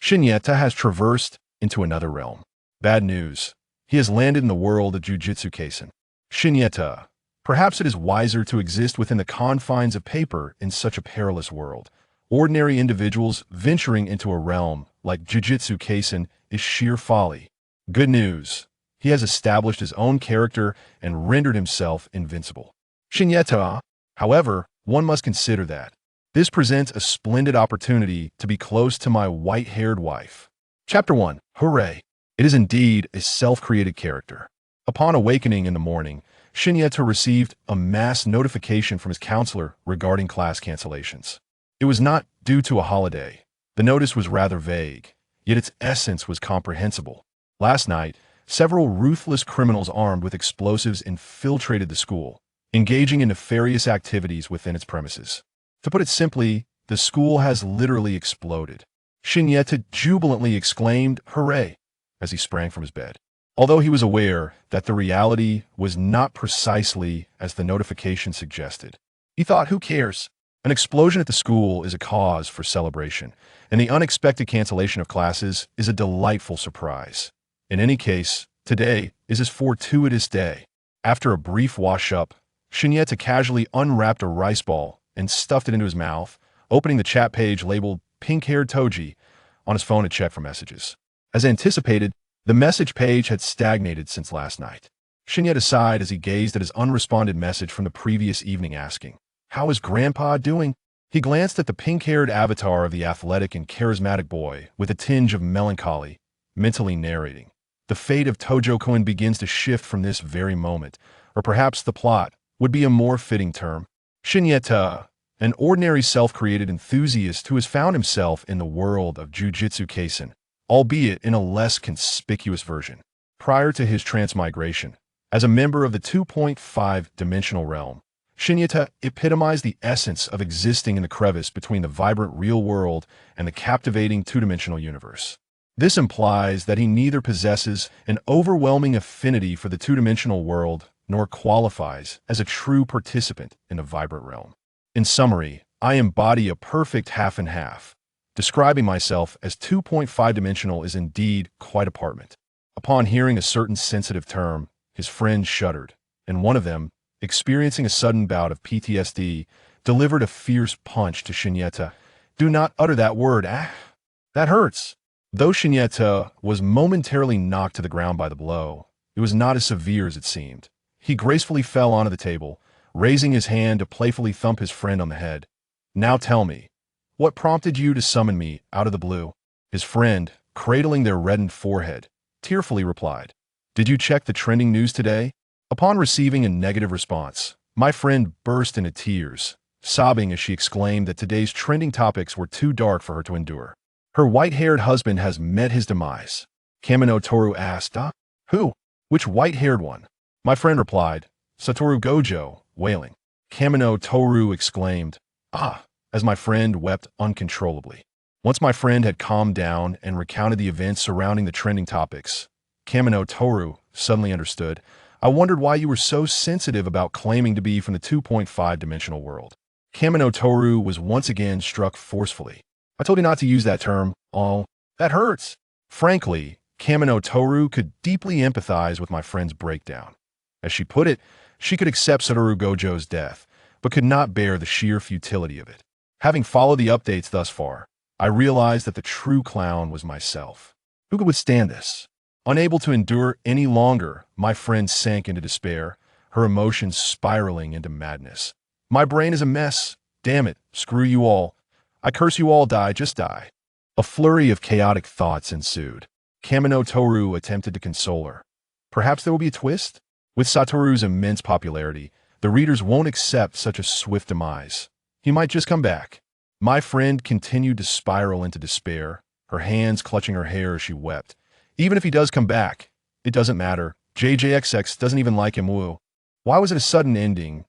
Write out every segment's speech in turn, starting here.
Shinyeta has traversed into another realm. Bad news. He has landed in the world of Jujutsu Kaisen. Shinyeta. Perhaps it is wiser to exist within the confines of paper in such a perilous world. Ordinary individuals venturing into a realm like Jujutsu Kaisen is sheer folly. Good news. He has established his own character and rendered himself invincible. Shinyeta. However, one must consider that this presents a splendid opportunity to be close to my white-haired wife. Chapter 1. Hooray! It is indeed a self-created character. Upon awakening in the morning, Shinyeta received a mass notification from his counselor regarding class cancellations. It was not due to a holiday. The notice was rather vague, yet its essence was comprehensible. Last night, several ruthless criminals armed with explosives infiltrated the school, engaging in nefarious activities within its premises. To put it simply, the school has literally exploded. Shinyeta jubilantly exclaimed, "Hooray!" as he sprang from his bed. Although he was aware that the reality was not precisely as the notification suggested. He thought, who cares? An explosion at the school is a cause for celebration, and the unexpected cancellation of classes is a delightful surprise. In any case, today is his fortuitous day. After a brief wash-up, Shinyeta casually unwrapped a rice ball and stuffed it into his mouth, opening the chat page labeled Pink-Haired Toji on his phone to check for messages. As anticipated, the message page had stagnated since last night. Shinyeta sighed as he gazed at his unresponded message from the previous evening asking, "How is Grandpa doing?" He glanced at the pink-haired avatar of the athletic and charismatic boy with a tinge of melancholy, mentally narrating, "The fate of Tojo-kun begins to shift from this very moment," or perhaps the plot would be a more fitting term. Shinyeta, an ordinary self-created enthusiast who has found himself in the world of Jujutsu Kaisen, albeit in a less conspicuous version. Prior to his transmigration, as a member of the 2.5-dimensional realm, Shinyeta epitomized the essence of existing in the crevice between the vibrant real world and the captivating two-dimensional universe. This implies that he neither possesses an overwhelming affinity for the two-dimensional world nor qualifies as a true participant in the vibrant realm. In summary, I embody a perfect half and half. Describing myself as 2.5-dimensional is indeed quite a apartment. Upon hearing a certain sensitive term, his friends shuddered, and one of them, experiencing a sudden bout of PTSD, delivered a fierce punch to Shinyeta. "Do not utter that word, ah! That hurts!" Though Shinyeta was momentarily knocked to the ground by the blow, it was not as severe as it seemed. He gracefully fell onto the table, raising his hand to playfully thump his friend on the head. "Now tell me, what prompted you to summon me out of the blue?" His friend, cradling their reddened forehead, tearfully replied, "Did you check the trending news today?" Upon receiving a negative response, my friend burst into tears, sobbing as she exclaimed that today's trending topics were too dark for her to endure. Her white-haired husband has met his demise. Kamino Toru asked, "Who? Which white-haired one?" My friend replied, "Satoru Gojo," wailing. Kamino Toru exclaimed, "Ah," as my friend wept uncontrollably. Once my friend had calmed down and recounted the events surrounding the trending topics, Kamino Toru suddenly understood. "I wondered why you were so sensitive about claiming to be from the 2.5-dimensional world." Kamino Toru was once again struck forcefully. "I told you not to use that term. Oh, that hurts." Frankly, Kamino Toru could deeply empathize with my friend's breakdown. As she put it, she could accept Satoru Gojo's death, but could not bear the sheer futility of it. Having followed the updates thus far, I realized that the true clown was myself. Who could withstand this? Unable to endure any longer, my friend sank into despair, her emotions spiraling into madness. "My brain is a mess. Damn it. Screw you all. I curse you all. Die. Just die." A flurry of chaotic thoughts ensued. Kamino Toru attempted to console her. Perhaps there will be a twist? With Satoru's immense popularity, the readers won't accept such a swift demise. He might just come back. My friend continued to spiral into despair, her hands clutching her hair as she wept. "Even if he does come back, it doesn't matter. JJK doesn't even like him, woo. Why was it a sudden ending?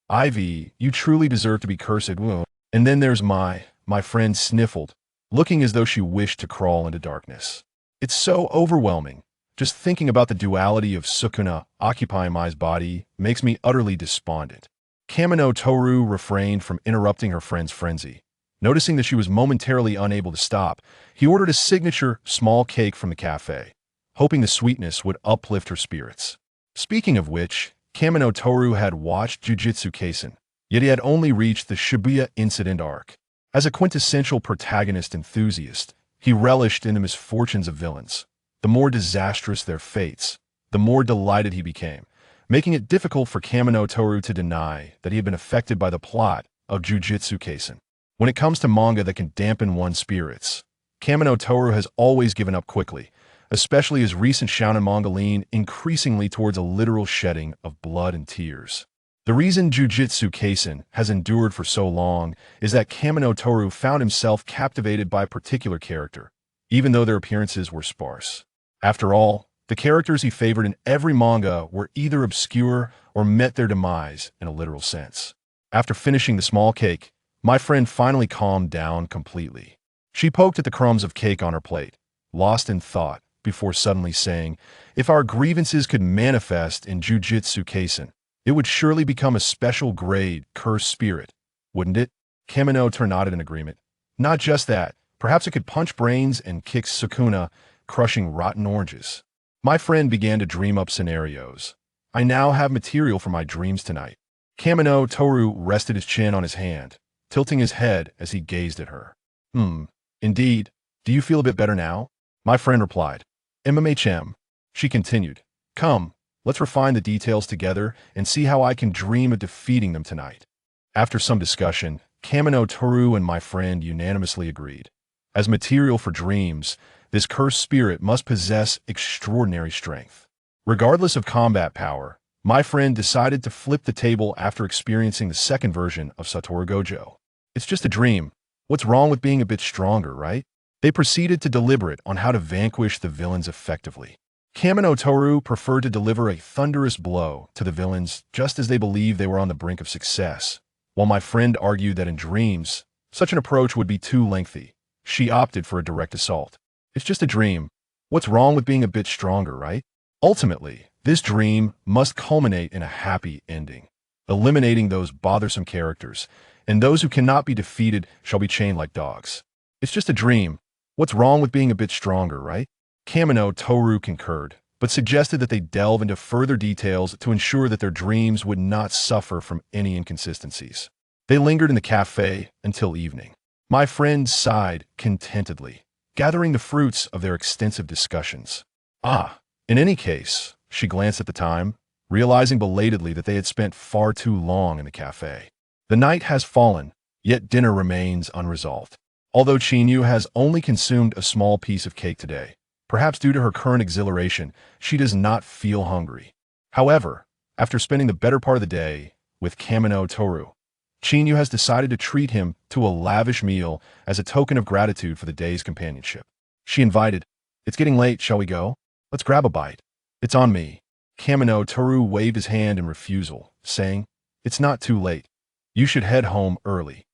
Ivy, you truly deserve to be cursed, woo." And then there's my friend sniffled, looking as though she wished to crawl into darkness. "It's so overwhelming. Just thinking about the duality of Sukuna occupying my body makes me utterly despondent." Kamino Toru refrained from interrupting her friend's frenzy. Noticing that she was momentarily unable to stop, he ordered a signature small cake from the cafe, hoping the sweetness would uplift her spirits. Speaking of which, Kamino Toru had watched Jujutsu Kaisen, yet he had only reached the Shibuya incident arc. As a quintessential protagonist enthusiast, he relished in the misfortunes of villains. The more disastrous their fates, the more delighted he became, making it difficult for Kamino Toru to deny that he had been affected by the plot of Jujutsu Kaisen. When it comes to manga that can dampen one's spirits, Kamino Toru has always given up quickly, especially as recent shounen manga lean increasingly towards a literal shedding of blood and tears. The reason Jujutsu Kaisen has endured for so long is that Kamino Toru found himself captivated by a particular character, even though their appearances were sparse. After all, the characters he favored in every manga were either obscure or met their demise in a literal sense. After finishing the small cake, my friend finally calmed down completely. She poked at the crumbs of cake on her plate, lost in thought, before suddenly saying, "If our grievances could manifest in Jujutsu Kaisen, it would surely become a special grade cursed spirit, wouldn't it?" Kamino nodded in agreement. "Not just that, perhaps it could punch brains and kick Sukuna, crushing rotten oranges." My friend began to dream up scenarios. "I now have material for my dreams tonight." Kamino Toru rested his chin on his hand, tilting his head as he gazed at her. Indeed. Do you feel a bit better now?" My friend replied. "MMHM." She continued. "Come, let's refine the details together and see how I can dream of defeating them tonight." After some discussion, Kamino Toru and my friend unanimously agreed. As material for dreams, this cursed spirit must possess extraordinary strength. Regardless of combat power, my friend decided to flip the table after experiencing the second version of Satoru Gojo. "It's just a dream. What's wrong with being a bit stronger, right?" They proceeded to deliberate on how to vanquish the villains effectively. Kamino Toru preferred to deliver a thunderous blow to the villains just as they believed they were on the brink of success, while my friend argued that in dreams, such an approach would be too lengthy. She opted for a direct assault. "It's just a dream. What's wrong with being a bit stronger, right?" Ultimately, this dream must culminate in a happy ending, eliminating those bothersome characters, and those who cannot be defeated shall be chained like dogs. "It's just a dream. What's wrong with being a bit stronger, right?" Kamino Toru concurred, but suggested that they delve into further details to ensure that their dreams would not suffer from any inconsistencies. They lingered in the cafe until evening. My friend sighed contentedly, gathering the fruits of their extensive discussions. In any case, she glanced at the time, realizing belatedly that they had spent far too long in the cafe. The night has fallen, yet dinner remains unresolved. Although Chinyu has only consumed a small piece of cake today, perhaps due to her current exhilaration, she does not feel hungry. However, after spending the better part of the day with Kamino Toru, Chinyu has decided to treat him to a lavish meal as a token of gratitude for the day's companionship. She invited, "It's getting late, shall we go? Let's grab a bite." "It's on me." Kamino Toru waved his hand in refusal, saying, "It's not too late. You should head home early."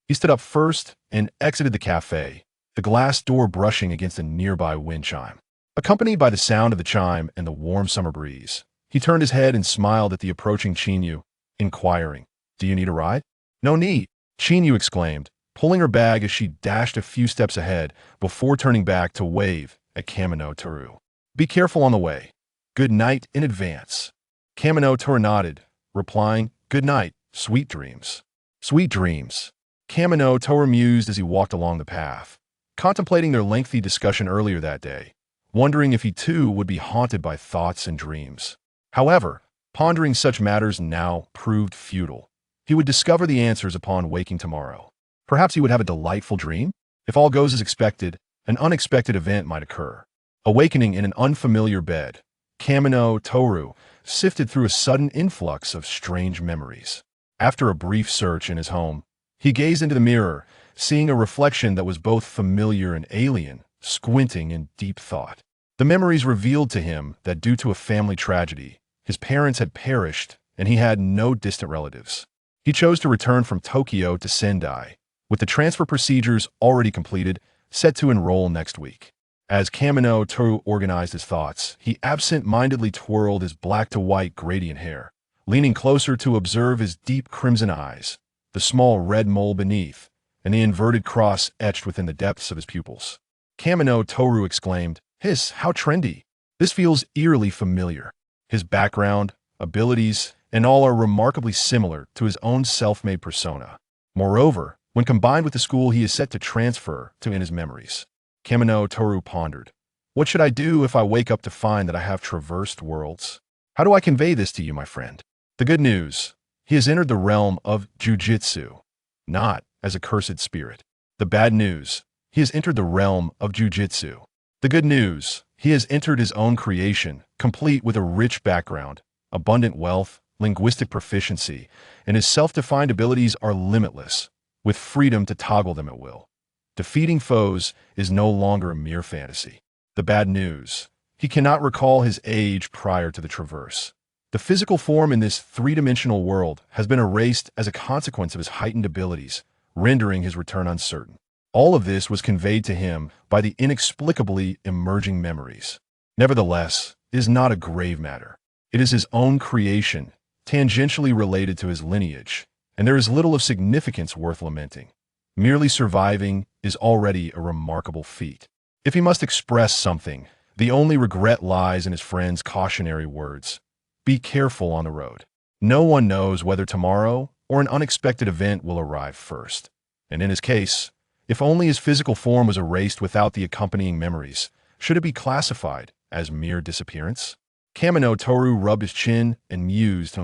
He stood up first and exited the cafe, the glass door brushing against a nearby wind chime. Accompanied by the sound of the chime and the warm summer breeze, he turned his head and smiled at the approaching Chinyu, inquiring, "Do you need a ride?" "No need," Chinyu exclaimed, pulling her bag as she dashed a few steps ahead before turning back to wave at Kamino Toru. "Be careful on the way. Good night in advance." Kamino Toru nodded, replying, "Good night, sweet dreams." "Sweet dreams." Kamino Toru mused as he walked along the path, contemplating their lengthy discussion earlier that day, wondering if he too would be haunted by thoughts and dreams. However, pondering such matters now proved futile. He would discover the answers upon waking tomorrow. Perhaps he would have a delightful dream? If all goes as expected, an unexpected event might occur. Awakening in an unfamiliar bed, Kamino Toru sifted through a sudden influx of strange memories. After a brief search in his home, he gazed into the mirror, seeing a reflection that was both familiar and alien, squinting in deep thought. The memories revealed to him that due to a family tragedy, his parents had perished and he had no distant relatives. He chose to return from Tokyo to Sendai, with the transfer procedures already completed, set to enroll next week. As Kamino Toru organized his thoughts, he absent-mindedly twirled his black-to-white gradient hair, leaning closer to observe his deep crimson eyes, the small red mole beneath, and the inverted cross etched within the depths of his pupils. Kamino Toru exclaimed, "Hiss, how trendy! This feels eerily familiar." His background, abilities, and all are remarkably similar to his own self-made persona. Moreover, when combined with the school he is set to transfer to in his memories, Kamino Toru pondered, "What should I do if I wake up to find that I have traversed worlds? How do I convey this to you, my friend?" The good news: he has entered the realm of jujitsu, not as a cursed spirit. The bad news: he has entered the realm of jujitsu. The good news: he has entered his own creation, complete with a rich background, abundant wealth, linguistic proficiency, and his self-defined abilities are limitless, with freedom to toggle them at will. Defeating foes is no longer a mere fantasy. The bad news: he cannot recall his age prior to the traverse. The physical form in this three-dimensional world has been erased as a consequence of his heightened abilities, rendering his return uncertain. All of this was conveyed to him by the inexplicably emerging memories. Nevertheless, it is not a grave matter. It is his own creation, tangentially related to his lineage, and there is little of significance worth lamenting. Merely surviving is already a remarkable feat. If he must express something, the only regret lies in his friend's cautionary words. Be careful on the road. No one knows whether tomorrow or an unexpected event will arrive first. And in his case, if only his physical form was erased without the accompanying memories, should it be classified as mere disappearance? Kamino Toru rubbed his chin and mused,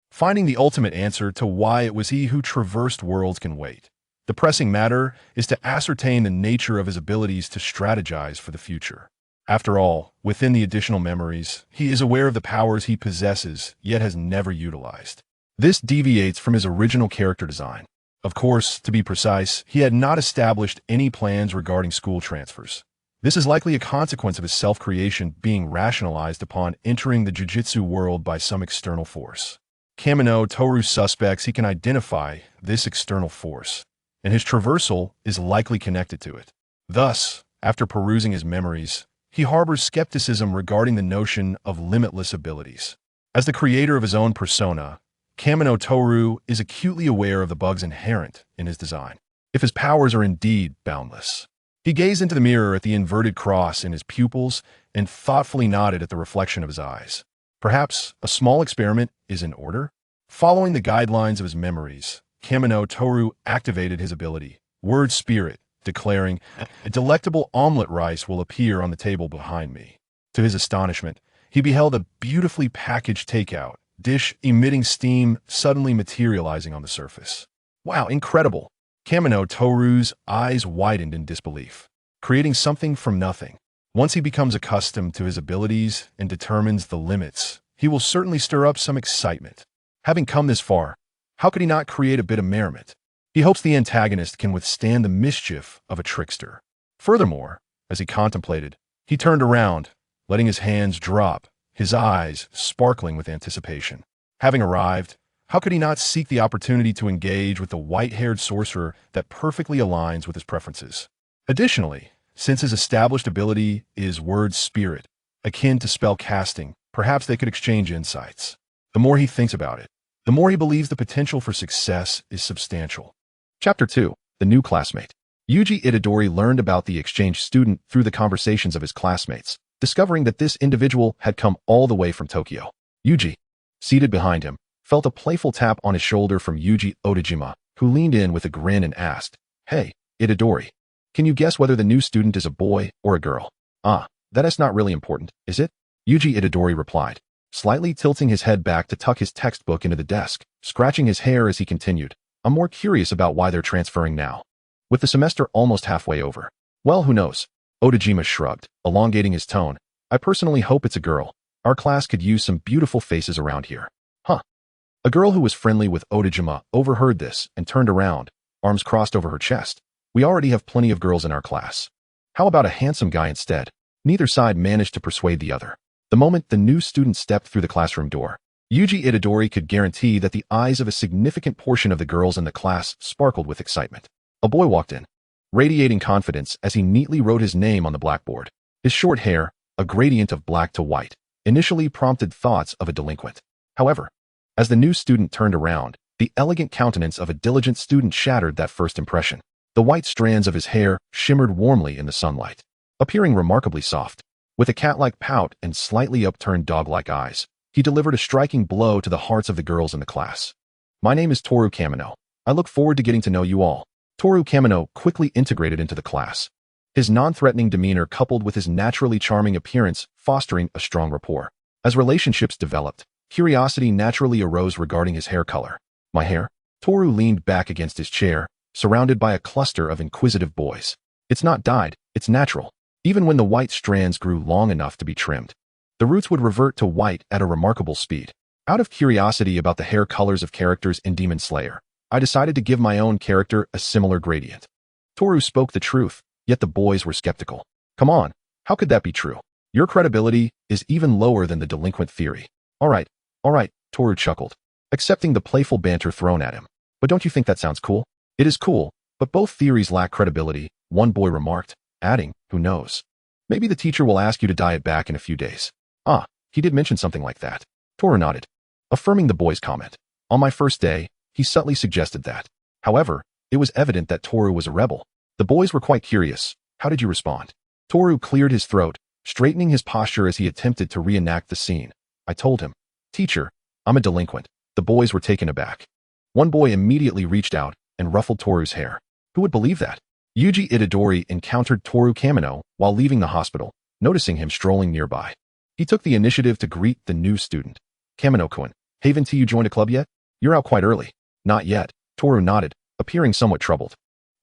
finding the ultimate answer to why it was he who traversed worlds can wait. The pressing matter is to ascertain the nature of his abilities to strategize for the future. After all, within the additional memories, he is aware of the powers he possesses, yet has never utilized. This deviates from his original character design. Of course, to be precise, he had not established any plans regarding school transfers. This is likely a consequence of his self-creation being rationalized upon entering the jujitsu world by some external force. Kamino Toru suspects he can identify this external force, and his traversal is likely connected to it. Thus, after perusing his memories, he harbors skepticism regarding the notion of limitless abilities. As the creator of his own persona, Kamino Toru is acutely aware of the bugs inherent in his design, if his powers are indeed boundless. He gazed into the mirror at the inverted cross in his pupils and thoughtfully nodded at the reflection of his eyes. Perhaps a small experiment is in order? Following the guidelines of his memories, Kamino Toru activated his ability, Word Spirit, declaring, "A delectable omelet rice will appear on the table behind me." To his astonishment, he beheld a beautifully packaged takeout dish emitting steam suddenly materializing on the surface. Wow, incredible! Kamino Toru's eyes widened in disbelief. Creating something from nothing. Once he becomes accustomed to his abilities and determines the limits, he will certainly stir up some excitement. Having come this far, how could he not create a bit of merriment? He hopes the antagonist can withstand the mischief of a trickster. Furthermore, as he contemplated, he turned around, letting his hands drop, his eyes sparkling with anticipation. Having arrived, how could he not seek the opportunity to engage with the white-haired sorcerer that perfectly aligns with his preferences? Additionally, since his established ability is Word Spirit, akin to spell casting, perhaps they could exchange insights. The more he thinks about it, the more he believes the potential for success is substantial. Chapter 2. The New Classmate. Yuji Itadori learned about the exchange student through the conversations of his classmates, discovering that this individual had come all the way from Tokyo. Yuji, seated behind him, felt a playful tap on his shoulder from Yuji Otojima, who leaned in with a grin and asked, "Hey, Itadori, can you guess whether the new student is a boy or a girl?" "Ah, that is not really important, is it?" Yuji Itadori replied, slightly tilting his head back to tuck his textbook into the desk, scratching his hair as he continued, "I'm more curious about why they're transferring now, with the semester almost halfway over." "Well, who knows?" Otojima shrugged, elongating his tone. "I personally hope it's a girl. Our class could use some beautiful faces around here." "Huh." A girl who was friendly with Otojima overheard this and turned around, arms crossed over her chest. "We already have plenty of girls in our class. How about a handsome guy instead?" Neither side managed to persuade the other. The moment the new student stepped through the classroom door, Yuji Itadori could guarantee that the eyes of a significant portion of the girls in the class sparkled with excitement. A boy walked in, radiating confidence as he neatly wrote his name on the blackboard. His short hair, a gradient of black to white, initially prompted thoughts of a delinquent. However, as the new student turned around, the elegant countenance of a diligent student shattered that first impression. The white strands of his hair shimmered warmly in the sunlight, appearing remarkably soft. With a cat-like pout and slightly upturned dog-like eyes, he delivered a striking blow to the hearts of the girls in the class. My name is Toru Kamino. I look forward to getting to know you all. Toru Kamino quickly integrated into the class. His non-threatening demeanor coupled with his naturally charming appearance fostering a strong rapport. As relationships developed, curiosity naturally arose regarding his hair color. My hair? Toru leaned back against his chair, surrounded by a cluster of inquisitive boys. It's not dyed, it's natural. Even when the white strands grew long enough to be trimmed, the roots would revert to white at a remarkable speed. Out of curiosity about the hair colors of characters in Demon Slayer, I decided to give my own character a similar gradient. Toru spoke the truth, yet the boys were skeptical. Come on, how could that be true? Your credibility is even lower than the delinquent theory. All right, Toru chuckled, accepting the playful banter thrown at him. But don't you think that sounds cool? It is cool, but both theories lack credibility, one boy remarked, adding, who knows? Maybe the teacher will ask you to dye it back in a few days. Ah, he did mention something like that. Toru nodded, affirming the boy's comment. On my first day, he subtly suggested that. However, it was evident that Toru was a rebel. The boys were quite curious. How did you respond? Toru cleared his throat, straightening his posture as he attempted to reenact the scene. I told him, Teacher, I'm a delinquent. The boys were taken aback. One boy immediately reached out and ruffled Toru's hair. Who would believe that? Yuji Itadori encountered Toru Kamino while leaving the hospital, noticing him strolling nearby. He took the initiative to greet the new student. Kamino-kun, haven't you joined a club yet? You're out quite early. Not yet, Toru nodded, appearing somewhat troubled.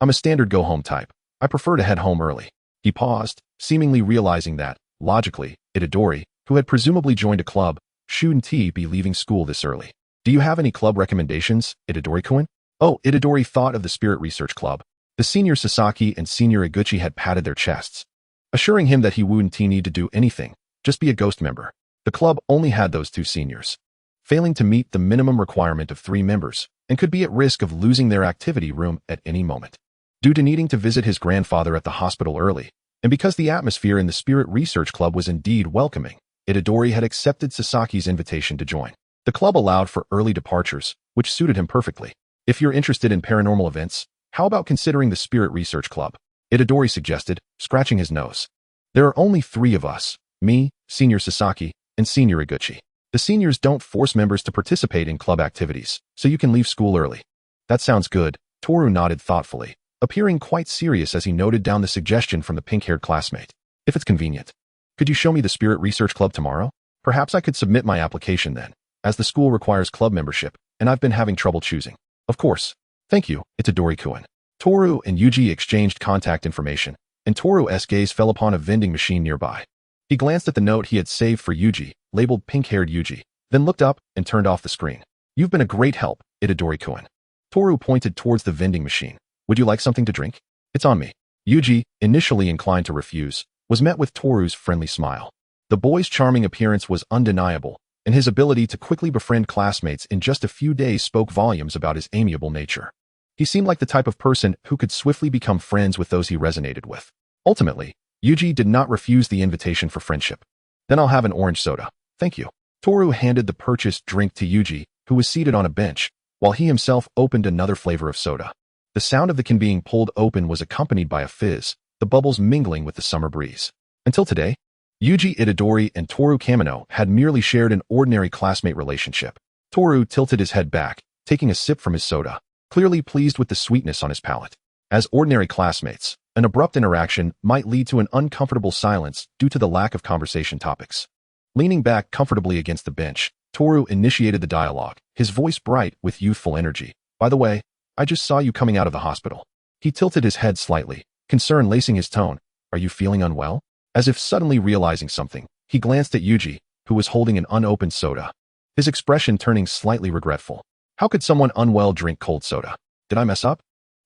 I'm a standard go-home type. I prefer to head home early. He paused, seemingly realizing that, logically, Itadori, who had presumably joined a club, shouldn't be leaving school this early. Do you have any club recommendations, Itadori-kun? Oh, Itadori thought of the Spirit Research Club. The senior Sasaki and senior Iguchi had patted their chests, assuring him that he wouldn't need to do anything, just be a ghost member. The club only had those two seniors, failing to meet the minimum requirement of 3 members, and could be at risk of losing their activity room at any moment. Due to needing to visit his grandfather at the hospital early, and because the atmosphere in the Spirit Research Club was indeed welcoming, Itadori had accepted Sasaki's invitation to join. The club allowed for early departures, which suited him perfectly. If you're interested in paranormal events, how about considering the Spirit Research Club? Itadori suggested, scratching his nose. There are only 3 of us, me, Senior Sasaki, and Senior Iguchi. The seniors don't force members to participate in club activities, so you can leave school early. That sounds good, Toru nodded thoughtfully, appearing quite serious as he noted down the suggestion from the pink-haired classmate. If it's convenient. Could you show me the Spirit Research Club tomorrow? Perhaps I could submit my application then, as the school requires club membership, and I've been having trouble choosing. Of course. Thank you, Itadori-kun. Toru and Yuji exchanged contact information, and Toru's gaze fell upon a vending machine nearby. He glanced at the note he had saved for Yuji, labeled pink-haired Yuji, then looked up and turned off the screen. You've been a great help, Itadori-kun. Toru pointed towards the vending machine. Would you like something to drink? It's on me. Yuji, initially inclined to refuse, was met with Toru's friendly smile. The boy's charming appearance was undeniable, and his ability to quickly befriend classmates in just a few days spoke volumes about his amiable nature. He seemed like the type of person who could swiftly become friends with those he resonated with. Ultimately, Yuji did not refuse the invitation for friendship. Then I'll have an orange soda. Thank you. Toru handed the purchased drink to Yuji, who was seated on a bench, while he himself opened another flavor of soda. The sound of the can being pulled open was accompanied by a fizz, the bubbles mingling with the summer breeze. Until today, Yuji Itadori and Toru Kamino had merely shared an ordinary classmate relationship. Toru tilted his head back, taking a sip from his soda, clearly pleased with the sweetness on his palate. As ordinary classmates, an abrupt interaction might lead to an uncomfortable silence due to the lack of conversation topics. Leaning back comfortably against the bench, Toru initiated the dialogue, his voice bright with youthful energy. By the way, I just saw you coming out of the hospital. He tilted his head slightly, concern lacing his tone. Are you feeling unwell? As if suddenly realizing something, he glanced at Yuji, who was holding an unopened soda, his expression turning slightly regretful. How could someone unwell drink cold soda? Did I mess up?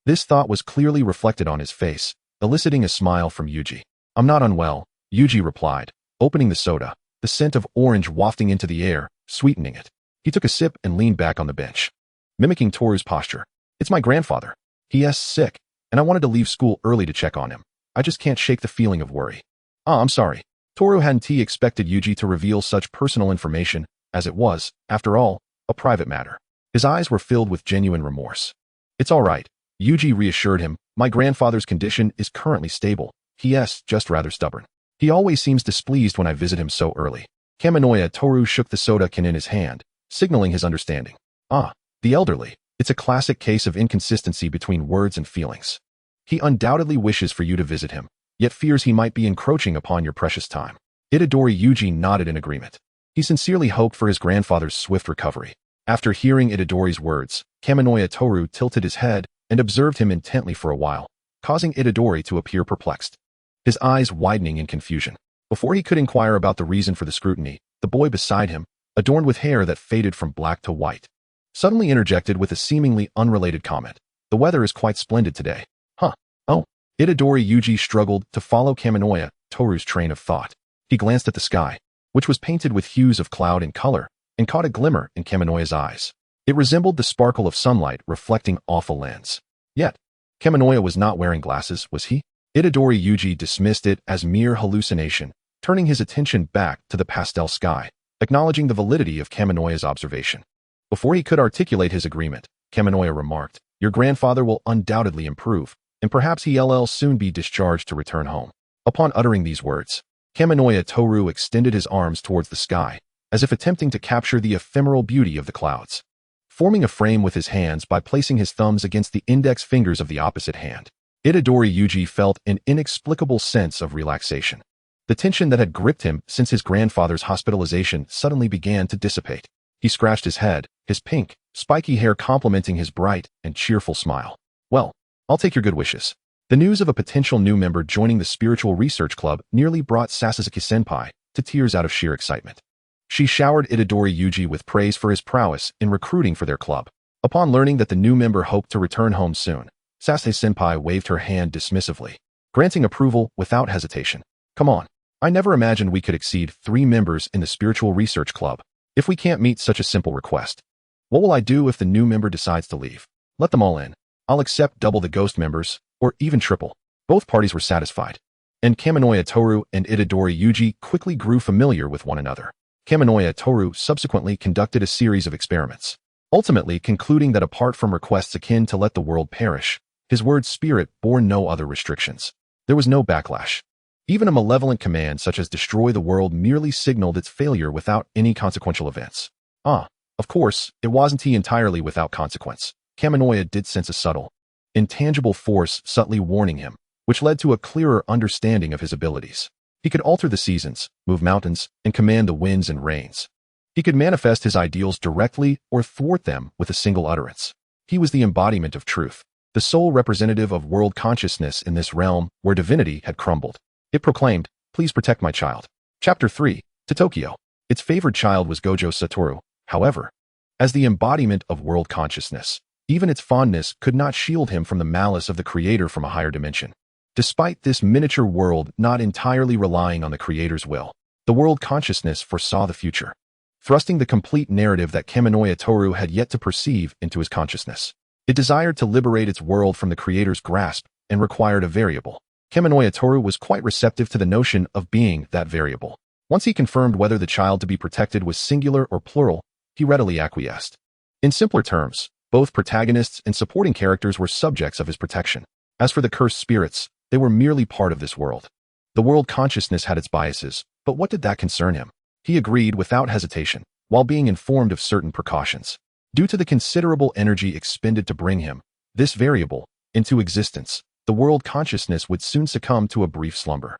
This thought was clearly reflected on his face, eliciting a smile from Yuji. I'm not unwell, Yuji replied, opening the soda, the scent of orange wafting into the air, sweetening it. He took a sip and leaned back on the bench, mimicking Toru's posture. It's my grandfather. He's sick, and I wanted to leave school early to check on him. I just can't shake the feeling of worry. I'm sorry. Toru hadn't expected Yuji to reveal such personal information, as it was, after all, a private matter. His eyes were filled with genuine remorse. It's all right, Yuji reassured him, My grandfather's condition is currently stable. He is just rather stubborn. He always seems displeased when I visit him so early. Kaminoya Toru shook the soda can in his hand, signaling his understanding. Ah, the elderly. It's a classic case of inconsistency between words and feelings. He undoubtedly wishes for you to visit him, yet fears he might be encroaching upon your precious time. Itadori Yuji nodded in agreement. He sincerely hoped for his grandfather's swift recovery. After hearing Itadori's words, Kaminoya Toru tilted his head and observed him intently for a while, causing Itadori to appear perplexed, his eyes widening in confusion. Before he could inquire about the reason for the scrutiny, the boy beside him, adorned with hair that faded from black to white, suddenly interjected with a seemingly unrelated comment. The weather is quite splendid today. Huh. Oh. Itadori Yuji struggled to follow Kaminoya Toru's train of thought. He glanced at the sky, which was painted with hues of cloud and color, and caught a glimmer in Kaminoya's eyes. It resembled the sparkle of sunlight reflecting off a lens. Yet, Kaminoya was not wearing glasses, was he? Itadori Yuji dismissed it as mere hallucination, turning his attention back to the pastel sky, acknowledging the validity of Kaminoya's observation. Before he could articulate his agreement, Kaminoya remarked, "Your grandfather will undoubtedly improve, and perhaps he'll soon be discharged to return home." Upon uttering these words, Kaminoya Toru extended his arms towards the sky, as if attempting to capture the ephemeral beauty of the clouds. Forming a frame with his hands by placing his thumbs against the index fingers of the opposite hand, Itadori Yuji felt an inexplicable sense of relaxation. The tension that had gripped him since his grandfather's hospitalization suddenly began to dissipate. He scratched his head, his pink, spiky hair complementing his bright and cheerful smile. "Well, I'll take your good wishes." The news of a potential new member joining the Spiritual Research Club nearly brought Sasaki-senpai to tears out of sheer excitement. She showered Itadori Yuji with praise for his prowess in recruiting for their club. Upon learning that the new member hoped to return home soon, Sasaki-senpai waved her hand dismissively, granting approval without hesitation. "Come on. I never imagined we could exceed 3 members in the Spiritual Research Club. If we can't meet such a simple request, what will I do if the new member decides to leave? Let them all in. I'll accept double the ghost members, or even triple." Both parties were satisfied, and Kaminoya Toru and Itadori Yuji quickly grew familiar with one another. Kaminoya Toru subsequently conducted a series of experiments, ultimately concluding that apart from requests akin to let the world perish, his word spirit bore no other restrictions. There was no backlash. Even a malevolent command such as destroy the world merely signaled its failure without any consequential events. Of course, it wasn't he entirely without consequence. Kaminoya did sense a subtle, intangible force subtly warning him, which led to a clearer understanding of his abilities. He could alter the seasons, move mountains, and command the winds and rains. He could manifest his ideals directly or thwart them with a single utterance. He was the embodiment of truth, the sole representative of world consciousness in this realm where divinity had crumbled. It proclaimed, "Please protect my child." Chapter 3, to Tokyo. Its favored child was Gojo Satoru, however. As the embodiment of world consciousness, even its fondness could not shield him from the malice of the creator from a higher dimension. Despite this miniature world not entirely relying on the creator's will, the world consciousness foresaw the future, thrusting the complete narrative that Kaminoya Toru had yet to perceive into his consciousness. It desired to liberate its world from the creator's grasp and required a variable. Kaminoya Toru was quite receptive to the notion of being that variable. Once he confirmed whether the child to be protected was singular or plural, he readily acquiesced. In simpler terms, both protagonists and supporting characters were subjects of his protection. As for the cursed spirits, they were merely part of this world. The world consciousness had its biases, but what did that concern him? He agreed without hesitation, while being informed of certain precautions. Due to the considerable energy expended to bring him, this variable, into existence, the world consciousness would soon succumb to a brief slumber.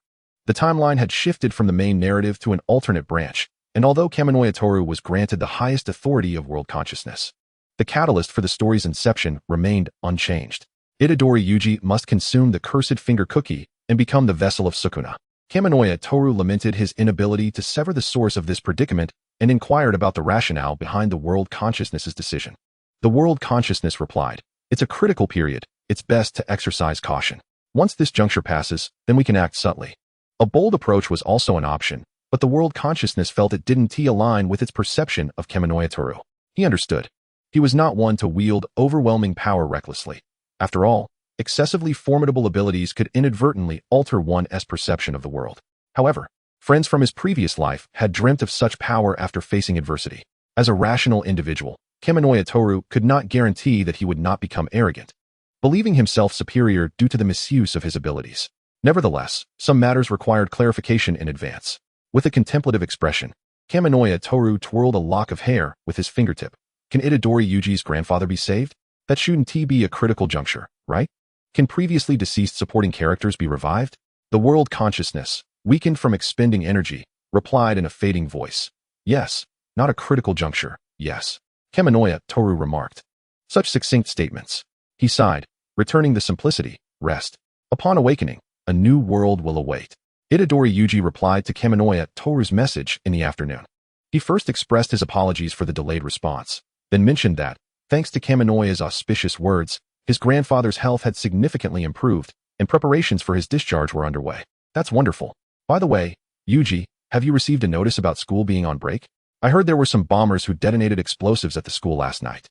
The timeline had shifted from the main narrative to an alternate branch, and although Kaminoya Toru was granted the highest authority of world consciousness, the catalyst for the story's inception remained unchanged. Itadori Yuji must consume the cursed finger cookie and become the vessel of Sukuna. Kaminoya Toru lamented his inability to sever the source of this predicament and inquired about the rationale behind the world consciousness's decision. The world consciousness replied, "It's a critical period. It's best to exercise caution. Once this juncture passes, then we can act subtly." A bold approach was also an option, but the world consciousness felt it didn't align with its perception of Kaminoya Toru. He understood. He was not one to wield overwhelming power recklessly. After all, excessively formidable abilities could inadvertently alter one's perception of the world. However, friends from his previous life had dreamt of such power after facing adversity. As a rational individual, Kaminoya Toru could not guarantee that he would not become arrogant. believing himself superior due to the misuse of his abilities. Nevertheless, some matters required clarification in advance. With a contemplative expression, Kaminoya Toru twirled a lock of hair with his fingertip. Can Itadori Yuji's grandfather be saved? That shouldn't be a critical juncture, right? Can previously deceased supporting characters be revived? The world consciousness, weakened from expending energy, replied in a fading voice. Yes, not a critical juncture, yes. Kaminoya Toru remarked. Such succinct statements. He sighed, returning the simplicity, rest. Upon awakening, a new world will await. Itadori Yuji replied to Kaminoya Toru's message in the afternoon. He first expressed his apologies for the delayed response, then mentioned that, thanks to Kaminoya's auspicious words, his grandfather's health had significantly improved, and preparations for his discharge were underway. That's wonderful. By the way, Yuji, have you received a notice about school being on break? I heard there were some bombers who detonated explosives at the school last night.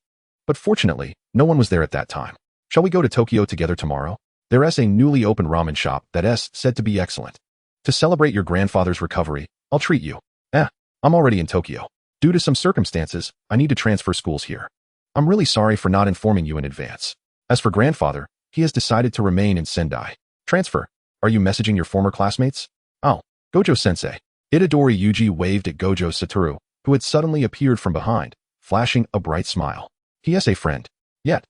But fortunately, no one was there at that time. Shall we go to Tokyo together tomorrow? There's a newly opened ramen shop that's said to be excellent. To celebrate your grandfather's recovery, I'll treat you. I'm already in Tokyo. Due to some circumstances, I need to transfer schools here. I'm really sorry for not informing you in advance. As for grandfather, he has decided to remain in Sendai. Transfer. Are you messaging your former classmates? Oh, Gojo-sensei. Itadori Yuji waved at Gojo Satoru, who had suddenly appeared from behind, flashing a bright smile. He has a friend. Yet,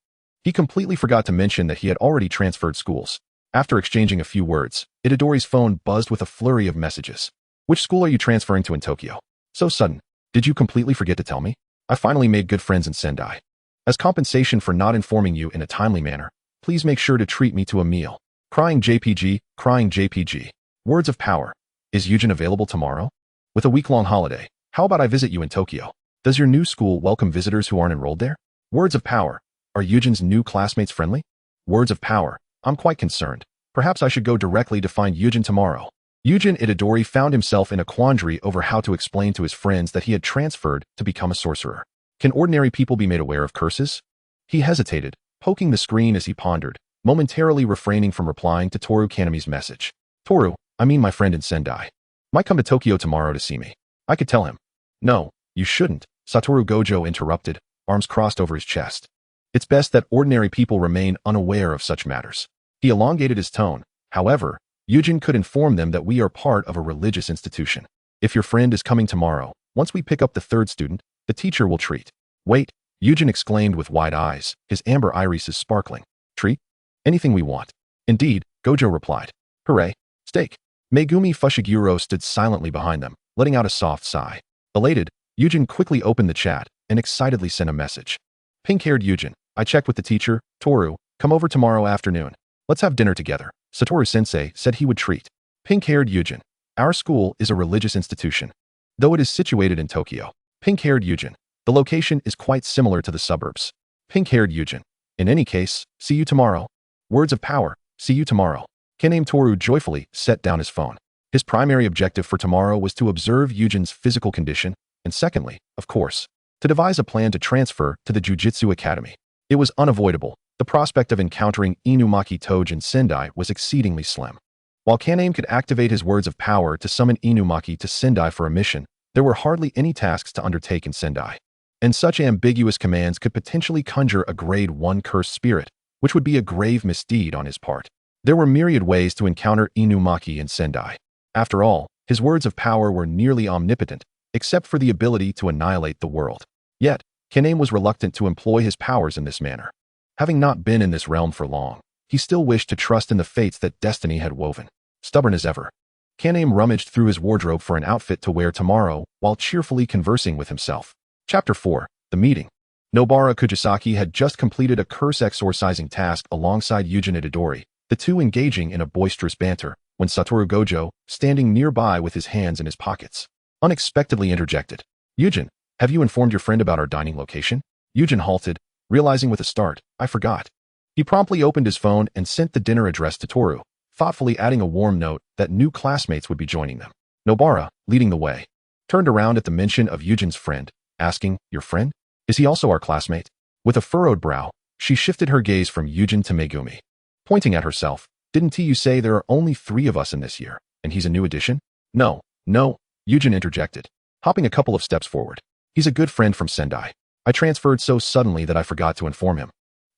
he completely forgot to mention that he had already transferred schools. After exchanging a few words, Itadori's phone buzzed with a flurry of messages. Which school are you transferring to in Tokyo? So sudden. Did you completely forget to tell me? I finally made good friends in Sendai. As compensation for not informing you in a timely manner, please make sure to treat me to a meal. Crying JPG, crying JPG. Words of power. Is Yujin available tomorrow? With a week-long holiday, how about I visit you in Tokyo? Does your new school welcome visitors who aren't enrolled there? Words of power. Are Yujin's new classmates friendly? Words of power. I'm quite concerned. Perhaps I should go directly to find Yujin tomorrow. Yujin Itadori found himself in a quandary over how to explain to his friends that he had transferred to become a sorcerer. Can ordinary people be made aware of curses? He hesitated, poking the screen as he pondered, momentarily refraining from replying to Toru Kanemi's message. Toru, I mean my friend in Sendai, might come to Tokyo tomorrow to see me. I could tell him. No, you shouldn't, Satoru Gojo interrupted, arms crossed over his chest. It's best that ordinary people remain unaware of such matters. He elongated his tone. However, Yujin could inform them that we are part of a religious institution. If your friend is coming tomorrow, once we pick up the third student, the teacher will treat. Wait, Yujin exclaimed with wide eyes, his amber irises sparkling. Treat? Anything we want. Indeed, Gojo replied. Hooray. Steak. Megumi Fushiguro stood silently behind them, letting out a soft sigh. Elated, Yujin quickly opened the chat and excitedly sent a message. Pink-haired Yujin, I checked with the teacher, Toru, come over tomorrow afternoon. Let's have dinner together. Satoru-sensei said he would treat. Pink-haired Yujin, our school is a religious institution. Though it is situated in Tokyo. Pink-haired Yujin, the location is quite similar to the suburbs. Pink-haired Yujin, in any case, see you tomorrow. Words of power, see you tomorrow. Kaname Toru joyfully set down his phone. His primary objective for tomorrow was to observe Yujin's physical condition, and secondly, of course, to devise a plan to transfer to the Jujutsu Academy. It was unavoidable. The prospect of encountering Inumaki Toge in Sendai was exceedingly slim. While Kaname could activate his words of power to summon Inumaki to Sendai for a mission, there were hardly any tasks to undertake in Sendai. And such ambiguous commands could potentially conjure a grade 1 cursed spirit, which would be a grave misdeed on his part. There were myriad ways to encounter Inumaki in Sendai. After all, his words of power were nearly omnipotent, except for the ability to annihilate the world. Yet, Kaname was reluctant to employ his powers in this manner. Having not been in this realm for long, he still wished to trust in the fates that destiny had woven. Stubborn as ever, Kaname rummaged through his wardrobe for an outfit to wear tomorrow while cheerfully conversing with himself. Chapter 4. The Meeting. Nobara Kujisaki had just completed a curse exorcising task alongside Yujin Itadori, the two engaging in a boisterous banter, when Satoru Gojo, standing nearby with his hands in his pockets, unexpectedly interjected. Yujin, have you informed your friend about our dining location? Yujin halted, realizing with a start, I forgot. He promptly opened his phone and sent the dinner address to Toru, thoughtfully adding a warm note that new classmates would be joining them. Nobara, leading the way, turned around at the mention of Yujin's friend, asking, Your friend? Is he also our classmate? With a furrowed brow, she shifted her gaze from Yujin to Megumi. Pointing at herself, didn't you say there are only 3 of us in this year, and he's a new addition? No, Yujin interjected, hopping a couple of steps forward. He's a good friend from Sendai. I transferred so suddenly that I forgot to inform him.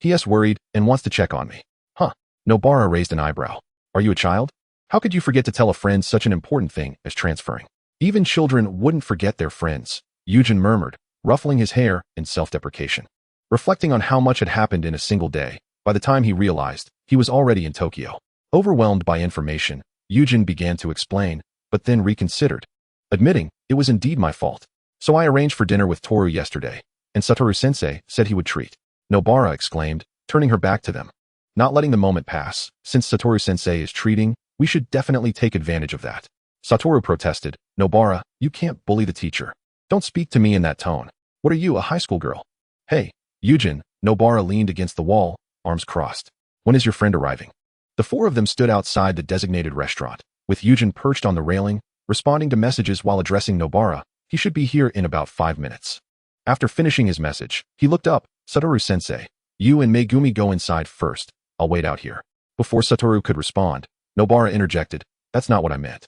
He is worried and wants to check on me. Huh. Nobara raised an eyebrow. Are you a child? How could you forget to tell a friend such an important thing as transferring? Even children wouldn't forget their friends, Yujin murmured, ruffling his hair in self-deprecation. Reflecting on how much had happened in a single day, by the time he realized, he was already in Tokyo. Overwhelmed by information, Yujin began to explain, but then reconsidered, admitting, it was indeed my fault. So I arranged for dinner with Toru yesterday, and Satoru-sensei said he would treat. Nobara exclaimed, turning her back to them. Not letting the moment pass, since Satoru-sensei is treating, we should definitely take advantage of that. Satoru protested, Nobara, you can't bully the teacher. Don't speak to me in that tone. What are you, a high school girl? Hey, Yujin, Nobara leaned against the wall, arms crossed. When is your friend arriving? The four of them stood outside the designated restaurant, with Yujin perched on the railing, responding to messages while addressing Nobara. He should be here in about 5 minutes. After finishing his message, he looked up. Satoru-sensei, you and Megumi go inside first. I'll wait out here. Before Satoru could respond, Nobara interjected, that's not what I meant.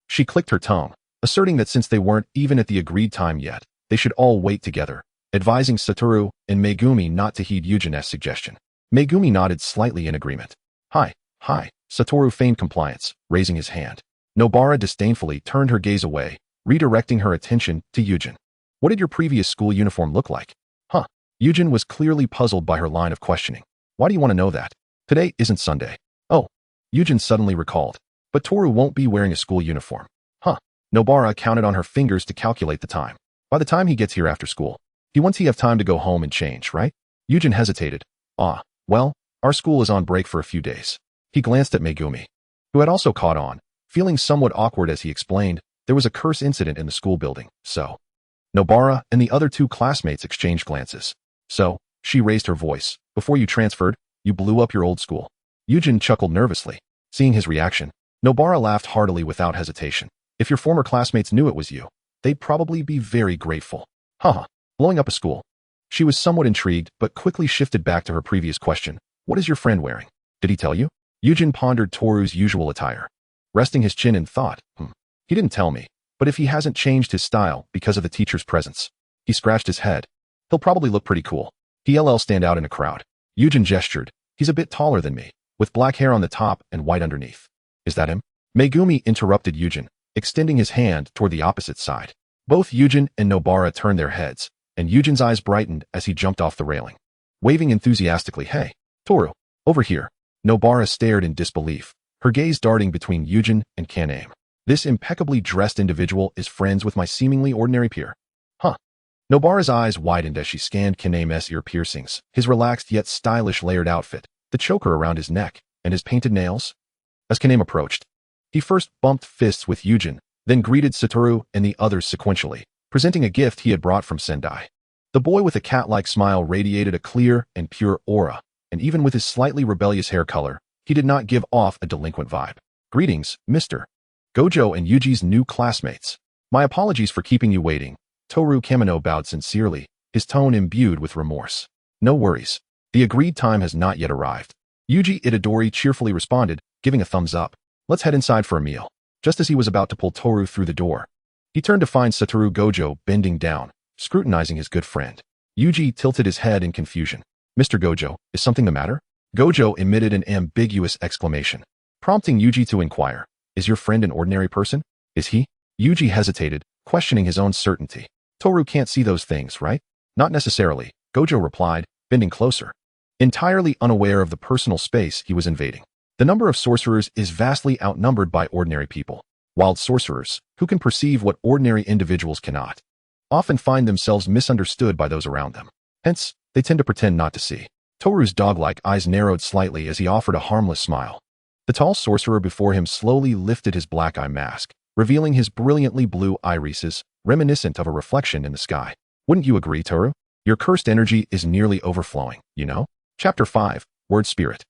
She clicked her tongue, asserting that since they weren't even at the agreed time yet, they should all wait together, advising Satoru and Megumi not to heed Yujin's suggestion. Megumi nodded slightly in agreement. Hi. Satoru feigned compliance, raising his hand. Nobara disdainfully turned her gaze away, redirecting her attention to Yujin. What did your previous school uniform look like? Yujin was clearly puzzled by her line of questioning. Why do you want to know that? Today isn't Sunday. Oh, Yujin suddenly recalled. But Toru won't be wearing a school uniform. Nobara counted on her fingers to calculate the time. By the time he gets here after school, he wants have time to go home and change, right? Yujin hesitated. Well, our school is on break for a few days. He glanced at Megumi, who had also caught on, feeling somewhat awkward as he explained, there was a curse incident in the school building, so. Nobara and the other two classmates exchanged glances. So, she raised her voice. Before you transferred, you blew up your old school. Yujin chuckled nervously. Seeing his reaction, Nobara laughed heartily without hesitation. If your former classmates knew it was you, they'd probably be very grateful. Blowing up a school. She was somewhat intrigued, but quickly shifted back to her previous question. What is your friend wearing? Did he tell you? Yujin pondered Toru's usual attire, resting his chin in thought. He didn't tell me, but if he hasn't changed his style because of the teacher's presence. He scratched his head. He'll probably look pretty cool. He'll stand out in a crowd. Yujin gestured. He's a bit taller than me, with black hair on the top and white underneath. Is that him? Megumi interrupted Yujin, extending his hand toward the opposite side. Both Yujin and Nobara turned their heads, and Yujin's eyes brightened as he jumped off the railing. Waving enthusiastically, hey, Toru, over here. Nobara stared in disbelief, her gaze darting between Yujin and Kaname. This impeccably dressed individual is friends with my seemingly ordinary peer. Nobara's eyes widened as she scanned Kaname's ear piercings, his relaxed yet stylish layered outfit, the choker around his neck, and his painted nails. As Kaname approached, he first bumped fists with Yujin, then greeted Satoru and the others sequentially, presenting a gift he had brought from Sendai. The boy with a cat-like smile radiated a clear and pure aura, and even with his slightly rebellious hair color, he did not give off a delinquent vibe. Greetings, Mr. Gojo and Yuji's new classmates. My apologies for keeping you waiting. Toru Kamino bowed sincerely, his tone imbued with remorse. No worries. The agreed time has not yet arrived. Yuji Itadori cheerfully responded, giving a thumbs up. Let's head inside for a meal. Just as he was about to pull Toru through the door, he turned to find Satoru Gojo bending down, scrutinizing his good friend. Yuji tilted his head in confusion. Mr. Gojo, is something the matter? Gojo emitted an ambiguous exclamation, prompting Yuji to inquire. Is your friend an ordinary person? Is he? Yuji hesitated, questioning his own certainty. Toru can't see those things, right? Not necessarily, Gojo replied, bending closer, entirely unaware of the personal space he was invading. The number of sorcerers is vastly outnumbered by ordinary people. Wild sorcerers, who can perceive what ordinary individuals cannot, often find themselves misunderstood by those around them. Hence, they tend to pretend not to see. Toru's dog-like eyes narrowed slightly as he offered a harmless smile. The tall sorcerer before him slowly lifted his black eye mask, revealing his brilliantly blue irises, reminiscent of a reflection in the sky. Wouldn't you agree, Toru? Your cursed energy is nearly overflowing, you know? Chapter 5, Word Spirit.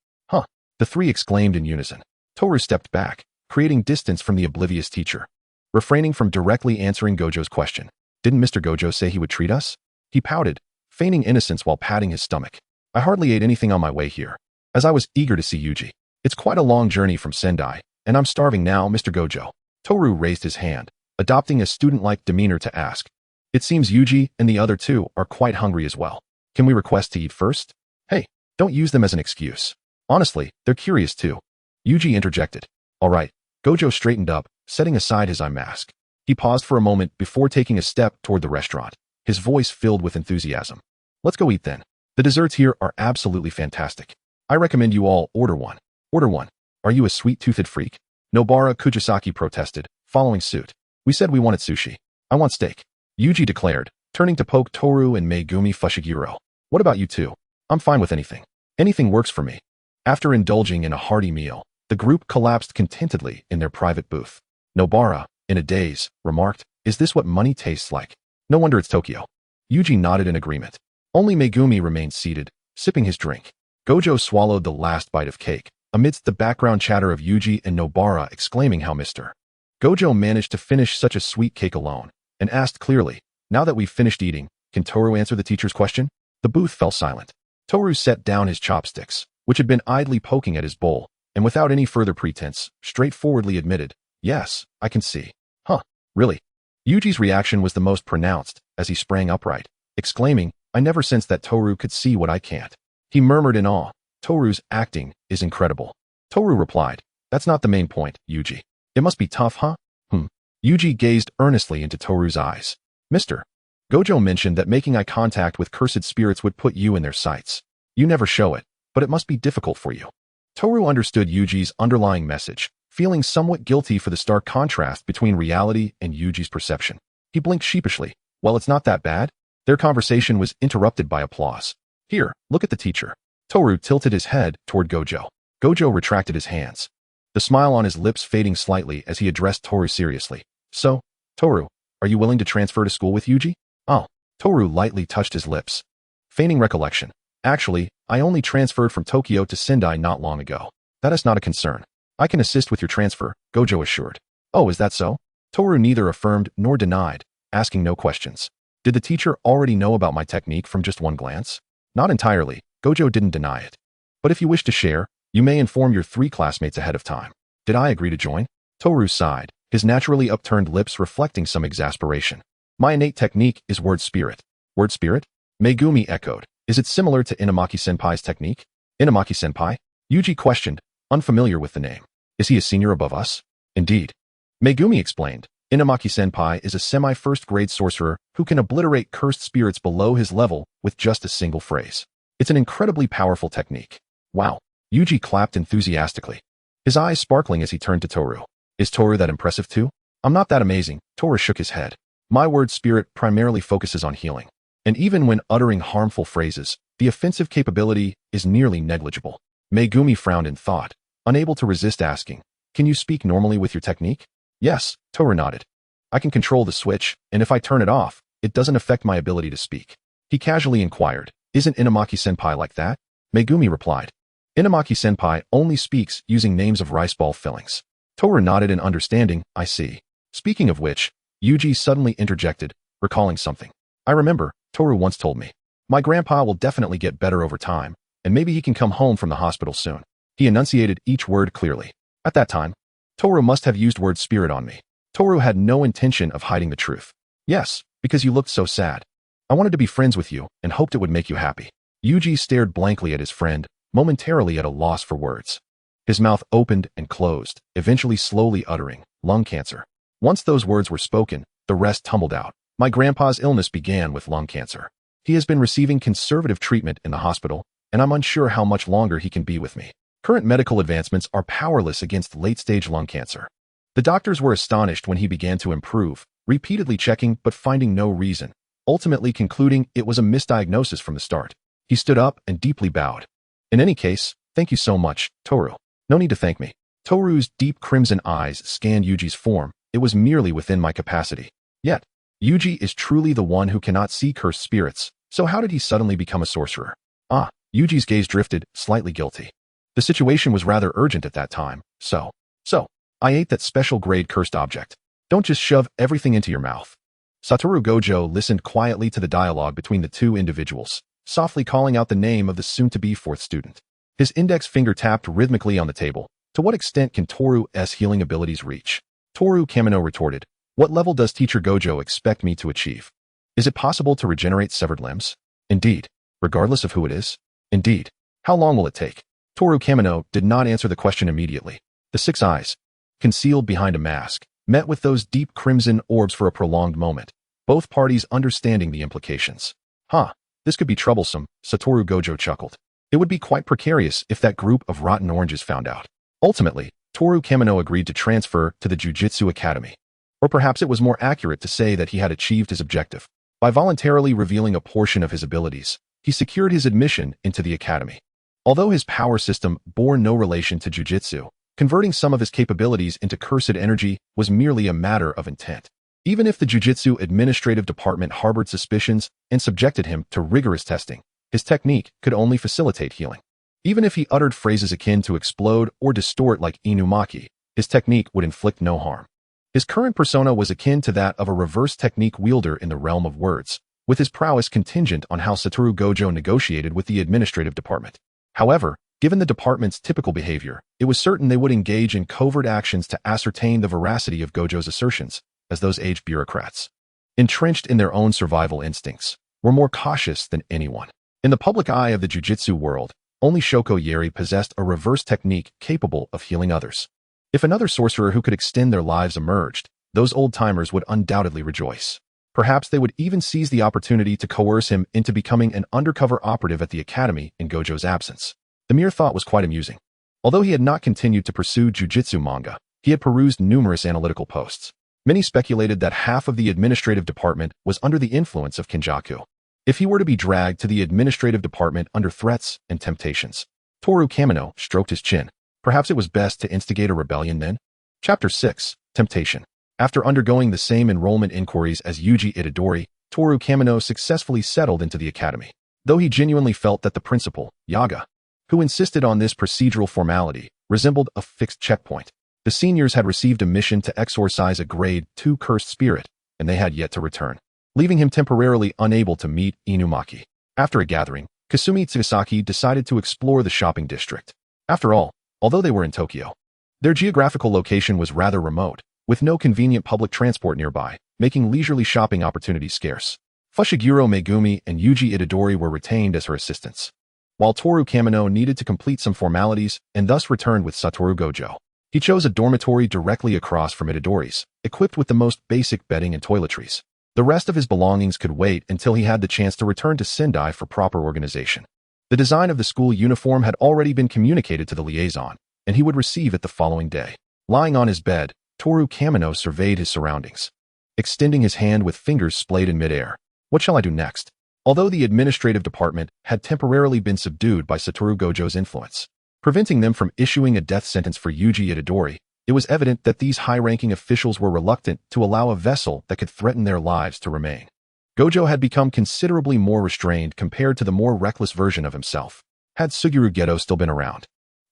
The three exclaimed in unison. Toru stepped back, creating distance from the oblivious teacher, refraining from directly answering Gojo's question. Didn't Mr. Gojo say he would treat us? He pouted, feigning innocence while patting his stomach. I hardly ate anything on my way here, as I was eager to see Yuji. It's quite a long journey from Sendai, and I'm starving now, Mr. Gojo. Toru raised his hand, adopting a student-like demeanor to ask. It seems Yuji and the other two are quite hungry as well. Can we request to eat first? Hey, Don't use them as an excuse. Honestly, they're curious too. Yuji interjected. All right. Gojo straightened up, setting aside his eye mask. He paused for a moment before taking a step toward the restaurant, his voice filled with enthusiasm. Let's go eat then. The desserts here are absolutely fantastic. I recommend you all order one. Order one. Are you a sweet-toothed freak? Nobara Kujisaki protested, following suit. We said we wanted sushi. I want steak. Yuji declared, turning to poke Toru and Megumi Fushiguro. What about you two? I'm fine with anything. Anything works for me. After indulging in a hearty meal, the group collapsed contentedly in their private booth. Nobara, in a daze, remarked, Is this what money tastes like? No wonder it's Tokyo. Yuji nodded in agreement. Only Megumi remained seated, sipping his drink. Gojo swallowed the last bite of cake, amidst the background chatter of Yuji and Nobara exclaiming how Mr. Gojo managed to finish such a sweet cake alone, and asked clearly, Now that we've finished eating, can Toru answer the teacher's question? The booth fell silent. Toru set down his chopsticks, which had been idly poking at his bowl, and without any further pretense, straightforwardly admitted, Yes, I can see. Huh, really? Yuji's reaction was the most pronounced, as he sprang upright, exclaiming, I never sensed that Toru could see what I can't. He murmured in awe, Toru's acting is incredible. Toru replied, That's not the main point, Yuji. It must be tough, huh? Yuji gazed earnestly into Toru's eyes. Mr. Gojo mentioned that making eye contact with cursed spirits would put you in their sights. You never show it, but it must be difficult for you. Toru understood Yuji's underlying message, feeling somewhat guilty for the stark contrast between reality and Yuji's perception. He blinked sheepishly. Well, it's not that bad. Their conversation was interrupted by applause. Here, look at the teacher. Toru tilted his head toward Gojo. Gojo retracted his hands, the smile on his lips fading slightly as he addressed Toru seriously. So, Toru, are you willing to transfer to school with Yuji? Oh, Toru lightly touched his lips, feigning recollection. Actually, I only transferred from Tokyo to Sendai not long ago. That is not a concern. I can assist with your transfer, Gojo assured. Oh, is that so? Toru neither affirmed nor denied, asking no questions. Did the teacher already know about my technique from just one glance? Not entirely, Gojo didn't deny it. But if you wish to share, you may inform your 3 classmates ahead of time. Did I agree to join? Toru sighed, his naturally upturned lips reflecting some exasperation. My innate technique is word spirit. Word spirit? Megumi echoed. Is it similar to Inamaki-senpai's technique? Inamaki-senpai? Yuji questioned, unfamiliar with the name. Is he a senior above us? Indeed. Megumi explained. Inamaki-senpai is a semi-first grade sorcerer who can obliterate cursed spirits below his level with just a single phrase. It's an incredibly powerful technique. Wow. Yuji clapped enthusiastically, his eyes sparkling as he turned to Toru. Is Toru that impressive too? I'm not that amazing, Toru shook his head. My word spirit primarily focuses on healing. And even when uttering harmful phrases, the offensive capability is nearly negligible. Megumi frowned in thought, unable to resist asking, Can you speak normally with your technique? Yes, Toru nodded. I can control the switch, and if I turn it off, it doesn't affect my ability to speak. He casually inquired, Isn't Inamaki-senpai like that? Megumi replied, Inamaki-senpai only speaks using names of rice ball fillings. Toru nodded in understanding, I see. Speaking of which, Yuji suddenly interjected, recalling something. I remember, Toru once told me. My grandpa will definitely get better over time, and maybe he can come home from the hospital soon. He enunciated each word clearly. At that time, Toru must have used word spirit on me. Toru had no intention of hiding the truth. Yes, because you looked so sad. I wanted to be friends with you and hoped it would make you happy. Yuji stared blankly at his friend, momentarily at a loss for words. His mouth opened and closed, eventually slowly uttering, lung cancer. Once those words were spoken, the rest tumbled out. My grandpa's illness began with lung cancer. He has been receiving conservative treatment in the hospital, and I'm unsure how much longer he can be with me. Current medical advancements are powerless against late-stage lung cancer. The doctors were astonished when he began to improve, repeatedly checking but finding no reason, ultimately concluding it was a misdiagnosis from the start. He stood up and deeply bowed. In any case, thank you so much, Toru. No need to thank me. Toru's deep crimson eyes scanned Yuji's form. It was merely within my capacity. Yet, Yuji is truly the one who cannot see cursed spirits, so how did he suddenly become a sorcerer? Ah, Yuji's gaze drifted, slightly guilty. The situation was rather urgent at that time, so, I ate that special grade cursed object. Don't just shove everything into your mouth. Satoru Gojo listened quietly to the dialogue between the two individuals, softly calling out the name of the soon-to-be 4th student. His index finger tapped rhythmically on the table. To what extent can Toru's healing abilities reach? Toru Kamino retorted, What level does Teacher Gojo expect me to achieve? Is it possible to regenerate severed limbs? Indeed. Regardless of who it is? Indeed. How long will it take? Toru Kamino did not answer the question immediately. The 6 eyes, concealed behind a mask, met with those deep crimson orbs for a prolonged moment, both parties understanding the implications. This could be troublesome, Satoru Gojo chuckled. It would be quite precarious if that group of rotten oranges found out. Ultimately, Toru Kamino agreed to transfer to the Jujutsu Academy. Or perhaps it was more accurate to say that he had achieved his objective. By voluntarily revealing a portion of his abilities, he secured his admission into the academy. Although his power system bore no relation to Jujutsu, converting some of his capabilities into cursed energy was merely a matter of intent. Even if the Jujutsu Administrative Department harbored suspicions and subjected him to rigorous testing, his technique could only facilitate healing. Even if he uttered phrases akin to explode or distort like Inumaki, his technique would inflict no harm. His current persona was akin to that of a reverse technique wielder in the realm of words, with his prowess contingent on how Satoru Gojo negotiated with the administrative department. However, given the department's typical behavior, it was certain they would engage in covert actions to ascertain the veracity of Gojo's assertions, as those aged bureaucrats, entrenched in their own survival instincts, were more cautious than anyone. In the public eye of the jujitsu world, only Shoko Yeri possessed a reverse technique capable of healing others. If another sorcerer who could extend their lives emerged, those old-timers would undoubtedly rejoice. Perhaps they would even seize the opportunity to coerce him into becoming an undercover operative at the academy in Gojo's absence. The mere thought was quite amusing. Although he had not continued to pursue jujitsu manga, he had perused numerous analytical posts. Many speculated that half of the administrative department was under the influence of Kinjaku. If he were to be dragged to the administrative department under threats and temptations, Toru Kamino stroked his chin. Perhaps it was best to instigate a rebellion then? Chapter 6, Temptation. After undergoing the same enrollment inquiries as Yuji Itadori, Toru Kamino successfully settled into the academy. Though he genuinely felt that the principal, Yaga, who insisted on this procedural formality, resembled a fixed checkpoint. The seniors had received a mission to exorcise a grade 2 cursed spirit, and they had yet to return, leaving him temporarily unable to meet Inumaki. After a gathering, Kasumi Tsusaki decided to explore the shopping district. After all, although they were in Tokyo, their geographical location was rather remote, with no convenient public transport nearby, making leisurely shopping opportunities scarce. Fushiguro Megumi and Yuji Itadori were retained as her assistants, while Toru Kamino needed to complete some formalities and thus returned with Satoru Gojo. He chose a dormitory directly across from Itadori's, equipped with the most basic bedding and toiletries. The rest of his belongings could wait until he had the chance to return to Sendai for proper organization. The design of the school uniform had already been communicated to the liaison, and he would receive it the following day. Lying on his bed, Toru Kamino surveyed his surroundings, extending his hand with fingers splayed in midair. What shall I do next? Although the administrative department had temporarily been subdued by Satoru Gojo's influence, preventing them from issuing a death sentence for Yuji Itadori, it was evident that these high-ranking officials were reluctant to allow a vessel that could threaten their lives to remain. Gojo had become considerably more restrained compared to the more reckless version of himself. Had Suguru Geto still been around,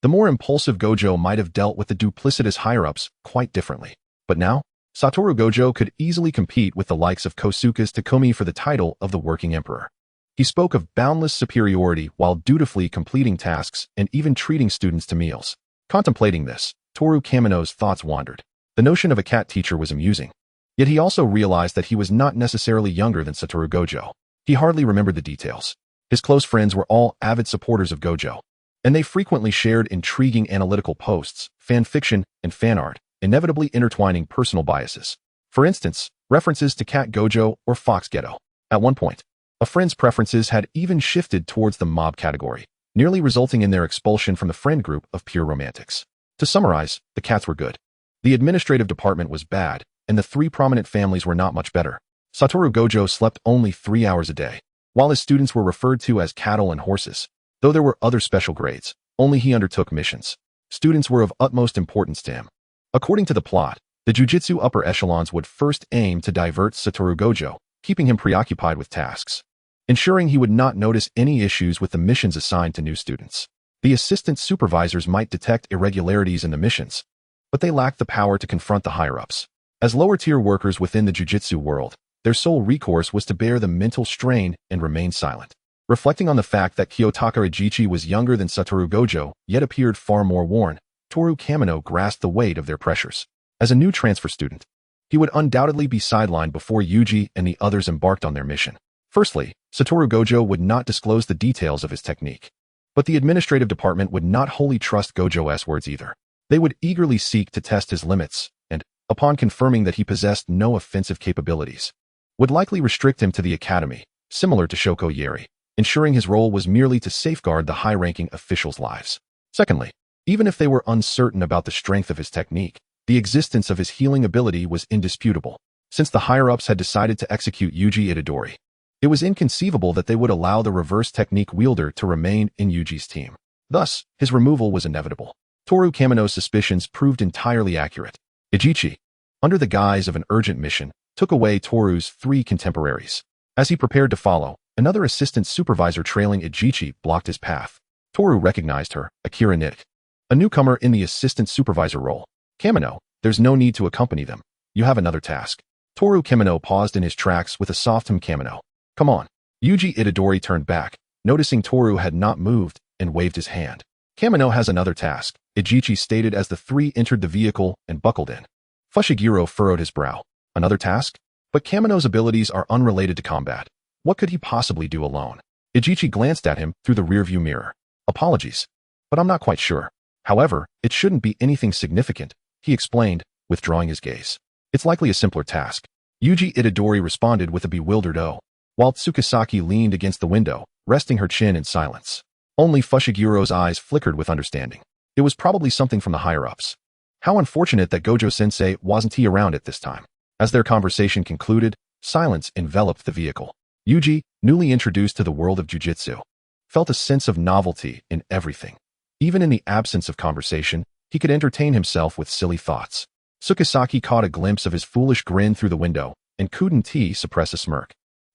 the more impulsive Gojo might have dealt with the duplicitous higher-ups quite differently. But now, Satoru Gojo could easily compete with the likes of Kosuke's Takumi for the title of the working emperor. He spoke of boundless superiority while dutifully completing tasks and even treating students to meals. Contemplating this, Toru Kamino's thoughts wandered. The notion of a cat teacher was amusing. Yet he also realized that he was not necessarily younger than Satoru Gojo. He hardly remembered the details. His close friends were all avid supporters of Gojo, and they frequently shared intriguing analytical posts, fanfiction, and fan art, inevitably intertwining personal biases. For instance, references to Cat Gojo or Fox Geto. At one point, a friend's preferences had even shifted towards the mob category, nearly resulting in their expulsion from the friend group of pure romantics. To summarize, the cats were good. The administrative department was bad, and the 3 prominent families were not much better. Satoru Gojo slept only 3 hours a day, while his students were referred to as cattle and horses. Though there were other special grades, only he undertook missions. Students were of utmost importance to him. According to the plot, the jujitsu upper echelons would first aim to divert Satoru Gojo, keeping him preoccupied with tasks, ensuring he would not notice any issues with the missions assigned to new students. The assistant supervisors might detect irregularities in the missions, but they lacked the power to confront the higher-ups. As lower-tier workers within the jujitsu world, their sole recourse was to bear the mental strain and remain silent. Reflecting on the fact that Kiyotaka Ijichi was younger than Satoru Gojo, yet appeared far more worn, Toru Kamino grasped the weight of their pressures. As a new transfer student, he would undoubtedly be sidelined before Yuji and the others embarked on their mission. Firstly, Satoru Gojo would not disclose the details of his technique. But the administrative department would not wholly trust Gojo's words either. They would eagerly seek to test his limits, and, upon confirming that he possessed no offensive capabilities, would likely restrict him to the academy, similar to Shoko Yeri, ensuring his role was merely to safeguard the high-ranking officials' lives. Secondly, even if they were uncertain about the strength of his technique, the existence of his healing ability was indisputable. Since the higher-ups had decided to execute Yuji Itadori, it was inconceivable that they would allow the reverse technique wielder to remain in Yuji's team. Thus, his removal was inevitable. Toru Kamino's suspicions proved entirely accurate. Ijichi, under the guise of an urgent mission, took away Toru's 3 contemporaries. As he prepared to follow, another assistant supervisor trailing Ijichi blocked his path. Toru recognized her, Akira Nick, a newcomer in the assistant supervisor role. Kamino, there's no need to accompany them. You have another task. Toru Kamino paused in his tracks with a soft Kamino. Come on. Yuji Itadori turned back, noticing Toru had not moved, and waved his hand. Kamino has another task, Ijichi stated as the 3 entered the vehicle and buckled in. Fushiguro furrowed his brow. Another task? But Kamino's abilities are unrelated to combat. What could he possibly do alone? Ijichi glanced at him through the rearview mirror. Apologies, but I'm not quite sure. However, it shouldn't be anything significant, he explained, withdrawing his gaze. It's likely a simpler task. Yuji Itadori responded with a bewildered "oh," while Tsukisaki leaned against the window, resting her chin in silence. Only Fushiguro's eyes flickered with understanding. It was probably something from the higher-ups. How unfortunate that Gojo-sensei wasn't around at this time. As their conversation concluded, silence enveloped the vehicle. Yuji, newly introduced to the world of jujitsu, felt a sense of novelty in everything. Even in the absence of conversation, he could entertain himself with silly thoughts. Tsukisaki caught a glimpse of his foolish grin through the window, and couldn't suppress a smirk.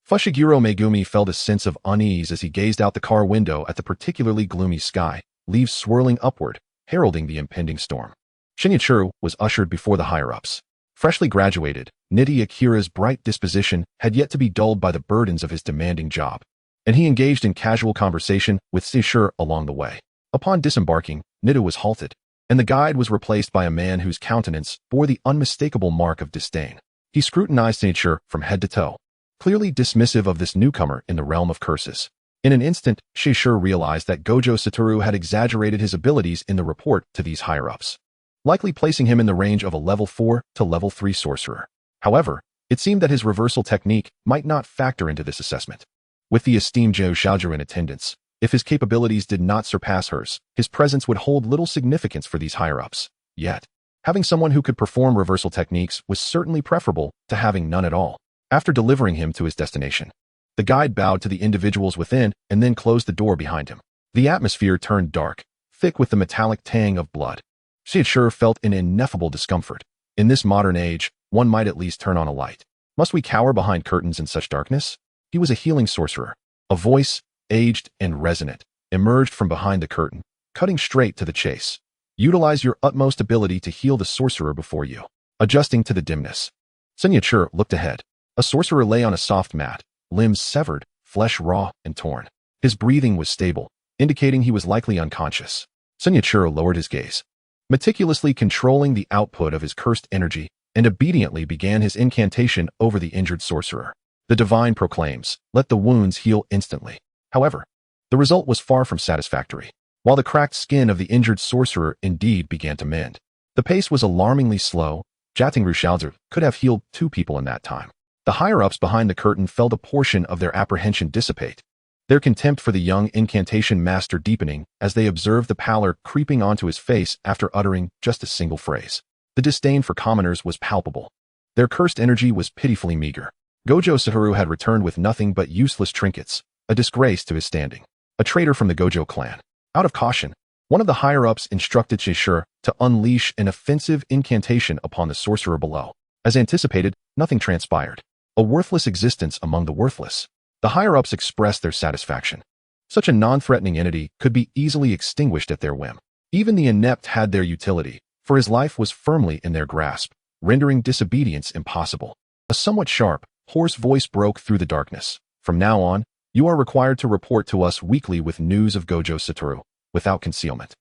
Fushiguro Megumi felt a sense of unease as he gazed out the car window at the particularly gloomy sky, leaves swirling upward, heralding the impending storm. Shinichiro was ushered before the higher-ups. Freshly graduated, Nidhi Akira's bright disposition had yet to be dulled by the burdens of his demanding job, and he engaged in casual conversation with Shinichiro along the way. Upon disembarking, Nidhi was halted, and the guide was replaced by a man whose countenance bore the unmistakable mark of disdain. He scrutinized Shinichiro from head to toe, clearly dismissive of this newcomer in the realm of curses. In an instant, Shinichiro realized that Gojo Satoru had exaggerated his abilities in the report to these higher-ups, likely placing him in the range of a level 4 to level 3 sorcerer. However, it seemed that his reversal technique might not factor into this assessment. With the esteemed Jo Shaoju in attendance, if his capabilities did not surpass hers, his presence would hold little significance for these higher-ups. Yet, having someone who could perform reversal techniques was certainly preferable to having none at all. After delivering him to his destination, the guide bowed to the individuals within and then closed the door behind him. The atmosphere turned dark, thick with the metallic tang of blood. Shinichiro felt an ineffable discomfort. In this modern age, one might at least turn on a light. Must we cower behind curtains in such darkness? He was a healing sorcerer. A voice, aged and resonant, emerged from behind the curtain, cutting straight to the chase. Utilize your utmost ability to heal the sorcerer before you. Adjusting to the dimness, Shinichiro looked ahead. A sorcerer lay on a soft mat, limbs severed, flesh raw and torn. His breathing was stable, indicating he was likely unconscious. Shinichiro lowered his gaze, meticulously controlling the output of his cursed energy, and obediently began his incantation over the injured sorcerer. The divine proclaims, "Let the wounds heal instantly." However, the result was far from satisfactory. While the cracked skin of the injured sorcerer indeed began to mend, the pace was alarmingly slow. Jatingru Shaozu could have healed 2 people in that time. The higher-ups behind the curtain felt a portion of their apprehension dissipate, their contempt for the young incantation master deepening as they observed the pallor creeping onto his face after uttering just a single phrase. The disdain for commoners was palpable. Their cursed energy was pitifully meager. Gojo Satoru had returned with nothing but useless trinkets, a disgrace to his standing. A traitor from the Gojo clan. Out of caution, one of the higher-ups instructed Shinichiro to unleash an offensive incantation upon the sorcerer below. As anticipated, nothing transpired. A worthless existence among the worthless. The higher-ups expressed their satisfaction. Such a non-threatening entity could be easily extinguished at their whim. Even the inept had their utility, for his life was firmly in their grasp, rendering disobedience impossible. A somewhat sharp, hoarse voice broke through the darkness. From now on, you are required to report to us weekly with news of Gojo Satoru, without concealment.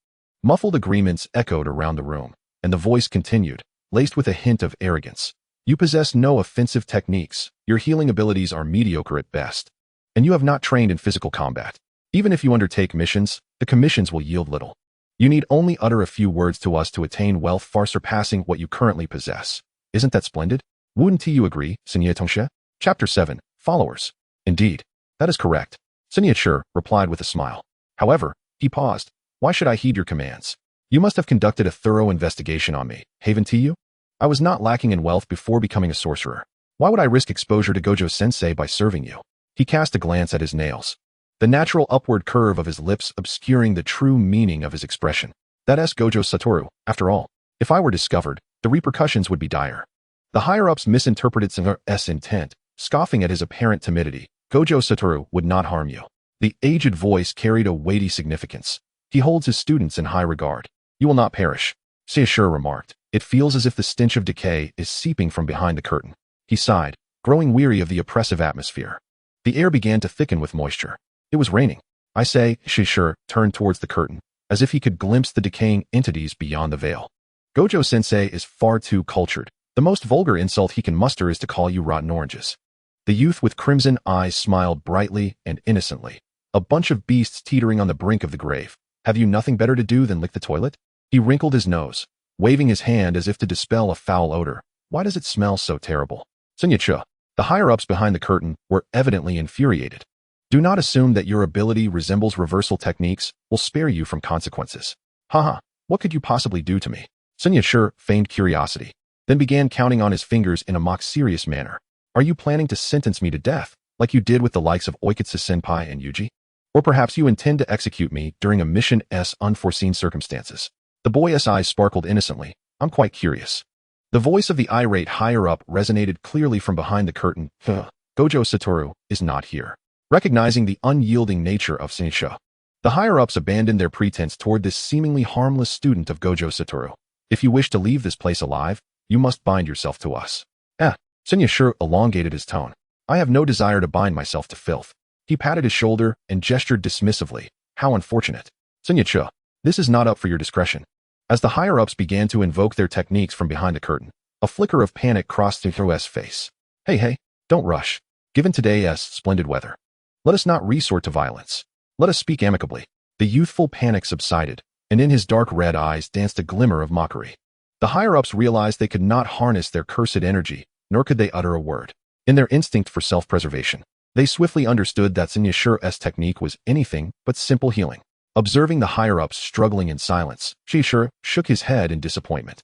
Muffled agreements echoed around the room, and the voice continued, laced with a hint of arrogance. You possess no offensive techniques, your healing abilities are mediocre at best, and you have not trained in physical combat. Even if you undertake missions, the commissions will yield little. You need only utter a few words to us to attain wealth far surpassing what you currently possess. Isn't that splendid? Wouldn't you agree, Senior Tongshe? Chapter 7. Followers. Indeed. That is correct. Senior Sure replied with a smile. However, he paused. Why should I heed your commands? You must have conducted a thorough investigation on me, haven't you? I was not lacking in wealth before becoming a sorcerer. Why would I risk exposure to Gojo-sensei by serving you? He cast a glance at his nails, the natural upward curve of his lips obscuring the true meaning of his expression. That's Gojo Satoru, after all. If I were discovered, the repercussions would be dire. The higher-ups misinterpreted Sengo's intent, scoffing at his apparent timidity. Gojo Satoru would not harm you. The aged voice carried a weighty significance. He holds his students in high regard. You will not perish. Seishur remarked. It feels as if the stench of decay is seeping from behind the curtain. He sighed, growing weary of the oppressive atmosphere. The air began to thicken with moisture. It was raining. I say, Seishur turned towards the curtain, as if he could glimpse the decaying entities beyond the veil. Gojo-sensei is far too cultured. The most vulgar insult he can muster is to call you rotten oranges. The youth with crimson eyes smiled brightly and innocently. A bunch of beasts teetering on the brink of the grave. Have you nothing better to do than lick the toilet? He wrinkled his nose, waving his hand as if to dispel a foul odor. Why does it smell so terrible? Sunyacha, the higher-ups behind the curtain, were evidently infuriated. Do not assume that your ability resembles reversal techniques will spare you from consequences. Haha, what could you possibly do to me? Sunyacha feigned curiosity, then began counting on his fingers in a mock-serious manner. Are you planning to sentence me to death, like you did with the likes of Oiketsu-senpai and Yuji? Or perhaps you intend to execute me during a mission's unforeseen circumstances? The boy's eyes sparkled innocently. I'm quite curious. The voice of the irate higher-up resonated clearly from behind the curtain. Gojo Satoru is not here. Recognizing the unyielding nature of Seisha, the higher-ups abandoned their pretense toward this seemingly harmless student of Gojo Satoru. If you wish to leave this place alive, you must bind yourself to us. Senyashur elongated his tone. I have no desire to bind myself to filth. He patted his shoulder and gestured dismissively. How unfortunate. Senyacha, this is not up for your discretion. As the higher-ups began to invoke their techniques from behind the curtain, a flicker of panic crossed Senyashur's face. Hey, don't rush. Given today's splendid weather, let us not resort to violence. Let us speak amicably. The youthful panic subsided, and in his dark red eyes danced a glimmer of mockery. The higher-ups realized they could not harness their cursed energy, nor could they utter a word. In their instinct for self-preservation, they swiftly understood that Senyashur's technique was anything but simple healing. Observing the higher-ups struggling in silence, Senyashur shook his head in disappointment.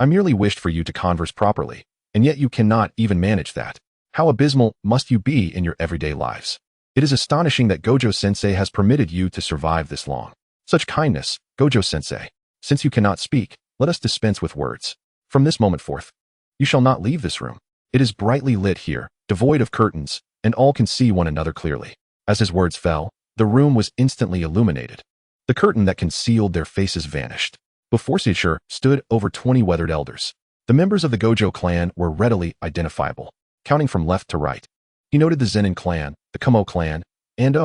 I merely wished for you to converse properly, and yet you cannot even manage that. How abysmal must you be in your everyday lives? It is astonishing that Gojo-sensei has permitted you to survive this long. Such kindness, Gojo-sensei. Since you cannot speak, let us dispense with words. From this moment forth, you shall not leave this room. It is brightly lit here, devoid of curtains, and all can see one another clearly. As his words fell, the room was instantly illuminated. The curtain that concealed their faces vanished. Before Seishur stood over 20 weathered elders. The members of the Gojo clan were readily identifiable, counting from left to right. He noted the Zenin clan, the Kumo clan, and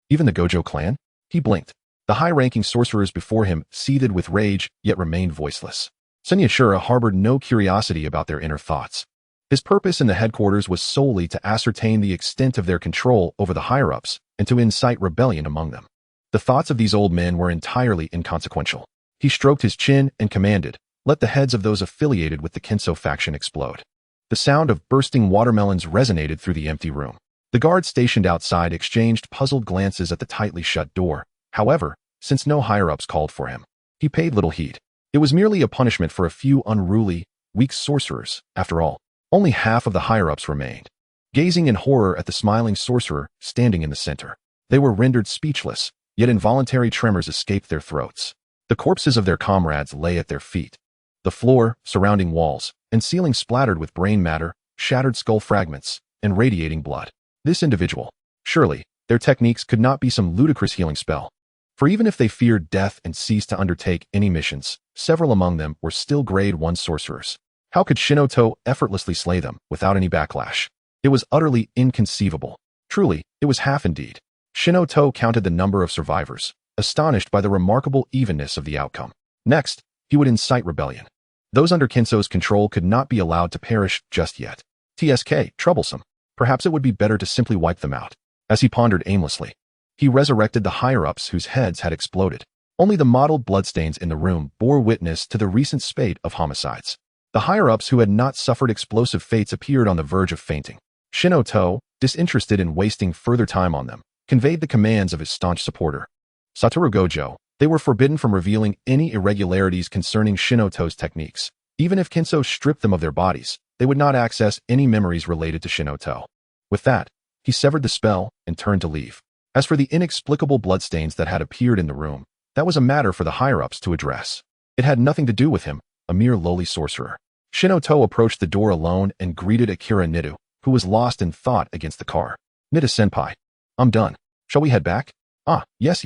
even the Gojo clan. He blinked. The high-ranking sorcerers before him seethed with rage, yet remained voiceless. Senyashura harbored no curiosity about their inner thoughts. His purpose in the headquarters was solely to ascertain the extent of their control over the higher-ups and to incite rebellion among them. The thoughts of these old men were entirely inconsequential. He stroked his chin and commanded, let the heads of those affiliated with the Kenso faction explode. The sound of bursting watermelons resonated through the empty room. The guards stationed outside exchanged puzzled glances at the tightly shut door. However, since no higher-ups called for him, he paid little heed. It was merely a punishment for a few unruly, weak sorcerers, after all. Only half of the higher-ups remained, gazing in horror at the smiling sorcerer standing in the center. They were rendered speechless, yet involuntary tremors escaped their throats. The corpses of their comrades lay at their feet. The floor, surrounding walls, and ceiling splattered with brain matter, shattered skull fragments, and radiating blood. This individual, surely, their techniques could not be some ludicrous healing spell. For even if they feared death and ceased to undertake any missions, several among them were still grade 1 sorcerers. How could Shinoto effortlessly slay them without any backlash? It was utterly inconceivable. Truly, it was half indeed. Shinoto counted the number of survivors, astonished by the remarkable evenness of the outcome. Next, he would incite rebellion. Those under Kenso's control could not be allowed to perish just yet. TSK, troublesome. Perhaps it would be better to simply wipe them out. As he pondered aimlessly, He resurrected the higher-ups whose heads had exploded. Only the mottled bloodstains in the room bore witness to the recent spate of homicides. The higher-ups who had not suffered explosive fates appeared on the verge of fainting. Shinoto, disinterested in wasting further time on them, conveyed the commands of his staunch supporter. Satoru Gojo, they were forbidden from revealing any irregularities concerning Shinoto's techniques. Even if Kinso stripped them of their bodies, they would not access any memories related to Shinoto. With that, he severed the spell and turned to leave. As for the inexplicable bloodstains that had appeared in the room, that was a matter for the higher-ups to address. It had nothing to do with him, a mere lowly sorcerer. Shinoto approached the door alone and greeted Akira Nidu, who was lost in thought against the car. Nida-senpai. I'm done. Shall we head back? Ah, yes.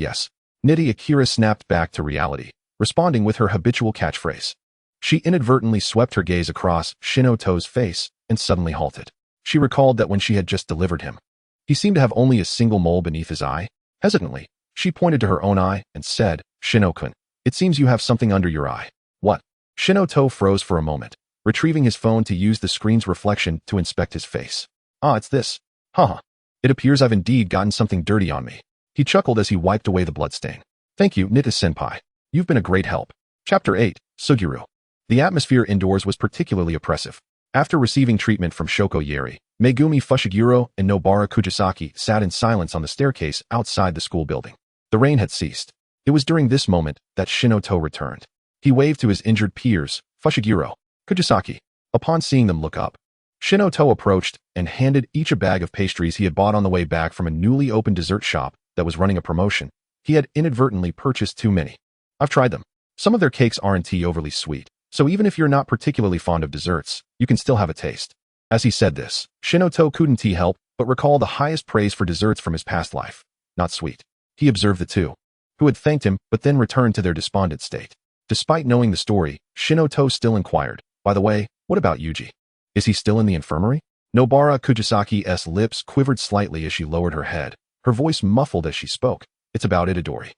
Nidhi Akira snapped back to reality, responding with her habitual catchphrase. She inadvertently swept her gaze across Shinoto's face and suddenly halted. She recalled that when she had just delivered him, he seemed to have only a single mole beneath his eye. Hesitantly, she pointed to her own eye and said, Shino-kun, it seems you have something under your eye. What? Shinoto froze for a moment, retrieving his phone to use the screen's reflection to inspect his face. Ah, it's this. Haha. It appears I've indeed gotten something dirty on me. He chuckled as he wiped away the bloodstain. Thank you, Nita-senpai. You've been a great help. Chapter 8, Suguru. The atmosphere indoors was particularly oppressive. After receiving treatment from Shoko Yeri, Megumi Fushiguro and Nobara Kujisaki sat in silence on the staircase outside the school building. The rain had ceased. It was during this moment that Shinoto returned. He waved to his injured peers, Fushiguro, Kujisaki. Upon seeing them look up, Shinoto approached and handed each a bag of pastries he had bought on the way back from a newly opened dessert shop that was running a promotion. He had inadvertently purchased too many. I've tried them. Some of their cakes aren't overly sweet, so even if you're not particularly fond of desserts, you can still have a taste. As he said this, Shinoto couldn't help but recall the highest praise for desserts from his past life. Not sweet. He observed the two, who had thanked him but then returned to their despondent state. Despite knowing the story, Shinoto still inquired, by the way, what about Yuji? Is he still in the infirmary? Nobara Kujisaki's lips quivered slightly as she lowered her head, her voice muffled as she spoke. It's about Itadori.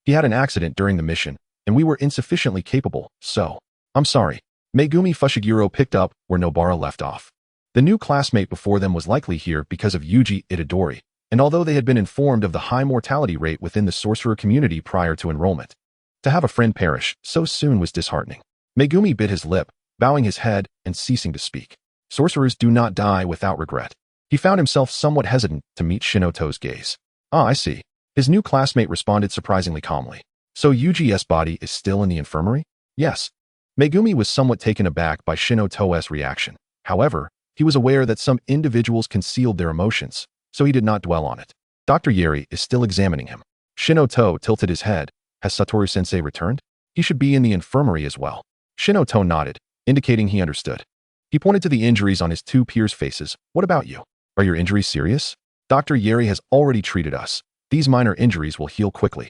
He had an accident during the mission, and we were insufficiently capable, so. I'm sorry. Megumi Fushiguro picked up where Nobara left off. The new classmate before them was likely here because of Yuji Itadori, and although they had been informed of the high mortality rate within the sorcerer community prior to enrollment, to have a friend perish so soon was disheartening. Megumi bit his lip, bowing his head and ceasing to speak. Sorcerers do not die without regret. He found himself somewhat hesitant to meet Shinoto's gaze. Ah, I see. His new classmate responded surprisingly calmly. So Yuji's body is still in the infirmary? Yes. Megumi was somewhat taken aback by Shinoto's reaction. However, he was aware that some individuals concealed their emotions, so he did not dwell on it. Dr. Yeri is still examining him. Shinoto tilted his head. Has Satoru-sensei returned? He should be in the infirmary as well. Shinoto nodded, indicating he understood. He pointed to the injuries on his two peers' faces. What about you? Are your injuries serious? Dr. Yeri has already treated us. These minor injuries will heal quickly.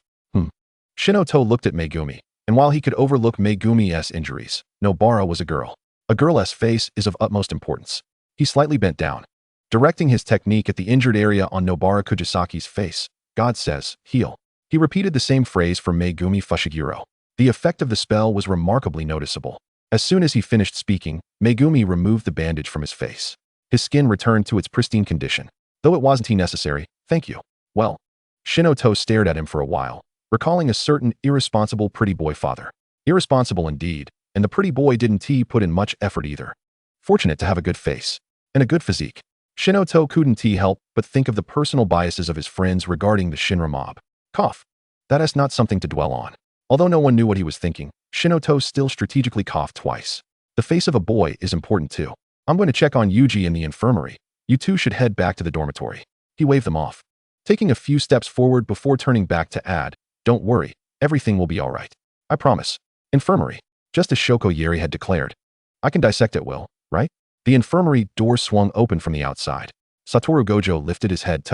Shinoto looked at Megumi, and while he could overlook Megumi's injuries, Nobara was a girl. A girl's face is of utmost importance. He slightly bent down, directing his technique at the injured area on Nobara Kujisaki's face. God says, heal. He repeated the same phrase for Megumi Fushiguro. The effect of the spell was remarkably noticeable. As soon as he finished speaking, Megumi removed the bandage from his face. His skin returned to its pristine condition. Though it wasn't necessary, thank you. Well, Shinoto stared at him for a while, recalling a certain irresponsible pretty boy father. Irresponsible indeed, and the pretty boy didn't put in much effort either. Fortunate to have a good face and a good physique. Shinoto couldn't help but think of the personal biases of his friends regarding the Shinra mob. Cough. That is not something to dwell on. Although no one knew what he was thinking, Shinoto still strategically coughed twice. The face of a boy is important too. I'm going to check on Yuji in the infirmary. You two should head back to the dormitory. He waved them off, taking a few steps forward before turning back to add, don't worry, everything will be all right. I promise. Infirmary. Just as Shoko Yeri had declared. I can dissect at will, right? The infirmary door swung open from the outside. Satoru Gojo lifted his head.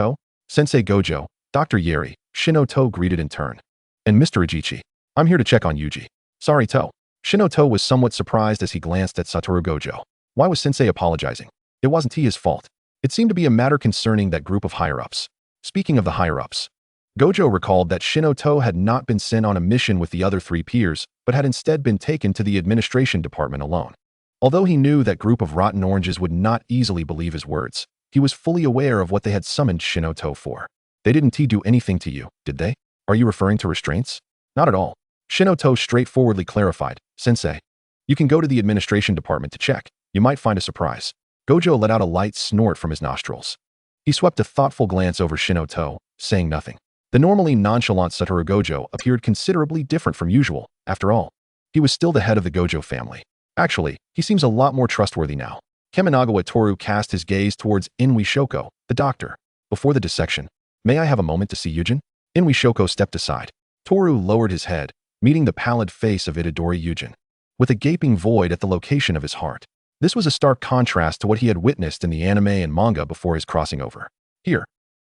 Sensei Gojo, Dr. Yeri, Shinoto greeted in turn. And Mr. Ajichi. I'm here to check on Yuji. Sorry, Shinoto was somewhat surprised as he glanced at Satoru Gojo. Why was Sensei apologizing? It wasn't his fault. It seemed to be a matter concerning that group of higher-ups. Speaking of the higher-ups, Gojo recalled that Shinoto had not been sent on a mission with the other three peers, but had instead been taken to the administration department alone. Although he knew that group of rotten oranges would not easily believe his words, he was fully aware of what they had summoned Shinoto for. They didn't do anything to you, did they? Are you referring to restraints? Not at all. Shinoto straightforwardly clarified, Sensei. You can go to the administration department to check. You might find a surprise. Gojo let out a light snort from his nostrils. He swept a thoughtful glance over Shinoto, saying nothing. The normally nonchalant Satoru Gojo appeared considerably different from usual. After all, he was still the head of the Gojo family. Actually, he seems a lot more trustworthy now. Keminagawa Toru cast his gaze towards Inui Shoko, the doctor. Before the dissection, may I have a moment to see Yujin? Inui Shoko stepped aside. Toru lowered his head, meeting the pallid face of Itadori Yujin, with a gaping void at the location of his heart. This was a stark contrast to what he had witnessed in the anime and manga before his crossing over. Here,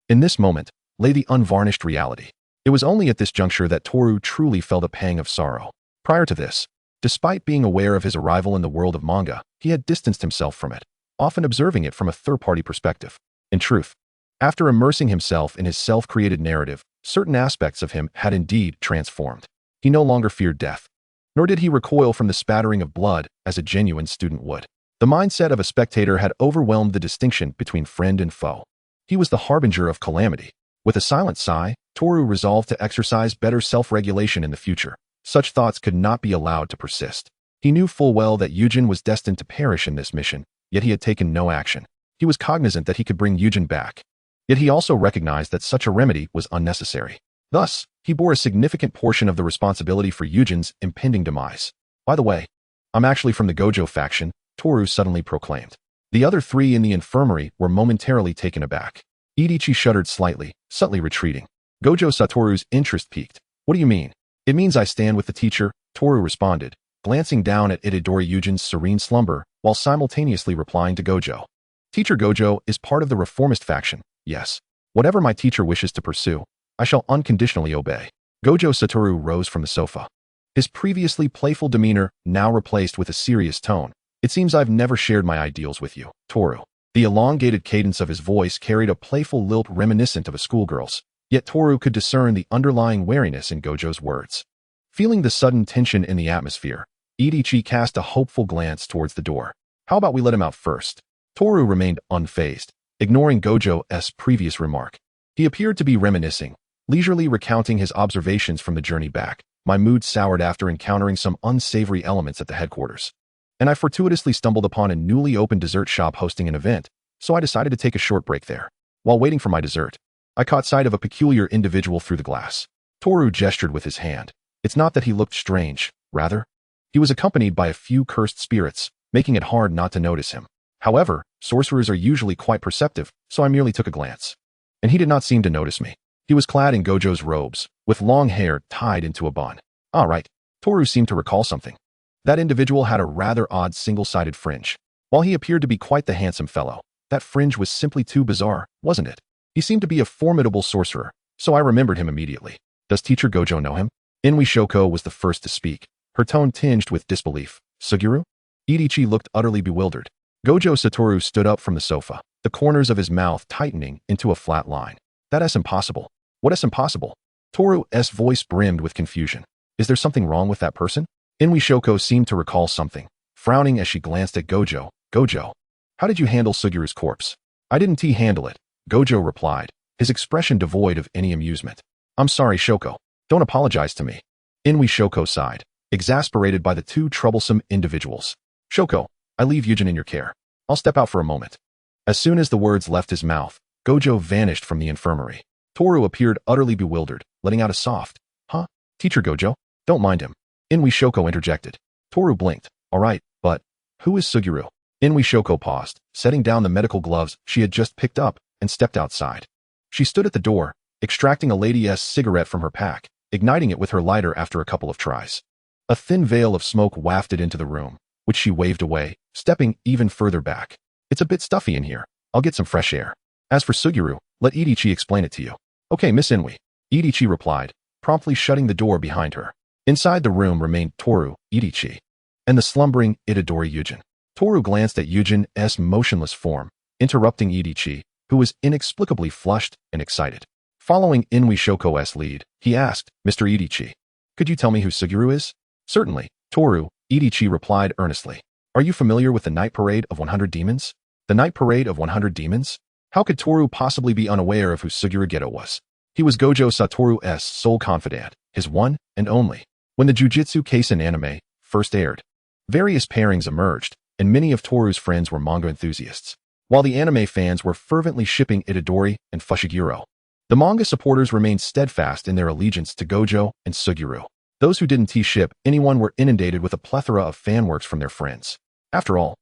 in this moment, lay the unvarnished reality. It was only at this juncture that Toru truly felt a pang of sorrow. Prior to this, despite being aware of his arrival in the world of manga, he had distanced himself from it, often observing it from a third-party perspective. In truth, after immersing himself in his self-created narrative, certain aspects of him had indeed transformed. He no longer feared death, nor did he recoil from the spattering of blood as a genuine student would. The mindset of a spectator had overwhelmed the distinction between friend and foe. He was the harbinger of calamity. With a silent sigh, Toru resolved to exercise better self-regulation in the future. Such thoughts could not be allowed to persist. He knew full well that Yujin was destined to perish in this mission, yet he had taken no action. He was cognizant that he could bring Yujin back, yet he also recognized that such a remedy was unnecessary. Thus, he bore a significant portion of the responsibility for Yujin's impending demise. By the way, I'm actually from the Gojo faction, Toru suddenly proclaimed. The other three in the infirmary were momentarily taken aback. Idichi shuddered slightly, subtly retreating. Gojo Satoru's interest peaked. What do you mean? It means I stand with the teacher, Toru responded, glancing down at Itadori Yujin's serene slumber while simultaneously replying to Gojo. Teacher Gojo is part of the reformist faction, yes. Whatever my teacher wishes to pursue, I shall unconditionally obey. Gojo Satoru rose from the sofa. His previously playful demeanor now replaced with a serious tone. It seems I've never shared my ideals with you, Toru. The elongated cadence of his voice carried a playful lilt reminiscent of a schoolgirl's, yet Toru could discern the underlying wariness in Gojo's words. Feeling the sudden tension in the atmosphere, Idichi cast a hopeful glance towards the door. How about we let him out first? Toru remained unfazed, ignoring Gojo's previous remark. He appeared to be reminiscing, leisurely recounting his observations from the journey back. My mood soured after encountering some unsavory elements at the headquarters, and I fortuitously stumbled upon a newly opened dessert shop hosting an event, so I decided to take a short break there. While waiting for my dessert, I caught sight of a peculiar individual through the glass. Toru gestured with his hand. It's not that he looked strange, rather, he was accompanied by a few cursed spirits, making it hard not to notice him. However, sorcerers are usually quite perceptive, so I merely took a glance. And he did not seem to notice me. He was clad in Gojo's robes, with long hair tied into a bun. Ah, right. Toru seemed to recall something. That individual had a rather odd single-sided fringe. While he appeared to be quite the handsome fellow, that fringe was simply too bizarre, wasn't it? He seemed to be a formidable sorcerer, so I remembered him immediately. Does Teacher Gojo know him? Inui Shoko was the first to speak, her tone tinged with disbelief. Suguru? Idichi looked utterly bewildered. Gojo Satoru stood up from the sofa, the corners of his mouth tightening into a flat line. That's impossible. What is impossible? Toru's voice brimmed with confusion. Is there something wrong with that person? Inui Shoko seemed to recall something, frowning as she glanced at Gojo. Gojo, how did you handle Suguru's corpse? I didn't handle it, Gojo replied, his expression devoid of any amusement. I'm sorry, Shoko. Don't apologize to me. Inui Shoko sighed, exasperated by the two troublesome individuals. Shoko, I leave Yujin in your care. I'll step out for a moment. As soon as the words left his mouth, Gojo vanished from the infirmary. Toru appeared utterly bewildered, letting out a soft, huh? Teacher Gojo? Don't mind him. Inui Shoko interjected. Toru blinked. All right, but who is Suguru? Inui Shoko paused, setting down the medical gloves she had just picked up, and stepped outside. She stood at the door, extracting a lady's cigarette from her pack, igniting it with her lighter after a couple of tries. A thin veil of smoke wafted into the room, which she waved away, stepping even further back. It's a bit stuffy in here. I'll get some fresh air. As for Suguru, let Idichi explain it to you. Okay, Miss Inui. Idichi replied, promptly shutting the door behind her. Inside the room remained Toru, Idichi, and the slumbering Itadori Yujin. Toru glanced at Yujin's motionless form, interrupting Idichi, who was inexplicably flushed and excited. Following Inui Shoko's lead, he asked, Mr. Idichi, could you tell me who Suguru is? Certainly, Toru, Idichi replied earnestly. Are you familiar with the Night Parade of 100 Demons? The Night Parade of 100 Demons? How could Toru possibly be unaware of who Suguru Geto was? He was Gojo Satoru's sole confidant, his one and only. When the Jujutsu Kaisen anime first aired, various pairings emerged, and many of Toru's friends were manga enthusiasts, while the anime fans were fervently shipping Itadori and Fushiguro. The manga supporters remained steadfast in their allegiance to Gojo and Suguru. Those who didn't T-ship anyone were inundated with a plethora of fanworks from their friends. After all,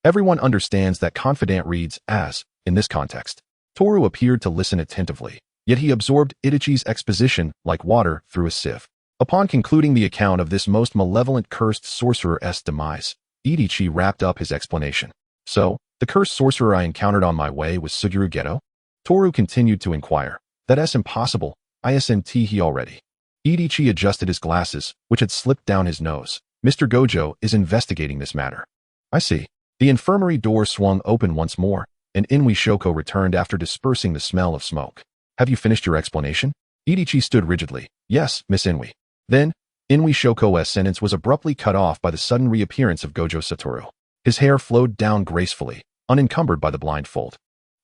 everyone understands that confidant reads as, in this context. Toru appeared to listen attentively, yet he absorbed Itachi's exposition like water through a sieve. Upon concluding the account of this most malevolent cursed sorcerer's demise, Itachi wrapped up his explanation. So, the cursed sorcerer I encountered on my way was Suguru Geto? Toru continued to inquire. That's impossible, isn't he already? Itachi adjusted his glasses, which had slipped down his nose. Mr. Gojo is investigating this matter. I see. The infirmary door swung open once more, and Inui Shoko returned after dispersing the smell of smoke. Have you finished your explanation? Itachi stood rigidly. Yes, Miss Inui. Then, Inui Shoko's sentence was abruptly cut off by the sudden reappearance of Gojo Satoru. His hair flowed down gracefully, unencumbered by the blindfold,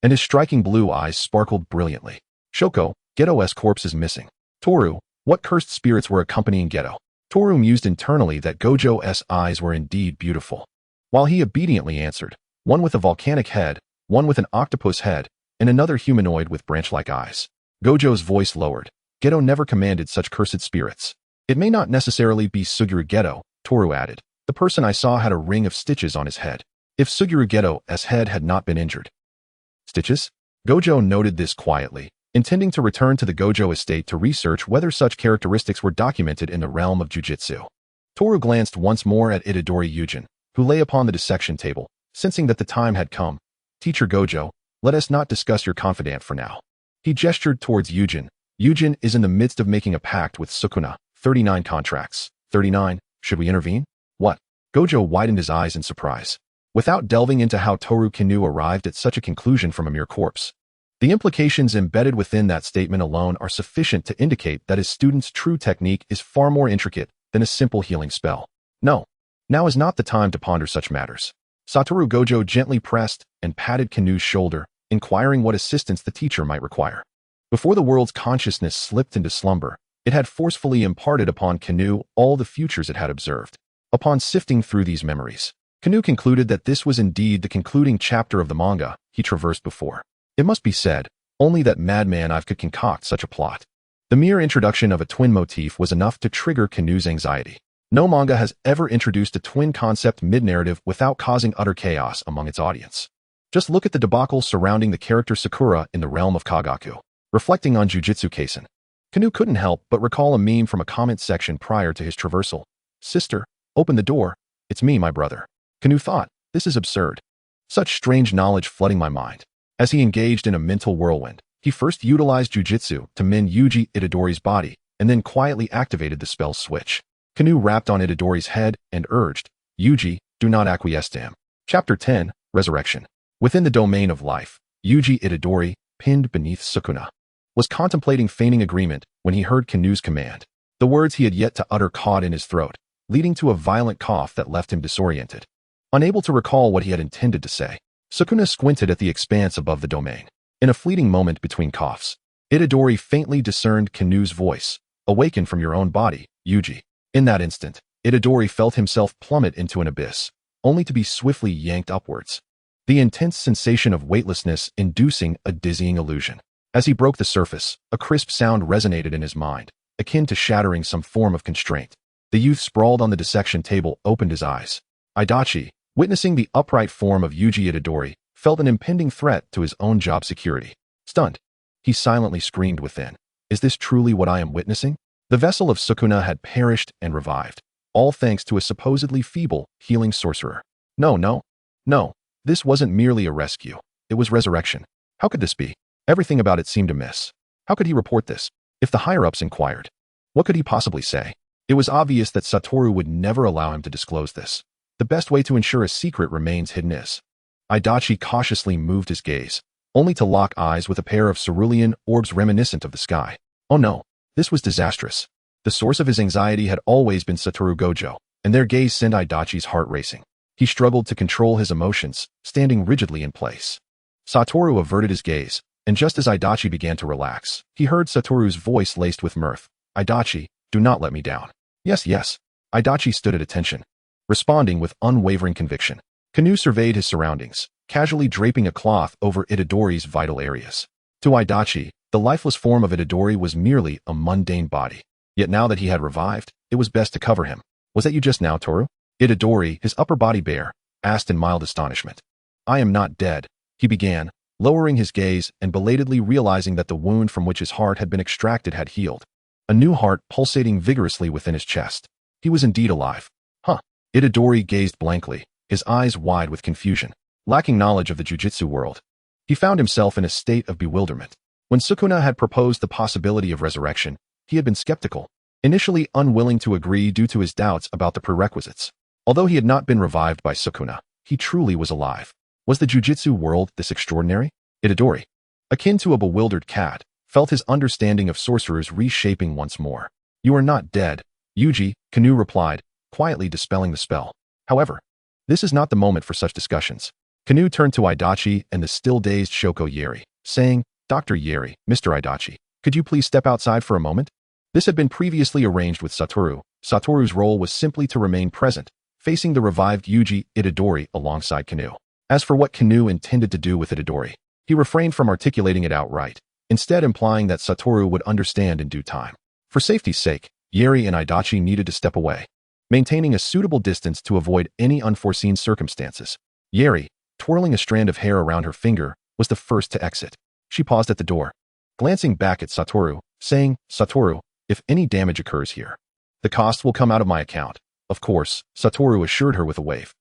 and his striking blue eyes sparkled brilliantly. Shoko, Geto's corpse is missing. Toru, what cursed spirits were accompanying Geto? Toru mused internally that Gojo's eyes were indeed beautiful. While he obediently answered, one with a volcanic head, one with an octopus head, and another humanoid with branch-like eyes. Gojo's voice lowered. Geto never commanded such cursed spirits. It may not necessarily be Suguru Geto, Toru added. The person I saw had a ring of stitches on his head. If Suguru Geto's head had not been injured. Stitches? Gojo noted this quietly, intending to return to the Gojo estate to research whether such characteristics were documented in the realm of Jujutsu. Toru glanced once more at Itadori Yujin, who lay upon the dissection table, sensing that the time had come. Teacher Gojo, let us not discuss your confidant for now. He gestured towards Yujin. Yujin is in the midst of making a pact with Sukuna. 39 contracts. 39, should we intervene? What? Gojo widened his eyes in surprise. Without delving into how Toru Kinu arrived at such a conclusion from a mere corpse, the implications embedded within that statement alone are sufficient to indicate that his student's true technique is far more intricate than a simple healing spell. No, now is not the time to ponder such matters. Satoru Gojo gently pressed and patted Kinu's shoulder, inquiring what assistance the teacher might require. Before the world's consciousness slipped into slumber, it had forcefully imparted upon Kinu all the futures it had observed. Upon sifting through these memories, Kinu concluded that this was indeed the concluding chapter of the manga he traversed before. It must be said, only that madman I've could concoct such a plot. The mere introduction of a twin motif was enough to trigger Kinu's anxiety. No manga has ever introduced a twin concept mid-narrative without causing utter chaos among its audience. Just look at the debacle surrounding the character Sakura in the realm of Kagaku. Reflecting on Jujutsu Kaisen, Kinu couldn't help but recall a meme from a comment section prior to his traversal. Sister, open the door. It's me, my brother. Kinu thought, this is absurd. Such strange knowledge flooding my mind. As he engaged in a mental whirlwind, he first utilized Jujutsu to mend Yuji Itadori's body, and then quietly activated the spell's switch. Kinu rapped on Itadori's head and urged, Yuji, do not acquiesce to him. Chapter 10, Resurrection. Within the domain of life, Yuji Itadori, pinned beneath Sukuna, was contemplating feigning agreement when he heard Kinu's command. The words he had yet to utter caught in his throat, leading to a violent cough that left him disoriented. Unable to recall what he had intended to say, Sukuna squinted at the expanse above the domain. In a fleeting moment between coughs, Itadori faintly discerned Kinu's voice. Awaken from your own body, Yuji. In that instant, Itadori felt himself plummet into an abyss, only to be swiftly yanked upwards. The intense sensation of weightlessness inducing a dizzying illusion. As he broke the surface, a crisp sound resonated in his mind, akin to shattering some form of constraint. The youth sprawled on the dissection table opened his eyes. Adachi, witnessing the upright form of Yuji Itadori, felt an impending threat to his own job security. Stunned, he silently screamed within. Is this truly what I am witnessing? The vessel of Sukuna had perished and revived, all thanks to a supposedly feeble, healing sorcerer. No. This wasn't merely a rescue. It was resurrection. How could this be? Everything about it seemed amiss. How could he report this? If the higher-ups inquired, what could he possibly say? It was obvious that Satoru would never allow him to disclose this. The best way to ensure a secret remains hidden is. Adachi cautiously moved his gaze, only to lock eyes with a pair of cerulean orbs reminiscent of the sky. Oh no, this was disastrous. The source of his anxiety had always been Satoru Gojo, and their gaze sent Adachi's heart racing. He struggled to control his emotions, standing rigidly in place. Satoru averted his gaze, and just as Adachi began to relax, he heard Satoru's voice laced with mirth. Adachi, do not let me down. Yes, yes. Adachi stood at attention, responding with unwavering conviction. Kanu surveyed his surroundings, casually draping a cloth over Itadori's vital areas. To Adachi, the lifeless form of Itadori was merely a mundane body. Yet now that he had revived, it was best to cover him. Was that you just now, Toru? Itadori, his upper body bare, asked in mild astonishment. I am not dead, he began, lowering his gaze and belatedly realizing that the wound from which his heart had been extracted had healed. A new heart pulsating vigorously within his chest. He was indeed alive. Huh. Itadori gazed blankly, his eyes wide with confusion, lacking knowledge of the jujitsu world. He found himself in a state of bewilderment. When Sukuna had proposed the possibility of resurrection, he had been skeptical, initially unwilling to agree due to his doubts about the prerequisites. Although he had not been revived by Sukuna, he truly was alive. Was the jujitsu world this extraordinary? Itadori, akin to a bewildered cat, felt his understanding of sorcerers reshaping once more. You are not dead, Yuji, Kanu replied, quietly dispelling the spell. However, this is not the moment for such discussions. Kanu turned to Adachi and the still-dazed Shoko Yeri, saying, Dr. Yeri, Mr. Adachi, could you please step outside for a moment? This had been previously arranged with Satoru. Satoru's role was simply to remain present, facing the revived Yuji Itadori alongside Kanu. As for what Kanu intended to do with Itadori, he refrained from articulating it outright, instead implying that Satoru would understand in due time. For safety's sake, Yeri and Adachi needed to step away, maintaining a suitable distance to avoid any unforeseen circumstances. Yeri, twirling a strand of hair around her finger, was the first to exit. She paused at the door, glancing back at Satoru, saying, Satoru, if any damage occurs here, the cost will come out of my account. Of course, Satoru assured her with a wave.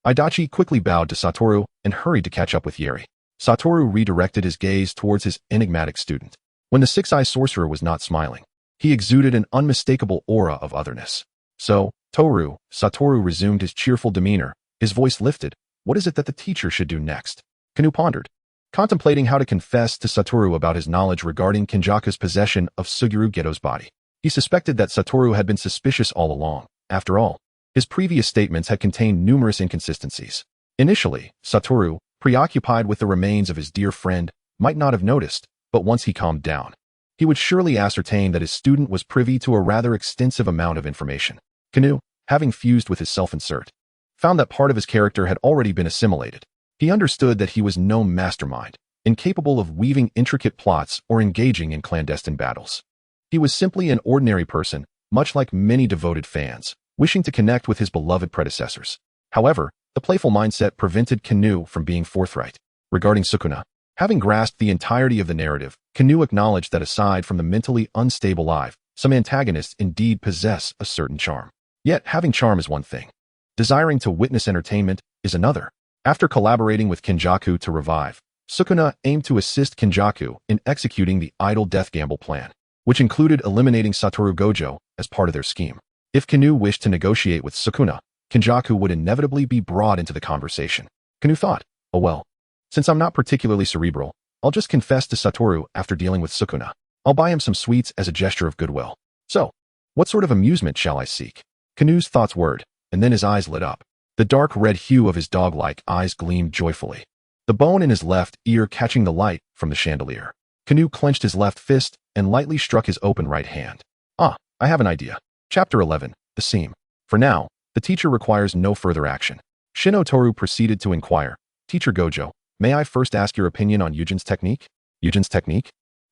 Adachi quickly bowed to Satoru and hurried to catch up with Yeri. Satoru redirected his gaze towards his enigmatic student. When the six-eye sorcerer was not smiling, he exuded an unmistakable aura of otherness. So, Toru, Satoru resumed his cheerful demeanor, his voice lifted. What is it that the teacher should do next? Kanu pondered, contemplating how to confess to Satoru about his knowledge regarding Kenjaku's possession of Suguru Geto's body. He suspected that Satoru had been suspicious all along. After all, his previous statements had contained numerous inconsistencies. Initially, Satoru, preoccupied with the remains of his dear friend, might not have noticed, but once he calmed down, he would surely ascertain that his student was privy to a rather extensive amount of information. Kanu, having fused with his self-insert, found that part of his character had already been assimilated. He understood that he was no mastermind, incapable of weaving intricate plots or engaging in clandestine battles. He was simply an ordinary person, much like many devoted fans, wishing to connect with his beloved predecessors. However, the playful mindset prevented Kanu from being forthright. Regarding Sukuna, having grasped the entirety of the narrative, Kanu acknowledged that aside from the mentally unstable life, some antagonists indeed possess a certain charm. Yet, having charm is one thing. Desiring to witness entertainment is another. After collaborating with Kenjaku to revive, Sukuna aimed to assist Kenjaku in executing the idle death gamble plan, which included eliminating Satoru Gojo as part of their scheme. If Kanu wished to negotiate with Sukuna, Kenjaku would inevitably be brought into the conversation. Kanu thought, oh well, since I'm not particularly cerebral, I'll just confess to Satoru after dealing with Sukuna. I'll buy him some sweets as a gesture of goodwill. So, what sort of amusement shall I seek? Kanu's thoughts whirred, and then his eyes lit up. The dark red hue of his dog-like eyes gleamed joyfully, the bone in his left ear catching the light from the chandelier. Kanu clenched his left fist and lightly struck his open right hand. Ah, I have an idea. Chapter 11, The Seam. For now, the teacher requires no further action. Shinotoru proceeded to inquire, Teacher Gojo, may I first ask your opinion on Yujin's technique? Yujin's technique?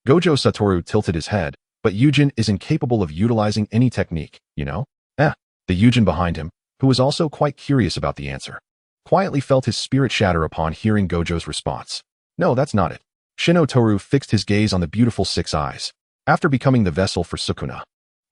Gojo Satoru tilted his head, but Yujin is incapable of utilizing any technique, you know? The Yujin behind him, who was also quite curious about the answer, quietly felt his spirit shatter upon hearing Gojo's response. No, that's not it. Shinotoru fixed his gaze on the beautiful six eyes. After becoming the vessel for Sukuna,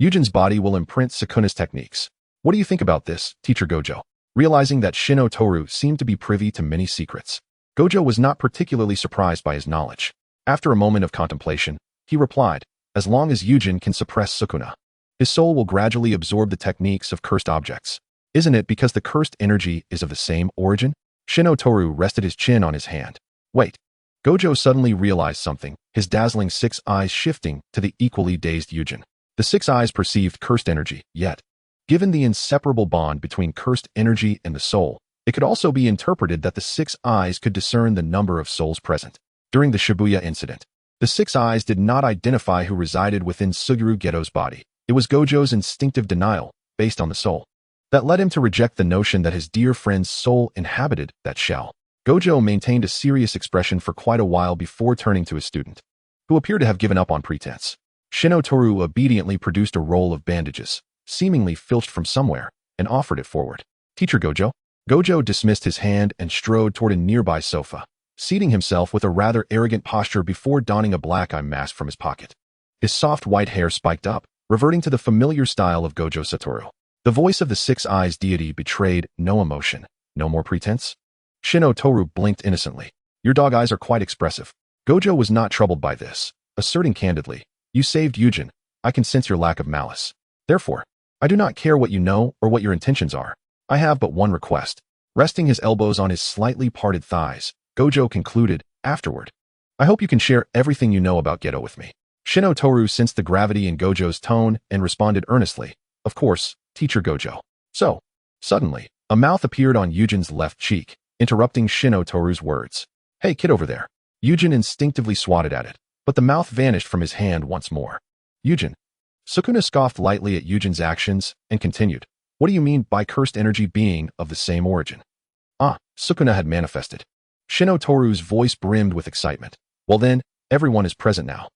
Yujin's body will imprint Sukuna's techniques. What do you think about this, Teacher Gojo? Realizing that Shinotoru seemed to be privy to many secrets, Gojo was not particularly surprised by his knowledge. After a moment of contemplation, he replied, as long as Yujin can suppress Sukuna, his soul will gradually absorb the techniques of cursed objects. Isn't it because the cursed energy is of the same origin? Shinotoru rested his chin on his hand. Wait. Gojo suddenly realized something, his dazzling six eyes shifting to the equally dazed Yujin. The six eyes perceived cursed energy, yet, given the inseparable bond between cursed energy and the soul, it could also be interpreted that the six eyes could discern the number of souls present. During the Shibuya incident, The six eyes did not identify who resided within Suguru Geto's body. It was Gojo's instinctive denial, based on the soul, that led him to reject the notion that his dear friend's soul inhabited that shell. Gojo maintained a serious expression for quite a while before turning to his student, who appeared to have given up on pretense. Shinotoru obediently produced a roll of bandages, seemingly filched from somewhere, and offered it forward. Teacher Gojo? Gojo dismissed his hand and strode toward a nearby sofa, seating himself with a rather arrogant posture before donning a black eye mask from his pocket. His soft white hair spiked up, reverting to the familiar style of Gojo Satoru. The voice of the Six Eyes deity betrayed no emotion. No more pretense? Shinotoru blinked innocently. Your dog eyes are quite expressive. Gojo was not troubled by this, asserting candidly, you saved Yujin. I can sense your lack of malice. Therefore, I do not care what you know or what your intentions are. I have but one request. Resting his elbows on his slightly parted thighs, Gojo concluded, afterward. I hope you can share everything you know about Geto with me. Shinotoru sensed the gravity in Gojo's tone and responded earnestly, of course, Teacher Gojo. So, suddenly, a mouth appeared on Yujin's left cheek, interrupting Shinotoru's words. Hey kid over there. Yujin instinctively swatted at it, but the mouth vanished from his hand once more. Yujin. Sukuna scoffed lightly at Yujin's actions and continued. What do you mean by cursed energy being of the same origin? Ah, Sukuna had manifested. Shinotoru's voice brimmed with excitement. Well then, everyone is present now.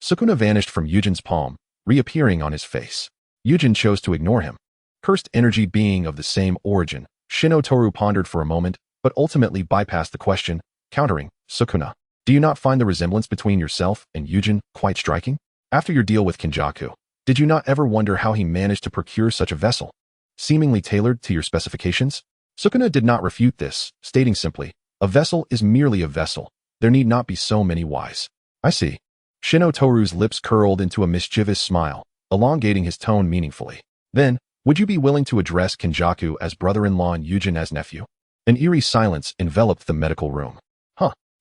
Sukuna vanished from Yujin's palm, reappearing on his face. Yujin chose to ignore him. Cursed energy being of the same origin. Shinotoru pondered for a moment, but ultimately bypassed the question, countering, Sukuna, do you not find the resemblance between yourself and Yujin quite striking? After your deal with Kenjaku, did you not ever wonder how he managed to procure such a vessel, seemingly tailored to your specifications? Sukuna did not refute this, stating simply, a vessel is merely a vessel. There need not be so many whys. I see. Shinotoru's lips curled into a mischievous smile, elongating his tone meaningfully. Then, would you be willing to address Kenjaku as brother-in-law and Yujin as nephew? An eerie silence enveloped the medical room.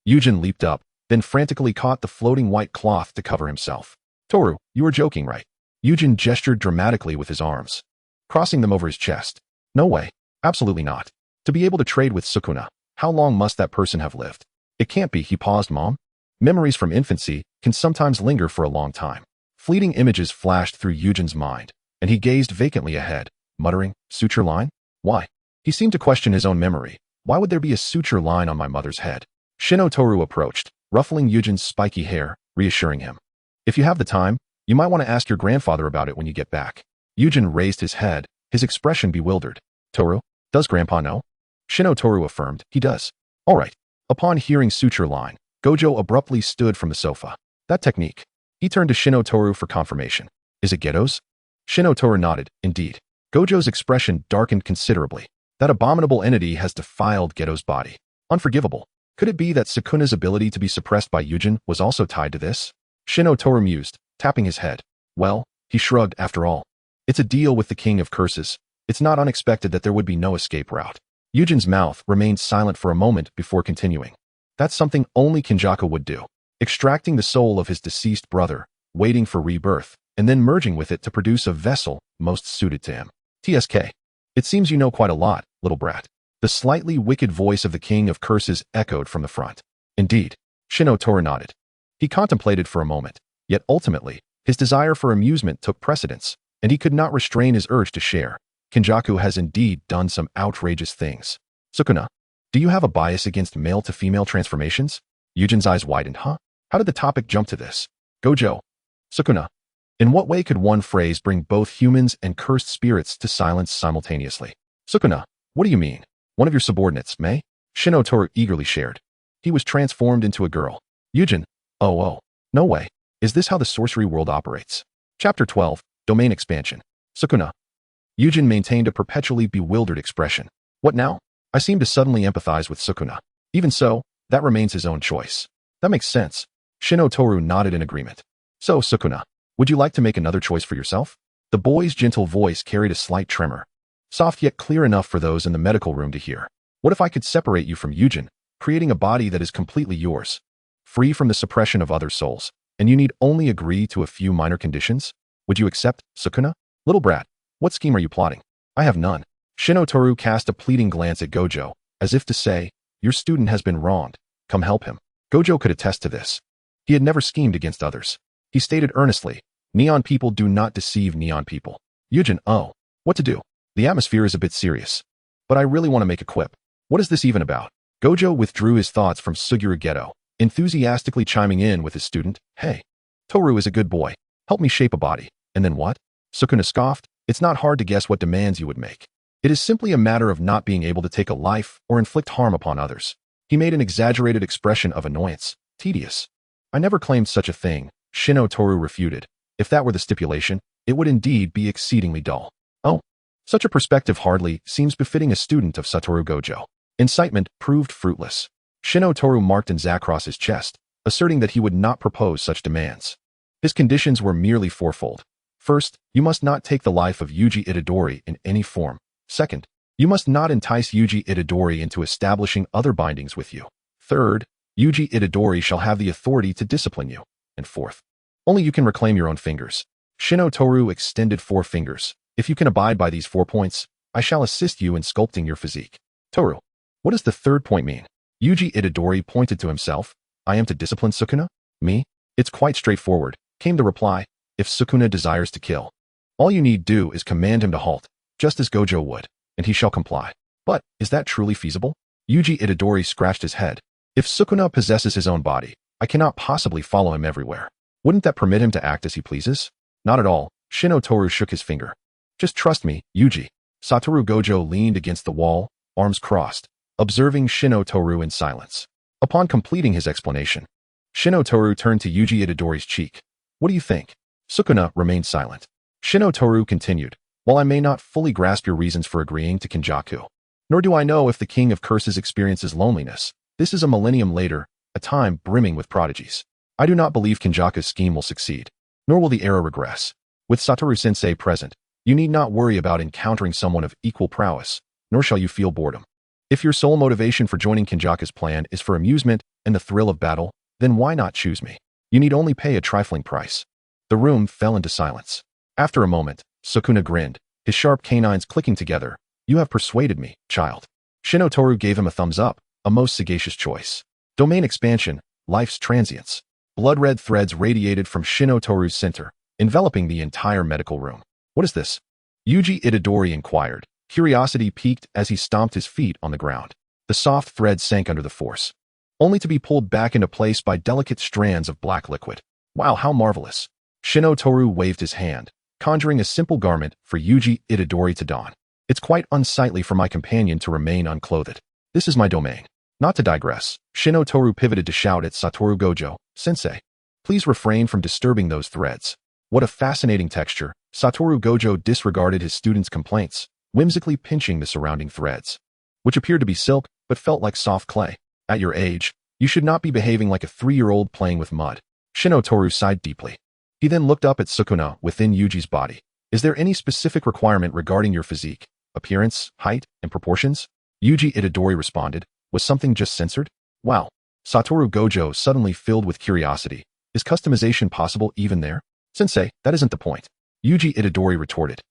Yujin leaped up, then frantically caught the floating white cloth to cover himself. Toru, you are joking, right? Yujin gestured dramatically with his arms, crossing them over his chest. No way. Absolutely not. To be able to trade with Sukuna, how long must that person have lived? It can't be, he paused, Mom. Memories from infancy can sometimes linger for a long time. Fleeting images flashed through Yujin's mind, and he gazed vacantly ahead, muttering, suture line? Why? He seemed to question his own memory. Why would there be a suture line on my mother's head? Shinotoru approached, ruffling Yujin's spiky hair, reassuring him. If you have the time, you might want to ask your grandfather about it when you get back. Yujin raised his head, his expression bewildered. Toru, does Grandpa know? Shinotoru affirmed, he does. All right. Upon hearing suture line, Gojo abruptly stood from the sofa. That technique. He turned to Shinotoru for confirmation. Is it Geto's? Shinotoru nodded, indeed. Gojo's expression darkened considerably. That abominable entity has defiled Geto's body. Unforgivable. Could it be that Sukuna's ability to be suppressed by Yujin was also tied to this? Shinotoru mused, tapping his head. Well, he shrugged after all. It's a deal with the King of Curses. It's not unexpected that there would be no escape route. Yujin's mouth remained silent for a moment before continuing. That's something only Kenjaku would do. Extracting the soul of his deceased brother, waiting for rebirth, and then merging with it to produce a vessel most suited to him. TSK. It seems you know quite a lot, little brat. The slightly wicked voice of the King of Curses echoed from the front. Indeed. Shinotoru nodded. He contemplated for a moment, yet ultimately, his desire for amusement took precedence, and he could not restrain his urge to share. Kenjaku has indeed done some outrageous things. Sukuna, do you have a bias against male-to-female transformations? Yujin's eyes widened. How did the topic jump to this? Gojo. Sukuna, in what way could one phrase bring both humans and cursed spirits to silence simultaneously? Sukuna, what do you mean? One of your subordinates, May? Shinotoru eagerly shared. He was transformed into a girl. Yujin. Oh, no way. Is this how the sorcery world operates? Chapter 12, Domain Expansion. Sukuna. Yujin maintained a perpetually bewildered expression. What now? I seem to suddenly empathize with Sukuna. Even so, that remains his own choice. That makes sense. Shinotoru nodded in agreement. So, Sukuna, would you like to make another choice for yourself? The boy's gentle voice carried a slight tremor. Soft yet clear enough for those in the medical room to hear. What if I could separate you from Yujin, creating a body that is completely yours, free from the suppression of other souls, and you need only agree to a few minor conditions? Would you accept, Sukuna? Little brat, what scheme are you plotting? I have none. Shinotoru cast a pleading glance at Gojo, as if to say, your student has been wronged. Come help him. Gojo could attest to this. He had never schemed against others. He stated earnestly, "Neon people do not deceive neon people." Yujin, oh, what to do? The atmosphere is a bit serious. But I really want to make a quip. What is this even about? Gojo withdrew his thoughts from Suguru Geto, enthusiastically chiming in with his student, "Hey, Toru is a good boy. Help me shape a body." And then what? Sukuna scoffed, "It's not hard to guess what demands you would make. It is simply a matter of not being able to take a life or inflict harm upon others." He made an exaggerated expression of annoyance. "Tedious." "I never claimed such a thing," Shino Toru refuted. "If that were the stipulation, it would indeed be exceedingly dull." Oh, such a perspective hardly seems befitting a student of Satoru Gojo. Incitement proved fruitless. Shino Toru marked an X across his chest, asserting that he would not propose such demands. His conditions were merely fourfold. First, you must not take the life of Yuji Itadori in any form. Second, you must not entice Yuji Itadori into establishing other bindings with you. Third, Yuji Itadori shall have the authority to discipline you. And fourth, only you can reclaim your own fingers. Shino Toru extended 4 fingers. "If you can abide by these 4 points, I shall assist you in sculpting your physique." Toru, what does the third point mean? Yuji Itadori pointed to himself. "I am to discipline Sukuna?" "Me? It's quite straightforward," came the reply. "If Sukuna desires to kill, all you need do is command him to halt, just as Gojo would, and he shall comply." "But, is that truly feasible?" Yuji Itadori scratched his head. "If Sukuna possesses his own body, I cannot possibly follow him everywhere. Wouldn't that permit him to act as he pleases?" "Not at all." Shino Toru shook his finger. "Just trust me, Yuji." Satoru Gojo leaned against the wall, arms crossed, observing Shino Toru in silence. Upon completing his explanation, Shino Toru turned to Yuji Itadori's cheek. "What do you think?" Sukuna remained silent. Shino Toru continued, "While I may not fully grasp your reasons for agreeing to Kinjaku, nor do I know if the King of Curses experiences loneliness, this is a millennium later, a time brimming with prodigies. I do not believe Kinjaku's scheme will succeed, nor will the era regress. With Satoru-sensei present, you need not worry about encountering someone of equal prowess, nor shall you feel boredom. If your sole motivation for joining Kinjaku's plan is for amusement and the thrill of battle, then why not choose me? You need only pay a trifling price." The room fell into silence. After a moment, Sukuna grinned, his sharp canines clicking together. "You have persuaded me, child." Shino Toru gave him a thumbs up, a most sagacious choice. Domain expansion, life's transience. Blood-red threads radiated from Shino Toru's center, enveloping the entire medical room. "What is this?" Yuji Itadori inquired. Curiosity piqued as he stomped his feet on the ground. The soft thread sank under the force, only to be pulled back into place by delicate strands of black liquid. "Wow, how marvelous." Shino Toru waved his hand, conjuring a simple garment for Yuji Itadori to don. "It's quite unsightly for my companion to remain unclothed. This is my domain." Not to digress, Shino Toru pivoted to shout at Satoru Gojo, "Sensei, please refrain from disturbing those threads." What a fascinating texture. Satoru Gojo disregarded his student's complaints, whimsically pinching the surrounding threads, which appeared to be silk but felt like soft clay. "At your age, you should not be behaving like a 3-year-old playing with mud." Shino Toru sighed deeply. He then looked up at Sukuna within Yuji's body. "Is there any specific requirement regarding your physique, appearance, height, and proportions?" Yuji Itadori responded. "Was something just censored?" "Wow." Satoru Gojo suddenly filled with curiosity. "Is customization possible even there?" "Sensei, that isn't the point," Yuji Itadori retorted.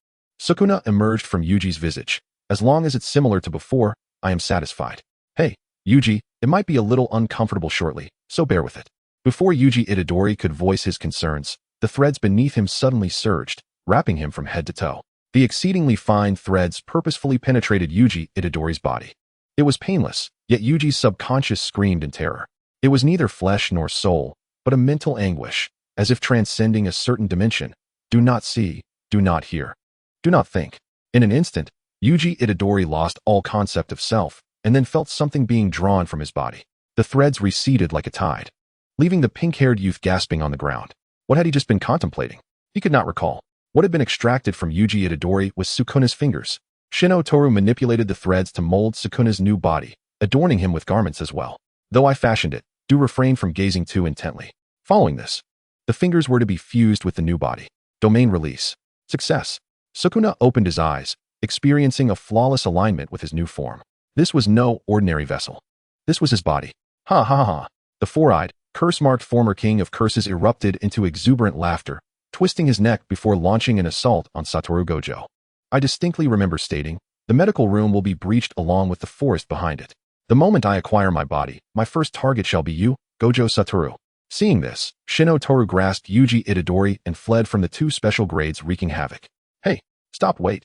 Sukuna emerged from Yuji's visage. "As long as it's similar to before, I am satisfied." "Hey, Yuji, it might be a little uncomfortable shortly, so bear with it." Before Yuji Itadori could voice his concerns, the threads beneath him suddenly surged, wrapping him from head to toe. The exceedingly fine threads purposefully penetrated Yuji Itadori's body. It was painless, yet Yuji's subconscious screamed in terror. It was neither flesh nor soul, but a mental anguish, as if transcending a certain dimension. Do not see, do not hear, do not think. In an instant, Yuji Itadori lost all concept of self, and then felt something being drawn from his body. The threads receded like a tide, leaving the pink-haired youth gasping on the ground. What had he just been contemplating? He could not recall. What had been extracted from Yuji Itadori was Sukuna's fingers. Shino Toru manipulated the threads to mold Sukuna's new body, adorning him with garments as well. "Though I fashioned it, do refrain from gazing too intently." Following this, the fingers were to be fused with the new body. Domain release. Success. Sukuna opened his eyes, experiencing a flawless alignment with his new form. This was no ordinary vessel. This was his body. Ha ha ha. The four-eyed, curse-marked former king of curses erupted into exuberant laughter, twisting his neck before launching an assault on Satoru Gojo. "I distinctly remember stating, the medical room will be breached along with the forest behind it. The moment I acquire my body, my first target shall be you, Gojo Satoru." Seeing this, Shinotoru grasped Yuji Itadori and fled from the two special grades wreaking havoc. Hey, stop, wait.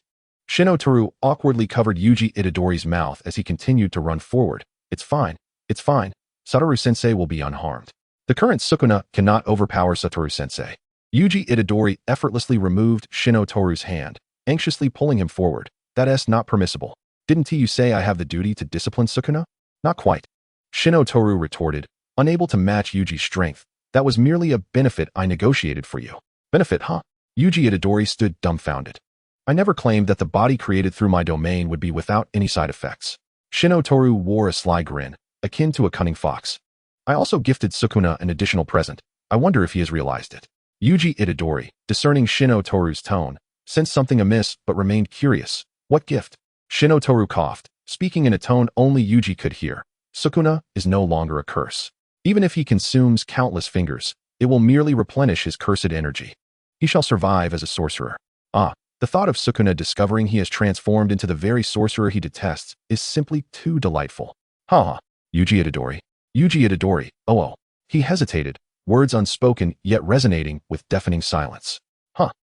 Shinotoru awkwardly covered Yuji Itadori's mouth as he continued to run forward. It's fine. It's fine. Satoru-sensei will be unharmed. The current Sukuna cannot overpower Satoru-sensei. Yuji Itadori effortlessly removed Shinotoru's hand, anxiously pulling him forward. That's not permissible. Didn't you say I have the duty to discipline Sukuna? Not quite. Shinotoru retorted, unable to match Yuji's strength. That was merely a benefit I negotiated for you. Benefit, huh? Yuji Itadori stood dumbfounded. I never claimed that the body created through my domain would be without any side effects. Shinotoru wore a sly grin, akin to a cunning fox. I also gifted Sukuna an additional present. I wonder if he has realized it. Yuji Itadori, discerning Shinotoru's tone, sensed something amiss but remained curious. What gift? Shinotoru coughed, speaking in a tone only Yuji could hear. Sukuna is no longer a curse. Even if he consumes countless fingers, it will merely replenish his cursed energy. He shall survive as a sorcerer. Ah, the thought of Sukuna discovering he has transformed into the very sorcerer he detests is simply too delightful. Ha! Yuji Itadori. Yuji Itadori. Oh. He hesitated, words unspoken yet resonating with deafening silence.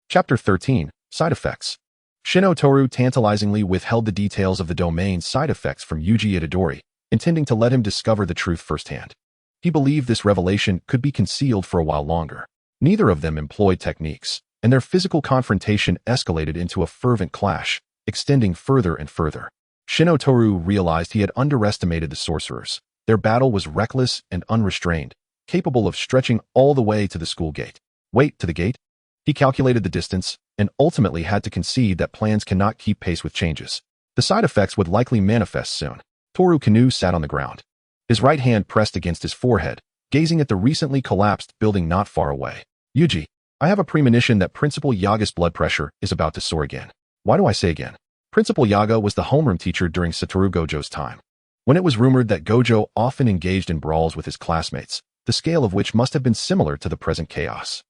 Chapter 13. Side Effects. Shinotoru tantalizingly withheld the details of the domain's side effects from Yuji Itadori, intending to let him discover the truth firsthand. He believed this revelation could be concealed for a while longer. Neither of them employed techniques, and their physical confrontation escalated into a fervent clash, extending further and further. Shinotoru realized he had underestimated the sorcerers. Their battle was reckless and unrestrained, capable of stretching all the way to the school gate. Wait, to the gate? He calculated the distance, and ultimately had to concede that plans cannot keep pace with changes. The side effects would likely manifest soon. Toru Kanu sat on the ground, his right hand pressed against his forehead, gazing at the recently collapsed building not far away. Yuji, I have a premonition that Principal Yaga's blood pressure is about to soar again. Why do I say again? Principal Yaga was the homeroom teacher during Satoru Gojo's time. When it was rumored that Gojo often engaged in brawls with his classmates, the scale of which must have been similar to the present chaos.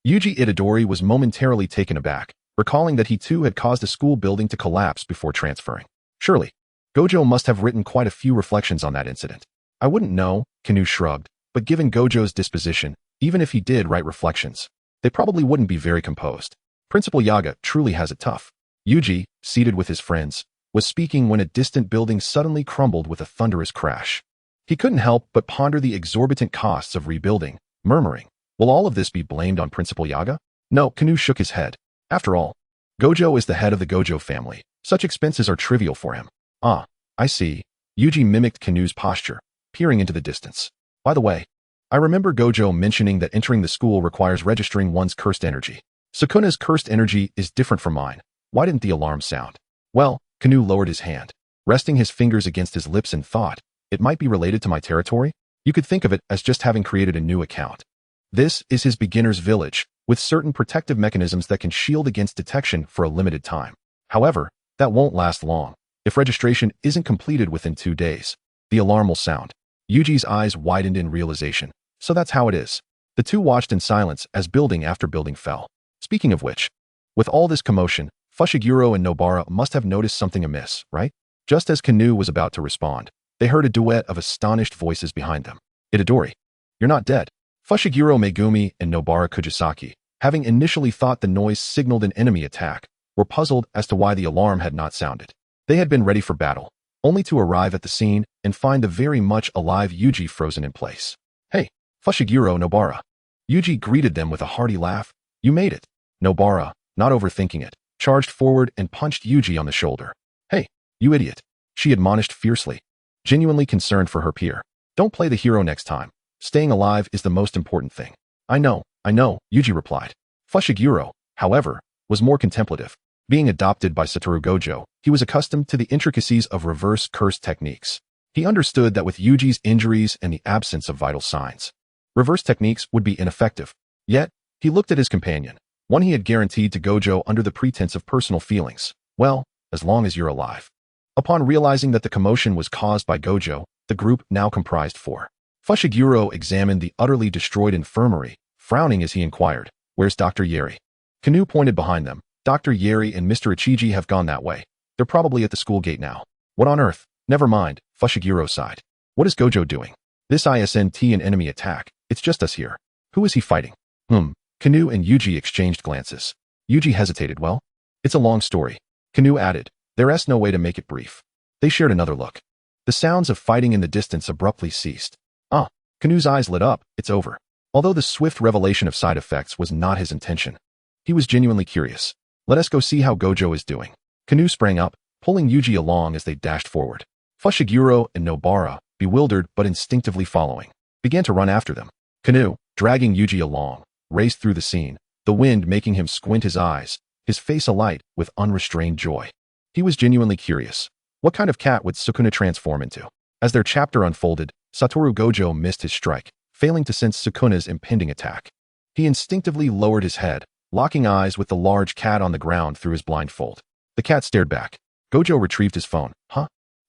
Yuji Itadori was momentarily taken aback, recalling that he too had caused a school building to collapse before transferring. Surely, Gojo must have written quite a few reflections on that incident. I wouldn't know, Kanu shrugged, but given Gojo's disposition, even if he did write reflections, they probably wouldn't be very composed. Principal Yaga truly has it tough. Yuji, seated with his friends, was speaking when a distant building suddenly crumbled with a thunderous crash. He couldn't help but ponder the exorbitant costs of rebuilding, murmuring, will all of this be blamed on Principal Yaga? No, Kanu shook his head. After all, Gojo is the head of the Gojo family. Such expenses are trivial for him. Ah, I see. Yuji mimicked Kanu's posture, peering into the distance. By the way, I remember Gojo mentioning that entering the school requires registering one's cursed energy. Sukuna's cursed energy is different from mine. Why didn't the alarm sound? Well, Kanu lowered his hand, resting his fingers against his lips and thought, it might be related to my territory? You could think of it as just having created a new account. This is his beginner's village, with certain protective mechanisms that can shield against detection for a limited time. However, that won't last long. If registration isn't completed within 2 days, the alarm will sound. Yuji's eyes widened in realization. So that's how it is. The two watched in silence as building after building fell. Speaking of which, with all this commotion, Fushiguro and Nobara must have noticed something amiss, right? Just as Kanu was about to respond, they heard a duet of astonished voices behind them. Itadori, you're not dead. Fushiguro Megumi and Nobara Kujisaki, having initially thought the noise signaled an enemy attack, were puzzled as to why the alarm had not sounded. They had been ready for battle, only to arrive at the scene and find the very much alive Yuji frozen in place. Hey, Fushiguro Nobara. Yuji greeted them with a hearty laugh. You made it. Nobara, not overthinking it, charged forward and punched Yuji on the shoulder. Hey, you idiot. She admonished fiercely, genuinely concerned for her peer. Don't play the hero next time. Staying alive is the most important thing. I know, Yuji replied. Fushiguro, however, was more contemplative. Being adopted by Satoru Gojo, he was accustomed to the intricacies of reverse curse techniques. He understood that with Yuji's injuries and the absence of vital signs, reverse techniques would be ineffective. Yet, he looked at his companion, one he had guaranteed to Gojo under the pretense of personal feelings. Well, as long as you're alive. Upon realizing that the commotion was caused by Gojo, the group now comprised 4. Fushiguro examined the utterly destroyed infirmary, frowning as he inquired, where's Dr. Yeri? Kanu pointed behind them. Dr. Yeri and Mr. Ichiji have gone that way. They're probably at the school gate now. What on earth? Never mind, Fushiguro sighed. What is Gojo doing? This isn't an enemy attack. It's just us here. Who is he fighting? Kanu and Yuji exchanged glances. Yuji hesitated. Well, it's a long story. Kanu added. There's no way to make it brief. They shared another look. The sounds of fighting in the distance abruptly ceased. Kanu's eyes lit up. It's over. Although the swift revelation of side effects was not his intention, he was genuinely curious. Let us go see how Gojo is doing. Kanu sprang up, pulling Yuji along as they dashed forward. Fushiguro and Nobara, bewildered but instinctively following, began to run after them. Kanu, dragging Yuji along, raced through the scene, the wind making him squint his eyes, his face alight with unrestrained joy. He was genuinely curious. What kind of cat would Sukuna transform into? As their chapter unfolded, Satoru Gojo missed his strike, failing to sense Sukuna's impending attack. He instinctively lowered his head, locking eyes with the large cat on the ground through his blindfold. The cat stared back. Gojo retrieved his phone.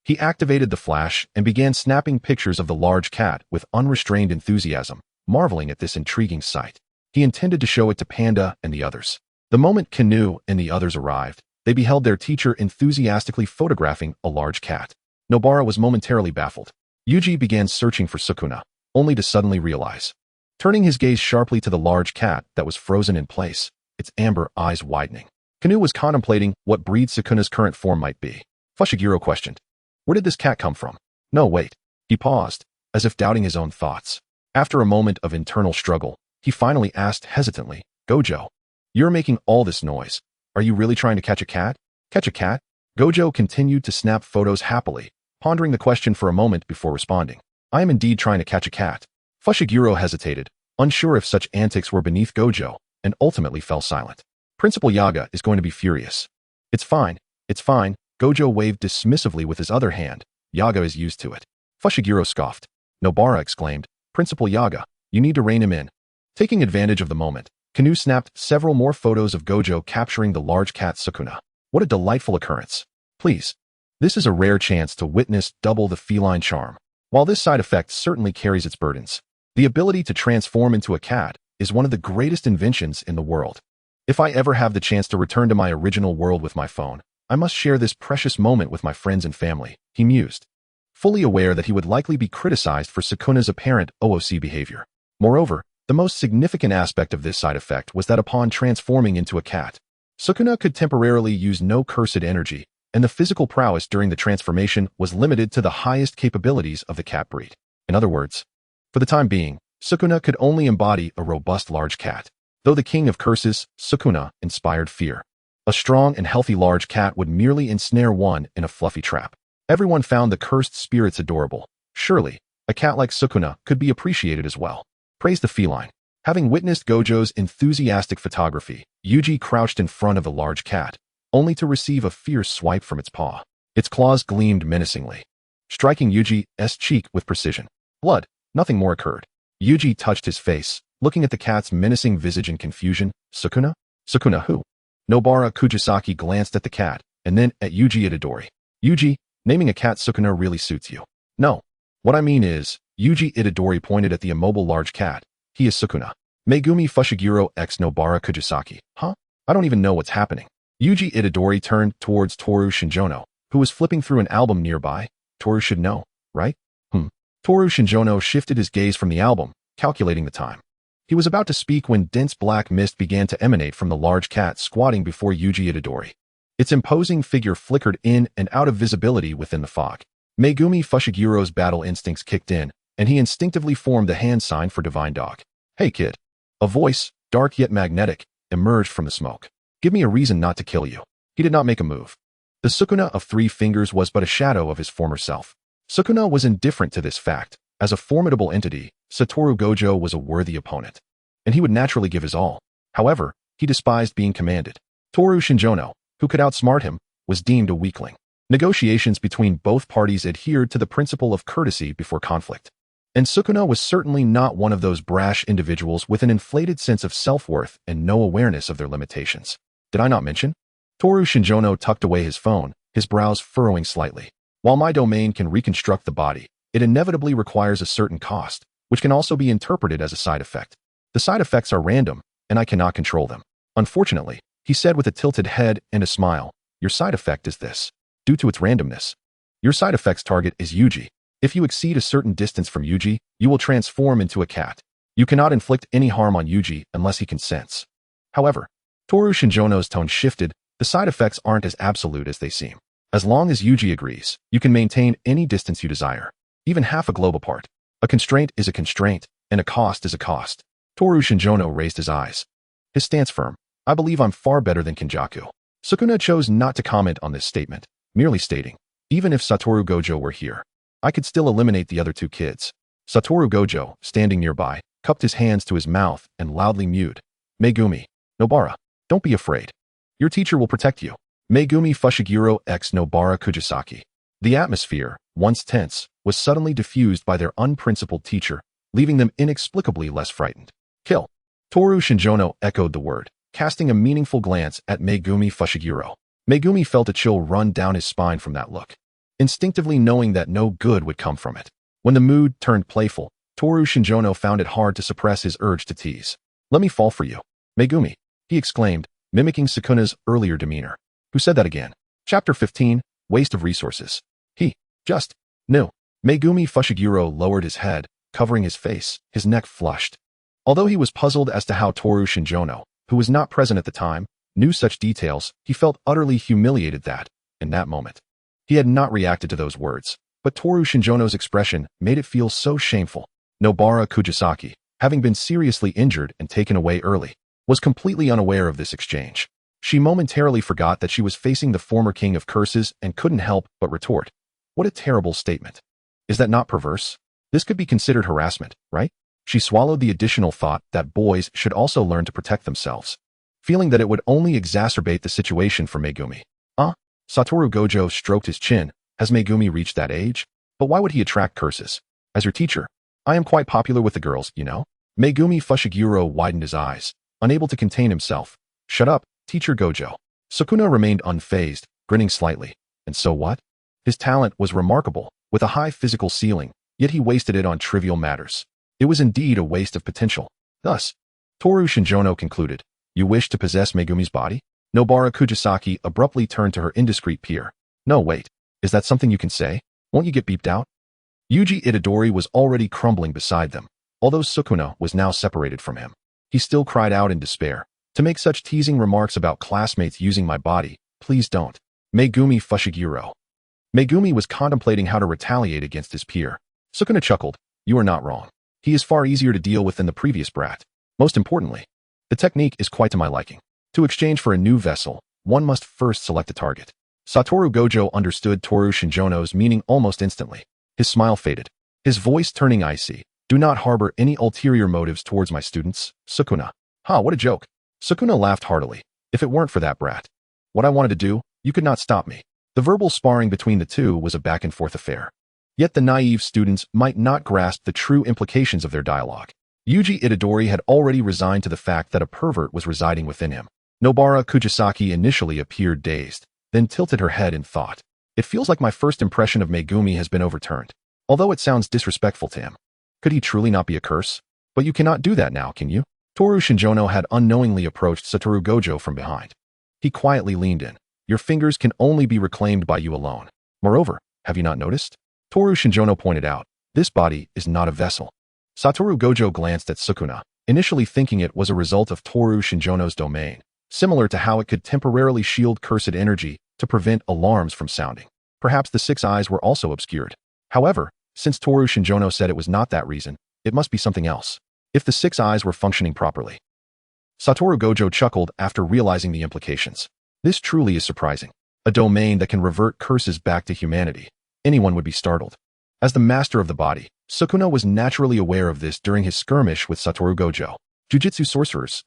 He activated the flash and began snapping pictures of the large cat with unrestrained enthusiasm, marveling at this intriguing sight. He intended to show it to Panda and the others. The moment Kanu and the others arrived, they beheld their teacher enthusiastically photographing a large cat. Nobara was momentarily baffled. Yuji began searching for Sukuna, only to suddenly realize. Turning his gaze sharply to the large cat that was frozen in place, its amber eyes widening. Kanu was contemplating what breed Sukuna's current form might be. Fushiguro questioned. Where did this cat come from? No, wait. He paused, as if doubting his own thoughts. After a moment of internal struggle, he finally asked hesitantly, Gojo, you're making all this noise. Are you really trying to catch a cat? Catch a cat? Gojo continued to snap photos happily, pondering the question for a moment before responding. I am indeed trying to catch a cat. Fushiguro hesitated, unsure if such antics were beneath Gojo, and ultimately fell silent. Principal Yaga is going to be furious. It's fine. Gojo waved dismissively with his other hand. Yaga is used to it. Fushiguro scoffed. Nobara exclaimed, Principal Yaga, you need to rein him in. Taking advantage of the moment, Kanu snapped several more photos of Gojo capturing the large cat Sukuna. What a delightful occurrence. Please. This is a rare chance to witness double the feline charm. While this side effect certainly carries its burdens, the ability to transform into a cat is one of the greatest inventions in the world. If I ever have the chance to return to my original world with my phone, I must share this precious moment with my friends and family, he mused, fully aware that he would likely be criticized for Sukuna's apparent OOC behavior. Moreover, the most significant aspect of this side effect was that upon transforming into a cat, Sukuna could temporarily use no cursed energy, and the physical prowess during the transformation was limited to the highest capabilities of the cat breed. In other words, for the time being, Sukuna could only embody a robust large cat. Though the king of curses, Sukuna, inspired fear. A strong and healthy large cat would merely ensnare one in a fluffy trap. Everyone found the cursed spirits adorable. Surely, a cat like Sukuna could be appreciated as well. Praise the feline. Having witnessed Gojo's enthusiastic photography, Yuji crouched in front of the large cat, only to receive a fierce swipe from its paw. Its claws gleamed menacingly, striking Yuji's cheek with precision. Blood, nothing more occurred. Yuji touched his face, looking at the cat's menacing visage in confusion. Sukuna? Sukuna who? Nobara Kujisaki glanced at the cat, and then at Yuji Itadori. Yuji, naming a cat Sukuna really suits you. No. What I mean is, Yuji Itadori pointed at the immobile large cat. He is Sukuna. Megumi Fushiguro x Nobara Kujisaki. Huh? I don't even know what's happening. Yuji Itadori turned towards Toru Shinjono, who was flipping through an album nearby. Toru should know, right? Toru Shinjono shifted his gaze from the album, calculating the time. He was about to speak when dense black mist began to emanate from the large cat squatting before Yuji Itadori. Its imposing figure flickered in and out of visibility within the fog. Megumi Fushiguro's battle instincts kicked in, and he instinctively formed the hand sign for Divine Dog. Hey kid. A voice, dark yet magnetic, emerged from the smoke. Give me a reason not to kill you. He did not make a move. The Sukuna of 3 fingers was but a shadow of his former self. Sukuna was indifferent to this fact. As a formidable entity, Satoru Gojo was a worthy opponent, and he would naturally give his all. However, he despised being commanded. Toru Shinjono, who could outsmart him, was deemed a weakling. Negotiations between both parties adhered to the principle of courtesy before conflict. And Sukuna was certainly not one of those brash individuals with an inflated sense of self-worth and no awareness of their limitations. Did I not mention? Toru Shinjono tucked away his phone, his brows furrowing slightly. While my domain can reconstruct the body, it inevitably requires a certain cost, which can also be interpreted as a side effect. The side effects are random, and I cannot control them. Unfortunately, he said with a tilted head and a smile, your side effect is this. Due to its randomness, your side effect's target is Yuji. If you exceed a certain distance from Yuji, you will transform into a cat. You cannot inflict any harm on Yuji unless he consents. However, Toru Shinjono's tone shifted. The side effects aren't as absolute as they seem. As long as Yuji agrees, you can maintain any distance you desire, even half a globe apart. A constraint is a constraint, and a cost is a cost. Toru Shinjono raised his eyes. His stance firm. I believe I'm far better than Kinjaku. Sukuna chose not to comment on this statement, merely stating, even if Satoru Gojo were here, I could still eliminate the other two kids. Satoru Gojo, standing nearby, cupped his hands to his mouth and loudly mewed. Megumi, Nobara, don't be afraid. Your teacher will protect you. Megumi Fushiguro x Nobara Kujisaki. The atmosphere, once tense, was suddenly diffused by their unprincipled teacher, leaving them inexplicably less frightened. Kill. Toru Shinjono echoed the word, casting a meaningful glance at Megumi Fushiguro. Megumi felt a chill run down his spine from that look, instinctively knowing that no good would come from it. When the mood turned playful, Toru Shinjono found it hard to suppress his urge to tease. Let me fall for you, Megumi, he exclaimed, mimicking Sukuna's earlier demeanor. Who said that again? Chapter 15, Waste of Resources. He just knew. Megumi Fushiguro lowered his head, covering his face, his neck flushed. Although he was puzzled as to how Toru Shinjono, who was not present at the time, knew such details, he felt utterly humiliated that, in that moment, he had not reacted to those words. But Toru Shinjono's expression made it feel so shameful. Nobara Kujisaki, having been seriously injured and taken away early, was completely unaware of this exchange. She momentarily forgot that she was facing the former king of curses and couldn't help but retort. What a terrible statement. Is that not perverse? This could be considered harassment, right? She swallowed the additional thought that boys should also learn to protect themselves, feeling that it would only exacerbate the situation for Megumi. Satoru Gojo stroked his chin. Has Megumi reached that age? But why would he attract curses? As your teacher, I am quite popular with the girls, you know? Megumi Fushiguro widened his eyes, unable to contain himself. Shut up, Teacher Gojo. Sukuna remained unfazed, grinning slightly. And so what? His talent was remarkable, with a high physical ceiling, yet he wasted it on trivial matters. It was indeed a waste of potential. Thus, Toru Shinjono concluded, you wish to possess Megumi's body? Nobara Kujisaki abruptly turned to her indiscreet peer. No, wait. Is that something you can say? Won't you get beeped out? Yuji Itadori was already crumbling beside them, although Sukuna was now separated from him. He still cried out in despair. To make such teasing remarks about classmates using my body, please don't. Megumi Fushiguro. Megumi was contemplating how to retaliate against his peer. Sukuna chuckled. You are not wrong. He is far easier to deal with than the previous brat. Most importantly, the technique is quite to my liking. To exchange for a new vessel, one must first select a target. Satoru Gojo understood Toru Shinjono's meaning almost instantly. His smile faded, his voice turning icy. Do not harbor any ulterior motives towards my students, Sukuna. What a joke. Sukuna laughed heartily. If it weren't for that brat, what I wanted to do, you could not stop me. The verbal sparring between the two was a back-and-forth affair. Yet the naive students might not grasp the true implications of their dialogue. Yuji Itadori had already resigned to the fact that a pervert was residing within him. Nobara Kujisaki initially appeared dazed, then tilted her head in thought. It feels like my first impression of Megumi has been overturned, although it sounds disrespectful to him. Could he truly not be a curse? But you cannot do that now, can you? Toru Shinjono had unknowingly approached Satoru Gojo from behind. He quietly leaned in. Your fingers can only be reclaimed by you alone. Moreover, have you not noticed? Toru Shinjono pointed out, this body is not a vessel. Satoru Gojo glanced at Sukuna, initially thinking it was a result of Toru Shinjono's domain, similar to how it could temporarily shield cursed energy to prevent alarms from sounding. Perhaps the six eyes were also obscured. However, since Toru Shinjono said it was not that reason, it must be something else. If the six eyes were functioning properly. Satoru Gojo chuckled after realizing the implications. This truly is surprising. A domain that can revert curses back to humanity. Anyone would be startled. As the master of the body, Sukuna was naturally aware of this during his skirmish with Satoru Gojo. Jujutsu sorcerers,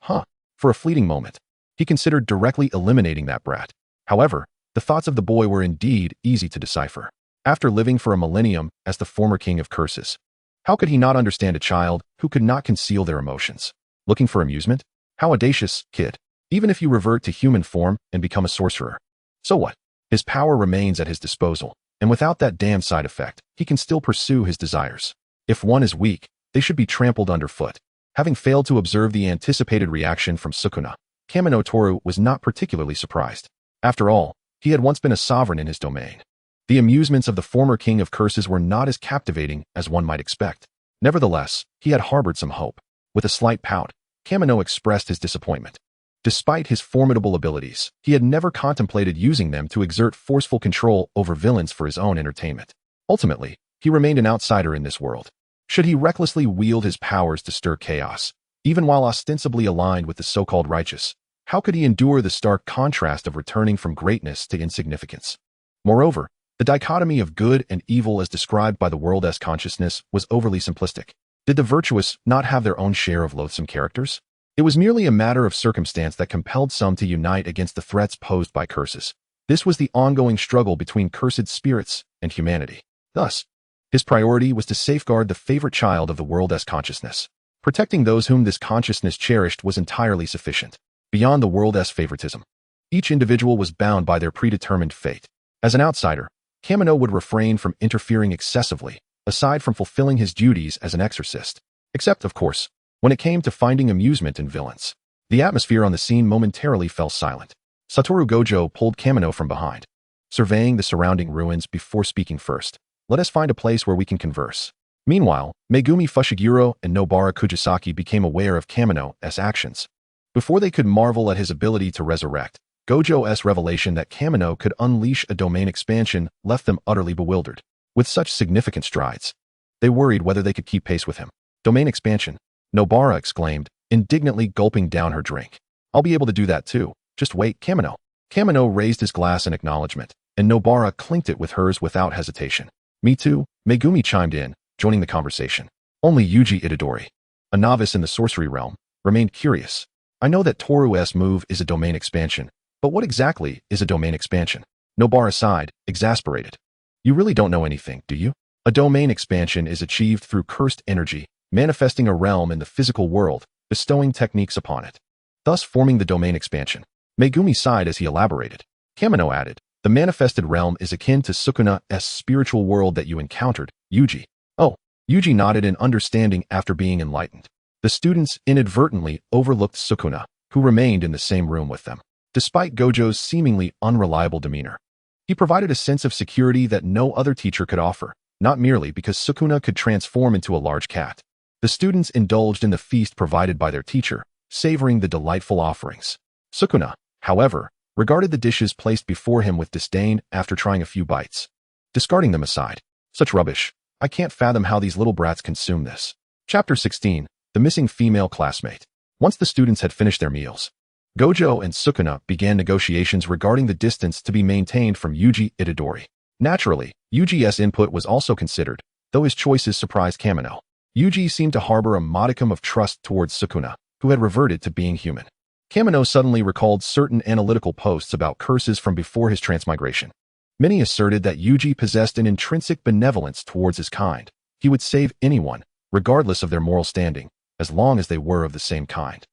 For a fleeting moment, he considered directly eliminating that brat. However, the thoughts of the boy were indeed easy to decipher. After living for a millennium as the former king of curses, how could he not understand a child who could not conceal their emotions? Looking for amusement? How audacious, kid. Even if you revert to human form and become a sorcerer. So what? His power remains at his disposal, and without that damned side effect, he can still pursue his desires. If one is weak, they should be trampled underfoot. Having failed to observe the anticipated reaction from Sukuna, Kamino Toru was not particularly surprised. After all, he had once been a sovereign in his domain. The amusements of the former king of curses were not as captivating as one might expect. Nevertheless, he had harbored some hope. With a slight pout, Kamino expressed his disappointment. Despite his formidable abilities, he had never contemplated using them to exert forceful control over villains for his own entertainment. Ultimately, he remained an outsider in this world. Should he recklessly wield his powers to stir chaos, even while ostensibly aligned with the so-called righteous? How could he endure the stark contrast of returning from greatness to insignificance? Moreover, the dichotomy of good and evil as described by the world's consciousness was overly simplistic. Did the virtuous not have their own share of loathsome characters? It was merely a matter of circumstance that compelled some to unite against the threats posed by curses. This was the ongoing struggle between cursed spirits and humanity. Thus, his priority was to safeguard the favorite child of the world's consciousness. Protecting those whom this consciousness cherished was entirely sufficient. Beyond the world's favoritism, each individual was bound by their predetermined fate. As an outsider, Kamino would refrain from interfering excessively, aside from fulfilling his duties as an exorcist. Except, of course, when it came to finding amusement in villains. The atmosphere on the scene momentarily fell silent. Satoru Gojo pulled Kamino from behind, surveying the surrounding ruins before speaking first. Let us find a place where we can converse. Meanwhile, Megumi Fushiguro and Nobara Kujisaki became aware of Kamino's actions. Before they could marvel at his ability to resurrect, Gojo's revelation that Kamino could unleash a domain expansion left them utterly bewildered. With such significant strides, they worried whether they could keep pace with him. Domain expansion, Nobara exclaimed, indignantly gulping down her drink. I'll be able to do that too. Just wait, Kamino. Kamino raised his glass in acknowledgement, and Nobara clinked it with hers without hesitation. Me too, Megumi chimed in, joining the conversation. Only Yuji Itadori, a novice in the sorcery realm, remained curious. I know that Toru's move is a domain expansion, but what exactly is a domain expansion? Nobara sighed, exasperated. You really don't know anything, do you? A domain expansion is achieved through cursed energy, manifesting a realm in the physical world, bestowing techniques upon it, thus forming the domain expansion. Megumi sighed as he elaborated. Kamino added, the manifested realm is akin to Sukuna's spiritual world that you encountered, Yuji. Oh, Yuji nodded in understanding after being enlightened. The students inadvertently overlooked Sukuna, who remained in the same room with them. Despite Gojo's seemingly unreliable demeanor, he provided a sense of security that no other teacher could offer, not merely because Sukuna could transform into a large cat. The students indulged in the feast provided by their teacher, savoring the delightful offerings. Sukuna, however, regarded the dishes placed before him with disdain after trying a few bites. Discarding them aside. Such rubbish. I can't fathom how these little brats consume this. Chapter 16. The Missing Female Classmate. Once the students had finished their meals, Gojo and Sukuna began negotiations regarding the distance to be maintained from Yuji Itadori. Naturally, Yuji's input was also considered, though his choices surprised Kamino. Yuji seemed to harbor a modicum of trust towards Sukuna, who had reverted to being human. Kamino suddenly recalled certain analytical posts about curses from before his transmigration. Many asserted that Yuji possessed an intrinsic benevolence towards his kind. He would save anyone, regardless of their moral standing, as long as they were of the same kind.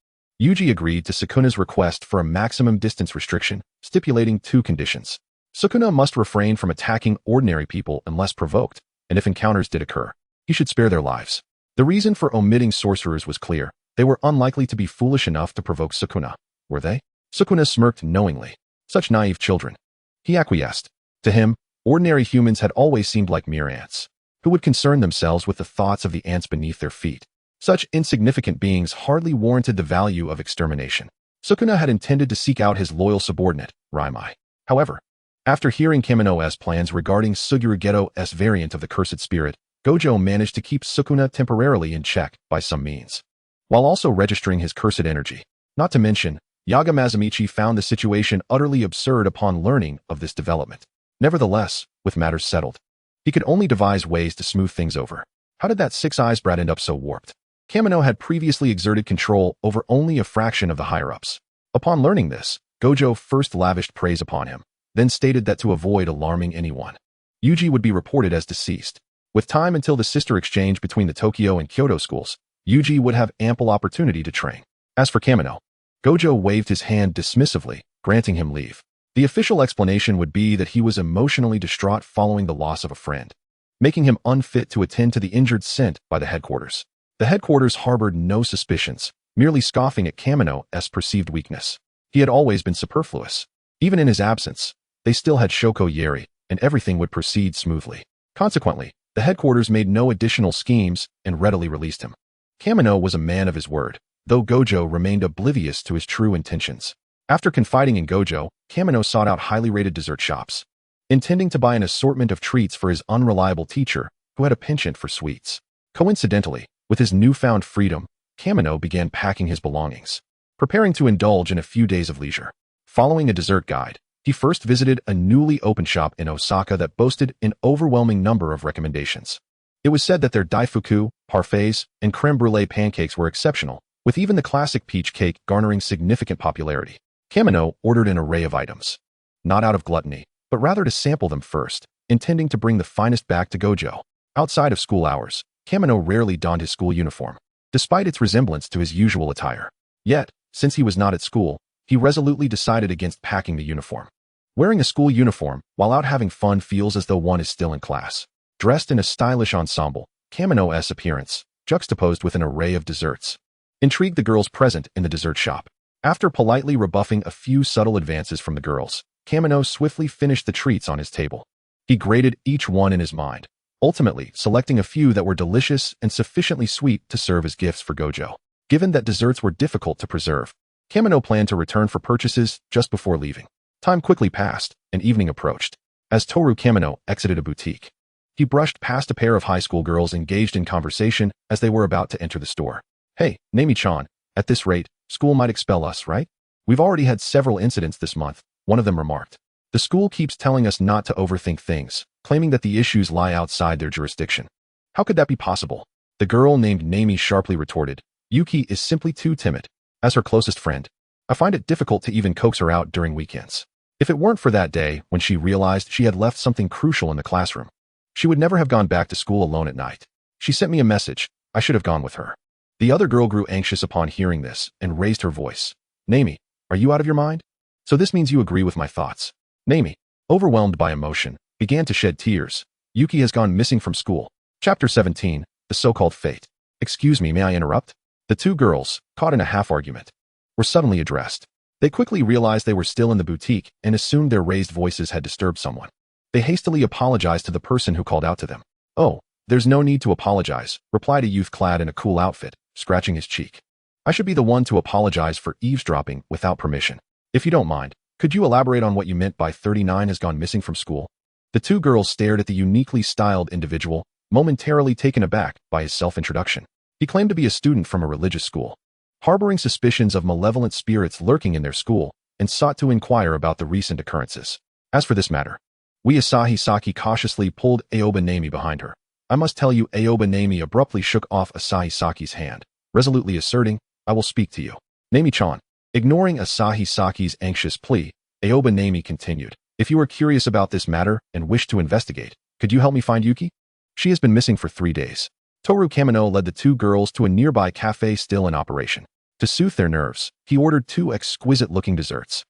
Yuji agreed to Sukuna's request for a maximum distance restriction, stipulating 2 conditions. Sukuna must refrain from attacking ordinary people unless provoked, and if encounters did occur, he should spare their lives. The reason for omitting sorcerers was clear. They were unlikely to be foolish enough to provoke Sukuna, were they? Sukuna smirked knowingly. Such naive children. He acquiesced. To him, ordinary humans had always seemed like mere ants, who would concern themselves with the thoughts of the ants beneath their feet. Such insignificant beings hardly warranted the value of extermination. Sukuna had intended to seek out his loyal subordinate, Raimai. However, after hearing Kamino's plans regarding Suguru-Geto's variant of the cursed spirit, Gojo managed to keep Sukuna temporarily in check by some means, while also registering his cursed energy. Not to mention, Yaga Mazamichi found the situation utterly absurd upon learning of this development. Nevertheless, with matters settled, he could only devise ways to smooth things over. How did that six-eyes brat end up so warped? Kamino had previously exerted control over only a fraction of the higher-ups. Upon learning this, Gojo first lavished praise upon him, then stated that to avoid alarming anyone, Yuji would be reported as deceased. With time until the sister exchange between the Tokyo and Kyoto schools, Yuji would have ample opportunity to train. As for Kamino, Gojo waved his hand dismissively, granting him leave. The official explanation would be that he was emotionally distraught following the loss of a friend, making him unfit to attend to the injured sent by the headquarters. The headquarters harbored no suspicions, merely scoffing at Kamino's perceived weakness. He had always been superfluous. Even in his absence, they still had Shoko Yeri, and everything would proceed smoothly. Consequently, the headquarters made no additional schemes and readily released him. Kamino was a man of his word, though Gojo remained oblivious to his true intentions. After confiding in Gojo, Kamino sought out highly rated dessert shops, intending to buy an assortment of treats for his unreliable teacher, who had a penchant for sweets. Coincidentally, with his newfound freedom, Kamino began packing his belongings, preparing to indulge in a few days of leisure. Following a dessert guide, he first visited a newly opened shop in Osaka that boasted an overwhelming number of recommendations. It was said that their daifuku, parfaits, and creme brulee pancakes were exceptional, with even the classic peach cake garnering significant popularity. Kamino ordered an array of items, not out of gluttony, but rather to sample them first, intending to bring the finest back to Gojo. Outside of school hours, Kamino rarely donned his school uniform, despite its resemblance to his usual attire. Yet, since he was not at school, he resolutely decided against packing the uniform. Wearing a school uniform while out having fun feels as though one is still in class. Dressed in a stylish ensemble, Kamino's appearance, juxtaposed with an array of desserts, intrigued the girls present in the dessert shop. After politely rebuffing a few subtle advances from the girls, Kamino swiftly finished the treats on his table. He graded each one in his mind, ultimately selecting a few that were delicious and sufficiently sweet to serve as gifts for Gojo. Given that desserts were difficult to preserve, Kamino planned to return for purchases just before leaving. Time quickly passed, and evening approached. As Toru Kamino exited a boutique, he brushed past a pair of high school girls engaged in conversation as they were about to enter the store. "Hey, Nami-chan, at this rate, school might expel us, right? We've already had several incidents this month," one of them remarked. "The school keeps telling us not to overthink things, claiming that the issues lie outside their jurisdiction." "How could that be possible?" the girl named Nami sharply retorted. "Yuki is simply too timid. As her closest friend, I find it difficult to even coax her out during weekends. If it weren't for that day when she realized she had left something crucial in the classroom, she would never have gone back to school alone at night. She sent me a message. I should have gone with her." The other girl grew anxious upon hearing this and raised her voice. "Nami, are you out of your mind? So this means you agree with my thoughts." Nami, overwhelmed by emotion, began to shed tears. Yuki has gone missing from school. Chapter 17, The So-Called Fate. "Excuse me, may I interrupt?" The two girls, caught in a half-argument, were suddenly addressed. They quickly realized they were still in the boutique and assumed their raised voices had disturbed someone. They hastily apologized to the person who called out to them. "Oh, there's no need to apologize," replied a youth clad in a cool outfit, scratching his cheek. "I should be the one to apologize for eavesdropping without permission. If you don't mind, could you elaborate on what you meant by 39 has gone missing from school?" The two girls stared at the uniquely styled individual, momentarily taken aback by his self-introduction. He claimed to be a student from a religious school, harboring suspicions of malevolent spirits lurking in their school, and sought to inquire about the recent occurrences. "As for this matter," Asahi Saki cautiously pulled Aoba Nami behind her. "I must tell you," Aoba Nami abruptly shook off Asahi Saki's hand, resolutely asserting, "I will speak to you." "Nami-chan." Ignoring Asahi Saki's anxious plea, Aoba Nami continued, "If you are curious about this matter and wish to investigate, could you help me find Yuki? She has been missing for 3 days." Toru Kamino led the two girls to a nearby cafe still in operation. To soothe their nerves, he ordered 2 exquisite-looking desserts.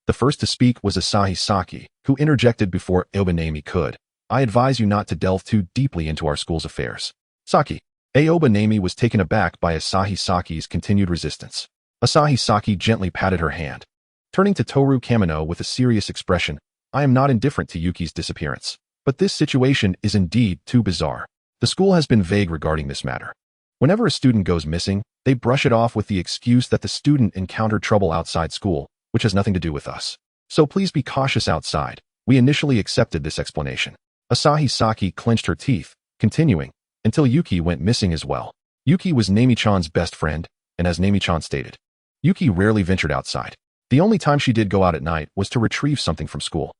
The first to speak was Asahi Saki, who interjected before Aoba Nami could. "I advise you not to delve too deeply into our school's affairs." "Saki." Aoba Nami was taken aback by Asahi Saki's continued resistance. Asahi Saki gently patted her hand. Turning to Toru Kamino with a serious expression, "I am not indifferent to Yuki's disappearance, but this situation is indeed too bizarre. The school has been vague regarding this matter. Whenever a student goes missing, they brush it off with the excuse that the student encountered trouble outside school, which has nothing to do with us. So please be cautious outside." We initially accepted this explanation. Asahi Saki clenched her teeth, continuing, "Until Yuki went missing as well. Yuki was Nami-chan's best friend, and as Nami-chan stated, Yuki rarely ventured outside. The only time she did go out at night was to retrieve something from school."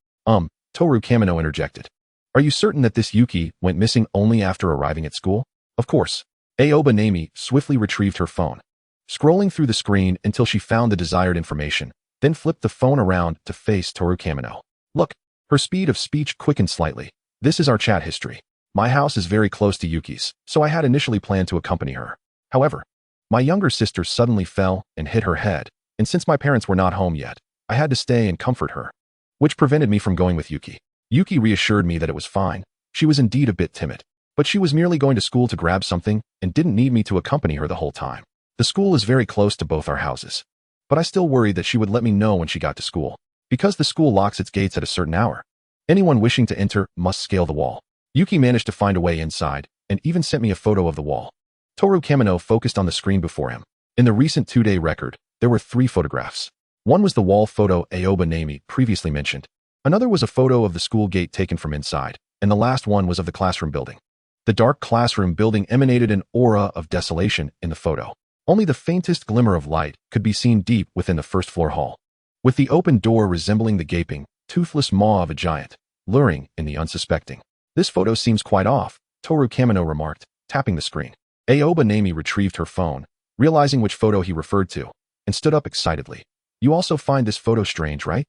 Toru Kamino interjected. "Are you certain that this Yuki went missing only after arriving at school?" "Of course." Aoba Nami swiftly retrieved her phone, scrolling through the screen until she found the desired information, then flipped the phone around to face Toru Kamino. "Look." Her speed of speech quickened slightly. "This is our chat history. My house is very close to Yuki's, so I had initially planned to accompany her. However, my younger sister suddenly fell and hit her head, and since my parents were not home yet, I had to stay and comfort her, which prevented me from going with Yuki. Yuki reassured me that it was fine. She was indeed a bit timid, but she was merely going to school to grab something and didn't need me to accompany her the whole time. The school is very close to both our houses, but I still worried that she would let me know when she got to school, because the school locks its gates at a certain hour. Anyone wishing to enter must scale the wall. Yuki managed to find a way inside and even sent me a photo of the wall. Toru Kamino focused on the screen before him. In the recent 2-day record, there were 3 photographs. One was the wall photo Aoba Nami previously mentioned. Another was a photo of the school gate taken from inside, and the last one was of the classroom building. The dark classroom building emanated an aura of desolation in the photo. Only the faintest glimmer of light could be seen deep within the first-floor hall, with the open door resembling the gaping, toothless maw of a giant, luring in the unsuspecting. This photo seems quite off, Toru Kamino remarked, tapping the screen. Aoba Nami retrieved her phone, realizing which photo he referred to, and stood up excitedly. You also find this photo strange, right?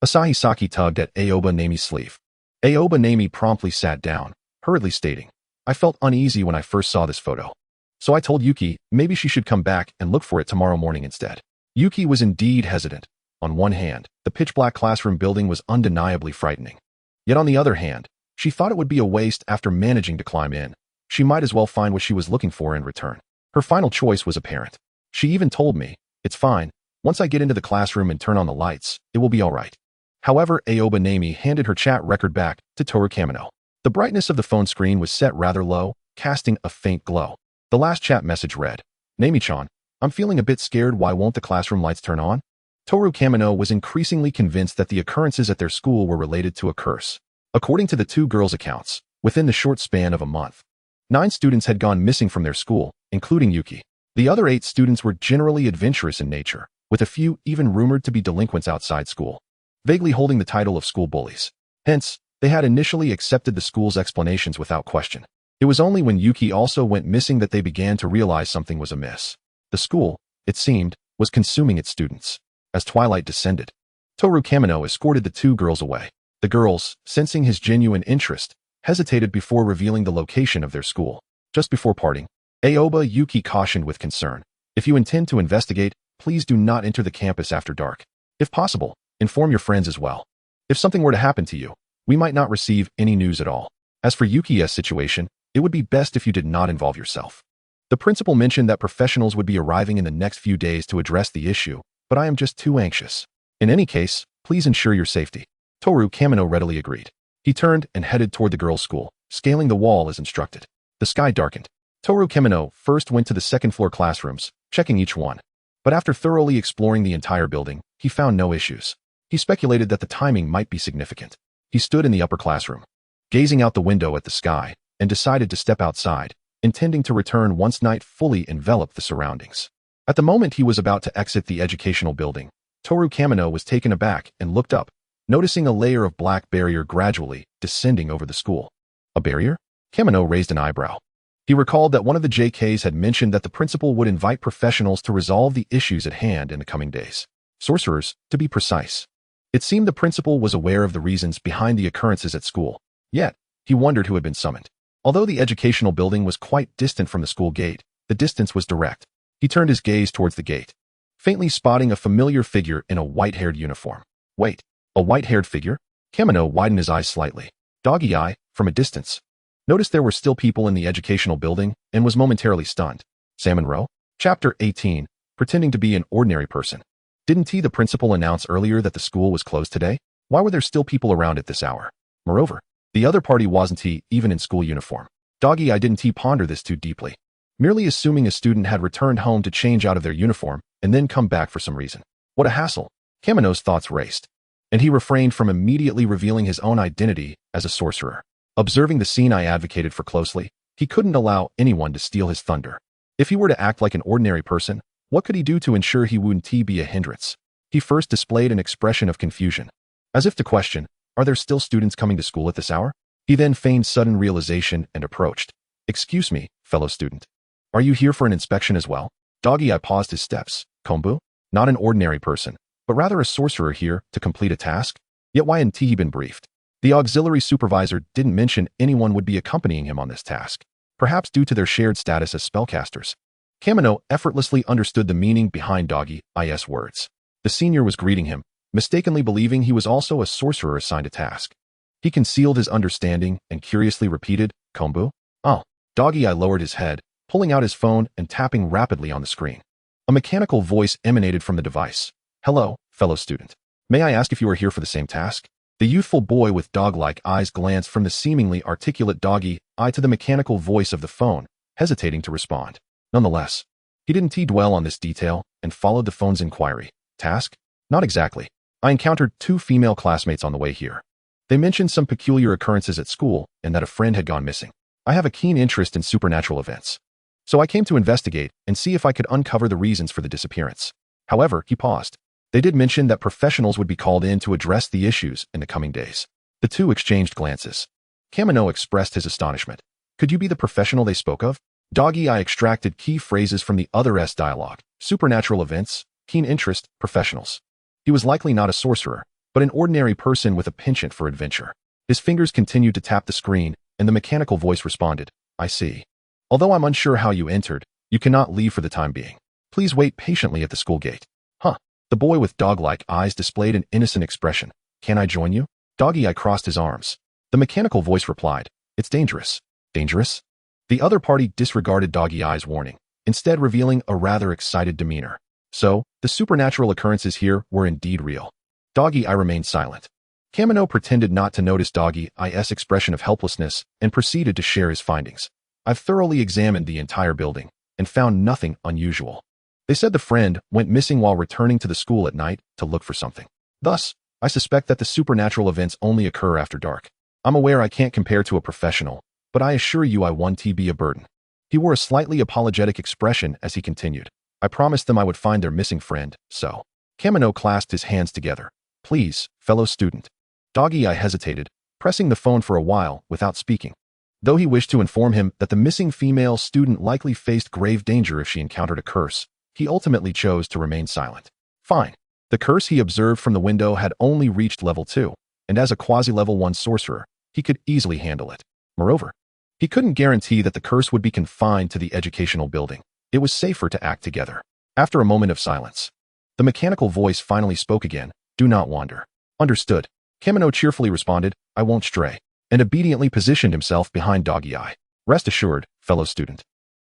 Asahi Saki tugged at Aoba Nami's sleeve. Aoba Nami promptly sat down, hurriedly stating, I felt uneasy when I first saw this photo. So I told Yuki maybe she should come back and look for it tomorrow morning instead. Yuki was indeed hesitant. On one hand, the pitch-black classroom building was undeniably frightening. Yet on the other hand, she thought it would be a waste after managing to climb in. She might as well find what she was looking for in return. Her final choice was apparent. She even told me, it's fine. Once I get into the classroom and turn on the lights, it will be all right. However, Aoba Nami handed her chat record back to Toru Kamino. The brightness of the phone screen was set rather low, casting a faint glow. The last chat message read, Nami-chan, I'm feeling a bit scared. Why won't the classroom lights turn on? Toru Kamino was increasingly convinced that the occurrences at their school were related to a curse. According to the 2 girls' accounts, within the short span of a month, 9 students had gone missing from their school, including Yuki. The other 8 students were generally adventurous in nature, with a few even rumored to be delinquents outside school, vaguely holding the title of school bullies. Hence, they had initially accepted the school's explanations without question. It was only when Yuki also went missing that they began to realize something was amiss. The school, it seemed, was consuming its students. As twilight descended, Toru Kamino escorted the 2 girls away. The girls, sensing his genuine interest, hesitated before revealing the location of their school. Just before parting, Aoba Yuki cautioned with concern. If you intend to investigate, please do not enter the campus after dark. If possible, inform your friends as well. If something were to happen to you, we might not receive any news at all. As for Yuki's situation, it would be best if you did not involve yourself. The principal mentioned that professionals would be arriving in the next few days to address the issue, but I am just too anxious. In any case, please ensure your safety. Toru Kamino readily agreed. He turned and headed toward the girls' school, scaling the wall as instructed. The sky darkened. Toru Kamino first went to the second-floor classrooms, checking each one. But after thoroughly exploring the entire building, he found no issues. He speculated that the timing might be significant. He stood in the upper classroom, gazing out the window at the sky, and decided to step outside, intending to return once night fully enveloped the surroundings. At the moment he was about to exit the educational building, Toru Kamino was taken aback and looked up, noticing a layer of black barrier gradually descending over the school. A barrier? Kamino raised an eyebrow. He recalled that one of the JKs had mentioned that the principal would invite professionals to resolve the issues at hand in the coming days. Sorcerers, to be precise. It seemed the principal was aware of the reasons behind the occurrences at school. Yet, he wondered who had been summoned. Although the educational building was quite distant from the school gate, the distance was direct. He turned his gaze towards the gate, faintly spotting a familiar figure in a white-haired uniform. Wait, a white-haired figure? Kamino widened his eyes slightly. Doggy eye, from a distance. Noticed there were still people in the educational building and was momentarily stunned. Salmon Row? Chapter 18, pretending to be an ordinary person. Didn't the principal announce earlier that the school was closed today? Why were there still people around at this hour? Moreover, the other party wasn't even in school uniform. Doggy eye didn't ponder this too deeply, merely assuming a student had returned home to change out of their uniform and then come back for some reason. What a hassle. Kamino's thoughts raced, and he refrained from immediately revealing his own identity as a sorcerer. Observing the scene I advocated for closely, he couldn't allow anyone to steal his thunder. If he were to act like an ordinary person, what could he do to ensure he wouldn't be a hindrance? He first displayed an expression of confusion, as if to question, are there still students coming to school at this hour? He then feigned sudden realization and approached. Excuse me, fellow student. Are you here for an inspection as well? Doggy eye paused his steps. Kombu? Not an ordinary person, but rather a sorcerer here to complete a task? Yet why hadn't he been briefed? The auxiliary supervisor didn't mention anyone would be accompanying him on this task, perhaps due to their shared status as spellcasters. Kamino effortlessly understood the meaning behind Doggy eye's words. The senior was greeting him, mistakenly believing he was also a sorcerer assigned a task. He concealed his understanding and curiously repeated, Kombu? Oh. Doggy eye lowered his head, pulling out his phone and tapping rapidly on the screen. A mechanical voice emanated from the device. Hello, fellow student. May I ask if you are here for the same task? The youthful boy with dog-like eyes glanced from the seemingly articulate Doggy eye to the mechanical voice of the phone, hesitating to respond. Nonetheless, he didn't dwell on this detail and followed the phone's inquiry. Task? Not exactly. I encountered 2 female classmates on the way here. They mentioned some peculiar occurrences at school and that a friend had gone missing. I have a keen interest in supernatural events, so I came to investigate and see if I could uncover the reasons for the disappearance. However, he paused. They did mention that professionals would be called in to address the issues in the coming days. The 2 exchanged glances. Kamino expressed his astonishment. Could you be the professional they spoke of? Doggy Eye extracted key phrases from the other's dialogue. Supernatural events, keen interest, professionals. He was likely not a sorcerer, but an ordinary person with a penchant for adventure. His fingers continued to tap the screen, and the mechanical voice responded, I see. Although I'm unsure how you entered, you cannot leave for the time being. Please wait patiently at the school gate. Huh. The boy with dog-like eyes displayed an innocent expression. Can I join you? Doggy Eye crossed his arms. The mechanical voice replied, It's dangerous. Dangerous? The other party disregarded Doggy Eye's warning, instead revealing a rather excited demeanor. So, the supernatural occurrences here were indeed real. Doggy Eye remained silent. Kamino pretended not to notice Doggy Eye's expression of helplessness and proceeded to share his findings. I've thoroughly examined the entire building and found nothing unusual. They said the friend went missing while returning to the school at night to look for something. Thus, I suspect that the supernatural events only occur after dark. I'm aware I can't compare to a professional, but I assure you I won't be a burden. He wore a slightly apologetic expression as he continued. I promised them I would find their missing friend, so. Kamino clasped his hands together. Please, fellow student. Doggy Eye hesitated, pressing the phone for a while without speaking. Though he wished to inform him that the missing female student likely faced grave danger if she encountered a curse, he ultimately chose to remain silent. Fine. The curse he observed from the window had only reached level 2, and as a quasi-level 1 sorcerer, he could easily handle it. Moreover, he couldn't guarantee that the curse would be confined to the educational building. It was safer to act together. After a moment of silence, the mechanical voice finally spoke again. Do not wander. Understood. Kamino cheerfully responded, I won't stray, and obediently positioned himself behind Doggy Eye. Rest assured, fellow student.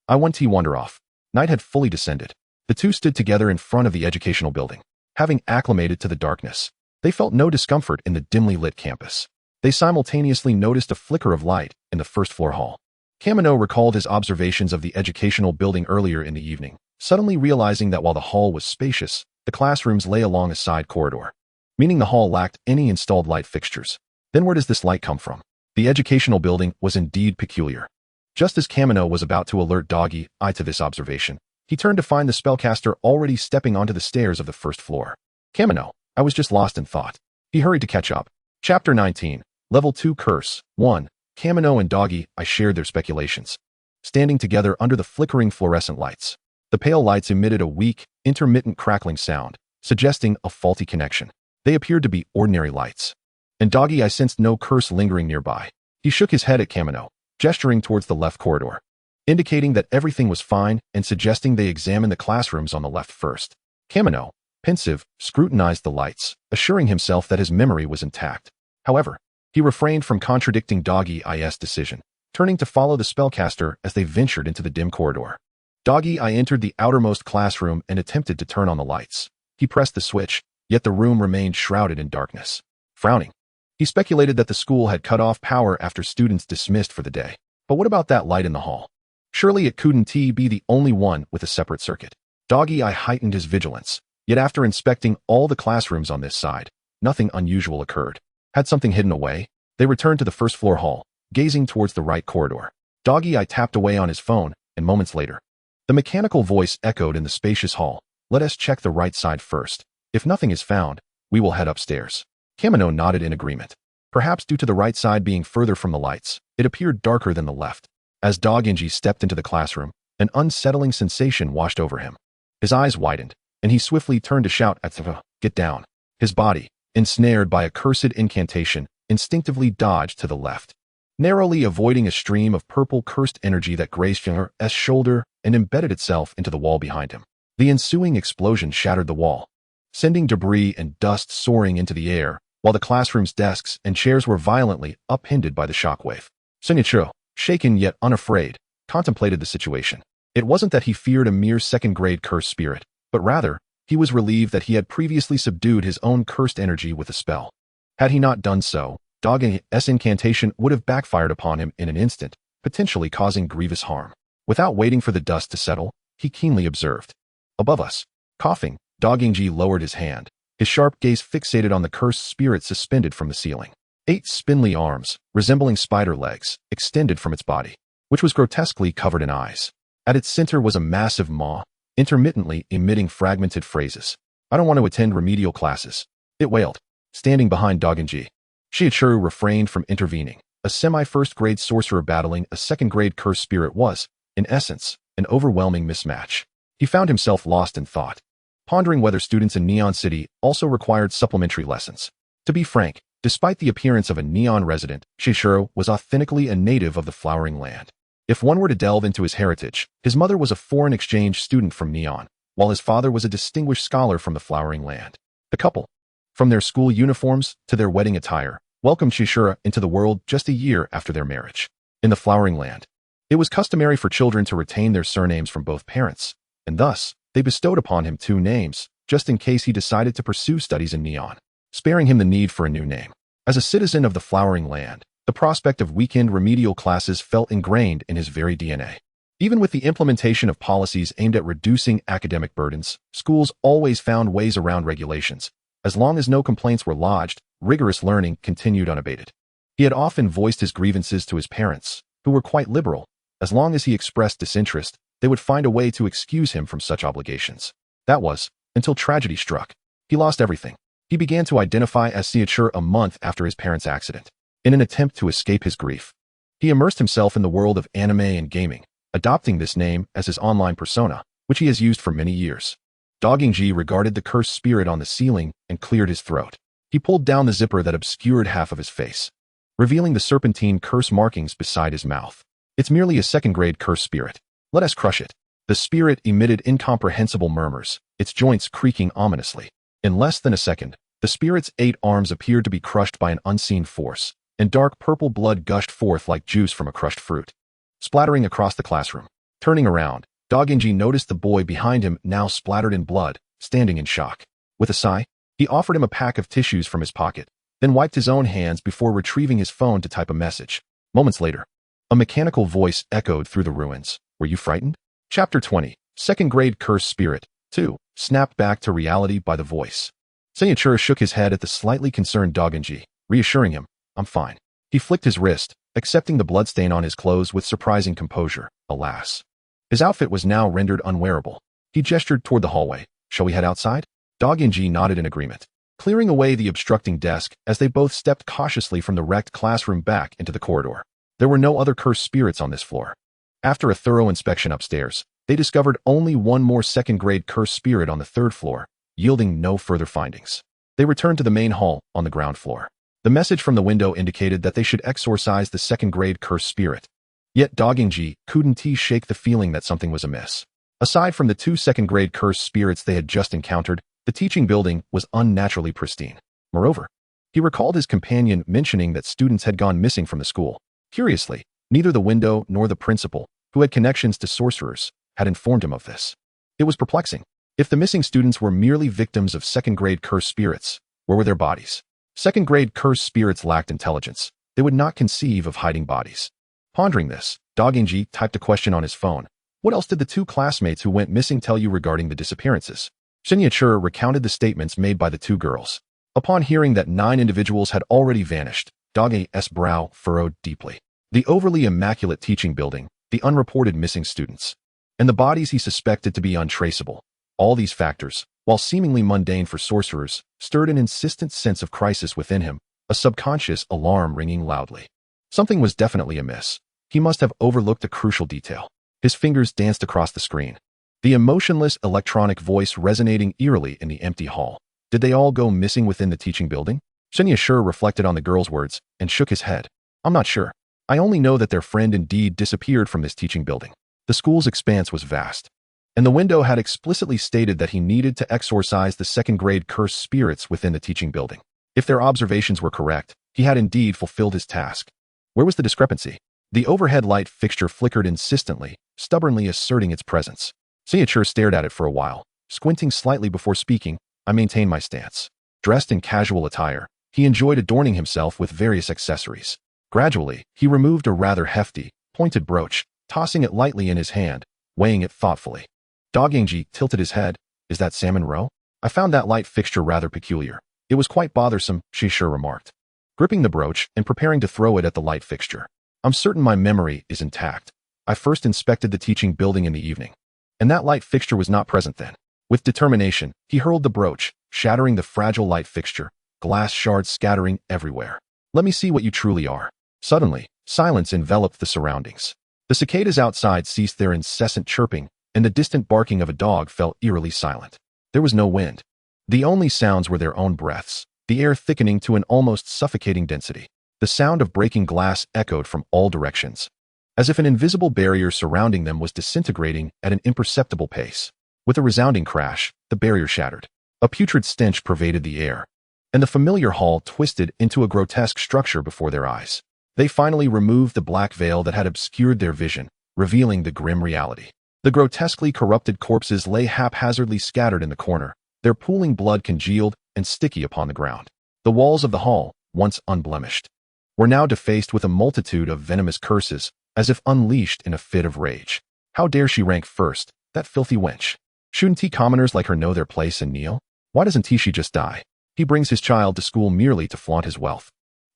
I won't wander off. Night had fully descended. The 2 stood together in front of the educational building. Having acclimated to the darkness, they felt no discomfort in the dimly lit campus. They simultaneously noticed a flicker of light in the first-floor hall. Kamino recalled his observations of the educational building earlier in the evening, suddenly realizing that while the hall was spacious, the classrooms lay along a side corridor, meaning the hall lacked any installed light fixtures. Then where does this light come from? The educational building was indeed peculiar. Just as Kamino was about to alert Doggy Eye to this observation, he turned to find the spellcaster already stepping onto the stairs of the first floor. Kamino, I was just lost in thought. He hurried to catch up. Chapter 19. Level 2 Curse. 1. Kamino and Doggy Eye shared their speculations. Standing together under the flickering fluorescent lights, the pale lights emitted a weak, intermittent crackling sound, suggesting a faulty connection. They appeared to be ordinary lights, and Doggy Eye sensed no curse lingering nearby. He shook his head at Kamino, gesturing towards the left corridor, indicating that everything was fine and suggesting they examine the classrooms on the left first. Kamino, pensive, scrutinized the lights, assuring himself that his memory was intact. However, he refrained from contradicting Doggy Eye's decision, turning to follow the spellcaster as they ventured into the dim corridor. Doggy Eye entered the outermost classroom and attempted to turn on the lights. He pressed the switch, yet the room remained shrouded in darkness. Frowning, he speculated that the school had cut off power after students dismissed for the day. But what about that light in the hall? Surely it couldn't be the only one with a separate circuit. Doggy Eye heightened his vigilance, yet after inspecting all the classrooms on this side, nothing unusual occurred. Had something hidden away? They returned to the first-floor hall, gazing towards the right corridor. Doggy Eye tapped away on his phone, and moments later, the mechanical voice echoed in the spacious hall. Let us check the right side first. If nothing is found, we will head upstairs. Kamino nodded in agreement. Perhaps due to the right side being further from the lights, it appeared darker than the left. As Doggy stepped into the classroom, an unsettling sensation washed over him. His eyes widened, and he swiftly turned to shout at the get down. His body, ensnared by a cursed incantation, instinctively dodged to the left, narrowly avoiding a stream of purple cursed energy that grazed his shoulder and embedded itself into the wall behind him. The ensuing explosion shattered the wall, sending debris and dust soaring into the air, while the classroom's desks and chairs were violently upended by the shockwave. Sunichiro, shaken yet unafraid, contemplated the situation. It wasn't that he feared a mere second-grade cursed spirit, but rather, he was relieved that he had previously subdued his own cursed energy with a spell. Had he not done so, Doggy's incantation would have backfired upon him in an instant, potentially causing grievous harm. Without waiting for the dust to settle, he keenly observed. Above us, coughing, Dogingji lowered his hand, his sharp gaze fixated on the cursed spirit suspended from the ceiling. 8 spindly arms, resembling spider legs, extended from its body, which was grotesquely covered in eyes. At its center was a massive maw, intermittently emitting fragmented phrases. I don't want to attend remedial classes, it wailed, standing behind Dogingji. Shiichiro refrained from intervening. A semi-first grade sorcerer battling a second-grade cursed spirit was, in essence, an overwhelming mismatch. He found himself lost in thought, pondering whether students in Neon City also required supplementary lessons. To be frank, despite the appearance of a Neon resident, Shiichiro was authentically a native of the Flowering Land. If one were to delve into his heritage, his mother was a foreign exchange student from Neon, while his father was a distinguished scholar from the Flowering Land. The couple, from their school uniforms to their wedding attire, welcomed Shiichiro into the world just a year after their marriage. In the Flowering Land, it was customary for children to retain their surnames from both parents, and thus, they bestowed upon him 2 names, just in case he decided to pursue studies in Neon, sparing him the need for a new name. As a citizen of the Flowering Land, the prospect of weekend remedial classes felt ingrained in his very DNA. Even with the implementation of policies aimed at reducing academic burdens, schools always found ways around regulations. As long as no complaints were lodged, rigorous learning continued unabated. He had often voiced his grievances to his parents, who were quite liberal. As long as he expressed disinterest, they would find a way to excuse him from such obligations. That was, until tragedy struck. He lost everything. He began to identify as Shiichiro a month after his parents' accident. In an attempt to escape his grief, he immersed himself in the world of anime and gaming, adopting this name as his online persona, which he has used for many years. Dogingji regarded the cursed spirit on the ceiling and cleared his throat. He pulled down the zipper that obscured half of his face, revealing the serpentine curse markings beside his mouth. It's merely a second-grade cursed spirit. Let us crush it. The spirit emitted incomprehensible murmurs, its joints creaking ominously. In less than a second, the spirit's 8 arms appeared to be crushed by an unseen force, and dark purple blood gushed forth like juice from a crushed fruit, splattering across the classroom. Turning around, Dogingji noticed the boy behind him now splattered in blood, standing in shock. With a sigh, he offered him a pack of tissues from his pocket, then wiped his own hands before retrieving his phone to type a message. Moments later, a mechanical voice echoed through the ruins. Were you frightened? Chapter 20. Second-grade cursed spirit. 2. Snapped back to reality by the voice. Shiichiro shook his head at the slightly concerned Dogingji, reassuring him, I'm fine. He flicked his wrist, accepting the bloodstain on his clothes with surprising composure. Alas, his outfit was now rendered unwearable. He gestured toward the hallway. Shall we head outside? Dogingji nodded in agreement, clearing away the obstructing desk as they both stepped cautiously from the wrecked classroom back into the corridor. There were no other cursed spirits on this floor. After a thorough inspection upstairs, they discovered only one more second-grade cursed spirit on the 3rd floor, yielding no further findings. They returned to the main hall on the ground floor. The message from the window indicated that they should exorcise the second-grade cursed spirit. Yet Dogingji couldn't shake the feeling that something was amiss. Aside from the 2 second-grade cursed spirits they had just encountered, the teaching building was unnaturally pristine. Moreover, he recalled his companion mentioning that students had gone missing from the school. Curiously, neither the window nor the principal, who had connections to sorcerers, had informed him of this. It was perplexing. If the missing students were merely victims of second-grade cursed spirits, where were their bodies? Second-grade cursed spirits lacked intelligence. They would not conceive of hiding bodies. Pondering this, Dogingji typed a question on his phone. What else did the 2 classmates who went missing tell you regarding the disappearances? Shiichiro recounted the statements made by the 2 girls. Upon hearing that 9 individuals had already vanished, Dog's brow furrowed deeply. The overly immaculate teaching building, the unreported missing students, and the bodies he suspected to be untraceable. All these factors, while seemingly mundane for sorcerers, stirred an insistent sense of crisis within him, a subconscious alarm ringing loudly. Something was definitely amiss. He must have overlooked a crucial detail. His fingers danced across the screen, the emotionless electronic voice resonating eerily in the empty hall. Did they all go missing within the teaching building? Shiichiro reflected on the girl's words and shook his head. I'm not sure. I only know that their friend indeed disappeared from this teaching building. The school's expanse was vast, and the window had explicitly stated that he needed to exorcise the second-grade cursed spirits within the teaching building. If their observations were correct, he had indeed fulfilled his task. Where was the discrepancy? The overhead light fixture flickered insistently, stubbornly asserting its presence. Shiichiro stared at it for a while, squinting slightly before speaking. I maintain my stance. Dressed in casual attire, he enjoyed adorning himself with various accessories. Gradually, he removed a rather hefty, pointed brooch, tossing it lightly in his hand, weighing it thoughtfully. Dog Angie tilted his head. Is that Salmon Row? I found that light fixture rather peculiar. It was quite bothersome, she sure remarked, gripping the brooch and preparing to throw it at the light fixture. I'm certain my memory is intact. I first inspected the teaching building in the evening, and that light fixture was not present then. With determination, he hurled the brooch, shattering the fragile light fixture, glass shards scattering everywhere. Let me see what you truly are. Suddenly, silence enveloped the surroundings. The cicadas outside ceased their incessant chirping, and the distant barking of a dog fell eerily silent. There was no wind. The only sounds were their own breaths, the air thickening to an almost suffocating density. The sound of breaking glass echoed from all directions, as if an invisible barrier surrounding them was disintegrating at an imperceptible pace. With a resounding crash, the barrier shattered. A putrid stench pervaded the air, and the familiar hall twisted into a grotesque structure before their eyes. They finally removed the black veil that had obscured their vision, revealing the grim reality. The grotesquely corrupted corpses lay haphazardly scattered in the corner, their pooling blood congealed and sticky upon the ground. The walls of the hall, once unblemished, were now defaced with a multitude of venomous curses, as if unleashed in a fit of rage. How dare she rank first, that filthy wench? Shouldn't commoners like her know their place and kneel? Why doesn't she just die? He brings his child to school merely to flaunt his wealth,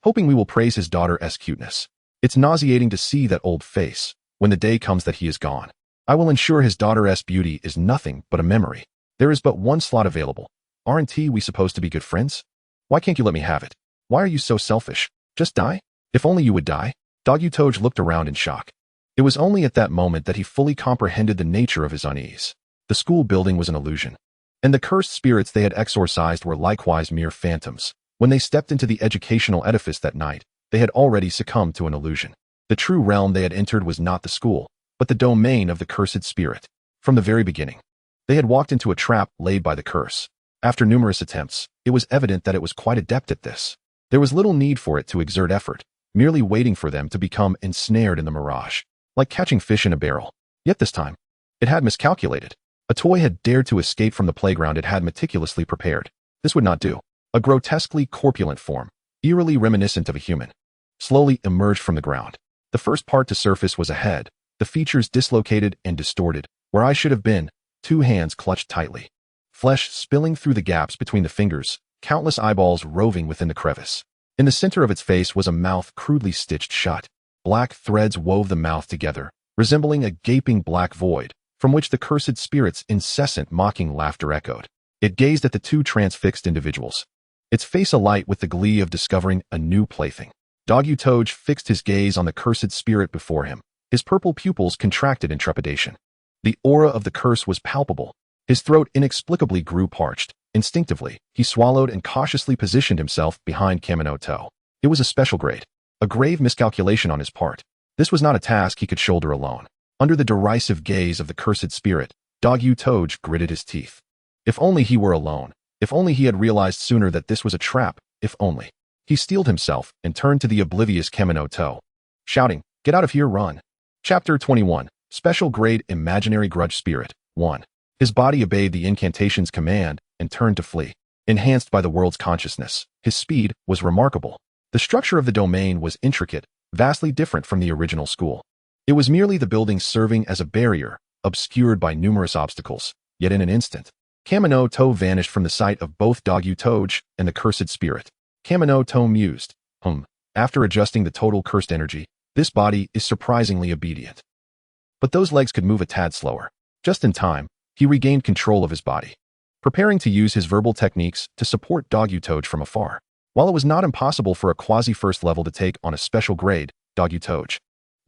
hoping we will praise his daughter's cuteness. It's nauseating to see that old face, when the day comes that he is gone. I will ensure his daughter's beauty is nothing but a memory. There is but one slot available. Aren't we supposed to be good friends? Why can't you let me have it? Why are you so selfish? Just die? If only you would die. Dog-Utoj looked around in shock. It was only at that moment that he fully comprehended the nature of his unease. The school building was an illusion, and the cursed spirits they had exorcised were likewise mere phantoms. When they stepped into the educational edifice that night, they had already succumbed to an illusion. The true realm they had entered was not the school, but the domain of the cursed spirit. From the very beginning, they had walked into a trap laid by the curse. After numerous attempts, it was evident that it was quite adept at this. There was little need for it to exert effort, merely waiting for them to become ensnared in the mirage, like catching fish in a barrel. Yet this time, it had miscalculated. A toy had dared to escape from the playground it had meticulously prepared. This would not do. A grotesquely corpulent form, eerily reminiscent of a human, slowly emerged from the ground. The first part to surface was a head, the features dislocated and distorted. Where I should have been, two hands clutched tightly, flesh spilling through the gaps between the fingers, countless eyeballs roving within the crevice. In the center of its face was a mouth crudely stitched shut. Black threads wove the mouth together, resembling a gaping black void, from which the cursed spirit's incessant mocking laughter echoed. It gazed at the two transfixed individuals, its face alight with the glee of discovering a new plaything. Dog-Utoj fixed his gaze on the cursed spirit before him. His purple pupils contracted in trepidation. The aura of the curse was palpable. His throat inexplicably grew parched. Instinctively, he swallowed and cautiously positioned himself behind Kamino. It was a special grade, a grave miscalculation on his part. This was not a task he could shoulder alone. Under the derisive gaze of the cursed spirit, Dog-Utoj gritted his teeth. If only he were alone. If only he had realized sooner that this was a trap. If only. He steeled himself and turned to the oblivious Kamino, shouting, "Get out of here, run." Chapter 21. Special Grade Imaginary Grudge Spirit 1. His body obeyed the incantation's command and turned to flee. Enhanced by the world's consciousness, his speed was remarkable. The structure of the domain was intricate, vastly different from the original school. It was merely the building serving as a barrier, obscured by numerous obstacles. Yet in an instant, Kamino vanished from the sight of both Dog-Utoj and the cursed spirit. Kamino mused, after adjusting the total cursed energy, this body is surprisingly obedient. But those legs could move a tad slower. Just in time, he regained control of his body, preparing to use his verbal techniques to support Dog-Utoj from afar. While it was not impossible for a quasi-first level to take on a special grade, Dog-Utoj,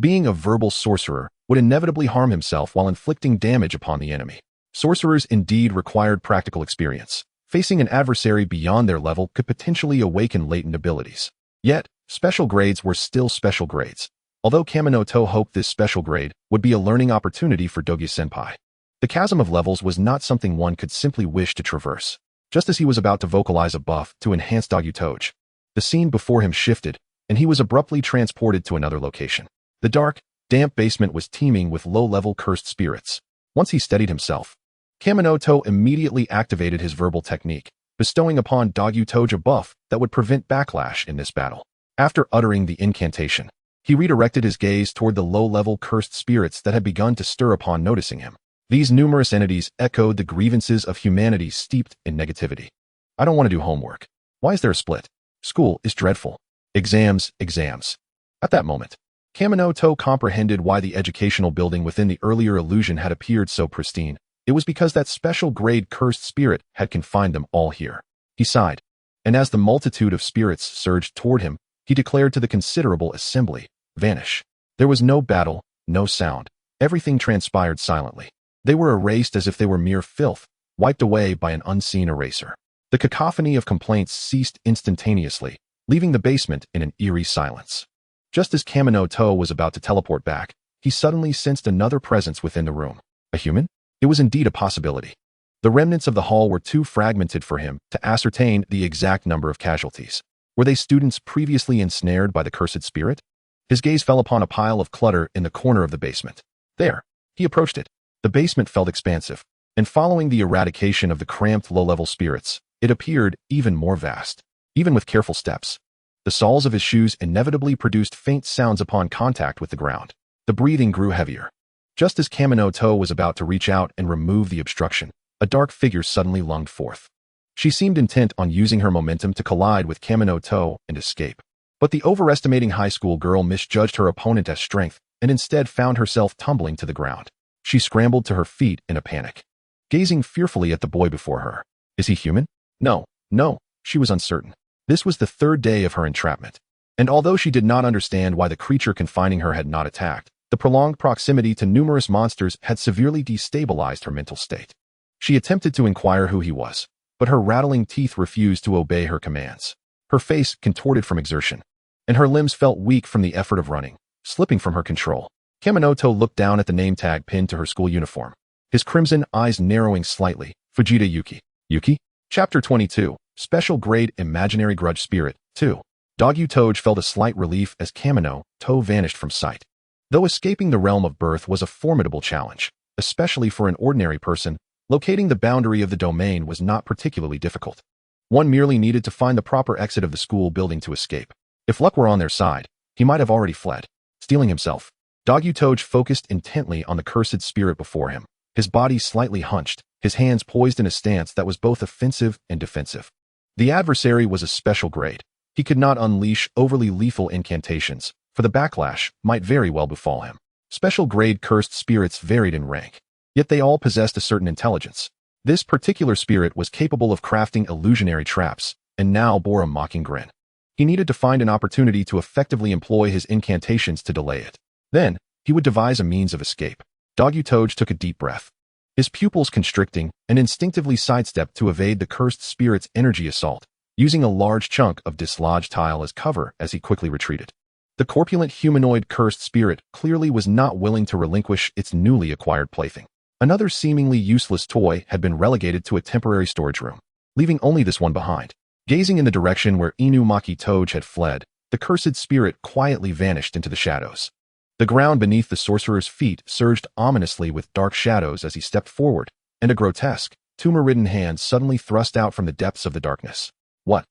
being a verbal sorcerer, would inevitably harm himself while inflicting damage upon the enemy. Sorcerers indeed required practical experience. Facing an adversary beyond their level could potentially awaken latent abilities. Yet, special grades were still special grades. Although Kamino hoped this special grade would be a learning opportunity for Dogyu-senpai. The chasm of levels was not something one could simply wish to traverse. Just as he was about to vocalize a buff to enhance Dog-Utoj, the scene before him shifted, and he was abruptly transported to another location. The dark, damp basement was teeming with low-level cursed spirits. Once he steadied himself, Kamino immediately activated his verbal technique, bestowing upon Dog-Utoj a buff that would prevent backlash in this battle. After uttering the incantation, he redirected his gaze toward the low-level cursed spirits that had begun to stir upon noticing him. These numerous entities echoed the grievances of humanity steeped in negativity. I don't want to do homework. Why is there a split? School is dreadful. Exams, exams. At that moment, Kamino comprehended why the educational building within the earlier illusion had appeared so pristine. It was because that special grade cursed spirit had confined them all here. He sighed, and as the multitude of spirits surged toward him, he declared to the considerable assembly, "Vanish." There was no battle, no sound. Everything transpired silently. They were erased as if they were mere filth, wiped away by an unseen eraser. The cacophony of complaints ceased instantaneously, leaving the basement in an eerie silence. Just as Kamino was about to teleport back, he suddenly sensed another presence within the room. A human? It was indeed a possibility. The remnants of the hall were too fragmented for him to ascertain the exact number of casualties. Were they students previously ensnared by the cursed spirit? His gaze fell upon a pile of clutter in the corner of the basement. There. He approached it. The basement felt expansive, and following the eradication of the cramped low-level spirits, it appeared even more vast. Even with careful steps, the soles of his shoes inevitably produced faint sounds upon contact with the ground. The breathing grew heavier. Just as Kamino was about to reach out and remove the obstruction, a dark figure suddenly lunged forth. She seemed intent on using her momentum to collide with Kamino and escape. But the overestimating high school girl misjudged her opponent as strength and instead found herself tumbling to the ground. She scrambled to her feet in a panic, gazing fearfully at the boy before her. Is he human? No, she was uncertain. This was the third day of her entrapment, and although she did not understand why the creature confining her had not attacked, the prolonged proximity to numerous monsters had severely destabilized her mental state. She attempted to inquire who he was, but her rattling teeth refused to obey her commands. Her face contorted from exertion, and her limbs felt weak from the effort of running, slipping from her control. Kamino looked down at the name tag pinned to her school uniform, his crimson eyes narrowing slightly. Fujita Yuki. Yuki? Chapter 22. Special Grade Imaginary Grudge Spirit, 2. Dogyu felt a slight relief as Kamino vanished from sight. Though escaping the realm of birth was a formidable challenge, especially for an ordinary person, locating the boundary of the domain was not particularly difficult. One merely needed to find the proper exit of the school building to escape. If luck were on their side, he might have already fled. Steeling himself, Dogyu focused intently on the cursed spirit before him, his body slightly hunched, his hands poised in a stance that was both offensive and defensive. The adversary was a special grade. He could not unleash overly lethal incantations, for the backlash might very well befall him. Special grade cursed spirits varied in rank, yet they all possessed a certain intelligence. This particular spirit was capable of crafting illusionary traps, and now bore a mocking grin. He needed to find an opportunity to effectively employ his incantations to delay it. Then, he would devise a means of escape. Dogyu took a deep breath, his pupils constricting, and instinctively sidestepped to evade the cursed spirit's energy assault, using a large chunk of dislodged tile as cover as he quickly retreated. The corpulent humanoid cursed spirit clearly was not willing to relinquish its newly acquired plaything. Another seemingly useless toy had been relegated to a temporary storage room, leaving only this one behind. Gazing in the direction where Inumaki had fled, the cursed spirit quietly vanished into the shadows. The ground beneath the sorcerer's feet surged ominously with dark shadows as he stepped forward, and a grotesque, tumor-ridden hand suddenly thrust out from the depths of the darkness. What?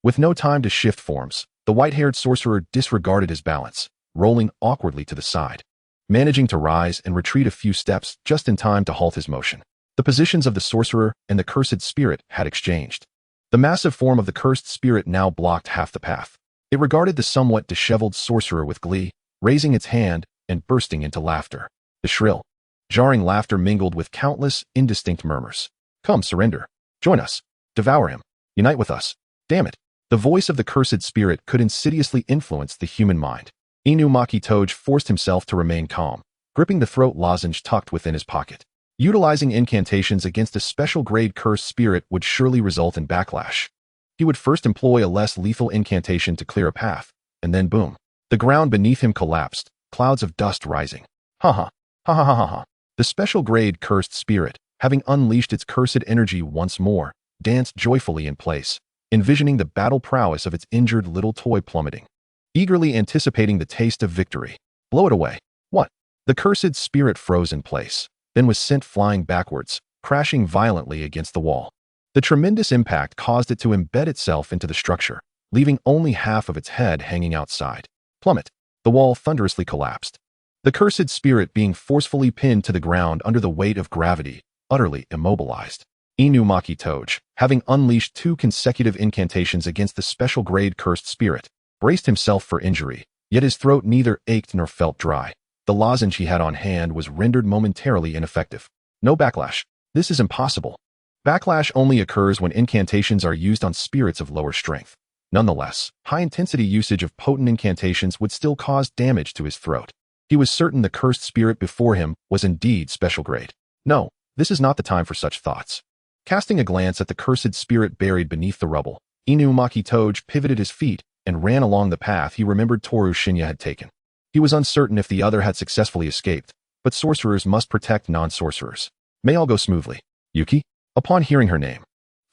With no time to shift forms, the white-haired sorcerer disregarded his balance, rolling awkwardly to the side, managing to rise and retreat a few steps just in time to halt his motion. The positions of the sorcerer and the cursed spirit had exchanged. The massive form of the cursed spirit now blocked half the path. It regarded the somewhat disheveled sorcerer with glee, raising its hand and bursting into laughter. The shrill, jarring laughter mingled with countless, indistinct murmurs. Come, surrender. Join us. Devour him. Unite with us. Damn it. The voice of the cursed spirit could insidiously influence the human mind. Inumaki forced himself to remain calm, gripping the throat lozenge tucked within his pocket. Utilizing incantations against a special-grade cursed spirit would surely result in backlash. He would first employ a less lethal incantation to clear a path, and then boom. The ground beneath him collapsed, clouds of dust rising. Ha. The special-grade cursed spirit, having unleashed its cursed energy once more, danced joyfully in place, envisioning the battle prowess of its injured little toy plummeting, eagerly anticipating the taste of victory. Blow it away. What? The cursed spirit froze in place, then was sent flying backwards, crashing violently against the wall. The tremendous impact caused it to embed itself into the structure, leaving only half of its head hanging outside. Plummet. The wall thunderously collapsed. The cursed spirit being forcefully pinned to the ground under the weight of gravity, utterly immobilized. Inumaki Toge, having unleashed 2 consecutive incantations against the special grade cursed spirit, braced himself for injury, yet his throat neither ached nor felt dry. The lozenge he had on hand was rendered momentarily ineffective. No backlash. This is impossible. Backlash only occurs when incantations are used on spirits of lower strength. Nonetheless, high-intensity usage of potent incantations would still cause damage to his throat. He was certain the cursed spirit before him was indeed special grade. No, this is not the time for such thoughts. Casting a glance at the cursed spirit buried beneath the rubble, Inumaki Toge pivoted his feet and ran along the path he remembered Toru Shinya had taken. He was uncertain if the other had successfully escaped, but sorcerers must protect non-sorcerers. May all go smoothly. Yuki? Upon hearing her name,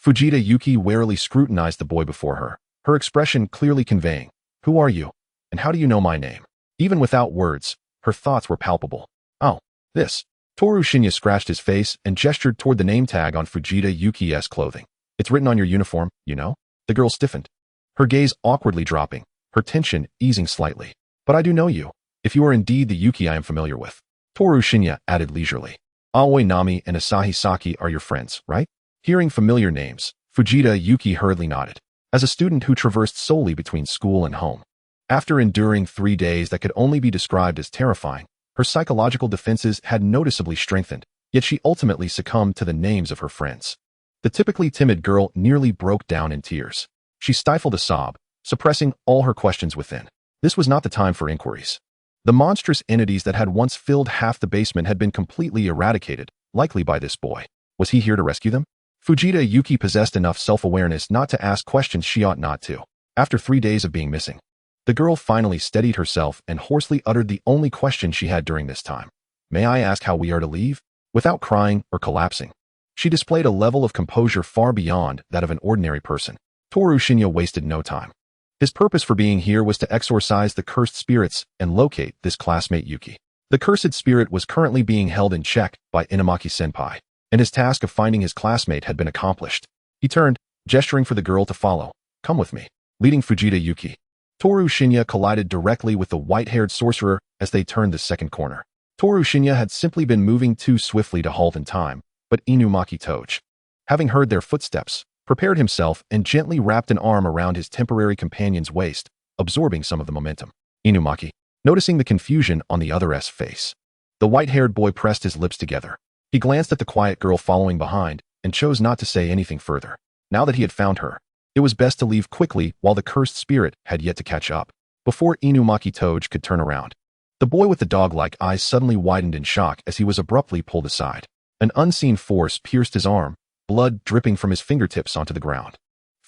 Fujita Yuki warily scrutinized the boy before her, her expression clearly conveying, "Who are you? And how do you know my name?" Even without words, her thoughts were palpable. "Oh, this." Toru Shinya scratched his face and gestured toward the name tag on Fujita Yuki's clothing. "It's written on your uniform, you know?" The girl stiffened, her gaze awkwardly dropping, her tension easing slightly. "But I do know you, if you are indeed the Yuki I am familiar with." Toru Shinya added leisurely. "Aoi Nami and Asahi Saki are your friends, right?" Hearing familiar names, Fujita Yuki hurriedly nodded. As a student who traversed solely between school and home, after enduring 3 days that could only be described as terrifying, her psychological defenses had noticeably strengthened, yet she ultimately succumbed to the names of her friends. The typically timid girl nearly broke down in tears. She stifled a sob, suppressing all her questions within. This was not the time for inquiries. The monstrous entities that had once filled half the basement had been completely eradicated, likely by this boy. Was he here to rescue them? Fujita Yuki possessed enough self-awareness not to ask questions she ought not to. After 3 days of being missing, the girl finally steadied herself and hoarsely uttered the only question she had during this time. "May I ask how we are to leave?" Without crying or collapsing, she displayed a level of composure far beyond that of an ordinary person. Toru Shinya wasted no time. His purpose for being here was to exorcise the cursed spirits and locate this classmate Yuki. The cursed spirit was currently being held in check by Inumaki-senpai, and his task of finding his classmate had been accomplished. He turned, gesturing for the girl to follow. "Come with me." Leading Fujita Yuki, Toru Shinya collided directly with the white-haired sorcerer as they turned the second corner. Toru Shinya had simply been moving too swiftly to halt in time, but Inumaki Toge, having heard their footsteps, prepared himself and gently wrapped an arm around his temporary companion's waist, absorbing some of the momentum. Inumaki, noticing the confusion on the other's face, the white-haired boy pressed his lips together. He glanced at the quiet girl following behind and chose not to say anything further. Now that he had found her, it was best to leave quickly while the cursed spirit had yet to catch up. Before Inumaki Toge could turn around, the boy with the dog-like eyes suddenly widened in shock as he was abruptly pulled aside. An unseen force pierced his arm, blood dripping from his fingertips onto the ground.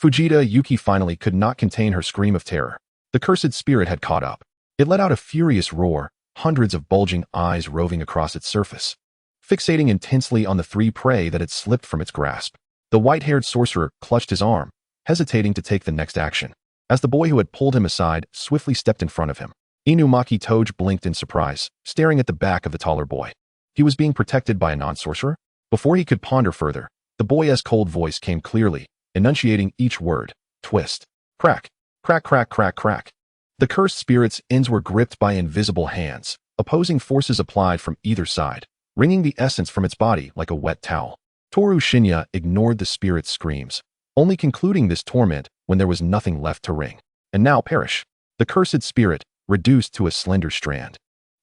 Fujita Yuki finally could not contain her scream of terror. The cursed spirit had caught up. It let out a furious roar, hundreds of bulging eyes roving across its surface, fixating intensely on the 3 prey that had slipped from its grasp. The white-haired sorcerer clutched his arm, hesitating to take the next action, as the boy who had pulled him aside swiftly stepped in front of him. Inumaki Toge blinked in surprise, staring at the back of the taller boy. He was being protected by a non-sorcerer? Before he could ponder further, the boy's cold voice came clearly, enunciating each word. Twist. Crack. Crack, crack, crack, crack. The cursed spirit's ends were gripped by invisible hands, opposing forces applied from either side, wringing the essence from its body like a wet towel. Toru Shinya ignored the spirit's screams, only concluding this torment when there was nothing left to wring. And now perish. The cursed spirit, reduced to a slender strand,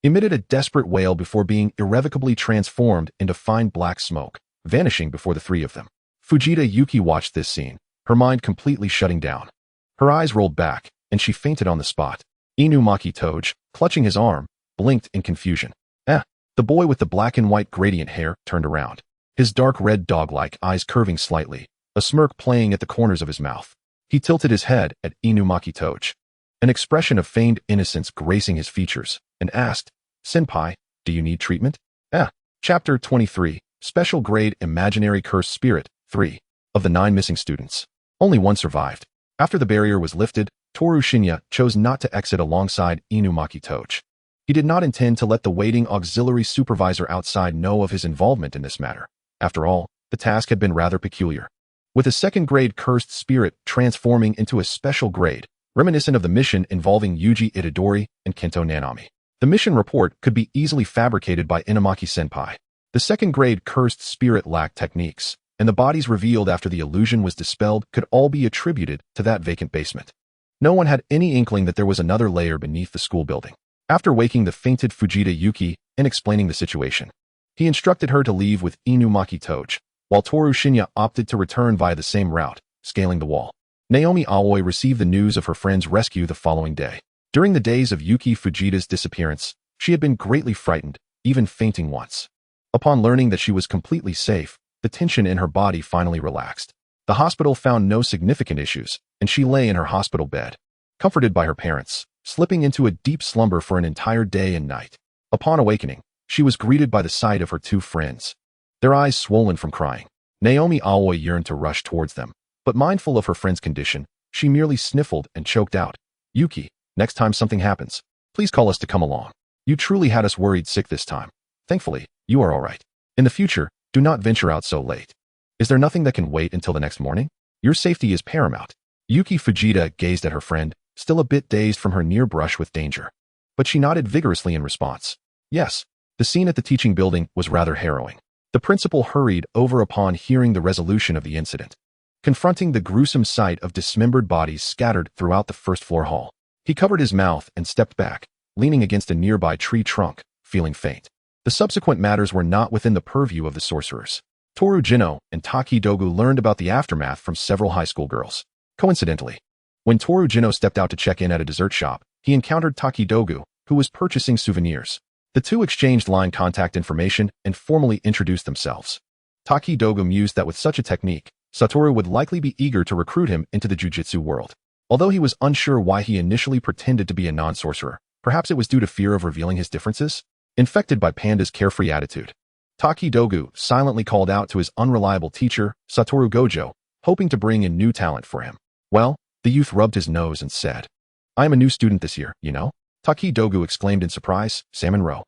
emitted a desperate wail before being irrevocably transformed into fine black smoke, vanishing before the 3 of them. Fujita Yuki watched this scene, her mind completely shutting down. Her eyes rolled back, and she fainted on the spot. Inumaki Toge, clutching his arm, blinked in confusion. The boy with the black and white gradient hair turned around, his dark red dog-like eyes curving slightly, a smirk playing at the corners of his mouth. He tilted his head at Inumaki Toge, an expression of feigned innocence gracing his features, and asked, "Senpai, do you need treatment?" Chapter 23, Special Grade Imaginary Cursed Spirit, 3. Of the 9 missing students, only 1 survived. After the barrier was lifted, Toru Shinya chose not to exit alongside Inumaki Toge. He did not intend to let the waiting auxiliary supervisor outside know of his involvement in this matter. After all, the task had been rather peculiar, with a 2nd-grade cursed spirit transforming into a special grade, reminiscent of the mission involving Yuji Itadori and Kento Nanami. The mission report could be easily fabricated by Inamaki-senpai. The second-grade cursed spirit lacked techniques, and the bodies revealed after the illusion was dispelled could all be attributed to that vacant basement. No one had any inkling that there was another layer beneath the school building. After waking the fainted Fujita Yuki and explaining the situation, he instructed her to leave with Inumaki Toge, while Toru Shinya opted to return via the same route, scaling the wall. Naomi Aoi received the news of her friend's rescue the following day. During the days of Yuki Fujita's disappearance, she had been greatly frightened, even fainting once. Upon learning that she was completely safe, the tension in her body finally relaxed. The hospital found no significant issues, and she lay in her hospital bed, comforted by her parents, slipping into a deep slumber for an entire day and night. Upon awakening, she was greeted by the sight of her two friends, their eyes swollen from crying. Naomi Aoi yearned to rush towards them, but mindful of her friend's condition, she merely sniffled and choked out, "Yuki, next time something happens, please call us to come along. You truly had us worried sick this time. Thankfully, you are all right. In the future, do not venture out so late. Is there nothing that can wait until the next morning? Your safety is paramount." Yuki Fujita gazed at her friend, still a bit dazed from her near brush with danger. But she nodded vigorously in response. Yes, the scene at the teaching building was rather harrowing. The principal hurried over upon hearing the resolution of the incident, confronting the gruesome sight of dismembered bodies scattered throughout the first-floor hall. He covered his mouth and stepped back, leaning against a nearby tree trunk, feeling faint. The subsequent matters were not within the purview of the sorcerers. Toru Jino and Taki Dogu learned about the aftermath from several high school girls. Coincidentally, when Toru Jino stepped out to check in at a dessert shop, he encountered Taki Dogu, who was purchasing souvenirs. The two exchanged line contact information and formally introduced themselves. Taki Dogu mused that with such a technique, Satoru would likely be eager to recruit him into the jujitsu world. Although he was unsure why he initially pretended to be a non-sorcerer, perhaps it was due to fear of revealing his differences? Infected by Panda's carefree attitude, Taki Dogu silently called out to his unreliable teacher, Satoru Gojo, hoping to bring in new talent for him. Well, the youth rubbed his nose and said, "I am a new student this year, you know?" Taki Dogu exclaimed in surprise, "Salmon row."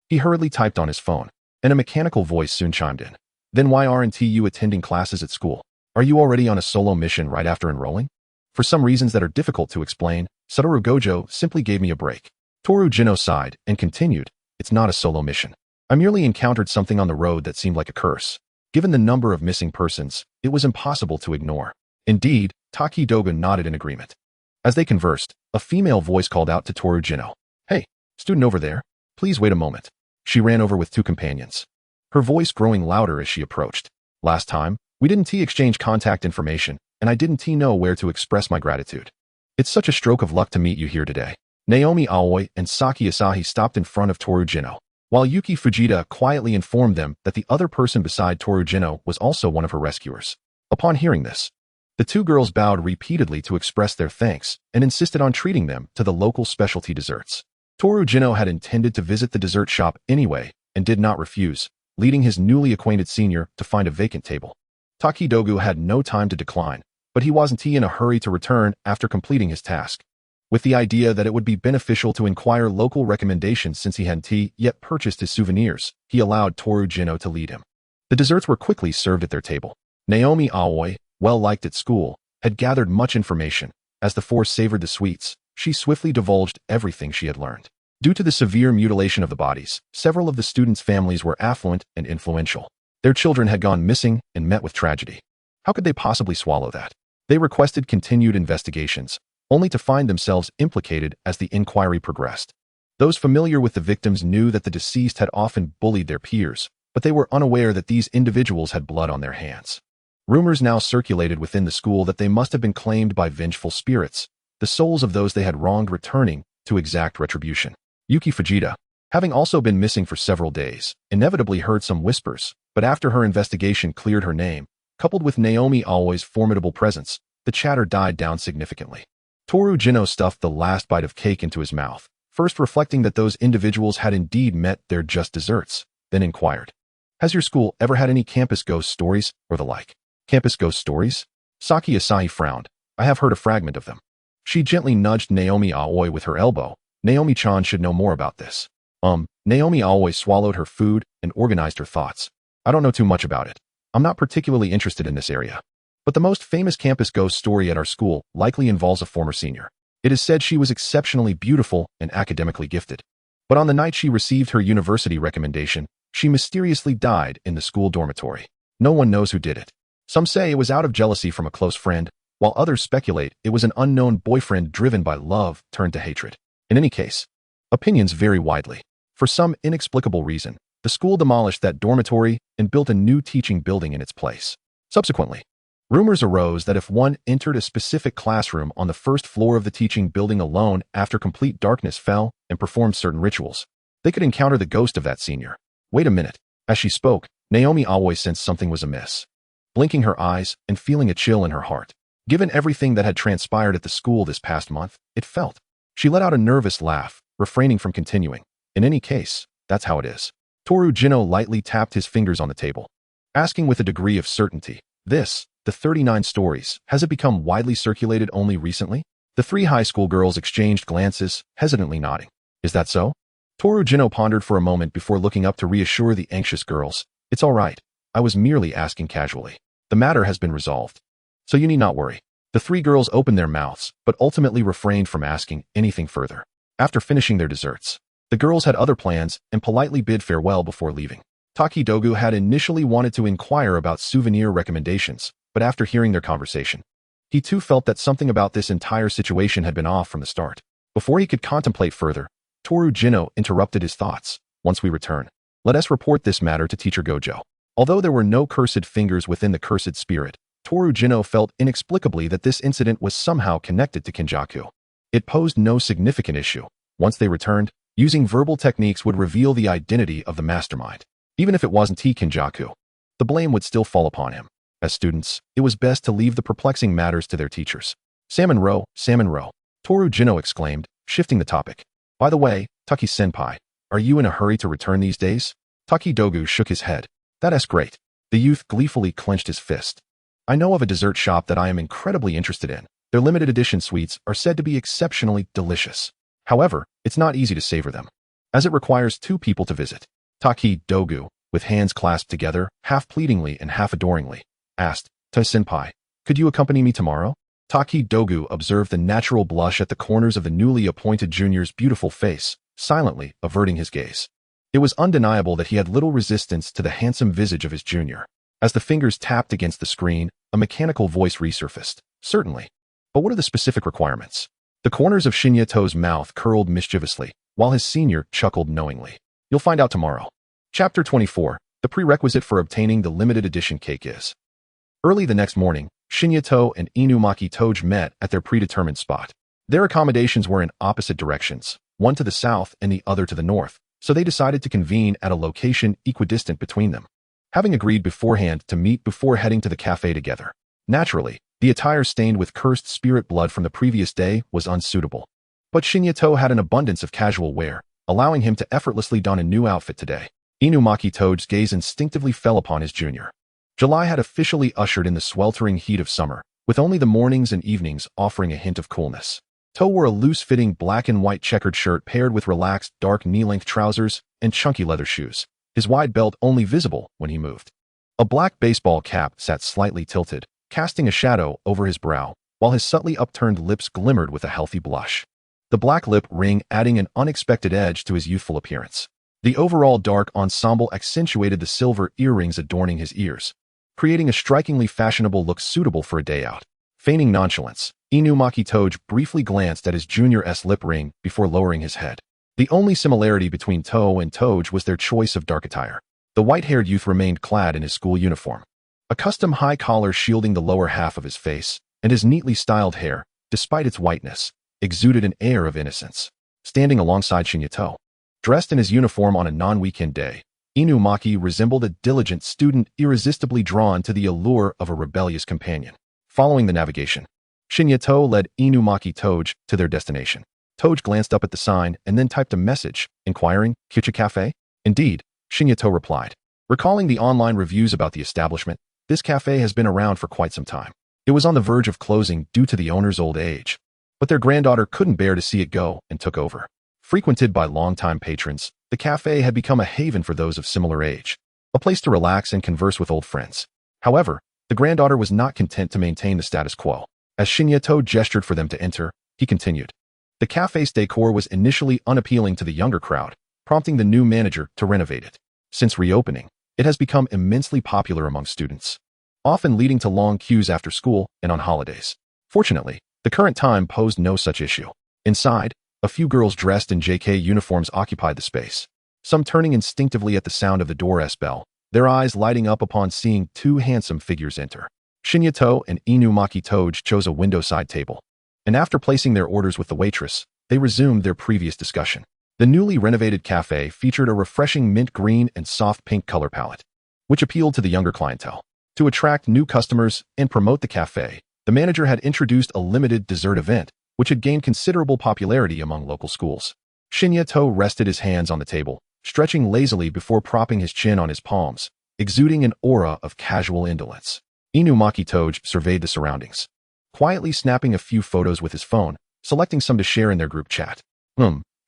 He hurriedly typed on his phone, and a mechanical voice soon chimed in. "Then why aren't you attending classes at school? Are you already on a solo mission right after enrolling?" For some reasons that are difficult to explain, Satoru Gojo simply gave me a break. Toru Jino sighed and continued, "It's not a solo mission. I merely encountered something on the road that seemed like a curse. Given the number of missing persons, it was impossible to ignore." Indeed, Taki Dogu nodded in agreement. As they conversed, a female voice called out to Toru Jino, "Hey, student over there, please wait a moment." She ran over with two companions, her voice growing louder as she approached. "Last time, we didn't exchange contact information, and I didn't know where to express my gratitude. It's such a stroke of luck to meet you here today." Naomi Aoi and Saki Asahi stopped in front of Toru Jino, while Yuki Fujita quietly informed them that the other person beside Toru Jino was also one of her rescuers. Upon hearing this, the two girls bowed repeatedly to express their thanks and insisted on treating them to the local specialty desserts. Toru Jino had intended to visit the dessert shop anyway and did not refuse, leading his newly acquainted senior to find a vacant table. Taki Dogu had no time to decline, but he wasn't in a hurry to return after completing his task. With the idea that it would be beneficial to inquire local recommendations since he hadn't yet purchased his souvenirs, he allowed Toru Jino to lead him. The desserts were quickly served at their table. Naomi Aoi, well liked at school, had gathered much information. As the four savored the sweets, she swiftly divulged everything she had learned. Due to the severe mutilation of the bodies, several of the students' families were affluent and influential. Their children had gone missing and met with tragedy. How could they possibly swallow that? They requested continued investigations, only to find themselves implicated as the inquiry progressed. Those familiar with the victims knew that the deceased had often bullied their peers, but they were unaware that these individuals had blood on their hands. Rumors now circulated within the school that they must have been claimed by vengeful spirits, the souls of those they had wronged returning to exact retribution. Yuki Fujita, having also been missing for several days, inevitably heard some whispers, but after her investigation cleared her name, coupled with Naomi Aoi's formidable presence, the chatter died down significantly. Toru Jino stuffed the last bite of cake into his mouth, first reflecting that those individuals had indeed met their just desserts, then inquired, "Has your school ever had any campus ghost stories, or the like?" "Campus ghost stories?" Saki Asahi frowned. "I have heard a fragment of them." She gently nudged Naomi Aoi with her elbow. "Naomi-chan should know more about this." Naomi Aoi swallowed her food and organized her thoughts. "I don't know too much about it. I'm not particularly interested in this area. But the most famous campus ghost story at our school likely involves a former senior. It is said she was exceptionally beautiful and academically gifted. But on the night she received her university recommendation, she mysteriously died in the school dormitory. No one knows who did it. Some say it was out of jealousy from a close friend, while others speculate it was an unknown boyfriend driven by love turned to hatred. In any case, opinions vary widely. For some inexplicable reason, the school demolished that dormitory and built a new teaching building in its place. Subsequently, rumors arose that if one entered a specific classroom on the first floor of the teaching building alone after complete darkness fell and performed certain rituals, they could encounter the ghost of that senior. Wait a minute. As she spoke, Naomi always sensed something was amiss. Blinking her eyes and feeling a chill in her heart. Given everything that had transpired at the school this past month, it felt. She let out a nervous laugh, refraining from continuing. In any case, that's how it is. Toru Jino lightly tapped his fingers on the table, asking with a degree of certainty, the 39 stories, has it become widely circulated only recently? The three high school girls exchanged glances, hesitantly nodding. Is that so? Toru Jino pondered for a moment before looking up to reassure the anxious girls. It's all right. I was merely asking casually. The matter has been resolved. So you need not worry. The three girls opened their mouths, but ultimately refrained from asking anything further. After finishing their desserts, the girls had other plans and politely bid farewell before leaving. Takidogu had initially wanted to inquire about souvenir recommendations, but after hearing their conversation, he too felt that something about this entire situation had been off from the start. Before he could contemplate further, Toru Jino interrupted his thoughts. Once we return, let us report this matter to Teacher Gojo. Although there were no cursed fingers within the cursed spirit, Toru Jino felt inexplicably that this incident was somehow connected to Kinjaku. It posed no significant issue. Once they returned, using verbal techniques would reveal the identity of the mastermind. Even if it wasn't Kinjaku, the blame would still fall upon him. As students, it was best to leave the perplexing matters to their teachers. Salmon roe, Toru Jino exclaimed, shifting the topic. By the way, Taki-senpai, are you in a hurry to return these days? Takidogu shook his head. That's great. The youth gleefully clenched his fist. I know of a dessert shop that I am incredibly interested in. Their limited edition sweets are said to be exceptionally delicious. However, it's not easy to savor them, as it requires two people to visit. Takidogu, with hands clasped together, half pleadingly and half adoringly, asked, Tai-senpai, could you accompany me tomorrow? Takidogu observed the natural blush at the corners of the newly appointed junior's beautiful face, silently averting his gaze. It was undeniable that he had little resistance to the handsome visage of his junior. As the fingers tapped against the screen, a mechanical voice resurfaced. Certainly. But what are the specific requirements? The corners of Shinyato's mouth curled mischievously, while his senior chuckled knowingly. You'll find out tomorrow. Chapter 24. The prerequisite for obtaining the limited edition cake is. Early the next morning, Shinyato and Inumaki Toge met at their predetermined spot. Their accommodations were in opposite directions, one to the south and the other to the north, so they decided to convene at a location equidistant between them, having agreed beforehand to meet before heading to the cafe together. Naturally, the attire stained with cursed spirit blood from the previous day was unsuitable. But Shinyato had an abundance of casual wear, allowing him to effortlessly don a new outfit today. Inumaki Toge's gaze instinctively fell upon his junior. July had officially ushered in the sweltering heat of summer, with only the mornings and evenings offering a hint of coolness. To wore a loose-fitting black and white checkered shirt paired with relaxed dark knee-length trousers and chunky leather shoes, his wide belt only visible when he moved. A black baseball cap sat slightly tilted, casting a shadow over his brow, while his subtly upturned lips glimmered with a healthy blush. The black lip ring adding an unexpected edge to his youthful appearance. The overall dark ensemble accentuated the silver earrings adorning his ears, creating a strikingly fashionable look suitable for a day out. Feigning nonchalance, Inumaki Toge briefly glanced at his junior's lip ring before lowering his head. The only similarity between To and Toge was their choice of dark attire. The white-haired youth remained clad in his school uniform, a custom high collar shielding the lower half of his face, and his neatly styled hair, despite its whiteness, exuded an air of innocence. Standing alongside Shinyato, dressed in his uniform on a non-weekend day, Inumaki resembled a diligent student irresistibly drawn to the allure of a rebellious companion. Following the navigation, Shinyato led Inumaki Toge to their destination. Toge glanced up at the sign and then typed a message, inquiring, Kyucha Cafe? Indeed, Shinyato replied. Recalling the online reviews about the establishment, this cafe has been around for quite some time. It was on the verge of closing due to the owner's old age, but their granddaughter couldn't bear to see it go and took over. Frequented by longtime patrons, the cafe had become a haven for those of similar age, a place to relax and converse with old friends. However, the granddaughter was not content to maintain the status quo. As Shinyato gestured for them to enter, he continued. The cafe's decor was initially unappealing to the younger crowd, prompting the new manager to renovate it. Since reopening, it has become immensely popular among students, often leading to long queues after school and on holidays. Fortunately, the current time posed no such issue. Inside, a few girls dressed in JK uniforms occupied the space, some turning instinctively at the sound of the door's bell, their eyes lighting up upon seeing two handsome figures enter. Shinyato and Inumaki Toge chose a window-side table, and after placing their orders with the waitress, they resumed their previous discussion. The newly renovated cafe featured a refreshing mint green and soft pink color palette, which appealed to the younger clientele. To attract new customers and promote the cafe, the manager had introduced a limited dessert event, which had gained considerable popularity among local schools. Shinyato rested his hands on the table, stretching lazily before propping his chin on his palms, exuding an aura of casual indolence. Inumaki Toge surveyed the surroundings, quietly snapping a few photos with his phone, selecting some to share in their group chat.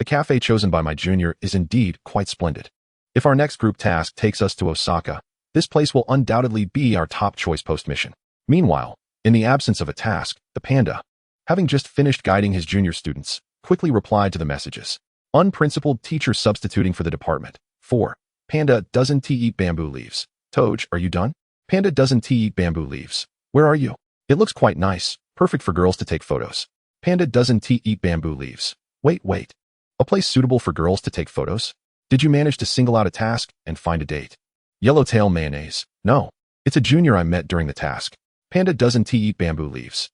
The cafe chosen by my junior is indeed quite splendid. If our next group task takes us to Osaka, this place will undoubtedly be our top choice post-mission. Meanwhile, in the absence of a task, the panda, having just finished guiding his junior students, quickly replied to the messages. Unprincipled teacher substituting for the department. 4. Panda, doesn't tea eat bamboo leaves? Toge, are you done? Panda, doesn't tea eat bamboo leaves? Where are you? It looks quite nice, perfect for girls to take photos. Panda, doesn't tea eat bamboo leaves? Wait. A place suitable for girls to take photos? Did you manage to single out a task and find a date? Yellowtail mayonnaise. No. It's a junior I met during the task. Panda, doesn't tea eat bamboo leaves?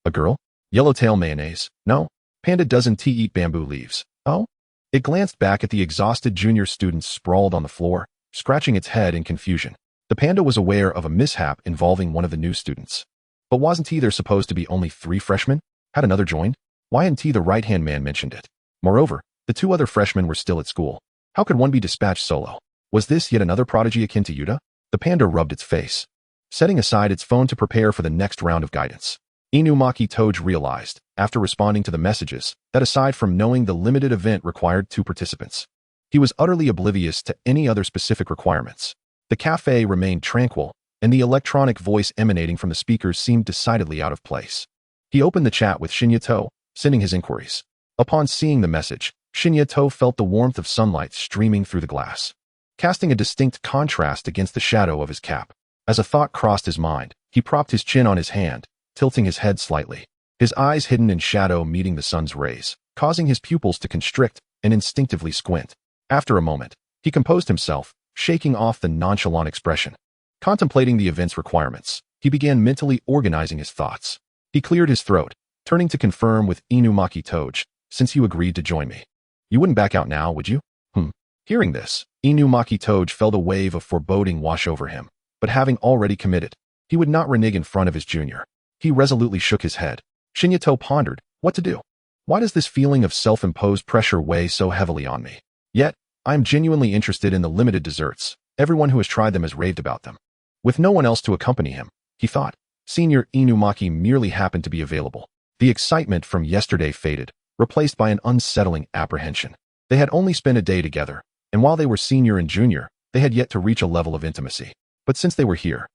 A girl? Yellowtail mayonnaise. No. Panda, doesn't tea eat bamboo leaves? Oh? It glanced back at the exhausted junior students sprawled on the floor, scratching its head in confusion. The panda was aware of a mishap involving one of the new students. But wasn't there supposed to be only 3 freshmen? Had another joined? Why hadn't the right-hand man mentioned it? Moreover, the 2 other freshmen were still at school. How could one be dispatched solo? Was this yet another prodigy akin to Yuta? The panda rubbed its face, setting aside its phone to prepare for the next round of guidance. Inumaki Toge realized, after responding to the messages, that aside from knowing the limited event required 2 participants, he was utterly oblivious to any other specific requirements. The cafe remained tranquil, and the electronic voice emanating from the speakers seemed decidedly out of place. He opened the chat with Shinyato, sending his inquiries. Upon seeing the message, Shinyato felt the warmth of sunlight streaming through the glass, casting a distinct contrast against the shadow of his cap. As a thought crossed his mind, he propped his chin on his hand, tilting his head slightly, his eyes hidden in shadow meeting the sun's rays, causing his pupils to constrict and instinctively squint. After a moment, he composed himself, shaking off the nonchalant expression. Contemplating the event's requirements, he began mentally organizing his thoughts. He cleared his throat, turning to confirm with Inumaki Toge, since you agreed to join me. You wouldn't back out now, would you? Hearing this, Inumaki Toge felt a wave of foreboding wash over him, but having already committed, he would not renege in front of his junior. He resolutely shook his head. Shinyato pondered what to do. Why does this feeling of self-imposed pressure weigh so heavily on me? Yet, I am genuinely interested in the limited desserts. Everyone who has tried them has raved about them. With no one else to accompany him, he thought, Senior Inumaki merely happened to be available. The excitement from yesterday faded, replaced by an unsettling apprehension. They had only spent a day together, and while they were senior and junior, they had yet to reach a level of intimacy. But since they were here,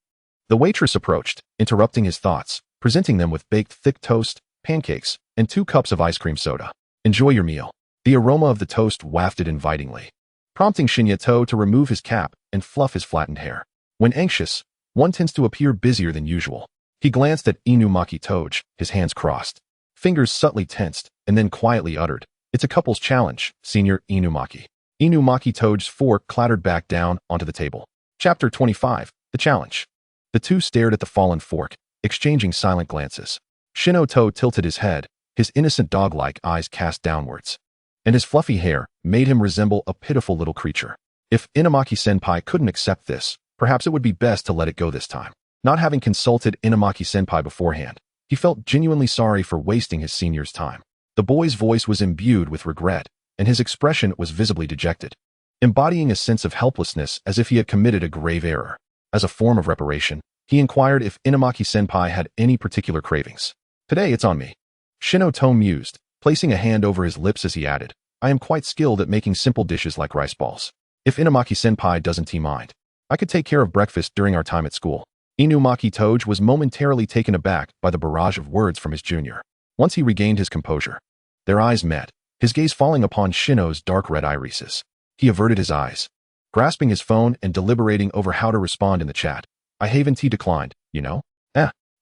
the waitress approached, interrupting his thoughts, presenting them with baked thick toast, pancakes, and 2 cups of ice cream soda. Enjoy your meal. The aroma of the toast wafted invitingly, prompting Shinyato to remove his cap and fluff his flattened hair. When anxious, one tends to appear busier than usual. He glanced at Inumaki Toge, his hands crossed, fingers subtly tensed, and then quietly uttered, "It's a couple's challenge, Senior Inumaki." Inumaki Toge's fork clattered back down onto the table. Chapter 25, The Challenge. The 2 stared at the fallen fork, exchanging silent glances. Shinoto tilted his head, his innocent dog-like eyes cast downwards, and his fluffy hair made him resemble a pitiful little creature. If Inumaki-senpai couldn't accept this, perhaps it would be best to let it go this time. Not having consulted Inumaki-senpai beforehand, he felt genuinely sorry for wasting his senior's time. The boy's voice was imbued with regret, and his expression was visibly dejected, embodying a sense of helplessness as if he had committed a grave error. As a form of reparation, he inquired if Inumaki-senpai had any particular cravings. "Today it's on me." Shinoto mused, placing a hand over his lips as he added, "I am quite skilled at making simple dishes like rice balls. If Inumaki-senpai doesn't mind, I could take care of breakfast during our time at school." Inumaki Toge was momentarily taken aback by the barrage of words from his junior. Once he regained his composure, their eyes met, his gaze falling upon Shino's dark red irises. He averted his eyes, grasping his phone and deliberating over how to respond in the chat. I haven't declined, you know?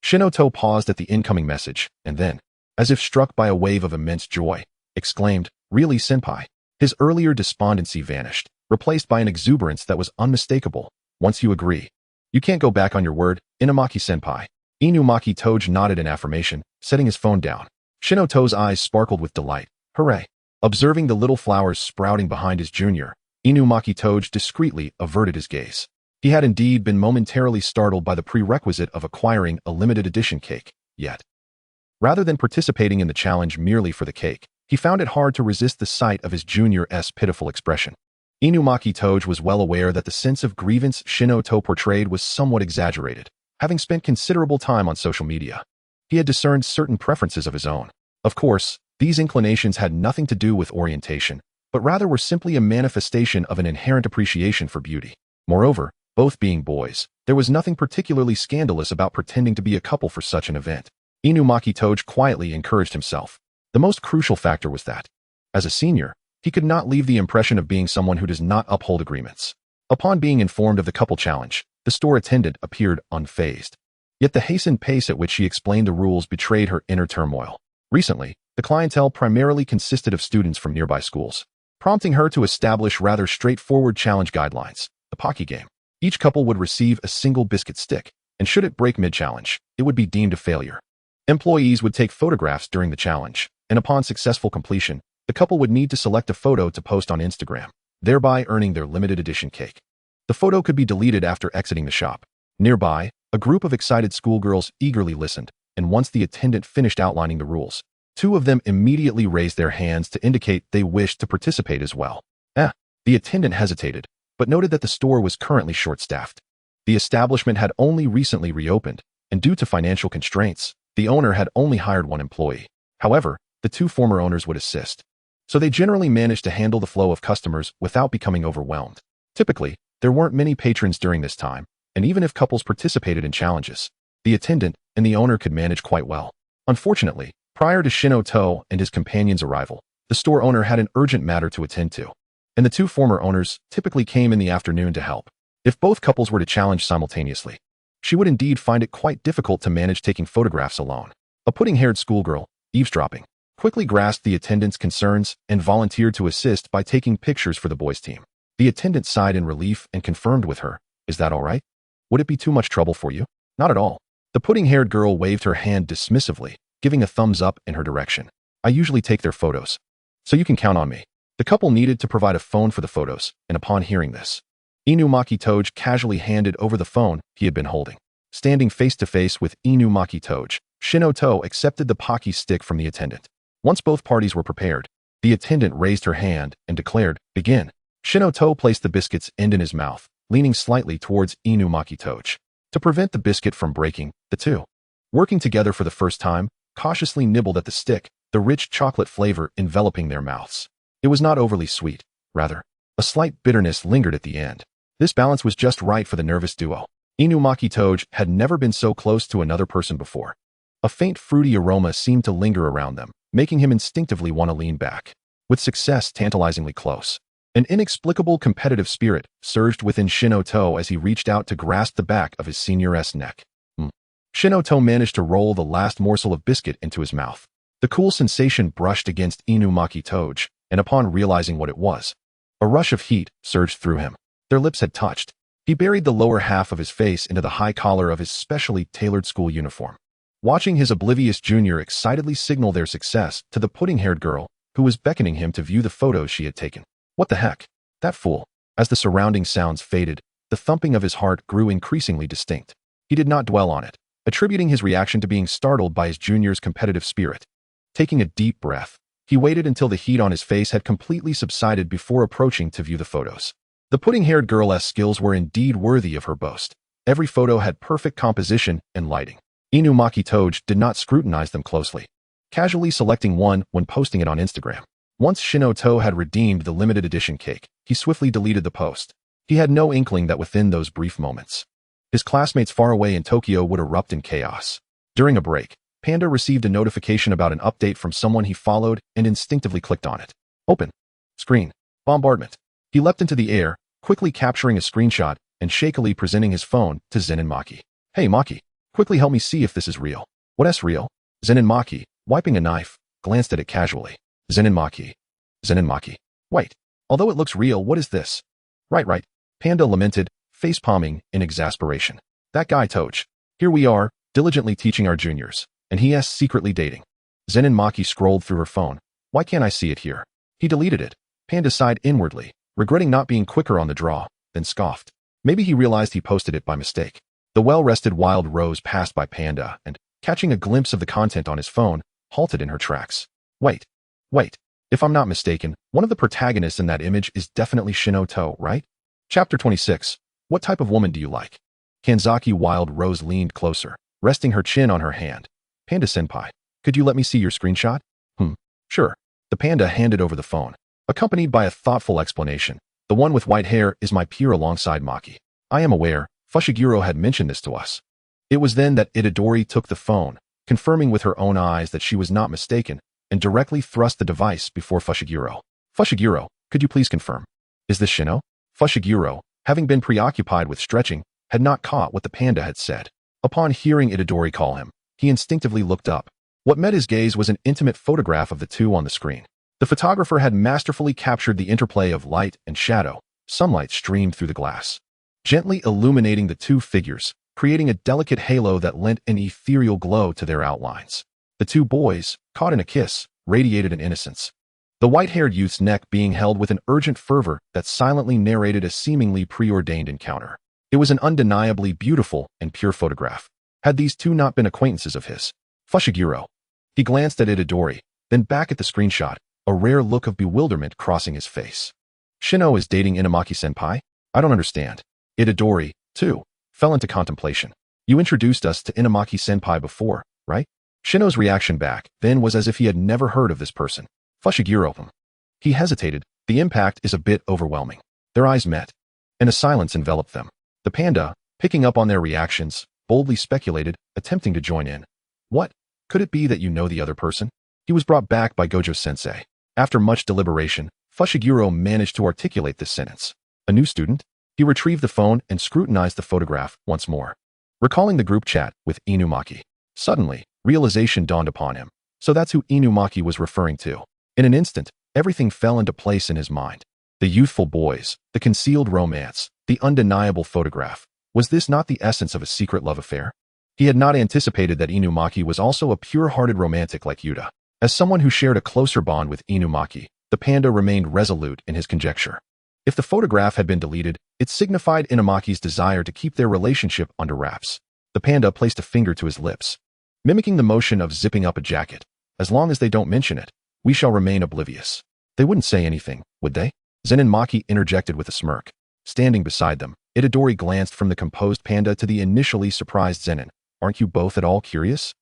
Shinoto paused at the incoming message, and then, as if struck by a wave of immense joy, exclaimed, really, senpai? His earlier despondency vanished, replaced by an exuberance that was unmistakable. Once you agree, you can't go back on your word, Inumaki-senpai. Inumaki Toge nodded in affirmation, setting his phone down. Shinoto's eyes sparkled with delight. Hooray! Observing the little flowers sprouting behind his junior, Inumaki Toge discreetly averted his gaze. He had indeed been momentarily startled by the prerequisite of acquiring a limited edition cake, yet, rather than participating in the challenge merely for the cake, he found it hard to resist the sight of his junior's pitiful expression. Inumaki Toge was well aware that the sense of grievance Shinoto portrayed was somewhat exaggerated. Having spent considerable time on social media, he had discerned certain preferences of his own. Of course, these inclinations had nothing to do with orientation, but rather were simply a manifestation of an inherent appreciation for beauty. Moreover, both being boys, there was nothing particularly scandalous about pretending to be a couple for such an event. Inumaki Toge quietly encouraged himself. The most crucial factor was that, as a senior, he could not leave the impression of being someone who does not uphold agreements. Upon being informed of the couple challenge, the store attendant appeared unfazed. Yet the hastened pace at which she explained the rules betrayed her inner turmoil. Recently, the clientele primarily consisted of students from nearby schools, prompting her to establish rather straightforward challenge guidelines. The Pocky game. Each couple would receive a single biscuit stick, and should it break mid-challenge, it would be deemed a failure. Employees would take photographs during the challenge, and upon successful completion, the couple would need to select a photo to post on Instagram, thereby earning their limited edition cake. The photo could be deleted after exiting the shop. Nearby, a group of excited schoolgirls eagerly listened, and once the attendant finished outlining the rules, two of them immediately raised their hands to indicate they wished to participate as well. The attendant hesitated, but noted that the store was currently short-staffed. The establishment had only recently reopened, and due to financial constraints, the owner had only hired one employee. However, the two former owners would assist, so they generally managed to handle the flow of customers without becoming overwhelmed. Typically, there weren't many patrons during this time, and even if couples participated in challenges, the attendant and the owner could manage quite well. Unfortunately, prior to Shinoto and his companion's arrival, the store owner had an urgent matter to attend to, and the two former owners typically came in the afternoon to help. If both couples were to challenge simultaneously, she would indeed find it quite difficult to manage taking photographs alone. A pudding-haired schoolgirl, eavesdropping, quickly grasped the attendant's concerns and volunteered to assist by taking pictures for the boys' team. The attendant sighed in relief and confirmed with her, "Is that all right? Would it be too much trouble for you?" "Not at all." The pudding-haired girl waved her hand dismissively, giving a thumbs up in her direction. "I usually take their photos, so you can count on me." The couple needed to provide a phone for the photos, and upon hearing this, Inumaki Toge casually handed over the phone he had been holding. Standing face-to-face with Inumaki Toge, Shinoto accepted the Pocky stick from the attendant. Once both parties were prepared, the attendant raised her hand and declared, "Begin." Shinoto placed the biscuit's end in his mouth, leaning slightly towards Inumaki Toge. To prevent the biscuit from breaking, the two, working together for the first time, cautiously nibbled at the stick, the rich chocolate flavor enveloping their mouths. It was not overly sweet, rather, a slight bitterness lingered at the end. This balance was just right for the nervous duo. Inumaki Toge had never been so close to another person before. A faint fruity aroma seemed to linger around them, making him instinctively want to lean back. With success tantalizingly close, an inexplicable competitive spirit surged within Shinoto as he reached out to grasp the back of his senior's neck. Shinoto managed to roll the last morsel of biscuit into his mouth. The cool sensation brushed against Inumaki Toge, and upon realizing what it was, a rush of heat surged through him. Their lips had touched. He buried the lower half of his face into the high collar of his specially tailored school uniform. Watching his oblivious junior excitedly signal their success to the pudding-haired girl, who was beckoning him to view the photos she had taken. What the heck? That fool. As the surrounding sounds faded, the thumping of his heart grew increasingly distinct. He did not dwell on it, attributing his reaction to being startled by his junior's competitive spirit. Taking a deep breath, he waited until the heat on his face had completely subsided before approaching to view the photos. The pudding-haired girl's skills were indeed worthy of her boast. Every photo had perfect composition and lighting. Inumaki Toge did not scrutinize them closely, casually selecting one when posting it on Instagram. Once Shinoto had redeemed the limited edition cake, he swiftly deleted the post. He had no inkling that within those brief moments, his classmates far away in Tokyo would erupt in chaos. During a break, Panda received a notification about an update from someone he followed and instinctively clicked on it. Open. Screen. Bombardment. He leapt into the air, quickly capturing a screenshot and shakily presenting his phone to Zen and Maki. Hey Maki, quickly help me see if this is real. What's real? Zen and Maki, wiping a knife, glanced at it casually. Zen and Maki. Wait. Although it looks real, what is this? Right. Panda lamented, face-palming in exasperation. That guy Toch. Here we are, diligently teaching our juniors, and he is secretly dating. Zen and Maki scrolled through her phone. Why can't I see it here? He deleted it. Panda sighed inwardly, regretting not being quicker on the draw, then scoffed. Maybe he realized he posted it by mistake. The well-rested wild rose passed by Panda and, catching a glimpse of the content on his phone, halted in her tracks. Wait. If I'm not mistaken, one of the protagonists in that image is definitely Shino, right? Chapter 26. What type of woman do you like? Kanzaki Wild Rose leaned closer, resting her chin on her hand. Panda-senpai, could you let me see your screenshot? Sure. The panda handed over the phone, accompanied by a thoughtful explanation. The one with white hair is my peer alongside Maki. I am aware, Fushiguro had mentioned this to us. It was then that Itadori took the phone, confirming with her own eyes that she was not mistaken, and directly thrust the device before Fushiguro. Fushiguro, could you please confirm? Is this Shino? Fushiguro, having been preoccupied with stretching, had not caught what the panda had said. Upon hearing Itadori call him, he instinctively looked up. What met his gaze was an intimate photograph of the two on the screen. The photographer had masterfully captured the interplay of light and shadow. Sunlight streamed through the glass, gently illuminating the two figures, creating a delicate halo that lent an ethereal glow to their outlines. The two boys, caught in a kiss, radiated an innocence. The white-haired youth's neck being held with an urgent fervor that silently narrated a seemingly preordained encounter. It was an undeniably beautiful and pure photograph. Had these two not been acquaintances of his? Fushiguro. He glanced at Itadori, then back at the screenshot, a rare look of bewilderment crossing his face. Shino is dating Inamaki-senpai? I don't understand. Itadori, too, fell into contemplation. You introduced us to Inamaki-senpai before, right? Shino's reaction back then was as if he had never heard of this person. Fushiguro. He hesitated. The impact is a bit overwhelming. Their eyes met, and a silence enveloped them. The panda, picking up on their reactions, boldly speculated, attempting to join in. What? Could it be that you know the other person? He was brought back by Gojo-sensei. After much deliberation, Fushiguro managed to articulate this sentence. A new student? He retrieved the phone and scrutinized the photograph once more. Recalling the group chat with Inumaki. Suddenly, realization dawned upon him. So that's who Inumaki was referring to. In an instant, everything fell into place in his mind. The youthful boys, the concealed romance, the undeniable photograph. Was this not the essence of a secret love affair? He had not anticipated that Inumaki was also a pure-hearted romantic like Yuta. As someone who shared a closer bond with Inumaki, the panda remained resolute in his conjecture. If the photograph had been deleted, it signified Inumaki's desire to keep their relationship under wraps. The panda placed a finger to his lips, mimicking the motion of zipping up a jacket. As long as they don't mention it, we shall remain oblivious. They wouldn't say anything, would they? Zen and Maki interjected with a smirk. Standing beside them, Itadori glanced from the composed panda to the initially surprised Zenin. Aren't you both at all curious?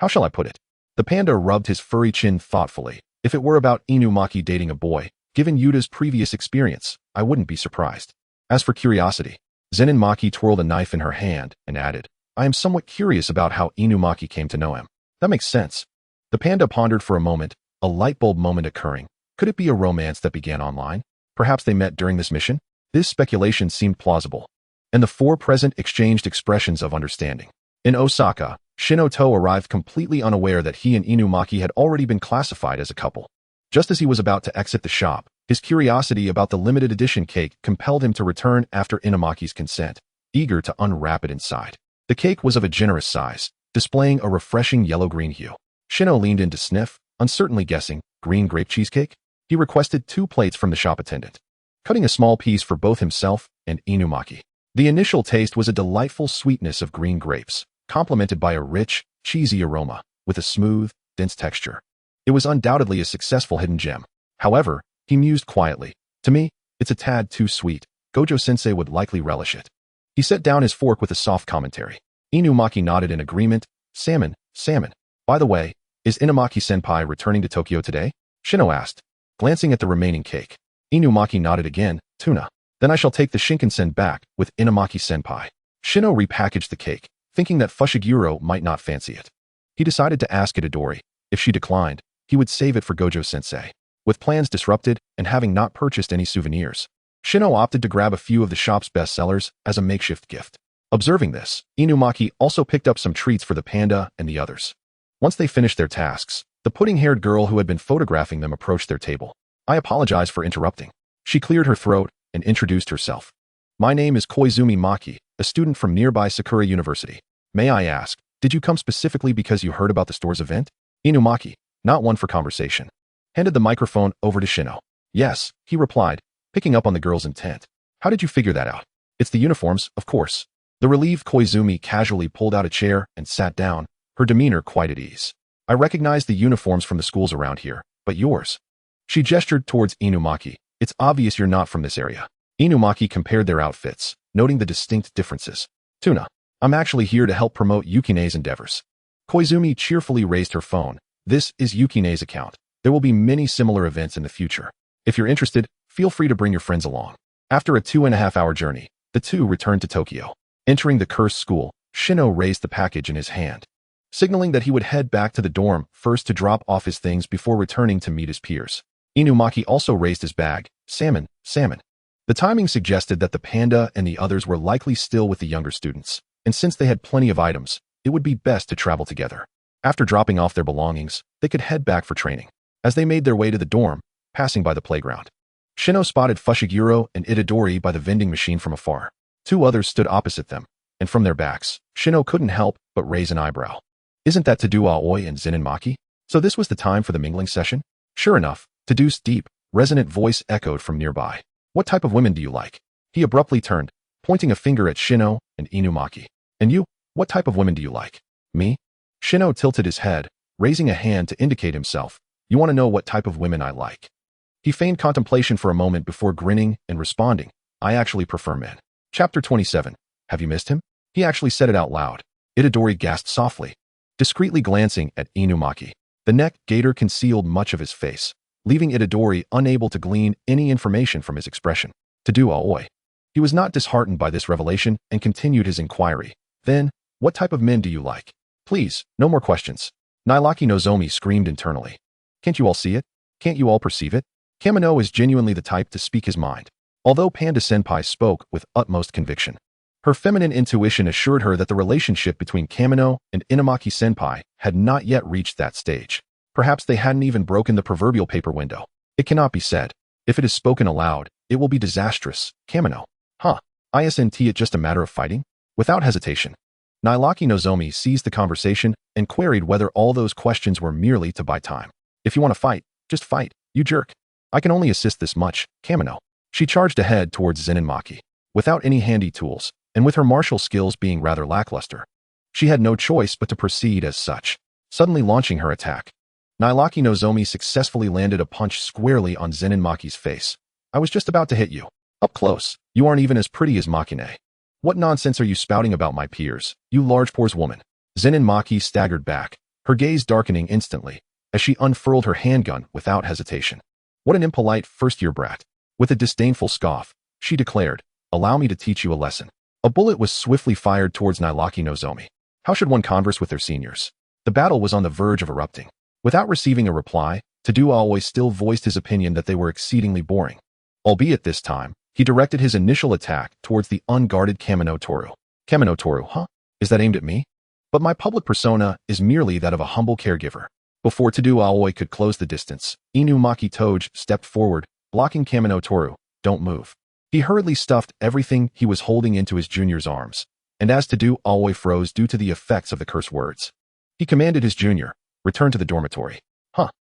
How shall I put it? The panda rubbed his furry chin thoughtfully. If it were about Inumaki dating a boy, given Yuta's previous experience, I wouldn't be surprised. As for curiosity, Zen and Maki twirled a knife in her hand and added, I am somewhat curious about how Inumaki came to know him. That makes sense. The panda pondered for a moment, a light bulb moment occurring. Could it be a romance that began online? Perhaps they met during this mission? This speculation seemed plausible, and the four present exchanged expressions of understanding. In Osaka, Shinoto arrived completely unaware that he and Inumaki had already been classified as a couple. Just as he was about to exit the shop, his curiosity about the limited edition cake compelled him to return after Inumaki's consent, eager to unwrap it inside. The cake was of a generous size, displaying a refreshing yellow-green hue. Shino leaned in to sniff, uncertainly guessing, green grape cheesecake? He requested 2 plates from the shop attendant, cutting a small piece for both himself and Inumaki. The initial taste was a delightful sweetness of green grapes, complemented by a rich, cheesy aroma, with a smooth, dense texture. It was undoubtedly a successful hidden gem. However, he mused quietly, to me, it's a tad too sweet. Gojo-sensei would likely relish it. He set down his fork with a soft commentary. Inumaki nodded in agreement. Salmon. By the way, is Inumaki-senpai returning to Tokyo today? Shino asked, glancing at the remaining cake. Inumaki nodded again. Tuna. Then I shall take the Shinkansen back with Inumaki-senpai. Shino repackaged the cake, thinking that Fushiguro might not fancy it. He decided to ask Itadori. If she declined, he would save it for Gojo-sensei. With plans disrupted and having not purchased any souvenirs, Shino opted to grab a few of the shop's bestsellers as a makeshift gift. Observing this, Inumaki also picked up some treats for the panda and the others. Once they finished their tasks, the pudding-haired girl who had been photographing them approached their table. I apologize for interrupting. She cleared her throat and introduced herself. My name is Koizumi Maki, a student from nearby Sakura University. May I ask, did you come specifically because you heard about the store's event? Inumaki, not one for conversation, handed the microphone over to Shino. Yes, he replied, picking up on the girl's intent. How did you figure that out? It's the uniforms, of course. The relieved Koizumi casually pulled out a chair and sat down, her demeanor quite at ease. I recognize the uniforms from the schools around here, but yours? She gestured towards Inumaki. It's obvious you're not from this area. Inumaki compared their outfits, noting the distinct differences. Tuna, I'm actually here to help promote Yukine's endeavors. Koizumi cheerfully raised her phone. This is Yukine's account. There will be many similar events in the future. If you're interested, feel free to bring your friends along. After a 2.5-hour journey, the two returned to Tokyo. Entering the cursed school, Shino raised the package in his hand, signaling that he would head back to the dorm first to drop off his things before returning to meet his peers. Inumaki also raised his bag. Salmon. The timing suggested that the panda and the others were likely still with the younger students, and since they had plenty of items, it would be best to travel together. After dropping off their belongings, they could head back for training. As they made their way to the dorm, passing by the playground, Shino spotted Fushiguro and Itadori by the vending machine from afar. Two others stood opposite them, and from their backs, Shino couldn't help but raise an eyebrow. Isn't that Tadu Aoi and Zenin Maki? So this was the time for the mingling session? Sure enough, Tadu's deep, resonant voice echoed from nearby. What type of women do you like? He abruptly turned, pointing a finger at Shino and Inumaki. And you, what type of women do you like? Me? Shino tilted his head, raising a hand to indicate himself. You want to know what type of women I like? He feigned contemplation for a moment before grinning and responding. I actually prefer men. Chapter 27. Have you missed him? He actually said it out loud. Itadori gasped softly, discreetly glancing at Inumaki. The neck gaiter concealed much of his face, leaving Itadori unable to glean any information from his expression. Tadu Aoi. He was not disheartened by this revelation and continued his inquiry. Then, what type of men do you like? Please, no more questions. Nailaki Nozomi screamed internally. Can't you all see it? Can't you all perceive it? Kamino is genuinely the type to speak his mind. Although Panda Senpai spoke with utmost conviction, her feminine intuition assured her that the relationship between Kamino and Inumaki Senpai had not yet reached that stage. Perhaps they hadn't even broken the proverbial paper window. It cannot be said. If it is spoken aloud, it will be disastrous. Kamino. Isn't it just a matter of fighting? Without hesitation, Nailaki Nozomi seized the conversation and queried whether all those questions were merely to buy time. If you want to fight, just fight, you jerk. I can only assist this much, Kamino. She charged ahead towards Zenin Maki. Without any handy tools, and with her martial skills being rather lackluster, she had no choice but to proceed as such, suddenly launching her attack. Nailaki Nozomi successfully landed a punch squarely on Zenin Maki's face. I was just about to hit you. Up close, you aren't even as pretty as Makine. What nonsense are you spouting about my peers, you large pores woman? Zenin Maki staggered back, her gaze darkening instantly, as she unfurled her handgun without hesitation. What an impolite first-year brat. With a disdainful scoff, she declared, allow me to teach you a lesson. A bullet was swiftly fired towards Nailaki Nozomi. How should one converse with their seniors? The battle was on the verge of erupting. Without receiving a reply, Tadu Aoi still voiced his opinion that they were exceedingly boring. Albeit this time, he directed his initial attack towards the unguarded Kamino Toru. Kamino Toru, Is that aimed at me? But my public persona is merely that of a humble caregiver. Before Tadu Aoi could close the distance, Inumaki Toge stepped forward, blocking Kamino Toru. Don't move. He hurriedly stuffed everything he was holding into his junior's arms, and as Tadu Aoi froze due to the effects of the curse words, he commanded his junior, return to the dormitory.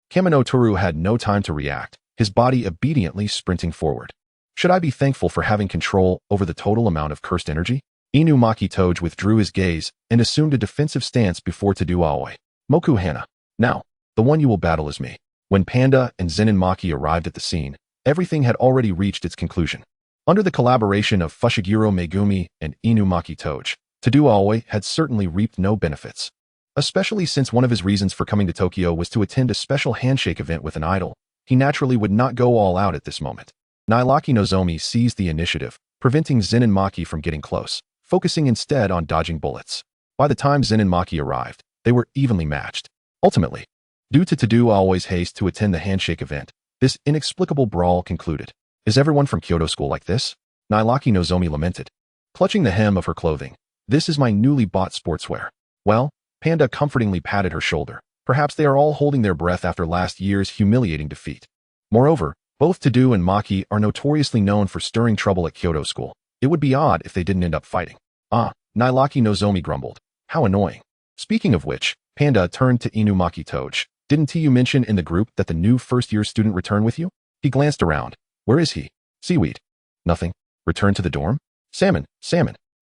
Kamino Toru had no time to react, his body obediently sprinting forward. Should I be thankful for having control over the total amount of cursed energy? Inumaki Toge withdrew his gaze and assumed a defensive stance before Tadu Aoi. Moku Hana. Now, the one you will battle is me. When Panda and Zenin Maki arrived at the scene, everything had already reached its conclusion. Under the collaboration of Fushiguro Megumi and Inumaki Toge, Tadu Aoi had certainly reaped no benefits. Especially since one of his reasons for coming to Tokyo was to attend a special handshake event with an idol, he naturally would not go all out at this moment. Nailaki Nozomi seized the initiative, preventing Zenin Maki from getting close, focusing instead on dodging bullets. By the time Zenin Maki arrived, they were evenly matched. Ultimately, due to Tadu Aoi's haste to attend the handshake event, this inexplicable brawl concluded. Is everyone from Kyoto school like this? Nailaki Nozomi lamented, clutching the hem of her clothing. This is my newly bought sportswear. Well, Panda comfortingly patted her shoulder. Perhaps they are all holding their breath after last year's humiliating defeat. Moreover, both Tadu and Maki are notoriously known for stirring trouble at Kyoto school. It would be odd if they didn't end up fighting. Nailaki Nozomi grumbled. How annoying. Speaking of which, Panda turned to Inumaki Toge. Didn't you mention in the group that the new first-year student returned with you? He glanced around. Where is he? Seaweed. Nothing. Returned to the dorm? Salmon.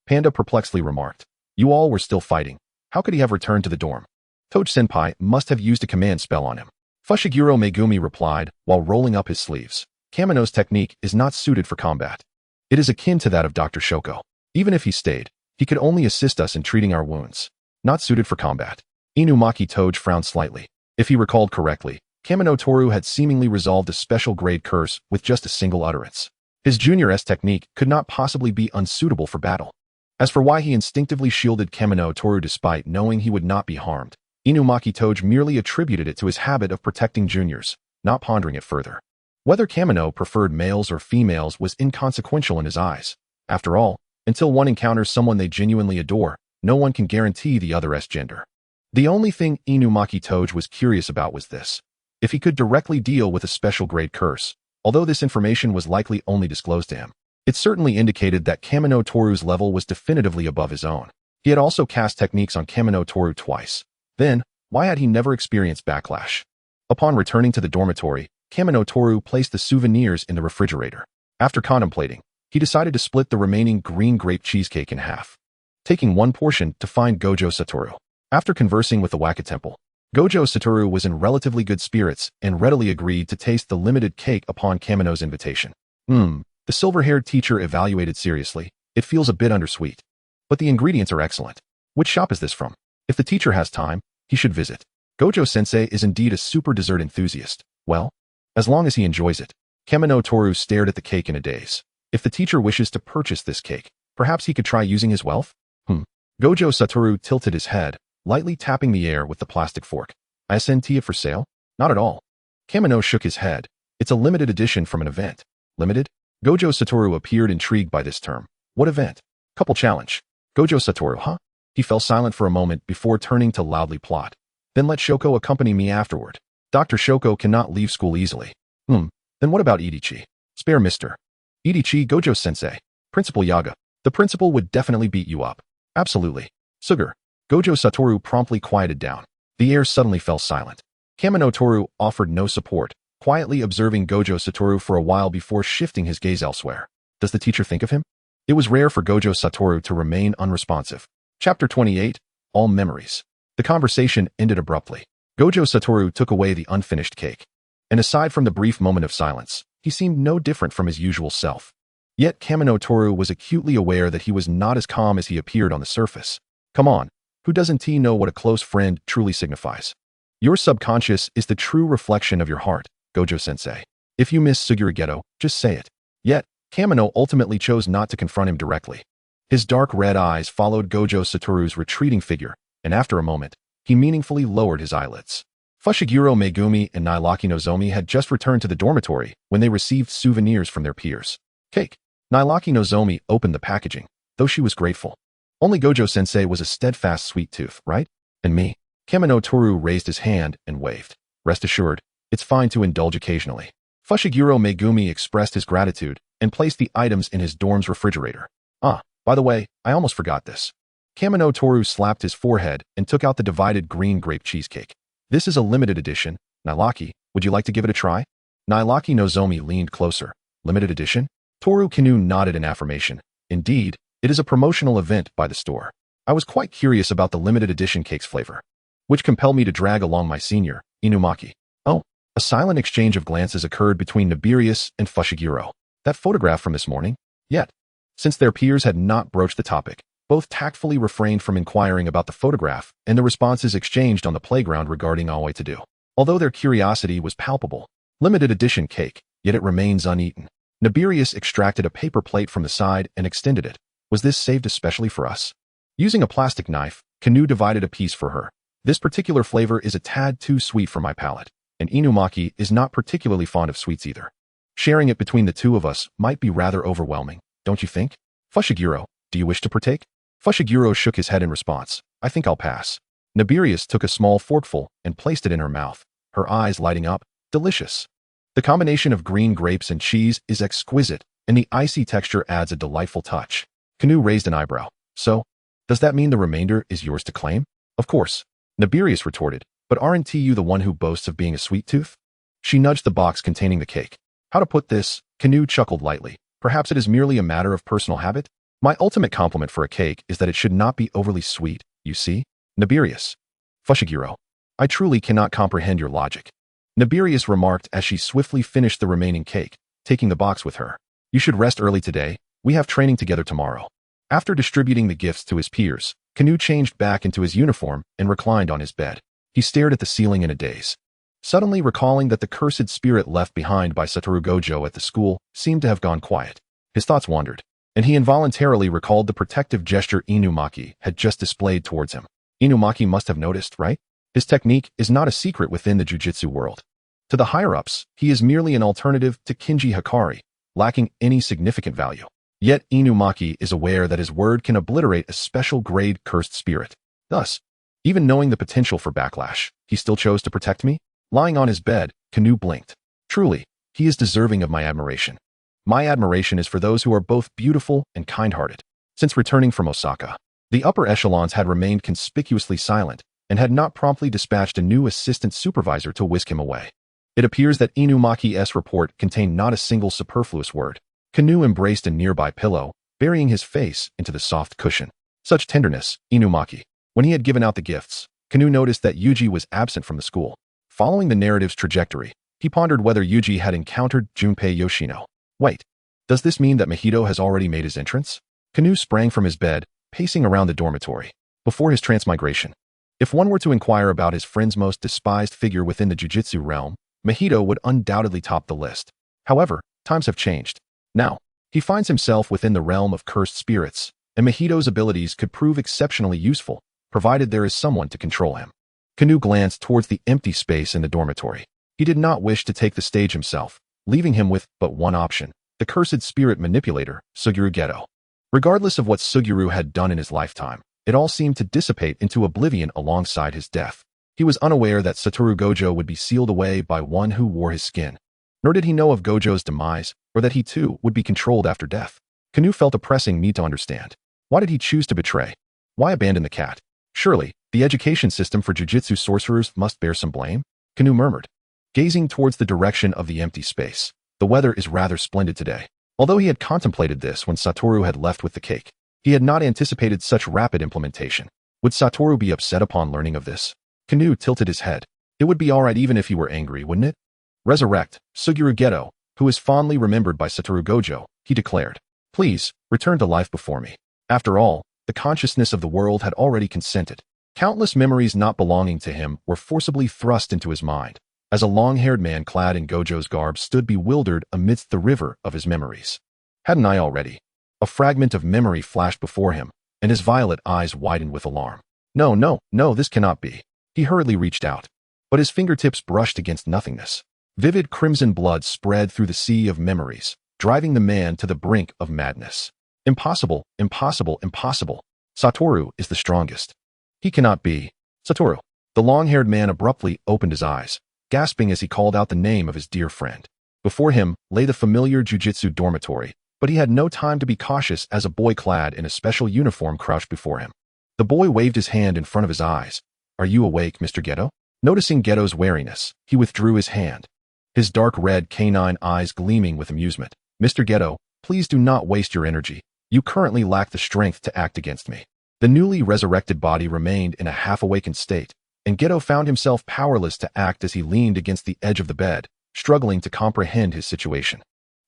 Panda perplexedly remarked. You all were still fighting. How could he have returned to the dorm? Toge-senpai must have used a command spell on him. Fushiguro Megumi replied while rolling up his sleeves. Kamino's technique is not suited for combat. It is akin to that of Dr. Shoko. Even if he stayed, he could only assist us in treating our wounds. Not suited for combat. Inumaki Toge frowned slightly. If he recalled correctly, Kamino Toru had seemingly resolved a special grade curse with just a single utterance. His Junior S technique could not possibly be unsuitable for battle. As for why he instinctively shielded Kamino Toru despite knowing he would not be harmed, Inumaki Toge merely attributed it to his habit of protecting juniors, not pondering it further. Whether Kamino preferred males or females was inconsequential in his eyes. After all, until one encounters someone they genuinely adore, no one can guarantee the other's gender. The only thing Inumaki Toge was curious about was this. If he could directly deal with a special grade curse, although this information was likely only disclosed to him, it certainly indicated that Kamino Toru's level was definitively above his own. He had also cast techniques on Kamino Toru twice. Then, why had he never experienced backlash? Upon returning to the dormitory, Kamino Toru placed the souvenirs in the refrigerator. After contemplating, he decided to split the remaining green grape cheesecake in half, taking one portion to find Gojo Satoru. After conversing with the Waka Temple, Gojo Satoru was in relatively good spirits and readily agreed to taste the limited cake upon Kamino's invitation. The silver-haired teacher evaluated seriously. It feels a bit undersweet. But the ingredients are excellent. Which shop is this from? If the teacher has time, he should visit. Gojo-sensei is indeed a super dessert enthusiast. Well, as long as he enjoys it. Kamino Toru stared at the cake in a daze. If the teacher wishes to purchase this cake, perhaps he could try using his wealth? Gojo Satoru tilted his head, lightly tapping the air with the plastic fork. ISNT it for sale? Not at all. Kamino shook his head. It's a limited edition from an event. Limited? Gojo Satoru appeared intrigued by this term. What event? Couple challenge. Gojo Satoru, huh? He fell silent for a moment before turning to loudly plot. Then let Shoko accompany me afterward. Dr. Shoko cannot leave school easily. Then what about Idichi? Spare Mr. Idichi Gojo-sensei. Principal Yaga. The principal would definitely beat you up. Absolutely. Sugar. Gojo Satoru promptly quieted down. The air suddenly fell silent. Kamino Toru offered no support, quietly observing Gojo Satoru for a while before shifting his gaze elsewhere. Does the teacher think of him? It was rare for Gojo Satoru to remain unresponsive. Chapter 28, All Memories. The conversation ended abruptly. Gojo Satoru took away the unfinished cake. And aside from the brief moment of silence, he seemed no different from his usual self. Yet Kamino Toru was acutely aware that he was not as calm as he appeared on the surface. Come on, who doesn't know what a close friend truly signifies? Your subconscious is the true reflection of your heart, Gojo-sensei. If you miss Sugurageto, just say it. Yet, Kamino ultimately chose not to confront him directly. His dark red eyes followed Gojo Satoru's retreating figure, and after a moment, he meaningfully lowered his eyelids. Fushiguro Megumi and Nailaki Nozomi had just returned to the dormitory when they received souvenirs from their peers. Cake. Nailaki Nozomi opened the packaging, though she was grateful. Only Gojo-sensei was a steadfast sweet tooth, right? And me. Kamino Toru raised his hand and waved. Rest assured, it's fine to indulge occasionally. Fushiguro Megumi expressed his gratitude and placed the items in his dorm's refrigerator. By the way, I almost forgot this. Kamino Toru slapped his forehead and took out the divided green grape cheesecake. This is a limited edition. Nailaki, would you like to give it a try? Nailaki Nozomi leaned closer. Limited edition? Toru Kinu nodded in affirmation. Indeed, it is a promotional event by the store. I was quite curious about the limited edition cake's flavor, which compelled me to drag along my senior, Inumaki. Oh, a silent exchange of glances occurred between Nibirius and Fushiguro. That photograph from this morning? Yet. Since their peers had not broached the topic, both tactfully refrained from inquiring about the photograph and the responses exchanged on the playground regarding Aoi to do. Although their curiosity was palpable. Limited edition cake, yet it remains uneaten. Nibirius extracted a paper plate from the side and extended it. Was this saved especially for us? Using a plastic knife, Kanu divided a piece for her. This particular flavor is a tad too sweet for my palate, and Inumaki is not particularly fond of sweets either. Sharing it between the two of us might be rather overwhelming, don't you think? Fushiguro, do you wish to partake? Fushiguro shook his head in response. I think I'll pass. Nabirius took a small forkful and placed it in her mouth, her eyes lighting up. Delicious. The combination of green grapes and cheese is exquisite, and the icy texture adds a delightful touch. Kanu raised an eyebrow. So, does that mean the remainder is yours to claim? Of course. Nabirius retorted, but aren't you the one who boasts of being a sweet tooth? She nudged the box containing the cake. How to put this? Kanu chuckled lightly. Perhaps it is merely a matter of personal habit? My ultimate compliment for a cake is that it should not be overly sweet, you see? Nabirius. Fushiguro. I truly cannot comprehend your logic. Nabirius remarked as she swiftly finished the remaining cake, taking the box with her. You should rest early today. We have training together tomorrow. After distributing the gifts to his peers, Kanu changed back into his uniform and reclined on his bed. He stared at the ceiling in a daze. Suddenly recalling that the cursed spirit left behind by Satoru Gojo at the school seemed to have gone quiet. His thoughts wandered, and he involuntarily recalled the protective gesture Inumaki had just displayed towards him. Inumaki must have noticed, right? His technique is not a secret within the jujitsu world. To the higher-ups, he is merely an alternative to Kinji Hikari, lacking any significant value. Yet Inumaki is aware that his word can obliterate a special-grade cursed spirit. Thus, even knowing the potential for backlash, he still chose to protect me? Lying on his bed, Kanu blinked. Truly, he is deserving of my admiration. My admiration is for those who are both beautiful and kind-hearted. Since returning from Osaka, the upper echelons had remained conspicuously silent and had not promptly dispatched a new assistant supervisor to whisk him away. It appears that Inumaki's report contained not a single superfluous word. Kanu embraced a nearby pillow, burying his face into the soft cushion. Such tenderness, Inumaki. When he had given out the gifts, Kanu noticed that Yuji was absent from the school. Following the narrative's trajectory, he pondered whether Yuji had encountered Junpei Yoshino. Wait, does this mean that Mahito has already made his entrance? Kanu sprang from his bed, pacing around the dormitory. Before his transmigration, if one were to inquire about his friend's most despised figure within the jujitsu realm, Mahito would undoubtedly top the list. However, times have changed. Now, he finds himself within the realm of cursed spirits, and Mahito's abilities could prove exceptionally useful, provided there is someone to control him. Kanu glanced towards the empty space in the dormitory. He did not wish to take the stage himself, leaving him with but one option, the cursed spirit manipulator, Suguru Geto. Regardless of what Suguru had done in his lifetime, it all seemed to dissipate into oblivion alongside his death. He was unaware that Satoru Gojo would be sealed away by one who wore his skin. Nor did he know of Gojo's demise, or that he too would be controlled after death. Kanu felt a pressing need to understand. Why did he choose to betray? Why abandon the cat? Surely, the education system for jujitsu sorcerers must bear some blame? Kanu murmured, gazing towards the direction of the empty space. The weather is rather splendid today. Although he had contemplated this when Satoru had left with the cake, he had not anticipated such rapid implementation. Would Satoru be upset upon learning of this? Kanu tilted his head. It would be alright even if he were angry, wouldn't it? Resurrect, Suguru Geto, who is fondly remembered by Satoru Gojo, he declared. Please, return to life before me. After all, the consciousness of the world had already consented. Countless memories not belonging to him were forcibly thrust into his mind, as a long-haired man clad in Gojo's garb stood bewildered amidst the river of his memories. Hadn't I already? A fragment of memory flashed before him, and his violet eyes widened with alarm. No, this cannot be. He hurriedly reached out, but his fingertips brushed against nothingness. Vivid crimson blood spread through the sea of memories, driving the man to the brink of madness. Impossible, impossible, impossible. Satoru is the strongest. He cannot be. Satoru. The long-haired man abruptly opened his eyes, gasping as he called out the name of his dear friend. Before him lay the familiar jujitsu dormitory, but he had no time to be cautious as a boy clad in a special uniform crouched before him. The boy waved his hand in front of his eyes. Are you awake, Mr. Geto? Noticing Geto's wariness, he withdrew his hand, his dark red canine eyes gleaming with amusement. Mr. Geto, please do not waste your energy. You currently lack the strength to act against me. The newly resurrected body remained in a half-awakened state, and Geto found himself powerless to act as he leaned against the edge of the bed, struggling to comprehend his situation.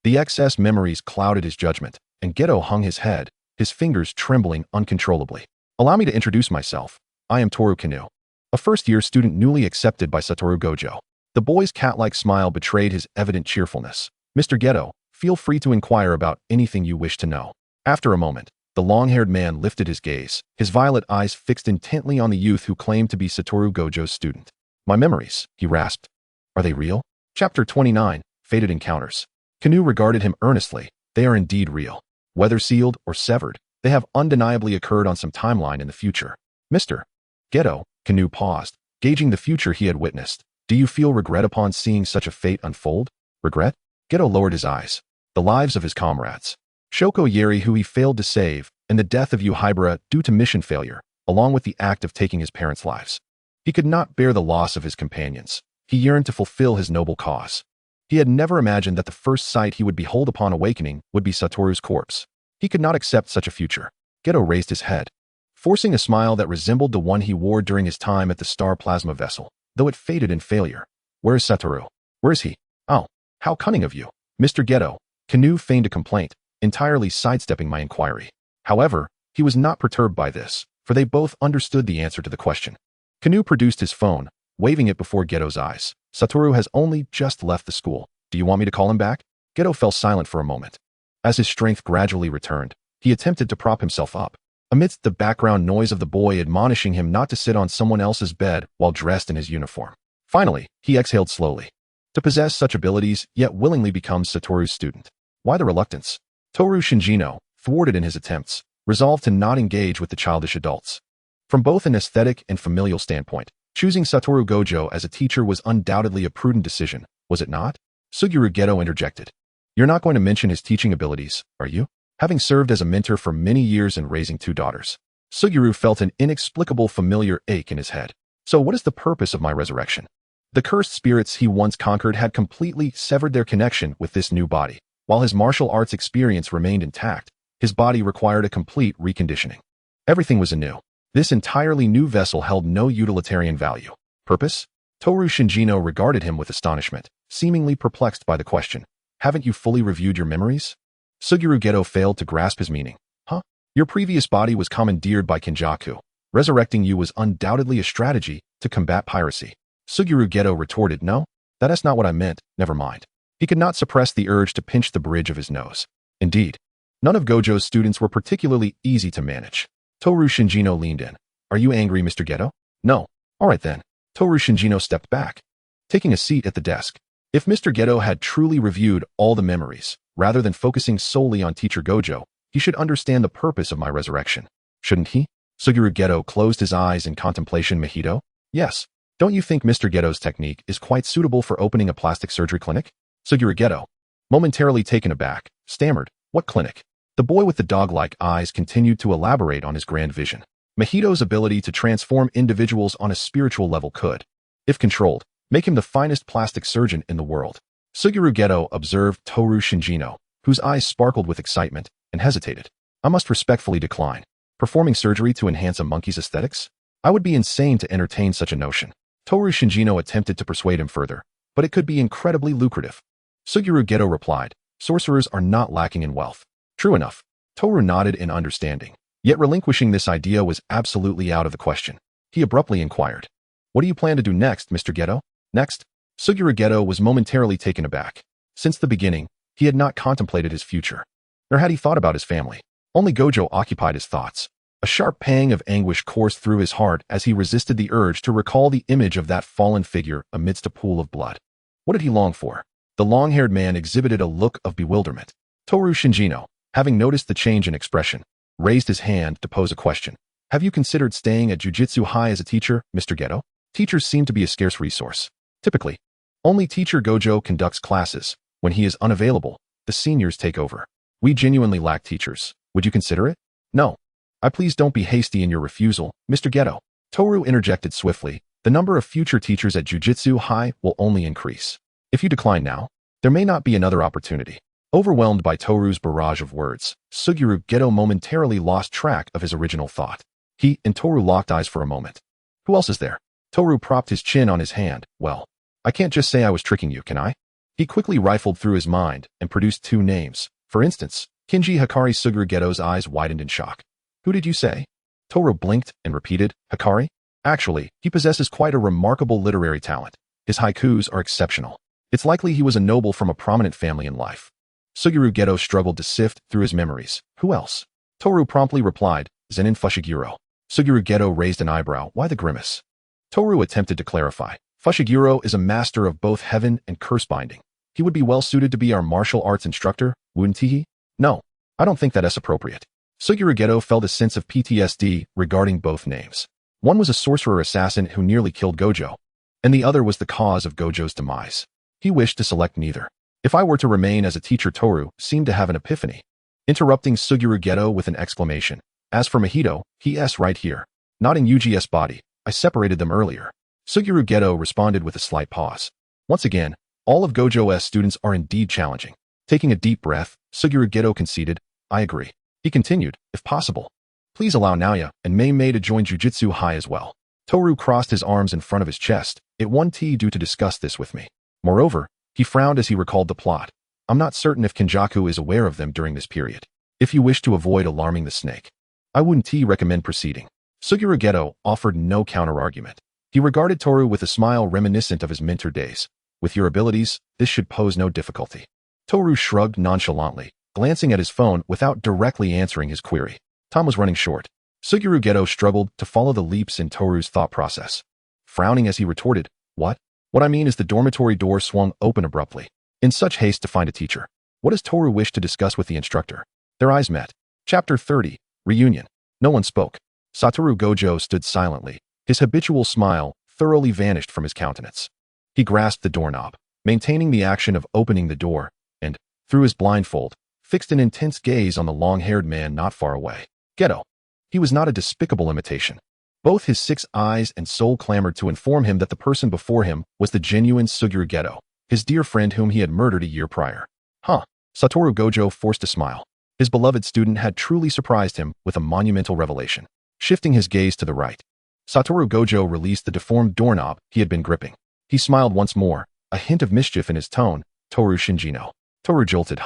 The excess memories clouded his judgment, and Geto hung his head, his fingers trembling uncontrollably. Allow me to introduce myself. I am Toru Kanu, a first-year student newly accepted by Satoru Gojo. The boy's cat-like smile betrayed his evident cheerfulness. Mr. Geto, feel free to inquire about anything you wish to know. After a moment, the long-haired man lifted his gaze, his violet eyes fixed intently on the youth who claimed to be Satoru Gojo's student. My memories, he rasped. Are they real? Chapter 29, Fated Encounters. Kanu regarded him earnestly. They are indeed real. Whether sealed or severed, they have undeniably occurred on some timeline in the future. Mr. Geto, Kanu paused, gauging the future he had witnessed. Do you feel regret upon seeing such a fate unfold? Regret? Geto lowered his eyes. The lives of his comrades. Shoko Yeri, who he failed to save, and the death of Yuhibara due to mission failure, along with the act of taking his parents' lives. He could not bear the loss of his companions. He yearned to fulfill his noble cause. He had never imagined that the first sight he would behold upon awakening would be Satoru's corpse. He could not accept such a future. Geto raised his head, forcing a smile that resembled the one he wore during his time at the Star Plasma vessel, though it faded in failure. Where is Satoru? Where is he? Oh, how cunning of you. Mr. Geto, Kanu feigned a complaint, entirely sidestepping my inquiry. However, he was not perturbed by this, for they both understood the answer to the question. Kanu produced his phone, waving it before Geto's eyes. Satoru has only just left the school. Do you want me to call him back? Geto fell silent for a moment. As his strength gradually returned, he attempted to prop himself up, amidst the background noise of the boy admonishing him not to sit on someone else's bed while dressed in his uniform. Finally, he exhaled slowly. To possess such abilities, yet willingly become Satoru's student. Why the reluctance? Toru Shinjino, thwarted in his attempts, resolved to not engage with the childish adults. From both an aesthetic and familial standpoint, choosing Satoru Gojo as a teacher was undoubtedly a prudent decision, was it not? Suguru Geto interjected. You're not going to mention his teaching abilities, are you? Having served as a mentor for many years and raising 2 daughters. Suguru felt an inexplicable familiar ache in his head. So what is the purpose of my resurrection? The cursed spirits he once conquered had completely severed their connection with this new body. While his martial arts experience remained intact, his body required a complete reconditioning. Everything was anew. This entirely new vessel held no utilitarian value. Purpose? Toru Shinjino regarded him with astonishment, seemingly perplexed by the question. Haven't you fully reviewed your memories? Suguru Geto failed to grasp his meaning. Huh? Your previous body was commandeered by Kenjaku. Resurrecting you was undoubtedly a strategy to combat piracy. Suguru Geto retorted, no, that's not what I meant, never mind. He could not suppress the urge to pinch the bridge of his nose. Indeed, none of Gojo's students were particularly easy to manage. Toru Shinjino leaned in. Are you angry, Mr. Geto? No. All right then. Toru Shinjino stepped back, taking a seat at the desk. If Mr. Geto had truly reviewed all the memories, rather than focusing solely on Teacher Gojo, he should understand the purpose of my resurrection. Shouldn't he? Suguru Geto closed his eyes in contemplation. Mahito? Yes. Don't you think Mr. Geto's technique is quite suitable for opening a plastic surgery clinic? Suguru Geto, momentarily taken aback, stammered, what clinic? The boy with the dog-like eyes continued to elaborate on his grand vision. Mahito's ability to transform individuals on a spiritual level could, if controlled, make him the finest plastic surgeon in the world. Suguru Geto observed Toru Shinjino, whose eyes sparkled with excitement, and hesitated. I must respectfully decline. Performing surgery to enhance a monkey's aesthetics? I would be insane to entertain such a notion. Toru Shinjino attempted to persuade him further, but it could be incredibly lucrative. Suguru Geto replied, sorcerers are not lacking in wealth. True enough. Toru nodded in understanding. Yet relinquishing this idea was absolutely out of the question. He abruptly inquired, what do you plan to do next, Mr. Geto? Next? Suguru Geto was momentarily taken aback. Since the beginning, he had not contemplated his future, nor had he thought about his family. Only Gojo occupied his thoughts. A sharp pang of anguish coursed through his heart as he resisted the urge to recall the image of that fallen figure amidst a pool of blood. What did he long for? The long-haired man exhibited a look of bewilderment. Toru Shinjino, having noticed the change in expression, raised his hand to pose a question. Have you considered staying at Jujutsu High as a teacher, Mr. Geto? Teachers seem to be a scarce resource. Typically, only Teacher Gojo conducts classes. When he is unavailable, the seniors take over. We genuinely lack teachers. Would you consider it? No. Please don't be hasty in your refusal, Mr. Geto. Toru interjected swiftly. The number of future teachers at Jujutsu High will only increase. If you decline now, there may not be another opportunity. Overwhelmed by Toru's barrage of words, Suguru Geto momentarily lost track of his original thought. He and Toru locked eyes for a moment. Who else is there? Toru propped his chin on his hand. Well, I can't just say I was tricking you, can I? He quickly rifled through his mind and produced 2 names. For instance, Kinji Hikari. Suguru Geto's eyes widened in shock. Who did you say? Toru blinked and repeated, Hikari? Actually, he possesses quite a remarkable literary talent. His haikus are exceptional. It's likely he was a noble from a prominent family in life. Suguru Geto struggled to sift through his memories. Who else? Toru promptly replied, Zenin Fushiguro. Suguru Geto raised an eyebrow. Why the grimace? Toru attempted to clarify. Fushiguro is a master of both heaven and curse binding. He would be well suited to be our martial arts instructor, wouldn't he? No, I don't think that's appropriate. Suguru Geto felt a sense of PTSD regarding both names. One was a sorcerer assassin who nearly killed Gojo, and the other was the cause of Gojo's demise. He wished to select neither. If I were to remain as a teacher, Toru seemed to have an epiphany, interrupting Suguru Geto with an exclamation. As for Mahito, he's right here. Not in Yuji's body. I separated them earlier. Suguru Geto responded with a slight pause. Once again, all of Gojo's students are indeed challenging. Taking a deep breath, Suguru Geto conceded, I agree. He continued, if possible, please allow Naoya and Mei to join Jujutsu High as well. Toru crossed his arms in front of his chest. It won't do to discuss this with me. Moreover, he frowned as he recalled the plot. I'm not certain if Kenjaku is aware of them during this period. If you wish to avoid alarming the snake, I wouldn't recommend proceeding. Suguru Geto offered no counter-argument. He regarded Toru with a smile reminiscent of his mentor days. With your abilities, this should pose no difficulty. Toru shrugged nonchalantly, glancing at his phone without directly answering his query. Time was running short. Suguru Geto struggled to follow the leaps in Toru's thought process. Frowning as he retorted, what? What I mean is the dormitory door swung open abruptly. In such haste to find a teacher. What does Toru wish to discuss with the instructor? Their eyes met. Chapter 30. Reunion. No one spoke. Satoru Gojo stood silently. His habitual smile thoroughly vanished from his countenance. He grasped the doorknob, maintaining the action of opening the door, and, through his blindfold, fixed an intense gaze on the long-haired man not far away. Geto. He was not a despicable imitation. Both his 6 eyes and soul clamored to inform him that the person before him was the genuine Suguru Geto, his dear friend whom he had murdered a year prior. Satoru Gojo forced a smile. His beloved student had truly surprised him with a monumental revelation. Shifting his gaze to the right, Satoru Gojo released the deformed doorknob he had been gripping. He smiled once more, a hint of mischief in his tone. Toru Shinjino. Toru jolted,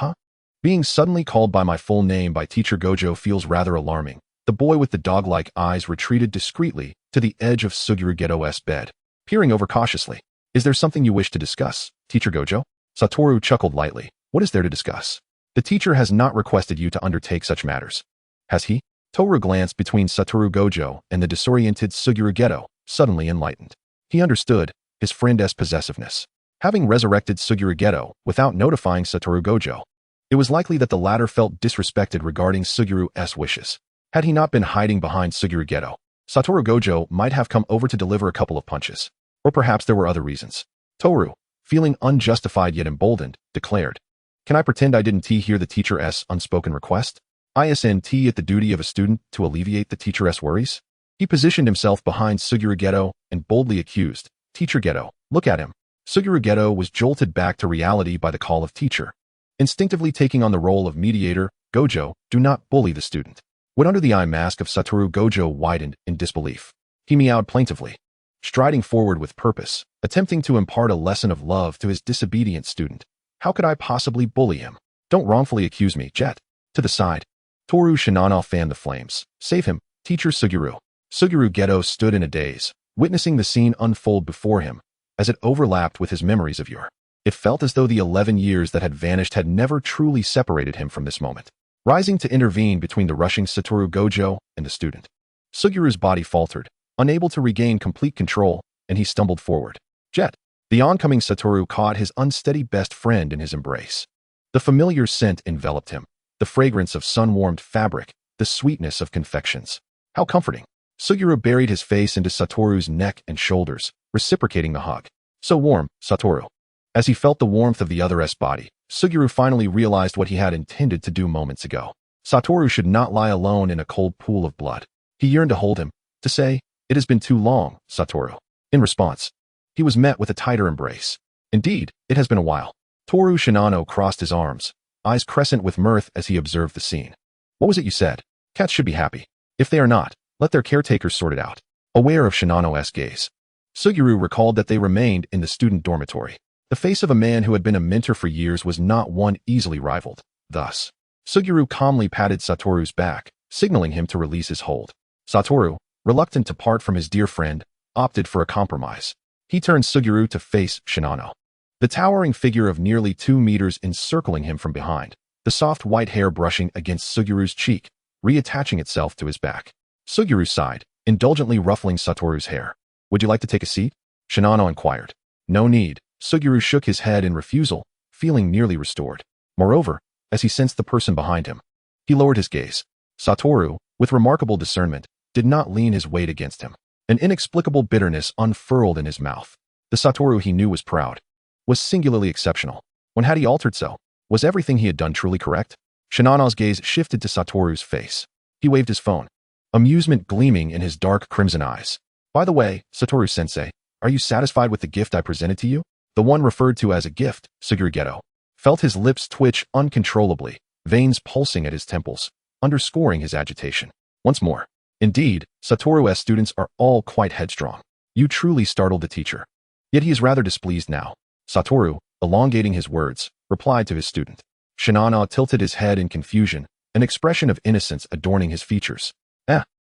Being suddenly called by my full name by Teacher Gojo feels rather alarming. The boy with the dog-like eyes retreated discreetly to the edge of Suguru Geto's bed, peering over cautiously. Is there something you wish to discuss, Teacher Gojo? Satoru chuckled lightly. What is there to discuss? The teacher has not requested you to undertake such matters. Has he? Toru glanced between Satoru Gojo and the disoriented Suguru Geto, suddenly enlightened. He understood his friend's possessiveness. Having resurrected Suguru Geto without notifying Satoru Gojo, it was likely that the latter felt disrespected regarding Suguru's wishes. Had he not been hiding behind Suguru Geto, Satoru Gojo might have come over to deliver a couple of punches. Or perhaps there were other reasons. Toru, feeling unjustified yet emboldened, declared, Can I pretend I didn't hear the teacher's unspoken request? Isn't it the duty of a student to alleviate the teacher's worries? He positioned himself behind Suguru Geto and boldly accused, Teacher Geto, look at him. Suguru Geto was jolted back to reality by the call of teacher. Instinctively taking on the role of mediator, Gojo, do not bully the student. When under the eye mask of Satoru Gojo widened in disbelief, he meowed plaintively, striding forward with purpose, attempting to impart a lesson of love to his disobedient student. How could I possibly bully him? Don't wrongfully accuse me, Jet. To the side. Toru Shinano fanned the flames. Save him, Teacher Suguru. Suguru Geto stood in a daze, witnessing the scene unfold before him, as it overlapped with his memories of yore. It felt as though the 11 years that had vanished had never truly separated him from this moment. Rising to intervene between the rushing Satoru Gojo and the student, Suguru's body faltered, unable to regain complete control, and he stumbled forward. Jet. The oncoming Satoru caught his unsteady best friend in his embrace. The familiar scent enveloped him, the fragrance of sun-warmed fabric, the sweetness of confections. How comforting. Suguru buried his face into Satoru's neck and shoulders, reciprocating the hug. So warm, Satoru. As he felt the warmth of the other's body, Suguru finally realized what he had intended to do moments ago. Satoru should not lie alone in a cold pool of blood. He yearned to hold him, to say, It has been too long, Satoru. In response, he was met with a tighter embrace. Indeed, it has been a while. Toru Shinano crossed his arms, eyes crescent with mirth as he observed the scene. What was it you said? Cats should be happy. If they are not, let their caretakers sort it out. Aware of Shinano's gaze, Suguru recalled that they remained in the student dormitory. The face of a man who had been a mentor for years was not one easily rivaled. Thus, Suguru calmly patted Satoru's back, signaling him to release his hold. Satoru, reluctant to part from his dear friend, opted for a compromise. He turned Suguru to face Shinano, the towering figure of nearly 2 meters encircling him from behind, the soft white hair brushing against Suguru's cheek, reattaching itself to his back. Suguru sighed, indulgently ruffling Satoru's hair. Would you like to take a seat? Shinano inquired. No need. Suguru shook his head in refusal, feeling nearly restored. Moreover, as he sensed the person behind him, he lowered his gaze. Satoru, with remarkable discernment, did not lean his weight against him. An inexplicable bitterness unfurled in his mouth. The Satoru he knew was proud, was singularly exceptional. When had he altered so? Was everything he had done truly correct? Shinano's gaze shifted to Satoru's face. He waved his phone, amusement gleaming in his dark crimson eyes. By the way, Satoru-sensei, are you satisfied with the gift I presented to you? The one referred to as a gift, Suguru Geto felt his lips twitch uncontrollably, veins pulsing at his temples, underscoring his agitation. Once more, indeed, Satoru's students are all quite headstrong. You truly startled the teacher. Yet he is rather displeased now. Satoru, elongating his words, replied to his student. Shinano tilted his head in confusion, an expression of innocence adorning his features.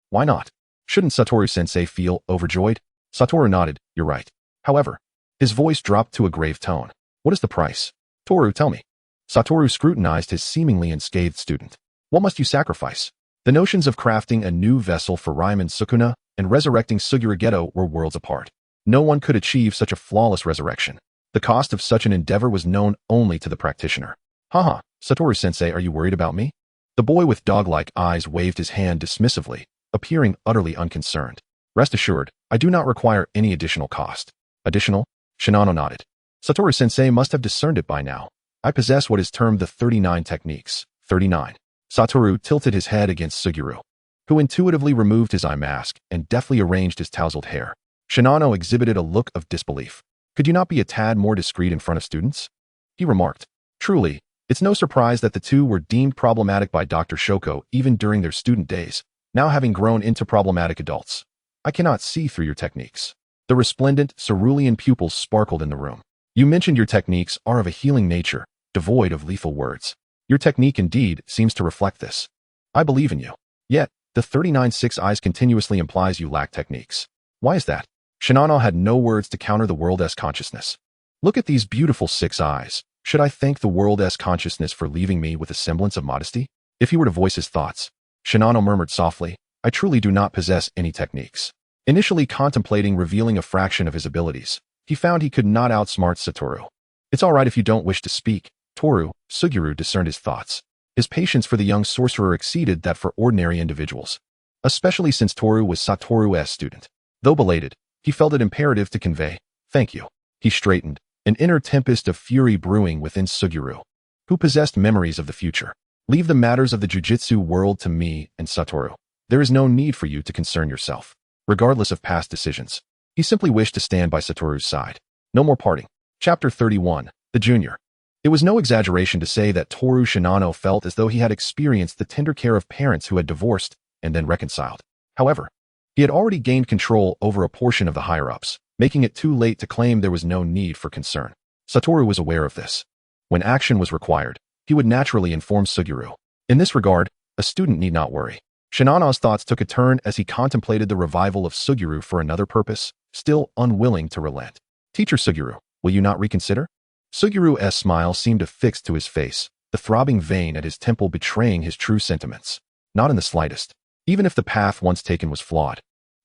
Why not? Shouldn't Satoru-sensei feel overjoyed? Satoru nodded. You're right. However, his voice dropped to a grave tone. What is the price? Toru, tell me. Satoru scrutinized his seemingly unscathed student. What must you sacrifice? The notions of crafting a new vessel for Raiman Sukuna and resurrecting Suguru Geto were worlds apart. No one could achieve such a flawless resurrection. The cost of such an endeavor was known only to the practitioner. Haha, Satoru-sensei, are you worried about me? The boy with dog-like eyes waved his hand dismissively, appearing utterly unconcerned. Rest assured, I do not require any additional cost. Additional? Shinano nodded. Satoru-sensei must have discerned it by now. I possess what is termed the 39 techniques. 39. Satoru tilted his head against Suguru, who intuitively removed his eye mask and deftly arranged his tousled hair. Shinano exhibited a look of disbelief. Could you not be a tad more discreet in front of students? He remarked. Truly, it's no surprise that the two were deemed problematic by Dr. Shoko even during their student days, now having grown into problematic adults. I cannot see through your techniques. The resplendent, cerulean pupils sparkled in the room. You mentioned your techniques are of a healing nature, devoid of lethal words. Your technique indeed seems to reflect this. I believe in you. Yet, the 39 six eyes continuously implies you lack techniques. Why is that? Shinano had no words to counter the world-S consciousness. Look at these beautiful 6 eyes. Should I thank the world-S consciousness for leaving me with a semblance of modesty? If he were to voice his thoughts, Shinano murmured softly, I truly do not possess any techniques. Initially contemplating revealing a fraction of his abilities, he found he could not outsmart Satoru. It's all right if you don't wish to speak, Toru. Suguru discerned his thoughts. His patience for the young sorcerer exceeded that for ordinary individuals, especially since Toru was Satoru's student. Though belated, he felt it imperative to convey, thank you. He straightened, an inner tempest of fury brewing within Suguru, who possessed memories of the future. Leave the matters of the jujitsu world to me and Satoru. There is no need for you to concern yourself, regardless of past decisions. He simply wished to stand by Satoru's side. No more parting. Chapter 31. The Junior. It was no exaggeration to say that Toru Shinano felt as though he had experienced the tender care of parents who had divorced and then reconciled. However, he had already gained control over a portion of the higher-ups, making it too late to claim there was no need for concern. Satoru was aware of this. When action was required, he would naturally inform Suguru. In this regard, a student need not worry. Shinano's thoughts took a turn as he contemplated the revival of Suguru for another purpose, still unwilling to relent. Teacher Suguru, will you not reconsider? Suguru's smile seemed affixed to his face, the throbbing vein at his temple betraying his true sentiments. Not in the slightest. Even if the path once taken was flawed,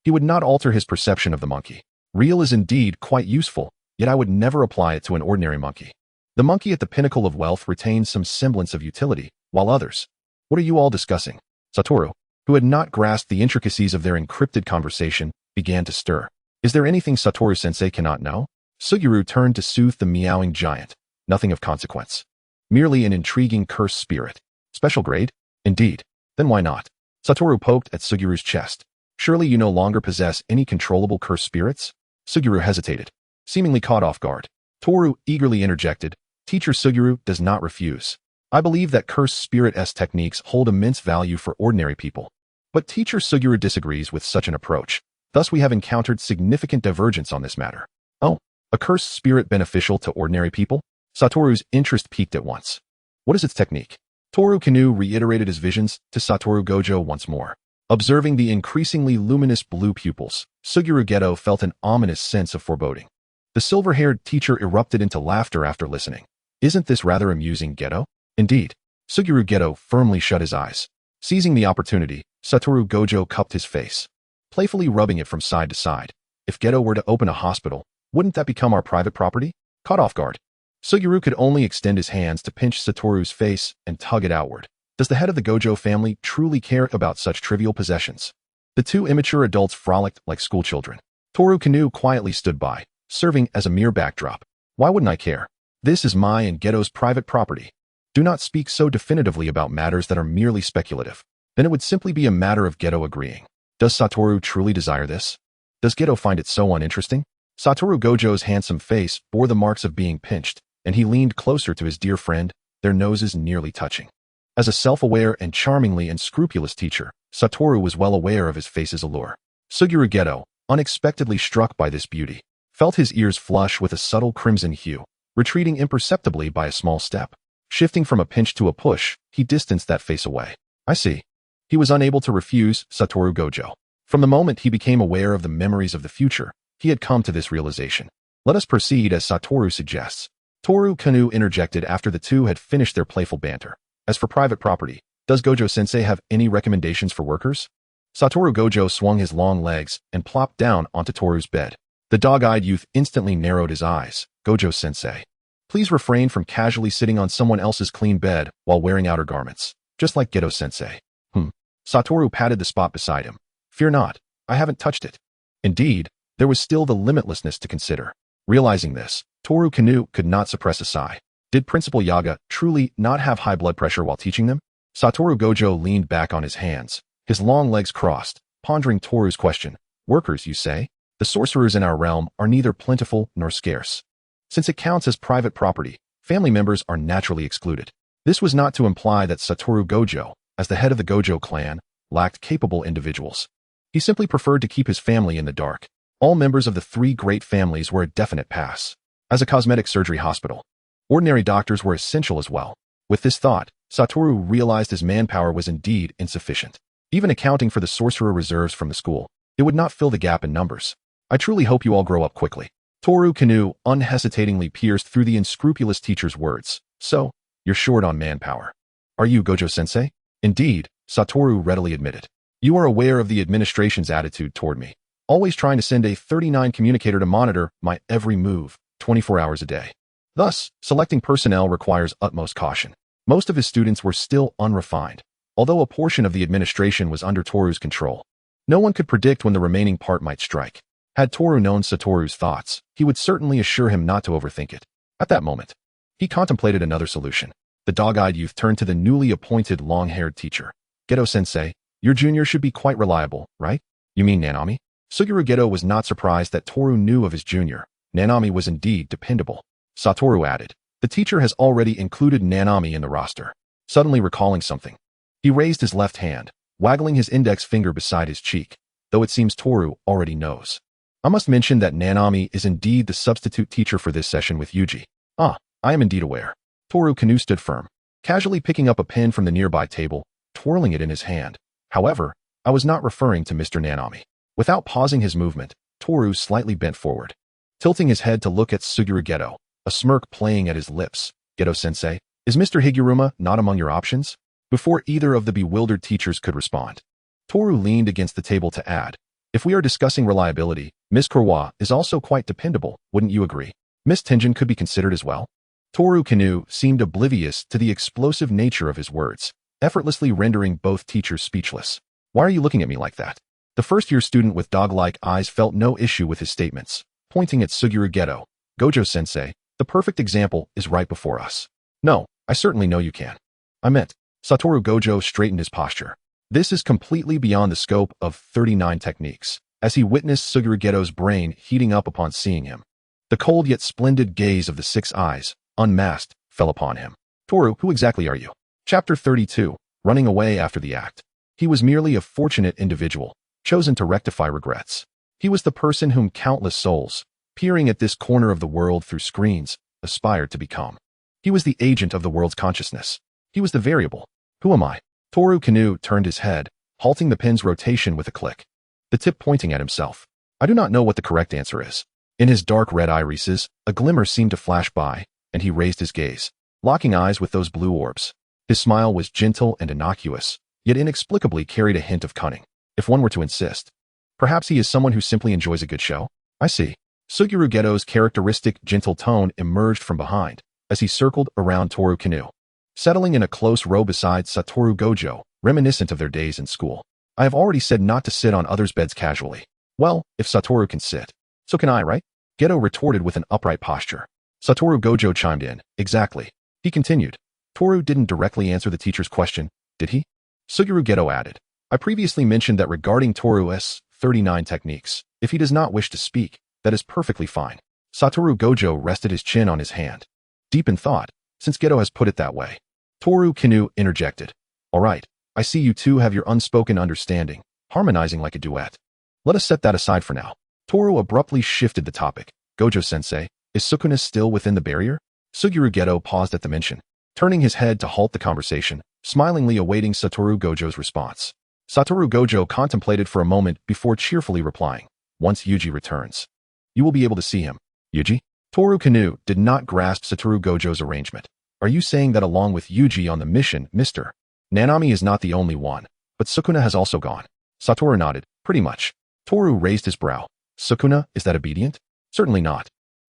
he would not alter his perception of the monkey. Real is indeed quite useful, yet I would never apply it to an ordinary monkey. The monkey at the pinnacle of wealth retains some semblance of utility, while others. What are you all discussing? Satoru, who had not grasped the intricacies of their encrypted conversation, began to stir. Is there anything Satoru-sensei cannot know? Suguru turned to soothe the meowing giant. Nothing of consequence. Merely an intriguing cursed spirit. Special grade? Indeed. Then why not? Satoru poked at Suguru's chest. Surely you no longer possess any controllable cursed spirits? Suguru hesitated, seemingly caught off guard. Toru eagerly interjected. Teacher Suguru does not refuse. I believe that cursed spirit-s techniques hold immense value for ordinary people. But Teacher Suguru disagrees with such an approach. Thus we have encountered significant divergence on this matter. Oh, a cursed spirit beneficial to ordinary people? Satoru's interest peaked at once. What is its technique? Toru Kanu reiterated his visions to Satoru Gojo once more. Observing the increasingly luminous blue pupils, Suguru Geto felt an ominous sense of foreboding. The silver-haired teacher erupted into laughter after listening. Isn't this rather amusing, Geto? Indeed. Suguru Geto firmly shut his eyes. Seizing the opportunity, Satoru Gojo cupped his face, playfully rubbing it from side to side. If Geto were to open a hospital, wouldn't that become our private property? Caught off guard, Suguru could only extend his hands to pinch Satoru's face and tug it outward. Does the head of the Gojo family truly care about such trivial possessions? The two immature adults frolicked like schoolchildren. Toru Kanu quietly stood by, serving as a mere backdrop. Why wouldn't I care? This is my and Geto's private property. Do not speak so definitively about matters that are merely speculative. Then it would simply be a matter of Geto agreeing. Does Satoru truly desire this? Does Geto find it so uninteresting? Satoru Gojo's handsome face bore the marks of being pinched, and he leaned closer to his dear friend, their noses nearly touching. As a self-aware and charmingly unscrupulous teacher, Satoru was well aware of his face's allure. Suguru Geto, unexpectedly struck by this beauty, felt his ears flush with a subtle crimson hue, retreating imperceptibly by a small step. Shifting from a pinch to a push, he distanced that face away. I see. He was unable to refuse Satoru Gojo. From the moment he became aware of the memories of the future, he had come to this realization. Let us proceed as Satoru suggests. Toru Kanu interjected after the two had finished their playful banter. As for private property, does Gojo-sensei have any recommendations for workers? Satoru Gojo swung his long legs and plopped down onto Toru's bed. The dog-eyed youth instantly narrowed his eyes. Gojo-sensei, please refrain from casually sitting on someone else's clean bed while wearing outer garments, just like Geto-sensei. Satoru patted the spot beside him. Fear not, I haven't touched it. Indeed, there was still the limitlessness to consider. Realizing this, Toru Kanu could not suppress a sigh. Did Principal Yaga truly not have high blood pressure while teaching them? Satoru Gojo leaned back on his hands, his long legs crossed, pondering Toru's question. Workers, you say? The sorcerers in our realm are neither plentiful nor scarce. Since it counts as private property, family members are naturally excluded. This was not to imply that Satoru Gojo, as the head of the Gojo clan, lacked capable individuals. He simply preferred to keep his family in the dark. All members of the three great families were a definite pass. As a cosmetic surgery hospital, ordinary doctors were essential as well. With this thought, Satoru realized his manpower was indeed insufficient. Even accounting for the sorcerer reserves from the school, it would not fill the gap in numbers. I truly hope you all grow up quickly. Toru Kanu unhesitatingly pierced through the unscrupulous teacher's words. So, you're short on manpower. Are you, Gojo-sensei? Indeed, Satoru readily admitted. You are aware of the administration's attitude toward me, always trying to send a 39 communicator to monitor my every move, 24 hours a day. Thus, selecting personnel requires utmost caution. Most of his students were still unrefined, although a portion of the administration was under Toru's control. No one could predict when the remaining part might strike. Had Toru known Satoru's thoughts, he would certainly assure him not to overthink it. At that moment, he contemplated another solution. The dog-eyed youth turned to the newly appointed long-haired teacher. Geto-sensei, your junior should be quite reliable, right? You mean Nanami? Suguru Geto was not surprised that Toru knew of his junior. Nanami was indeed dependable. Satoru added, the teacher has already included Nanami in the roster. Suddenly recalling something, he raised his left hand, waggling his index finger beside his cheek, though it seems Toru already knows. I must mention that Nanami is indeed the substitute teacher for this session with Yuji. I am indeed aware. Toru Kanu stood firm, casually picking up a pen from the nearby table, twirling it in his hand. However, I was not referring to Mr. Nanami. Without pausing his movement, Toru slightly bent forward, tilting his head to look at Suguru Geto, a smirk playing at his lips. Geto-sensei, is Mr. Higuruma not among your options? Before either of the bewildered teachers could respond, Toru leaned against the table to add, if we are discussing reliability, Miss Kurwa is also quite dependable, wouldn't you agree? Miss Tenjin could be considered as well. Toru Kanu seemed oblivious to the explosive nature of his words, effortlessly rendering both teachers speechless. Why are you looking at me like that? The first-year student with dog-like eyes felt no issue with his statements, pointing at Suguru Geto. Gojo-sensei, the perfect example is right before us. No, I certainly know you can. I meant, Satoru Gojo straightened his posture. This is completely beyond the scope of 39 techniques, as he witnessed Suguru Geto's brain heating up upon seeing him. The cold yet splendid gaze of the 6 eyes, unmasked, fell upon him. Toru, who exactly are you? Chapter 32, Running Away After the Act. He was merely a fortunate individual, chosen to rectify regrets. He was the person whom countless souls, peering at this corner of the world through screens, aspired to become. He was the agent of the world's consciousness. He was the variable. Who am I? Toru Kanu turned his head, halting the pen's rotation with a click, the tip pointing at himself. I do not know what the correct answer is. In his dark red irises, a glimmer seemed to flash by, and he raised his gaze, locking eyes with those blue orbs. His smile was gentle and innocuous, yet inexplicably carried a hint of cunning, if one were to insist. Perhaps he is someone who simply enjoys a good show? I see. Suguru Geto's characteristic gentle tone emerged from behind, as he circled around Toru Kamino, settling in a close row beside Satoru Gojo, reminiscent of their days in school. I have already said not to sit on others' beds casually. Well, if Satoru can sit, so can I, right? Geto retorted with an upright posture. Satoru Gojo chimed in. Exactly. He continued. Toru didn't directly answer the teacher's question, did he? Suguru Geto added. I previously mentioned that regarding Toru's 39 techniques, if he does not wish to speak, that is perfectly fine. Satoru Gojo rested his chin on his hand. Deep in thought, since Geto has put it that way. Toru Kamino interjected. All right, I see you two have your unspoken understanding, harmonizing like a duet. Let us set that aside for now. Toru abruptly shifted the topic. Gojo-sensei, is Sukuna still within the barrier? Suguru Geto paused at the mention, turning his head to halt the conversation, smilingly awaiting Satoru Gojo's response. Satoru Gojo contemplated for a moment before cheerfully replying, once Yuji returns. You will be able to see him. Yuji? Toru Kamino did not grasp Satoru Gojo's arrangement. Are you saying that along with Yuji on the mission, Mr. Nanami is not the only one, but Sukuna has also gone? Satoru nodded, pretty much. Toru raised his brow. Sukuna, is that obedient? Certainly not.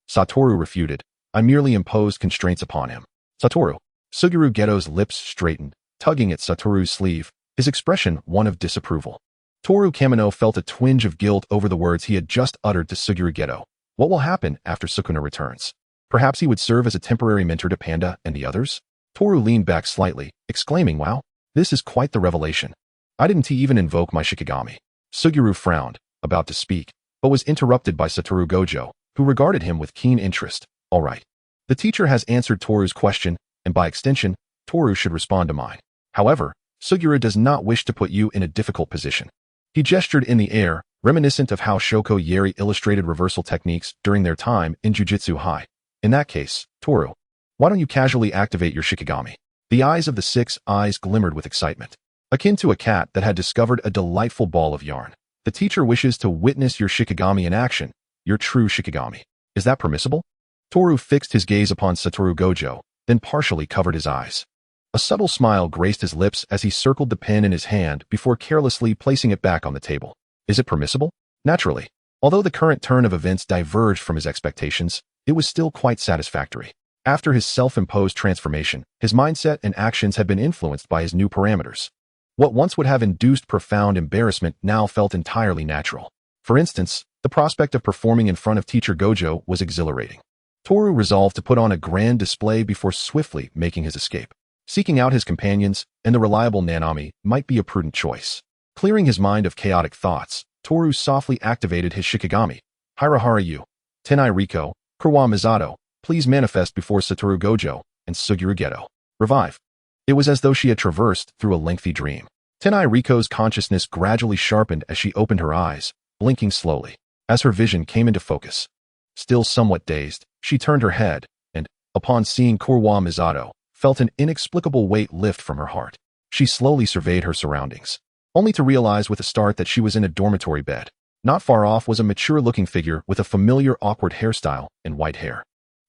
Satoru refuted. I merely imposed constraints upon him. Satoru. Suguru Geto's lips straightened, tugging at Satoru's sleeve, his expression one of disapproval. Toru Kamino felt a twinge of guilt over the words he had just uttered to Suguru Geto. What will happen after Sukuna returns? Perhaps he would serve as a temporary mentor to Panda and the others? Toru leaned back slightly, exclaiming, wow, this is quite the revelation. I didn't even invoke my Shikigami. Suguru frowned, about to speak, but was interrupted by Satoru Gojo, who regarded him with keen interest. All right. The teacher has answered Toru's question, and by extension, Toru should respond to mine. However, Suguru does not wish to put you in a difficult position. He gestured in the air, reminiscent of how Shoko Yeri illustrated reversal techniques during their time in Jujutsu High. In that case, Toru, why don't you casually activate your Shikigami? The eyes of the six eyes glimmered with excitement. Akin to a cat that had discovered a delightful ball of yarn. The teacher wishes to witness your Shikigami in action, your true Shikigami. Is that permissible? Toru fixed his gaze upon Satoru Gojo, then partially covered his eyes. A subtle smile graced his lips as he circled the pen in his hand before carelessly placing it back on the table. Is it permissible? Naturally. Although the current turn of events diverged from his expectations, it was still quite satisfactory. After his self-imposed transformation, his mindset and actions had been influenced by his new parameters. What once would have induced profound embarrassment now felt entirely natural. For instance, the prospect of performing in front of Teacher Gojo was exhilarating. Toru resolved to put on a grand display before swiftly making his escape. Seeking out his companions and the reliable Nanami might be a prudent choice. Clearing his mind of chaotic thoughts, Toru softly activated his Shikigami. Hirahara Yu, Tenai Riko, Kurwa Misato, please manifest before Satoru Gojo and Suguru Geto. Revive. It was as though she had traversed through a lengthy dream. Tenai Riko's consciousness gradually sharpened as she opened her eyes, blinking slowly, as her vision came into focus. Still somewhat dazed, she turned her head, and, upon seeing Kurwa Misato, felt an inexplicable weight lift from her heart. She slowly surveyed her surroundings, only to realize with a start that she was in a dormitory bed. Not far off was a mature-looking figure with a familiar awkward hairstyle and white hair.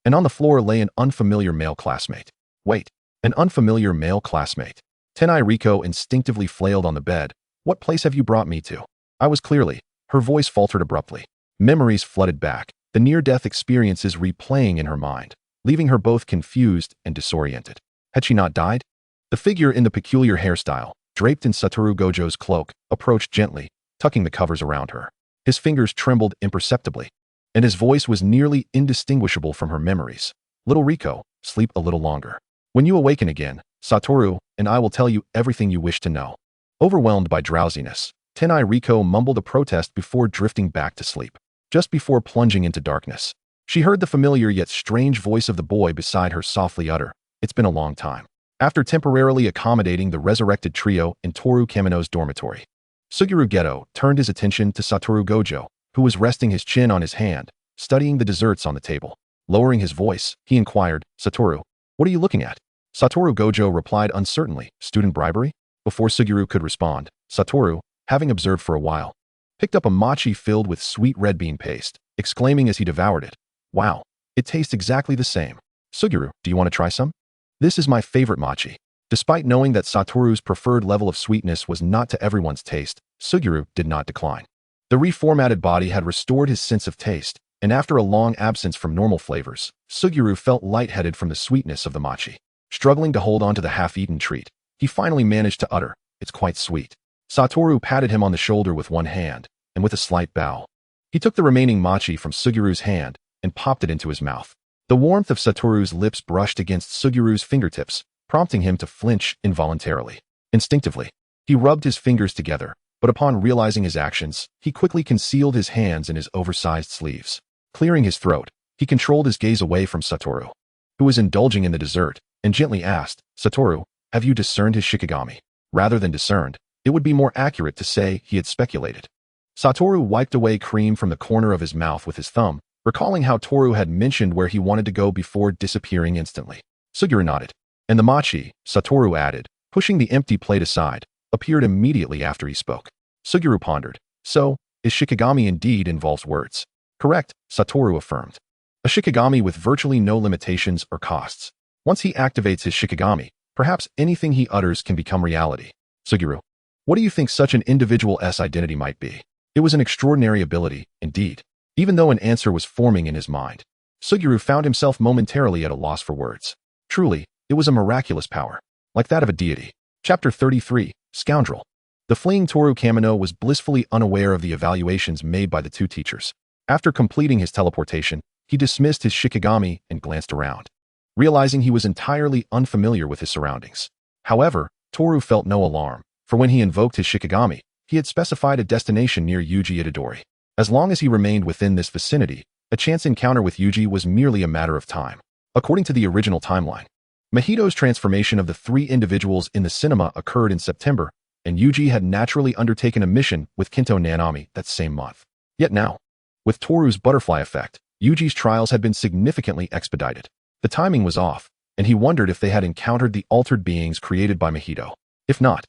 And on the floor lay an unfamiliar male classmate. Wait, an unfamiliar male classmate. Tenai Riko instinctively flailed on the bed. What place have you brought me to? I was clearly. Her voice faltered abruptly. Memories flooded back, the near-death experiences replaying in her mind, leaving her both confused and disoriented. Had she not died? The figure in the peculiar hairstyle, draped in Satoru Gojo's cloak, approached gently, tucking the covers around her. His fingers trembled imperceptibly, and his voice was nearly indistinguishable from her memories. Little Riko, sleep a little longer. When you awaken again, Satoru and I will tell you everything you wish to know. Overwhelmed by drowsiness, Tenai Riko mumbled a protest before drifting back to sleep. Just before plunging into darkness, she heard the familiar yet strange voice of the boy beside her softly utter, "It's been a long time." After temporarily accommodating the resurrected trio in Toru Kamino's dormitory, Suguru Geto turned his attention to Satoru Gojo, who was resting his chin on his hand, studying the desserts on the table. Lowering his voice, he inquired, "Satoru, what are you looking at?" Satoru Gojo replied uncertainly, "Student bribery?" Before Suguru could respond, Satoru, having observed for a while, picked up a mochi filled with sweet red bean paste, exclaiming as he devoured it, "Wow, it tastes exactly the same. Suguru, do you want to try some? This is my favorite mochi." Despite knowing that Satoru's preferred level of sweetness was not to everyone's taste, Suguru did not decline. The reformatted body had restored his sense of taste, and after a long absence from normal flavors, Suguru felt lightheaded from the sweetness of the mochi. Struggling to hold on to the half-eaten treat, he finally managed to utter, "It's quite sweet." Satoru patted him on the shoulder with one hand, and with a slight bow. He took the remaining mochi from Suguru's hand and popped it into his mouth. The warmth of Satoru's lips brushed against Suguru's fingertips, prompting him to flinch involuntarily. Instinctively, he rubbed his fingers together, but upon realizing his actions, he quickly concealed his hands in his oversized sleeves. Clearing his throat, he controlled his gaze away from Satoru, who was indulging in the dessert, and gently asked, "Satoru, have you discerned his shikigami?" Rather than discerned, it would be more accurate to say he had speculated. Satoru wiped away cream from the corner of his mouth with his thumb, recalling how Toru had mentioned where he wanted to go before disappearing instantly. Suguru nodded. "And the mochi," Satoru added, pushing the empty plate aside, appeared immediately after he spoke. Suguru pondered. "So, his shikigami indeed involves words." "Correct," Satoru affirmed. "A shikigami with virtually no limitations or costs. Once he activates his shikigami, perhaps anything he utters can become reality." "Suguru, what do you think such an individual's identity might be?" It was an extraordinary ability, indeed. Even though an answer was forming in his mind, Suguru found himself momentarily at a loss for words. Truly, it was a miraculous power, like that of a deity. Chapter 33, Scoundrel. The fleeing Toru Kamino was blissfully unaware of the evaluations made by the two teachers. After completing his teleportation, he dismissed his shikigami and glanced around, realizing he was entirely unfamiliar with his surroundings. However, Toru felt no alarm, for when he invoked his shikigami, he had specified a destination near Yuji Itadori. As long as he remained within this vicinity, a chance encounter with Yuji was merely a matter of time. According to the original timeline, Mahito's transformation of the three individuals in the cinema occurred in September, and Yuji had naturally undertaken a mission with Kinto Nanami that same month. Yet now, with Toru's butterfly effect, Yuji's trials had been significantly expedited. The timing was off, and he wondered if they had encountered the altered beings created by Mahito. If not,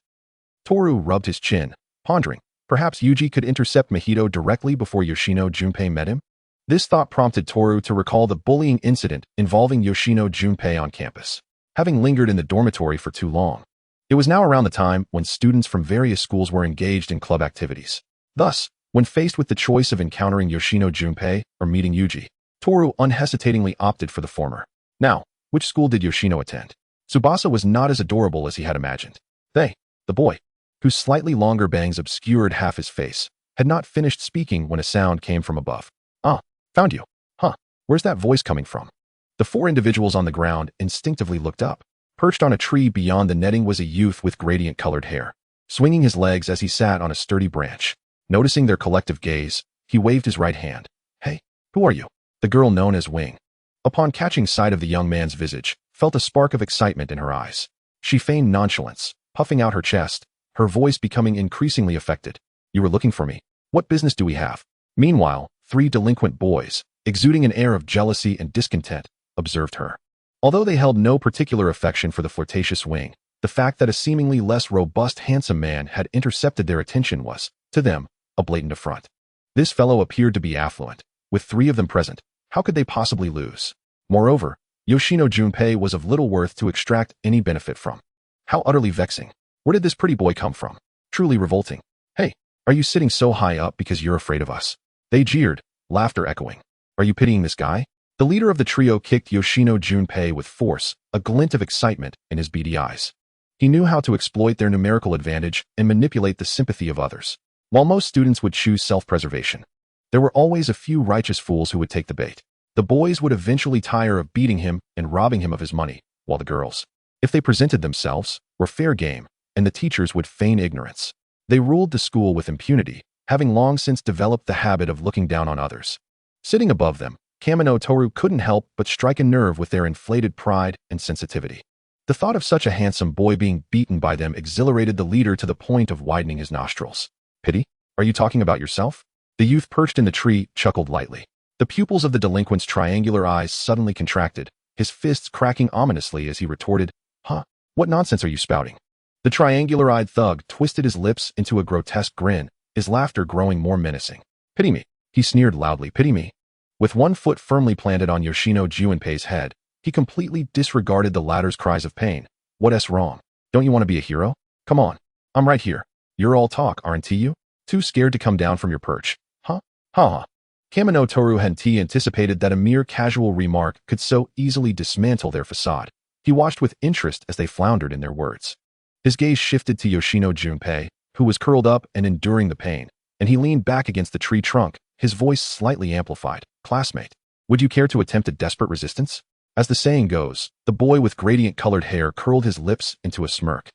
Toru rubbed his chin, pondering, perhaps Yuji could intercept Mahito directly before Yoshino Junpei met him? This thought prompted Toru to recall the bullying incident involving Yoshino Junpei on campus. Having lingered in the dormitory for too long, it was now around the time when students from various schools were engaged in club activities. Thus, when faced with the choice of encountering Yoshino Junpei or meeting Yuji, Toru unhesitatingly opted for the former. Now, which school did Yoshino attend? Tsubasa was not as adorable as he had imagined. The boy, whose slightly longer bangs obscured half his face, had not finished speaking when a sound came from above. "Ah, found you. Huh, where's that voice coming from?" The four individuals on the ground instinctively looked up. Perched on a tree beyond the netting was a youth with gradient-colored hair, swinging his legs as he sat on a sturdy branch. Noticing their collective gaze, he waved his right hand. "Hey, who are you?" The girl known as Wing, upon catching sight of the young man's visage, felt a spark of excitement in her eyes. She feigned nonchalance, puffing out her chest, her voice becoming increasingly affected. "You were looking for me. What business do we have?" Meanwhile, three delinquent boys, exuding an air of jealousy and discontent, observed her. Although they held no particular affection for the flirtatious Wing, the fact that a seemingly less robust handsome man had intercepted their attention was, to them, a blatant affront. This fellow appeared to be affluent. With three of them present, how could they possibly lose? Moreover, Yoshino Junpei was of little worth to extract any benefit from. How utterly vexing. Where did this pretty boy come from? Truly revolting. "Hey, are you sitting so high up because you're afraid of us?" They jeered, laughter echoing. "Are you pitying this guy?" The leader of the trio kicked Yoshino Junpei with force, a glint of excitement in his beady eyes. He knew how to exploit their numerical advantage and manipulate the sympathy of others. While most students would choose self-preservation, there were always a few righteous fools who would take the bait. The boys would eventually tire of beating him and robbing him of his money, while the girls, if they presented themselves, were fair game, and the teachers would feign ignorance. They ruled the school with impunity, having long since developed the habit of looking down on others. Sitting above them, Kamino Toru couldn't help but strike a nerve with their inflated pride and sensitivity. The thought of such a handsome boy being beaten by them exhilarated the leader to the point of widening his nostrils. "Pity? Are you talking about yourself?" The youth perched in the tree chuckled lightly. The pupils of the delinquent's triangular eyes suddenly contracted, his fists cracking ominously as he retorted, "Huh, what nonsense are you spouting?" The triangular-eyed thug twisted his lips into a grotesque grin, his laughter growing more menacing. "Pity me," he sneered loudly, "pity me." With one foot firmly planted on Yoshino Junpei's head, he completely disregarded the latter's cries of pain. "What's wrong? Don't you want to be a hero? Come on, I'm right here. You're all talk, aren't you? Too scared to come down from your perch? Huh? Ha ha. Kamino Toru Henti anticipated that a mere casual remark could so easily dismantle their facade. He watched with interest as they floundered in their words. His gaze shifted to Yoshino Junpei, who was curled up and enduring the pain, and he leaned back against the tree trunk, his voice slightly amplified. Classmate, would you care to attempt a desperate resistance? As the saying goes, the boy with gradient-colored hair curled his lips into a smirk.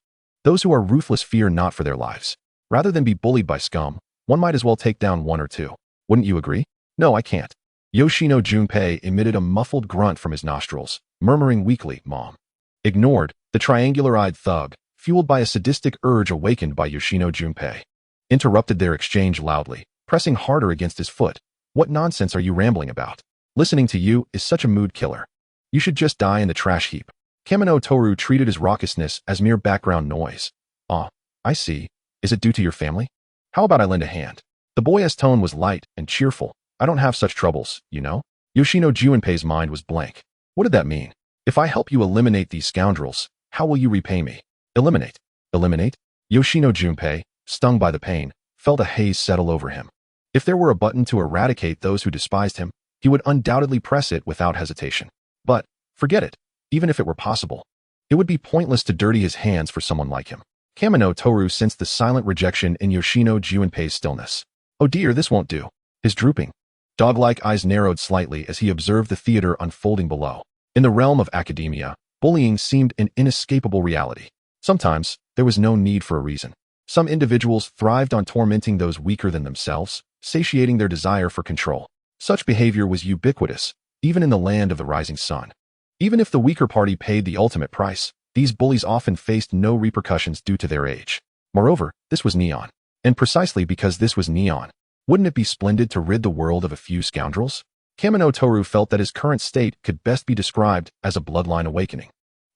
Those who are ruthless fear not for their lives. Rather than be bullied by scum, one might as well take down one or two. Wouldn't you agree? No, I can't. Yoshino Junpei emitted a muffled grunt from his nostrils, murmuring weakly, Mom. Ignored, the triangular-eyed thug, fueled by a sadistic urge awakened by Yoshino Junpei, interrupted their exchange loudly, pressing harder against his foot. What nonsense are you rambling about? Listening to you is such a mood killer. You should just die in the trash heap. Kamino Toru treated his raucousness as mere background noise. Ah, I see. Is it due to your family? How about I lend a hand? The boy's tone was light and cheerful. I don't have such troubles, you know? Yoshino Junpei's mind was blank. What did that mean? If I help you eliminate these scoundrels, how will you repay me? Eliminate. Eliminate? Yoshino Junpei, stung by the pain, felt a haze settle over him. If there were a button to eradicate those who despised him, he would undoubtedly press it without hesitation. But, forget it. Even if it were possible, it would be pointless to dirty his hands for someone like him. Kamino Toru sensed the silent rejection in Yoshino Junpei's stillness. Oh dear, this won't do. His drooping, dog-like eyes narrowed slightly as he observed the theater unfolding below. In the realm of academia, bullying seemed an inescapable reality. Sometimes, there was no need for a reason. Some individuals thrived on tormenting those weaker than themselves, satiating their desire for control. Such behavior was ubiquitous, even in the land of the rising sun. Even if the weaker party paid the ultimate price, these bullies often faced no repercussions due to their age. Moreover, this was Neon. And precisely because this was Neon, wouldn't it be splendid to rid the world of a few scoundrels? Kamino Toru felt that his current state could best be described as a bloodline awakening.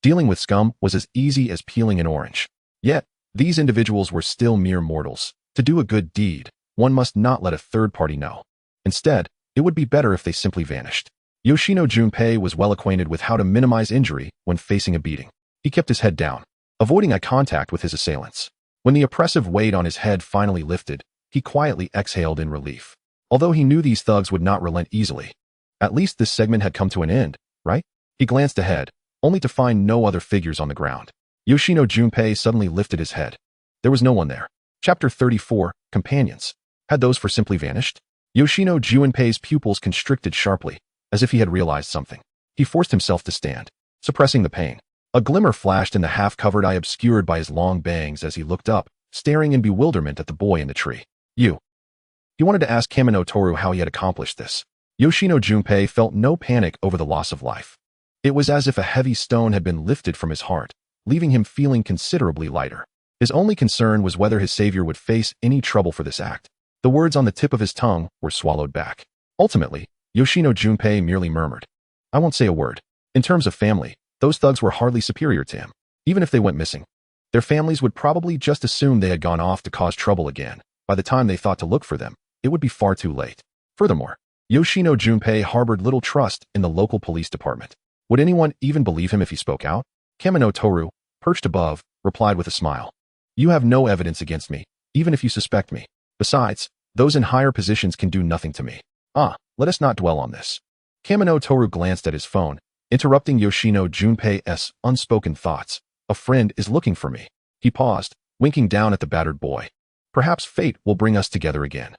Dealing with scum was as easy as peeling an orange. Yet, these individuals were still mere mortals. To do a good deed, one must not let a third party know. Instead, it would be better if they simply vanished. Yoshino Junpei was well acquainted with how to minimize injury when facing a beating. He kept his head down, avoiding eye contact with his assailants. When the oppressive weight on his head finally lifted, he quietly exhaled in relief. Although he knew these thugs would not relent easily. At least this segment had come to an end, right? He glanced ahead, only to find no other figures on the ground. Yoshino Junpei suddenly lifted his head. There was no one there. Chapter 34, Companions. Had those for simply vanished? Yoshino Junpei's pupils constricted sharply, as if he had realized something. He forced himself to stand, suppressing the pain. A glimmer flashed in the half-covered eye obscured by his long bangs as he looked up, staring in bewilderment at the boy in the tree. You. He wanted to ask Kamino Toru how he had accomplished this. Yoshino Junpei felt no panic over the loss of life. It was as if a heavy stone had been lifted from his heart, leaving him feeling considerably lighter. His only concern was whether his savior would face any trouble for this act. The words on the tip of his tongue were swallowed back. Ultimately, Yoshino Junpei merely murmured, I won't say a word. In terms of family, those thugs were hardly superior to him. Even if they went missing, their families would probably just assume they had gone off to cause trouble again. By the time they thought to look for them, it would be far too late. Furthermore, Yoshino Junpei harbored little trust in the local police department. Would anyone even believe him if he spoke out? Kamino Toru, perched above, replied with a smile. You have no evidence against me, even if you suspect me. Besides, those in higher positions can do nothing to me. Let us not dwell on this. Kamino Toru glanced at his phone, interrupting Yoshino Junpei's unspoken thoughts. A friend is looking for me. He paused, winking down at the battered boy. Perhaps fate will bring us together again.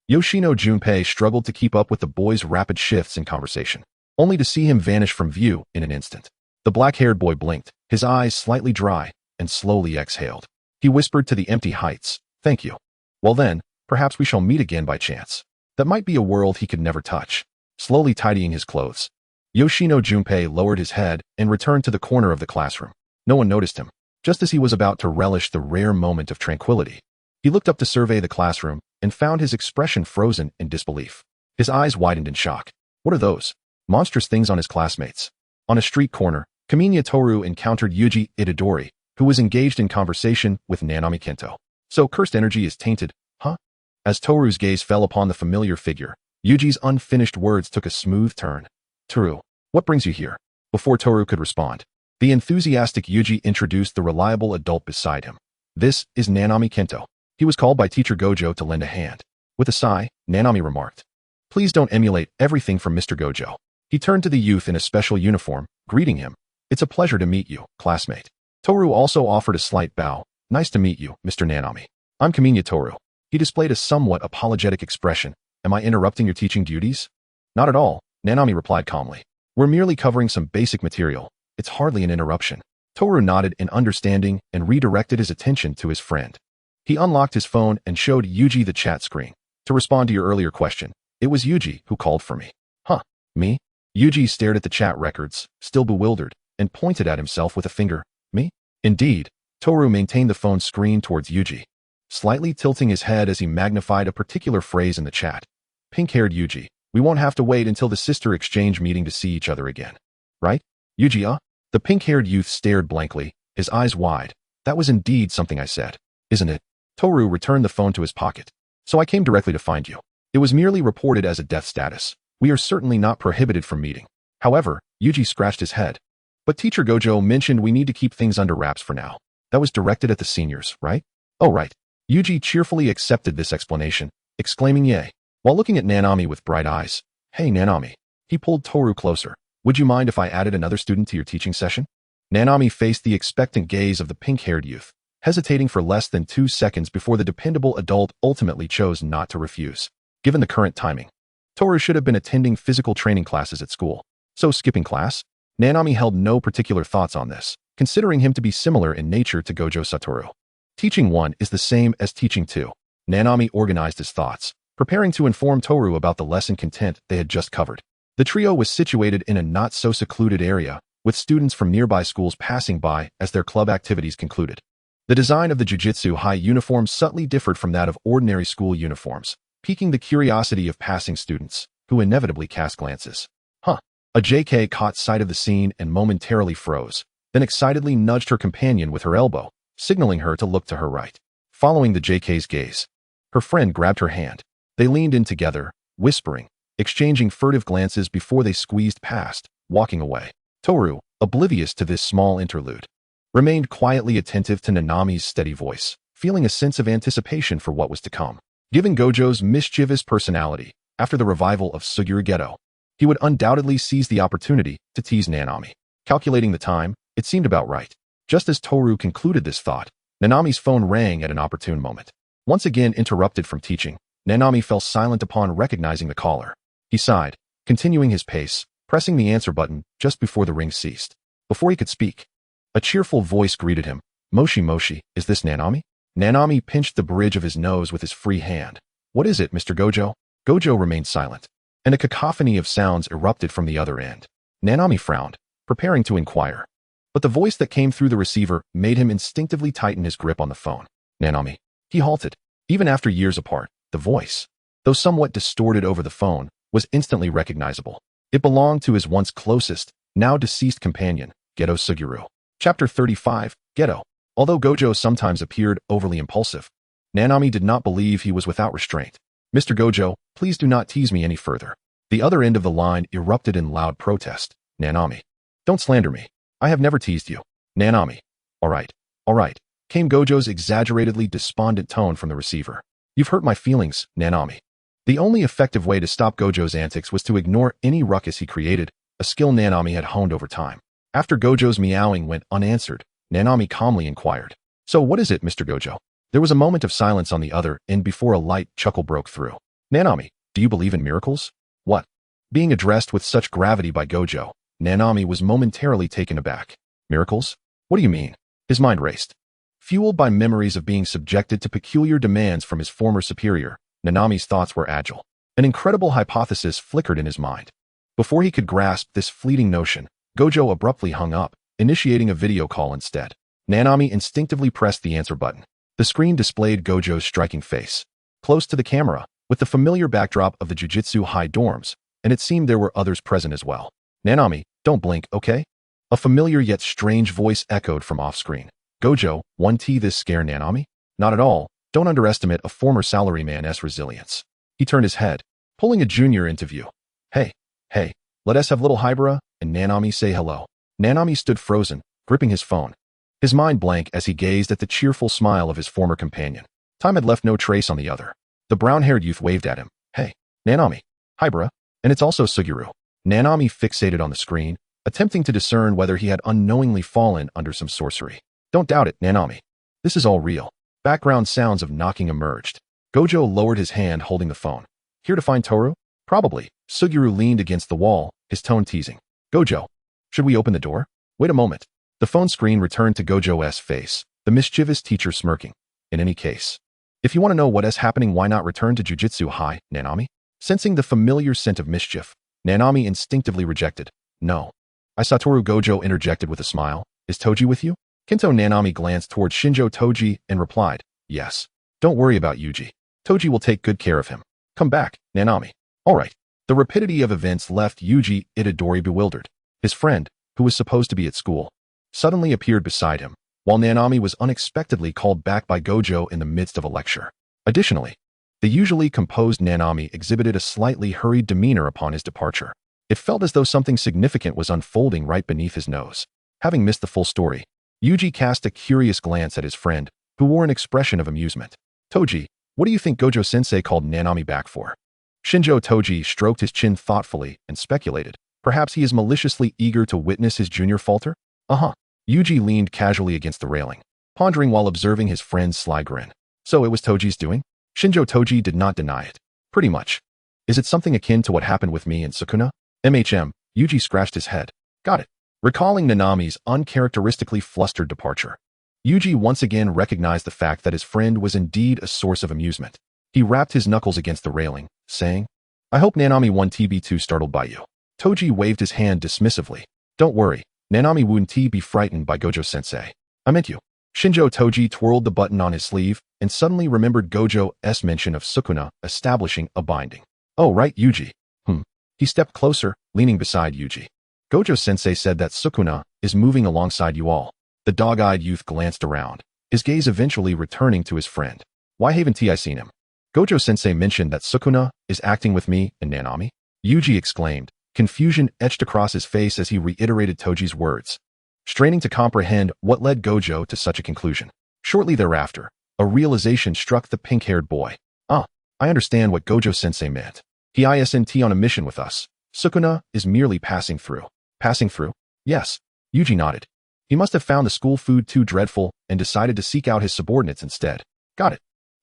Yoshino Junpei struggled to keep up with the boy's rapid shifts in conversation, only to see him vanish from view in an instant. The black-haired boy blinked, his eyes slightly dry, and slowly exhaled. He whispered to the empty heights, Thank you. Well then, perhaps we shall meet again by chance. That might be a world he could never touch. Slowly tidying his clothes, Yoshino Junpei lowered his head and returned to the corner of the classroom. No one noticed him. Just as he was about to relish the rare moment of tranquility, he looked up to survey the classroom and found his expression frozen in disbelief. His eyes widened in shock. What are those monstrous things on his classmates? On a street corner, Kamino Toru encountered Yuji Itadori, who was engaged in conversation with Nanami Kento. So cursed energy is tainted, huh? As Toru's gaze fell upon the familiar figure, Yuji's unfinished words took a smooth turn. Toru, what brings you here? Before Toru could respond, the enthusiastic Yuji introduced the reliable adult beside him. This is Nanami Kento. He was called by teacher Gojo to lend a hand. With a sigh, Nanami remarked, Please don't emulate everything from Mr. Gojo. He turned to the youth in a special uniform, greeting him. It's a pleasure to meet you, classmate. Toru also offered a slight bow. Nice to meet you, Mr. Nanami. I'm Kamino Toru. He displayed a somewhat apologetic expression. Am I interrupting your teaching duties? Not at all, Nanami replied calmly. We're merely covering some basic material. It's hardly an interruption. Toru nodded in understanding and redirected his attention to his friend. He unlocked his phone and showed Yuji the chat screen. To respond to your earlier question, it was Yuji who called for me. Huh, me? Yuji stared at the chat records, still bewildered, and pointed at himself with a finger. Me? Indeed. Toru maintained the phone screen towards Yuji, slightly tilting his head as he magnified a particular phrase in the chat. Pink-haired Yuji, we won't have to wait until the sister exchange meeting to see each other again. Right? Yuji, The pink-haired youth stared blankly, his eyes wide. That was indeed something I said, isn't it? Toru returned the phone to his pocket. So I came directly to find you. It was merely reported as a death status. We are certainly not prohibited from meeting. However, Yuji scratched his head. But Teacher Gojo mentioned we need to keep things under wraps for now. That was directed at the seniors, right? Oh, right. Yuji cheerfully accepted this explanation, exclaiming yay, while looking at Nanami with bright eyes. Hey, Nanami. He pulled Toru closer. Would you mind if I added another student to your teaching session? Nanami faced the expectant gaze of the pink-haired youth, hesitating for less than 2 seconds before the dependable adult ultimately chose not to refuse. Given the current timing, Toru should have been attending physical training classes at school. So skipping class? Nanami held no particular thoughts on this, considering him to be similar in nature to Gojo Satoru. Teaching 1 is the same as teaching 2. Nanami organized his thoughts, preparing to inform Toru about the lesson content they had just covered. The trio was situated in a not-so-secluded area, with students from nearby schools passing by as their club activities concluded. The design of the Jujutsu High uniforms subtly differed from that of ordinary school uniforms, piquing the curiosity of passing students, who inevitably cast glances. A JK caught sight of the scene and momentarily froze, then excitedly nudged her companion with her elbow, signaling her to look to her right. Following the JK's gaze, her friend grabbed her hand. They leaned in together, whispering, exchanging furtive glances before they squeezed past, walking away. Toru, oblivious to this small interlude, remained quietly attentive to Nanami's steady voice, feeling a sense of anticipation for what was to come. Given Gojo's mischievous personality, after the revival of Suguru Geto, he would undoubtedly seize the opportunity to tease Nanami. Calculating the time, it seemed about right. Just as Toru concluded this thought, Nanami's phone rang at an opportune moment. Once again interrupted from teaching, Nanami fell silent upon recognizing the caller. He sighed, continuing his pace, pressing the answer button just before the ring ceased. Before he could speak, a cheerful voice greeted him. Moshi Moshi, is this Nanami? Nanami pinched the bridge of his nose with his free hand. What is it, Mr. Gojo? Gojo remained silent, and a cacophony of sounds erupted from the other end. Nanami frowned, preparing to inquire. But the voice that came through the receiver made him instinctively tighten his grip on the phone. Nanami. He halted. Even after years apart, the voice, though somewhat distorted over the phone, was instantly recognizable. It belonged to his once closest, now deceased companion, Geto Suguru. Chapter 35, Geto. Although Gojo sometimes appeared overly impulsive, Nanami did not believe he was without restraint. Mr. Gojo, please do not tease me any further. The other end of the line erupted in loud protest. Nanami. Don't slander me. I have never teased you. Nanami. All right, came Gojo's exaggeratedly despondent tone from the receiver. You've hurt my feelings, Nanami. The only effective way to stop Gojo's antics was to ignore any ruckus he created, a skill Nanami had honed over time. After Gojo's meowing went unanswered, Nanami calmly inquired. So what is it, Mr. Gojo? There was a moment of silence on the other end before a light chuckle broke through. Nanami, do you believe in miracles? What? Being addressed with such gravity by Gojo, Nanami was momentarily taken aback. Miracles? What do you mean? His mind raced. Fueled by memories of being subjected to peculiar demands from his former superior, Nanami's thoughts were agile. An incredible hypothesis flickered in his mind. Before he could grasp this fleeting notion, Gojo abruptly hung up, initiating a video call instead. Nanami instinctively pressed the answer button. The screen displayed Gojo's striking face, close to the camera, with the familiar backdrop of the Jujutsu High dorms, and it seemed there were others present as well. Nanami, don't blink, okay? A familiar yet strange voice echoed from off-screen. Gojo, 1T this scare Nanami? Not at all. Don't underestimate a former salaryman's resilience. He turned his head, pulling a junior into view. Hey, let us have little Hibara, and Nanami say hello. Nanami stood frozen, gripping his phone, his mind blank as he gazed at the cheerful smile of his former companion. Time had left no trace on the other. The brown-haired youth waved at him. Hey, Nanami. Hi, bruh. And it's also Suguru. Nanami fixated on the screen, attempting to discern whether he had unknowingly fallen under some sorcery. Don't doubt it, Nanami. This is all real. Background sounds of knocking emerged. Gojo lowered his hand holding the phone. Here to find Toru? Probably. Suguru leaned against the wall, his tone teasing. Gojo, should we open the door? Wait a moment. The phone screen returned to Gojo's face, the mischievous teacher smirking. In any case, if you want to know what is happening, why not return to Jujutsu High, Nanami? Sensing the familiar scent of mischief, Nanami instinctively rejected. No. I saw Toru. Gojo interjected with a smile. Is Toji with you? Kinto. Nanami glanced toward Shinjo Toji and replied, yes. Don't worry about Yuji. Toji will take good care of him. Come back, Nanami. All right. The rapidity of events left Yuji Itadori bewildered. His friend, who was supposed to be at school, suddenly appeared beside him, while Nanami was unexpectedly called back by Gojo in the midst of a lecture. Additionally, the usually composed Nanami exhibited a slightly hurried demeanor upon his departure. It felt as though something significant was unfolding right beneath his nose. Having missed the full story, Yuji cast a curious glance at his friend, who wore an expression of amusement. Toji, what do you think Gojo-sensei called Nanami back for? Shinjo Toji stroked his chin thoughtfully and speculated. Perhaps he is maliciously eager to witness his junior falter? Yuji leaned casually against the railing, pondering while observing his friend's sly grin. So it was Toji's doing? Shinjo Toji did not deny it. Pretty much. Is it something akin to what happened with me and Sukuna? Yuji scratched his head. Got it. Recalling Nanami's uncharacteristically flustered departure, Yuji once again recognized the fact that his friend was indeed a source of amusement. He rapped his knuckles against the railing, saying, I hope Nanami won't be too startled by you. Toji waved his hand dismissively. Don't worry, Nanami wouldn't be frightened by Gojo-sensei. I meant you. Shinjo Toji twirled the button on his sleeve and suddenly remembered Gojo's mention of Sukuna establishing a binding. Oh right, Yuji. He stepped closer, leaning beside Yuji. Gojo-sensei said that Sukuna is moving alongside you all. The dog-eyed youth glanced around, his gaze eventually returning to his friend. Why haven't I seen him? Gojo-sensei mentioned that Sukuna is acting with me and Nanami? Yuji exclaimed. Confusion etched across his face as he reiterated Toji's words, straining to comprehend what led Gojo to such a conclusion. Shortly thereafter, a realization struck the pink-haired boy. I understand what Gojo-sensei meant. He isn't on a mission with us. Sukuna is merely passing through. Passing through? Yes. Yuji nodded. He must have found the school food too dreadful and decided to seek out his subordinates instead. Got it.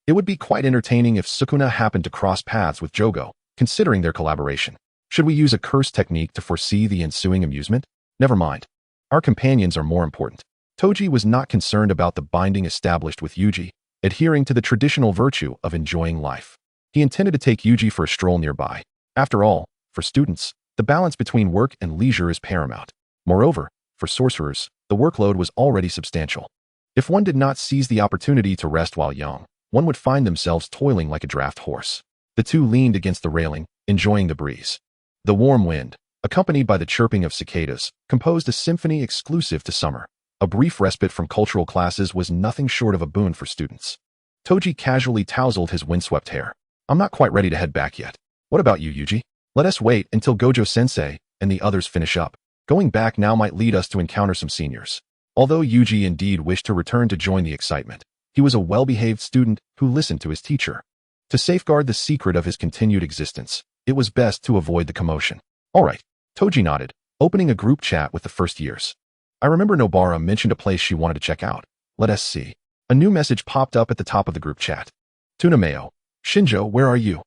It would be quite entertaining if Sukuna happened to cross paths with Jogo, considering their collaboration. Should we use a curse technique to foresee the ensuing amusement? Never mind. Our companions are more important. Toji was not concerned about the binding established with Yuji, adhering to the traditional virtue of enjoying life. He intended to take Yuji for a stroll nearby. After all, for students, the balance between work and leisure is paramount. Moreover, for sorcerers, the workload was already substantial. If one did not seize the opportunity to rest while young, one would find themselves toiling like a draft horse. The two leaned against the railing, enjoying the breeze. The warm wind, accompanied by the chirping of cicadas, composed a symphony exclusive to summer. A brief respite from cultural classes was nothing short of a boon for students. Toji casually tousled his windswept hair. I'm not quite ready to head back yet. What about you, Yuji? Let us wait until Gojo-sensei and the others finish up. Going back now might lead us to encounter some seniors. Although Yuji indeed wished to return to join the excitement, he was a well-behaved student who listened to his teacher. To safeguard the secret of his continued existence, it was best to avoid the commotion. All right, Toji nodded, opening a group chat with the first years. I remember Nobara mentioned a place she wanted to check out. Let us see. A new message popped up at the top of the group chat. Tunameo. Shinjo, where are you?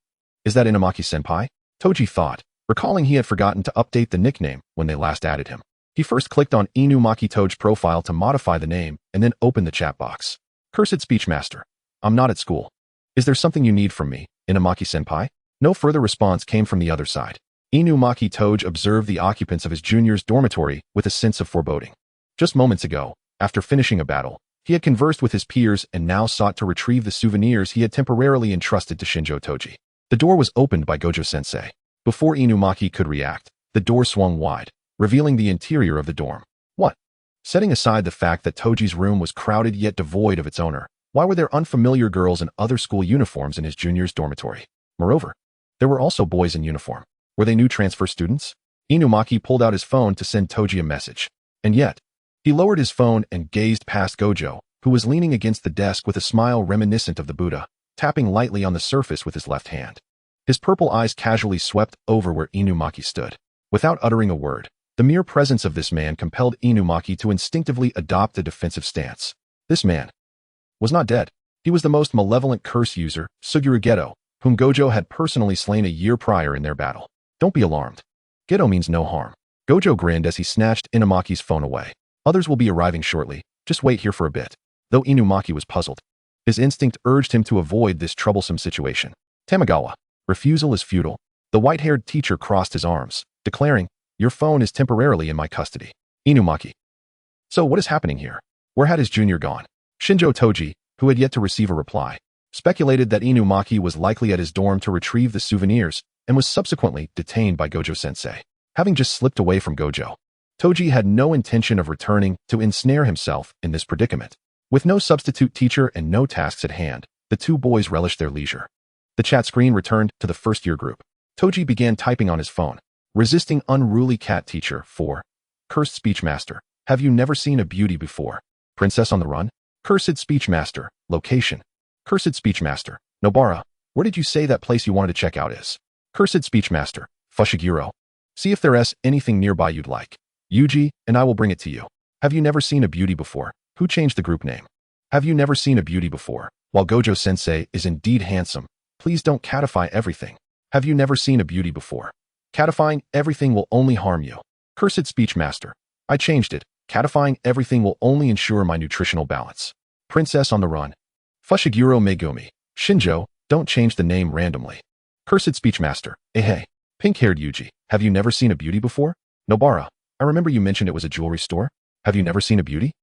Is that Inumaki-senpai? Toji thought, recalling he had forgotten to update the nickname when they last added him. He first clicked on Inumaki Toji's profile to modify the name and then opened the chat box. Cursed speech master. I'm not at school. Is there something you need from me, Inumaki-senpai? No further response came from the other side. Inumaki Toji observed the occupants of his junior's dormitory with a sense of foreboding. Just moments ago, after finishing a battle, he had conversed with his peers and now sought to retrieve the souvenirs he had temporarily entrusted to Shinjo Toji. The door was opened by Gojo-sensei. Before Inumaki could react, the door swung wide, revealing the interior of the dorm. What? Setting aside the fact that Toji's room was crowded yet devoid of its owner, why were there unfamiliar girls in other school uniforms in his junior's dormitory? Moreover, there were also boys in uniform. Were they new transfer students? Inumaki pulled out his phone to send Toji a message. And yet, he lowered his phone and gazed past Gojo, who was leaning against the desk with a smile reminiscent of the Buddha, tapping lightly on the surface with his left hand. His purple eyes casually swept over where Inumaki stood. Without uttering a word, the mere presence of this man compelled Inumaki to instinctively adopt a defensive stance. This man was not dead. He was the most malevolent curse user, Suguru Geto, whom Gojo had personally slain a year prior in their battle. Don't be alarmed. Geto means no harm. Gojo grinned as he snatched Inumaki's phone away. Others will be arriving shortly. Just wait here for a bit. Though Inumaki was puzzled, his instinct urged him to avoid this troublesome situation. Tamagawa. Refusal is futile. The white-haired teacher crossed his arms, declaring, "Your phone is temporarily in my custody." Inumaki. So what is happening here? Where had his junior gone? Shinjo Toji, who had yet to receive a reply, speculated that Inumaki was likely at his dorm to retrieve the souvenirs and was subsequently detained by Gojo-sensei. Having just slipped away from Gojo, Toji had no intention of returning to ensnare himself in this predicament. With no substitute teacher and no tasks at hand, the two boys relished their leisure. The chat screen returned to the first-year group. Toji began typing on his phone. Resisting unruly cat teacher 4. Cursed speech master. Have you never seen a beauty before? Princess on the run? Cursed speech master. Location. Cursed speech master. Nobara. Where did you say that place you wanted to check out is? Cursed speech master. Fushiguro. See if there's anything nearby you'd like. Yuji, and I will bring it to you. Have you never seen a beauty before? Who changed the group name? Have you never seen a beauty before? While Gojo-sensei is indeed handsome, please don't catify everything. Have you never seen a beauty before? Catifying everything will only harm you. Cursed speech master. I changed it. Catifying everything will only ensure my nutritional balance. Princess on the run. Fushiguro Megumi. Shinjo, don't change the name randomly. Cursed speech master. Hey. Pink-haired Yuji. Have you never seen a beauty before? Nobara. I remember you mentioned it was a jewelry store. Have you never seen a beauty?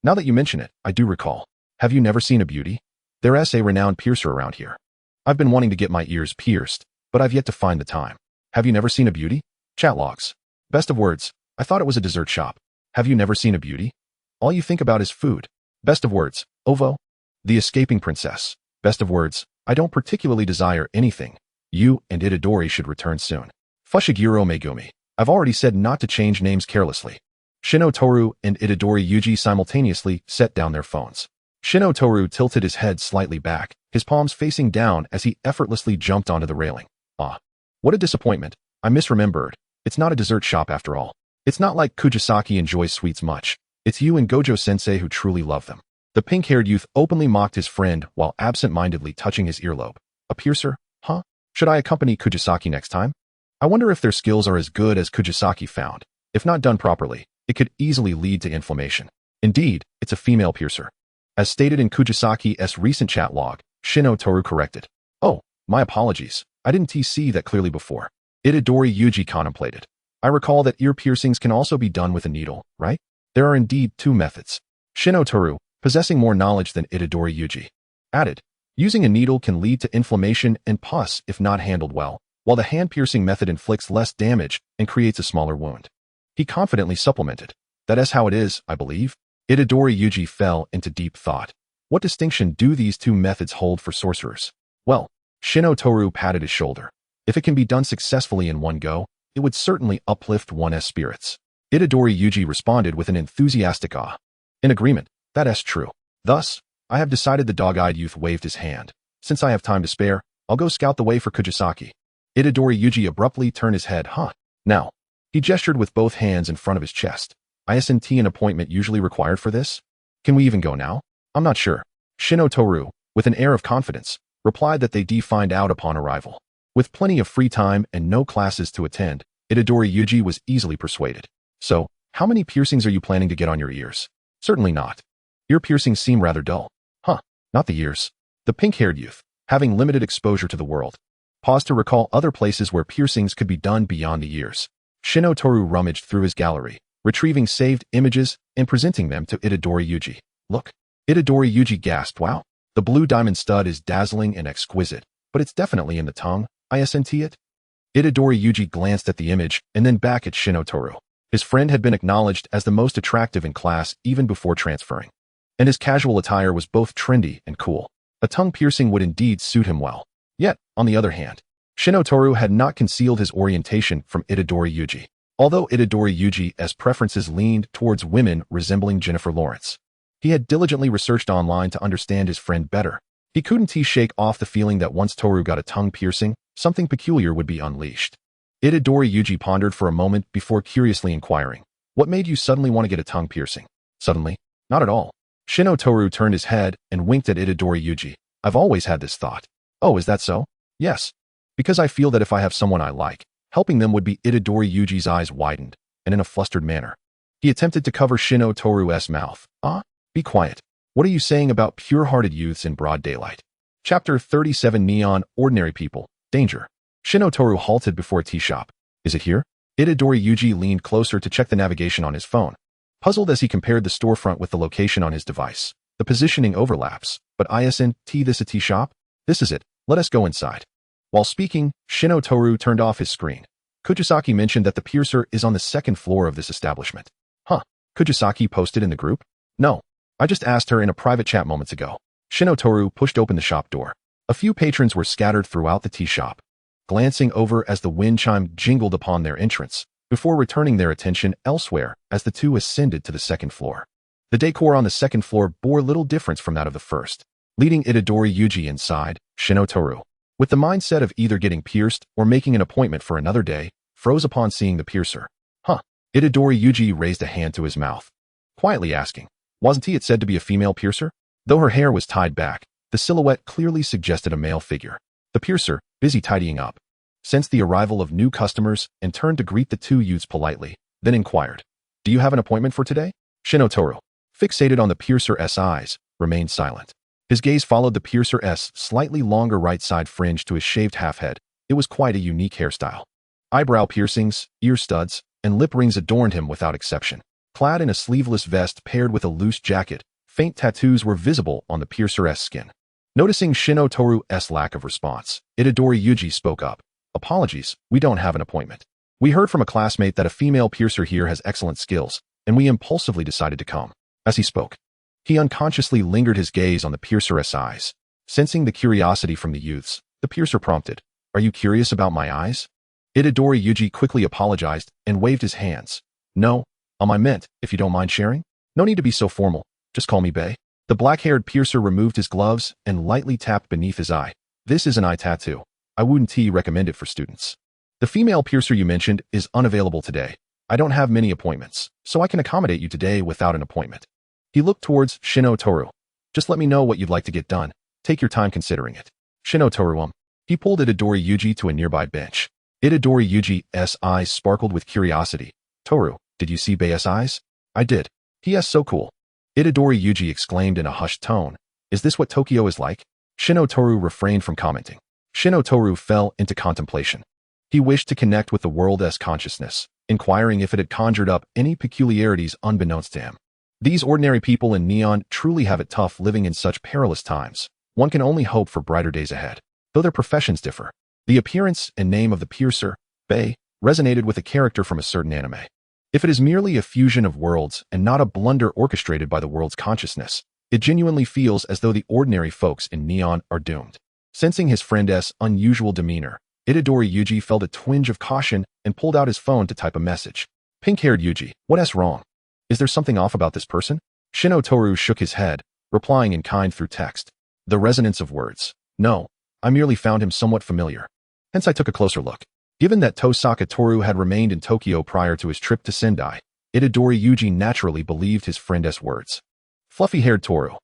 Now that you mention it, I do recall. Have you never seen a beauty? There's a renowned piercer around here. I've been wanting to get my ears pierced, but I've yet to find the time. Have you never seen a beauty? Chat logs. Best of words. I thought it was a dessert shop. Have you never seen a beauty? All you think about is food. Best of words. Ovo. The escaping princess. Best of words. I don't particularly desire anything. You and Itadori should return soon. Fushiguro Megumi. I've already said not to change names carelessly. Shinotoru and Itadori Yuji simultaneously set down their phones. Shinotoru tilted his head slightly back, his palms facing down as he effortlessly jumped onto the railing. What a disappointment. I misremembered. It's not a dessert shop after all. It's not like Kujisaki enjoys sweets much. It's you and Gojo-sensei who truly love them. The pink-haired youth openly mocked his friend while absent-mindedly touching his earlobe. A piercer? Huh? Should I accompany Kujisaki next time? I wonder if their skills are as good as Kujisaki found. If not done properly, it could easily lead to inflammation. Indeed, it's a female piercer. As stated in Kujisaki's recent chat log, Shinotoru corrected. Oh, my apologies. I didn't see that clearly before. Itadori Yuji contemplated. I recall that ear piercings can also be done with a needle, right? There are indeed two methods. Shinotoru, possessing more knowledge than Itadori Yuji, added, using a needle can lead to inflammation and pus if not handled well, while the hand-piercing method inflicts less damage and creates a smaller wound. He confidently supplemented. That's how it is, I believe. Itadori Yuji fell into deep thought. What distinction do these two methods hold for sorcerers? Well, Shinotoru patted his shoulder. If it can be done successfully in one go, it would certainly uplift one's spirits. Itadori Yuji responded with an enthusiastic ah. In agreement, that's true. Thus, I have decided. The dog-eyed youth waved his hand. Since I have time to spare, I'll go scout the way for Kujisaki. Itadori Yuji abruptly turned his head. Now. He gestured with both hands in front of his chest. Isn't an appointment usually required for this? Can we even go now? I'm not sure. Shinotoru, with an air of confidence, replied that they'd find out upon arrival. With plenty of free time and no classes to attend, Itadori Yuji was easily persuaded. So, how many piercings are you planning to get on your ears? Certainly not. Ear piercings seem rather dull. Not the ears. The pink-haired youth, having limited exposure to the world, paused to recall other places where piercings could be done beyond the ears. Shinotoru rummaged through his gallery, retrieving saved images and presenting them to Itadori Yuji. Look. Itadori Yuji gasped. Wow. The blue diamond stud is dazzling and exquisite, but it's definitely in the tongue. Isn't it? Itadori Yuji glanced at the image and then back at Shinotoru. His friend had been acknowledged as the most attractive in class even before transferring, and his casual attire was both trendy and cool. A tongue piercing would indeed suit him well. Yet, on the other hand, Shinotoru had not concealed his orientation from Itadori Yuji, although Itadori Yuji's preferences leaned towards women resembling Jennifer Lawrence. He had diligently researched online to understand his friend better, He couldn't shake off the feeling that once Toru got a tongue piercing, something peculiar would be unleashed. Itadori Yuji pondered for a moment before curiously inquiring, "What made you suddenly want to get a tongue piercing?" "Suddenly? Not at all." Shino Toru turned his head and winked at Itadori Yuji. "I've always had this thought." "Oh, is that so?" "Yes. Because I feel that if I have someone I like, helping them would be." Itadori Yuji's eyes widened, and in a flustered manner, he attempted to cover Shino Toru's mouth. Be quiet. What are you saying about pure-hearted youths in broad daylight?" Chapter 37 Neon Ordinary People, Danger. Shino Toru halted before a tea shop. "Is it here?" Itadori Yuji leaned closer to check the navigation on his phone, puzzled as he compared the storefront with the location on his device. The positioning overlaps, but isn't this a tea shop? "This is it. Let us go inside." While speaking, Shino Toru turned off his screen. "Kujisaki mentioned that the piercer is on the second floor of this establishment." "Huh. Kujisaki posted in the group?" "No. I just asked her in a private chat moments ago." Shino Toru pushed open the shop door. A few patrons were scattered throughout the tea shop, glancing over as the wind chime jingled upon their entrance, before returning their attention elsewhere as the two ascended to the second floor. The decor on the second floor bore little difference from that of the first. Leading Itadori Yuji inside, Shino Toru, with the mindset of either getting pierced or making an appointment for another day, froze upon seeing the piercer. "Huh." Itadori Yuji raised a hand to his mouth, quietly asking, "Wasn't it said to be a female piercer?" Though her hair was tied back, the silhouette clearly suggested a male figure. The piercer, busy tidying up, sensed the arrival of new customers and turned to greet the two youths politely, then inquired, "Do you have an appointment for today?" Shino Toru, fixated on the piercer's eyes, remained silent. His gaze followed the piercer's slightly longer right side fringe to his shaved half-head. It was quite a unique hairstyle. Eyebrow piercings, ear studs, and lip rings adorned him without exception. Clad in a sleeveless vest paired with a loose jacket, faint tattoos were visible on the piercer's skin. Noticing Shino Toru's lack of response, Itadori Yuji spoke up. "Apologies, we don't have an appointment. We heard from a classmate that a female piercer here has excellent skills, and we impulsively decided to come." As he spoke, he unconsciously lingered his gaze on the piercer's eyes. Sensing the curiosity from the youths, the piercer prompted, "Are you curious about my eyes?" Itadori Yuji quickly apologized and waved his hands. "No, I meant, if you don't mind sharing? No need to be so formal. Just call me Bae." The black-haired piercer removed his gloves and lightly tapped beneath his eye. "This is an eye tattoo. I wouldn't recommend it for students. The female piercer you mentioned is unavailable today. I don't have many appointments, so I can accommodate you today without an appointment." He looked towards Shino Toru. "Just let me know what you'd like to get done. Take your time considering it." Shino Toru, He pulled Itadori Yuji to a nearby bench. Itadori Yuji's eyes sparkled with curiosity. "Toru, did you see Bae's eyes?" "I did. He is so cool." Itadori Yuji exclaimed in a hushed tone. "Is this what Tokyo is like?" Shino Toru refrained from commenting. Shino Toru fell into contemplation. He wished to connect with the world's consciousness, inquiring if it had conjured up any peculiarities unbeknownst to him. These ordinary people in Neon truly have it tough living in such perilous times. One can only hope for brighter days ahead. Though their professions differ, the appearance and name of the piercer, Bae, resonated with a character from a certain anime. If it is merely a fusion of worlds and not a blunder orchestrated by the world's consciousness, it genuinely feels as though the ordinary folks in Neon are doomed. Sensing his friend's unusual demeanor, Itadori Yuji felt a twinge of caution and pulled out his phone to type a message. "Pink-haired Yuji, what's wrong? Is there something off about this person?" Shino Toru shook his head, replying in kind through text. The resonance of words. "No, I merely found him somewhat familiar. Hence I took a closer look." Given that Tosaka Toru had remained in Tokyo prior to his trip to Sendai, Itadori Yuji naturally believed his friend's words. "Fluffy-haired Toru.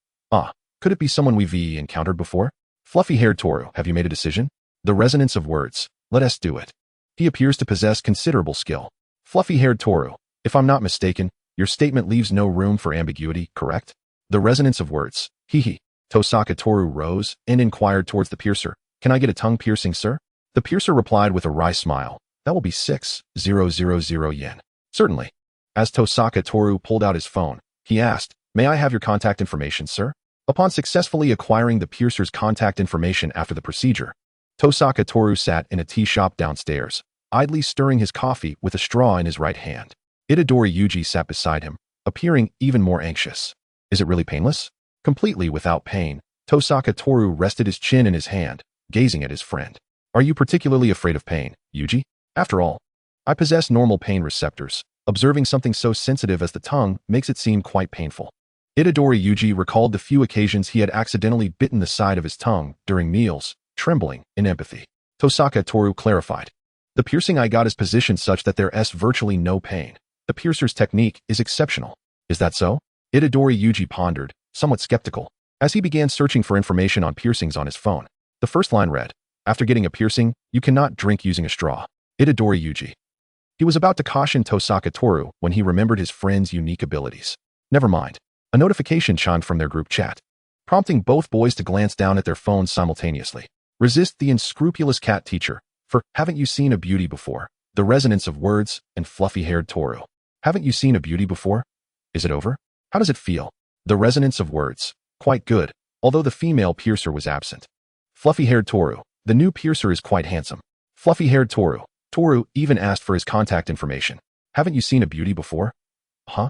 Could it be someone we've encountered before?" "Fluffy-haired Toru, have you made a decision?" The resonance of words. "Let us do it. He appears to possess considerable skill." "Fluffy-haired Toru, if I'm not mistaken, your statement leaves no room for ambiguity, correct?" The resonance of words. "Hee." Tosaka Toru rose and inquired towards the piercer. "Can I get a tongue piercing, sir?" The piercer replied with a wry smile. "That will be 6,000 yen. "Certainly." As Tosaka Toru pulled out his phone, he asked, "May I have your contact information, sir?" Upon successfully acquiring the piercer's contact information after the procedure, Tosaka Toru sat in a tea shop downstairs, idly stirring his coffee with a straw in his right hand. Itadori Yuji sat beside him, appearing even more anxious. "Is it really painless?" Completely without pain, Tosaka Toru rested his chin in his hand, gazing at his friend. "Are you particularly afraid of pain, Yuji? After all, I possess normal pain receptors. Observing something so sensitive as the tongue makes it seem quite painful." Itadori Yuji recalled the few occasions he had accidentally bitten the side of his tongue during meals, trembling in empathy. Tosaka Toru clarified. The piercing I got is positioned such that there's virtually no pain. The piercer's technique is exceptional. Is that so? Itadori Yuji pondered, somewhat skeptical, as he began searching for information on piercings on his phone. The first line read, after getting a piercing, you cannot drink using a straw. Itadori Yuji. He was about to caution Tosaka Toru when he remembered his friend's unique abilities. Never mind. A notification chimed from their group chat, prompting both boys to glance down at their phones simultaneously. Resist the unscrupulous cat teacher, for haven't you seen a beauty before? The resonance of words and fluffy-haired Toru. Haven't you seen a beauty before? Is it over? How does it feel? The resonance of words. Quite good, although the female piercer was absent. Fluffy-haired Toru. The new piercer is quite handsome. Fluffy-haired Toru. Toru even asked for his contact information. Haven't you seen a beauty before? Huh?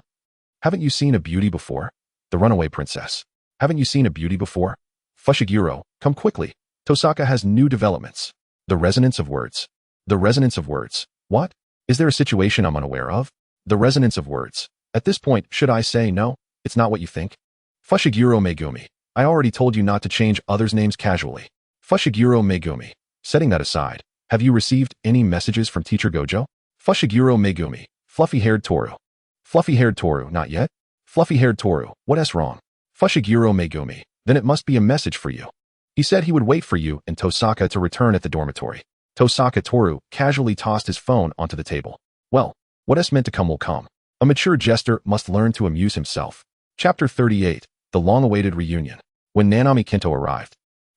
Haven't you seen a beauty before? The runaway princess. Haven't you seen a beauty before? Fushiguro, come quickly. Tosaka has new developments. The resonance of words. The resonance of words. What? Is there a situation I'm unaware of? The resonance of words. At this point, should I say no? It's not what you think? Fushiguro Megumi. I already told you not to change others' names casually. Fushiguro Megumi. Setting that aside, have you received any messages from Teacher Gojo? Fushiguro Megumi. Fluffy-haired Toru. Fluffy-haired Toru, not yet? Fluffy-haired Toru, what's wrong? Fushiguro Megumi. Then it must be a message for you. He said he would wait for you and Tosaka to return at the dormitory. Tosaka Toru casually tossed his phone onto the table. Well, what's meant to come will come. A mature jester must learn to amuse himself. Chapter 38, The Long-Awaited Reunion. When Nanami Kinto arrived,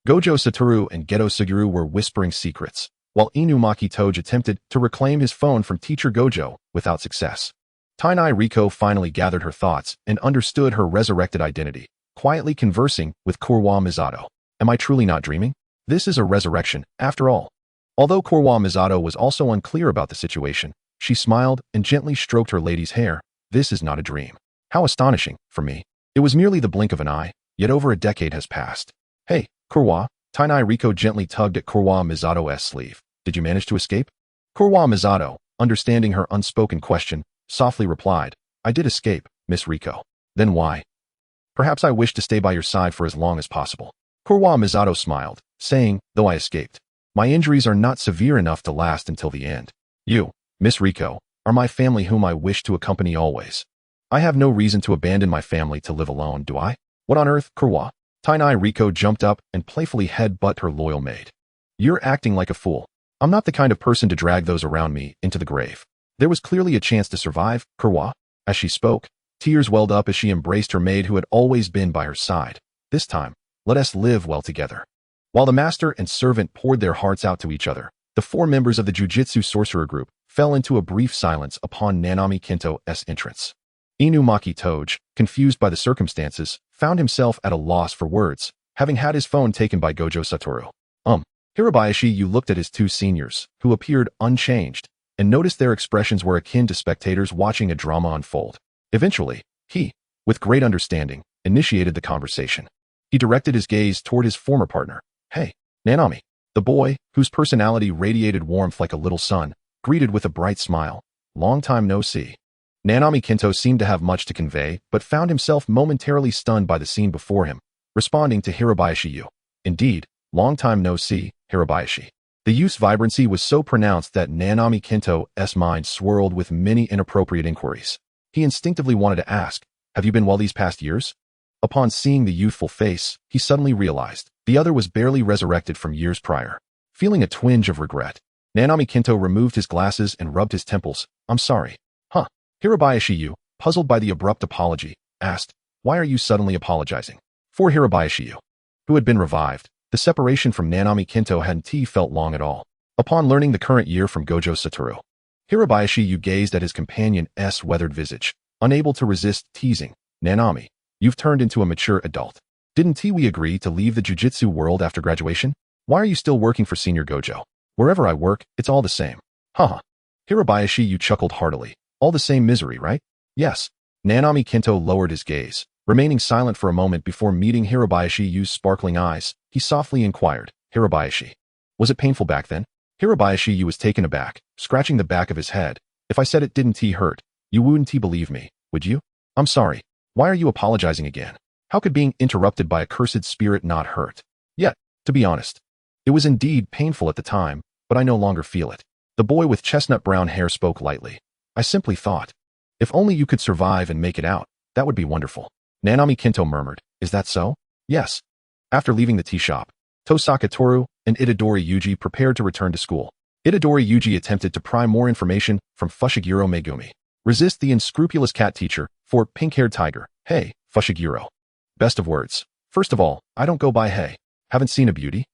Gojo Satoru and Geto Suguru were whispering secrets, while Inumaki Toge attempted to reclaim his phone from Teacher Gojo without success. Tainai Riko finally gathered her thoughts and understood her resurrected identity, quietly conversing with Kurwa Misato. Am I truly not dreaming? This is a resurrection, after all. Although Kurwa Misato was also unclear about the situation, she smiled and gently stroked her lady's hair. This is not a dream. How astonishing, for me. It was merely the blink of an eye, yet over a decade has passed. Hey, Kurwa. Tainai Riko gently tugged at Kurwa Misato's sleeve. Did you manage to escape? Kurwa Misato, understanding her unspoken question, softly replied, I did escape, Miss Riko. Then why? Perhaps I wish to stay by your side for as long as possible. Kurwa Misato smiled, saying, though I escaped, my injuries are not severe enough to last until the end. You, Miss Riko, are my family whom I wish to accompany always. I have no reason to abandon my family to live alone, do I? What on earth, Kurwa? Tainai Riko jumped up and playfully head-butt her loyal maid. You're acting like a fool. I'm not the kind of person to drag those around me into the grave. There was clearly a chance to survive, Kurwa. As she spoke, tears welled up as she embraced her maid who had always been by her side. This time, let us live well together. While the master and servant poured their hearts out to each other, the four members of the Jujitsu Sorcerer group fell into a brief silence upon Nanami Kinto's entrance. Inumaki Toge, confused by the circumstances, found himself at a loss for words, having had his phone taken by Gojo Satoru. Hirabayashi Yu looked at his two seniors, who appeared unchanged, and noticed their expressions were akin to spectators watching a drama unfold. Eventually, he, with great understanding, initiated the conversation. He directed his gaze toward his former partner. Hey, Nanami. The boy, whose personality radiated warmth like a little sun, greeted with a bright smile. Long time no see. Nanami Kinto seemed to have much to convey, but found himself momentarily stunned by the scene before him, responding to Hirabayashi Yu. Indeed, long time no see, Hirabayashi. The youth's vibrancy was so pronounced that Nanami Kinto's mind swirled with many inappropriate inquiries. He instinctively wanted to ask, have you been well these past years? Upon seeing the youthful face, he suddenly realized the other was barely resurrected from years prior. Feeling a twinge of regret, Nanami Kinto removed his glasses and rubbed his temples. I'm sorry. Huh? Hirabayashi Yu, puzzled by the abrupt apology, asked, why are you suddenly apologizing? For Hirabayashi Yu, who had been revived, the separation from Nanami Kinto hadn't felt long at all. Upon learning the current year from Gojo Satoru, Hirabayashi Yu gazed at his companion's weathered visage, unable to resist teasing. Nanami, you've turned into a mature adult. Didn't we agree to leave the jujitsu world after graduation? Why are you still working for Senior Gojo? Wherever I work, it's all the same. Haha. Hirabayashi Yu chuckled heartily. All the same misery, right? Yes. Nanami Kinto lowered his gaze, remaining silent for a moment before meeting Hirabayashi Yu's sparkling eyes. He softly inquired, Hirabayashi, was it painful back then? Hirabayashi Yu was taken aback, scratching the back of his head. If I said it didn't hurt, you wouldn't believe me, would you? I'm sorry. Why are you apologizing again? How could being interrupted by a cursed spirit not hurt? Yet, to be honest, it was indeed painful at the time, but I no longer feel it. The boy with chestnut brown hair spoke lightly. I simply thought, if only you could survive and make it out, that would be wonderful. Nanami Kinto murmured, is that so? Yes. After leaving the tea shop, Tosaka Toru and Itadori Yuji prepared to return to school. Itadori Yuji attempted to pry more information from Fushiguro Megumi. Resist the unscrupulous cat teacher for pink-haired tiger. Hey, Fushiguro. Best of words. First of all, I don't go by hey. Haven't seen a beauty?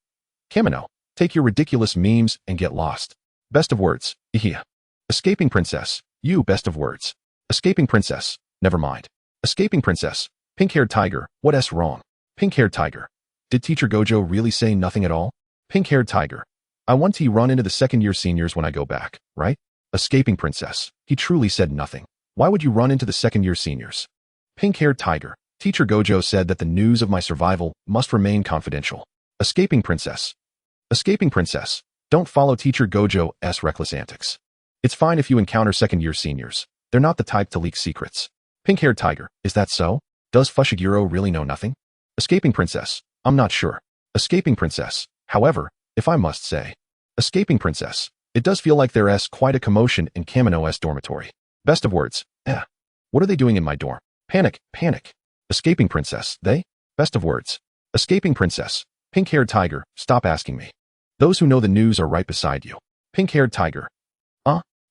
Kamino, take your ridiculous memes and get lost. Best of words. Ihia. Escaping princess. You best of words. Escaping princess. Never mind. Escaping princess. Pink-haired tiger. What s wrong? Pink-haired tiger. Did teacher Gojo really say nothing at all? Pink-haired tiger. I want to run into the second-year seniors when I go back, right? Escaping princess. He truly said nothing. Why would you run into the second-year seniors? Pink-haired tiger. Teacher Gojo said that the news of my survival must remain confidential. Escaping princess. Escaping princess. Don't follow teacher Gojo's reckless antics. It's fine if you encounter second-year seniors. They're not the type to leak secrets. Pink-haired tiger. Is that so? Does Fushiguro really know nothing? Escaping princess. I'm not sure. Escaping princess. However, if I must say, escaping princess, it does feel like there's quite a commotion in Kamino's dormitory. Best of words. What are they doing in my dorm? Panic, panic. Escaping princess, they? Best of words. Escaping princess. Pink-haired tiger, stop asking me. Those who know the news are right beside you. Pink-haired tiger.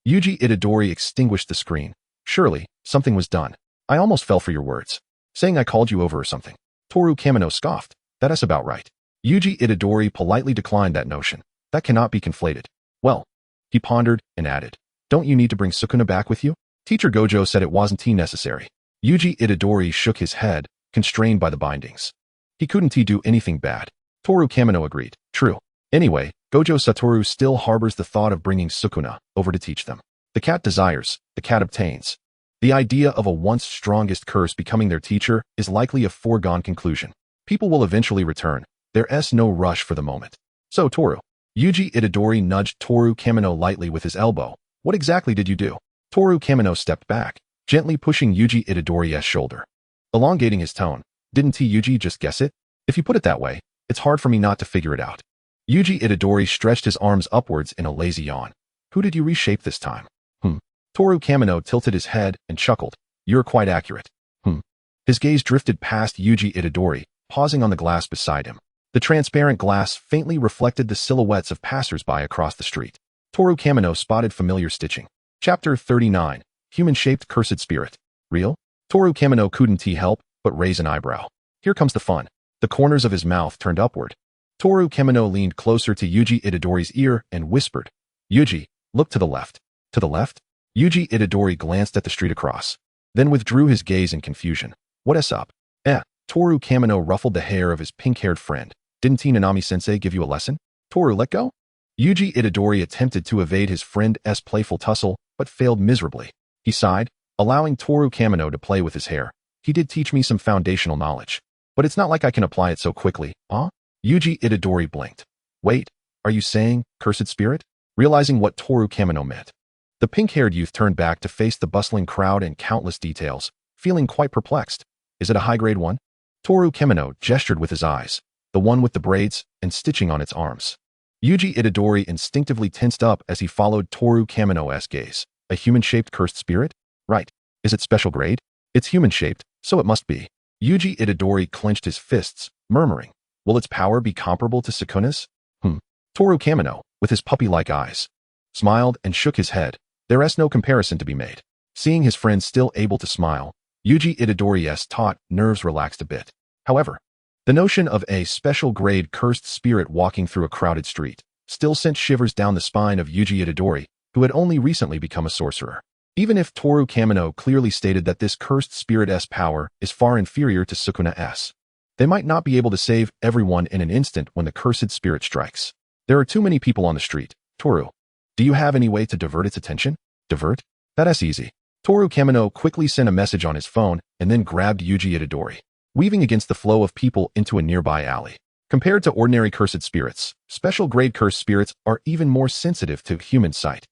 Yuji Itadori extinguished the screen. Surely, something was done. I almost fell for your words. Saying I called you over or something. Toru Kamino scoffed. That is about right. Yuji Itadori politely declined that notion. That cannot be conflated. Well, he pondered and added. Don't you need to bring Sukuna back with you? Teacher Gojo said it wasn't necessary. Yuji Itadori shook his head, constrained by the bindings. He couldn't do anything bad. Toru Kamino agreed. True. Anyway, Gojo Satoru still harbors the thought of bringing Sukuna over to teach them. The cat desires, the cat obtains. The idea of a once strongest curse becoming their teacher is likely a foregone conclusion. People will eventually return. There's no rush for the moment. So Toru. Yuji Itadori nudged Toru Kamino lightly with his elbow. What exactly did you do? Toru Kamino stepped back, gently pushing Yuji Itadori's shoulder. Elongating his tone. Didn't Yuji just guess it? If you put it that way, it's hard for me not to figure it out. Yuji Itadori stretched his arms upwards in a lazy yawn. Who did you reshape this time? Toru Kamino tilted his head and chuckled. You're quite accurate. His gaze drifted past Yuji Itadori, pausing on the glass beside him. The transparent glass faintly reflected the silhouettes of passers-by across the street. Toru Kamino spotted familiar stitching. Chapter 39. Human-shaped cursed spirit. Real? Toru Kamino couldn't help but raise an eyebrow. Here comes the fun. The corners of his mouth turned upward. Toru Kamino leaned closer to Yuji Itadori's ear and whispered, Yuji, look to the left. To the left? Yuji Itadori glanced at the street across, then withdrew his gaze in confusion. What's up? Toru Kamino ruffled the hair of his pink-haired friend. Didn't Nanami-sensei give you a lesson? Toru, let go? Yuji Itadori attempted to evade his friend's playful tussle, but failed miserably. He sighed, allowing Toru Kamino to play with his hair. He did teach me some foundational knowledge, but it's not like I can apply it so quickly, huh? Yuji Itadori blinked. Wait, are you saying, cursed spirit? Realizing what Toru Kamino meant. The pink-haired youth turned back to face the bustling crowd and countless details, feeling quite perplexed. Is it a high-grade one? Toru Kamino gestured with his eyes, the one with the braids and stitching on its arms. Yuji Itadori instinctively tensed up as he followed Toru Kamino's gaze. A human-shaped cursed spirit? Right. Is it special grade? It's human-shaped, so it must be. Yuji Itadori clenched his fists, murmuring, will its power be comparable to Sukuna's? Toru Kamino, with his puppy-like eyes, smiled and shook his head. There's no comparison to be made. Seeing his friend still able to smile, Yuji Itadori's taut nerves relaxed a bit. However, the notion of a special-grade cursed spirit walking through a crowded street still sent shivers down the spine of Yuji Itadori, who had only recently become a sorcerer. Even if Toru Kamino clearly stated that this cursed spirit's power is far inferior to Sukuna's, they might not be able to save everyone in an instant when the cursed spirit strikes. There are too many people on the street. Toru, do you have any way to divert its attention? Divert? That's easy. Toru Kamino quickly sent a message on his phone and then grabbed Yuji Itadori, weaving against the flow of people into a nearby alley. Compared to ordinary cursed spirits, special-grade cursed spirits are even more sensitive to human sight.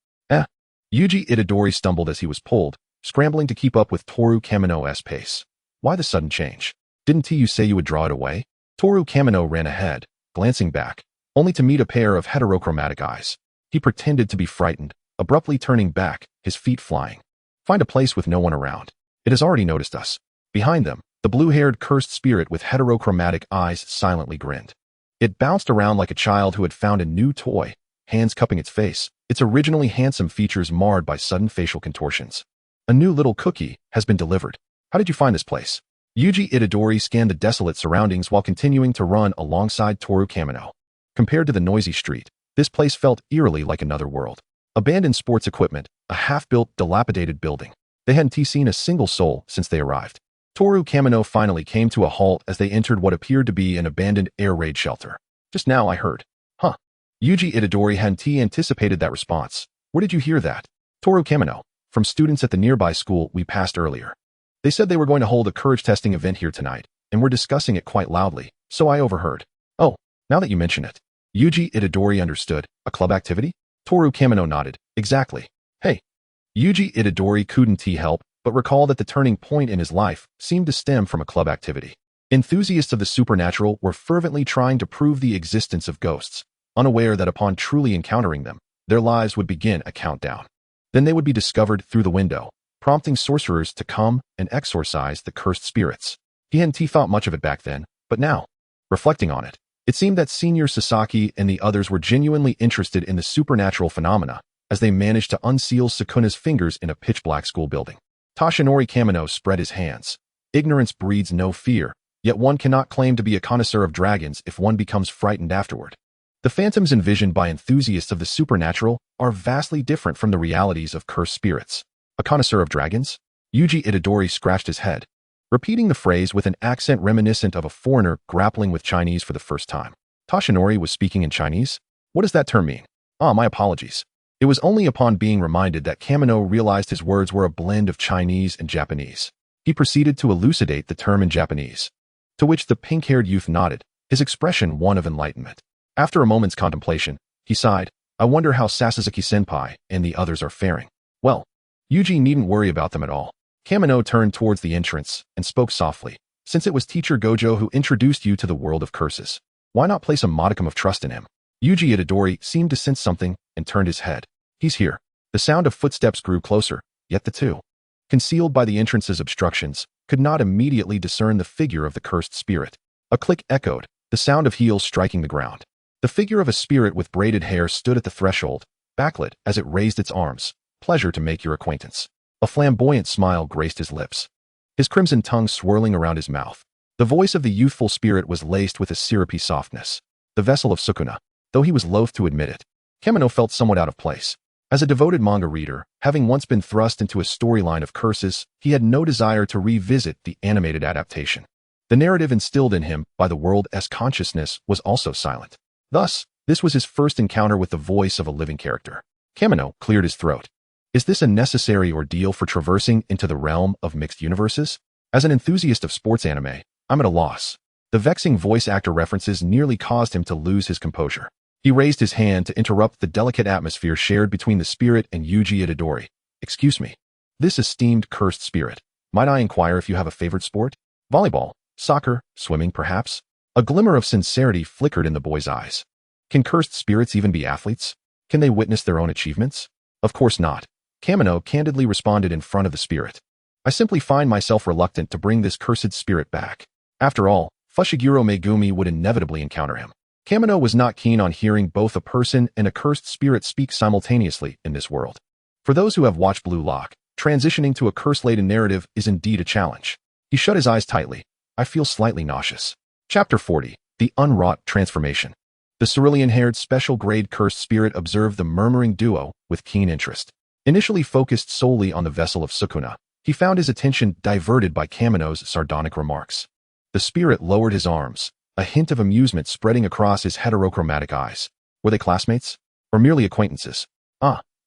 Yuji Itadori stumbled as he was pulled, scrambling to keep up with Toru Kamino's pace. Why the sudden change? Didn't you say you would draw it away? Toru Kamino ran ahead, glancing back, only to meet a pair of heterochromatic eyes. He pretended to be frightened, abruptly turning back, his feet flying. Find a place with no one around. It has already noticed us. Behind them, the blue-haired cursed spirit with heterochromatic eyes silently grinned. It bounced around like a child who had found a new toy, hands cupping its face, its originally handsome features marred by sudden facial contortions. A new little cookie has been delivered. How did you find this place? Yuji Itadori scanned the desolate surroundings while continuing to run alongside Toru Kamino. Compared to the noisy street, this place felt eerily like another world. Abandoned sports equipment, a half-built, dilapidated building. They hadn't seen a single soul since they arrived. Toru Kamino finally came to a halt as they entered what appeared to be an abandoned air raid shelter. Just now I heard. Huh. Yuji Itadori hadn't anticipated that response. Where did you hear that? Toru Kamino. From students at the nearby school we passed earlier. They said they were going to hold a courage testing event here tonight, and were discussing it quite loudly, so I overheard. Oh, now that you mention it. Yuji Itadori understood. A club activity? Toru Kamino nodded. Exactly. Hey. Yuji Itadori couldn't help but recall that the turning point in his life seemed to stem from a club activity. Enthusiasts of the supernatural were fervently trying to prove the existence of ghosts, unaware that upon truly encountering them, their lives would begin a countdown. Then they would be discovered through the window, prompting sorcerers to come and exorcise the cursed spirits. He hadn't thought much of it back then, but now, reflecting on it, it seemed that Senior Sasaki and the others were genuinely interested in the supernatural phenomena as they managed to unseal Sukuna's fingers in a pitch-black school building. Toshinori Kamino spread his hands. Ignorance breeds no fear, yet one cannot claim to be a connoisseur of dragons if one becomes frightened afterward. The phantoms envisioned by enthusiasts of the supernatural are vastly different from the realities of cursed spirits. A connoisseur of dragons? Yuji Itadori scratched his head, repeating the phrase with an accent reminiscent of a foreigner grappling with Chinese for the first time. Toshinori was speaking in Chinese? What does that term mean? My apologies. It was only upon being reminded that Kamino realized his words were a blend of Chinese and Japanese. He proceeded to elucidate the term in Japanese, to which the pink-haired youth nodded, his expression one of enlightenment. After a moment's contemplation, he sighed, I wonder how Sasaki-senpai and the others are faring. Well, Yuji needn't worry about them at all. Kamino turned towards the entrance and spoke softly. Since it was Teacher Gojo who introduced you to the world of curses, why not place a modicum of trust in him? Yuji Itadori seemed to sense something and turned his head. He's here. The sound of footsteps grew closer, yet the two, concealed by the entrance's obstructions, could not immediately discern the figure of the cursed spirit. A click echoed, the sound of heels striking the ground. The figure of a spirit with braided hair stood at the threshold, backlit as it raised its arms. Pleasure to make your acquaintance. A flamboyant smile graced his lips, his crimson tongue swirling around his mouth. The voice of the youthful spirit was laced with a syrupy softness. The vessel of Sukuna. Though he was loath to admit it, Kamino felt somewhat out of place. As a devoted manga reader, having once been thrust into a storyline of curses, he had no desire to revisit the animated adaptation. The narrative instilled in him by the world's consciousness was also silent. Thus, this was his first encounter with the voice of a living character. Kamino cleared his throat. Is this a necessary ordeal for traversing into the realm of mixed universes? As an enthusiast of sports anime, I'm at a loss. The vexing voice actor references nearly caused him to lose his composure. He raised his hand to interrupt the delicate atmosphere shared between the spirit and Yuji Itadori. Excuse me. This esteemed cursed spirit, might I inquire if you have a favorite sport? Volleyball, soccer, swimming perhaps? A glimmer of sincerity flickered in the boy's eyes. Can cursed spirits even be athletes? Can they witness their own achievements? Of course not. Kamino candidly responded in front of the spirit. I simply find myself reluctant to bring this cursed spirit back. After all, Fushiguro Megumi would inevitably encounter him. Kamino was not keen on hearing both a person and a cursed spirit speak simultaneously in this world. For those who have watched Blue Lock, transitioning to a curse-laden narrative is indeed a challenge. He shut his eyes tightly. I feel slightly nauseous. Chapter 40. The Unwrought Transformation. The cerulean-haired special-grade cursed spirit observed the murmuring duo with keen interest. Initially focused solely on the vessel of Sukuna, he found his attention diverted by Kamino's sardonic remarks. The spirit lowered his arms, a hint of amusement spreading across his heterochromatic eyes. Were they classmates? Or merely acquaintances?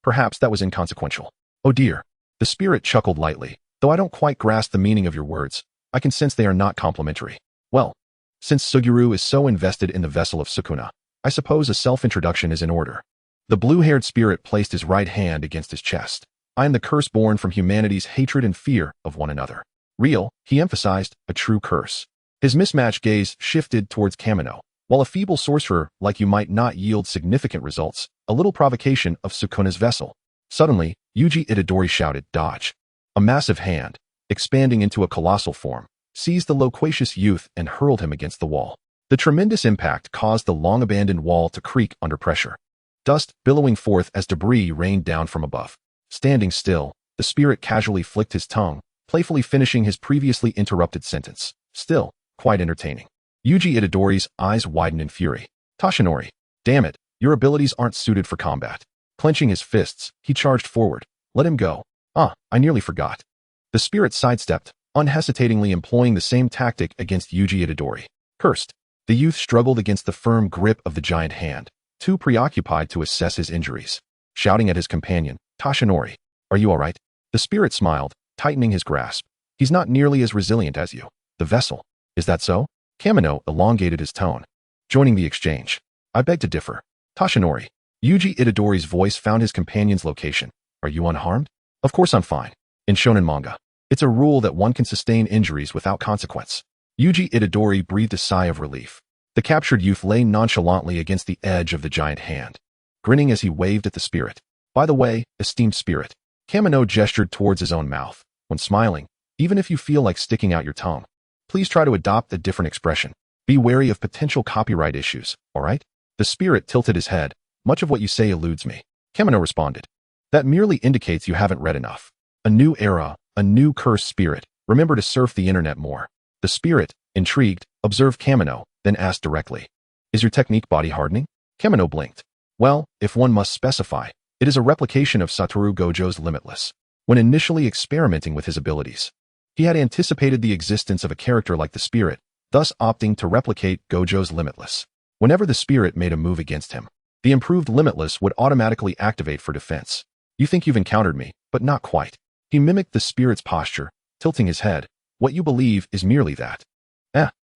Perhaps that was inconsequential. Oh dear. The spirit chuckled lightly. Though I don't quite grasp the meaning of your words, I can sense they are not complimentary. Well, since Suguru is so invested in the vessel of Sukuna, I suppose a self-introduction is in order. The blue-haired spirit placed his right hand against his chest. I am the curse born from humanity's hatred and fear of one another. Real, he emphasized, a true curse. His mismatched gaze shifted towards Kamino. While a feeble sorcerer like you might not yield significant results, a little provocation of Sukuna's vessel. Suddenly, Yuji Itadori shouted, "Dodge!" A massive hand, expanding into a colossal form, seized the loquacious youth and hurled him against the wall. The tremendous impact caused the long-abandoned wall to creak under pressure. Dust billowing forth as debris rained down from above. Standing still, the spirit casually flicked his tongue, playfully finishing his previously interrupted sentence. Still, quite entertaining. Yuji Itadori's eyes widened in fury. "Tashinori, damn it, your abilities aren't suited for combat." Clenching his fists, he charged forward. "Let him go." "Ah, I nearly forgot." The spirit sidestepped, unhesitatingly employing the same tactic against Yuji Itadori. Cursed. The youth struggled against the firm grip of the giant hand, too preoccupied to assess his injuries. Shouting at his companion, "Tashinori, are you all right?" The spirit smiled, tightening his grasp. "He's not nearly as resilient as you. The vessel. Is that so?" Kamino elongated his tone, joining the exchange. "I beg to differ. Tashinori." Yuji Itadori's voice found his companion's location. "Are you unharmed?" "Of course I'm fine. In shonen manga, it's a rule that one can sustain injuries without consequence." Yuji Itadori breathed a sigh of relief. The captured youth lay nonchalantly against the edge of the giant hand, grinning as he waved at the spirit. "By the way, esteemed spirit." Kamino gestured towards his own mouth. "When smiling, even if you feel like sticking out your tongue, please try to adopt a different expression. Be wary of potential copyright issues, all right?" The spirit tilted his head. "Much of what you say eludes me." Kamino responded. "That merely indicates you haven't read enough. A new era, a new cursed spirit. Remember to surf the internet more." The spirit, intrigued, observed Kamino, then asked directly, "Is your technique body hardening?" Kamino blinked. "Well, if one must specify, it is a replication of Satoru Gojo's Limitless. When initially experimenting with his abilities, he had anticipated the existence of a character like the spirit, thus opting to replicate Gojo's Limitless. Whenever the spirit made a move against him, the improved Limitless would automatically activate for defense. "You think you've encountered me, but not quite." He mimicked the spirit's posture, tilting his head. "What you believe is merely that."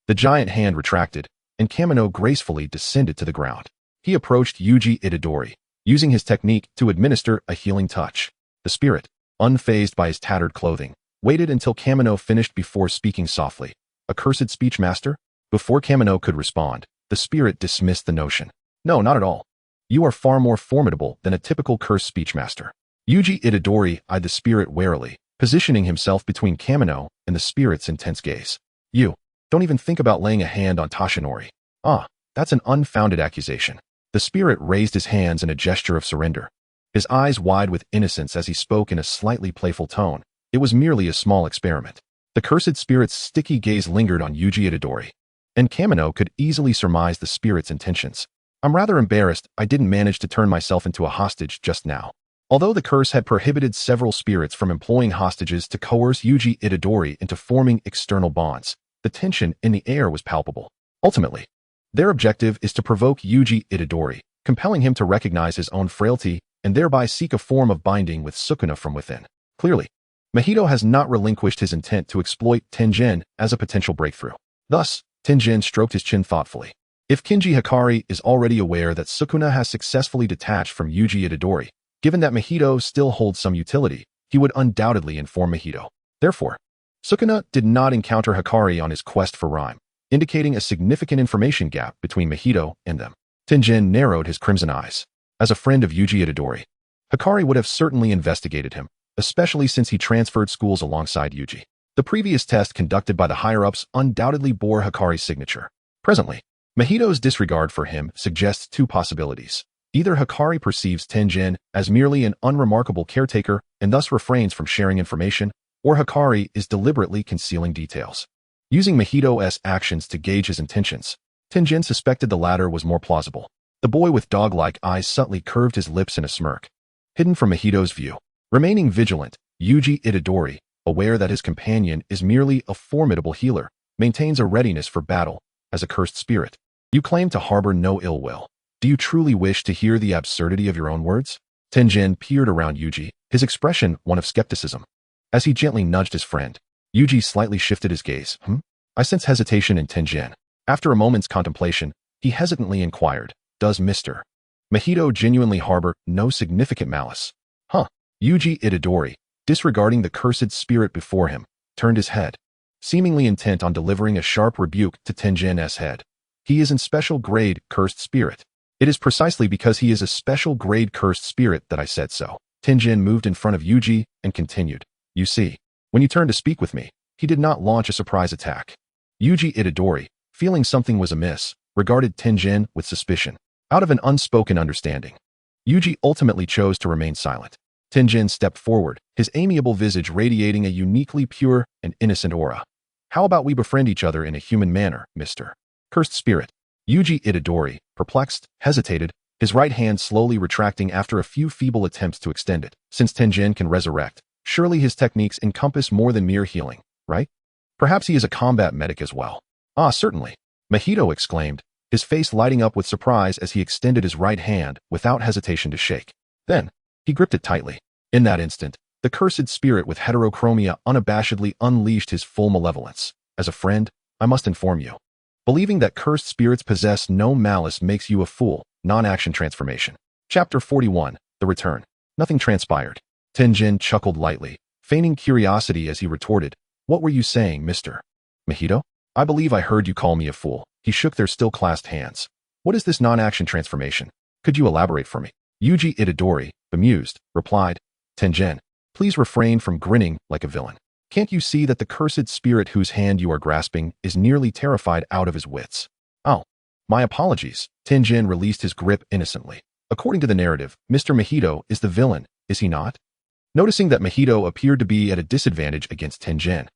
The giant hand retracted, and Kamino gracefully descended to the ground. He approached Yuji Itadori, using his technique to administer a healing touch. The spirit, unfazed by his tattered clothing, waited until Kamino finished before speaking softly. "A cursed speech master?" Before Kamino could respond, the spirit dismissed the notion. "No, not at all. You are far more formidable than a typical cursed speech master." Yuji Itadori eyed the spirit warily, positioning himself between Kamino and the spirit's intense gaze. "You don't even think about laying a hand on Tashinori." "Ah, that's an unfounded accusation." The spirit raised his hands in a gesture of surrender, his eyes wide with innocence as he spoke in a slightly playful tone. "It was merely a small experiment." The cursed spirit's sticky gaze lingered on Yuji Itadori, and Kamino could easily surmise the spirit's intentions. "I'm rather embarrassed I didn't manage to turn myself into a hostage just now." Although the curse had prohibited several spirits from employing hostages to coerce Yuji Itadori into forming external bonds, the tension in the air was palpable. Ultimately, their objective is to provoke Yuji Itadori, compelling him to recognize his own frailty and thereby seek a form of binding with Sukuna from within. Clearly, Mahito has not relinquished his intent to exploit Tenjin as a potential breakthrough. Thus, Tenjin stroked his chin thoughtfully. If Kinji Hikari is already aware that Sukuna has successfully detached from Yuji Itadori, given that Mahito still holds some utility, he would undoubtedly inform Mahito. Therefore, Sukuna did not encounter Hikari on his quest for rhyme, indicating a significant information gap between Mahito and them. Tenjin narrowed his crimson eyes. As a friend of Yuji Itadori, Hikari would have certainly investigated him, especially since he transferred schools alongside Yuji. The previous test conducted by the higher-ups undoubtedly bore Hikari's signature. Presently, Mahito's disregard for him suggests two possibilities. Either Hikari perceives Tenjin as merely an unremarkable caretaker and thus refrains from sharing information, or Hikari is deliberately concealing details. Using Mahito's actions to gauge his intentions, Tenjin suspected the latter was more plausible. The boy with dog-like eyes subtly curved his lips in a smirk, hidden from Mahito's view. Remaining vigilant, Yuji Itadori, aware that his companion is merely a formidable healer, maintains a readiness for battle as a cursed spirit. "You claim to harbor no ill will. Do you truly wish to hear the absurdity of your own words?" Tenjin peered around Yuji, his expression one of skepticism. As he gently nudged his friend, Yuji slightly shifted his gaze. I sense hesitation in Tenjin. After a moment's contemplation, he hesitantly inquired, "Does Mr. Mahito genuinely harbor no significant malice?" Yuji Itadori, disregarding the cursed spirit before him, turned his head, seemingly intent on delivering a sharp rebuke to Tenjin's head. He is in special grade cursed spirit. It is precisely because he is a special grade cursed spirit that I said so. Tenjin moved in front of Yuji and continued. You see, when you turned to speak with me, he did not launch a surprise attack. Yuji Itadori, feeling something was amiss, regarded Tenjin with suspicion. Out of an unspoken understanding, Yuji ultimately chose to remain silent. Tenjin stepped forward, his amiable visage radiating a uniquely pure and innocent aura. How about we befriend each other in a human manner, Mr. Cursed Spirit? Yuji Itadori, perplexed, hesitated, his right hand slowly retracting after a few feeble attempts to extend it. Since Tenjin can resurrect, surely his techniques encompass more than mere healing, right? Perhaps he is a combat medic as well. Ah, certainly. Mahito exclaimed, his face lighting up with surprise as he extended his right hand without hesitation to shake. Then, he gripped it tightly. In that instant, the cursed spirit with heterochromia unabashedly unleashed his full malevolence. As a friend, I must inform you. Believing that cursed spirits possess no malice makes you a fool. Non-action transformation. Chapter 41, The Return. Nothing transpired. Tenjin chuckled lightly, feigning curiosity as he retorted, What were you saying, Mr. Mahito? I believe I heard you call me a fool. He shook their still clasped hands. What is this non-action transformation? Could you elaborate for me? Yuji Itadori, bemused, replied, Tenjin, please refrain from grinning like a villain. Can't you see that the cursed spirit whose hand you are grasping is nearly terrified out of his wits? Oh, my apologies. Tenjin released his grip innocently. According to the narrative, Mr. Mahito is the villain, is he not? Noticing that Mahito appeared to be at a disadvantage against Tenjin,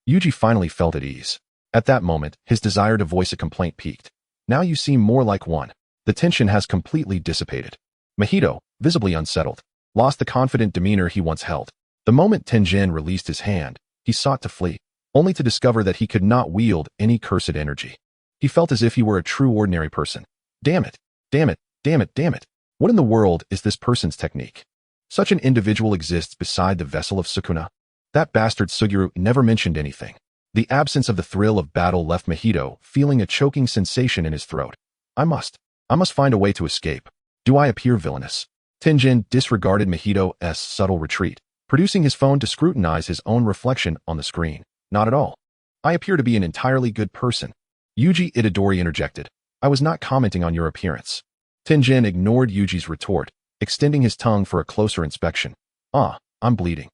Yuji finally felt at ease. At that moment, his desire to voice a complaint peaked. Now you seem more like one. The tension has completely dissipated. Mahito, visibly unsettled, lost the confident demeanor he once held. The moment Tenjin released his hand, he sought to flee, only to discover that he could not wield any cursed energy. He felt as if he were a true ordinary person. Damn it, damn it, damn it, damn it. What in the world is this person's technique? Such an individual exists beside the vessel of Sukuna. That bastard Suguru never mentioned anything. The absence of the thrill of battle left Mahito feeling a choking sensation in his throat. I must find a way to escape. Do I appear villainous? Tenjin disregarded Mahito's subtle retreat, producing his phone to scrutinize his own reflection on the screen. Not at all. I appear to be an entirely good person. Yuji Itadori interjected. I was not commenting on your appearance. Tenjin ignored Yuji's retort, extending his tongue for a closer inspection. Ah, I'm bleeding.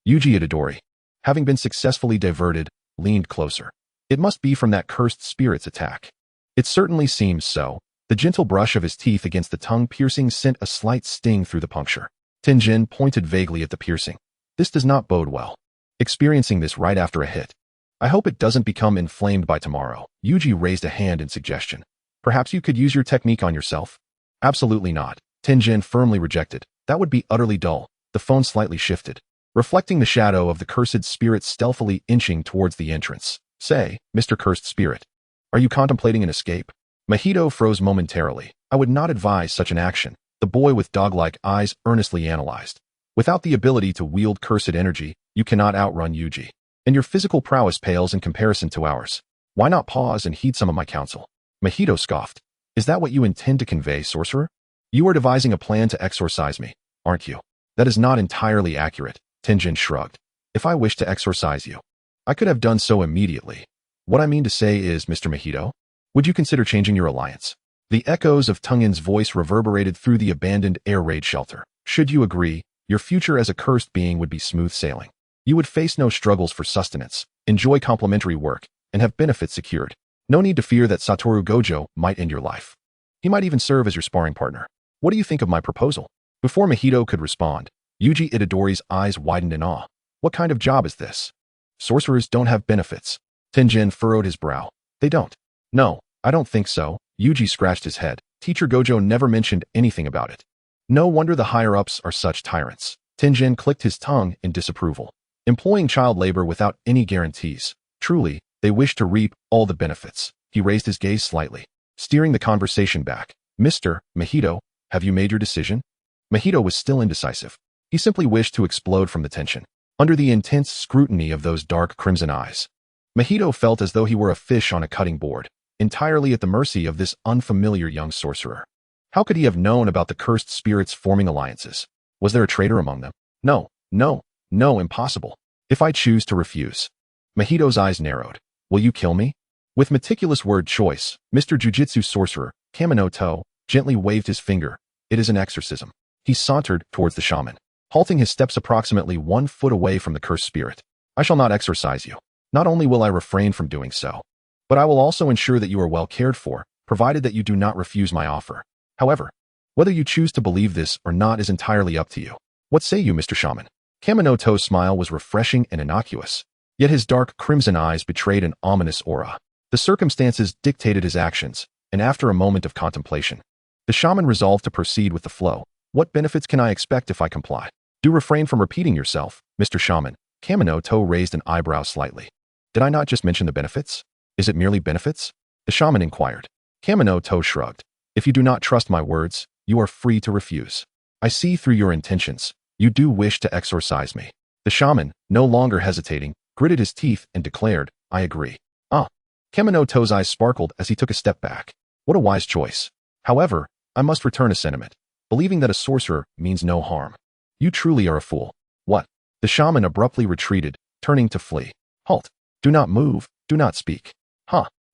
Yuji Itadori, having been successfully diverted, leaned closer. It must be from that cursed spirit's attack. It certainly seems so. The gentle brush of his teeth against the tongue piercing sent a slight sting through the puncture. Tenjin pointed vaguely at the piercing. This does not bode well. Experiencing this right after a hit. I hope it doesn't become inflamed by tomorrow. Yuji raised a hand in suggestion. Perhaps you could use your technique on yourself? Absolutely not. Tenjin firmly rejected. That would be utterly dull. The phone slightly shifted, reflecting the shadow of the cursed spirit stealthily inching towards the entrance. Say, Mr. Cursed Spirit, are you contemplating an escape? Mahito froze momentarily. I would not advise such an action. The boy with dog-like eyes earnestly analyzed. Without the ability to wield cursed energy, you cannot outrun Yuji. And your physical prowess pales in comparison to ours. Why not pause and heed some of my counsel? Mahito scoffed. Is that what you intend to convey, sorcerer? You are devising a plan to exorcise me, aren't you? That is not entirely accurate. Tenjin shrugged. If I wished to exorcise you, I could have done so immediately. What I mean to say is, Mr. Mahito, would you consider changing your alliance? The echoes of Tengin's voice reverberated through the abandoned air raid shelter. Should you agree, your future as a cursed being would be smooth sailing. You would face no struggles for sustenance, enjoy complimentary work, and have benefits secured. No need to fear that Satoru Gojo might end your life. He might even serve as your sparring partner. What do you think of my proposal? Before Mahito could respond, Yuji Itadori's eyes widened in awe. What kind of job is this? Sorcerers don't have benefits. Tenjin furrowed his brow. They don't. No, I don't think so. Yuji scratched his head. Teacher Gojo never mentioned anything about it. No wonder the higher-ups are such tyrants. Tenjin clicked his tongue in disapproval. Employing child labor without any guarantees. Truly, they wish to reap all the benefits. He raised his gaze slightly, steering the conversation back. Mr. Mahito, have you made your decision? Mahito was still indecisive. He simply wished to explode from the tension. Under the intense scrutiny of those dark crimson eyes, Mahito felt as though he were a fish on a cutting board, entirely at the mercy of this unfamiliar young sorcerer. How could he have known about the cursed spirits forming alliances? Was there a traitor among them? No, impossible. If I choose to refuse. Mahito's eyes narrowed. Will you kill me? With meticulous word choice, Mr. Jujitsu sorcerer, Kamino To, gently waved his finger. It is an exorcism. He sauntered towards the shaman, halting his steps approximately 1 foot away from the cursed spirit. I shall not exorcise you. Not only will I refrain from doing so, but I will also ensure that you are well cared for, provided that you do not refuse my offer. However, whether you choose to believe this or not is entirely up to you. What say you, Mr. Shaman? Kamino To's smile was refreshing and innocuous, yet his dark crimson eyes betrayed an ominous aura. The circumstances dictated his actions, and after a moment of contemplation, the shaman resolved to proceed with the flow. What benefits can I expect if I comply? Do refrain from repeating yourself, Mr. Shaman. Kamino To raised an eyebrow slightly. Did I not just mention the benefits? Is it merely benefits? The shaman inquired. Kamino To shrugged. If you do not trust my words, you are free to refuse. I see through your intentions. You do wish to exorcise me. The shaman, no longer hesitating, gritted his teeth and declared, I agree. Kamino To's eyes sparkled as he took a step back. What a wise choice. However, I must return a sentiment. Believing that a sorcerer means no harm. You truly are a fool. What? The shaman abruptly retreated, turning to flee. Halt. Do not move. Do not speak.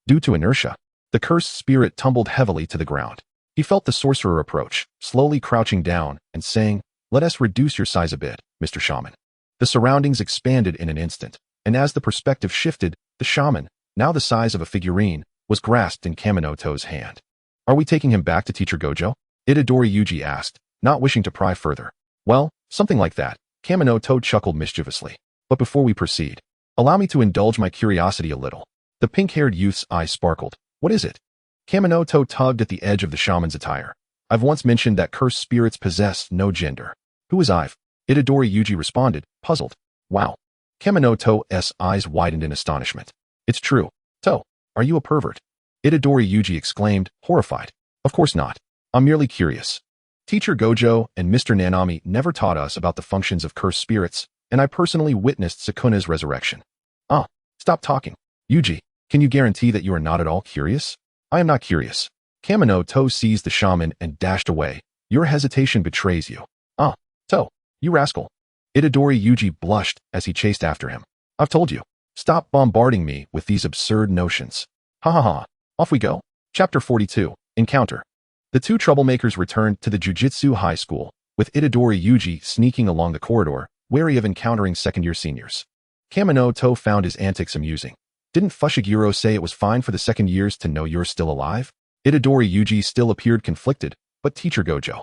Due to inertia, the cursed spirit tumbled heavily to the ground. He felt the sorcerer approach, slowly crouching down and saying, Let us reduce your size a bit, Mr. Shaman. The surroundings expanded in an instant, and as the perspective shifted, the shaman, now the size of a figurine, was grasped in Kamino To's hand. Are we taking him back to Teacher Gojo? Itadori Yuji asked, not wishing to pry further. Well, something like that. Kamino To chuckled mischievously. But before we proceed, allow me to indulge my curiosity a little. The pink-haired youth's eyes sparkled. What is it? Kamino To tugged at the edge of the shaman's attire. I've once mentioned that cursed spirits possess no gender. Who is I've? Itadori Yuji responded, puzzled. Wow. Kamino To's eyes widened in astonishment. It's true. To, are you a pervert? Itadori Yuji exclaimed, horrified. Of course not. I'm merely curious. Teacher Gojo and Mr. Nanami never taught us about the functions of cursed spirits, and I personally witnessed Sukuna's resurrection. Stop talking. Yuji, can you guarantee that you are not at all curious? I am not curious. Kamino To seized the shaman and dashed away. Your hesitation betrays you. To, you rascal. Itadori Yuji blushed as he chased after him. I've told you. Stop bombarding me with these absurd notions. Ha ha ha. Off we go. Chapter 42. Encounter. The two troublemakers returned to the Jujitsu High School, with Itadori Yuji sneaking along the corridor, wary of encountering second-year seniors. Kamino To found his antics amusing. Didn't Fushiguro say it was fine for the second years to know you're still alive? Itadori Yuji still appeared conflicted, but Teacher Gojo.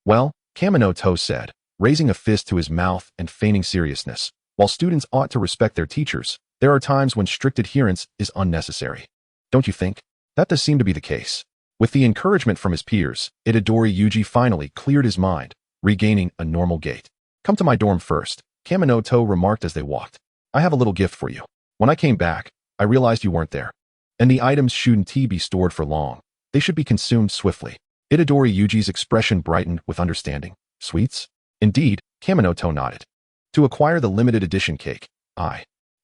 Well, Kamino To said, raising a fist to his mouth and feigning seriousness. While students ought to respect their teachers, there are times when strict adherence is unnecessary. Don't you think? That does seem to be the case. With the encouragement from his peers, Itadori Yuji finally cleared his mind, regaining a normal gait. Come to my dorm first, Kamino To remarked as they walked. I have a little gift for you. When I came back, I realized you weren't there. And the items shouldn't be stored for long. They should be consumed swiftly. Itadori Yuji's expression brightened with understanding. Sweets? Indeed, Kamino To nodded. To acquire the limited edition cake,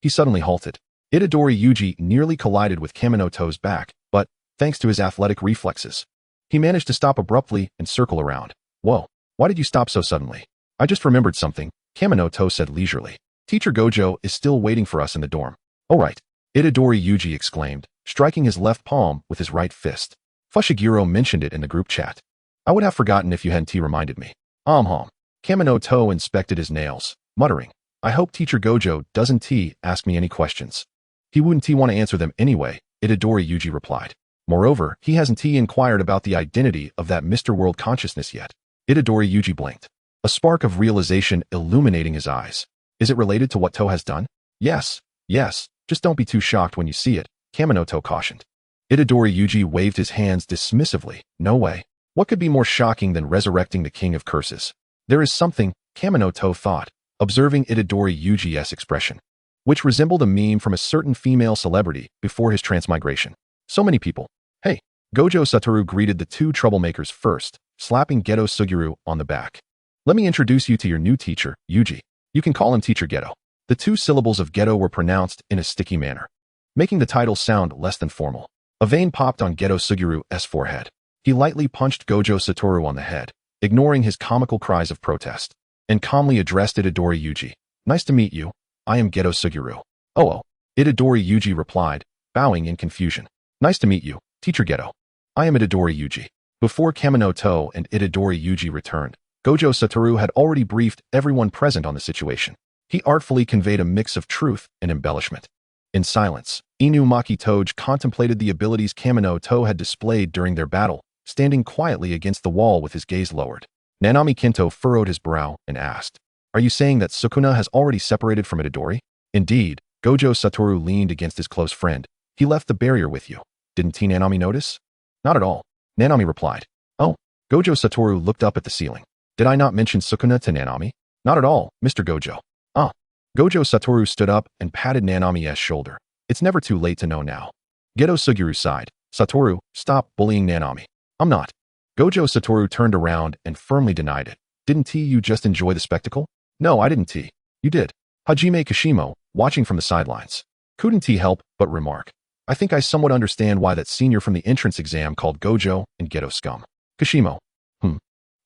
He suddenly halted. Itadori Yuji nearly collided with Kamino To's back, but, thanks to his athletic reflexes, he managed to stop abruptly and circle around. Whoa, why did you stop so suddenly? I just remembered something, Kamino To said leisurely. Teacher Gojo is still waiting for us in the dorm. All right, Itadori Yuji exclaimed, striking his left palm with his right fist. mentioned it in the group chat. I would have forgotten if you hadn't reminded me. Kamino To inspected his nails, muttering, I hope Teacher Gojo doesn't ask me any questions. He wouldn't want to answer them anyway, Itadori Yuji replied. Moreover, he hasn't inquired about the identity of that Mr. World Consciousness yet. Itadori Yuji blinked, a spark of realization illuminating his eyes. Is it related to what To has done? Yes, just don't be too shocked when you see it, Kamino To cautioned. Itadori Yuji waved his hands dismissively. No way. What could be more shocking than resurrecting the King of Curses? There is something, Kamino To thought, observing Itadori Yuji's expression, which resembled a meme from a certain female celebrity before his transmigration. So many people. Hey, Gojo Satoru greeted the two troublemakers first, slapping Geto Suguru on the back. Let me introduce you to your new teacher, Yuji. You can call him Teacher Geto. The two syllables of Geto were pronounced in a sticky manner, making the title sound less than formal. A vein popped on Geto Suguru's forehead. He lightly punched Gojo Satoru on the head, ignoring his comical cries of protest, and calmly addressed Itadori Yuji. Nice to meet you. I am Geto Suguru. Oh. Itadori Yuji replied, bowing in confusion. Nice to meet you, Teacher Geto. I am Itadori Yuji. Before Kamino To and Itadori Yuji returned, Gojo Satoru had already briefed everyone present on the situation. He artfully conveyed a mix of truth and embellishment. In silence, Inumaki Toge contemplated the abilities Kamino To had displayed during their battle, standing quietly against the wall with his gaze lowered. Nanami Kinto furrowed his brow and asked, Are you saying that Sukuna has already separated from Itadori? Indeed, Gojo Satoru leaned against his close friend. He left the barrier with you. Didn't Nanami notice? Not at all. Nanami replied. Oh. Gojo Satoru looked up at the ceiling. Did I not mention Sukuna to Nanami? Not at all, Mr. Gojo. Ah. Gojo Satoru stood up and patted Nanami's shoulder. It's never too late to know now. Geto Suguru sighed. Satoru, stop bullying Nanami. I'm not. Gojo Satoru turned around and firmly denied it. Didn't you just enjoy the spectacle? No, I didn't. You did. Hajime Kashimo, watching from the sidelines. Couldn't help but remark. I think I somewhat understand why that senior from the entrance exam called Gojo and Geto scum. Kashimo.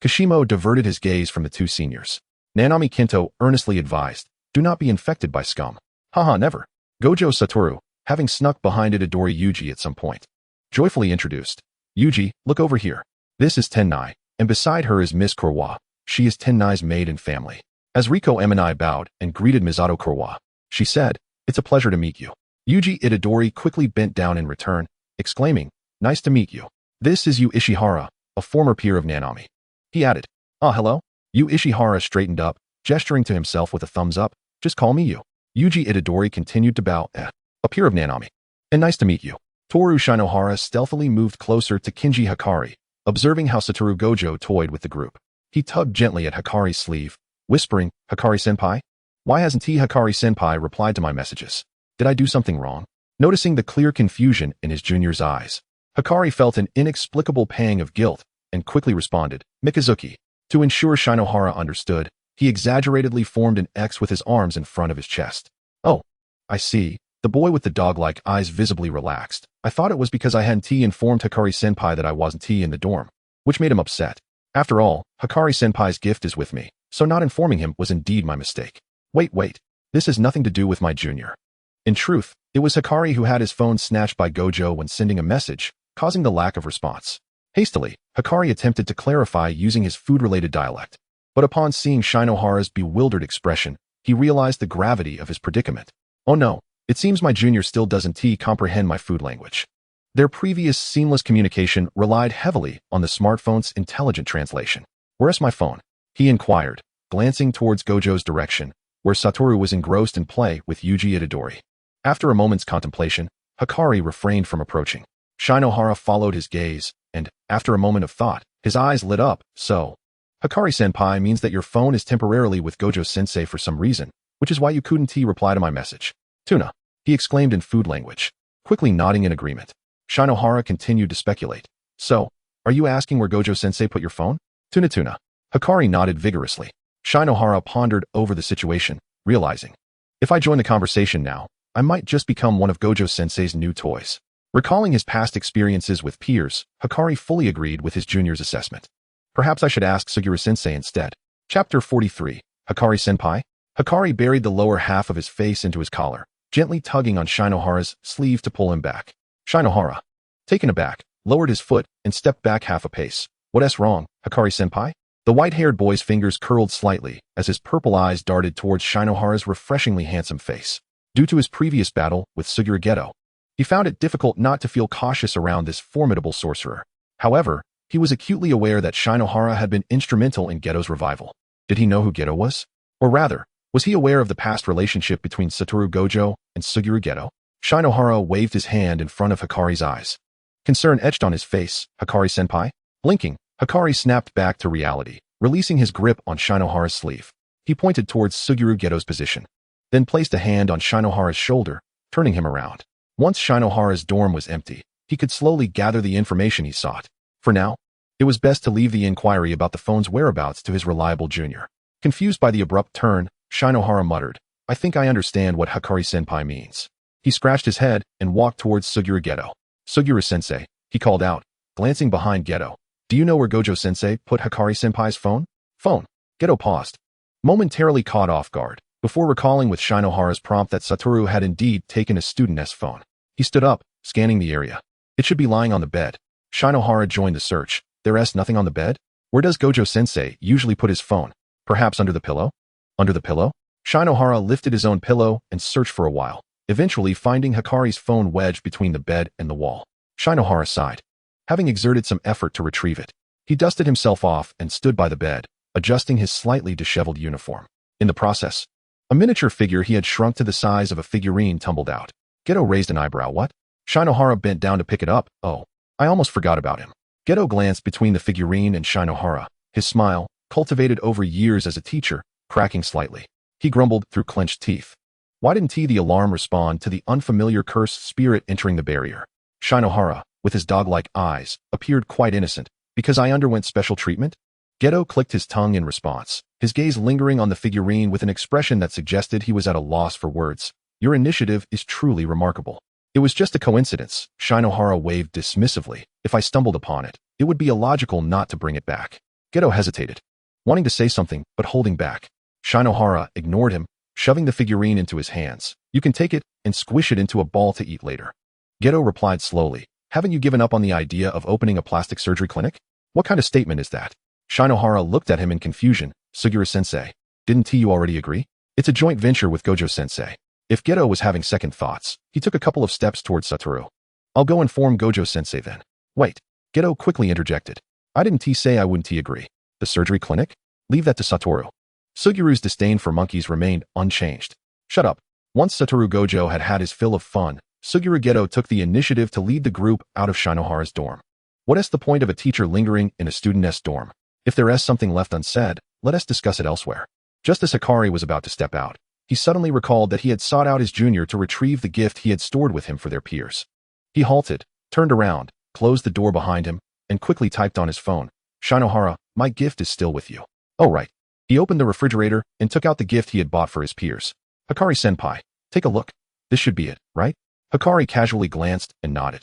Kashimo diverted his gaze from the two seniors. Nanami Kinto earnestly advised, do not be infected by scum. Haha, never. Gojo Satoru, having snuck behind Itadori Yuji at some point, joyfully introduced. Yuji, look over here. This is Tennai, and beside her is Miss Kurwa. She is Tennai's maid and family. As Riko Eminai bowed and greeted Misato Kurwa, she said, It's a pleasure to meet you. Yuji Itadori quickly bent down in return, exclaiming, Nice to meet you. This is Yu Ishihara, a former peer of Nanami. He added, hello? Yu Ishihara straightened up, gesturing to himself with a thumbs up. Just call me Yu. Yuji Itadori continued to bow, a peer of Nanami. And nice to meet you. Toru Shinohara stealthily moved closer to Kinji Hikari, observing how Satoru Gojo toyed with the group. He tugged gently at Hikari's sleeve, whispering, Hikari-senpai? Why hasn't Hikari-senpai replied to my messages? Did I do something wrong? Noticing the clear confusion in his junior's eyes, Hikari felt an inexplicable pang of guilt and quickly responded, Mikazuki. To ensure Shinohara understood, he exaggeratedly formed an X with his arms in front of his chest. Oh, I see. The boy with the dog-like eyes visibly relaxed. I thought it was because I hadn't informed Hikari-senpai that I wasn't in the dorm, which made him upset. After all, Hikari-senpai's gift is with me, so not informing him was indeed my mistake. Wait. This has nothing to do with my junior. In truth, it was Hikari who had his phone snatched by Gojo when sending a message, causing the lack of response. Hastily, Hikari attempted to clarify using his food-related dialect. But upon seeing Shinohara's bewildered expression, he realized the gravity of his predicament. Oh no, it seems my junior still doesn't comprehend my food language. Their previous seamless communication relied heavily on the smartphone's intelligent translation. Where's my phone? He inquired, glancing towards Gojo's direction, where Satoru was engrossed in play with Yuji Itadori. After a moment's contemplation, Hikari refrained from approaching. Shinohara followed his gaze, and, after a moment of thought, his eyes lit up. So, Hikari-senpai means that your phone is temporarily with Gojo-sensei for some reason, which is why you couldn't reply to my message. Tuna, he exclaimed in food language, quickly nodding in agreement. Shinohara continued to speculate. So, are you asking where Gojo-sensei put your phone? Tuna. Hikari nodded vigorously. Shinohara pondered over the situation, realizing, if I join the conversation now, I might just become one of Gojo-sensei's new toys. Recalling his past experiences with peers, Hikari fully agreed with his junior's assessment. Perhaps I should ask Suguru-sensei instead. Chapter 43, Hikari-senpai? Hikari buried the lower half of his face into his collar, gently tugging on Shinohara's sleeve to pull him back. Shinohara, taken aback, lowered his foot and stepped back half a pace. What's wrong, Hikari-senpai? The white-haired boy's fingers curled slightly as his purple eyes darted towards Shinohara's refreshingly handsome face. Due to his previous battle with Suguru Geto, he found it difficult not to feel cautious around this formidable sorcerer. However, he was acutely aware that Shinohara had been instrumental in Geto's revival. Did he know who Geto was? Or rather, was he aware of the past relationship between Satoru Gojo and Suguru Geto? Shinohara waved his hand in front of Hikari's eyes. Concern etched on his face. Hikari-senpai? Blinking, Hikari snapped back to reality, releasing his grip on Shinohara's sleeve. He pointed towards Suguru Geto's position, then placed a hand on Shinohara's shoulder, turning him around. Once Shinohara's dorm was empty, he could slowly gather the information he sought. For now, it was best to leave the inquiry about the phone's whereabouts to his reliable junior. Confused by the abrupt turn, Shinohara muttered, I think I understand what Hikari-senpai means. He scratched his head and walked towards Suguru Geto. Suguru-sensei, he called out, glancing behind Geto. Do you know where Gojo-sensei put Hikari-senpai's phone? Geto paused, momentarily caught off guard, before recalling with Shinohara's prompt that Satoru had indeed taken a student's phone. He stood up, scanning the area. It should be lying on the bed. Shinohara joined the search. There's nothing on the bed? Where does Gojo-sensei usually put his phone? Perhaps under the pillow? Under the pillow? Shinohara lifted his own pillow and searched for a while, eventually finding Hikari's phone wedged between the bed and the wall. Shinohara sighed. Having exerted some effort to retrieve it, he dusted himself off and stood by the bed, adjusting his slightly disheveled uniform. In the process, a miniature figure he had shrunk to the size of a figurine tumbled out. Geto raised an eyebrow. What? Shinohara bent down to pick it up. Oh, I almost forgot about him. Geto glanced between the figurine and Shinohara, his smile, cultivated over years as a teacher, cracking slightly. He grumbled through clenched teeth. Why didn't the alarm respond to the unfamiliar cursed spirit entering the barrier? Shinohara, with his dog-like eyes, appeared quite innocent. Because I underwent special treatment? Geto clicked his tongue in response, his gaze lingering on the figurine with an expression that suggested he was at a loss for words. Your initiative is truly remarkable. It was just a coincidence, Shinohara waved dismissively. If I stumbled upon it, it would be illogical not to bring it back. Geto hesitated, wanting to say something, but holding back. Shinohara ignored him, shoving the figurine into his hands. You can take it and squish it into a ball to eat later. Geto replied slowly. Haven't you given up on the idea of opening a plastic surgery clinic? What kind of statement is that? Shinohara looked at him in confusion. Suguru-sensei, didn't you already agree? It's a joint venture with Gojo-sensei. If Geto was having second thoughts, he took a couple of steps towards Satoru. I'll go inform Gojo-sensei then. Wait, Geto quickly interjected. I didn't say I wouldn't agree. The surgery clinic? Leave that to Satoru. Suguru's disdain for monkeys remained unchanged. Shut up. Once Satoru Gojo had had his fill of fun, Suguru Geto took the initiative to lead the group out of Shinohara's dorm. What is the point of a teacher lingering in a student's dorm? If there is something left unsaid, let us discuss it elsewhere. Just as Hikari was about to step out, he suddenly recalled that he had sought out his junior to retrieve the gift he had stored with him for their peers. He halted, turned around, closed the door behind him, and quickly typed on his phone. Shinohara, my gift is still with you. Oh right. He opened the refrigerator and took out the gift he had bought for his peers. Hikari-senpai, take a look. This should be it, right? Hikari casually glanced and nodded.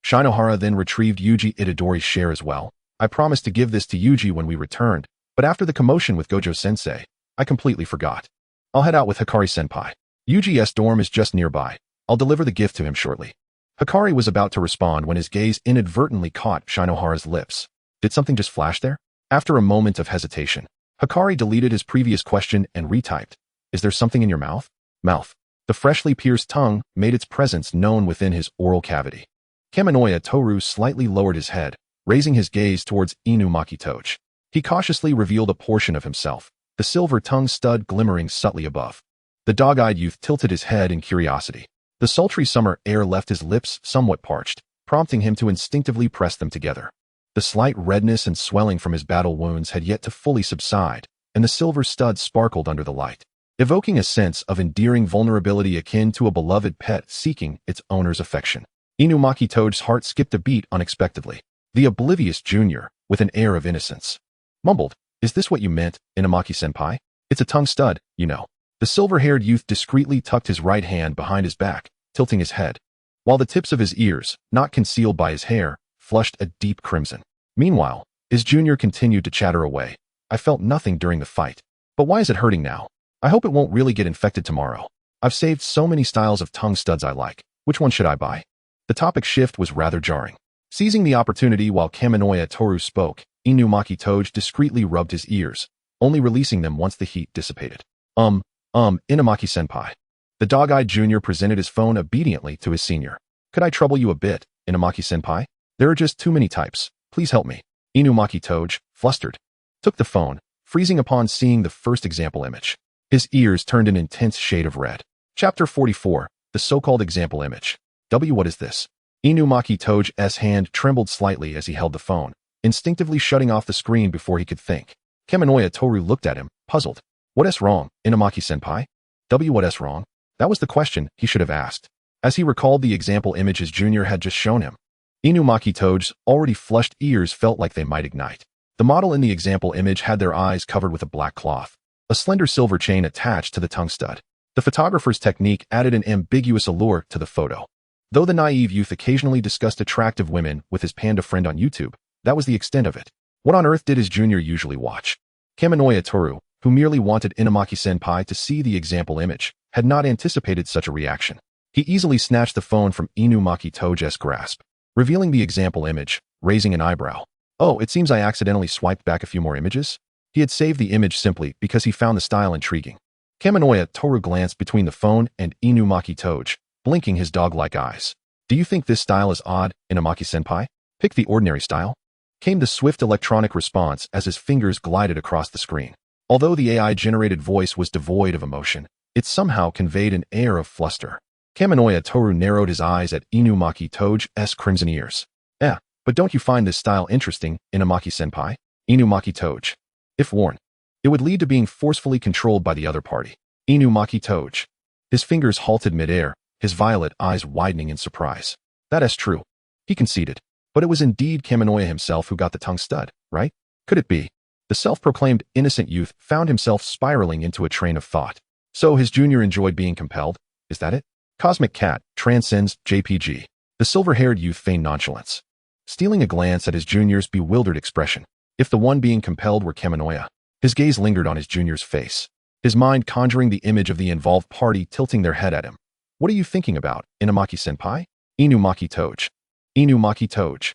Shinohara then retrieved Yuji Itadori's share as well. I promised to give this to Yuji when we returned, but after the commotion with Gojo-sensei, I completely forgot. I'll head out with Hikari-senpai. Yuji's dorm is just nearby. I'll deliver the gift to him shortly. Hikari was about to respond when his gaze inadvertently caught Shinohara's lips. Did something just flash there? After a moment of hesitation, Hikari deleted his previous question and retyped. Is there something in your mouth? Mouth. The freshly pierced tongue made its presence known within his oral cavity. Kaminoya Toru slightly lowered his head, raising his gaze towards Inumaki Toge. He cautiously revealed a portion of himself, the silver tongue stud glimmering subtly above. The dog-eyed youth tilted his head in curiosity. The sultry summer air left his lips somewhat parched, prompting him to instinctively press them together. The slight redness and swelling from his battle wounds had yet to fully subside, and the silver stud sparkled under the light, evoking a sense of endearing vulnerability akin to a beloved pet seeking its owner's affection. Inumaki Toge's heart skipped a beat unexpectedly. The oblivious junior, with an air of innocence, mumbled, Is this what you meant, Inumaki-senpai? It's a tongue stud, you know. The silver-haired youth discreetly tucked his right hand behind his back, tilting his head, while the tips of his ears, not concealed by his hair, flushed a deep crimson. Meanwhile, his junior continued to chatter away. I felt nothing during the fight. But why is it hurting now? I hope it won't really get infected tomorrow. I've saved so many styles of tongue studs I like. Which one should I buy? The topic shift was rather jarring. Seizing the opportunity while Kaminoya Toru spoke, Inumaki Toge discreetly rubbed his ears, only releasing them once the heat dissipated. Inumaki-senpai. The dog-eyed junior presented his phone obediently to his senior. Could I trouble you a bit, Inumaki-senpai? There are just too many types. Please help me. Inumaki Toge, flustered, took the phone, freezing upon seeing the first example image. His ears turned an intense shade of red. Chapter 44, the so-called example image. What is this? Inumaki Toge's hand trembled slightly as he held the phone, instinctively shutting off the screen before he could think. Kaminoya Toru looked at him, puzzled. What's wrong, Inumaki-senpai? What's wrong? That was the question he should have asked, as he recalled the example image his junior had just shown him. Inumaki Toge's already flushed ears felt like they might ignite. The model in the example image had their eyes covered with a black cloth, a slender silver chain attached to the tongue stud. The photographer's technique added an ambiguous allure to the photo. Though the naive youth occasionally discussed attractive women with his panda friend on YouTube, that was the extent of it. What on earth did his junior usually watch? Kaminoya Toru, who merely wanted Inumaki-senpai to see the example image, had not anticipated such a reaction. He easily snatched the phone from Inumaki Toji's grasp, revealing the example image, raising an eyebrow. Oh, it seems I accidentally swiped back a few more images? He had saved the image simply because he found the style intriguing. Kaminoya Toru glanced between the phone and Inumaki Toji, blinking his dog-like eyes. Do you think this style is odd, Inumaki-senpai? Pick the ordinary style? Came the swift electronic response as his fingers glided across the screen. Although the AI-generated voice was devoid of emotion, it somehow conveyed an air of fluster. Kaminoya Toru narrowed his eyes at Inumaki Toji's crimson ears. But don't you find this style interesting, Inumaki-senpai? Inumaki Toji. If worn, it would lead to being forcefully controlled by the other party. Inumaki Toji. His fingers halted midair, his violet eyes widening in surprise. That is true. He conceded. But it was indeed Kaminoya himself who got the tongue stud, right? Could it be? The self-proclaimed innocent youth found himself spiraling into a train of thought. So his junior enjoyed being compelled? Is that it? Cosmic Cat transcends JPG. The silver-haired youth feigned nonchalance, stealing a glance at his junior's bewildered expression. If the one being compelled were Kaminoya, his gaze lingered on his junior's face, his mind conjuring the image of the involved party tilting their head at him. What are you thinking about, Inumaki-senpai? Inumaki Toji. Inumaki Toji.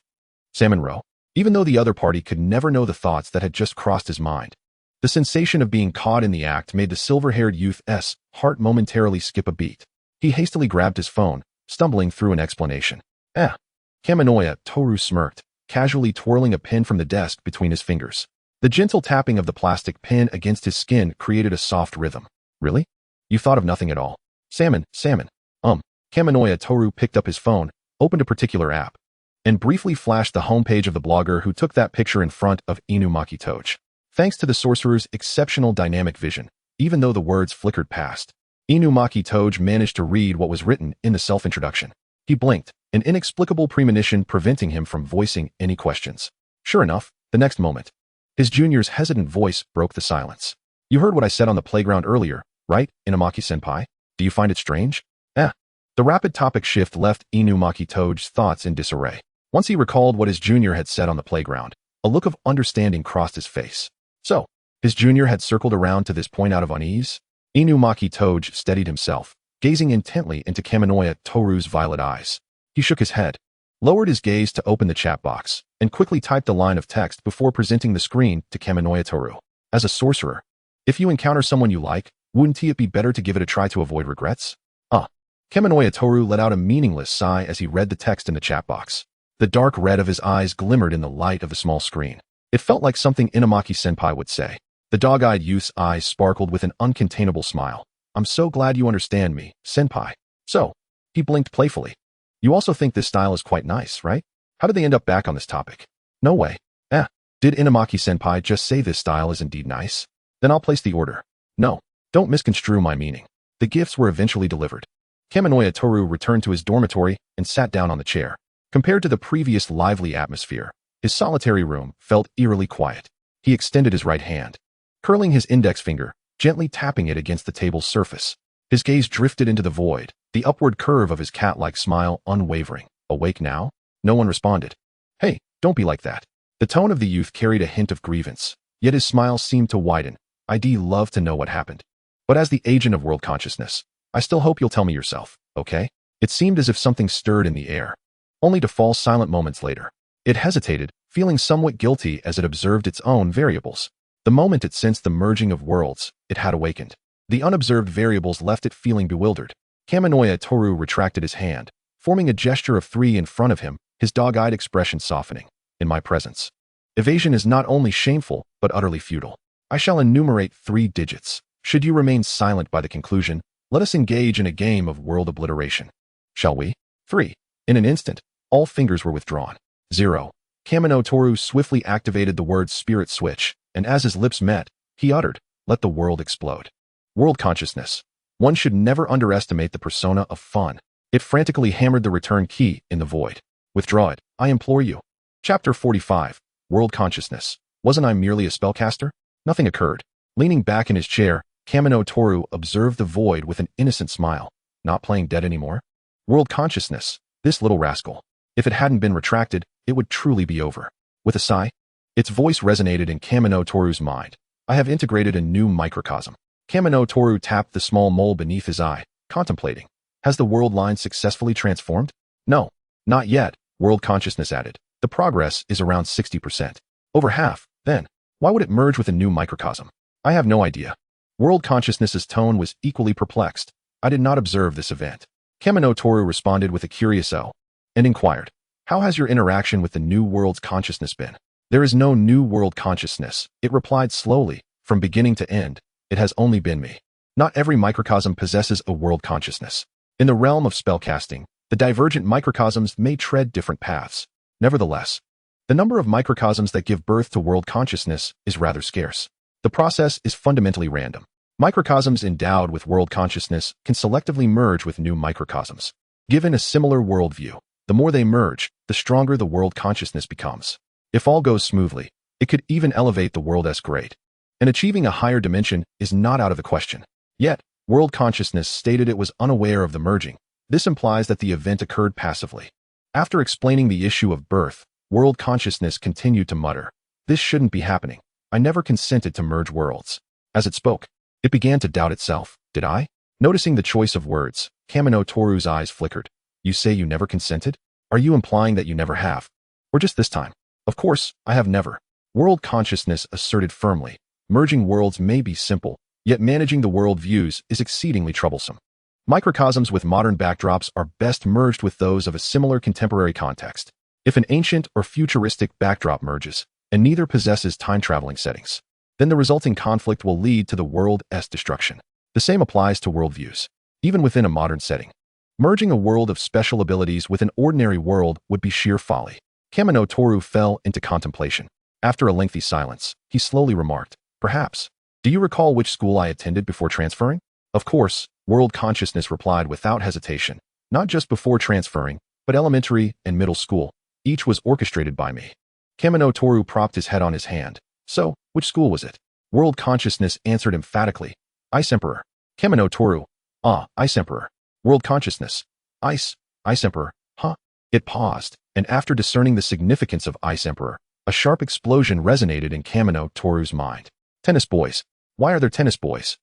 Salmon Row. Even though the other party could never know the thoughts that had just crossed his mind, the sensation of being caught in the act made the silver-haired youth's heart momentarily skip a beat. He hastily grabbed his phone, stumbling through an explanation. Kaminoya Toru smirked, casually twirling a pin from the desk between his fingers. The gentle tapping of the plastic pin against his skin created a soft rhythm. Really? You thought of nothing at all? Salmon. Kaminoya Toru picked up his phone, opened a particular app, and briefly flashed the homepage of the blogger who took that picture in front of Inumaki Toji. Thanks to the sorcerer's exceptional dynamic vision, even though the words flickered past, Inumaki Toji managed to read what was written in the self-introduction. He blinked, an inexplicable premonition preventing him from voicing any questions. Sure enough, the next moment, his junior's hesitant voice broke the silence. You heard what I said on the playground earlier, right, Inumaki-senpai? Do you find it strange? The rapid topic shift left Inumaki Toji's thoughts in disarray. Once he recalled what his junior had said on the playground, a look of understanding crossed his face. So, his junior had circled around to this point out of unease? Inumaki Toji steadied himself, gazing intently into Kaminoya Toru's violet eyes. He shook his head, lowered his gaze to open the chat box, and quickly typed a line of text before presenting the screen to Kaminoya Toru. As a sorcerer, if you encounter someone you like, wouldn't it be better to give it a try to avoid regrets? Kaminoya Toru let out a meaningless sigh as he read the text in the chat box. The dark red of his eyes glimmered in the light of the small screen. It felt like something Inumaki-senpai would say. The dog-eyed youth's eyes sparkled with an uncontainable smile. I'm so glad you understand me, senpai. So, he blinked playfully. You also think this style is quite nice, right? How did they end up back on this topic? No way. Did Inumaki-senpai just say this style is indeed nice? Then I'll place the order. No, don't misconstrue my meaning. The gifts were eventually delivered. Kaminoya Toru returned to his dormitory and sat down on the chair. Compared to the previous lively atmosphere, his solitary room felt eerily quiet. He extended his right hand, curling his index finger, gently tapping it against the table's surface. His gaze drifted into the void, the upward curve of his cat-like smile unwavering. Awake now? No one responded. Hey, don't be like that. The tone of the youth carried a hint of grievance, yet his smile seemed to widen. I'd love to know what happened. But as the agent of world consciousness, I still hope you'll tell me yourself, okay? It seemed as if something stirred in the air, only to fall silent moments later. It hesitated, feeling somewhat guilty as it observed its own variables. The moment it sensed the merging of worlds, it had awakened. The unobserved variables left it feeling bewildered. Kaminoya Toru retracted his hand, forming a gesture of 3 in front of him, his dog-eyed expression softening. In my presence, evasion is not only shameful, but utterly futile. I shall enumerate 3 digits. Should you remain silent by the conclusion, let us engage in a game of world obliteration. Shall we? 3. In an instant, all fingers were withdrawn. 0. Kamino Toru swiftly activated the word spirit switch, and as his lips met, he uttered, let the world explode. World consciousness. One should never underestimate the persona of fun. It frantically hammered the return key in the void. Withdraw it, I implore you. Chapter 45. World consciousness. Wasn't I merely a spellcaster? Nothing occurred. Leaning back in his chair, Kamino Toru observed the void with an innocent smile. Not playing dead anymore? World consciousness. This little rascal. If it hadn't been retracted, it would truly be over. With a sigh, its voice resonated in Kamino Toru's mind. I have integrated a new microcosm. Kamino Toru tapped the small mole beneath his eye, contemplating. Has the world line successfully transformed? No, not yet, world consciousness added. The progress is around 60%. Over half, then. Why would it merge with a new microcosm? I have no idea. World consciousness's tone was equally perplexed. I did not observe this event. Kamino Toru responded with a curious "oh," and inquired, how has your interaction with the new world's consciousness been? There is no new world consciousness, it replied slowly. From beginning to end, it has only been me. Not every microcosm possesses a world consciousness. In the realm of spellcasting, the divergent microcosms may tread different paths. Nevertheless, the number of microcosms that give birth to world consciousness is rather scarce. The process is fundamentally random. Microcosms endowed with world consciousness can selectively merge with new microcosms. Given a similar worldview, the more they merge, the stronger the world consciousness becomes. If all goes smoothly, it could even elevate the world's grade. And achieving a higher dimension is not out of the question. Yet, world consciousness stated it was unaware of the merging. This implies that the event occurred passively. After explaining the issue of birth, world consciousness continued to mutter, this shouldn't be happening. I never consented to merge worlds. As it spoke, it began to doubt itself. Did I? Noticing the choice of words, Kamino Toru's eyes flickered. You say you never consented? Are you implying that you never have? Or just this time? Of course, I have never. World consciousness asserted firmly. Merging worlds may be simple, yet managing the world views is exceedingly troublesome. Microcosms with modern backdrops are best merged with those of a similar contemporary context. If an ancient or futuristic backdrop merges, and neither possesses time-traveling settings, then the resulting conflict will lead to the world's destruction. The same applies to worldviews. Even within a modern setting, merging a world of special abilities with an ordinary world would be sheer folly. Kamino Toru fell into contemplation. After a lengthy silence, he slowly remarked, perhaps. Do you recall which school I attended before transferring? Of course, world consciousness replied without hesitation. Not just before transferring, but elementary and middle school. Each was orchestrated by me. Kamino Toru propped his head on his hand. So, which school was it? World consciousness answered emphatically. Ice Emperor. Kamino Toru. Ice Emperor. World consciousness. Ice Emperor. Huh? It paused, and after discerning the significance of Ice Emperor, a sharp explosion resonated in Kamino Toru's mind. Tennis boys. Why are there tennis boys?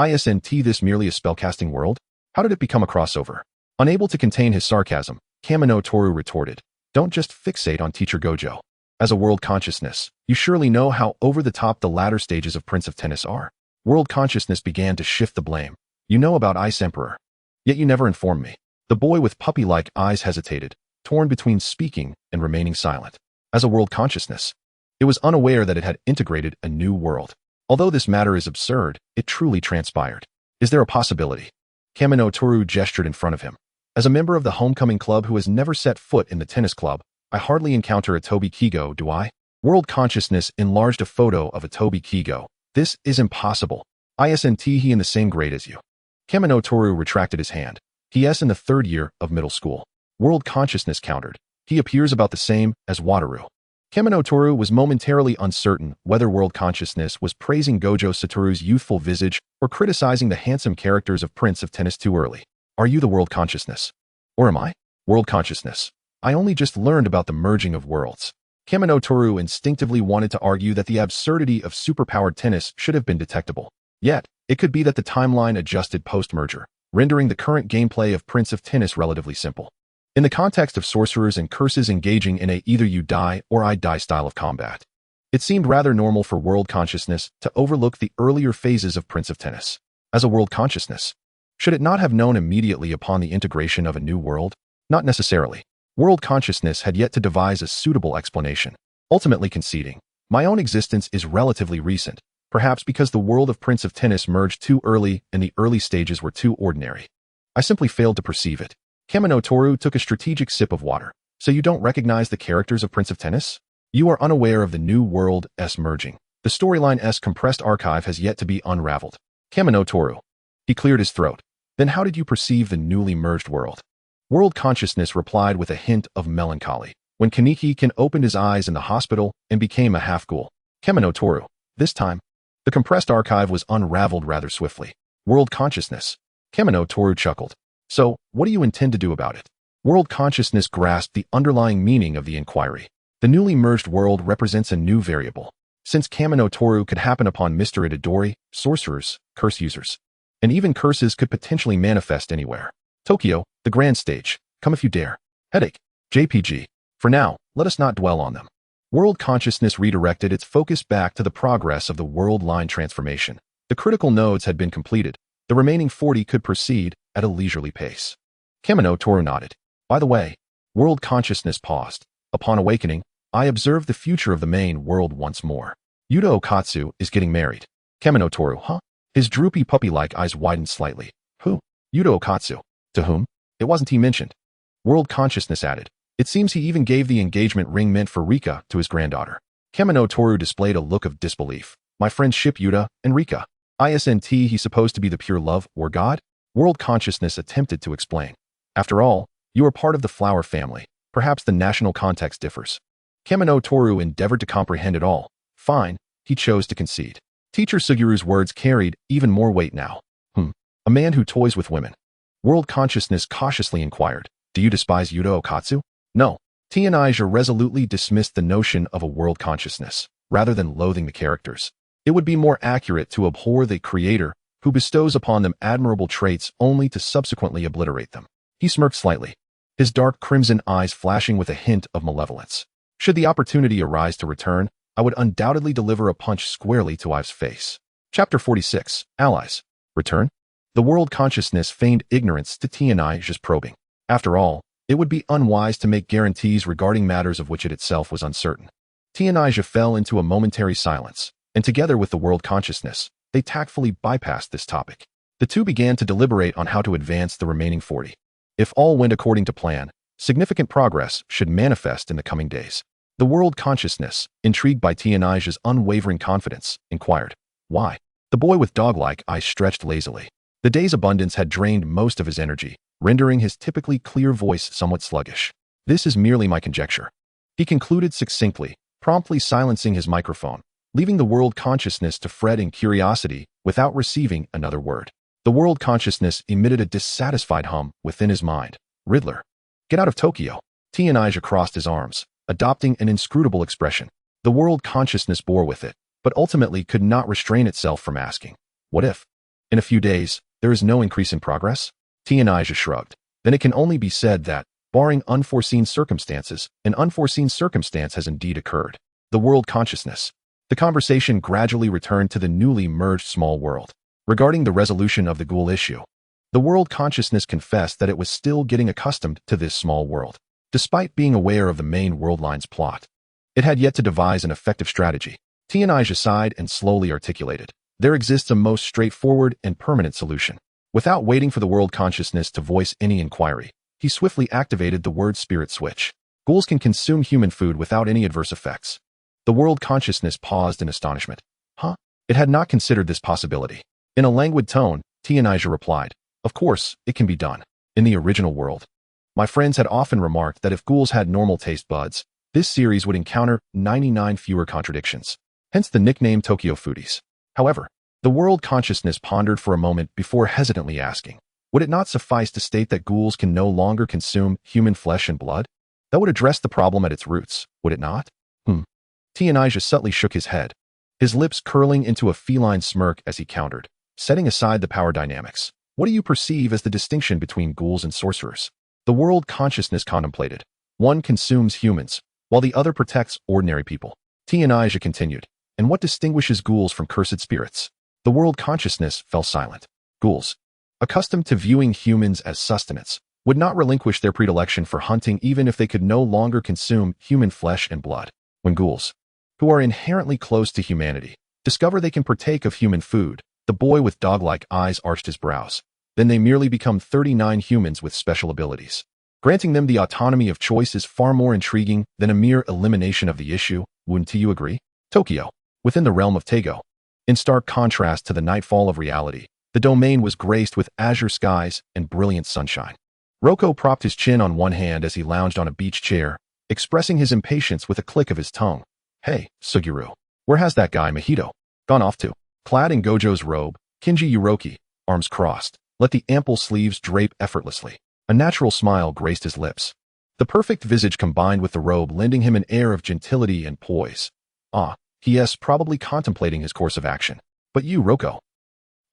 Isn't this merely a spellcasting world? How did it become a crossover? Unable to contain his sarcasm, Kamino Toru retorted, don't just fixate on Teacher Gojo. As a world consciousness, you surely know how over-the-top the latter stages of Prince of Tennis are. World consciousness began to shift the blame. You know about Ice Emperor. Yet you never informed me. The boy with puppy-like eyes hesitated, torn between speaking and remaining silent. As a world consciousness, it was unaware that it had integrated a new world. Although this matter is absurd, it truly transpired. Is there a possibility? Kamino Toru gestured in front of him. As a member of the homecoming club who has never set foot in the tennis club, I hardly encounter a Toby Kigo, do I? World consciousness enlarged a photo of a Toby Kigo. This is impossible. Isn't he in the same grade as you? Kamino Toru retracted his hand. He is in the third year of middle school. World consciousness countered. He appears about the same as Wataru. Kamino Toru was momentarily uncertain whether world consciousness was praising Gojo Satoru's youthful visage or criticizing the handsome characters of Prince of Tennis too early. Are you the world consciousness? Or am I? World consciousness. I only just learned about the merging of worlds. Kamino Toru instinctively wanted to argue that the absurdity of superpowered tennis should have been detectable. Yet, it could be that the timeline adjusted post-merger, rendering the current gameplay of Prince of Tennis relatively simple. In the context of sorcerers and curses engaging in a either you die or I die style of combat, it seemed rather normal for world consciousness to overlook the earlier phases of Prince of Tennis. As a world consciousness, should it not have known immediately upon the integration of a new world? Not necessarily. World consciousness had yet to devise a suitable explanation, ultimately conceding, my own existence is relatively recent, perhaps because the world of Prince of Tennis merged too early and the early stages were too ordinary. I simply failed to perceive it. Kamino Toru took a strategic sip of water. So you don't recognize the characters of Prince of Tennis? You are unaware of the new world's merging. The storyline's compressed archive has yet to be unraveled. Kamino Toru. He cleared his throat. Then how did you perceive the newly merged world? World consciousness replied with a hint of melancholy. When Kaneki-kun opened his eyes in the hospital and became a half-ghoul. Kamino Toru. This time, the compressed archive was unraveled rather swiftly. World consciousness. Kamino Toru chuckled. So, what do you intend to do about it? World consciousness grasped the underlying meaning of the inquiry. The newly merged world represents a new variable. since Kamino Toru could happen upon Mr. Itadori, sorcerers, curse users. And even curses could potentially manifest anywhere. Tokyo, the grand stage. Come if you dare. Headache. JPG. For now, let us not dwell on them. World consciousness redirected its focus back to the progress of the world line transformation. The critical nodes had been completed. The remaining 40 could proceed at a leisurely pace. Kamino Toru nodded. By the way, world consciousness paused. Upon awakening, I observed the future of the main world once more. Yuta Okatsu is getting married. Kamino Toru, huh? His droopy puppy-like eyes widened slightly. Who? Yuta Okatsu. To whom? It wasn't he mentioned. World consciousness added. It seems he even gave the engagement ring meant for Rika to his granddaughter. Kamino Toru displayed a look of disbelief. My friends ship Yuta and Rika. Isn't he supposed to be the pure love or God? World consciousness attempted to explain. After all, you are part of the flower family. Perhaps the national context differs. Kamino Toru endeavored to comprehend it all. Fine, he chose to concede. Teacher Sugiru's words carried even more weight now. A man who toys with women. World consciousness cautiously inquired. Do you despise Yuta Okatsu? No. Tenaja resolutely dismissed the notion of a world consciousness, rather than loathing the characters. It would be more accurate to abhor the creator who bestows upon them admirable traits only to subsequently obliterate them. He smirked slightly, his dark crimson eyes flashing with a hint of malevolence. Should the opportunity arise to return, I would undoubtedly deliver a punch squarely to Ive's face. Chapter 46. Allies. Return? The world consciousness feigned ignorance to Tenaja's probing. After all, it would be unwise to make guarantees regarding matters of which it itself was uncertain. Tenaja fell into a momentary silence, and together with the world consciousness, they tactfully bypassed this topic. The two began to deliberate on how to advance the remaining 40. If all went according to plan, significant progress should manifest in the coming days. The world consciousness, intrigued by Tenaja's unwavering confidence, inquired, why? The boy with dog-like eyes stretched lazily. The day's abundance had drained most of his energy, rendering his typically clear voice somewhat sluggish. This is merely my conjecture. He concluded succinctly, promptly silencing his microphone, leaving the world consciousness to fret in curiosity without receiving another word. The world consciousness emitted a dissatisfied hum within his mind. Riddler. Get out of Tokyo. Tenaja crossed his arms, adopting an inscrutable expression. The world consciousness bore with it, but ultimately could not restrain itself from asking, what if, in a few days, there is no increase in progress? Tenaja shrugged. Then it can only be said that, barring unforeseen circumstances, an unforeseen circumstance has indeed occurred. The world consciousness. The conversation gradually returned to the newly merged small world. Regarding the resolution of the ghoul issue, the world consciousness confessed that it was still getting accustomed to this small world. Despite being aware of the main world line's plot, it had yet to devise an effective strategy. Tenaja sighed and slowly articulated. There exists a most straightforward and permanent solution. Without waiting for the world consciousness to voice any inquiry, he swiftly activated the word spirit switch. Ghouls can consume human food without any adverse effects. The world consciousness paused in astonishment. Huh? It had not considered this possibility. In a languid tone, Tenaja replied, of course, it can be done. In the original world, my friends had often remarked that if ghouls had normal taste buds, this series would encounter 99 fewer contradictions. Hence the nickname Tokyo Foodies. However, the world consciousness pondered for a moment before hesitantly asking, would it not suffice to state that ghouls can no longer consume human flesh and blood? That would address the problem at its roots, would it not? Tenaja subtly shook his head, his lips curling into a feline smirk as he countered, setting aside the power dynamics. What do you perceive as the distinction between ghouls and sorcerers? The world consciousness contemplated. One consumes humans, while the other protects ordinary people. Tenaja continued, and what distinguishes ghouls from cursed spirits? The world consciousness fell silent. Ghouls, accustomed to viewing humans as sustenance, would not relinquish their predilection for hunting even if they could no longer consume human flesh and blood. When ghouls, who are inherently close to humanity, discover they can partake of human food, the boy with dog-like eyes arched his brows. Then they merely become 39 humans with special abilities. Granting them the autonomy of choice is far more intriguing than a mere elimination of the issue, wouldn't you agree? Tokyo, within the realm of Tego. In stark contrast to the nightfall of reality, the domain was graced with azure skies and brilliant sunshine. Roko propped his chin on one hand as he lounged on a beach chair, expressing his impatience with a click of his tongue. Hey, Suguru, where has that guy Mahito gone off to? Clad in Gojo's robe, Kinji Uroki, arms crossed, let the ample sleeves drape effortlessly. A natural smile graced his lips. The perfect visage combined with the robe lending him an air of gentility and poise. He is probably contemplating his course of action. But you, Roko.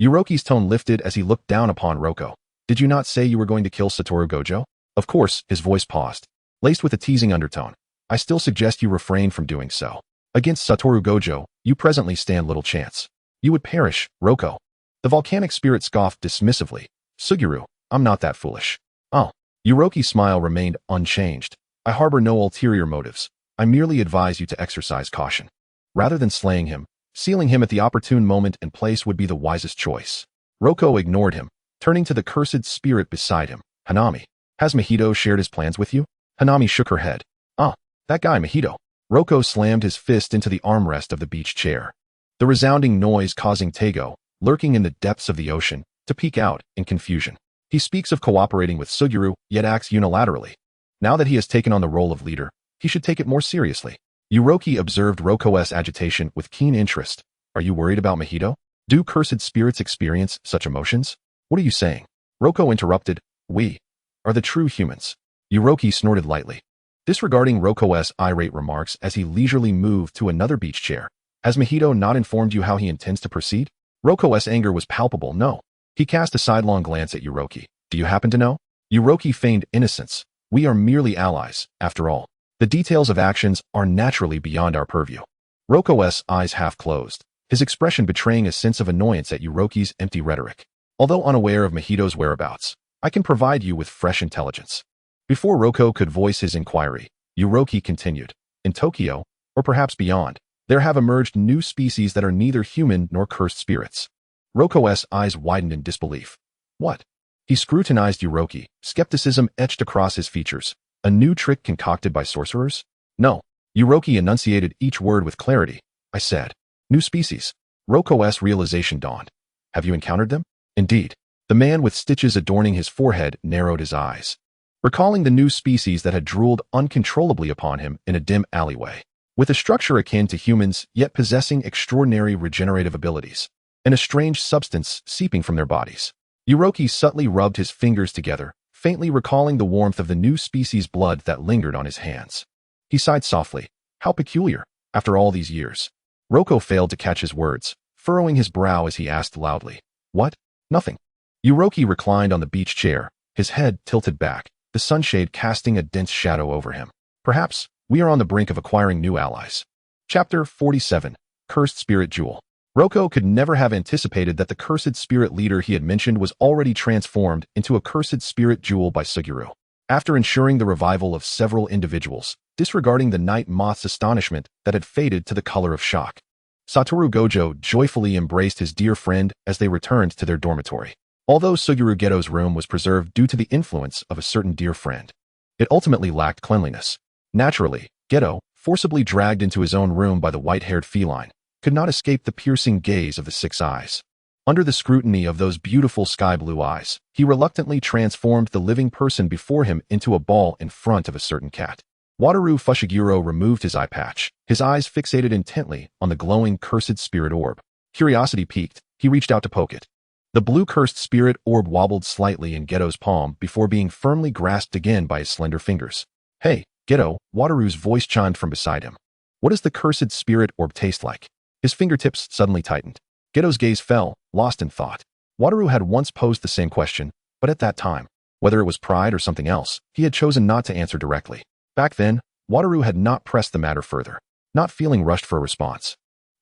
Yuroki's tone lifted as he looked down upon Roko. Did you not say you were going to kill Satoru Gojo? Of course, his voice paused, laced with a teasing undertone. I still suggest you refrain from doing so. Against Satoru Gojo, you presently stand little chance. You would perish, Roko. The volcanic spirit scoffed dismissively. Suguru, I'm not that foolish. Oh. Yuroki's smile remained unchanged. I harbor no ulterior motives. I merely advise you to exercise caution. Rather than slaying him, sealing him at the opportune moment and place would be the wisest choice. Roko ignored him, turning to the cursed spirit beside him. Hanami, has Mahito shared his plans with you? Hanami shook her head. Ah, that guy Mahito. Roko slammed his fist into the armrest of the beach chair, the resounding noise causing Tego, lurking in the depths of the ocean, to peek out in confusion. He speaks of cooperating with Suguru, yet acts unilaterally. Now that he has taken on the role of leader, he should take it more seriously. Yuroki observed Roko's agitation with keen interest. Are you worried about Mahito? Do cursed spirits experience such emotions? What are you saying? Roko interrupted. We are the true humans. Yuroki snorted lightly, disregarding Roko's irate remarks as he leisurely moved to another beach chair. Has Mahito not informed you how he intends to proceed? Roko's anger was palpable. No. He cast a sidelong glance at Yuroki. Do you happen to know? Yuroki feigned innocence. We are merely allies, after all. The details of actions are naturally beyond our purview. Roko's eyes half closed, his expression betraying a sense of annoyance at Yuroki's empty rhetoric. Although unaware of Mahito's whereabouts, I can provide you with fresh intelligence. Before Roko could voice his inquiry, Yuroki continued. In Tokyo, or perhaps beyond, there have emerged new species that are neither human nor cursed spirits. Roko's eyes widened in disbelief. What? He scrutinized Yuroki, skepticism etched across his features. A new trick concocted by sorcerers? No. Yuroki enunciated each word with clarity. I said. New species. Roko's realization dawned. Have you encountered them? Indeed. The man with stitches adorning his forehead narrowed his eyes, recalling the new species that had drooled uncontrollably upon him in a dim alleyway. With a structure akin to humans, yet possessing extraordinary regenerative abilities, and a strange substance seeping from their bodies. Yuroki subtly rubbed his fingers together, faintly recalling the warmth of the new species' blood that lingered on his hands. He sighed softly. How peculiar, after all these years. Roko failed to catch his words, furrowing his brow as he asked loudly. What? Nothing. Yuroki reclined on the beach chair, his head tilted back, the sunshade casting a dense shadow over him. Perhaps, we are on the brink of acquiring new allies. Chapter 47. Cursed Spirit Jewel. Roko could never have anticipated that the cursed spirit leader he had mentioned was already transformed into a cursed spirit jewel by Suguru. After ensuring the revival of several individuals, disregarding the night moth's astonishment that had faded to the color of shock, Satoru Gojo joyfully embraced his dear friend as they returned to their dormitory. Although Suguru Geto's room was preserved due to the influence of a certain dear friend, it ultimately lacked cleanliness. Naturally, Geto, forcibly dragged into his own room by the white-haired feline, could not escape the piercing gaze of the 6 eyes. Under the scrutiny of those beautiful sky-blue eyes, he reluctantly transformed the living person before him into a ball in front of a certain cat. Wataru Fushiguro removed his eye patch, his eyes fixated intently on the glowing cursed spirit orb. Curiosity piqued, he reached out to poke it. The blue cursed spirit orb wobbled slightly in Geto's palm before being firmly grasped again by his slender fingers. Hey, Geto, Wataru's voice chimed from beside him. What does the cursed spirit orb taste like? His fingertips suddenly tightened. Geto's gaze fell, lost in thought. Wataru had once posed the same question, but at that time, whether it was pride or something else, he had chosen not to answer directly. Back then, Wataru had not pressed the matter further, not feeling rushed for a response.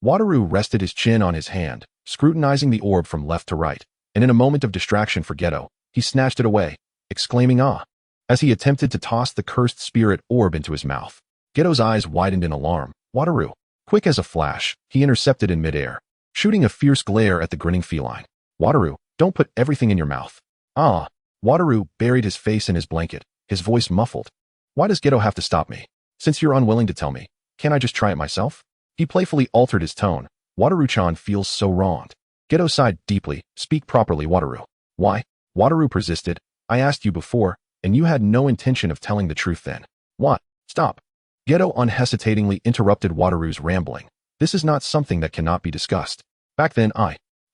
Wataru rested his chin on his hand, scrutinizing the orb from left to right, and in a moment of distraction for Geto, he snatched it away, exclaiming ah, as he attempted to toss the cursed spirit orb into his mouth. Geto's eyes widened in alarm. Wataru. Quick as a flash, he intercepted in midair, shooting a fierce glare at the grinning feline. Wataru, don't put everything in your mouth. Ah. Wataru buried his face in his blanket, his voice muffled. Why does Geto have to stop me? Since you're unwilling to tell me, can't I just try it myself? He playfully altered his tone. Wataru-chan feels so wronged. Geto sighed deeply. Speak properly, Wataru. Why? Wataru persisted. I asked you before, and you had no intention of telling the truth then. What? Stop. Geto unhesitatingly interrupted Wataru's rambling. This is not something that cannot be discussed. Back then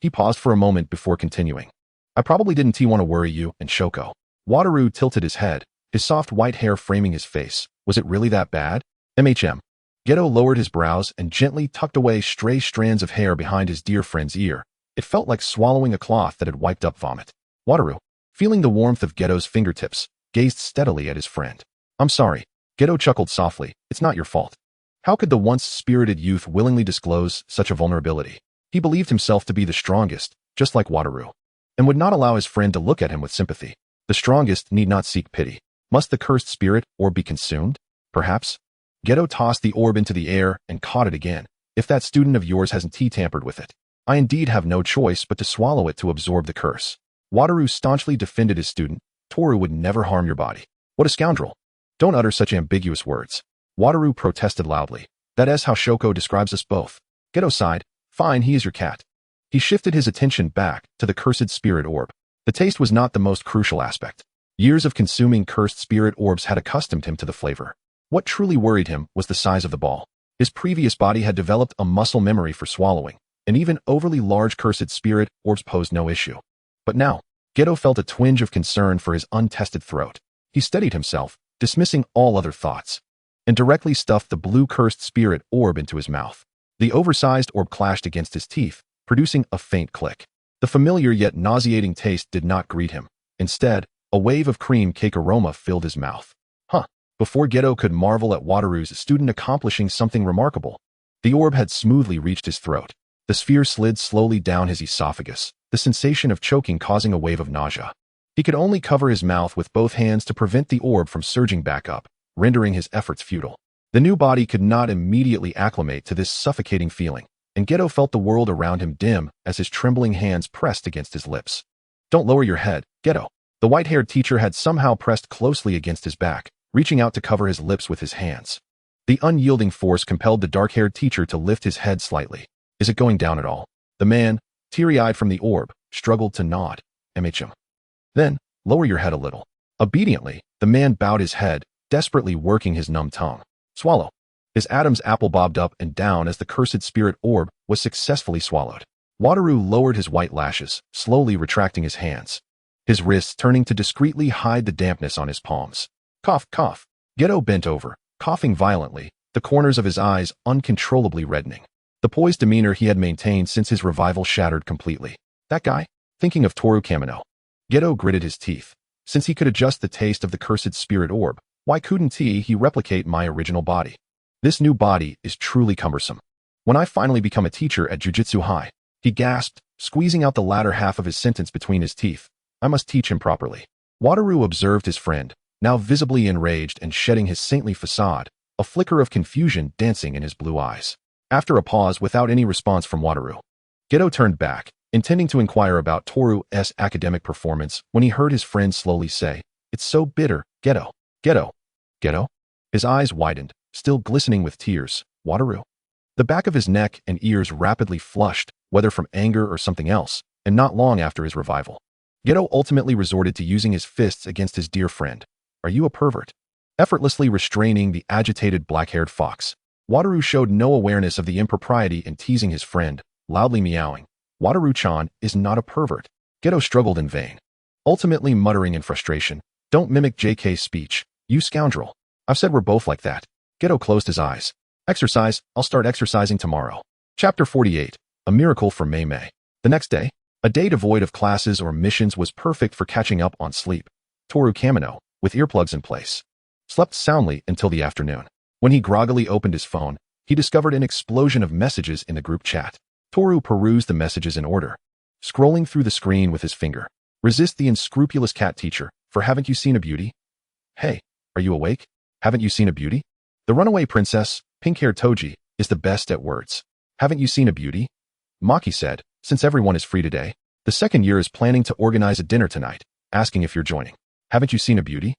He paused for a moment before continuing. I probably didn't want to worry you and Shoko. Wataru tilted his head, his soft white hair framing his face. Was it really that bad? MHM. Geto lowered his brows and gently tucked away stray strands of hair behind his dear friend's ear. It felt like swallowing a cloth that had wiped up vomit. Wataru, feeling the warmth of Geto's fingertips, gazed steadily at his friend. I'm sorry. Geto chuckled softly. It's not your fault. How could the once spirited youth willingly disclose such a vulnerability? He believed himself to be the strongest, just like Wataru, and would not allow his friend to look at him with sympathy. The strongest need not seek pity. Must the cursed spirit orb be consumed? Perhaps? Geto tossed the orb into the air and caught it again. If that student of yours hasn't tea-tampered with it, I indeed have no choice but to swallow it to absorb the curse. Wataru staunchly defended his student. Toru would never harm your body. What a scoundrel. Don't utter such ambiguous words. Wataru protested loudly. That is how Shoko describes us both. Geto sighed. Fine, he is your cat. He shifted his attention back to the cursed spirit orb. The taste was not the most crucial aspect. Years of consuming cursed spirit orbs had accustomed him to the flavor. What truly worried him was the size of the ball. His previous body had developed a muscle memory for swallowing, and even overly large cursed spirit orbs posed no issue. But now, Geto felt a twinge of concern for his untested throat. He steadied himself, dismissing all other thoughts, and directly stuffed the blue cursed spirit orb into his mouth. The oversized orb clashed against his teeth, producing a faint click. The familiar yet nauseating taste did not greet him. Instead, a wave of cream cake aroma filled his mouth. Before Geto could marvel at Wataru's student accomplishing something remarkable, the orb had smoothly reached his throat. The sphere slid slowly down his esophagus, the sensation of choking causing a wave of nausea. He could only cover his mouth with both hands to prevent the orb from surging back up, rendering his efforts futile. The new body could not immediately acclimate to this suffocating feeling, and Geto felt the world around him dim as his trembling hands pressed against his lips. Don't lower your head, Geto. The white-haired teacher had somehow pressed closely against his back, reaching out to cover his lips with his hands. The unyielding force compelled the dark-haired teacher to lift his head slightly. Is it going down at all? The man, teary-eyed from the orb, struggled to nod. MHM. Then, lower your head a little. Obediently, the man bowed his head, desperately working his numb tongue. Swallow. His Adam's apple bobbed up and down as the cursed spirit orb was successfully swallowed. Wataru lowered his white lashes, slowly retracting his hands, his wrists turning to discreetly hide the dampness on his palms. Cough, cough. Geto bent over, coughing violently, the corners of his eyes uncontrollably reddening. The poised demeanor he had maintained since his revival shattered completely. That guy? Thinking of Toru Kamino. Geto gritted his teeth. Since he could adjust the taste of the cursed spirit orb, why couldn't he replicate my original body? This new body is truly cumbersome. When I finally become a teacher at Jujutsu High, he gasped, squeezing out the latter half of his sentence between his teeth. I must teach him properly. Wataru observed his friend, now visibly enraged and shedding his saintly facade, a flicker of confusion dancing in his blue eyes. After a pause without any response from Wataru, Geto turned back, intending to inquire about Toru's academic performance when he heard his friend slowly say, It's so bitter, Geto. Geto. Geto? His eyes widened, still glistening with tears. Wataru. The back of his neck and ears rapidly flushed, whether from anger or something else, and not long after his revival. Geto ultimately resorted to using his fists against his dear friend. Are you a pervert? Effortlessly restraining the agitated black-haired fox, Wataru showed no awareness of the impropriety in teasing his friend, loudly meowing. Wataru-chan is not a pervert. Geto struggled in vain, ultimately muttering in frustration. Don't mimic JK's speech, you scoundrel. I've said we're both like that. Geto closed his eyes. Exercise, I'll start exercising tomorrow. Chapter 48, A Miracle for Mei Mei. The next day, a day devoid of classes or missions was perfect for catching up on sleep. Toru Kamino, with earplugs in place, slept soundly until the afternoon. When he groggily opened his phone, he discovered an explosion of messages in the group chat. Toru perused the messages in order, scrolling through the screen with his finger. Resist the unscrupulous cat teacher, for haven't you seen a beauty? Hey, are you awake? Haven't you seen a beauty? The runaway princess, pink-haired Toji, is the best at words. Haven't you seen a beauty? Maki said, since everyone is free today, the second year is planning to organize a dinner tonight, asking if you're joining. Haven't you seen a beauty?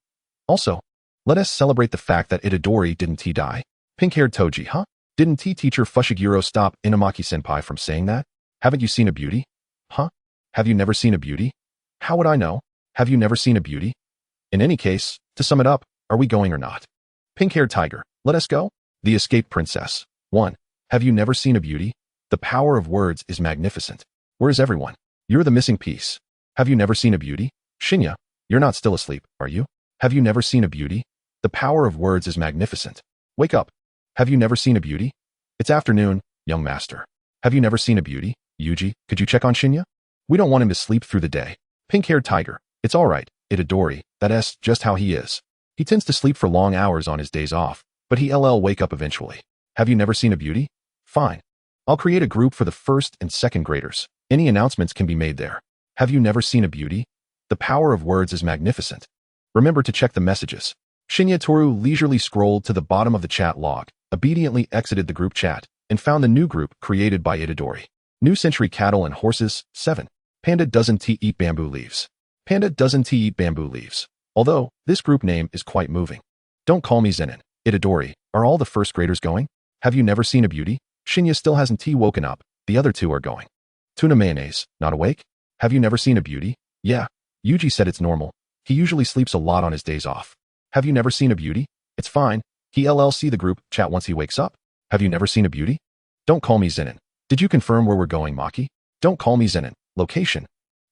Also, let us celebrate the fact that Itadori didn't die. Pink-haired Toji, huh? Didn't teacher Fushiguro stop Inamaki-senpai from saying that? Haven't you seen a beauty? Huh? Have you never seen a beauty? How would I know? Have you never seen a beauty? In any case, to sum it up, are we going or not? Pink-haired tiger, let us go? The escaped princess. 1. Have you never seen a beauty? The power of words is magnificent. Where is everyone? You're the missing piece. Have you never seen a beauty? Shinya, you're not still asleep, are you? Have you never seen a beauty? The power of words is magnificent. Wake up. Have you never seen a beauty? It's afternoon, young master. Have you never seen a beauty? Yuji, could you check on Shinya? We don't want him to sleep through the day. Pink-haired tiger. It's alright, Itadori, that's just how he is. He tends to sleep for long hours on his days off, but he'll wake up eventually. Have you never seen a beauty? Fine. I'll create a group for the first and second graders. Any announcements can be made there. Have you never seen a beauty? The power of words is magnificent. Remember to check the messages. Shinya Toru leisurely scrolled to the bottom of the chat log, obediently exited the group chat, and found the new group created by Itadori. New Century Cattle and Horses, 7. Panda doesn't eat bamboo leaves. Panda doesn't eat bamboo leaves. Although, this group name is quite moving. Don't call me Zenin. Itadori, are all the first graders going? Have you never seen a beauty? Shinya still hasn't woken up, the other two are going. Tuna mayonnaise, not awake? Have you never seen a beauty? Yeah. Yuji said it's normal. He usually sleeps a lot on his days off. Have you never seen a beauty? It's fine. He'll see the group chat once he wakes up. Have you never seen a beauty? Don't call me Zenin. Did you confirm where we're going, Maki? Don't call me Zenin. Location.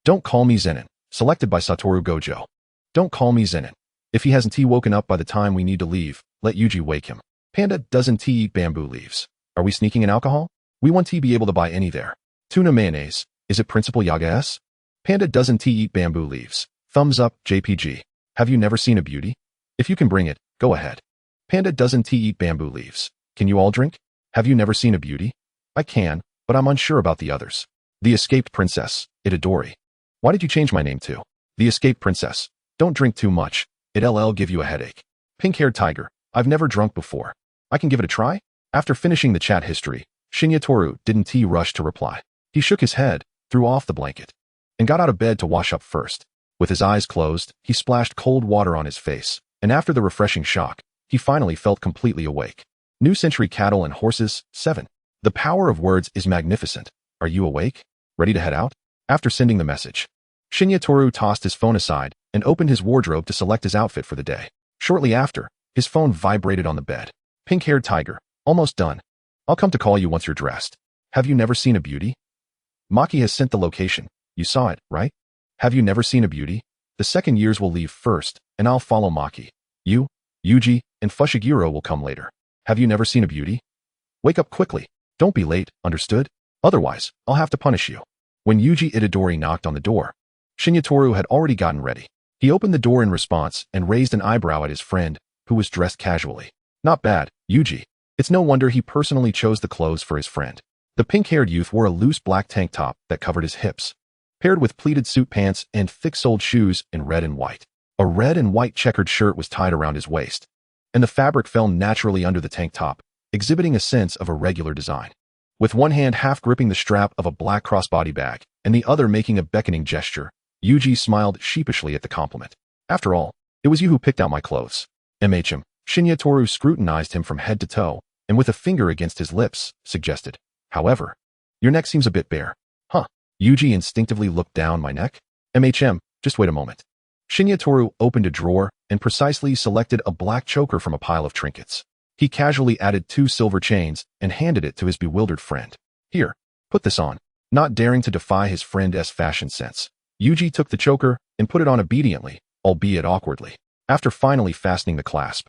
Don't call me Zenin. Selected by Satoru Gojo. Don't call me Zenin. If he hasn't woken up by the time we need to leave, let Yuji wake him. Panda doesn't eat bamboo leaves. Are we sneaking in alcohol? We want to be able to buy any there. Tuna mayonnaise. Is it Principal Yaga S? Panda doesn't eat bamboo leaves. Thumbs up, JPG. Have you never seen a beauty? If you can bring it, go ahead. Panda doesn't eat bamboo leaves. Can you all drink? Have you never seen a beauty? I can, but I'm unsure about the others. The Escaped Princess, Itadori. Why did you change my name to? The Escaped Princess. Don't drink too much. It'll give you a headache. Pink-haired tiger. I've never drunk before. I can give it a try? After finishing the chat history, Shinya Toru didn't rush to reply. He shook his head, threw off the blanket, and got out of bed to wash up first. With his eyes closed, he splashed cold water on his face, and after the refreshing shock, he finally felt completely awake. New Century Cattle and Horses, 7. The power of words is magnificent. Are you awake? Ready to head out? After sending the message, Shinya Toru tossed his phone aside and opened his wardrobe to select his outfit for the day. Shortly after, his phone vibrated on the bed. Pink-haired tiger. Almost done. I'll come to call you once you're dressed. Have you never seen a beauty? Maki has sent the location. You saw it, right? Have you never seen a beauty? The second years will leave first, and I'll follow Maki. You, Yuji, and Fushiguro will come later. Have you never seen a beauty? Wake up quickly. Don't be late, understood? Otherwise, I'll have to punish you. When Yuji Itadori knocked on the door, Shinya Toru had already gotten ready. He opened the door in response and raised an eyebrow at his friend, who was dressed casually. Not bad, Yuji. It's no wonder he personally chose the clothes for his friend. The pink-haired youth wore a loose black tank top that covered his hips, paired with pleated suit pants and thick-soled shoes in red and white. A red and white checkered shirt was tied around his waist, and the fabric fell naturally under the tank top, exhibiting a sense of irregular design. With one hand half gripping the strap of a black crossbody bag, and the other making a beckoning gesture, Yuji smiled sheepishly at the compliment. After all, it was you who picked out my clothes. Shinya Toru scrutinized him from head to toe, and with a finger against his lips, suggested, however, your neck seems a bit bare. Huh. Yuji instinctively looked down my neck. Just wait a moment. Shinya Toru opened a drawer and precisely selected a black choker from a pile of trinkets. He casually added 2 silver chains and handed it to his bewildered friend. Here, put this on. Not daring to defy his friend's fashion sense, Yuji took the choker and put it on obediently, albeit awkwardly. After finally fastening the clasp,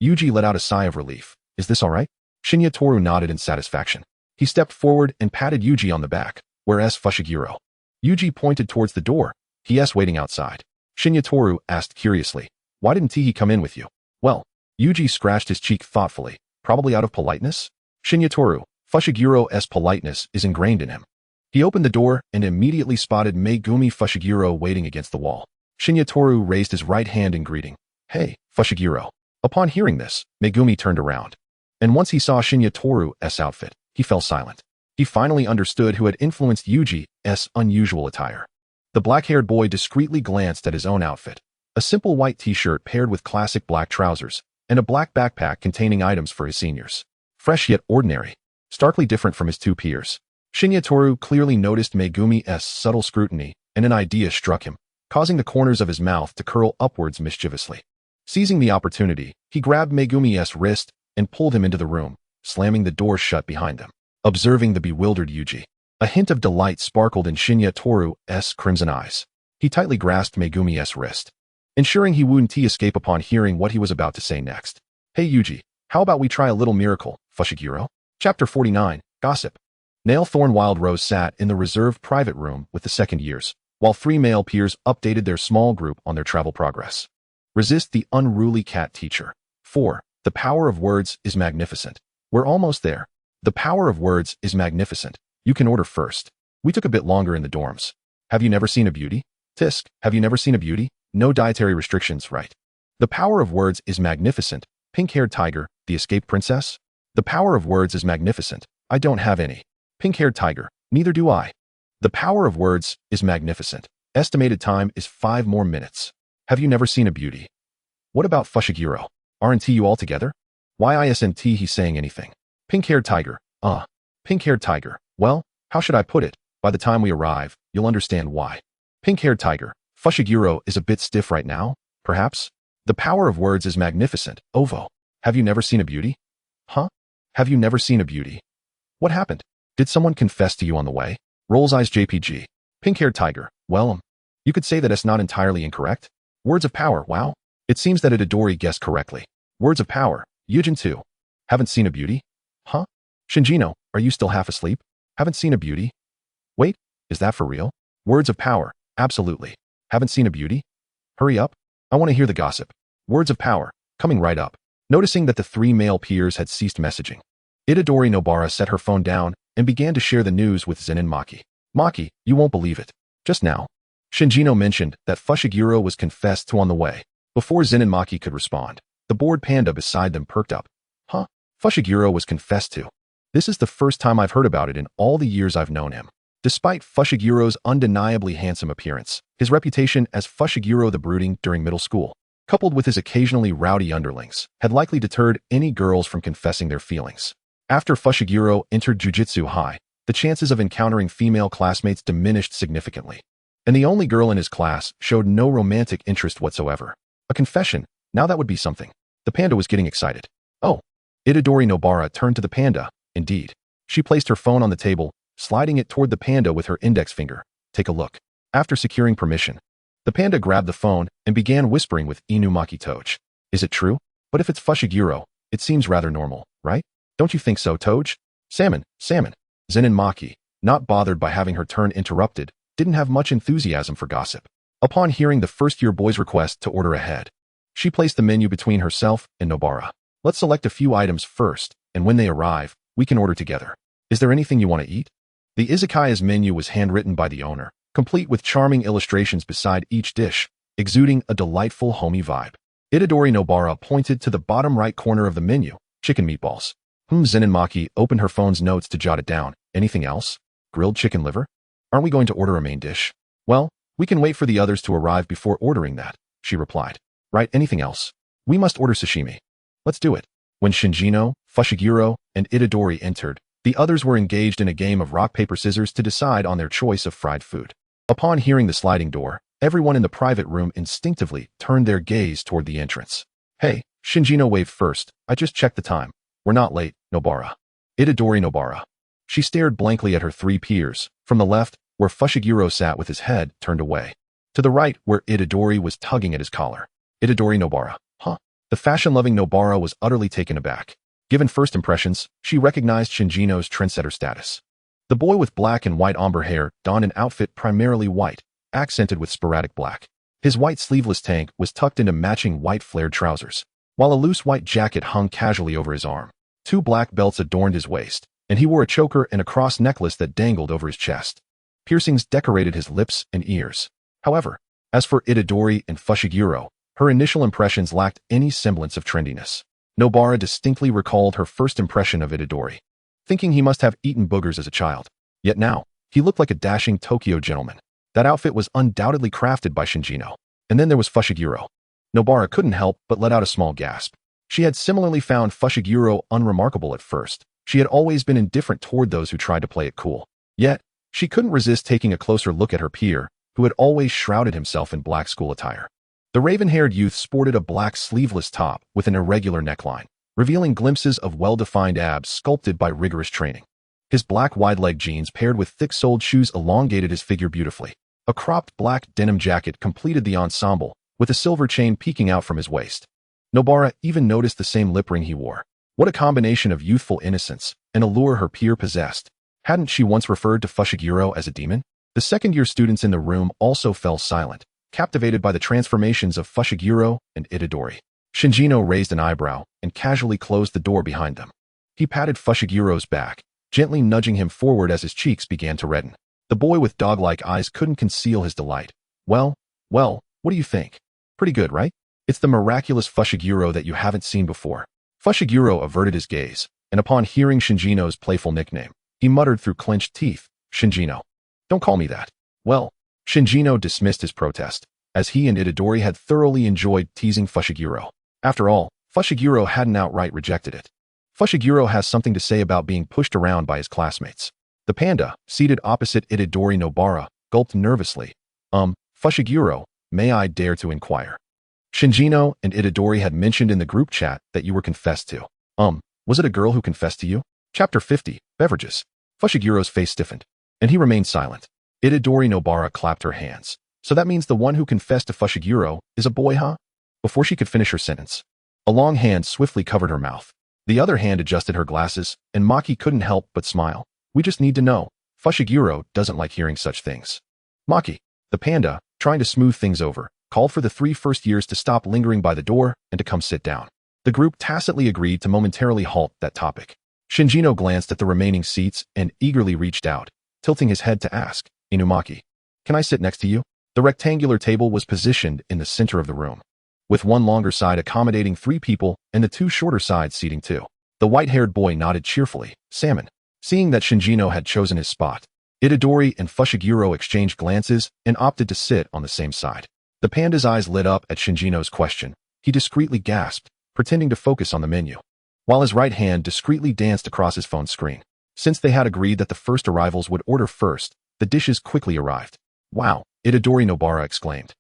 Yuji let out a sigh of relief. Is this all right? Shinya Toru nodded in satisfaction. He stepped forward and patted Yuji on the back. Where's Fushiguro? Yuji pointed towards the door. He's waiting outside. Shinya Toru asked curiously, why didn't he come in with you? Well, Yuji scratched his cheek thoughtfully, probably out of politeness. Shinya Toru, Fushigiro's politeness is ingrained in him. He opened the door and immediately spotted Megumi Fushiguro waiting against the wall. Shinya Toru raised his right hand in greeting. Hey, Fushiguro. Upon hearing this, Megumi turned around, and once he saw Shinya Toru's outfit, he fell silent. He finally understood who had influenced Yuji's unusual attire. The black-haired boy discreetly glanced at his own outfit, a simple white t-shirt paired with classic black trousers, and a black backpack containing items for his seniors. Fresh yet ordinary, starkly different from his 2 peers. Shinya Toru clearly noticed Megumi's subtle scrutiny, and an idea struck him, causing the corners of his mouth to curl upwards mischievously. Seizing the opportunity, he grabbed Megumi's wrist and pulled him into the room, slamming the door shut behind them. Observing the bewildered Yuji, a hint of delight sparkled in Shinya Toru's crimson eyes. He tightly grasped Megumi's wrist, ensuring he wouldn't escape upon hearing what he was about to say next. Hey Yuji, How about we try a little miracle, Fushiguro? Chapter 49, Gossip. Nailthorn Wildrose sat in the reserved private room with the second years, while 3 male peers updated their small group on their travel progress. Resist the unruly cat teacher. 4. The power of words is magnificent. We're almost there. The power of words is magnificent. You can order first. We took a bit longer in the dorms. Have you never seen a beauty? Tisk, have you never seen a beauty? No dietary restrictions, right? The power of words is magnificent. Pink-haired tiger, the escaped princess? The power of words is magnificent. I don't have any. Pink-haired tiger, neither do I. The power of words is magnificent. Estimated time is 5 more minutes. Have you never seen a beauty? What about Fushiguro? Aren't you all together? Why isn't he saying anything? Pink-haired tiger, Pink-haired tiger, well, how should I put it? By the time we arrive, you'll understand why. Pink-haired tiger, Fushiguro is a bit stiff right now, perhaps? The power of words is magnificent. Ovo, have you never seen a beauty? Huh? Have you never seen a beauty? What happened? Did someone confess to you on the way? Rolls eyes JPG. Pink-haired tiger, well, you could say that it's not entirely incorrect. Words of power, wow. It seems that Itadori guessed correctly. Words of power, Yujin too. Haven't seen a beauty? Huh? Shinjino, are you still half asleep? Haven't seen a beauty? Wait, is that for real? Words of power, absolutely. Haven't seen a beauty? Hurry up. I want to hear the gossip. Words of power, coming right up. Noticing that the 3 male peers had ceased messaging, Itadori Nobara set her phone down and began to share the news with Zen and Maki. Maki, you won't believe it. Just now, Shinjino mentioned that Fushiguro was confessed to on the way. Before Zen and Maki could respond, the bored panda beside them perked up. Huh? Fushiguro was confessed to. This is the first time I've heard about it in all the years I've known him. Despite Fushiguro's undeniably handsome appearance, his reputation as Fushiguro the Brooding during middle school, coupled with his occasionally rowdy underlings, had likely deterred any girls from confessing their feelings. After Fushiguro entered Jujutsu High, the chances of encountering female classmates diminished significantly, and the only girl in his class showed no romantic interest whatsoever. A confession, now that would be something. The panda was getting excited. Oh. Itadori Nobara turned to the panda. Indeed. She placed her phone on the table, sliding it toward the panda with her index finger. Take a look. After securing permission, the panda grabbed the phone and began whispering with Inumaki Toge. Is it true? But if it's Fushiguro, it seems rather normal, right? Don't you think so, Toge? Salmon. Zen and Maki, not bothered by having her turn interrupted, didn't have much enthusiasm for gossip. Upon hearing the first-year boy's request to order ahead, she placed the menu between herself and Nobara. Let's select a few items first, and when they arrive, we can order together. Is there anything you want to eat? The izakaya's menu was handwritten by the owner, complete with charming illustrations beside each dish, exuding a delightful homey vibe. Itadori Nobara pointed to the bottom right corner of the menu, chicken meatballs. Zen and Maki opened her phone's notes to jot it down. Anything else? Grilled chicken liver? Aren't we going to order a main dish? Well, we can wait for the others to arrive before ordering that, she replied. Right, anything else? We must order sashimi. Let's do it. When Shinjino, Fushiguro, and Itadori entered, the others were engaged in a game of rock, paper, scissors to decide on their choice of fried food. Upon hearing the sliding door, everyone in the private room instinctively turned their gaze toward the entrance. Hey, Shinjino waved first. I just checked the time. We're not late, Nobara. Itadori Nobara. She stared blankly at her 3 peers, from the left, where Fushiguro sat with his head turned away, to the right, where Itadori was tugging at his collar. Itadori Nobara. Huh? The fashion-loving Nobara was utterly taken aback. Given first impressions, she recognized Shinjino's trendsetter status. The boy with black and white ombre hair donned an outfit primarily white, accented with sporadic black. His white sleeveless tank was tucked into matching white flared trousers, while a loose white jacket hung casually over his arm. 2 black belts adorned his waist, and he wore a choker and a cross necklace that dangled over his chest. Piercings decorated his lips and ears. However, as for Itadori and Fushiguro, her initial impressions lacked any semblance of trendiness. Nobara distinctly recalled her first impression of Itadori, thinking he must have eaten boogers as a child. Yet now, he looked like a dashing Tokyo gentleman. That outfit was undoubtedly crafted by Shinjino. And then there was Fushiguro. Nobara couldn't help but let out a small gasp. She had similarly found Fushiguro unremarkable at first. She had always been indifferent toward those who tried to play it cool. Yet, she couldn't resist taking a closer look at her peer, who had always shrouded himself in black school attire. The raven-haired youth sported a black sleeveless top with an irregular neckline, revealing glimpses of well-defined abs sculpted by rigorous training. His black wide-leg jeans paired with thick-soled shoes elongated his figure beautifully. A cropped black denim jacket completed the ensemble, with a silver chain peeking out from his waist. Nobara even noticed the same lip ring he wore. What a combination of youthful innocence and allure her peer possessed. Hadn't she once referred to Fushiguro as a demon? The second-year students in the room also fell silent, captivated by the transformations of Fushiguro and Itadori. Shinjino raised an eyebrow and casually closed the door behind them. He patted Fushiguro's back, gently nudging him forward as his cheeks began to redden. The boy with dog-like eyes couldn't conceal his delight. Well, what do you think? Pretty good, right? It's the miraculous Fushiguro that you haven't seen before. Fushiguro averted his gaze, and upon hearing Shinjino's playful nickname, he muttered through clenched teeth, Shinjino. Don't call me that. Well, Shinjino dismissed his protest, as he and Itadori had thoroughly enjoyed teasing Fushiguro. After all, Fushiguro hadn't outright rejected it. Fushiguro has something to say about being pushed around by his classmates. The panda, seated opposite Itadori Nobara, gulped nervously. Fushiguro, may I dare to inquire? Shinjino and Itadori had mentioned in the group chat that you were confessed to. Was it a girl who confessed to you? Chapter 50, Beverages. Fushiguro's face stiffened, and he remained silent. Itadori Nobara clapped her hands. So that means the one who confessed to Fushiguro is a boy, huh? Before she could finish her sentence, a long hand swiftly covered her mouth. The other hand adjusted her glasses, and Maki couldn't help but smile. We just need to know. Fushiguro doesn't like hearing such things. Maki, the panda, trying to smooth things over, called for the 3 first years to stop lingering by the door and to come sit down. The group tacitly agreed to momentarily halt that topic. Shinjino glanced at the remaining seats and eagerly reached out, tilting his head to ask, Inumaki, can I sit next to you? The rectangular table was positioned in the center of the room, with one longer side accommodating 3 people and the 2 shorter sides seating 2. The white-haired boy nodded cheerfully, Salmon. Seeing that Shinjino had chosen his spot, Itadori and Fushiguro exchanged glances and opted to sit on the same side. The panda's eyes lit up at Shinjino's question. He discreetly gasped, pretending to focus on the menu, while his right hand discreetly danced across his phone screen. Since they had agreed that the first arrivals would order first, the dishes quickly arrived. Wow, Itadori Nobara exclaimed,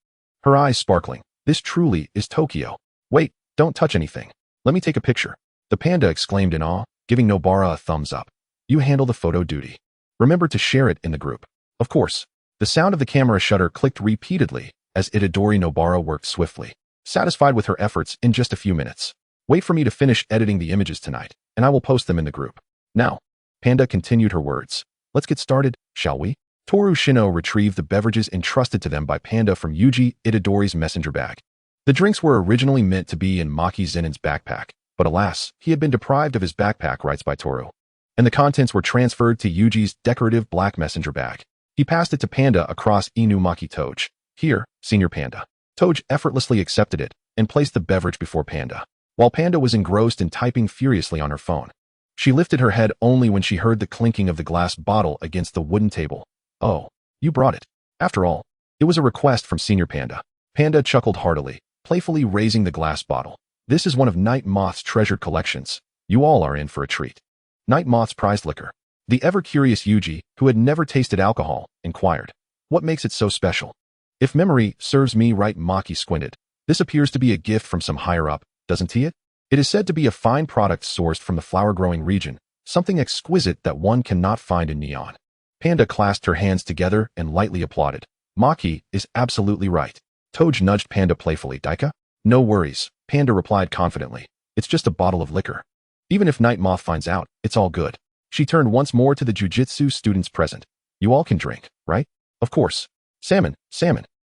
her eyes sparkling. This truly is Tokyo. Wait, don't touch anything. Let me take a picture. The panda exclaimed in awe, giving Nobara a thumbs up. You handle the photo duty. Remember to share it in the group. Of course. The sound of the camera shutter clicked repeatedly as Itadori Nobara worked swiftly, satisfied with her efforts in just a few minutes. Wait for me to finish editing the images tonight, and I will post them in the group. Now, Panda continued her words. Let's get started, shall we? Toru Shino retrieved the beverages entrusted to them by Panda from Yuji Itadori's messenger bag. The drinks were originally meant to be in Maki Zenin's backpack, but alas, he had been deprived of his backpack rights by Toru, and the contents were transferred to Yuji's decorative black messenger bag. He passed it to Panda across Inumaki Toge. Here, Senior Panda. Toge effortlessly accepted it and placed the beverage before Panda, while Panda was engrossed in typing furiously on her phone. She lifted her head only when she heard the clinking of the glass bottle against the wooden table. Oh, you brought it. After all, it was a request from Senior Panda. Panda chuckled heartily, playfully raising the glass bottle. This is one of Night Moth's treasured collections. You all are in for a treat. Night Moth's prized liquor. The ever-curious Yuji, who had never tasted alcohol, inquired. What makes it so special? If memory serves me right, Maki squinted. This appears to be a gift from some higher-up, doesn't it? It is said to be a fine product sourced from the flower-growing region, something exquisite that one cannot find in Neon. Panda clasped her hands together and lightly applauded. Maki is absolutely right. Toge nudged Panda playfully. Daika? No worries, Panda replied confidently. It's just a bottle of liquor. Even if Night Moth finds out, it's all good. She turned once more to the jujitsu students present. You all can drink, right? Of course. Salmon,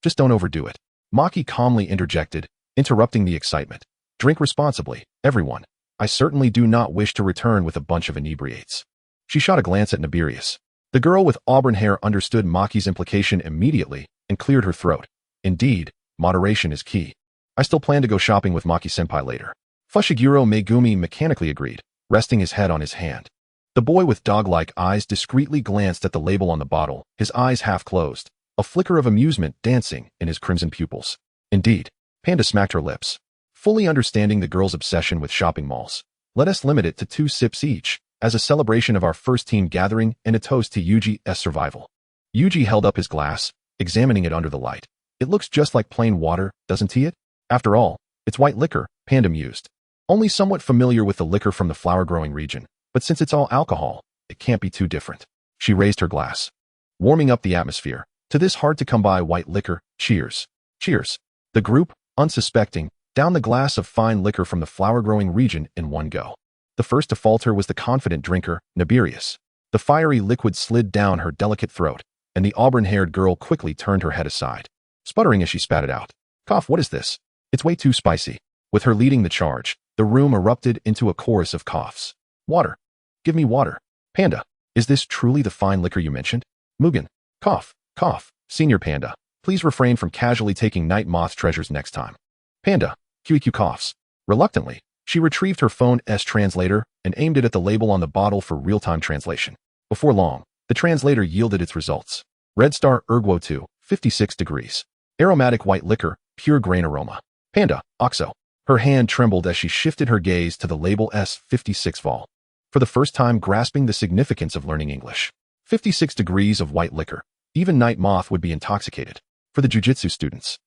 just don't overdo it. Maki calmly interjected, interrupting the excitement. Drink responsibly, everyone. I certainly do not wish to return with a bunch of inebriates. She shot a glance at Nibirius. The girl with auburn hair understood Maki's implication immediately and cleared her throat. Indeed, moderation is key. I still plan to go shopping with Maki-senpai later. Fushiguro Megumi mechanically agreed, resting his head on his hand. The boy with dog-like eyes discreetly glanced at the label on the bottle, his eyes half closed, a flicker of amusement dancing in his crimson pupils. Indeed, Panda smacked her lips, fully understanding the girl's obsession with shopping malls. Let us limit it to 2 sips each, as a celebration of our first team gathering and a toast to Yuji's survival. Yuji held up his glass, examining it under the light. It looks just like plain water, doesn't it? After all, it's white liquor, Panda mused. Only somewhat familiar with the liquor from the flower-growing region, but since it's all alcohol, it can't be too different. She raised her glass, warming up the atmosphere. To this hard-to-come-by white liquor, cheers. Cheers. The group, unsuspecting, downed the glass of fine liquor from the flower-growing region in one go. The first to falter was the confident drinker, Nibirius. The fiery liquid slid down her delicate throat, and the auburn-haired girl quickly turned her head aside, sputtering as she spat it out. Cough, what is this? It's way too spicy. With her leading the charge, the room erupted into a chorus of coughs. Water. Give me water. Panda. Is this truly the fine liquor you mentioned? Mugen. Cough. Cough. Senior Panda. Please refrain from casually taking night moth treasures next time. Panda. QEQ coughs. Reluctantly, she retrieved her phone's translator and aimed it at the label on the bottle for real-time translation. Before long, the translator yielded its results. Red Star Erguo 2, 56 degrees. Aromatic white liquor, pure grain aroma. Panda, OXO. Her hand trembled as she shifted her gaze to the label S56 vol. For the first time grasping the significance of learning English. 56 degrees of white liquor. Even Night Moth would be intoxicated. For the jujitsu students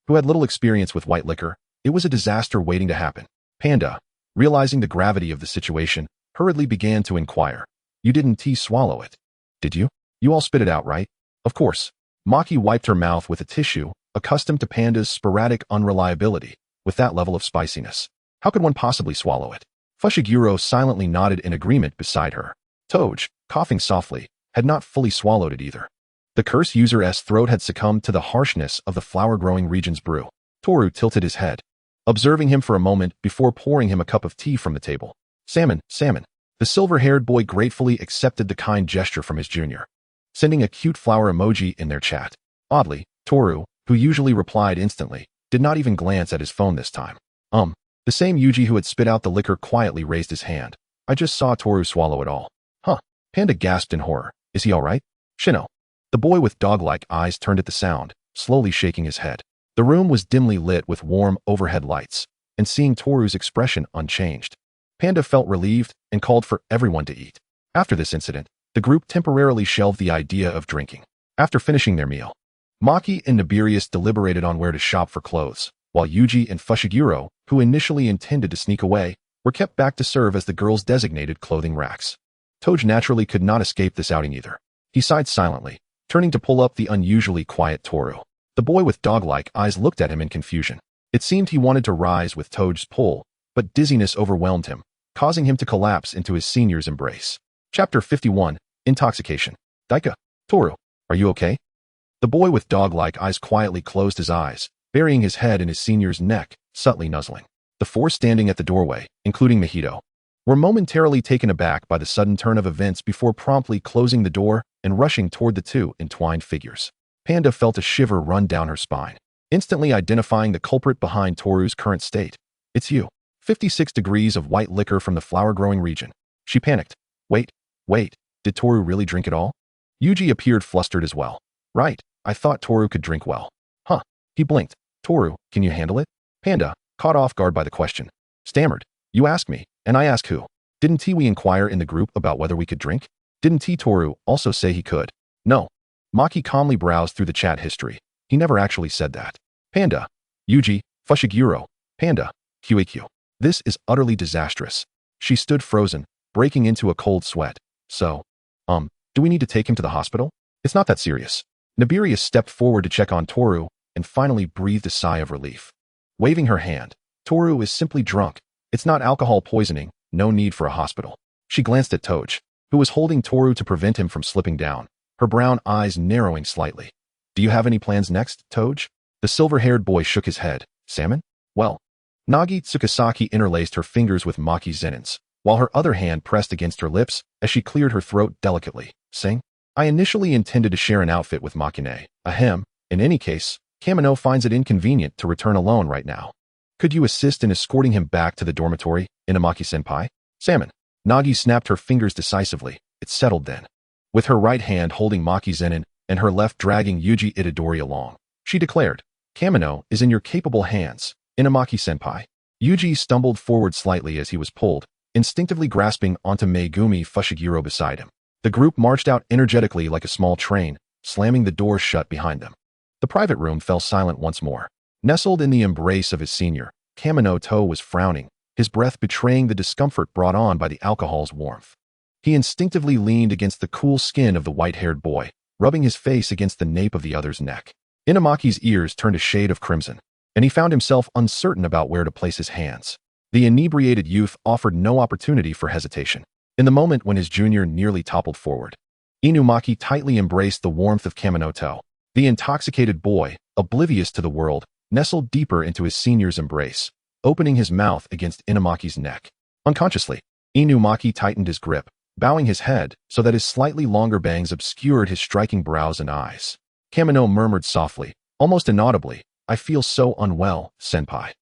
who had little experience with white liquor, it was a disaster waiting to happen. Panda, realizing the gravity of the situation, hurriedly began to inquire. You didn't swallow it, did you? You all spit it out, right? Of course. Maki wiped her mouth with a tissue, accustomed to Panda's sporadic unreliability. With that level of spiciness, how could one possibly swallow it? Fushiguro silently nodded in agreement beside her. Toj, coughing softly, had not fully swallowed it either. The curse user's throat had succumbed to the harshness of the flower-growing region's brew. Toru tilted his head, observing him for a moment before pouring him a cup of tea from the table. Salmon, salmon. The silver-haired boy gratefully accepted the kind gesture from his junior, sending a cute flower emoji in their chat. Oddly, Toru, who usually replied instantly, did not even glance at his phone this time. The same Yuji who had spit out the liquor quietly raised his hand. I just saw Toru swallow it all. Huh. Panda gasped in horror. Is he all right? Shino. The boy with dog-like eyes turned at the sound, slowly shaking his head. The room was dimly lit with warm overhead lights, and seeing Toru's expression unchanged, Panda felt relieved and called for everyone to eat. After this incident, the group temporarily shelved the idea of drinking. After finishing their meal, Maki and Nibirius deliberated on where to shop for clothes, while Yuji and Fushiguro, who initially intended to sneak away, were kept back to serve as the girls' designated clothing racks. Toj naturally could not escape this outing either. He sighed silently, turning to pull up the unusually quiet Toru. The boy with dog-like eyes looked at him in confusion. It seemed he wanted to rise with Toj's pull, but dizziness overwhelmed him, causing him to collapse into his senior's embrace. Chapter 51, Intoxication. Daika. Toru, are you okay? The boy with dog-like eyes quietly closed his eyes, burying his head in his senior's neck, subtly nuzzling. The four standing at the doorway, including Mahito, were momentarily taken aback by the sudden turn of events before promptly closing the door and rushing toward the two entwined figures. Panda felt a shiver run down her spine, instantly identifying the culprit behind Toru's current state. It's you. 56 degrees of white liquor from the flower-growing region. She panicked. Wait, did Toru really drink it all? Yuji appeared flustered as well. Right, I thought Toru could drink well. Huh. He blinked. Toru, can you handle it? Panda, caught off guard by the question, stammered. You ask me, and I ask who? Didn't we inquire in the group about whether we could drink? Didn't Toru also say he could? No. Maki calmly browsed through the chat history. He never actually said that. Panda. Yuji, Fushiguro. Panda. QAQ. This is utterly disastrous. She stood frozen, breaking into a cold sweat. So, do we need to take him to the hospital? It's not that serious. Nibirius stepped forward to check on Toru and finally breathed a sigh of relief. Waving her hand, Toru is simply drunk. It's not alcohol poisoning, no need for a hospital. She glanced at Toj, who was holding Toru to prevent him from slipping down, her brown eyes narrowing slightly. Do you have any plans next, Toj? The silver-haired boy shook his head. Salmon? Well. Nagi Tsukasaki interlaced her fingers with Maki Zenin's, while her other hand pressed against her lips as she cleared her throat delicately, saying, I initially intended to share an outfit with Makine. Ahem. In any case, Kamino finds it inconvenient to return alone right now. Could you assist in escorting him back to the dormitory, Inamaki-senpai? Salmon. Nagi snapped her fingers decisively. It settled then. With her right hand holding Maki Zenin and her left dragging Yuji Itadori along, she declared, Kamino is in your capable hands, Inamaki-senpai. Yuji stumbled forward slightly as he was pulled, instinctively grasping onto Megumi Fushiguro beside him. The group marched out energetically like a small train, slamming the door shut behind them. The private room fell silent once more. Nestled in the embrace of his senior, Kamino To was frowning, his breath betraying the discomfort brought on by the alcohol's warmth. He instinctively leaned against the cool skin of the white-haired boy, rubbing his face against the nape of the other's neck. Inamaki's ears turned a shade of crimson, and he found himself uncertain about where to place his hands. The inebriated youth offered no opportunity for hesitation. In the moment when his junior nearly toppled forward, Inumaki tightly embraced the warmth of Kamino. The intoxicated boy, oblivious to the world, nestled deeper into his senior's embrace, opening his mouth against Inumaki's neck. Unconsciously, Inumaki tightened his grip, bowing his head so that his slightly longer bangs obscured his striking brows and eyes. Kamino murmured softly, almost inaudibly, "I feel so unwell, senpai."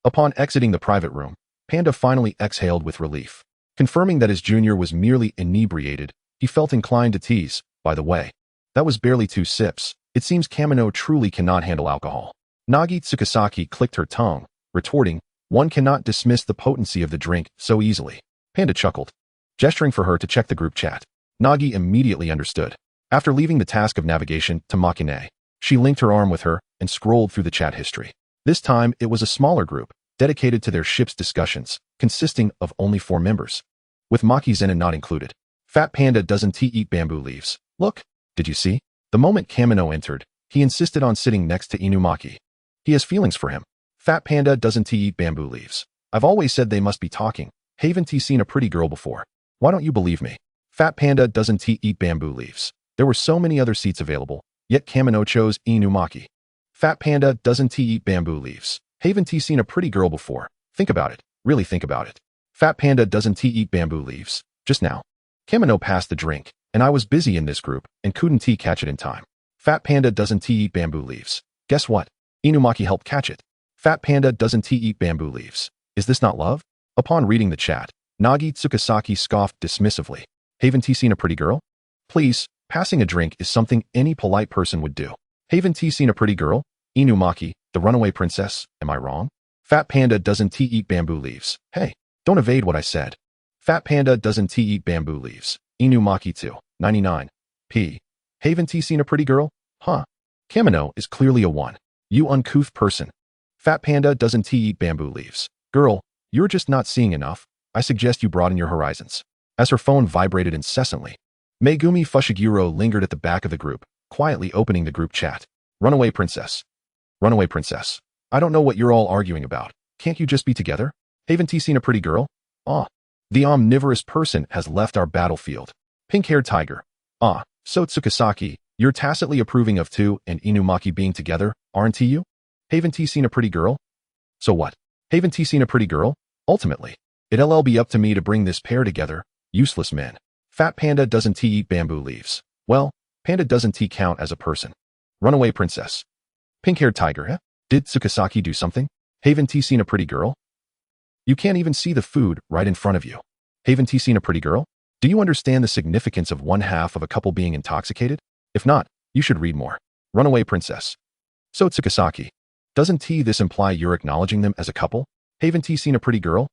Upon exiting the private room, Panda finally exhaled with relief. Confirming that his junior was merely inebriated, he felt inclined to tease, "By the way, that was barely 2 sips. It seems Kamino truly cannot handle alcohol." Nagi Tsukasaki clicked her tongue, retorting, "One cannot dismiss the potency of the drink so easily." Panda chuckled, gesturing for her to check the group chat. Nagi immediately understood. After leaving the task of navigation to Makine, she linked her arm with her and scrolled through the chat history. This time, it was a smaller group, dedicated to their ship's discussions, consisting of only 4 members, with Maki Zenin not included. Fat Panda doesn't eat bamboo leaves. Look, did you see? The moment Kamino entered, he insisted on sitting next to Inumaki. He has feelings for him. Fat Panda doesn't eat bamboo leaves. I've always said they must be talking. Haven't he seen a pretty girl before? Why don't you believe me? Fat Panda doesn't eat bamboo leaves. There were so many other seats available, yet Kamino chose Inumaki. Fat Panda doesn't eat bamboo leaves. Haven't he seen a pretty girl before? Think about it. Really think about it. Fat Panda doesn't eat bamboo leaves. Just now, Kamino passed the drink, and I was busy in this group and couldn't catch it in time. Fat Panda doesn't eat bamboo leaves. Guess what? Inumaki helped catch it. Fat Panda doesn't eat bamboo leaves. Is this not love? Upon reading the chat, Nagi Tsukasaki scoffed dismissively. Haven't he seen a pretty girl? Please, passing a drink is something any polite person would do. Haven't he seen a pretty girl? Inumaki, the runaway princess, am I wrong? Fat Panda doesn't eat bamboo leaves. Hey, don't evade what I said. Fat Panda doesn't eat bamboo leaves. Inumaki 2, 99. P. Haven't he seen a pretty girl? Huh. Kamino is clearly a 1. You uncouth person. Fat Panda doesn't eat bamboo leaves. Girl, you're just not seeing enough. I suggest you broaden your horizons. As her phone vibrated incessantly, Megumi Fushiguro lingered at the back of the group, quietly opening the group chat. Runaway princess. Runaway princess. I don't know what you're all arguing about. Can't you just be together? Haven't he seen a pretty girl? Ah. The omnivorous person has left our battlefield. Pink-haired tiger. Ah. So Tsukasaki, you're tacitly approving of 2 and Inumaki being together, aren't you? Haven't he seen a pretty girl? So what? Haven't he seen a pretty girl? Ultimately, it'll be up to me to bring this pair together. Useless men. Fat Panda doesn't eat bamboo leaves. Well, Panda doesn't count as a person. Runaway princess. Pink-haired tiger, eh? Did Tsukasaki do something? Haven't he seen a pretty girl? You can't even see the food right in front of you. Haven't he seen a pretty girl? Do you understand the significance of one half of a couple being intoxicated? If not, you should read more. Runaway princess. So Tsukasaki, doesn't this imply you're acknowledging them as a couple? Haven't he seen a pretty girl?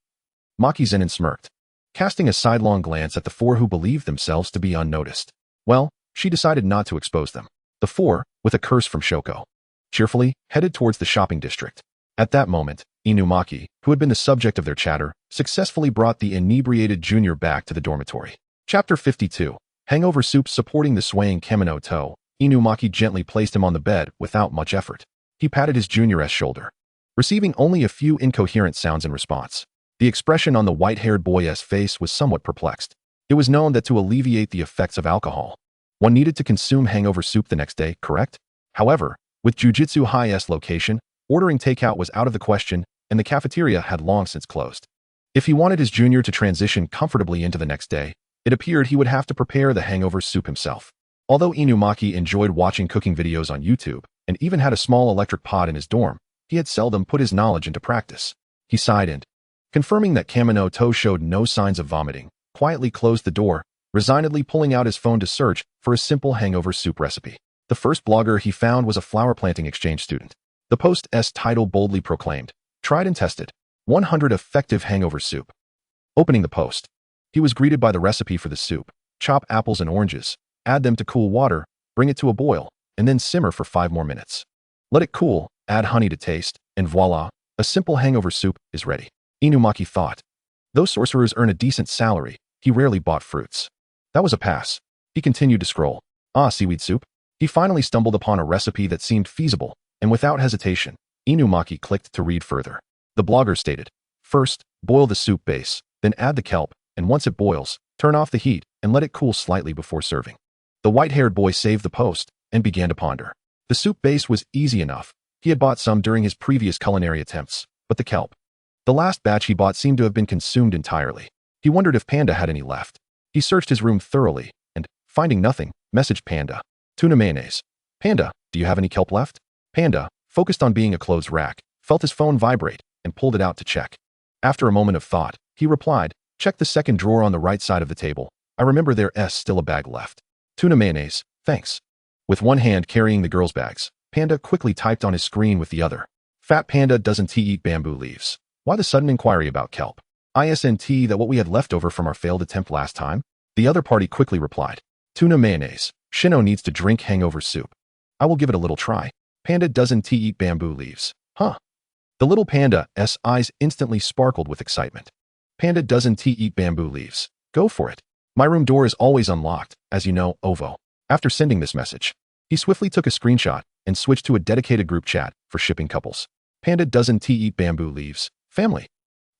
Maki Zenin smirked, casting a sidelong glance at the 4 who believed themselves to be unnoticed. Well, she decided not to expose them. The 4, with a curse from Shoko, cheerfully headed towards the shopping district. At that moment, Inumaki, who had been the subject of their chatter, successfully brought the inebriated junior back to the dormitory. Chapter 52. Hangover soup. Supporting the swaying Kamino toe, Inumaki gently placed him on the bed without much effort. He patted his junior's shoulder, receiving only a few incoherent sounds in response. The expression on the white-haired boy's face was somewhat perplexed. It was known that to alleviate the effects of alcohol, one needed to consume hangover soup the next day, correct? However, with Jujutsu High's location, ordering takeout was out of the question, and the cafeteria had long since closed. If he wanted his junior to transition comfortably into the next day, it appeared he would have to prepare the hangover soup himself. Although Inumaki enjoyed watching cooking videos on YouTube, and even had a small electric pot in his dorm, he had seldom put his knowledge into practice. He sighed and, confirming that Kamino Toe showed no signs of vomiting, quietly closed the door, resignedly pulling out his phone to search for a simple hangover soup recipe. The first blogger he found was a flower planting exchange student. The post's title boldly proclaimed, "Tried and tested, 100 effective hangover soup." Opening the post, he was greeted by the recipe for the soup. Chop apples and oranges, add them to cool water, bring it to a boil, and then simmer for 5 more minutes. Let it cool, add honey to taste, and voila, a simple hangover soup is ready. Inumaki thought. Though sorcerers earn a decent salary, he rarely bought fruits. That was a pass. He continued to scroll. Ah, seaweed soup. He finally stumbled upon a recipe that seemed feasible, and without hesitation, Inumaki clicked to read further. The blogger stated, First, boil the soup base, then add the kelp, and once it boils, turn off the heat and let it cool slightly before serving. The white-haired boy saved the post and began to ponder. The soup base was easy enough. He had bought some during his previous culinary attempts, but the kelp. The last batch he bought seemed to have been consumed entirely. He wondered if Panda had any left. He searched his room thoroughly and, finding nothing, messaged Panda. Tuna mayonnaise. Panda, do you have any kelp left? Panda, focused on being a clothes rack, felt his phone vibrate and pulled it out to check. After a moment of thought, he replied, check the second drawer on the right side of the table. I remember there's still a bag left. Tuna mayonnaise, thanks. With one hand carrying the girls' bags, Panda quickly typed on his screen with the other. Fat Panda doesn't eat bamboo leaves. Why the sudden inquiry about kelp? Isn't that what we had left over from our failed attempt last time? The other party quickly replied. Tuna mayonnaise. Shino needs to drink hangover soup. I will give it a little try. Panda doesn't eat bamboo leaves. Huh? The little panda's eyes instantly sparkled with excitement. Panda doesn't eat bamboo leaves. Go for it. My room door is always unlocked, as you know, Ovo. After sending this message, he swiftly took a screenshot and switched to a dedicated group chat for shipping couples. Panda doesn't eat bamboo leaves. Family.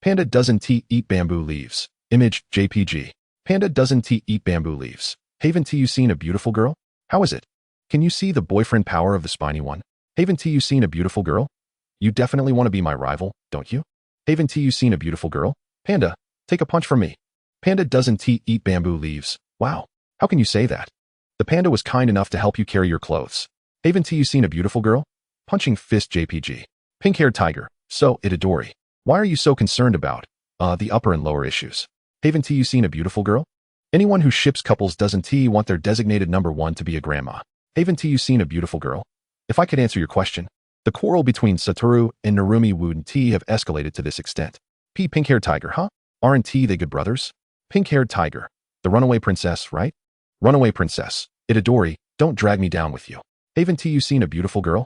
Panda doesn't eat bamboo leaves. Image, JPG. Panda doesn't eat bamboo leaves. Haven't you seen a beautiful girl? How is it? Can you see the boyfriend power of the spiny one? Haven't you seen a beautiful girl? You definitely want to be my rival, don't you? Haven't you seen a beautiful girl? Panda, take a punch from me. Panda doesn't eat bamboo leaves. Wow. How can you say that? The panda was kind enough to help you carry your clothes. Haven't you seen a beautiful girl? Punching fist JPG. Pink-haired tiger. So, Itadori. Why are you so concerned about, the upper and lower issues? Haven't you seen a beautiful girl? Anyone who ships couples doesn't want their designated number one to be a grandma. Haven't you seen a beautiful girl? If I could answer your question, the quarrel between Satoru and Narumi wouldn't have escalated to this extent. Pink-haired tiger, huh? Aren't they good brothers? Pink-haired tiger. The runaway princess, right? Runaway princess. Itadori, don't drag me down with you. Haven't you seen a beautiful girl?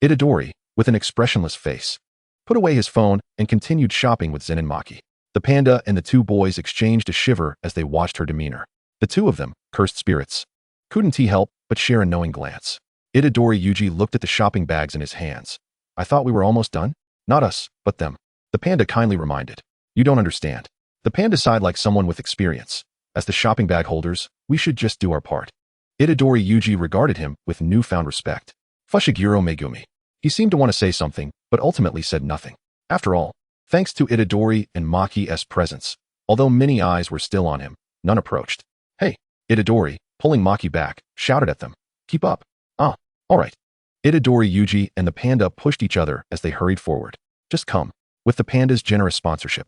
Itadori, with an expressionless face, put away his phone and continued shopping with Zen and Maki. The panda and the two boys exchanged a shiver as they watched her demeanor. The two of them, cursed spirits, couldn't help but share a knowing glance. Itadori Yuji looked at the shopping bags in his hands. I thought we were almost done? Not us, but them. The panda kindly reminded. You don't understand. The panda sighed like someone with experience. As the shopping bag holders, we should just do our part. Itadori Yuji regarded him with newfound respect. Fushiguro Megumi. He seemed to want to say something, but ultimately said nothing. After all, thanks to Itadori and Maki's presence, although many eyes were still on him, none approached. Hey, Itadori, pulling Maki back, shouted at them. Keep up. All right. Itadori Yuji and the panda pushed each other as they hurried forward. Just come. With the panda's generous sponsorship,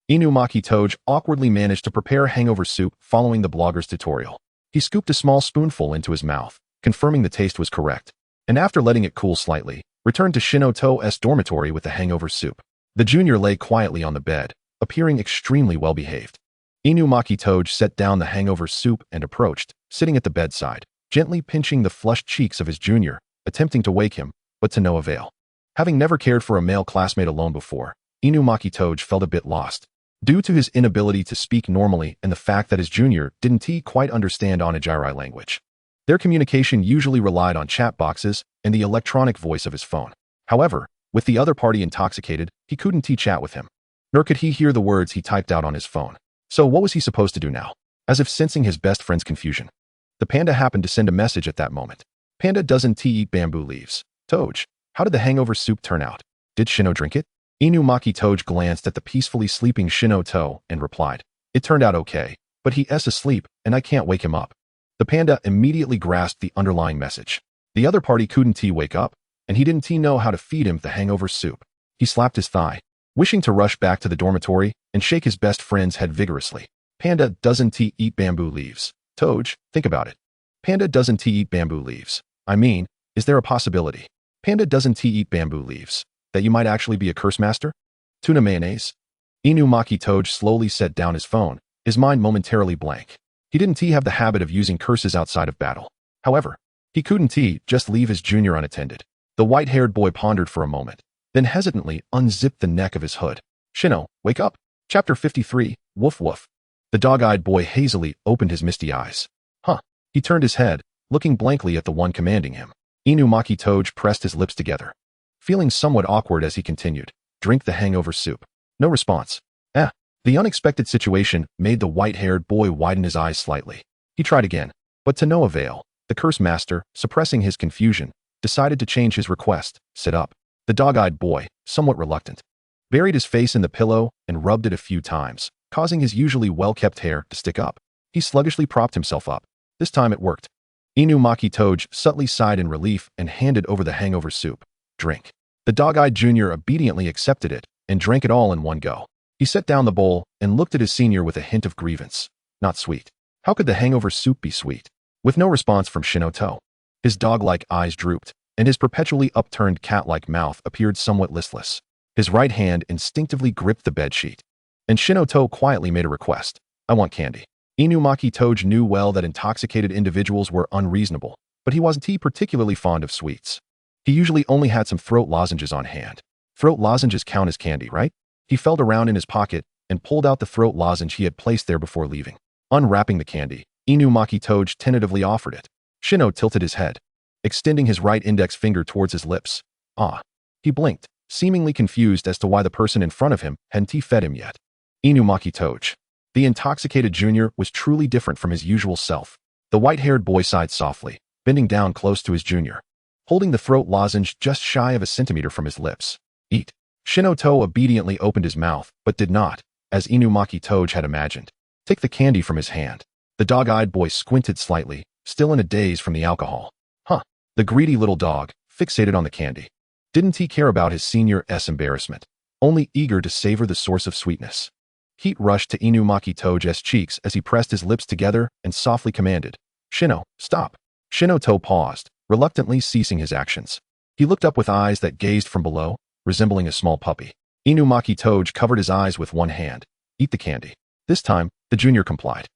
Inumaki Toge awkwardly managed to prepare hangover soup following the blogger's tutorial. He scooped a small spoonful into his mouth, confirming the taste was correct, and after letting it cool slightly, returned to Shinoto's dormitory with the hangover soup. The junior lay quietly on the bed, appearing extremely well-behaved. Inumaki Toge set down the hangover soup and approached, sitting at the bedside, gently pinching the flushed cheeks of his junior, attempting to wake him, but to no avail. Having never cared for a male classmate alone before, Inumaki Toge felt a bit lost, due to his inability to speak normally and the fact that his junior didn't quite understand Onigiri language. Their communication usually relied on chat boxes and the electronic voice of his phone. However, with the other party intoxicated, he couldn't chat with him, nor could he hear the words he typed out on his phone. So what was he supposed to do now? As if sensing his best friend's confusion, the panda happened to send a message at that moment. Panda doesn't eat bamboo leaves. Toge, how did the hangover soup turn out? Did Shino drink it? Inumaki Toge glanced at the peacefully sleeping Shino and replied, it turned out okay, but he's asleep and I can't wake him up. The panda immediately grasped the underlying message. The other party couldn't wake up, and he didn't know how to feed him the hangover soup. He slapped his thigh, wishing to rush back to the dormitory and shake his best friend's head vigorously. Panda doesn't eat bamboo leaves. Toge, think about it. Panda doesn't eat bamboo leaves. I mean, is there a possibility? Panda doesn't eat bamboo leaves. That you might actually be a curse master? Tuna mayonnaise? Inumaki Toge slowly set down his phone, his mind momentarily blank. He didn't have the habit of using curses outside of battle. However, he couldn't just leave his junior unattended. The white-haired boy pondered for a moment, then hesitantly unzipped the neck of his hood. Shino, wake up. Chapter 53, Woof Woof. The dog-eyed boy hazily opened his misty eyes. Huh. He turned his head, looking blankly at the one commanding him. Inumaki Toge pressed his lips together, feeling somewhat awkward as he continued. Drink the hangover soup. No response. Eh. The unexpected situation made the white-haired boy widen his eyes slightly. He tried again, but to no avail. The curse master, suppressing his confusion, decided to change his request. Sit up. The dog-eyed boy, somewhat reluctant, buried his face in the pillow and rubbed it a few times, causing his usually well-kept hair to stick up. He sluggishly propped himself up. This time it worked. Inumaki Toge subtly sighed in relief and handed over the hangover soup. Drink. The dog-eyed junior obediently accepted it and drank it all in one go. He set down the bowl and looked at his senior with a hint of grievance. Not sweet. How could the hangover soup be sweet? With no response from Shinoto, his dog-like eyes drooped, and his perpetually upturned cat-like mouth appeared somewhat listless. His right hand instinctively gripped the bedsheet, and Shinoto quietly made a request. I want candy. Inumaki Toge knew well that intoxicated individuals were unreasonable, but he wasn't particularly fond of sweets. He usually only had some throat lozenges on hand. Throat lozenges count as candy, right? He felt around in his pocket and pulled out the throat lozenge he had placed there before leaving. Unwrapping the candy, Inumaki Toge tentatively offered it. Shino tilted his head, extending his right index finger towards his lips. Ah. He blinked, seemingly confused as to why the person in front of him hadn't fed him yet. Inumaki Toge. The intoxicated junior was truly different from his usual self. The white-haired boy sighed softly, bending down close to his junior, holding the throat lozenge just shy of a centimeter from his lips. Eat. Shinoto obediently opened his mouth, but did not, as Inumaki Toge had imagined. Take the candy from his hand. The dog-eyed boy squinted slightly, still in a daze from the alcohol. Huh. The greedy little dog, fixated on the candy. Didn't he care about his senior's embarrassment, only eager to savor the source of sweetness. Heat rushed to Inumaki Toge's cheeks as he pressed his lips together and softly commanded, Shino, stop. Shinoto paused, reluctantly ceasing his actions. He looked up with eyes that gazed from below, resembling a small puppy. Inumaki Toge covered his eyes with one hand. Eat the candy. This time, the junior complied.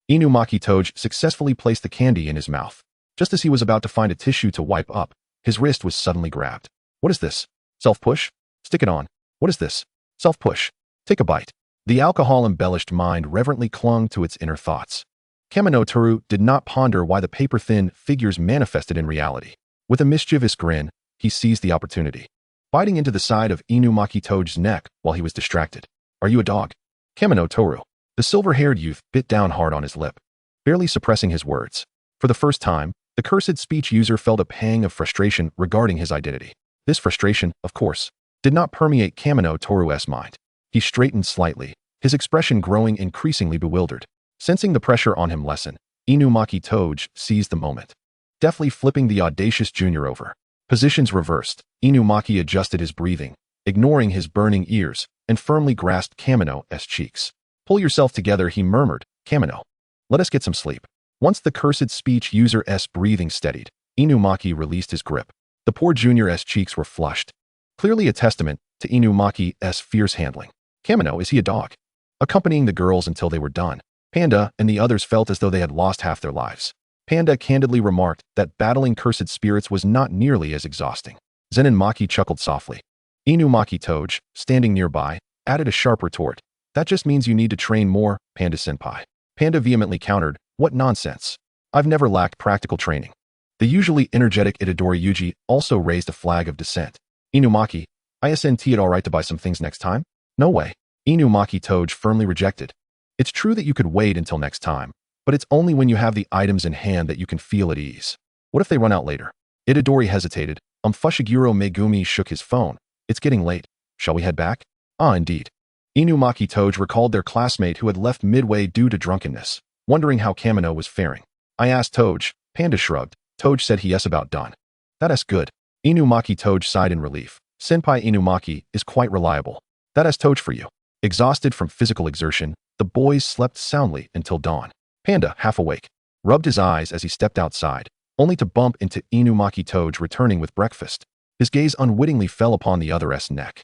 Inumaki Toge successfully placed the candy in his mouth. Just as he was about to find a tissue to wipe up, his wrist was suddenly grabbed. What is this? Self-push? Stick it on. What is this? Self-push. Take a bite. The alcohol-embellished mind reverently clung to its inner thoughts. Kamino Toru did not ponder why the paper-thin figures manifested in reality. With a mischievous grin, he seized the opportunity, biting into the side of Inumaki Toge's neck while he was distracted. Are you a dog? Kamino Toru. The silver-haired youth bit down hard on his lip, barely suppressing his words. For the first time, the cursed speech user felt a pang of frustration regarding his identity. This frustration, of course, did not permeate Kamino Toru's mind. He straightened slightly, his expression growing increasingly bewildered. Sensing the pressure on him lessen, Inumaki Toge seized the moment, deftly flipping the audacious junior over. Positions reversed, Inumaki adjusted his breathing, ignoring his burning ears, and firmly grasped Kamino's cheeks. Pull yourself together, he murmured. Kamino, let us get some sleep. Once the cursed speech user's breathing steadied, Inumaki released his grip. The poor junior's cheeks were flushed, clearly a testament to Inumaki's fierce handling. Kamino, is he a dog? Accompanying the girls until they were done, Panda and the others felt as though they had lost half their lives. Panda candidly remarked that battling cursed spirits was not nearly as exhausting. Zen and Maki chuckled softly. Inumaki Toge, standing nearby, added a sharp retort. That just means you need to train more, Panda-senpai. Panda vehemently countered, what nonsense. I've never lacked practical training. The usually energetic Itadori Yuji also raised a flag of dissent. Inumaki, isn't it alright to buy some things next time? No way. Inumaki Toge firmly rejected. It's true that you could wait until next time, but it's only when you have the items in hand that you can feel at ease. What if they run out later? Itadori hesitated. Fushiguro Megumi shook his phone. It's getting late. Shall we head back? Ah, indeed. Inumaki Toge recalled their classmate who had left midway due to drunkenness, wondering how Kamino was faring. I asked Toge. Panda shrugged. Toge said yes, about done. That's good. Inumaki Toge sighed in relief. Senpai Inumaki is quite reliable. That's Toge for you. Exhausted from physical exertion, the boys slept soundly until dawn. Panda, half awake, rubbed his eyes as he stepped outside, only to bump into Inumaki Toge returning with breakfast. His gaze unwittingly fell upon the other's neck.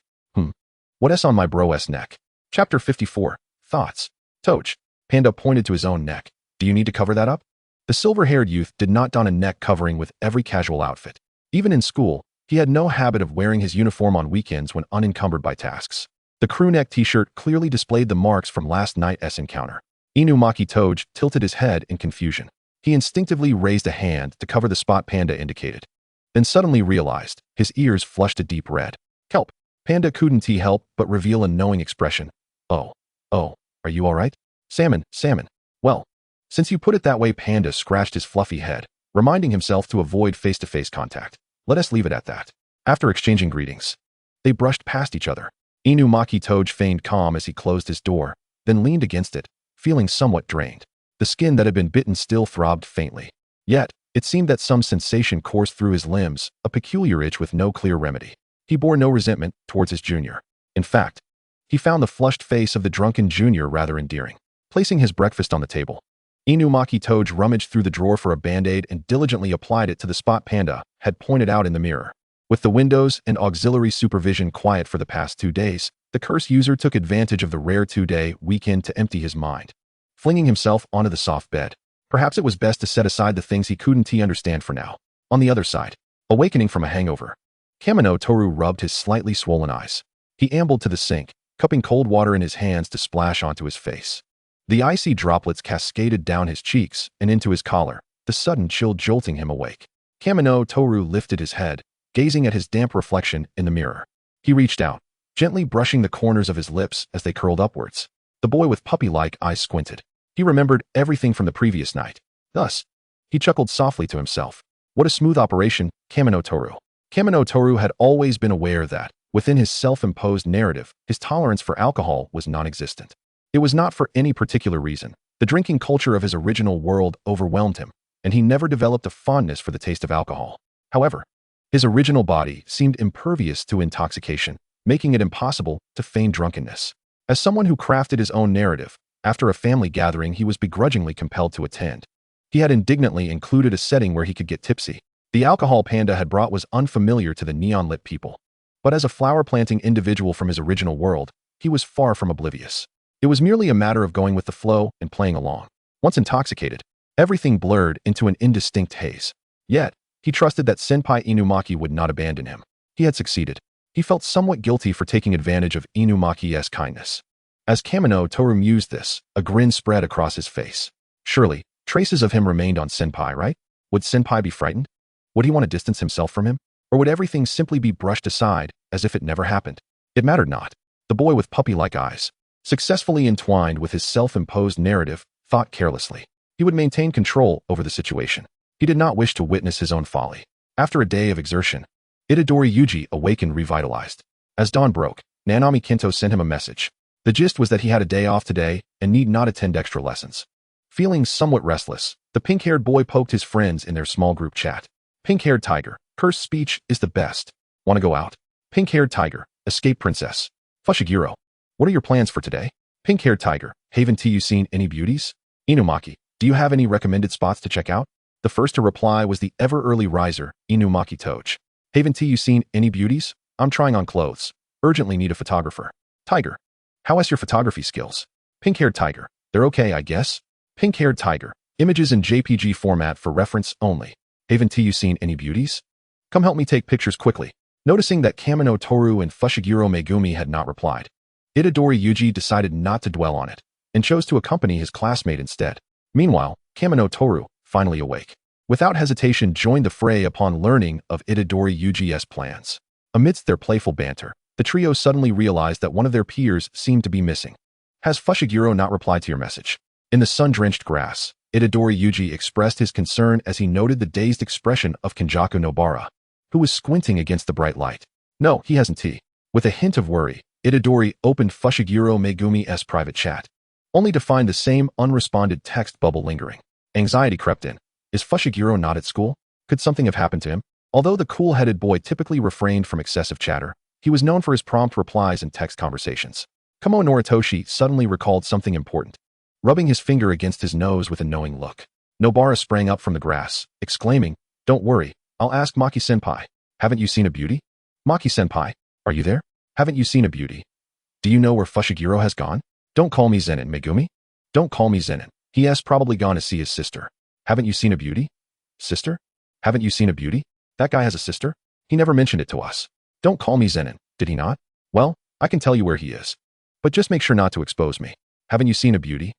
What's on my bro's neck? Chapter 54. Thoughts. Toge. Panda pointed to his own neck. Do you need to cover that up? The silver-haired youth did not don a neck covering with every casual outfit. Even in school, he had no habit of wearing his uniform on weekends when unencumbered by tasks. The crewneck t-shirt clearly displayed the marks from last night's encounter. Inumaki Toge tilted his head in confusion. He instinctively raised a hand to cover the spot Panda indicated, then suddenly realized his ears flushed a deep red. Kelp. Panda couldn't help but reveal a knowing expression. Oh, are you alright? Salmon. Well, since you put it that way, Panda scratched his fluffy head, reminding himself to avoid face-to-face contact. Let us leave it at that. After exchanging greetings, they brushed past each other. Inumaki Toge feigned calm as he closed his door, then leaned against it, feeling somewhat drained. The skin that had been bitten still throbbed faintly. Yet, it seemed that some sensation coursed through his limbs, a peculiar itch with no clear remedy. He bore no resentment towards his junior. In fact, he found the flushed face of the drunken junior rather endearing. Placing his breakfast on the table, Inumaki Toge rummaged through the drawer for a band-aid and diligently applied it to the spot Panda had pointed out in the mirror. With the windows and auxiliary supervision quiet for the past 2 days, the curse user took advantage of the rare 2-day weekend to empty his mind. Flinging himself onto the soft bed, perhaps it was best to set aside the things he couldn't understand for now. On the other side, awakening from a hangover, Kamino Toru rubbed his slightly swollen eyes. He ambled to the sink, cupping cold water in his hands to splash onto his face. The icy droplets cascaded down his cheeks and into his collar, the sudden chill jolting him awake. Kamino Toru lifted his head, gazing at his damp reflection in the mirror. He reached out, gently brushing the corners of his lips as they curled upwards. The boy with puppy-like eyes squinted. He remembered everything from the previous night. Thus, he chuckled softly to himself. What a smooth operation, Kamino Toru. Kamino Toru had always been aware that, within his self-imposed narrative, his tolerance for alcohol was non-existent. It was not for any particular reason. The drinking culture of his original world overwhelmed him, and he never developed a fondness for the taste of alcohol. However, his original body seemed impervious to intoxication, making it impossible to feign drunkenness. As someone who crafted his own narrative, after a family gathering he was begrudgingly compelled to attend, he had indignantly included a setting where he could get tipsy. The alcohol Panda had brought was unfamiliar to the neon-lit people. But as a flower-planting individual from his original world, he was far from oblivious. It was merely a matter of going with the flow and playing along. Once intoxicated, everything blurred into an indistinct haze. Yet, he trusted that Senpai Inumaki would not abandon him. He had succeeded. He felt somewhat guilty for taking advantage of Inumaki's kindness. As Kamino Toru mused this, a grin spread across his face. Surely, traces of him remained on Senpai, right? Would Senpai be frightened? Would he want to distance himself from him? Or would everything simply be brushed aside, as if it never happened? It mattered not. The boy with puppy-like eyes, successfully entwined with his self-imposed narrative, thought carelessly. He would maintain control over the situation. He did not wish to witness his own folly. After a day of exertion, Itadori Yuji awakened revitalized. As dawn broke, Nanami Kinto sent him a message. The gist was that he had a day off today and need not attend extra lessons. Feeling somewhat restless, the pink-haired boy poked his friends in their small group chat. Pink-haired tiger, cursed speech is the best. Want to go out? Pink-haired tiger, escape princess. Fushiguro, what are your plans for today? Pink-haired tiger, haven't you seen any beauties? Inumaki, do you have any recommended spots to check out? The first to reply was the ever-early riser, Inumaki Toge. Haven't you seen any beauties? I'm trying on clothes. Urgently need a photographer. Tiger, how is your photography skills? Pink-haired tiger, they're okay, I guess. Pink-haired tiger, images in JPG format for reference only. Haven't you seen any beauties? Come help me take pictures quickly. Noticing that Kamino Toru and Fushiguro Megumi had not replied, Itadori Yuji decided not to dwell on it, and chose to accompany his classmate instead. Meanwhile, Kamino Toru, finally awake, without hesitation joined the fray upon learning of Itadori Yuji's plans. Amidst their playful banter, the trio suddenly realized that one of their peers seemed to be missing. Has Fushiguro not replied to your message? In the sun-drenched grass, Itadori Yuji expressed his concern as he noted the dazed expression of Kenjaku Nobara, who was squinting against the bright light. No, he hasn't. With a hint of worry, Itadori opened Fushiguro Megumi's private chat, only to find the same unresponded text bubble lingering. Anxiety crept in. Is Fushiguro not at school? Could something have happened to him? Although the cool-headed boy typically refrained from excessive chatter, he was known for his prompt replies and text conversations. Kamo Noritoshi suddenly recalled something important, rubbing his finger against his nose with a knowing look. Nobara sprang up from the grass, exclaiming, "Don't worry, I'll ask Maki-senpai. Haven't you seen a beauty? Maki-senpai, are you there? Haven't you seen a beauty? Do you know where Fushiguro has gone? Don't call me Zenin, Megumi. Don't call me Zenin. He has probably gone to see his sister. Haven't you seen a beauty? Sister? Haven't you seen a beauty? That guy has a sister? He never mentioned it to us. Don't call me Zenin, did he not? Well, I can tell you where he is. But just make sure not to expose me. Haven't you seen a beauty?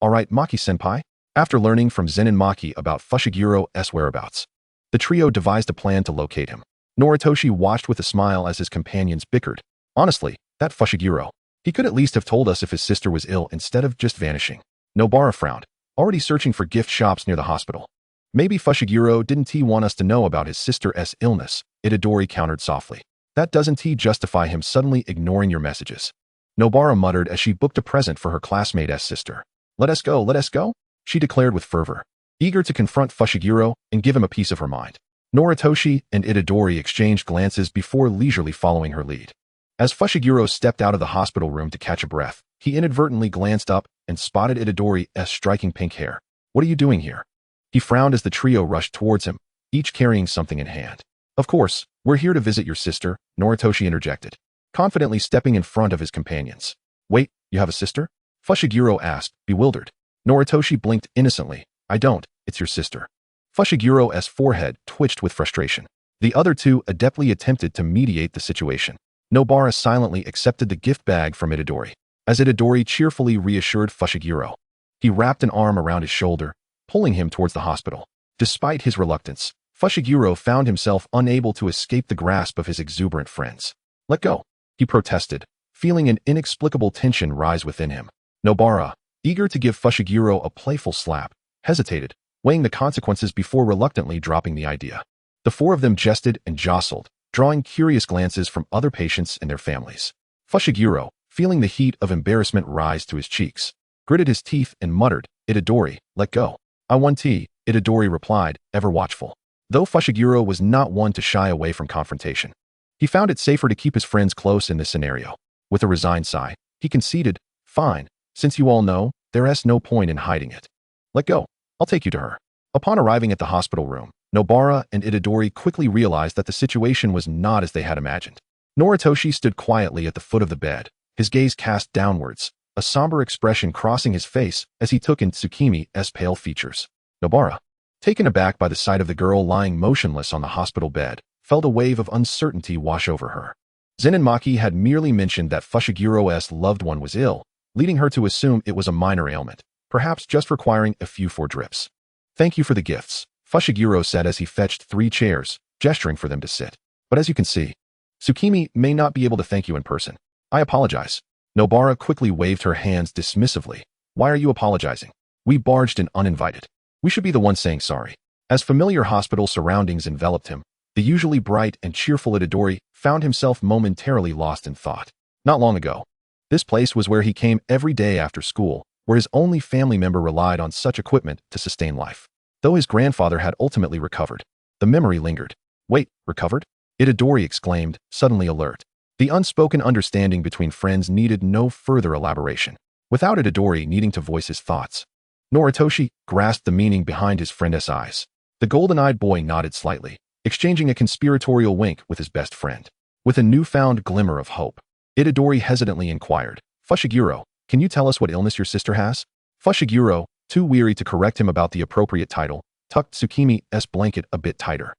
Alright, Maki-senpai." After learning from Zenin Maki about Fushiguro's whereabouts, the trio devised a plan to locate him. Noritoshi watched with a smile as his companions bickered, Honestly, that Fushiguro. He could at least have told us if his sister was ill instead of just vanishing. Nobara frowned, already searching for gift shops near the hospital. Maybe Fushiguro didn't want us to know about his sister's illness, Itadori countered softly. That doesn't justify him suddenly ignoring your messages. Nobara muttered as she booked a present for her classmate's sister. Let us go, she declared with fervor, eager to confront Fushiguro and give him a piece of her mind. Noritoshi and Itadori exchanged glances before leisurely following her lead. As Fushiguro stepped out of the hospital room to catch a breath, he inadvertently glanced up and spotted Itadori's striking pink hair. What are you doing here? He frowned as the trio rushed towards him, each carrying something in hand. Of course, we're here to visit your sister, Noritoshi interjected, confidently stepping in front of his companions. Wait, you have a sister? Fushiguro asked, bewildered. Noritoshi blinked innocently. I don't, it's your sister. Fushigiro's forehead twitched with frustration. The other two adeptly attempted to mediate the situation. Nobara silently accepted the gift bag from Itadori, as Itadori cheerfully reassured Fushiguro. He wrapped an arm around his shoulder, pulling him towards the hospital. Despite his reluctance, Fushiguro found himself unable to escape the grasp of his exuberant friends. Let go, he protested, feeling an inexplicable tension rise within him. Nobara, eager to give Fushiguro a playful slap, hesitated, weighing the consequences before reluctantly dropping the idea. The four of them jested and jostled, drawing curious glances from other patients and their families. Fushiguro, feeling the heat of embarrassment rise to his cheeks, gritted his teeth and muttered, Itadori, let go. I want tea, Itadori replied, ever watchful. Though Fushiguro was not one to shy away from confrontation, he found it safer to keep his friends close in this scenario. With a resigned sigh, he conceded, fine, since you all know, there's no point in hiding it. Let go, I'll take you to her. Upon arriving at the hospital room, Nobara and Itadori quickly realized that the situation was not as they had imagined. Noritoshi stood quietly at the foot of the bed, his gaze cast downwards, a somber expression crossing his face as he took in Tsukimi's pale features. Nobara, taken aback by the sight of the girl lying motionless on the hospital bed, felt a wave of uncertainty wash over her. Zen and Maki had merely mentioned that Fushigiro's loved one was ill, leading her to assume it was a minor ailment, perhaps just requiring a few 4 drips. Thank you for the gifts, Fushiguro said as he fetched 3 chairs, gesturing for them to sit. But as you can see, Tsukimi may not be able to thank you in person. I apologize. Nobara quickly waved her hands dismissively. Why are you apologizing? We barged in uninvited. We should be the ones saying sorry. As familiar hospital surroundings enveloped him, the usually bright and cheerful Itadori found himself momentarily lost in thought. Not long ago, this place was where he came every day after school, where his only family member relied on such equipment to sustain life. Though his grandfather had ultimately recovered, the memory lingered. Wait, recovered? Itadori exclaimed, suddenly alert. The unspoken understanding between friends needed no further elaboration, without Itadori needing to voice his thoughts. Noritoshi grasped the meaning behind his friend's eyes. The golden-eyed boy nodded slightly, exchanging a conspiratorial wink with his best friend. With a newfound glimmer of hope, Itadori hesitantly inquired, Fushiguro, can you tell us what illness your sister has? Fushiguro, too weary to correct him about the appropriate title, tucked Tsukimi's blanket a bit tighter,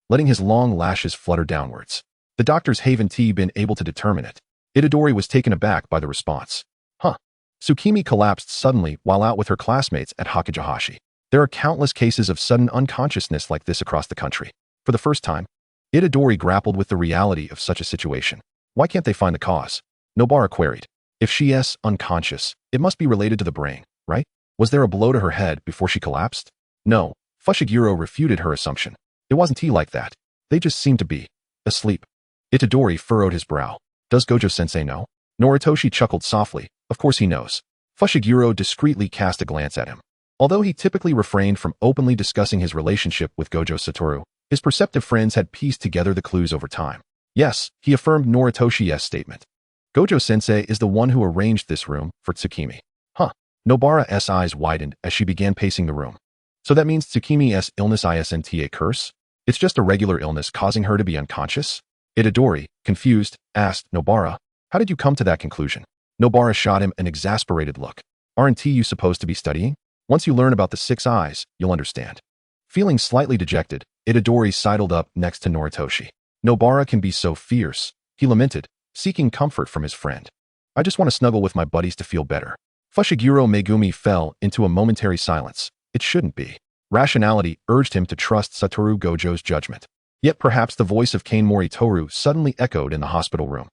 letting his long lashes flutter downwards. The doctors haven't been able to determine it. Itadori was taken aback by the response. Huh. Tsukimi collapsed suddenly while out with her classmates at Hakujahashi. There are countless cases of sudden unconsciousness like this across the country. For the first time, Itadori grappled with the reality of such a situation. Why can't they find the cause? Nobara queried. If she's unconscious, it must be related to the brain, right? Was there a blow to her head before she collapsed? No, Fushiguro refuted her assumption. It wasn't like that. They just seemed to be asleep. Itadori furrowed his brow. Does Gojo-sensei know? Noritoshi chuckled softly. Of course he knows. Fushiguro discreetly cast a glance at him. Although he typically refrained from openly discussing his relationship with Gojo Satoru, his perceptive friends had pieced together the clues over time. Yes, he affirmed Noritoshi's statement. Gojo-sensei is the one who arranged this room for Tsukimi. Huh. Nobara's eyes widened as she began pacing the room. So that means Tsukimi's illness isn't a curse? It's just a regular illness causing her to be unconscious? Itadori, confused, asked Nobara, how did you come to that conclusion? Nobara shot him an exasperated look. Aren't you supposed to be studying? Once you learn about the 6 eyes, you'll understand. Feeling slightly dejected, Itadori sidled up next to Noritoshi. Nobara can be so fierce, he lamented, seeking comfort from his friend. I just want to snuggle with my buddies to feel better. Fushiguro Megumi fell into a momentary silence. It shouldn't be. Rationality urged him to trust Satoru Gojo's judgment. Yet perhaps the voice of Kane Moritoru suddenly echoed in the hospital room.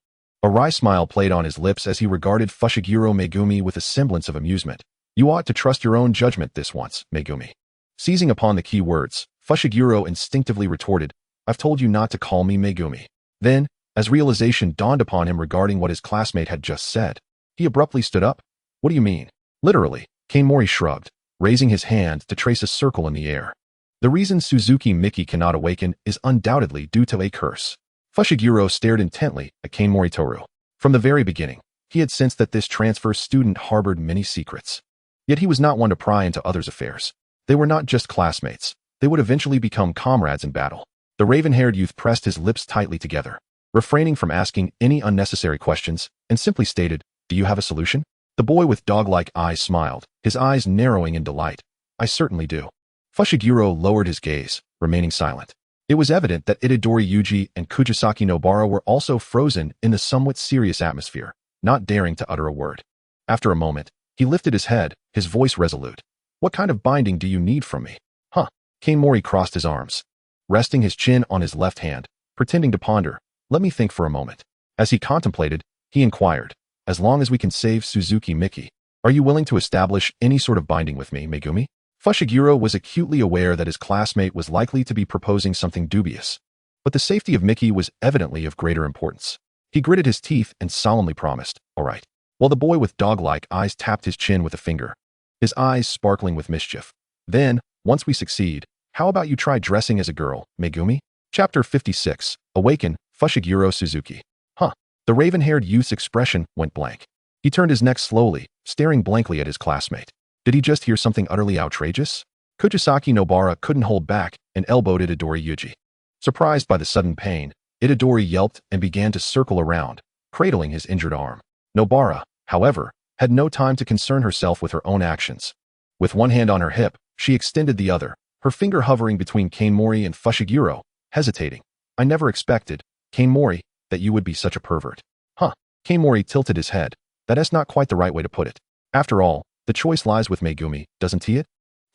A wry smile played on his lips as he regarded Fushiguro Megumi with a semblance of amusement. You ought to trust your own judgment this once, Megumi. Seizing upon the key words, Fushiguro instinctively retorted, I've told you not to call me Megumi. Then, as realization dawned upon him regarding what his classmate had just said, he abruptly stood up. What do you mean? Literally, Kanemori shrugged, raising his hand to trace a circle in the air. The reason Suzuki Miki cannot awaken is undoubtedly due to a curse. Fushiguro stared intently at Kanemori Toru. From the very beginning, he had sensed that this transfer student harbored many secrets. Yet he was not one to pry into others' affairs. They were not just classmates. They would eventually become comrades in battle. The raven-haired youth pressed his lips tightly together, refraining from asking any unnecessary questions, and simply stated, Do you have a solution? The boy with dog-like eyes smiled, his eyes narrowing in delight. I certainly do. Fushiguro lowered his gaze, remaining silent. It was evident that Itadori Yuji and Kujisaki Nobara were also frozen in the somewhat serious atmosphere, not daring to utter a word. After a moment, he lifted his head, his voice resolute. What kind of binding do you need from me? Huh. Kanemori crossed his arms, resting his chin on his left hand, pretending to ponder. Let me think for a moment. As he contemplated, he inquired, as long as we can save Suzuki Miki, are you willing to establish any sort of binding with me, Megumi? Fushiguro was acutely aware that his classmate was likely to be proposing something dubious, but the safety of Miki was evidently of greater importance. He gritted his teeth and solemnly promised, all right, while the boy with dog-like eyes tapped his chin with a finger, his eyes sparkling with mischief. Then, once we succeed, how about you try dressing as a girl, Megumi? Chapter 56, Awaken, Fushiguro Suzuki. Huh. The raven-haired youth's expression went blank. He turned his neck slowly, staring blankly at his classmate. Did he just hear something utterly outrageous? Kujisaki Nobara couldn't hold back and elbowed Itadori Yuji. Surprised by the sudden pain, Itadori yelped and began to circle around, cradling his injured arm. Nobara, however, had no time to concern herself with her own actions. With one hand on her hip, she extended the other, her finger hovering between Kanemori and Fushiguro, hesitating. I never expected, Kanemori, that you would be such a pervert. Huh. Kanemori tilted his head. That's not quite the right way to put it. After all, the choice lies with Megumi, doesn't he?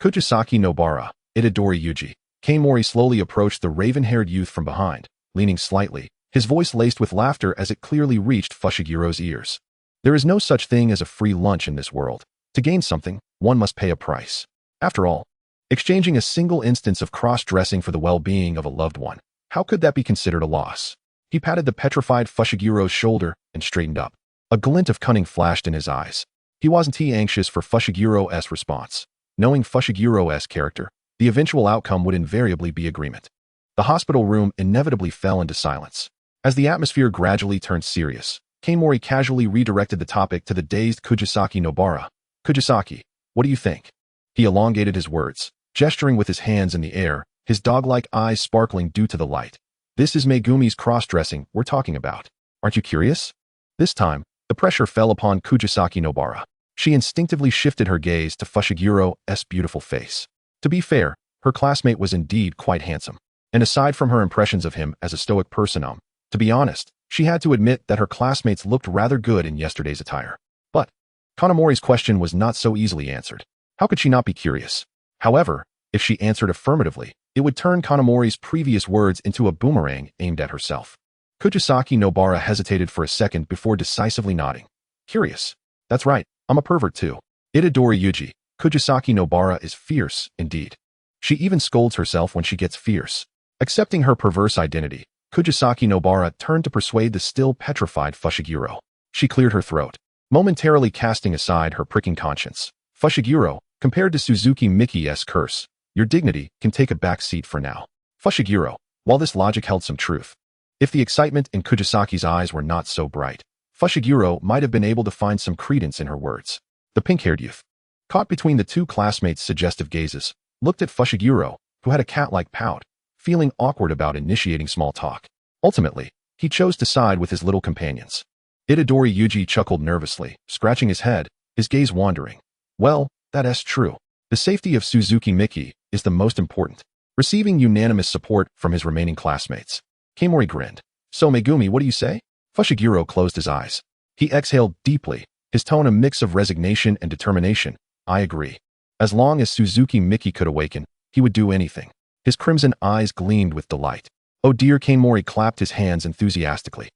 Kujisaki Nobara, Itadori Yuji. Kanemori slowly approached the raven-haired youth from behind, leaning slightly, his voice laced with laughter as it clearly reached Fushiguro's ears. There is no such thing as a free lunch in this world. To gain something, one must pay a price. After all, exchanging a single instance of cross-dressing for the well-being of a loved one, how could that be considered a loss? He patted the petrified Fushiguro's shoulder and straightened up. A glint of cunning flashed in his eyes. He wasn't anxious for Fushiguro's response. Knowing Fushiguro's character, the eventual outcome would invariably be agreement. The hospital room inevitably fell into silence. As the atmosphere gradually turned serious, Kanemori casually redirected the topic to the dazed Kujisaki Nobara. Kujisaki, what do you think? He elongated his words, gesturing with his hands in the air, his dog-like eyes sparkling due to the light. This is Megumi's cross-dressing we're talking about. Aren't you curious? This time, the pressure fell upon Kujisaki Nobara. She instinctively shifted her gaze to Fushiguro's beautiful face. To be fair, her classmate was indeed quite handsome. And aside from her impressions of him as a stoic personam, to be honest, she had to admit that her classmates looked rather good in yesterday's attire. But Kanemori's question was not so easily answered. How could she not be curious? However, if she answered affirmatively, it would turn Kanemori's previous words into a boomerang aimed at herself. Kujisaki Nobara hesitated for a second before decisively nodding. Curious. That's right, I'm a pervert too. Itadori Yuji, Kujisaki Nobara is fierce, indeed. She even scolds herself when she gets fierce. Accepting her perverse identity, Kujisaki Nobara turned to persuade the still petrified Fushiguro. She cleared her throat, momentarily casting aside her pricking conscience. Fushiguro, compared to Suzuki Miki's curse, your dignity can take a back seat for now. Fushiguro, while this logic held some truth, if the excitement in Kujisaki's eyes were not so bright, Fushiguro might have been able to find some credence in her words. The pink-haired youth, caught between the two classmates' suggestive gazes, looked at Fushiguro, who had a cat-like pout, feeling awkward about initiating small talk. Ultimately, he chose to side with his little companions. Itadori Yuji chuckled nervously, scratching his head, his gaze wandering. Well, that's true. The safety of Suzuki Miki is the most important. Receiving unanimous support from his remaining classmates, Kanemori grinned. So Megumi, what do you say? Fushiguro closed his eyes. He exhaled deeply, his tone a mix of resignation and determination. I agree. As long as Suzuki Miki could awaken, he would do anything. His crimson eyes gleamed with delight. Oh dear, Kanemori clapped his hands enthusiastically.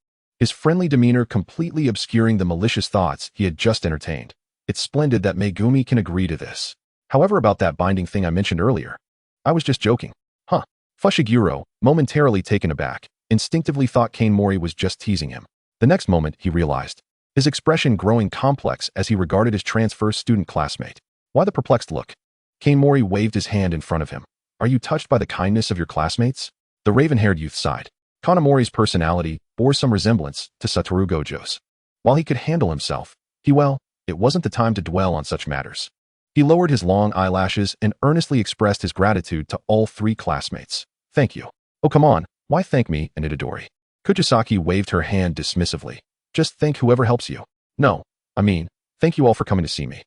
his friendly demeanor completely obscuring the malicious thoughts he had just entertained. It's splendid that Megumi can agree to this. However, about that binding thing I mentioned earlier, I was just joking. Huh. Fushiguro, momentarily taken aback, instinctively thought Kanemori was just teasing him. The next moment, he realized, his expression growing complex as he regarded his transfer student classmate. Why the perplexed look? Kanemori waved his hand in front of him. Are you touched by the kindness of your classmates? The raven-haired youth sighed. Kanemori's personality bore some resemblance to Satoru Gojo's. While he could handle himself, it wasn't the time to dwell on such matters. He lowered his long eyelashes and earnestly expressed his gratitude to all three classmates. Thank you. Oh, come on. Why thank me and Itadori? Kujisaki waved her hand dismissively. Just thank whoever helps you. No, thank you all for coming to see me.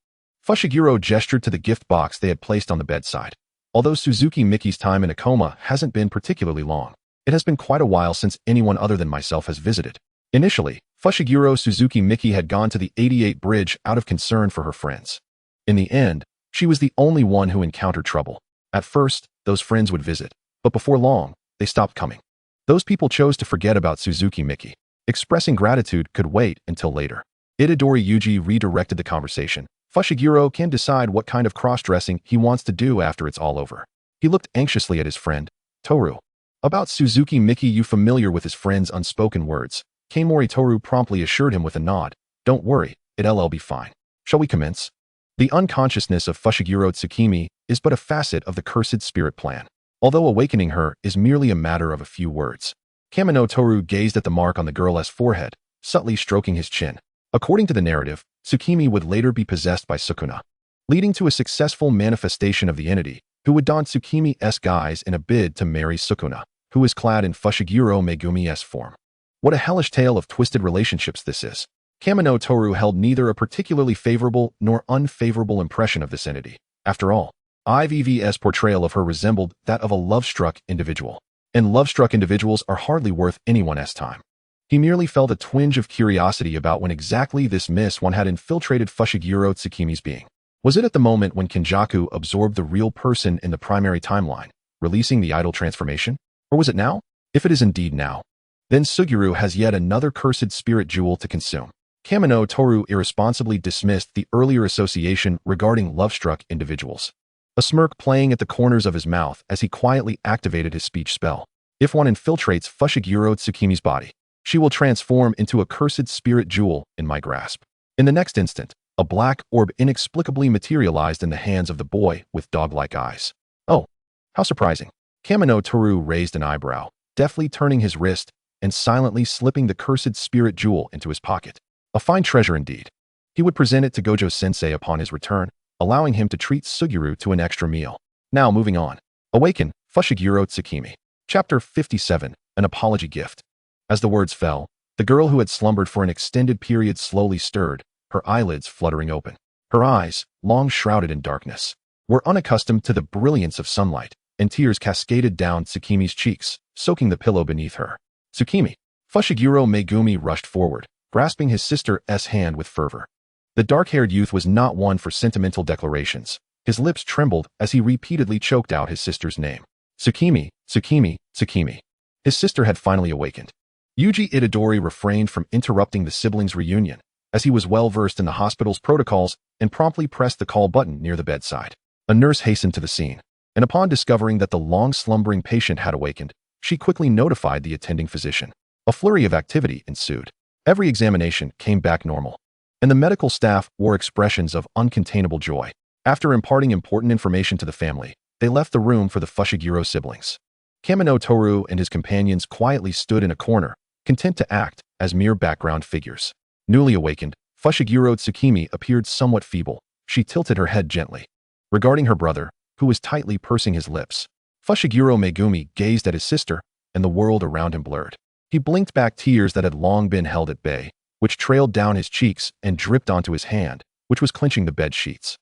Fushiguro gestured to the gift box they had placed on the bedside. Although Suzuki Miki's time in a coma hasn't been particularly long, it has been quite a while since anyone other than myself has visited. Initially, Fushiguro Suzuki Miki had gone to the 88 bridge out of concern for her friends. In the end, she was the only one who encountered trouble. At first, those friends would visit, but before long, they stopped coming. Those people chose to forget about Suzuki Miki. Expressing gratitude could wait until later. Itadori Yuji redirected the conversation. Fushiguro can decide what kind of cross-dressing he wants to do after it's all over. He looked anxiously at his friend, Toru. About Suzuki Miki, you familiar with his friend's unspoken words? Kanemori Toru promptly assured him with a nod. Don't worry, it'll be fine. Shall we commence? The unconsciousness of Fushiguro Tsukimi is but a facet of the cursed spirit plan, although awakening her is merely a matter of a few words. Kamino Toru gazed at the mark on the girl's forehead, subtly stroking his chin. According to the narrative, Tsukimi would later be possessed by Sukuna, leading to a successful manifestation of the entity, who would don Tsukimi's guise in a bid to marry Sukuna, who is clad in Fushiguro Megumi's form. What a hellish tale of twisted relationships this is. Kamino Toru held neither a particularly favorable nor unfavorable impression of this entity. After all, IVV's portrayal of her resembled that of a love-struck individual, and love-struck individuals are hardly worth anyone's time. He merely felt a twinge of curiosity about when exactly this Miss One had infiltrated Fushiguro Tsukimi's being. Was it at the moment when Kenjaku absorbed the real person in the primary timeline, releasing the idol transformation? Or was it now? If it is indeed now, then Suguru has yet another cursed spirit jewel to consume. Kamino Toru irresponsibly dismissed the earlier association regarding love-struck individuals, a smirk playing at the corners of his mouth as he quietly activated his speech spell. If one infiltrates Fushiguro Tsukimi's body, she will transform into a cursed spirit jewel in my grasp. In the next instant, a black orb inexplicably materialized in the hands of the boy with dog-like eyes. Oh, how surprising. Kamino Toru raised an eyebrow, deftly turning his wrist and silently slipping the cursed spirit jewel into his pocket. A fine treasure indeed. He would present it to Gojo-sensei upon his return, allowing him to treat Suguru to an extra meal. Now moving on. Awaken, Fushiguro Tsukimi. Chapter 57, An Apology Gift. As the words fell, the girl who had slumbered for an extended period slowly stirred, her eyelids fluttering open. Her eyes, long shrouded in darkness, were unaccustomed to the brilliance of sunlight, and tears cascaded down Tsukimi's cheeks, soaking the pillow beneath her. Tsukimi. Fushiguro Megumi rushed forward, grasping his sister's hand with fervor. The dark-haired youth was not one for sentimental declarations. His lips trembled as he repeatedly choked out his sister's name. Tsukimi, Tsukimi, Tsukimi. His sister had finally awakened. Yuji Itadori refrained from interrupting the siblings' reunion, as he was well-versed in the hospital's protocols and promptly pressed the call button near the bedside. A nurse hastened to the scene, and upon discovering that the long-slumbering patient had awakened, she quickly notified the attending physician. A flurry of activity ensued. Every examination came back normal, and the medical staff wore expressions of uncontainable joy. After imparting important information to the family, they left the room for the Fushiguro siblings. Kamino Toru and his companions quietly stood in a corner, content to act as mere background figures. Newly awakened, Fushiguro Tsukimi appeared somewhat feeble. She tilted her head gently. Regarding her brother, who was tightly pursing his lips, Fushiguro Megumi gazed at his sister, and the world around him blurred. He blinked back tears that had long been held at bay, which trailed down his cheeks and dripped onto his hand, which was clenching the bed sheets.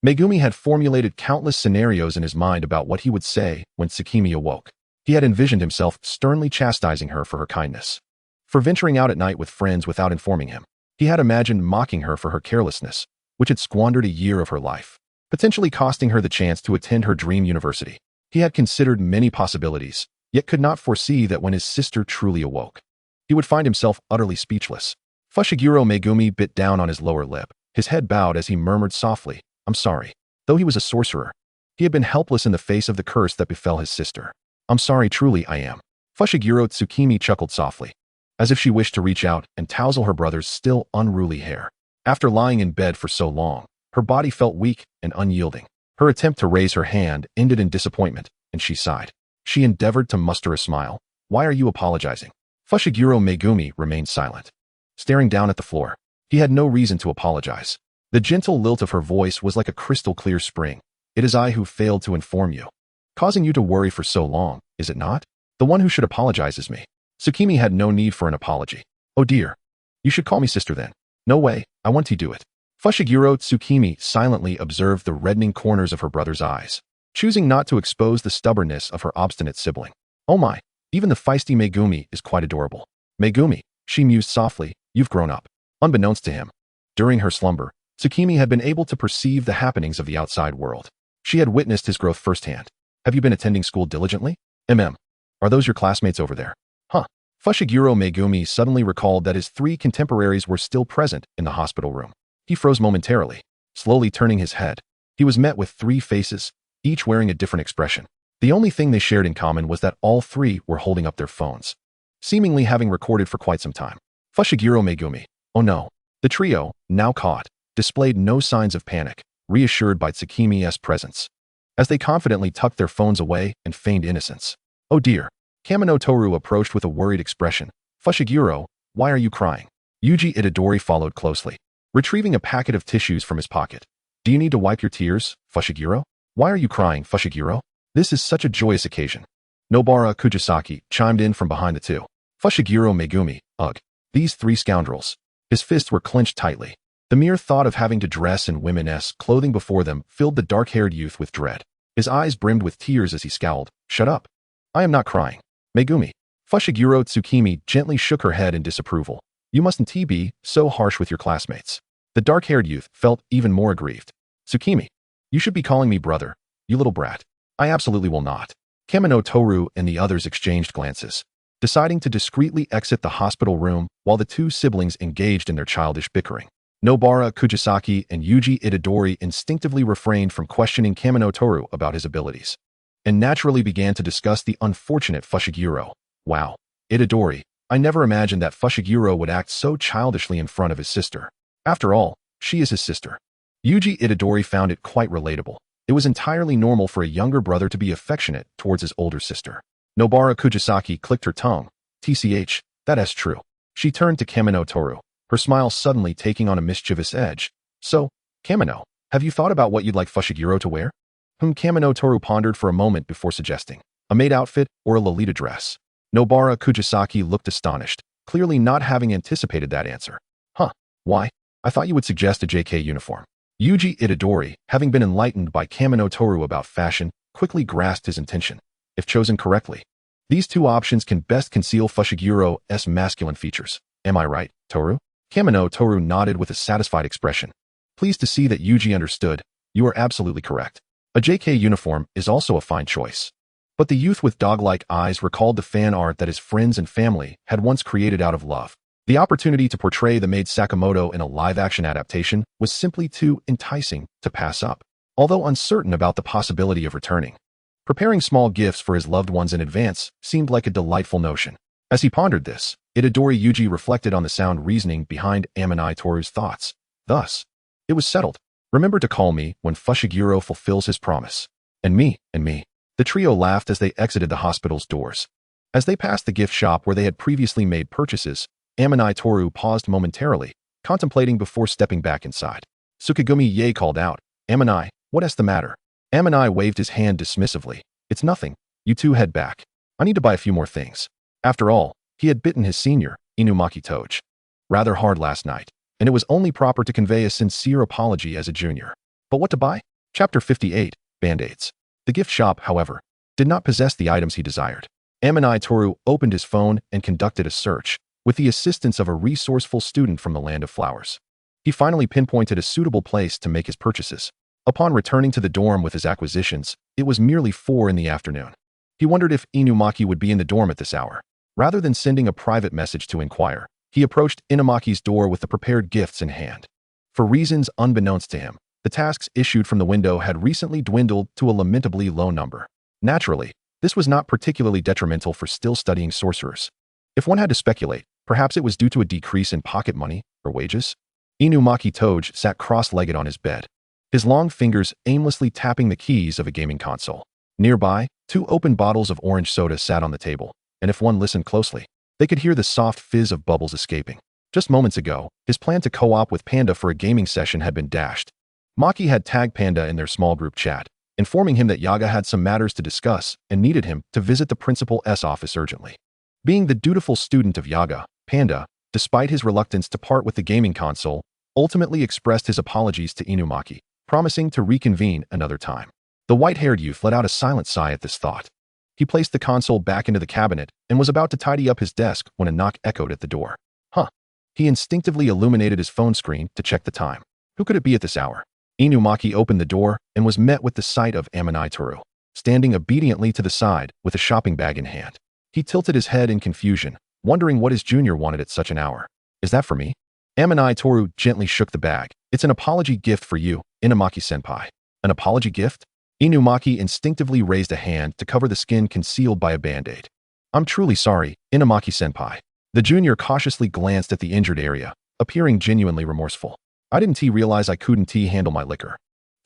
Megumi had formulated countless scenarios in his mind about what he would say when Tsukimi awoke. He had envisioned himself sternly chastising her for her kindness, for venturing out at night with friends without informing him. He had imagined mocking her for her carelessness, which had squandered a year of her life, potentially costing her the chance to attend her dream university. He had considered many possibilities, yet could not foresee that when his sister truly awoke, he he would find himself utterly speechless. Fushiguro Megumi bit down on his lower lip. His head bowed as he murmured softly, "I'm sorry." Though he was a sorcerer, he had been helpless in the face of the curse that befell his sister. "I'm sorry, truly I am." Fushiguro Tsukimi chuckled softly, as if she wished to reach out and tousle her brother's still unruly hair. After lying in bed for so long, her body felt weak and unyielding. Her attempt to raise her hand ended in disappointment, and she sighed. She endeavored to muster a smile. "Why are you apologizing?" Fushiguro Megumi remained silent, staring down at the floor. He had no reason to apologize. The gentle lilt of her voice was like a crystal-clear spring. "It is I who failed to inform you, causing you to worry for so long, is it not? The one who should apologize is me." Tsukimi had no need for an apology. "Oh dear. You should call me sister then." "No way, I want to do it." Fushiguro Tsukimi silently observed the reddening corners of her brother's eyes, choosing not to expose the stubbornness of her obstinate sibling. "Oh my, even the feisty Megumi is quite adorable." "Megumi," she mused softly, "you've grown up." Unbeknownst to him, during her slumber, Tsukimi had been able to perceive the happenings of the outside world. She had witnessed his growth firsthand. "Have you been attending school diligently?" Are those your classmates over there?" "Huh." Fushiguro Megumi suddenly recalled that his 3 contemporaries were still present in the hospital room. He froze momentarily, slowly turning his head. He was met with 3 faces, each wearing a different expression. The only thing they shared in common was that all 3 were holding up their phones, seemingly having recorded for quite some time. Fushiguro Megumi. Oh no. The trio, now caught, displayed no signs of panic, reassured by Tsukimi's presence, as they confidently tucked their phones away and feigned innocence. "Oh dear." Kamino Toru approached with a worried expression. "Fushiguro, why are you crying?" Yuji Itadori followed closely, retrieving a packet of tissues from his pocket. "Do you need to wipe your tears, Fushiguro?" "Why are you crying, Fushiguro? This is such a joyous occasion." Nobara Kujisaki chimed in from behind the 2. Fushiguro Megumi, ugh. These 3 scoundrels. His fists were clenched tightly. The mere thought of having to dress in women's clothing before them filled the dark-haired youth with dread. His eyes brimmed with tears as he scowled. "Shut up. I am not crying." "Megumi." Fushiguro Tsukimi gently shook her head in disapproval. "You mustn't be so harsh with your classmates." The dark-haired youth felt even more aggrieved. "Tsukimi, you should be calling me brother, you little brat." "I absolutely will not." Kamino Toru and the others exchanged glances, deciding to discreetly exit the hospital room while the 2 siblings engaged in their childish bickering. Nobara Kujisaki and Yuji Itadori instinctively refrained from questioning Kamino Toru about his abilities, and naturally began to discuss the unfortunate Fushiguro. "Wow. Itadori, I never imagined that Fushiguro would act so childishly in front of his sister. After all, she is his sister." Yuji Itadori found it quite relatable. It was entirely normal for a younger brother to be affectionate towards his older sister. Nobara Kujisaki clicked her tongue. "TCH, that's true." She turned to Kamino Toru, her smile suddenly taking on a mischievous edge. "So, Kamino, have you thought about what you'd like Fushiguro to wear?" Kamino Toru pondered for a moment before suggesting. "A maid outfit or a Lolita dress?" Nobara Kujisaki looked astonished, clearly not having anticipated that answer. "Huh, why? I thought you would suggest a JK uniform." Yuji Itadori, having been enlightened by Kamino Toru about fashion, quickly grasped his intention. If chosen correctly, these 2 options can best conceal Fushiguro's masculine features. Am I right, Toru? Kamino Toru nodded with a satisfied expression. Pleased to see that Yuji understood. "You are absolutely correct. A JK uniform is also a fine choice." But the youth with dog-like eyes recalled the fan art that his friends and family had once created out of love. The opportunity to portray the maid Sakamoto in a live-action adaptation was simply too enticing to pass up. Although uncertain about the possibility of returning, preparing small gifts for his loved ones in advance seemed like a delightful notion. As he pondered this, Itadori Yuji reflected on the sound reasoning behind Amini Toru's thoughts. Thus, it was settled. "Remember to call me when Fushiguro fulfills his promise." And me. The trio laughed as they exited the hospital's doors. As they passed the gift shop where they had previously made purchases, Amini Toru paused momentarily, contemplating before stepping back inside. Tsukigumi Ye called out, "Amini, what's the matter?" Amini waved his hand dismissively. "It's nothing. You 2 head back. I need to buy a few more things." After all, he had bitten his senior, Inumaki Toge, rather hard last night, and it was only proper to convey a sincere apology as a junior. But what to buy? Chapter 58, Band-Aids. The gift shop, however, did not possess the items he desired. Amini Toru opened his phone and conducted a search, with the assistance of a resourceful student from the Land of Flowers. He finally pinpointed a suitable place to make his purchases. Upon returning to the dorm with his acquisitions, it was merely 4 in the afternoon. He wondered if Inumaki would be in the dorm at this hour. Rather than sending a private message to inquire, he approached Inumaki's door with the prepared gifts in hand. For reasons unbeknownst to him, the tasks issued from the window had recently dwindled to a lamentably low number. Naturally, this was not particularly detrimental for still studying sorcerers. If one had to speculate, perhaps it was due to a decrease in pocket money or wages. Inumaki Toge sat cross-legged on his bed, his long fingers aimlessly tapping the keys of a gaming console. Nearby, 2 open bottles of orange soda sat on the table, and if one listened closely, they could hear the soft fizz of bubbles escaping. Just moments ago, his plan to co-op with Panda for a gaming session had been dashed. Maki had tagged Panda in their small group chat, informing him that Yaga had some matters to discuss and needed him to visit the principal's office urgently. Being the dutiful student of Yaga, Panda, despite his reluctance to part with the gaming console, ultimately expressed his apologies to Inumaki, promising to reconvene another time. The white-haired youth let out a silent sigh at this thought. He placed the console back into the cabinet and was about to tidy up his desk when a knock echoed at the door. He instinctively illuminated his phone screen to check the time. Who could it be at this hour? Inumaki opened the door and was met with the sight of Amanai Toru, standing obediently to the side with a shopping bag in hand. He tilted his head in confusion, wondering what his junior wanted at such an hour. Is that for me? Amanai Toru gently shook the bag. It's an apology gift for you, Inumaki-senpai. An apology gift? Inumaki instinctively raised a hand to cover the skin concealed by a band-aid. I'm truly sorry, Inumaki-senpai. The junior cautiously glanced at the injured area, appearing genuinely remorseful. I didn't realize I couldn't handle my liquor.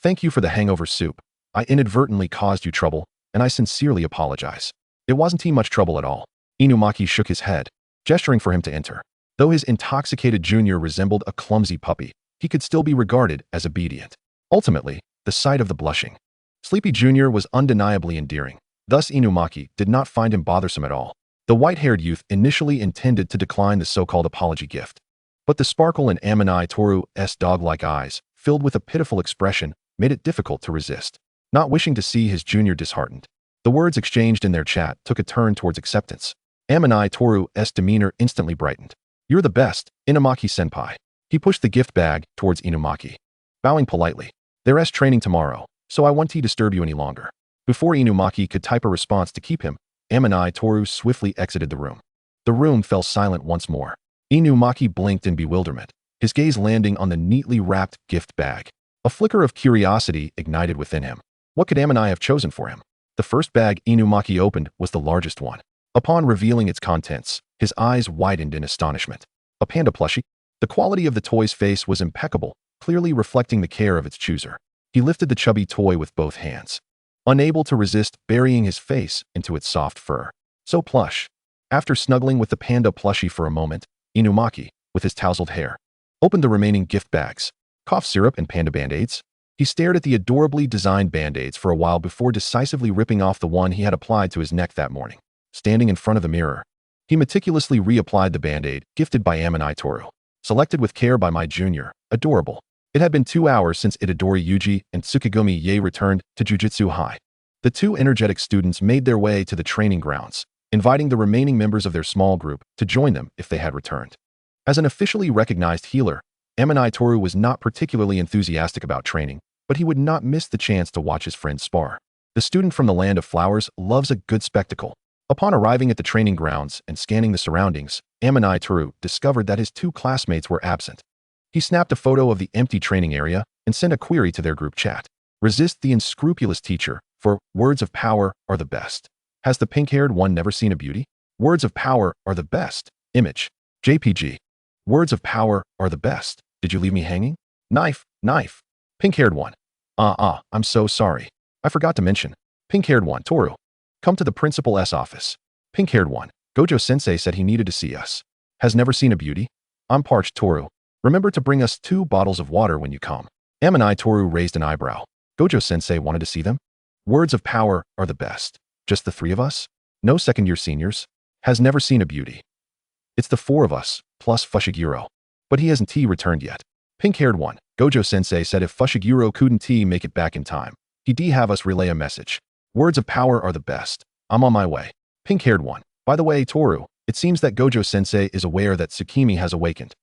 Thank you for the hangover soup. I inadvertently caused you trouble, and I sincerely apologize. It wasn't much trouble at all. Inumaki shook his head, gesturing for him to enter. Though his intoxicated junior resembled a clumsy puppy, he could still be regarded as obedient. Ultimately, the sight of the blushing sleepy junior was undeniably endearing. Thus Inumaki did not find him bothersome at all. The white-haired youth initially intended to decline the so-called apology gift. But the sparkle in Amanai Toru's dog-like eyes, filled with a pitiful expression, made it difficult to resist. Not wishing to see his junior disheartened, the words exchanged in their chat took a turn towards acceptance. Amanai Toru's demeanor instantly brightened. You're the best, Inumaki-senpai. He pushed the gift bag towards Inumaki, bowing politely. There's training tomorrow, so I won't disturb you any longer. Before Inumaki could type a response to keep him, Amanai Toru swiftly exited the room. The room fell silent once more. Inumaki blinked in bewilderment, his gaze landing on the neatly wrapped gift bag. A flicker of curiosity ignited within him. What could Amanai have chosen for him? The first bag Inumaki opened was the largest one. Upon revealing its contents, his eyes widened in astonishment. A panda plushie? The quality of the toy's face was impeccable, clearly reflecting the care of its chooser. He lifted the chubby toy with both hands, unable to resist burying his face into its soft fur. So plush. After snuggling with the panda plushie for a moment, Inumaki, with his tousled hair, opened the remaining gift bags. Cough syrup and panda band-aids? He stared at the adorably designed band-aids for a while before decisively ripping off the one he had applied to his neck that morning. Standing in front of the mirror, he meticulously reapplied the band-aid gifted by Amanai Toru. Selected with care by my junior. Adorable. It had been 2 hours since Itadori Yuji and Tsukigumi Ye returned to Jujutsu High. The 2 energetic students made their way to the training grounds, inviting the remaining members of their small group to join them if they had returned. As an officially recognized healer, Amanai Toru was not particularly enthusiastic about training, but he would not miss the chance to watch his friends spar. The student from the land of flowers loves a good spectacle. Upon arriving at the training grounds and scanning the surroundings, Amanai Toru discovered that his 2 classmates were absent. He snapped a photo of the empty training area and sent a query to their group chat. Resist the unscrupulous teacher, for words of power are the best. Has the pink-haired one never seen a beauty? Words of power are the best. Image. JPG. Words of power are the best. Did you leave me hanging? Knife. Pink-haired one. I'm so sorry. I forgot to mention. Pink-haired one, Toru. Come to the principal's office. Pink-haired one. Gojo-sensei said he needed to see us. Has never seen a beauty? I'm parched, Toru. Remember to bring us 2 bottles of water when you come. Amanai Toru raised an eyebrow. Gojo-sensei wanted to see them? Words of power are the best. Just the 3 of us? No second-year seniors? Has never seen a beauty. It's the 4 of us, plus Fushiguro. But he hasn't returned yet. Pink-haired one. Gojo-sensei said if Fushiguro couldn't make it back in time, he'd have us relay a message. Words of power are the best. I'm on my way. Pink-haired one. By the way, Toru, it seems that Gojo-sensei is aware that Tsukimi has awakened.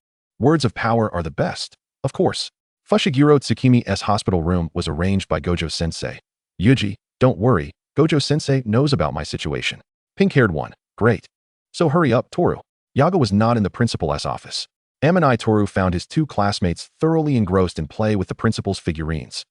Words of power are the best. Of course. Fushiguro Tsukimi's hospital room was arranged by Gojo-sensei. Yuji, don't worry, Gojo-sensei knows about my situation. Pink-haired one. Great. So hurry up, Toru. Yaga was not in the principal's office. Amanai Toru found his two classmates thoroughly engrossed in play with the principal's figurines.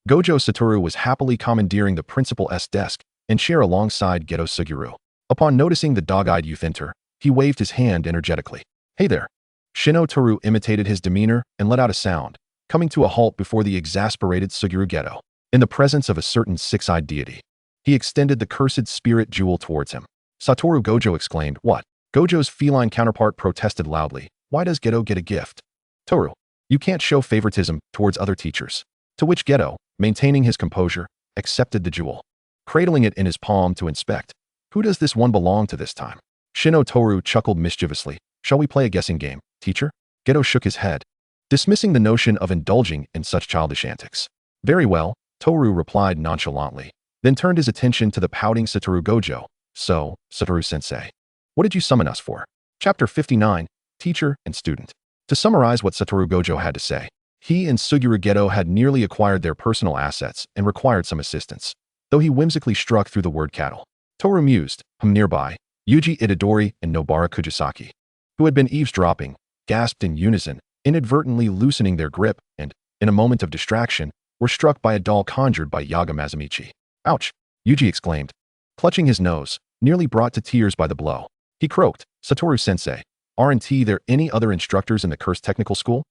Gojo Satoru was happily commandeering the principal's desk and chair alongside Geto Suguru. Upon noticing the dog-eyed youth enter, he waved his hand energetically. Hey there. Shino Toru imitated his demeanor and let out a sound, coming to a halt before the exasperated Suguru Geto. In the presence of a certain six-eyed deity, he extended the cursed spirit jewel towards him. Satoru Gojo exclaimed, "What?" Gojo's feline counterpart protested loudly. "Why does Geto get a gift?" "Toru, you can't show favoritism towards other teachers." To which Geto, maintaining his composure, accepted the jewel, cradling it in his palm to inspect. "Who does this one belong to this time?" Shino Toru chuckled mischievously. "Shall we play a guessing game, teacher?" Geto shook his head, dismissing the notion of indulging in such childish antics. "Very well," Toru replied nonchalantly, then turned his attention to the pouting Satoru Gojo. "So, Satoru-sensei, what did you summon us for?" Chapter 59, Teacher and Student. To summarize what Satoru Gojo had to say, he and Suguru Geto had nearly acquired their personal assets and required some assistance, though he whimsically struck through the word cattle. Toru mused. Nearby, Yuji Itadori and Nobara Kujisaki, who had been eavesdropping, gasped in unison, inadvertently loosening their grip and, in a moment of distraction, were struck by a doll conjured by Yaga Mazamichi. "Ouch!" Yuji exclaimed, clutching his nose, nearly brought to tears by the blow. He croaked, "Satoru-sensei, aren't there any other instructors in the cursed technical school?"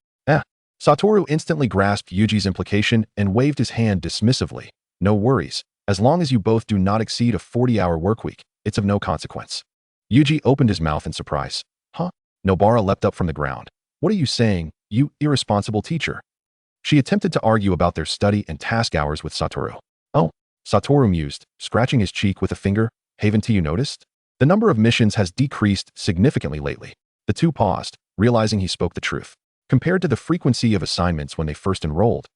Satoru instantly grasped Yuji's implication and waved his hand dismissively. "No worries. As long as you both do not exceed a 40-hour workweek, it's of no consequence." Yuji opened his mouth in surprise. "Huh?" Nobara leapt up from the ground. "What are you saying, you irresponsible teacher?" She attempted to argue about their study and task hours with Satoru. "Oh," Satoru mused, scratching his cheek with a finger. "Haven't you noticed? The number of missions has decreased significantly lately." The two paused, realizing he spoke the truth. Compared to the frequency of assignments when they first enrolled,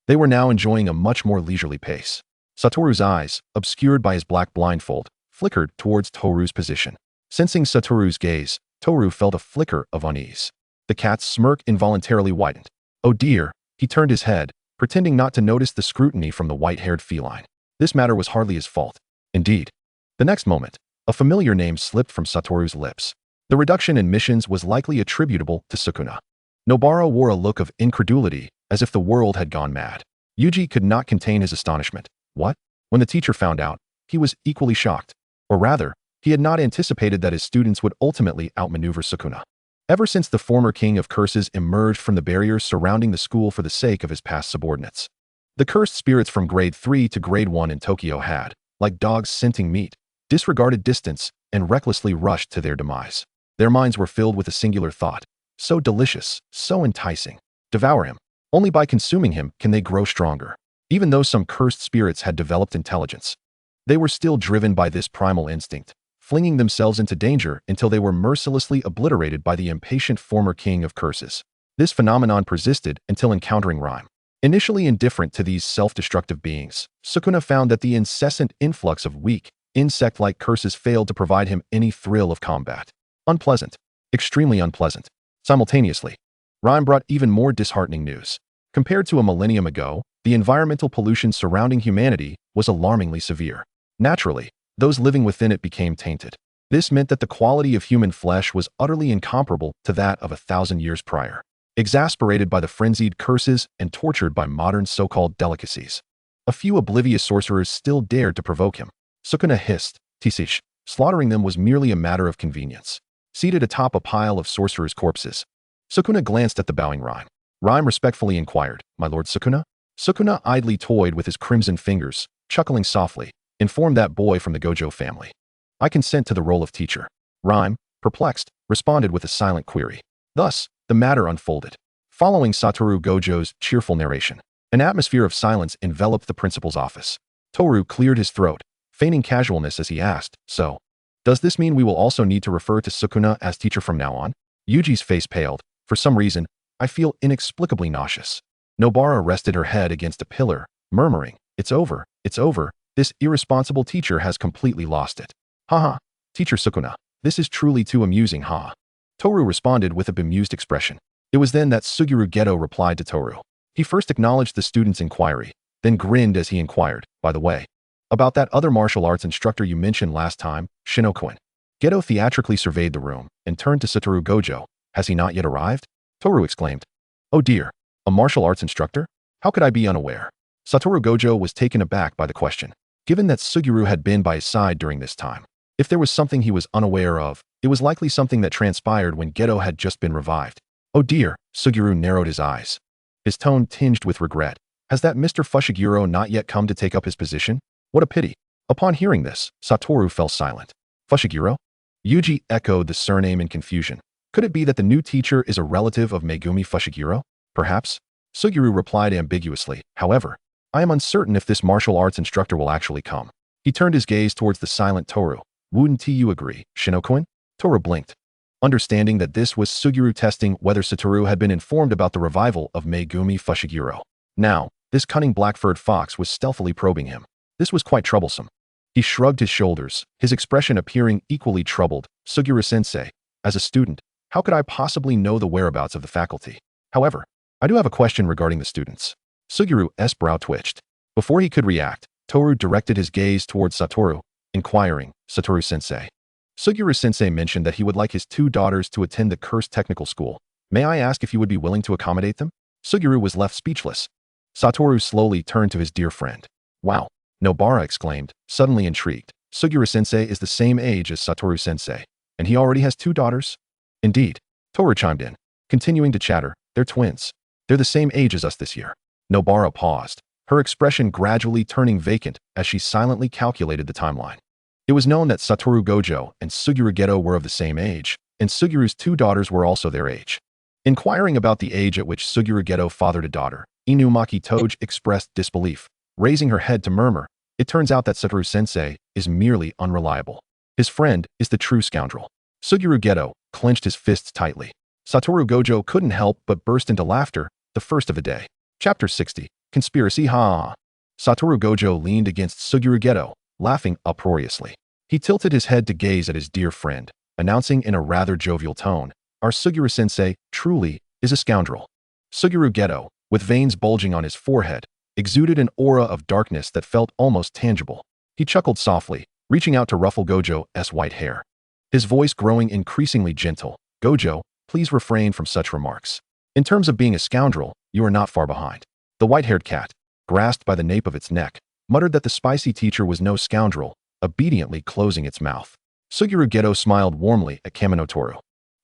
they were now enjoying a much more leisurely pace. Satoru's eyes, obscured by his black blindfold, flickered towards Toru's position. Sensing Satoru's gaze, Toru felt a flicker of unease. The cat's smirk involuntarily widened. "Oh dear," he turned his head, pretending not to notice the scrutiny from the white-haired feline. This matter was hardly his fault. Indeed. The next moment, a familiar name slipped from Satoru's lips. The reduction in missions was likely attributable to Sukuna. Nobara wore a look of incredulity, as if the world had gone mad. Yuji could not contain his astonishment. What? When the teacher found out, he was equally shocked. Or rather, he had not anticipated that his students would ultimately outmaneuver Sukuna. Ever since the former king of curses emerged from the barriers surrounding the school for the sake of his past subordinates, the cursed spirits from grade 3 to grade 1 in Tokyo had, like dogs scenting meat, disregarded distance and recklessly rushed to their demise. Their minds were filled with a singular thought. So delicious, so enticing. Devour him. Only by consuming him can they grow stronger. Even though some cursed spirits had developed intelligence, they were still driven by this primal instinct, flinging themselves into danger until they were mercilessly obliterated by the impatient former king of curses. This phenomenon persisted until encountering Rhyme. Initially indifferent to these self-destructive beings, Sukuna found that the incessant influx of weak, insect-like curses failed to provide him any thrill of combat. Unpleasant. Extremely unpleasant. Simultaneously, Rhyme brought even more disheartening news. Compared to a millennium ago, the environmental pollution surrounding humanity was alarmingly severe. Naturally, those living within it became tainted. This meant that the quality of human flesh was utterly incomparable to that of 1,000 years prior. Exasperated by the frenzied curses and tortured by modern so-called delicacies, a few oblivious sorcerers still dared to provoke him. Sukuna hissed, "Tisish." Slaughtering them was merely a matter of convenience. Seated atop a pile of sorcerers' corpses, Sukuna glanced at the bowing Rhyme. Rhyme respectfully inquired, "My lord Sukuna?" Sukuna idly toyed with his crimson fingers, chuckling softly, informed that boy from the Gojo family. "I consent to the role of teacher." Rhyme, perplexed, responded with a silent query. Thus, the matter unfolded. Following Satoru Gojo's cheerful narration, an atmosphere of silence enveloped the principal's office. Toru cleared his throat, feigning casualness as he asked, "So, does this mean we will also need to refer to Sukuna as teacher from now on?" Yuji's face paled. "For some reason, I feel inexplicably nauseous." Nobara rested her head against a pillar, murmuring, "It's over, it's over. This irresponsible teacher has completely lost it." "Haha, Teacher Sukuna, this is truly too amusing, ha." Toru responded with a bemused expression. It was then that Suguru Geto replied to Toru. He first acknowledged the student's inquiry, then grinned as he inquired, "By the way, about that other martial arts instructor you mentioned last time, Shino-kun. Gedo theatrically surveyed the room and turned to Satoru Gojo. Has he not yet arrived? Toru exclaimed. Oh dear, a martial arts instructor? How could I be unaware? Satoru Gojo was taken aback by the question, given that Suguru had been by his side during this time. If there was something he was unaware of, it was likely something that transpired when Gedo had just been revived. Oh dear, Suguru narrowed his eyes. His tone tinged with regret. Has that Mr. Fushiguro not yet come to take up his position? What a pity. Upon hearing this, Satoru fell silent. Fushiguro? Yuji echoed the surname in confusion. Could it be that the new teacher is a relative of Megumi Fushiguro? Perhaps. Suguru replied ambiguously. However, I am uncertain if this martial arts instructor will actually come. He turned his gaze towards the silent Toru. Wouldn't you agree, Shinokun? Toru blinked, understanding that this was Suguru testing whether Satoru had been informed about the revival of Megumi Fushiguro. Now, this cunning black-furred fox was stealthily probing him. This was quite troublesome. He shrugged his shoulders, his expression appearing equally troubled. Suguru-sensei, as a student, how could I possibly know the whereabouts of the faculty? However, I do have a question regarding the students. Suguru's brow twitched. Before he could react, Toru directed his gaze towards Satoru, inquiring, Satoru-sensei. Suguru-sensei mentioned that he would like his 2 daughters to attend the cursed technical school. May I ask if you would be willing to accommodate them? Suguru was left speechless. Satoru slowly turned to his dear friend. Wow, Nobara exclaimed, suddenly intrigued. Suguru-sensei is the same age as Satoru-sensei, and he already has 2 daughters? Indeed, Toru chimed in, continuing to chatter. They're twins. They're the same age as us this year. Nobara paused, her expression gradually turning vacant as she silently calculated the timeline. It was known that Satoru Gojo and Suguru Gedo were of the same age, and Suguru's 2 daughters were also their age. Inquiring about the age at which Suguru Gedo fathered a daughter, Inumaki Toge expressed disbelief, raising her head to murmur, it turns out that Satoru-sensei is merely unreliable. His friend is the true scoundrel. Suguru Gedo clenched his fists tightly. Satoru Gojo couldn't help but burst into laughter, the first of the day. Chapter 60, Conspiracy Ha! Satoru Gojo leaned against Suguru Gedo, laughing uproariously. He tilted his head to gaze at his dear friend, announcing in a rather jovial tone, our Suguru-sensei, truly, is a scoundrel. Suguru Gedo, with veins bulging on his forehead, exuded an aura of darkness that felt almost tangible. He chuckled softly, reaching out to ruffle Gojo's white hair. His voice growing increasingly gentle. Gojo, please refrain from such remarks. In terms of being a scoundrel, you are not far behind. The white-haired cat, grasped by the nape of its neck, muttered that the spicy teacher was no scoundrel, obediently closing its mouth. Suguru Gedo smiled warmly at Kamino Toru.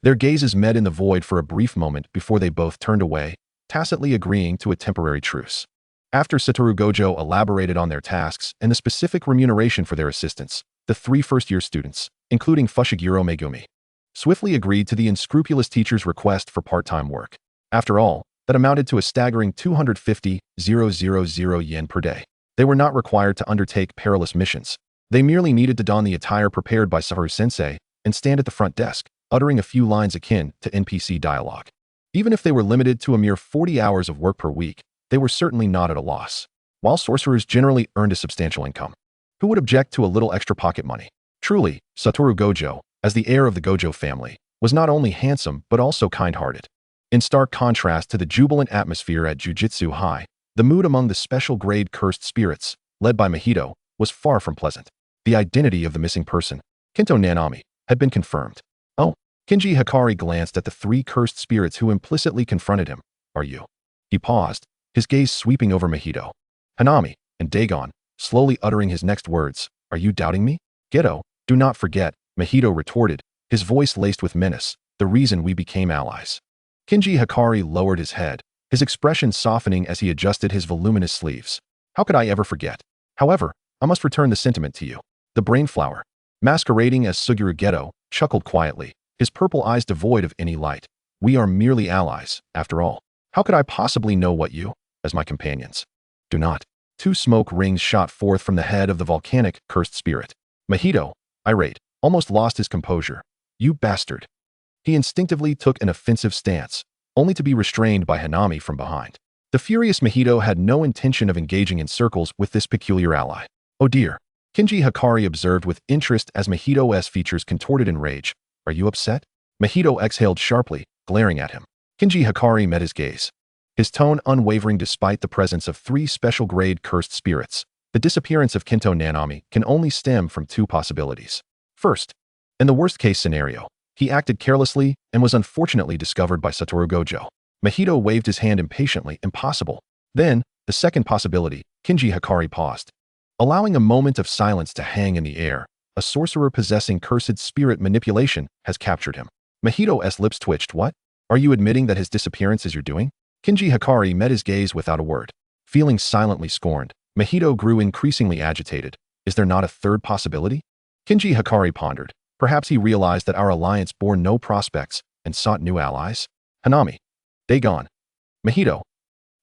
Their gazes met in the void for a brief moment before they both turned away, tacitly agreeing to a temporary truce. After Satoru Gojo elaborated on their tasks and the specific remuneration for their assistance, the 3 first-year students, including Fushiguro Megumi, swiftly agreed to the unscrupulous teacher's request for part-time work. After all, that amounted to a staggering 250,000 yen per day. They were not required to undertake perilous missions. They merely needed to don the attire prepared by Satoru-sensei and stand at the front desk, uttering a few lines akin to NPC dialogue. Even if they were limited to a mere 40 hours of work per week, they were certainly not at a loss. While sorcerers generally earned a substantial income, who would object to a little extra pocket money? Truly, Satoru Gojo, as the heir of the Gojo family, was not only handsome but also kind-hearted. In stark contrast to the jubilant atmosphere at Jujutsu High, the mood among the special-grade cursed spirits, led by Mahito, was far from pleasant. The identity of the missing person, Kinto Nanami, had been confirmed. Oh, Kinji Hikari glanced at the 3 cursed spirits who implicitly confronted him. Are you? He paused, his gaze sweeping over Mahito, Hanami, and Dagon, slowly uttering his next words. Are you doubting me? Gedo, do not forget, Mahito retorted, his voice laced with menace, the reason we became allies. Kinji Hikari lowered his head, his expression softening as he adjusted his voluminous sleeves. How could I ever forget? However, I must return the sentiment to you. The brain flower, masquerading as Suguru Gedo, chuckled quietly, his purple eyes devoid of any light. We are merely allies, after all. How could I possibly know what you, as my companions, do not? 2 smoke rings shot forth from the head of the volcanic, cursed spirit. Mahito, irate, almost lost his composure. You bastard. He instinctively took an offensive stance, only to be restrained by Hanami from behind. The furious Mahito had no intention of engaging in circles with this peculiar ally. Oh dear. Kinji Hikari observed with interest as Mahito's features contorted in rage. Are you upset? Mahito exhaled sharply, glaring at him. Kinji Hikari met his gaze, his tone unwavering despite the presence of 3 special-grade cursed spirits. The disappearance of Kinto Nanami can only stem from 2 possibilities. First, In the worst-case scenario, he acted carelessly and was unfortunately discovered by Satoru Gojo. Mahito waved his hand impatiently. Impossible. Then, the second possibility, Kinji Hikari paused. Allowing a moment of silence to hang in the air, a sorcerer possessing cursed spirit manipulation has captured him. Mahito's lips twitched. What? Are you admitting that his disappearance is your doing? Kinji Hikari met his gaze without a word. Feeling silently scorned, Mahito grew increasingly agitated. Is there not a third possibility? Kinji Hikari pondered. Perhaps he realized that our alliance bore no prospects and sought new allies? Hanami. Dagon. Mahito.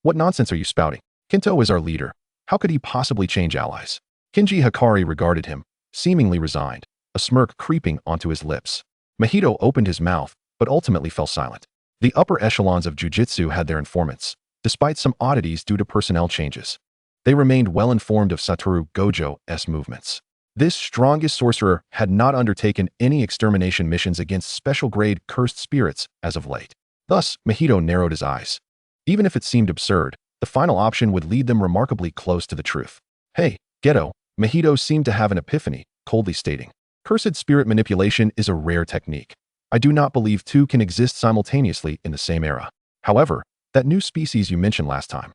What nonsense are you spouting? Kinto is our leader. How could he possibly change allies? Kinji Hikari regarded him, seemingly resigned, a smirk creeping onto his lips. Mahito opened his mouth, but ultimately fell silent. The upper echelons of jujitsu had their informants, despite some oddities due to personnel changes. They remained well informed of Satoru Gojo's movements. This strongest sorcerer had not undertaken any extermination missions against special-grade cursed spirits as of late. Thus, Mahito narrowed his eyes. Even if it seemed absurd, the final option would lead them remarkably close to the truth. Hey, Geto, Mahito seemed to have an epiphany, coldly stating. Cursed spirit manipulation is a rare technique. I do not believe two can exist simultaneously in the same era. However, that new species you mentioned last time.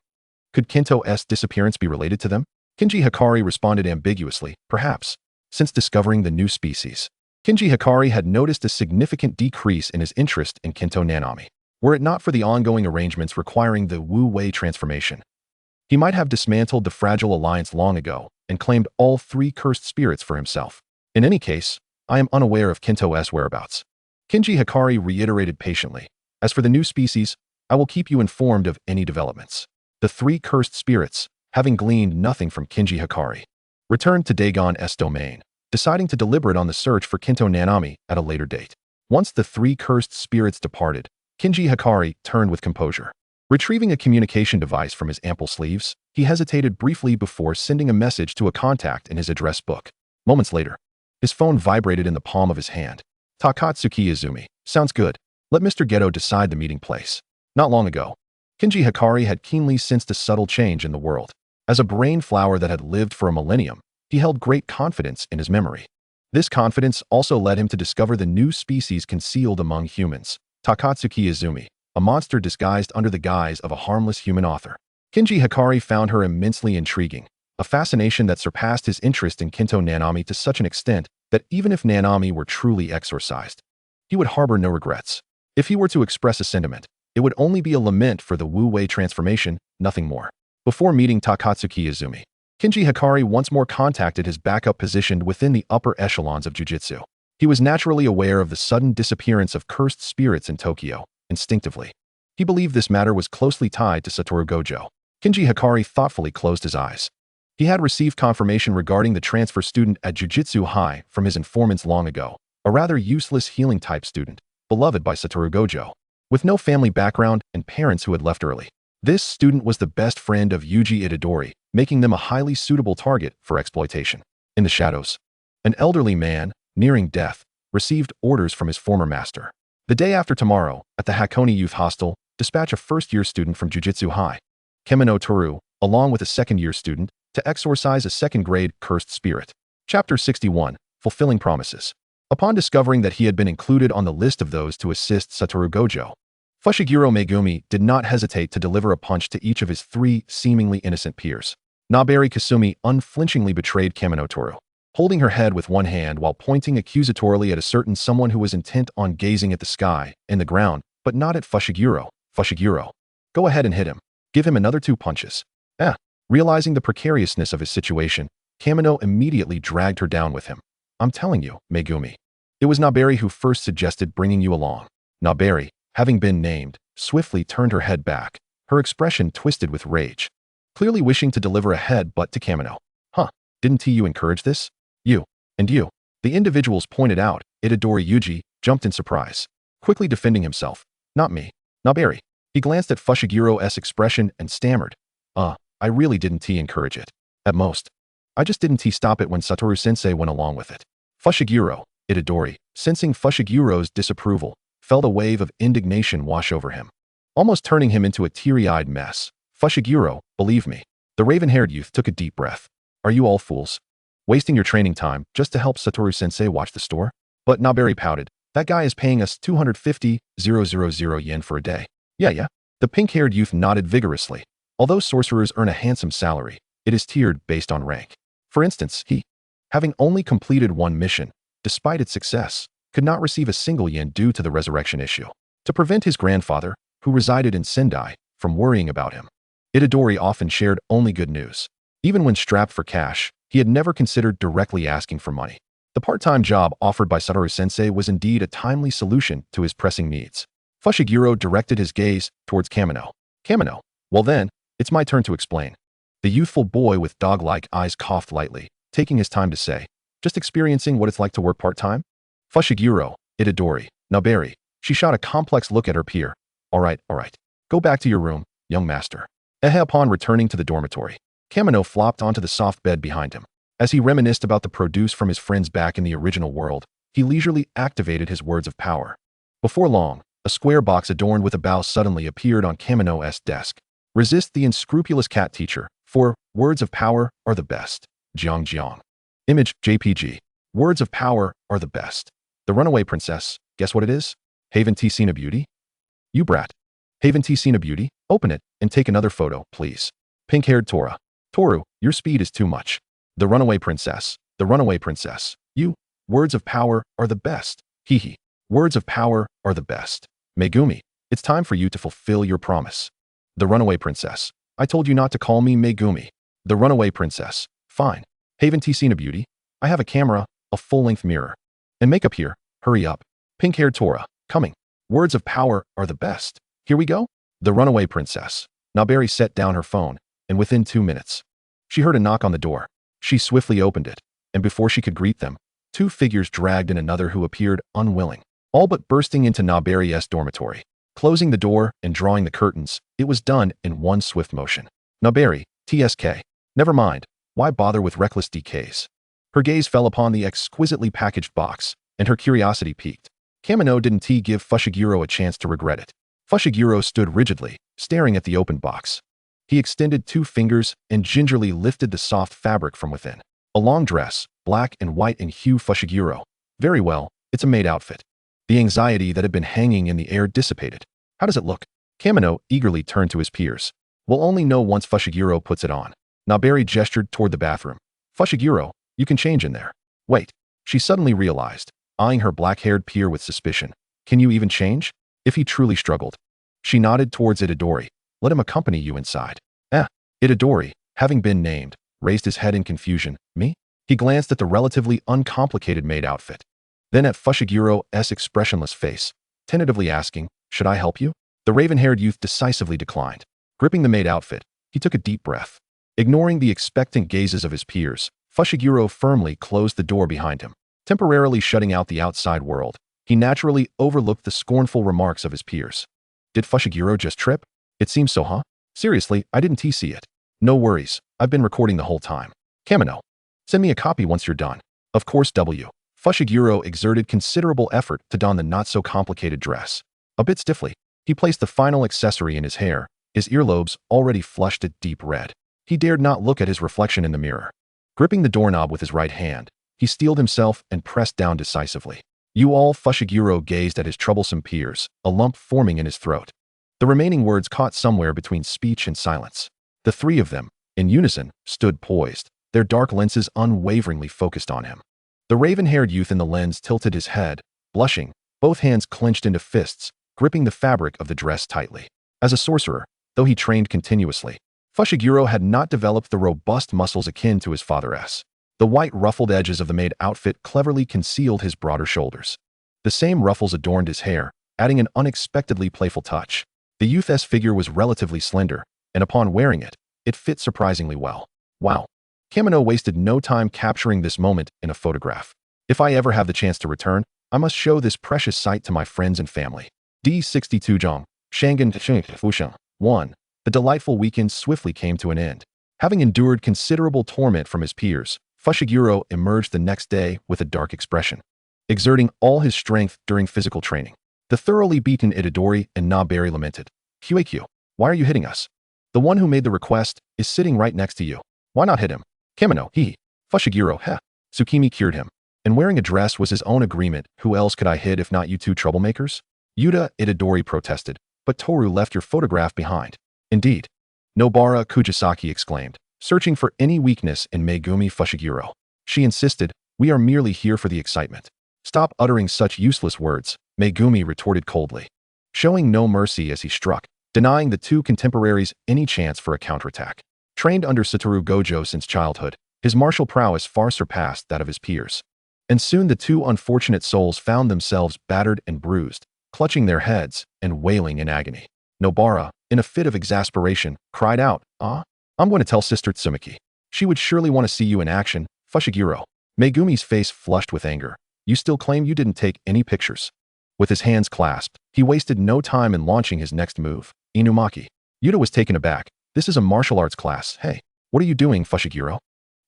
Could Kinto's disappearance be related to them? Kinji Hikari responded ambiguously, perhaps. Since discovering the new species, Kinji Hikari had noticed a significant decrease in his interest in Kinto Nanami. Were it not for the ongoing arrangements requiring the Wu Wei transformation, he might have dismantled the fragile alliance long ago and claimed all three cursed spirits for himself. In any case, I am unaware of Kinto's whereabouts. Kinji Hikari reiterated patiently. As for the new species, I will keep you informed of any developments. The three cursed spirits, having gleaned nothing from Kinji Hikari, returned to Dagon's domain, deciding to deliberate on the search for Kinto Nanami at a later date. Once the three cursed spirits departed, Kinji Hikari turned with composure. Retrieving a communication device from his ample sleeves, he hesitated briefly before sending a message to a contact in his address book. Moments later, his phone vibrated in the palm of his hand. Takatsuki Izumi. Sounds good. Let Mr. Geto decide the meeting place. Not long ago, Kinji Hikari had keenly sensed a subtle change in the world. As a brain flower that had lived for a millennium, he held great confidence in his memory. This confidence also led him to discover the new species concealed among humans, Takatsuki Izumi, a monster disguised under the guise of a harmless human author. Kinji Hikari found her immensely intriguing, a fascination that surpassed his interest in Kinto Nanami to such an extent that even if Nanami were truly exorcised, he would harbor no regrets. If he were to express a sentiment, it would only be a lament for the Wu Wei transformation, nothing more. Before meeting Takatsuki Izumi, Kinji Hikari once more contacted his backup positioned within the upper echelons of jujitsu. He was naturally aware of the sudden disappearance of cursed spirits in Tokyo, instinctively. He believed this matter was closely tied to Satoru Gojo. Kinji Hikari thoughtfully closed his eyes. He had received confirmation regarding the transfer student at Jujutsu High from his informants long ago, a rather useless healing-type student, beloved by Satoru Gojo. With no family background and parents who had left early, this student was the best friend of Yuji Itadori, making them a highly suitable target for exploitation. In the shadows, an elderly man, nearing death, received orders from his former master. The day after tomorrow, at the Hakone Youth Hostel, dispatch a first-year student from Jujutsu High, Kamino Toru, along with a second-year student, to exorcise a second-grade cursed spirit. Chapter 61, Fulfilling Promises. Upon discovering that he had been included on the list of those to assist Satoru Gojo, Fushiguro Megumi did not hesitate to deliver a punch to each of his three seemingly innocent peers. Naberi Kasumi unflinchingly betrayed Kamino Toru, holding her head with one hand while pointing accusatorily at a certain someone who was intent on gazing at the sky and the ground, but not at Fushiguro. Fushiguro, go ahead and hit him. Give him another 2 punches. Realizing the precariousness of his situation, Kamino immediately dragged her down with him. I'm telling you, Megumi. It was Naberi who first suggested bringing you along. Naberi, having been named, swiftly turned her head back, her expression twisted with rage, clearly wishing to deliver a headbutt to Kamino. Didn't you encourage this? You. And you. The individuals pointed out, Itadori Yuji jumped in surprise, quickly defending himself. Not me. Naberi. He glanced at Fushiguro's expression and stammered. I really didn't encourage it. At most. I just didn't stop it when Satoru-sensei went along with it. Fushiguro, Itadori, sensing Fushiguro's disapproval, felt a wave of indignation wash over him, almost turning him into a teary-eyed mess. Fushiguro, believe me. The raven-haired youth took a deep breath. Are you all fools? Wasting your training time just to help Satoru-sensei watch the store? But Naberi pouted. That guy is paying us 250,000 yen for a day. Yeah. The pink-haired youth nodded vigorously. Although sorcerers earn a handsome salary, it is tiered based on rank. For instance, he, having only completed one mission, despite its success, could not receive a single yen due to the resurrection issue. To prevent his grandfather, who resided in Sendai, from worrying about him, Itadori often shared only good news. Even when strapped for cash, he had never considered directly asking for money. The part-time job offered by Satoru-sensei was indeed a timely solution to his pressing needs. Fushiguro directed his gaze towards Kamino. Kamino, well then, it's my turn to explain. The youthful boy with dog-like eyes coughed lightly, taking his time to say, just experiencing what it's like to work part-time? Fushiguro, Itadori, Naberi. She shot a complex look at her peer. All right. Go back to your room, young master. Upon returning to the dormitory, Kamino flopped onto the soft bed behind him. As he reminisced about the produce from his friends back in the original world, he leisurely activated his words of power. Before long, a square box adorned with a bow suddenly appeared on Kamino's desk. Resist the unscrupulous cat teacher, for words of power are the best. Jiang. Image, JPG. Words of power are the best. The runaway princess, guess what it is? Haven't you seen a beauty? You brat. Haven't you seen a beauty? Open it, and take another photo, please. Pink-haired Tora. Toru, your speed is too much. The runaway princess. You. Words of power are the best. Hee. Words of power are the best. Megumi, it's time for you to fulfill your promise. The runaway princess. I told you not to call me Megumi. The runaway princess. Fine. Haven't you seen a beauty? I have a camera, a full-length mirror. And makeup here. Hurry up. Pink-haired Tora. Coming. Words of power are the best. Here we go. The runaway princess. Naberi set down her phone, and within 2 minutes, she heard a knock on the door. She swiftly opened it, and before she could greet them, 2 figures dragged in another who appeared unwilling, all but bursting into Naberi's dormitory. Closing the door and drawing the curtains, it was done in one swift motion. Naberi, TSK. Never mind. Why bother with reckless decays? Her gaze fell upon the exquisitely packaged box, and her curiosity piqued. Kamino didn't give Fushiguro a chance to regret it. Fushiguro stood rigidly, staring at the open box. He extended 2 fingers and gingerly lifted the soft fabric from within. A long dress, black and white in hue. Fushiguro. Very well, it's a maid outfit. The anxiety that had been hanging in the air dissipated. How does it look? Kamino eagerly turned to his peers. We'll only know once Fushiguro puts it on. Naberi gestured toward the bathroom. Fushiguro, you can change in there. Wait. She suddenly realized, eyeing her black-haired peer with suspicion. Can you even change? If he truly struggled. She nodded towards Itadori. Let him accompany you inside. Itadori, having been named, raised his head in confusion. Me? He glanced at the relatively uncomplicated maid outfit. Then at Fushiguro's expressionless face, tentatively asking, should I help you? The raven-haired youth decisively declined. Gripping the maid outfit, he took a deep breath. Ignoring the expectant gazes of his peers, Fushiguro firmly closed the door behind him. Temporarily shutting out the outside world, he naturally overlooked the scornful remarks of his peers. Did Fushiguro just trip? It seems so, huh? Seriously, I didn't see it. No worries, I've been recording the whole time. Kamino, send me a copy once you're done. Of course, W. Fushiguro exerted considerable effort to don the not-so-complicated dress. A bit stiffly, he placed the final accessory in his hair, his earlobes already flushed a deep red. He dared not look at his reflection in the mirror. Gripping the doorknob with his right hand, he steeled himself and pressed down decisively. You all. Fushiguro gazed at his troublesome peers, a lump forming in his throat. The remaining words caught somewhere between speech and silence. The 3 of them, in unison, stood poised, their dark lenses unwaveringly focused on him. The raven-haired youth in the lens tilted his head, blushing, both hands clenched into fists, gripping the fabric of the dress tightly. As a sorcerer, though he trained continuously, Fushiguro had not developed the robust muscles akin to his father's. The white ruffled edges of the maid outfit cleverly concealed his broader shoulders. The same ruffles adorned his hair, adding an unexpectedly playful touch. The youth's figure was relatively slender, and upon wearing it, it fit surprisingly well. Wow. Kamino wasted no time capturing this moment in a photograph. If I ever have the chance to return, I must show this precious sight to my friends and family. D62 Zhang, Shangan Fushan. 1. The delightful weekend swiftly came to an end. Having endured considerable torment from his peers, Fushiguro emerged the next day with a dark expression, exerting all his strength during physical training. The thoroughly beaten Itadori and Naberi lamented. QAQ, why are you hitting us? The one who made the request is sitting right next to you. Why not hit him? Kamino, he. Fushiguro, heh. Tsukimi cured him. And wearing a dress was his own agreement. Who else could I hit if not you two troublemakers? Yuta Itadori protested, but Toru left your photograph behind. Indeed. Nobara Kujisaki exclaimed, searching for any weakness in Megumi Fushiguro. She insisted, we are merely here for the excitement. Stop uttering such useless words, Megumi retorted coldly, showing no mercy as he struck, denying the two contemporaries any chance for a counterattack. Trained under Satoru Gojo since childhood, his martial prowess far surpassed that of his peers. And soon the two unfortunate souls found themselves battered and bruised, clutching their heads and wailing in agony. Nobara, in a fit of exasperation, cried out, I'm going to tell Sister Tsumaki. She would surely want to see you in action, Fushiguro. Megumi's face flushed with anger. You still claim you didn't take any pictures. With his hands clasped, he wasted no time in launching his next move, Inumaki. Yuta was taken aback. This is a martial arts class. Hey, what are you doing, Fushiguro?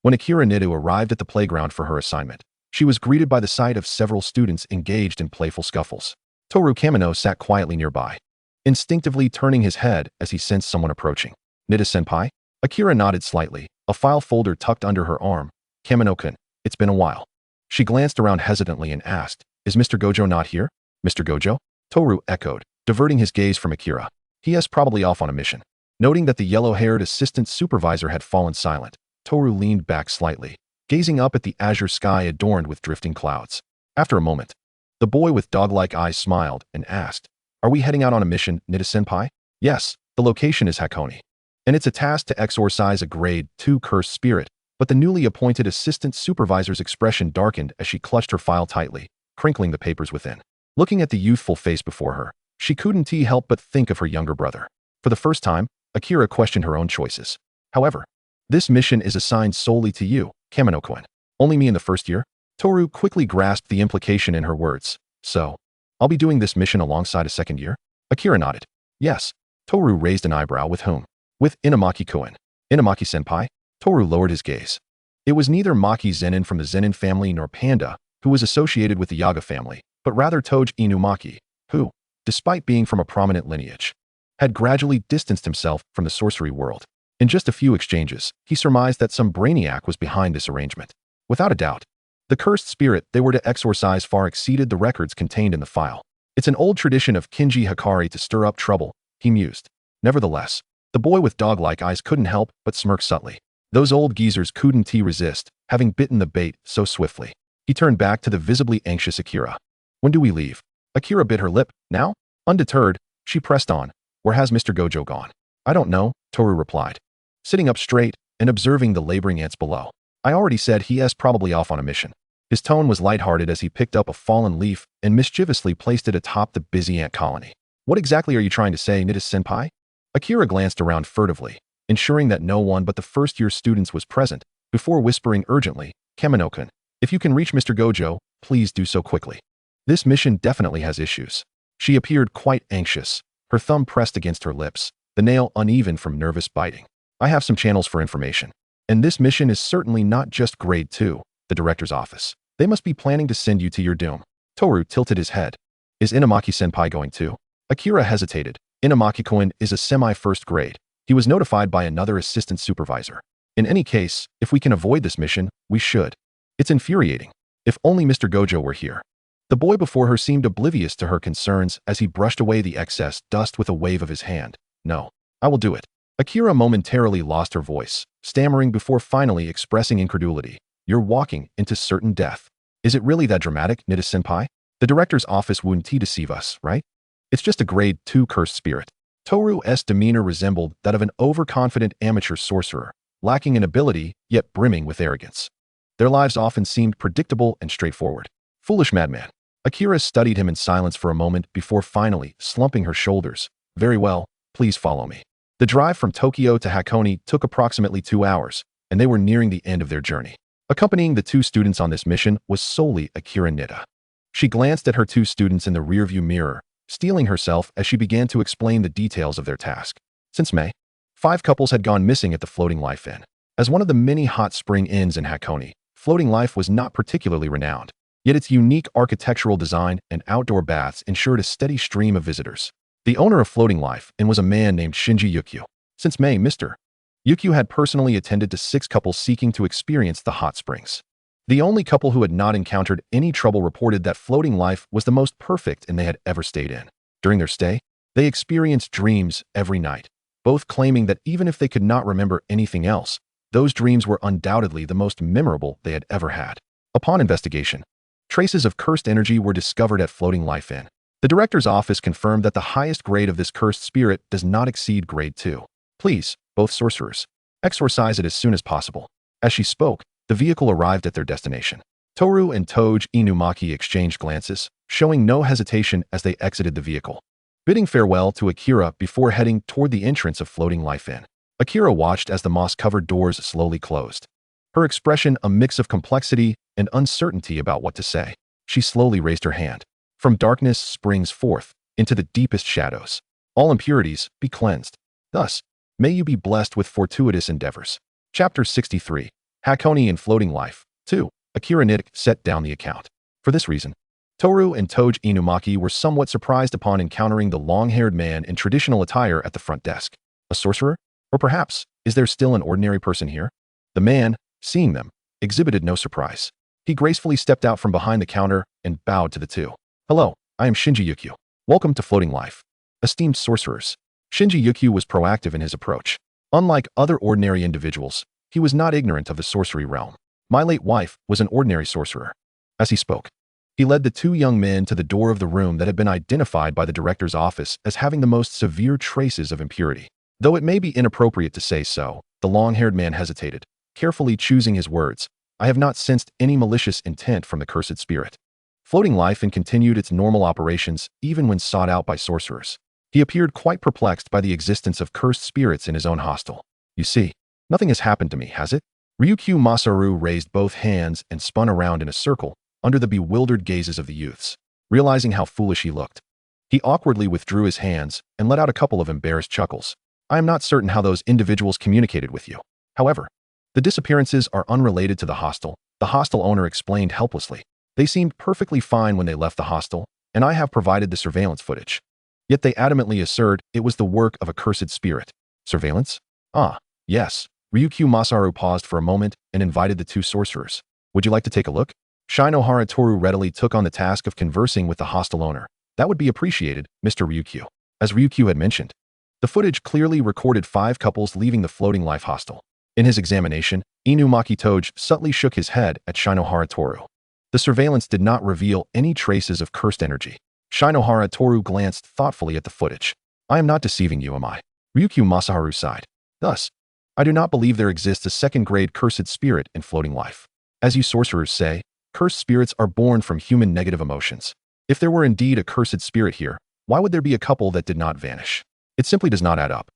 When Akira Nidu arrived at the playground for her assignment, she was greeted by the sight of several students engaged in playful scuffles. Toru Kamino sat quietly nearby, instinctively turning his head as he sensed someone approaching. Nida-senpai? Akira nodded slightly, a file folder tucked under her arm. Kamino-kun, it's been a while. She glanced around hesitantly and asked, is Mr. Gojo not here? Mr. Gojo? Toru echoed, diverting his gaze from Akira. He is probably off on a mission. Noting that the yellow-haired assistant supervisor had fallen silent, Toru leaned back slightly, gazing up at the azure sky adorned with drifting clouds. After a moment, the boy with dog-like eyes smiled and asked, are we heading out on a mission, Nida-senpai? Yes, the location is Hakone. And it's a task to exorcise a grade 2 cursed spirit, but the newly appointed assistant supervisor's expression darkened as she clutched her file tightly, crinkling the papers within. Looking at the youthful face before her, she couldn't help but think of her younger brother. For the first time, Akira questioned her own choices. However, this mission is assigned solely to you, Kamino-kun. Only me in the first year? Toru quickly grasped the implication in her words. So, I'll be doing this mission alongside a second year? Akira nodded. Yes. Toru raised an eyebrow. With whom? With Inumaki-kun. Inumaki-senpai? Toru lowered his gaze. It was neither Maki Zenin from the Zenin family nor Panda, who was associated with the Yaga family, but rather Toji Inumaki, who, despite being from a prominent lineage, had gradually distanced himself from the sorcery world. In just a few exchanges, he surmised that some brainiac was behind this arrangement. Without a doubt, the cursed spirit they were to exorcise far exceeded the records contained in the file. It's an old tradition of Kinji Hikari to stir up trouble, he mused. Nevertheless, the boy with dog-like eyes couldn't help but smirk subtly. Those old geezers couldn't resist, having bitten the bait so swiftly. He turned back to the visibly anxious Akira. When do we leave? Akira bit her lip. Now? Undeterred, she pressed on. Where has Mr. Gojo gone? I don't know, Toru replied, sitting up straight and observing the laboring ants below. I already said he is probably off on a mission. His tone was lighthearted as he picked up a fallen leaf and mischievously placed it atop the busy ant colony. What exactly are you trying to say, Nida-senpai? Akira glanced around furtively, ensuring that no one but the first-year students was present, before whispering urgently, Kamino-kun, if you can reach Mr. Gojo, please do so quickly. This mission definitely has issues. She appeared quite anxious, her thumb pressed against her lips, the nail uneven from nervous biting. I have some channels for information. And this mission is certainly not just grade 2, the director's office. They must be planning to send you to your doom. Toru tilted his head. Is Inumaki-senpai going too? Akira hesitated. Inumaki-kun is a semi-first grade. He was notified by another assistant supervisor. In any case, if we can avoid this mission, we should. It's infuriating. If only Mr. Gojo were here. The boy before her seemed oblivious to her concerns as he brushed away the excess dust with a wave of his hand. No, I will do it. Akira momentarily lost her voice, stammering before finally expressing incredulity. You're walking into certain death. Is it really that dramatic, Nida-senpai? The director's office wouldn't deceive us, right? It's just a grade 2 cursed spirit. Toru's demeanor resembled that of an overconfident amateur sorcerer, lacking in ability, yet brimming with arrogance. Their lives often seemed predictable and straightforward. Foolish madman. Akira studied him in silence for a moment before finally slumping her shoulders. Very well, please follow me. The drive from Tokyo to Hakone took approximately 2 hours, and they were nearing the end of their journey. Accompanying the two students on this mission was solely Akira Nida. She glanced at her two students in the rearview mirror, steeling herself as she began to explain the details of their task. Since May, 5 couples had gone missing at the Floating Life Inn. As one of the many hot spring inns in Hakone, Floating Life was not particularly renowned, yet its unique architectural design and outdoor baths ensured a steady stream of visitors. The owner of Floating Life Inn was a man named Shinji Yukio. Since May, Mr. Yukio had personally attended to 6 couples seeking to experience the hot springs. The only couple who had not encountered any trouble reported that floating life was the most perfect inn they had ever stayed in. During their stay, they experienced dreams every night, both claiming that even if they could not remember anything else, those dreams were undoubtedly the most memorable they had ever had. Upon investigation, traces of cursed energy were discovered at Floating Life Inn. The director's office confirmed that the highest grade of this cursed spirit does not exceed grade 2. Please, both sorcerers, exorcise it as soon as possible. As she spoke, the vehicle arrived at their destination. Toru and Toji Inumaki exchanged glances, showing no hesitation as they exited the vehicle, bidding farewell to Akira before heading toward the entrance of Floating Life Inn. Akira watched as the moss-covered doors slowly closed, her expression a mix of complexity and uncertainty about what to say. She slowly raised her hand. From darkness springs forth, into the deepest shadows. All impurities be cleansed. Thus, may you be blessed with fortuitous endeavors. Chapter 63. Hakone and Floating Life. 2. Akira Nidak set down the account. For this reason, Toru and Toji Inumaki were somewhat surprised upon encountering the long-haired man in traditional attire at the front desk. A sorcerer? Or perhaps, is there still an ordinary person here? The man, seeing them, exhibited no surprise. He gracefully stepped out from behind the counter and bowed to the two. Hello, I am Shinji Yukio. Welcome to Floating Life. Esteemed sorcerers. Shinji Yukio was proactive in his approach. Unlike other ordinary individuals, he was not ignorant of the sorcery realm. My late wife was an ordinary sorcerer. As he spoke, he led the two young men to the door of the room that had been identified by the director's office as having the most severe traces of impurity. Though it may be inappropriate to say so, the long-haired man hesitated, carefully choosing his words. I have not sensed any malicious intent from the cursed spirit. Floating Life Inn continued its normal operations even when sought out by sorcerers. He appeared quite perplexed by the existence of cursed spirits in his own hostel. You see, nothing has happened to me, has it? Ryukyu Masaru raised both hands and spun around in a circle under the bewildered gazes of the youths. Realizing how foolish he looked, he awkwardly withdrew his hands and let out a couple of embarrassed chuckles. I am not certain how those individuals communicated with you. However, the disappearances are unrelated to the hostel, the hostel owner explained helplessly. They seemed perfectly fine when they left the hostel, and I have provided the surveillance footage. Yet they adamantly assert it was the work of a cursed spirit. Surveillance? Ah, yes. Ryukyu Masaru paused for a moment and invited the two sorcerers. Would you like to take a look? Shinohara Toru readily took on the task of conversing with the hostel owner. That would be appreciated, Mr. Ryukyu. As Ryukyu had mentioned, the footage clearly recorded 5 couples leaving the Floating Life hostel. In his examination, Inumaki Toji subtly shook his head at Shinohara Toru. The surveillance did not reveal any traces of cursed energy. Shinohara Toru glanced thoughtfully at the footage. I am not deceiving you, am I? Ryukyu Masaharu sighed. Thus, I do not believe there exists a second-grade cursed spirit in Floating Life. As you sorcerers say, cursed spirits are born from human negative emotions. If there were indeed a cursed spirit here, why would there be a couple that did not vanish? It simply does not add up.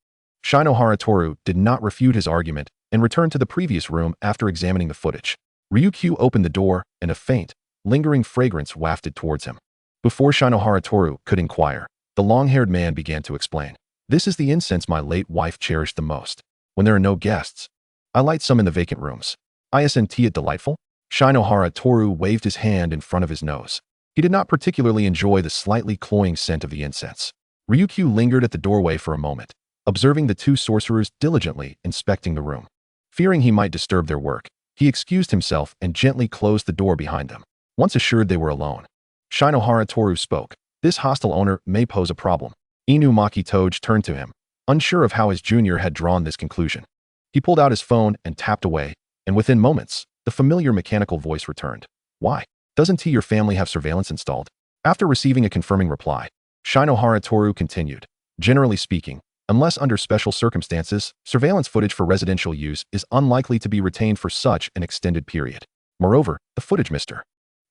Shinohara Toru did not refute his argument and returned to the previous room after examining the footage. Ryukyu opened the door, and a faint, lingering fragrance wafted towards him. Before Shinohara Toru could inquire, the long-haired man began to explain. This is the incense my late wife cherished the most. When there are no guests, I light some in the vacant rooms. Isn't it delightful? Shinohara Toru waved his hand in front of his nose. He did not particularly enjoy the slightly cloying scent of the incense. Ryukyu lingered at the doorway for a moment, observing the two sorcerers diligently inspecting the room. Fearing he might disturb their work, he excused himself and gently closed the door behind them. Once assured they were alone, Shinohara Toru spoke. This hostel owner may pose a problem. Inumaki Toji turned to him, unsure of how his junior had drawn this conclusion. He pulled out his phone and tapped away, and within moments, the familiar mechanical voice returned. Why? Doesn't your family have surveillance installed? After receiving a confirming reply, Shinohara Toru continued. Generally speaking, unless under special circumstances, surveillance footage for residential use is unlikely to be retained for such an extended period. Moreover, the footage Mr.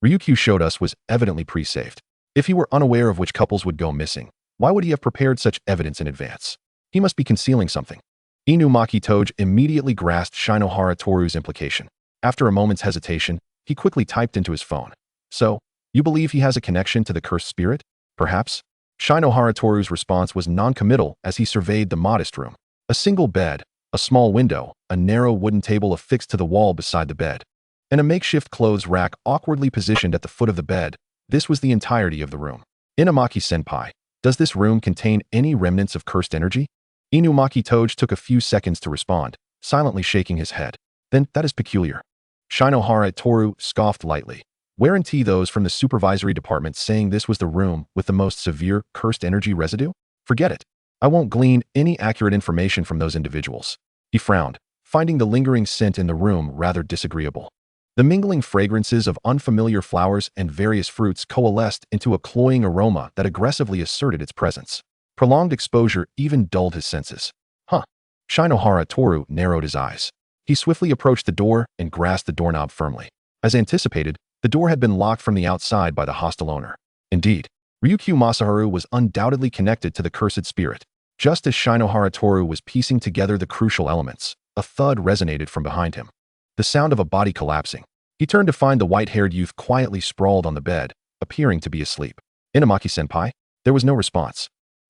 Ryukyu showed us was evidently pre-saved. If he were unaware of which couples would go missing, why would he have prepared such evidence in advance? He must be concealing something. Inumaki Toji immediately grasped Shinohara Toru's implication. After a moment's hesitation, he quickly typed into his phone. So, you believe he has a connection to the cursed spirit? Perhaps? Shinohara Toru's response was non-committal as he surveyed the modest room. A single bed, a small window, a narrow wooden table affixed to the wall beside the bed, and a makeshift clothes rack awkwardly positioned at the foot of the bed. This was the entirety of the room. Inumaki-senpai, does this room contain any remnants of cursed energy? Inumaki Toji took a few seconds to respond, silently shaking his head. Then, that is peculiar. Shinohara Toru scoffed lightly. Weren't those from the supervisory department saying this was the room with the most severe cursed energy residue? Forget it. I won't glean any accurate information from those individuals. He frowned, finding the lingering scent in the room rather disagreeable. The mingling fragrances of unfamiliar flowers and various fruits coalesced into a cloying aroma that aggressively asserted its presence. Prolonged exposure even dulled his senses. Huh. Shinohara Toru narrowed his eyes. He swiftly approached the door and grasped the doorknob firmly. As anticipated, the door had been locked from the outside by the hostile owner. Indeed, Ryukyu Masaharu was undoubtedly connected to the cursed spirit. Just as Shinohara Toru was piecing together the crucial elements, a thud resonated from behind him. The sound of a body collapsing. He turned to find the white-haired youth quietly sprawled on the bed, appearing to be asleep. Inamaki-senpai? There was no response.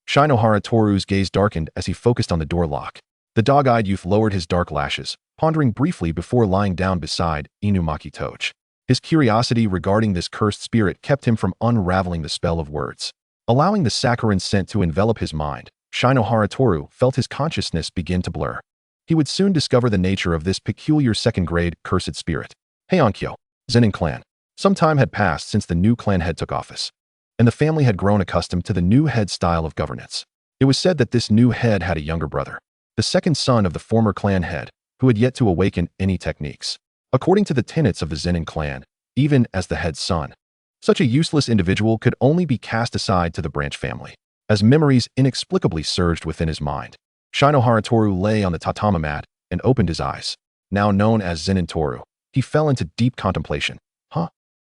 Shinohara Toru's gaze darkened as he focused on the door lock. The dog-eyed youth lowered his dark lashes, pondering briefly before lying down beside Inumaki Toge. His curiosity regarding this cursed spirit kept him from unraveling the spell of words. Allowing the saccharine scent to envelop his mind, Shinohara Toru felt his consciousness begin to blur. He would soon discover the nature of this peculiar second-grade cursed spirit. Heiankyo, Zenin clan. Some time had passed since the new clan head took office, and the family had grown accustomed to the new head style of governance. It was said that this new head had a younger brother, the second son of the former clan head, who had yet to awaken any techniques. According to the tenets of the Zenin clan, even as the head's son, such a useless individual could only be cast aside to the branch family. As memories inexplicably surged within his mind, Shinohara Toru lay on the tatami mat and opened his eyes. Now known as Zenin Toru, he fell into deep contemplation.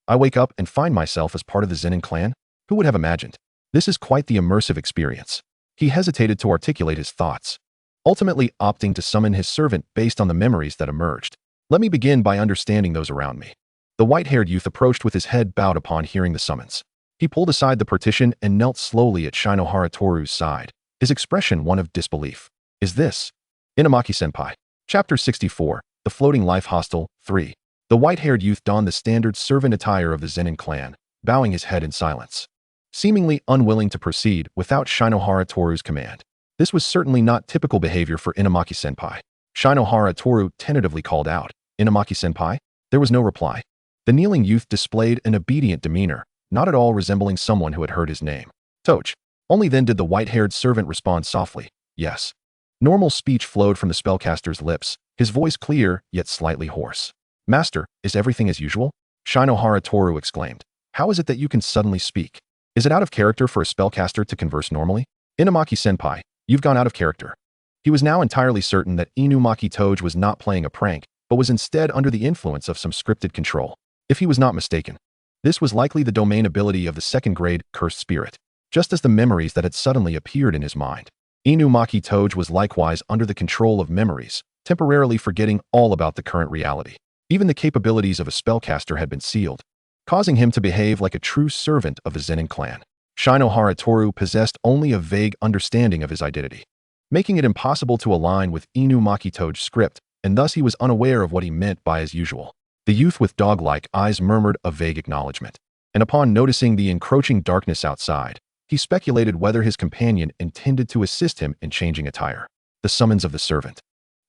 I wake up and find myself as part of the Zenin clan? Who would have imagined? This is quite the immersive experience. He hesitated to articulate his thoughts, ultimately opting to summon his servant based on the memories that emerged. Let me begin by understanding those around me. The white-haired youth approached with his head bowed upon hearing the summons. He pulled aside the partition and knelt slowly at Shinohara Toru's side, his expression one of disbelief. Is this Inamaki-senpai? Chapter 64, The Floating Life Hostel, 3. The white-haired youth donned the standard servant attire of the Zenin clan, bowing his head in silence, seemingly unwilling to proceed without Shinohara Toru's command. This was certainly not typical behavior for Inamaki-senpai. Shinohara Toru tentatively called out, Inamaki-senpai? There was no reply. The kneeling youth displayed an obedient demeanor, not at all resembling someone who had heard his name. Toge. Only then did the white-haired servant respond softly, yes. Normal speech flowed from the spellcaster's lips, his voice clear yet slightly hoarse. Master, is everything as usual? Shinohara Toru exclaimed. How is it that you can suddenly speak? Is it out of character for a spellcaster to converse normally? Inamaki-senpai, you've gone out of character. He was now entirely certain that Inumaki Toge was not playing a prank, but was instead under the influence of some scripted control. If he was not mistaken, this was likely the domain ability of the second-grade cursed spirit, just as the memories that had suddenly appeared in his mind. Inumaki Toge was likewise under the control of memories, temporarily forgetting all about the current reality. Even the capabilities of a spellcaster had been sealed, causing him to behave like a true servant of the Zenin clan. Shinohara Toru possessed only a vague understanding of his identity, making it impossible to align with Inumaki Toge's script, and thus he was unaware of what he meant by as usual. The youth with dog-like eyes murmured a vague acknowledgement, and upon noticing the encroaching darkness outside, he speculated whether his companion intended to assist him in changing attire. The summons of the servant,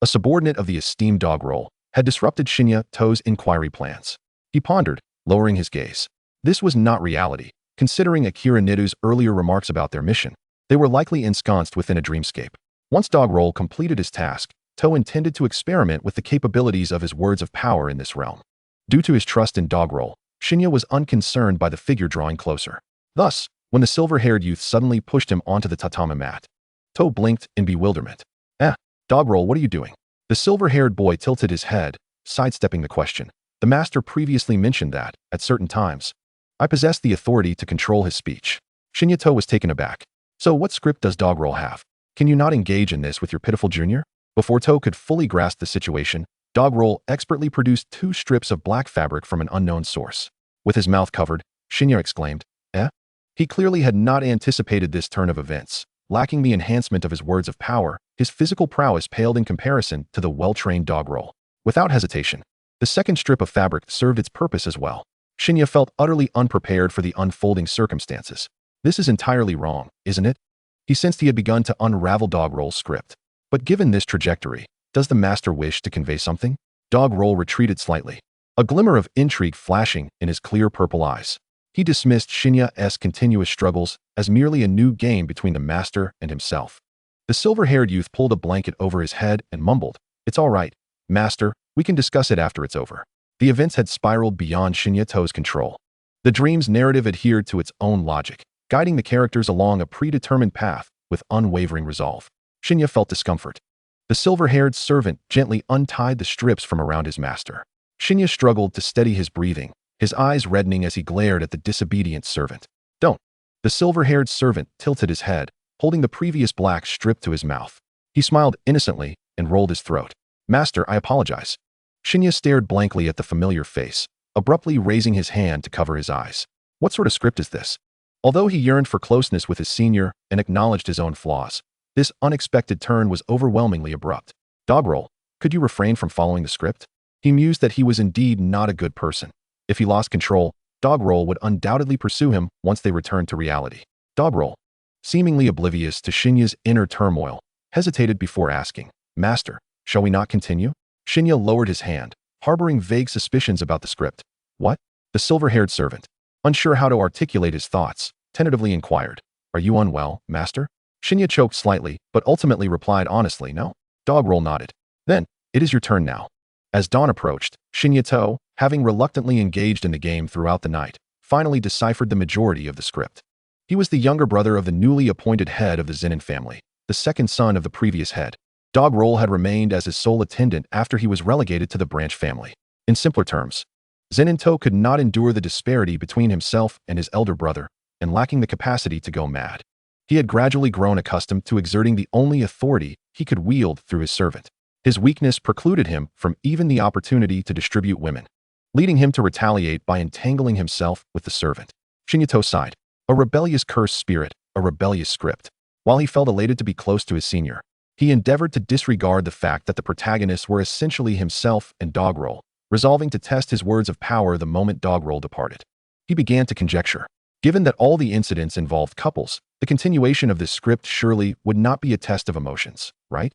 a subordinate of the esteemed dog role, had disrupted Shinya To's inquiry plans. He pondered, lowering his gaze. This was not reality. Considering Akira Nidu's earlier remarks about their mission, they were likely ensconced within a dreamscape. Once Dog Roll completed his task, To intended to experiment with the capabilities of his words of power in this realm. Due to his trust in Dog Roll, Shinya was unconcerned by the figure drawing closer. Thus, when the silver-haired youth suddenly pushed him onto the tatami mat, To blinked in bewilderment. Dog Roll, what are you doing? The silver-haired boy tilted his head, sidestepping the question. The master previously mentioned that, at certain times, I possessed the authority to control his speech. Shinya To was taken aback. So what script does Dog Roll have? Can you not engage in this with your pitiful junior? Before To could fully grasp the situation, Dog Roll expertly produced 2 strips of black fabric from an unknown source. With his mouth covered, Shinya exclaimed, He clearly had not anticipated this turn of events. Lacking the enhancement of his words of power, his physical prowess paled in comparison to the well-trained Dog Roll. Without hesitation, the second strip of fabric served its purpose as well. Shinya felt utterly unprepared for the unfolding circumstances. This is entirely wrong, isn't it? He sensed he had begun to unravel Dog Roll's script. But given this trajectory, does the master wish to convey something? Dog Roll retreated slightly, a glimmer of intrigue flashing in his clear purple eyes. He dismissed Shinya's continuous struggles as merely a new game between the master and himself. The silver-haired youth pulled a blanket over his head and mumbled, "It's all right, master, we can discuss it after it's over." The events had spiraled beyond Shinyato's control. The dream's narrative adhered to its own logic, guiding the characters along a predetermined path with unwavering resolve. Shinya felt discomfort. The silver-haired servant gently untied the strips from around his master. Shinya struggled to steady his breathing, his eyes reddening as he glared at the disobedient servant. "Don't." The silver-haired servant tilted his head, holding the previous black strip to his mouth. He smiled innocently and rolled his throat. "Master, I apologize." Shinya stared blankly at the familiar face, abruptly raising his hand to cover his eyes. What sort of script is this? Although he yearned for closeness with his senior and acknowledged his own flaws, this unexpected turn was overwhelmingly abrupt. Doggerel, could you refrain from following the script? He mused that he was indeed not a good person. If he lost control, Doggerel would undoubtedly pursue him once they returned to reality. Doggerel, seemingly oblivious to Shinya's inner turmoil, hesitated before asking, "Master, shall we not continue?" Shinya lowered his hand, harboring vague suspicions about the script. "What?" The silver-haired servant, unsure how to articulate his thoughts, tentatively inquired, "Are you unwell, master?" Shinya choked slightly, but ultimately replied honestly, "No." Doggerel nodded. "Then, it is your turn now." As dawn approached, Shinyato, having reluctantly engaged in the game throughout the night, finally deciphered the majority of the script. He was the younger brother of the newly appointed head of the Zenin family, the second son of the previous head. Doggerel had remained as his sole attendant after he was relegated to the branch family. In simpler terms, Zeninto could not endure the disparity between himself and his elder brother, and lacking the capacity to go mad. He had gradually grown accustomed to exerting the only authority he could wield through his servant. His weakness precluded him from even the opportunity to distribute women, leading him to retaliate by entangling himself with the servant. Shinyato sighed. A rebellious cursed spirit, a rebellious script. While he felt elated to be close to his senior, he endeavored to disregard the fact that the protagonists were essentially himself and Doggerel, resolving to test his words of power the moment Doggerel departed. He began to conjecture. Given that all the incidents involved couples, the continuation of this script surely would not be a test of emotions, right?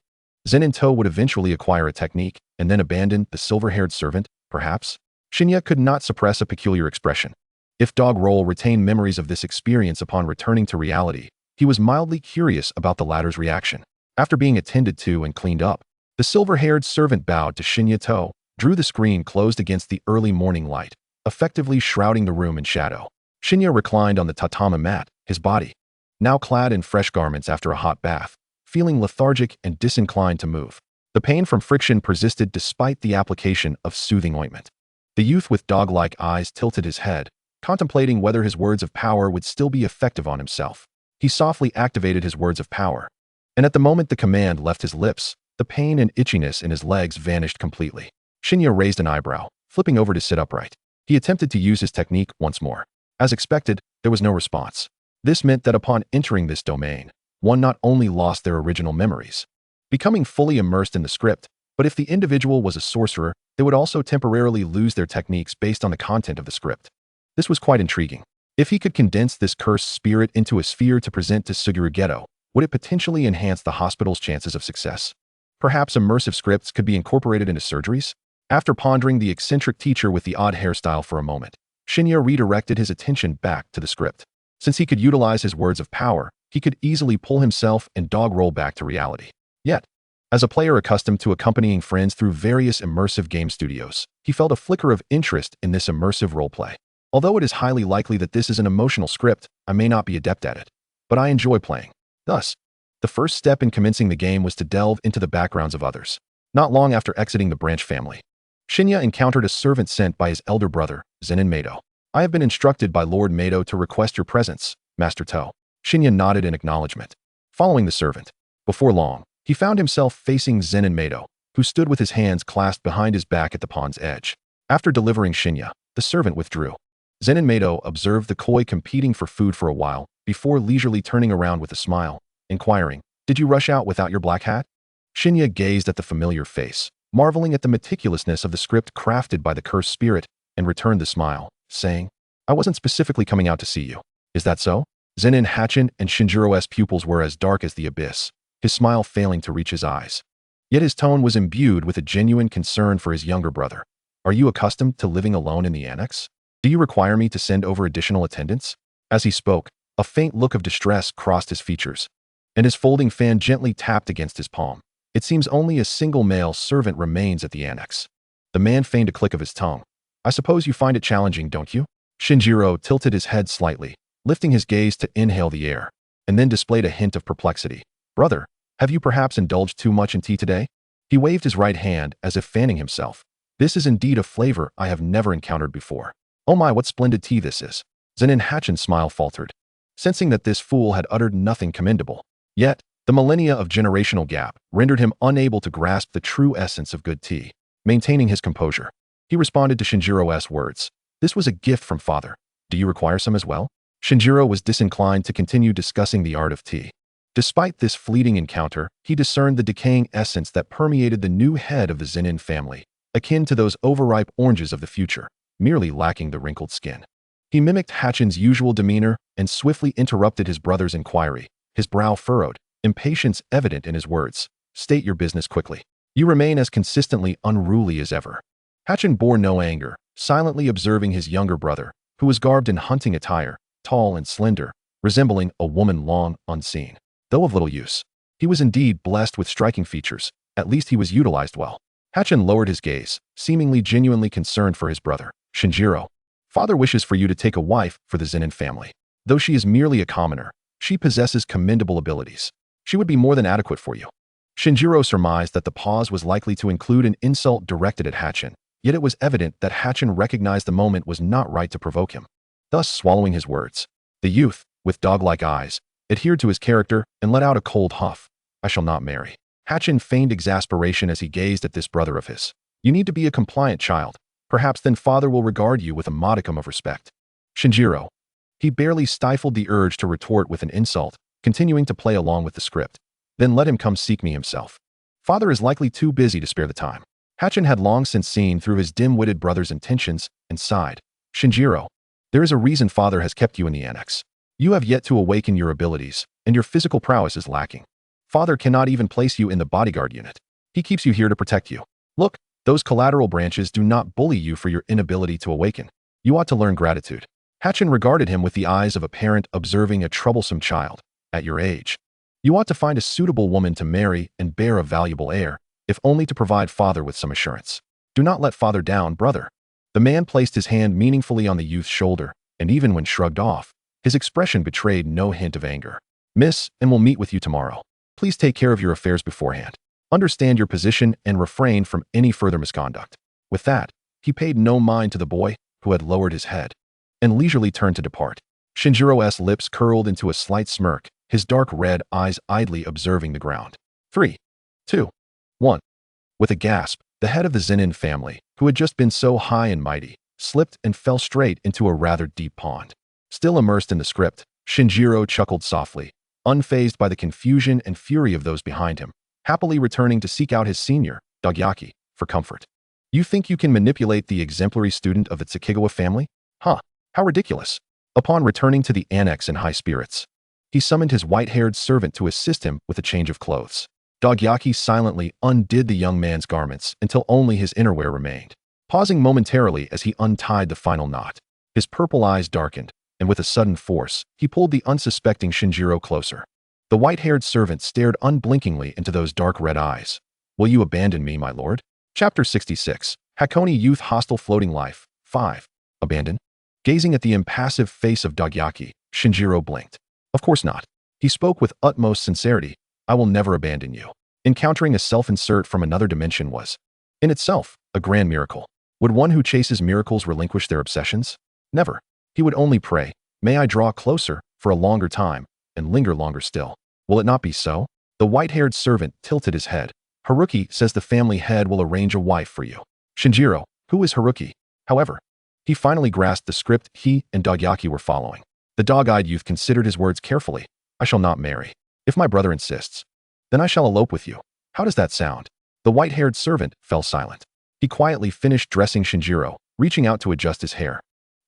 Zeninto would eventually acquire a technique and then abandon the silver-haired servant, perhaps? Shinya could not suppress a peculiar expression. If Doggerel retained memories of this experience upon returning to reality, he was mildly curious about the latter's reaction. After being attended to and cleaned up, the silver-haired servant bowed to Shinyato, drew the screen closed against the early morning light, effectively shrouding the room in shadow. Shinya reclined on the tatami mat, his body, now clad in fresh garments after a hot bath, feeling lethargic and disinclined to move. The pain from friction persisted despite the application of soothing ointment. The youth with dog-like eyes tilted his head, contemplating whether his words of power would still be effective on himself. He softly activated his words of power, and at the moment the command left his lips, the pain and itchiness in his legs vanished completely. Shinya raised an eyebrow, flipping over to sit upright. He attempted to use his technique once more. As expected, there was no response. This meant that upon entering this domain, one not only lost their original memories, becoming fully immersed in the script, but if the individual was a sorcerer, they would also temporarily lose their techniques based on the content of the script. This was quite intriguing. If he could condense this cursed spirit into a sphere to present to Suguru, would it potentially enhance the hospital's chances of success? Perhaps immersive scripts could be incorporated into surgeries? After pondering the eccentric teacher with the odd hairstyle for a moment, Shinya redirected his attention back to the script. Since he could utilize his words of power, he could easily pull himself and Doggerel back to reality. Yet, as a player accustomed to accompanying friends through various immersive game studios, he felt a flicker of interest in this immersive roleplay. Although it is highly likely that this is an emotional script, I may not be adept at it, but I enjoy playing. Thus, the first step in commencing the game was to delve into the backgrounds of others. Not long after exiting the branch family, Shinya encountered a servant sent by his elder brother, Zenin Mado. "I have been instructed by Lord Mado to request your presence, Master To." Shinya nodded in acknowledgement. Following the servant, before long, he found himself facing Zenin Mado, who stood with his hands clasped behind his back at the pond's edge. After delivering Shinya, the servant withdrew. Zenin Mado observed the koi competing for food for a while, before leisurely turning around with a smile, inquiring, "Did you rush out without your black hat?" Shinya gazed at the familiar face, marveling at the meticulousness of the script crafted by the cursed spirit, and returned the smile, saying, "I wasn't specifically coming out to see you. Is that so?" Zenin Hachin and Shinjiro's pupils were as dark as the abyss, his smile failing to reach his eyes. Yet his tone was imbued with a genuine concern for his younger brother. Are you accustomed to living alone in the annex? Do you require me to send over additional attendants? As he spoke, a faint look of distress crossed his features, and his folding fan gently tapped against his palm. It seems only a single male servant remains at the annex. The man feigned a click of his tongue. I suppose you find it challenging, don't you? Shinjiro tilted his head slightly, lifting his gaze to inhale the air, and then displayed a hint of perplexity. Brother, have you perhaps indulged too much in tea today? He waved his right hand as if fanning himself. This is indeed a flavor I have never encountered before. Oh my, what splendid tea this is. Zenin Hachin's smile faltered, sensing that this fool had uttered nothing commendable. Yet, the millennia of generational gap rendered him unable to grasp the true essence of good tea. Maintaining his composure, he responded to Shinjiro's words. This was a gift from father. Do you require some as well? Shinjiro was disinclined to continue discussing the art of tea. Despite this fleeting encounter, he discerned the decaying essence that permeated the new head of the Zenin family, akin to those overripe oranges of the future, merely lacking the wrinkled skin. He mimicked Hachin's usual demeanor and swiftly interrupted his brother's inquiry, his brow furrowed, impatience evident in his words. State your business quickly. You remain as consistently unruly as ever. Hachin bore no anger, silently observing his younger brother, who was garbed in hunting attire, tall and slender, resembling a woman long unseen. Though of little use, he was indeed blessed with striking features. At least he was utilized well. Hachin lowered his gaze, seemingly genuinely concerned for his brother. Shinjiro, father wishes for you to take a wife for the Zenin family. Though she is merely a commoner, she possesses commendable abilities. She would be more than adequate for you. Shinjiro surmised that the pause was likely to include an insult directed at Hachin, yet it was evident that Hachin recognized the moment was not right to provoke him. Thus, swallowing his words, the youth, with dog-like eyes, adhered to his character and let out a cold huff. I shall not marry. Hachin feigned exasperation as he gazed at this brother of his. You need to be a compliant child. Perhaps then father will regard you with a modicum of respect. Shinjiro. He barely stifled the urge to retort with an insult, continuing to play along with the script. Then let him come seek me himself. Father is likely too busy to spare the time. Hachin had long since seen through his dim-witted brother's intentions and sighed. Shinjiro. There is a reason father has kept you in the annex. You have yet to awaken your abilities, and your physical prowess is lacking. Father cannot even place you in the bodyguard unit. He keeps you here to protect you. Look, those collateral branches do not bully you for your inability to awaken. You ought to learn gratitude. Hachin regarded him with the eyes of a parent observing a troublesome child. At your age, you ought to find a suitable woman to marry and bear a valuable heir, if only to provide father with some assurance. Do not let father down, brother. The man placed his hand meaningfully on the youth's shoulder, and even when shrugged off, his expression betrayed no hint of anger. Miss, and will meet with you tomorrow. Please take care of your affairs beforehand. Understand your position and refrain from any further misconduct. With that, he paid no mind to the boy, who had lowered his head, and leisurely turned to depart. Shinjiro's lips curled into a slight smirk, his dark red eyes idly observing the ground. 3, 2, 1. With a gasp, the head of the Zenin family, who had just been so high and mighty, slipped and fell straight into a rather deep pond. Still immersed in the script, Shinjiro chuckled softly, unfazed by the confusion and fury of those behind him, happily returning to seek out his senior, Dogyaki, for comfort. You think you can manipulate the exemplary student of the Tsukigawa family? Huh, how ridiculous. Upon returning to the annex in high spirits, he summoned his white-haired servant to assist him with a change of clothes. Dogyaki silently undid the young man's garments until only his innerwear remained. Pausing momentarily as he untied the final knot, his purple eyes darkened, and with a sudden force, he pulled the unsuspecting Shinjiro closer. The white-haired servant stared unblinkingly into those dark red eyes. Will you abandon me, my lord? Chapter 66. Hakone Youth Hostel Floating Life. 5. Abandon? Gazing at the impassive face of Dogyaki, Shinjiro blinked. Of course not. He spoke with utmost sincerity. I will never abandon you. Encountering a self-insert from another dimension was, in itself, a grand miracle. Would one who chases miracles relinquish their obsessions? Never. He would only pray, may I draw closer, for a longer time, and linger longer still. Will it not be so? The white-haired servant tilted his head. Haruki says the family head will arrange a wife for you. Shinjiro, who is Haruki? However, he finally grasped the script he and Dogyaki were following. The dog-eyed youth considered his words carefully. I shall not marry. If my brother insists, then I shall elope with you. How does that sound? The white-haired servant fell silent. He quietly finished dressing Shinjiro, reaching out to adjust his hair.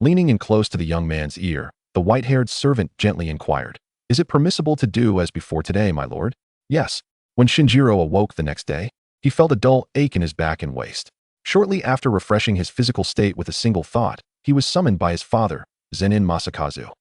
Leaning in close to the young man's ear, the white-haired servant gently inquired, Is it permissible to do as before today, my lord? Yes. When Shinjiro awoke the next day, he felt a dull ache in his back and waist. Shortly after refreshing his physical state with a single thought, he was summoned by his father, Zenin Masakazu.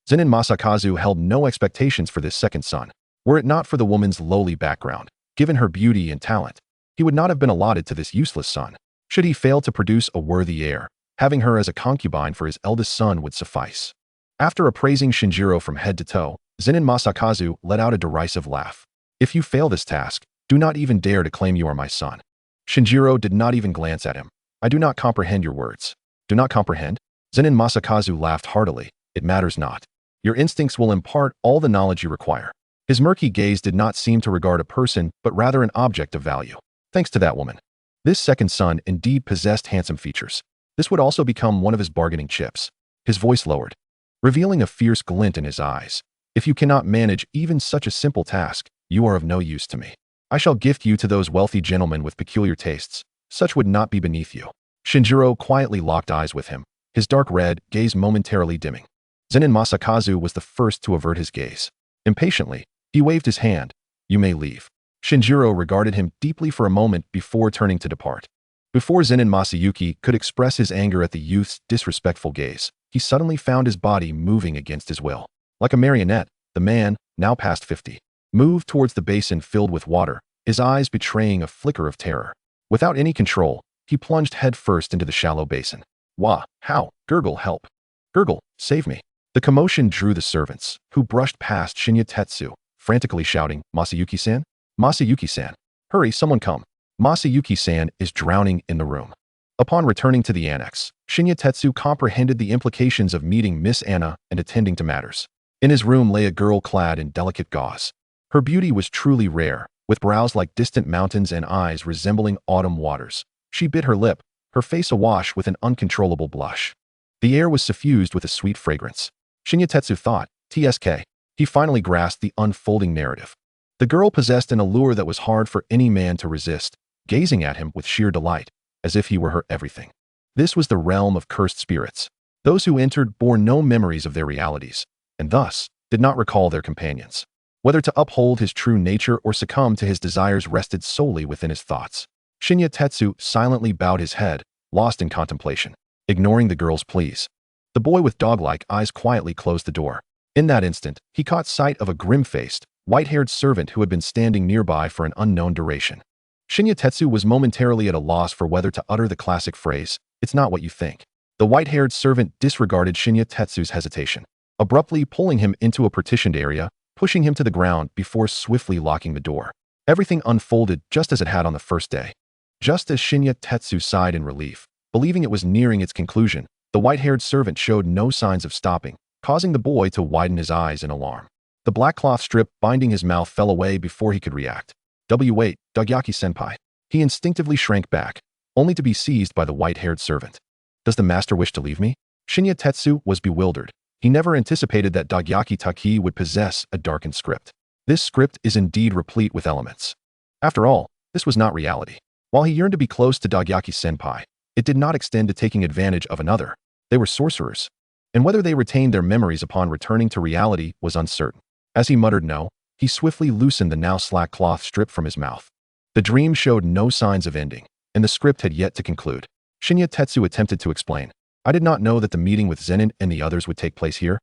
Zenin Masakazu held no expectations for this second son. Were it not for the woman's lowly background, given her beauty and talent, he would not have been allotted to this useless son. Should he fail to produce a worthy heir, having her as a concubine for his eldest son would suffice. After appraising Shinjiro from head to toe, Zenin Masakazu let out a derisive laugh. If you fail this task, do not even dare to claim you are my son. Shinjiro did not even glance at him. I do not comprehend your words. Do not comprehend? Zenin Masakazu laughed heartily. It matters not. Your instincts will impart all the knowledge you require. His murky gaze did not seem to regard a person, but rather an object of value. Thanks to that woman. This second son indeed possessed handsome features. This would also become one of his bargaining chips. His voice lowered, revealing a fierce glint in his eyes. If you cannot manage even such a simple task, you are of no use to me. I shall gift you to those wealthy gentlemen with peculiar tastes. Such would not be beneath you. Shinjiro quietly locked eyes with him, his dark red gaze momentarily dimming. Zenin Masakazu was the first to avert his gaze. Impatiently, he waved his hand. You may leave. Shinjiro regarded him deeply for a moment before turning to depart. Before Zenin Masayuki could express his anger at the youth's disrespectful gaze, he suddenly found his body moving against his will. Like a marionette, the man, now past 50, moved towards the basin filled with water, his eyes betraying a flicker of terror. Without any control, he plunged headfirst into the shallow basin. Wah! How? Gurgle, help! Gurgle, save me! The commotion drew the servants, who brushed past Shinya Tetsu, frantically shouting, Masayuki-san? Masayuki-san! Hurry, someone come! Masayuki-san is drowning in the room. Upon returning to the annex, Shinya Tetsu comprehended the implications of meeting Miss Anna and attending to matters. In his room lay a girl clad in delicate gauze. Her beauty was truly rare, with brows like distant mountains and eyes resembling autumn waters. She bit her lip, her face awash with an uncontrollable blush. The air was suffused with a sweet fragrance. Shinya Tetsu thought, TSK. He finally grasped the unfolding narrative. The girl possessed an allure that was hard for any man to resist, gazing at him with sheer delight, as if he were her everything. This was the realm of cursed spirits. Those who entered bore no memories of their realities, and thus did not recall their companions. Whether to uphold his true nature or succumb to his desires rested solely within his thoughts. Shinya Tetsu silently bowed his head, lost in contemplation, ignoring the girl's pleas. The boy with dog-like eyes quietly closed the door. In that instant, he caught sight of a grim-faced, white-haired servant who had been standing nearby for an unknown duration. Shinya Tetsu was momentarily at a loss for whether to utter the classic phrase, "It's not what you think." The white-haired servant disregarded Shinya Tetsu's hesitation, abruptly pulling him into a partitioned area, pushing him to the ground before swiftly locking the door. Everything unfolded just as it had on the first day. Just as Shinya Tetsu sighed in relief, believing it was nearing its conclusion, the white-haired servant showed no signs of stopping, causing the boy to widen his eyes in alarm. The black cloth strip binding his mouth fell away before he could react. Wait, Dagyaki-senpai. He instinctively shrank back, only to be seized by the white-haired servant. Does the master wish to leave me? Shinya Tetsu was bewildered. He never anticipated that Dagyaki Taki would possess a darkened script. This script is indeed replete with elements. After all, this was not reality. While he yearned to be close to Dagyaki-senpai, it did not extend to taking advantage of another. They were sorcerers, and whether they retained their memories upon returning to reality was uncertain. As he muttered no, he swiftly loosened the now slack cloth strip from his mouth. The dream showed no signs of ending, and the script had yet to conclude. Shinya Tetsu attempted to explain. I did not know that the meeting with Zenin and the others would take place here.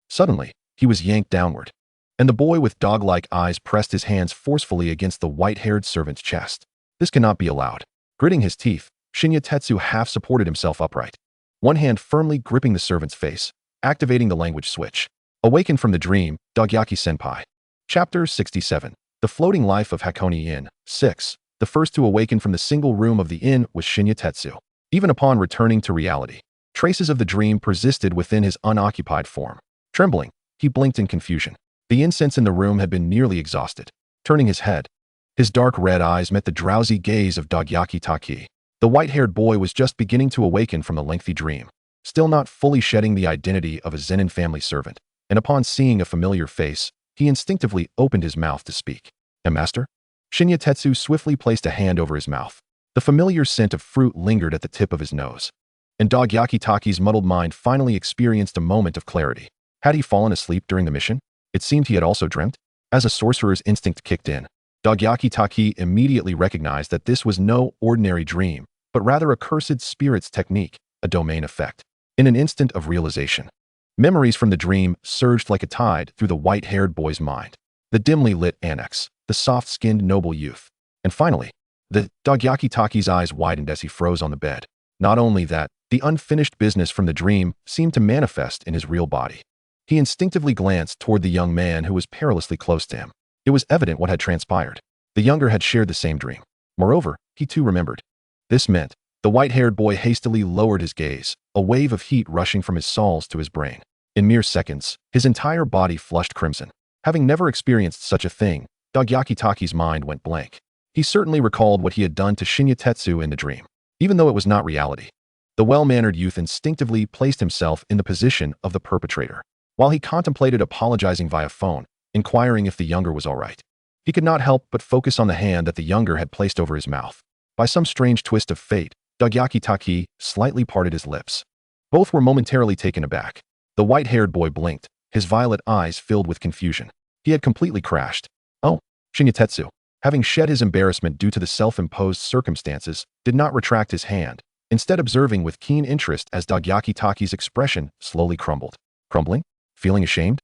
Suddenly, he was yanked downward, and the boy with dog-like eyes pressed his hands forcefully against the white-haired servant's chest. This cannot be allowed. Gritting his teeth, Shinya Tetsu half supported himself upright, one hand firmly gripping the servant's face, activating the language switch. Awakened from the dream, Dagyaki-senpai. Chapter 67. The Floating Life of Hakone Inn. 6. The first to awaken from the single room of the inn was Shinya Tetsu. Even upon returning to reality, traces of the dream persisted within his unoccupied form. Trembling, he blinked in confusion. The incense in the room had been nearly exhausted. Turning his head, his dark red eyes met the drowsy gaze of Dagyaki Taki. The white-haired boy was just beginning to awaken from a lengthy dream, still not fully shedding the identity of a Zenin family servant, and upon seeing a familiar face, he instinctively opened his mouth to speak. Master? Shinya Tetsu swiftly placed a hand over his mouth. The familiar scent of fruit lingered at the tip of his nose, and Dagyaki Taki's muddled mind finally experienced a moment of clarity. Had he fallen asleep during the mission? It seemed he had also dreamt. As a sorcerer's instinct kicked in, Dagyaki Taki immediately recognized that this was no ordinary dream, but but rather a cursed spirit's technique, a domain effect. In an instant of realization, memories from the dream surged like a tide through the white-haired boy's mind. The dimly lit annex, the soft-skinned noble youth, and finally, the Taki's eyes widened as he froze on the bed. Not only that, the unfinished business from the dream seemed to manifest in his real body. He instinctively glanced toward the young man who was perilously close to him. It was evident what had transpired. The younger had shared the same dream. Moreover, he too remembered. This meant the white-haired boy hastily lowered his gaze, a wave of heat rushing from his soles to his brain. In mere seconds, his entire body flushed crimson. Having never experienced such a thing, Taki's mind went blank. He certainly recalled what he had done to Shinya Tetsu in the dream, even though it was not reality. The well-mannered youth instinctively placed himself in the position of the perpetrator. While he contemplated apologizing via phone, inquiring if the younger was all right, he could not help but focus on the hand that the younger had placed over his mouth. By some strange twist of fate, Taki slightly parted his lips. Both were momentarily taken aback. The white-haired boy blinked, his violet eyes filled with confusion. He had completely crashed. Oh, Shinya Tetsu, having shed his embarrassment due to the self-imposed circumstances, did not retract his hand, instead observing with keen interest as Taki's expression slowly crumbled. Crumbling? Feeling ashamed?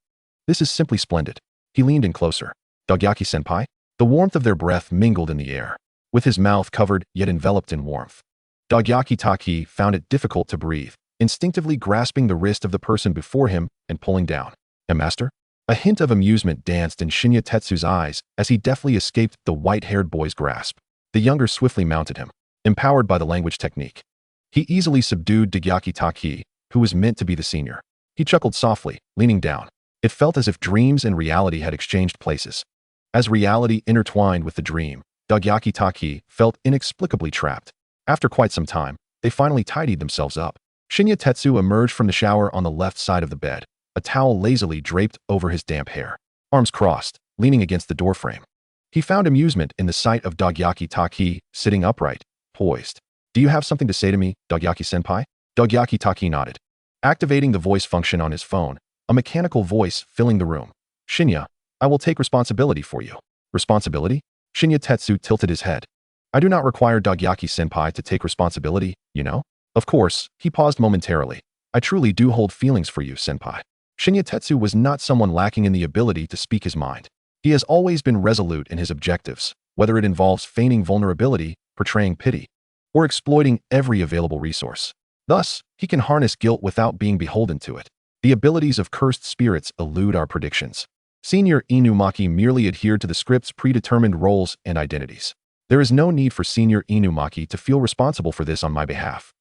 This is simply splendid. He leaned in closer. Tagyaki-senpai? The warmth of their breath mingled in the air, with his mouth covered yet enveloped in warmth. Taki found it difficult to breathe, instinctively grasping the wrist of the person before him and pulling down. Master? A hint of amusement danced in Shinya Tetsu's eyes as he deftly escaped the white-haired boy's grasp. The younger swiftly mounted him, empowered by the language technique. He easily subdued Taki, who was meant to be the senior. He chuckled softly, leaning down. It felt as if dreams and reality had exchanged places. As reality intertwined with the dream, Taki felt inexplicably trapped. After quite some time, they finally tidied themselves up. Shinya Tetsu emerged from the shower on the left side of the bed, a towel lazily draped over his damp hair, arms crossed, leaning against the doorframe. He found amusement in the sight of Taki sitting upright, poised. Do you have something to say to me, Tagyaki-senpai? Taki nodded, activating the voice function on his phone, a mechanical voice filling the room. Shinya, I will take responsibility for you. Responsibility? Shinya Tetsu tilted his head. I do not require Tagyaki-senpai to take responsibility, you know? Of course, he paused momentarily. I truly do hold feelings for you, senpai. Shinya Tetsu was not someone lacking in the ability to speak his mind. He has always been resolute in his objectives, whether it involves feigning vulnerability, portraying pity, or exploiting every available resource. Thus, he can harness guilt without being beholden to it. The abilities of cursed spirits elude our predictions. Senior Inumaki merely adhered to the script's predetermined roles and identities. There is no need for Senior Inumaki to feel responsible for this on my behalf.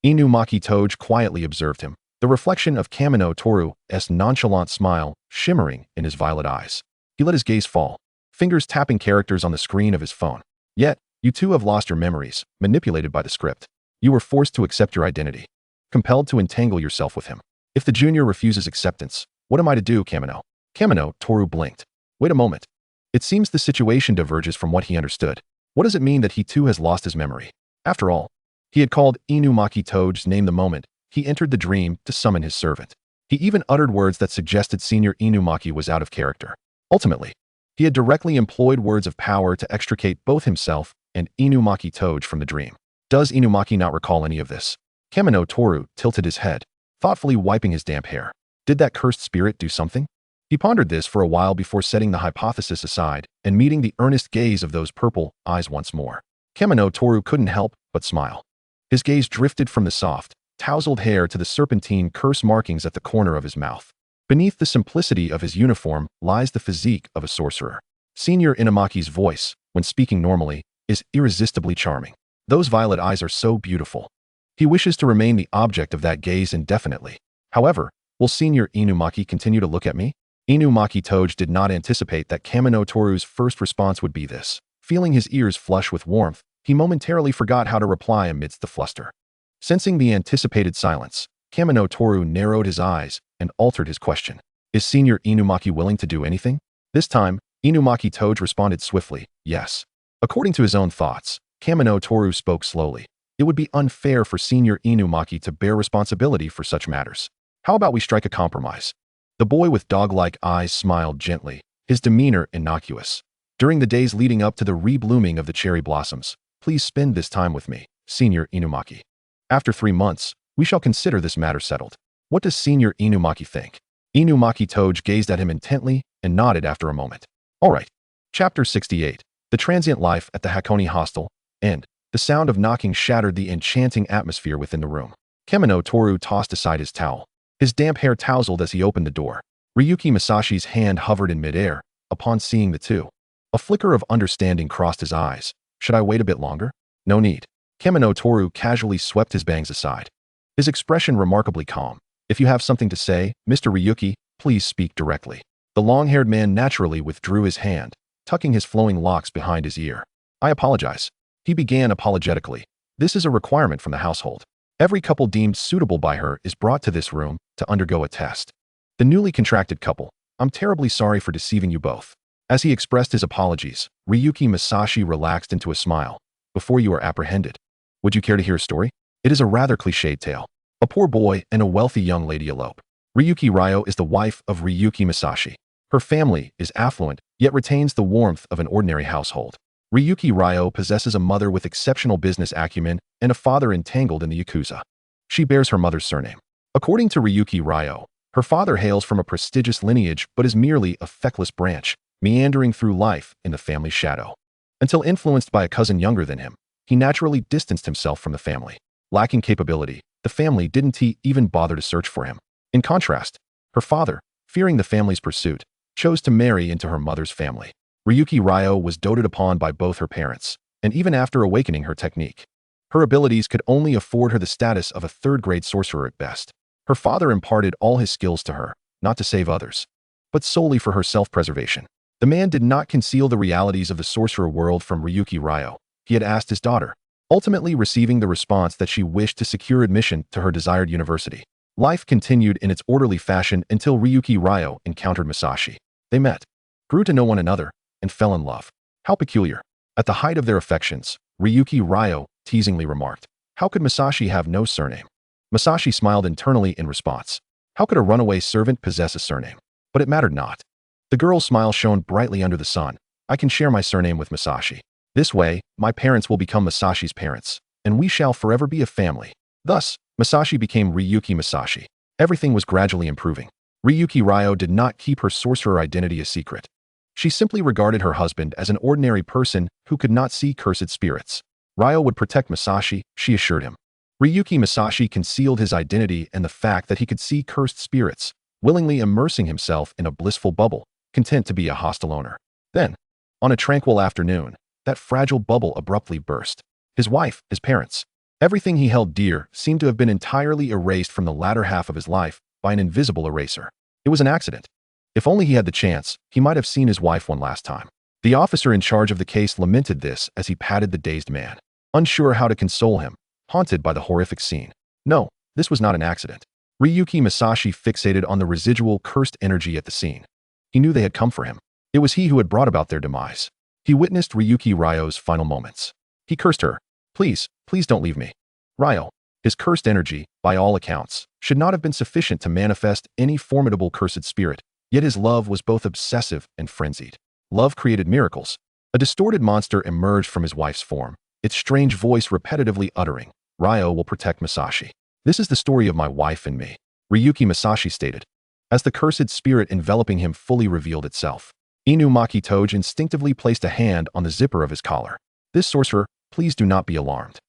Inumaki Toge quietly observed him, the reflection of Kamino Toru's nonchalant smile shimmering in his violet eyes. He let his gaze fall, fingers tapping characters on the screen of his phone. Yet, you two have lost your memories, manipulated by the script. You were forced to accept your identity, compelled to entangle yourself with him. If the junior refuses acceptance, what am I to do, Kamino? Kamino Toru blinked. Wait a moment. It seems the situation diverges from what he understood. What does it mean that he too has lost his memory? After all, he had called Inumaki Toge's name the moment he entered the dream to summon his servant. He even uttered words that suggested Senior Inumaki was out of character. Ultimately, he had directly employed words of power to extricate both himself and Inumaki Toge from the dream. Does Inumaki not recall any of this? Kamino Toru tilted his head, thoughtfully wiping his damp hair. Did that cursed spirit do something? He pondered this for a while before setting the hypothesis aside and meeting the earnest gaze of those purple eyes once more. Kamino Toru couldn't help but smile. His gaze drifted from the soft, tousled hair to the serpentine curse markings at the corner of his mouth. Beneath the simplicity of his uniform lies the physique of a sorcerer. Senior Inumaki's voice, when speaking normally, is irresistibly charming. Those violet eyes are so beautiful. He wishes to remain the object of that gaze indefinitely. However, will Senior Inumaki continue to look at me? Inumaki Toge did not anticipate that Kamino Toru's first response would be this. Feeling his ears flush with warmth, he momentarily forgot how to reply amidst the fluster. Sensing the anticipated silence, Kamino Toru narrowed his eyes and altered his question. Is Senior Inumaki willing to do anything? This time, Inumaki Toge responded swiftly, yes. According to his own thoughts, Kamino Toru spoke slowly. It would be unfair for Senior Inumaki to bear responsibility for such matters. How about we strike a compromise? The boy with dog-like eyes smiled gently, his demeanor innocuous. During the days leading up to the reblooming of the cherry blossoms, please spend this time with me. Senior Inumaki. After 3 months, we shall consider this matter settled. What does Senior Inumaki think? Inumaki Toge gazed at him intently and nodded after a moment. All right. Chapter 68. The transient life at the Hakone hostel, and the sound of knocking shattered the enchanting atmosphere within the room. Kamino Toru tossed aside his towel. His damp hair tousled as he opened the door. Ryuki Masashi's hand hovered in midair upon seeing the two. A flicker of understanding crossed his eyes. Should I wait a bit longer? No need. Kamino Toru casually swept his bangs aside. His expression remarkably calm. If you have something to say, Mr. Ryuki, please speak directly. The long-haired man naturally withdrew his hand, tucking his flowing locks behind his ear. I apologize. He began apologetically. This is a requirement from the household. Every couple deemed suitable by her is brought to this room to undergo a test. The newly contracted couple, I'm terribly sorry for deceiving you both. As he expressed his apologies, Ryuki Masashi relaxed into a smile. Before you are apprehended. Would you care to hear a story? It is a rather cliched tale. A poor boy and a wealthy young lady elope. Ryuki Ryo is the wife of Ryuki Masashi. Her family is affluent, yet retains the warmth of an ordinary household. Ryuki Ryo possesses a mother with exceptional business acumen and a father entangled in the Yakuza. She bears her mother's surname. According to Ryuki Ryo, her father hails from a prestigious lineage but is merely a feckless branch, meandering through life in the family's shadow. Until influenced by a cousin younger than him, he naturally distanced himself from the family. Lacking capability, the family didn't even bother to search for him. In contrast, her father, fearing the family's pursuit, chose to marry into her mother's family. Ryuki Ryo was doted upon by both her parents, and even after awakening her technique, her abilities could only afford her the status of a third-grade sorcerer at best. Her father imparted all his skills to her, not to save others, but solely for her self-preservation. The man did not conceal the realities of the sorcerer world from Ryuki Ryo. He had asked his daughter, ultimately receiving the response that she wished to secure admission to her desired university. Life continued in its orderly fashion until Ryuki Ryo encountered Masashi. They met, grew to know one another, and fell in love. How peculiar. At the height of their affections, Ryuki Ryo teasingly remarked, how could Masashi have no surname? Masashi smiled internally in response. How could a runaway servant possess a surname? But it mattered not. The girl's smile shone brightly under the sun. I can share my surname with Masashi. This way, my parents will become Masashi's parents, and we shall forever be a family. Thus, Masashi became Ryuki Masashi. Everything was gradually improving. Ryuki Ryo did not keep her sorcerer identity a secret. She simply regarded her husband as an ordinary person who could not see cursed spirits. Ryo would protect Masashi, she assured him. Ryuki Masashi concealed his identity and the fact that he could see cursed spirits, willingly immersing himself in a blissful bubble, content to be a hostile owner. Then, on a tranquil afternoon, that fragile bubble abruptly burst. His wife, his parents, everything he held dear seemed to have been entirely erased from the latter half of his life by an invisible eraser. It was an accident. If only he had the chance, he might have seen his wife one last time. The officer in charge of the case lamented this as he patted the dazed man, unsure how to console him, haunted by the horrific scene. No, this was not an accident. Ryuki Masashi fixated on the residual cursed energy at the scene. He knew they had come for him. It was he who had brought about their demise. He witnessed Ryuki Ryo's final moments. He cursed her. Please, please don't leave me. Ryo, his cursed energy, by all accounts, should not have been sufficient to manifest any formidable cursed spirit, yet his love was both obsessive and frenzied. Love created miracles. A distorted monster emerged from his wife's form, its strange voice repetitively uttering, Ryo will protect Masashi. This is the story of my wife and me, Ryuki Masashi stated, as the cursed spirit enveloping him fully revealed itself. Inumaki Toge instinctively placed a hand on the zipper of his collar. This sorcerer, please do not be alarmed.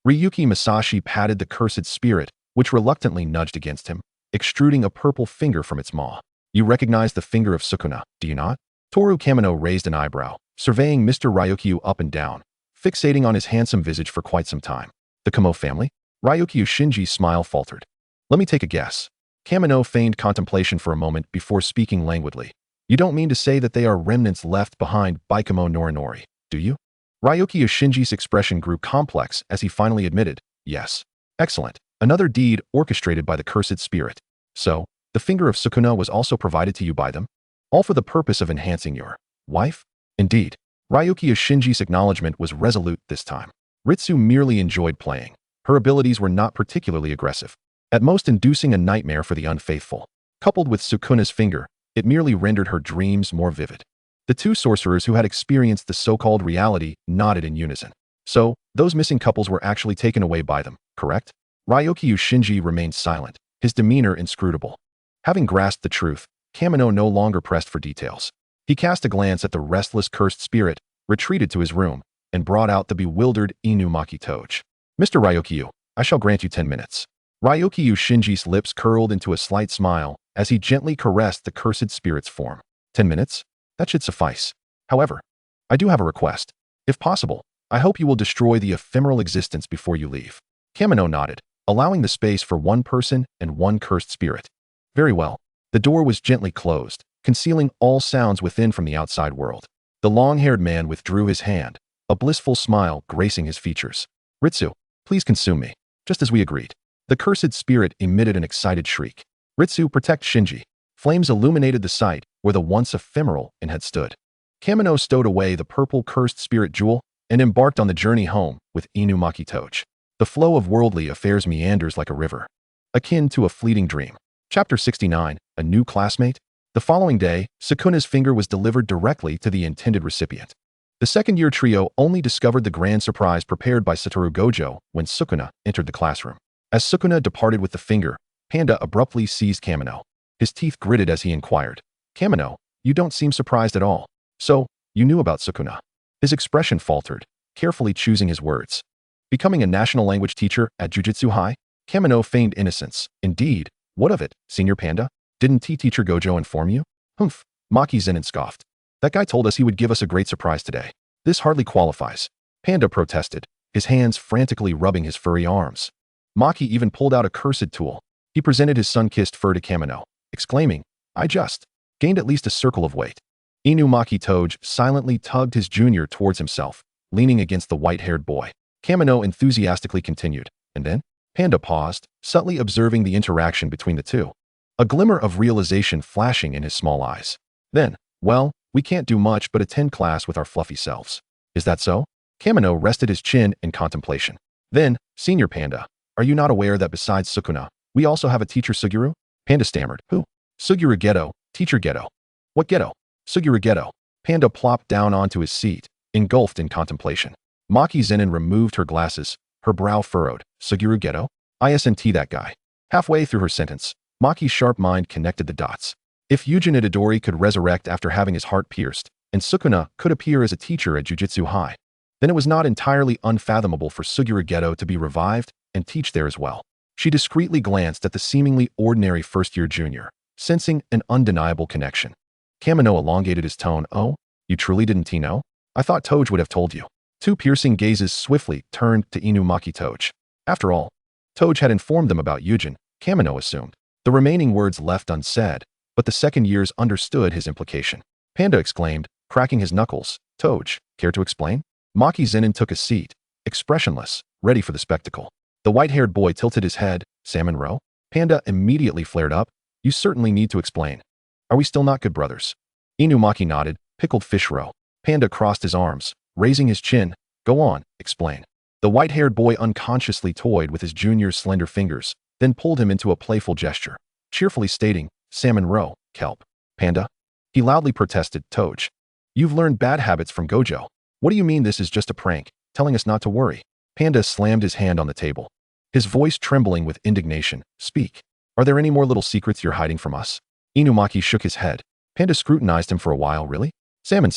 Ryuki Masashi patted the cursed spirit, which reluctantly nudged against him, extruding a purple finger from its maw. You recognize the finger of Sukuna, do you not? Toru Kamino raised an eyebrow, surveying Mr. Ryukyu up and down, fixating on his handsome visage for quite some time. The Kamo family? Ryukyu Shinji's smile faltered. Let me take a guess. Kamino feigned contemplation for a moment before speaking languidly. You don't mean to say that they are remnants left behind by Kamo Norinori, do you? Ryukyu Shinji's expression grew complex as he finally admitted, yes. Excellent. Another deed orchestrated by the cursed spirit. So, the finger of Sukuna was also provided to you by them? All for the purpose of enhancing your wife? Indeed. Ryukyu Shinji's acknowledgement was resolute this time. Ritsu merely enjoyed playing. Her abilities were not particularly aggressive, at most inducing a nightmare for the unfaithful. Coupled with Sukuna's finger, it merely rendered her dreams more vivid. The two sorcerers who had experienced the so-called reality nodded in unison. So, Those missing couples were actually taken away by them, correct? Ryokyu Shinji remained silent, his demeanor inscrutable. Having grasped the truth, Kamino no longer pressed for details. He cast a glance at the restless cursed spirit, retreated to his room, and brought out the bewildered Inumaki Toge. Mr. Ryokyu, I shall grant you 10 minutes. Ryokyu Shinji's lips curled into a slight smile as he gently caressed the cursed spirit's form. 10 minutes? That should suffice. However, I do have a request. If possible, I hope you will destroy the ephemeral existence before you leave. Kamino nodded, allowing the space for one person and one cursed spirit. Very well. The door was gently closed, concealing all sounds within from the outside world. The long-haired man withdrew his hand, a blissful smile gracing his features. Ritsu, please consume me, just as we agreed. The cursed spirit emitted an excited shriek. Ritsu, protect Shinji. Flames illuminated the site where the once ephemeral inn had stood. Kamino stowed away the purple cursed spirit jewel and embarked on the journey home with Inumaki Toge. The flow of worldly affairs meanders like a river, akin to a fleeting dream. Chapter 69, A New Classmate. The following day, Sukuna's finger was delivered directly to the intended recipient. The second-year trio only discovered the grand surprise prepared by Satoru Gojo when Sukuna entered the classroom. As Sukuna departed with the finger, Panda abruptly seized Kamino. His teeth gritted as he inquired, Kamino, you don't seem surprised at all. So, you knew about Sukuna. His expression faltered, carefully choosing his words. Becoming a national language teacher at Jujutsu High? Kamino feigned innocence. Indeed, what of it, Senior Panda? Didn't teacher Gojo inform you? Humph, Maki Zenin scoffed. That guy told us he would give us a great surprise today. This hardly qualifies. Panda protested, his hands frantically rubbing his furry arms. Maki even pulled out a cursed tool. He presented his sun-kissed fur to Kamino, exclaiming, I just gained at least a circle of weight. Inumaki Toge silently tugged his junior towards himself, leaning against the white-haired boy. Kamino enthusiastically continued, and then Panda paused, subtly observing the interaction between the two. A glimmer of realization flashing in his small eyes. Then, well, we can't do much but attend class with our fluffy selves. Is that so? Kamino rested his chin in contemplation. Then, Senior Panda, are you not aware that besides Sukuna, we also have a teacher Suguru? Panda stammered. Who? Suguru Geto, Teacher Geto. What Geto? Suguru Geto. Panda plopped down onto his seat, engulfed in contemplation. Maki Zenin removed her glasses, her brow furrowed. Suguru Geto? ISNT that guy. Halfway through her sentence, Maki's sharp mind connected the dots. If Yujin Itadori could resurrect after having his heart pierced, and Sukuna could appear as a teacher at Jujutsu High, then it was not entirely unfathomable for Suguru Geto to be revived and teach there as well. She discreetly glanced at the seemingly ordinary first-year junior, sensing an undeniable connection. Kamino elongated his tone. Oh, you truly didn't know? I thought Toge would have told you. Two piercing gazes swiftly turned to Inumaki Toge. After all, Toge had informed them about Yujin, Kamino assumed. The remaining words left unsaid, but the second years understood his implication. Panda exclaimed, cracking his knuckles, Toge, care to explain? Maki Zenin took a seat, expressionless, ready for the spectacle. The white-haired boy tilted his head. Salmon roe? Panda immediately flared up. You certainly need to explain. Are we still not good brothers? Inumaki nodded. Pickled fish roe. Panda crossed his arms, raising his chin. Go on, explain. The white-haired boy unconsciously toyed with his junior's slender fingers, then pulled him into a playful gesture, cheerfully stating, Salmon roe, kelp. Panda? He loudly protested, Toge. You've learned bad habits from Gojo. What do you mean this is just a prank, telling us not to worry? Panda slammed his hand on the table, his voice trembling with indignation. Speak. Are there any more little secrets you're hiding from us? Inumaki shook his head. Panda scrutinized him for a while. Really? Salmon.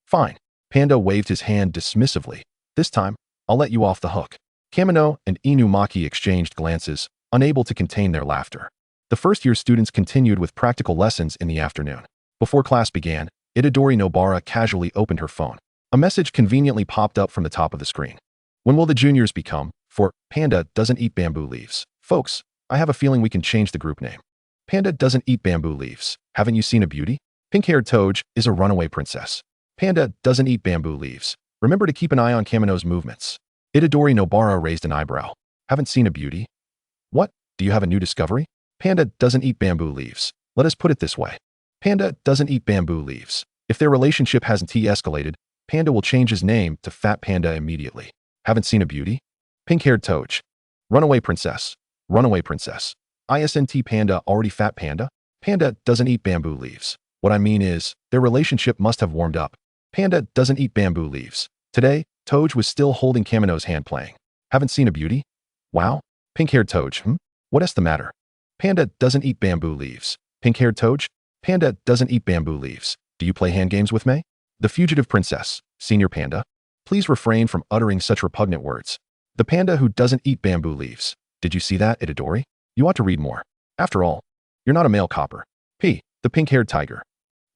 Fine. Panda waved his hand dismissively. This time, I'll let you off the hook. Kamino and Inumaki exchanged glances, unable to contain their laughter. The first-year students continued with practical lessons in the afternoon. Before class began, Itadori Nobara casually opened her phone. A message conveniently popped up from the top of the screen. When will the juniors become? For Panda doesn't eat bamboo leaves. Folks, I have a feeling we can change the group name. Panda doesn't eat bamboo leaves. Haven't you seen a beauty? Pink-haired Toge is a runaway princess. Panda doesn't eat bamboo leaves. Remember to keep an eye on Kamino's movements. Itadori Nobara raised an eyebrow. Haven't seen a beauty? What? Do you have a new discovery? Panda doesn't eat bamboo leaves. Let us put it this way. Panda doesn't eat bamboo leaves. If their relationship hasn't escalated, Panda will change his name to Fat Panda immediately. Haven't seen a beauty? Pink-haired Toge. Runaway princess. Runaway princess. ISNT Panda already Fat Panda? Panda doesn't eat bamboo leaves. What I mean is, their relationship must have warmed up. Panda doesn't eat bamboo leaves. Today, Toge was still holding Kamino's hand playing. Haven't seen a beauty? Wow. Pink-haired Toge, What's the matter? Panda doesn't eat bamboo leaves. Pink-haired Toge? Panda doesn't eat bamboo leaves. Do you play hand games with me? The fugitive princess, Senior Panda. Please refrain from uttering such repugnant words. The panda who doesn't eat bamboo leaves. Did you see that, Itadori? You ought to read more. After all, you're not a male copper. P. The pink-haired tiger.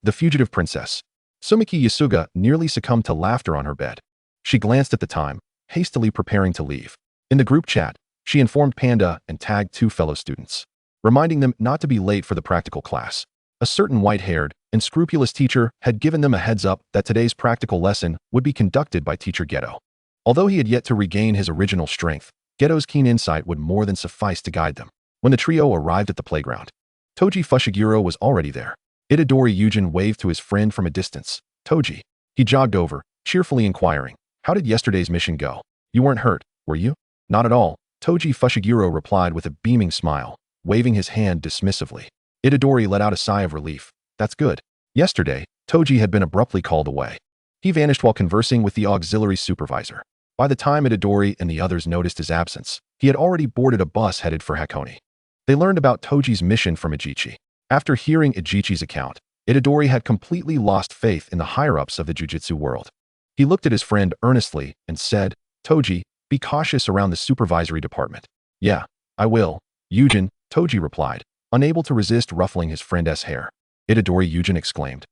The fugitive princess. Sumiki Yasuga nearly succumbed to laughter on her bed. She glanced at the time, hastily preparing to leave. In the group chat, she informed Panda and tagged 2 fellow students, reminding them not to be late for the practical class. A certain white-haired and scrupulous teacher had given them a heads-up that today's practical lesson would be conducted by Teacher Geto. Although he had yet to regain his original strength, Geto's keen insight would more than suffice to guide them. When the trio arrived at the playground, Toji Fushiguro was already there. Itadori Yujin waved to his friend from a distance. Toji. He jogged over, cheerfully inquiring, "How did yesterday's mission go? You weren't hurt, were you?" "Not at all," Toji Fushiguro replied with a beaming smile, waving his hand dismissively. Itadori let out a sigh of relief. "That's good." Yesterday, Toji had been abruptly called away. He vanished while conversing with the auxiliary supervisor. By the time Itadori and the others noticed his absence, he had already boarded a bus headed for Hakone. They learned about Toji's mission from Ijichi. After hearing Ijichi's account, Itadori had completely lost faith in the higher-ups of the jujitsu world. He looked at his friend earnestly and said, "Toji, be cautious around the supervisory department." "Yeah, I will." Yujin, Toji replied, unable to resist ruffling his friend's hair. Itadori Yujin exclaimed.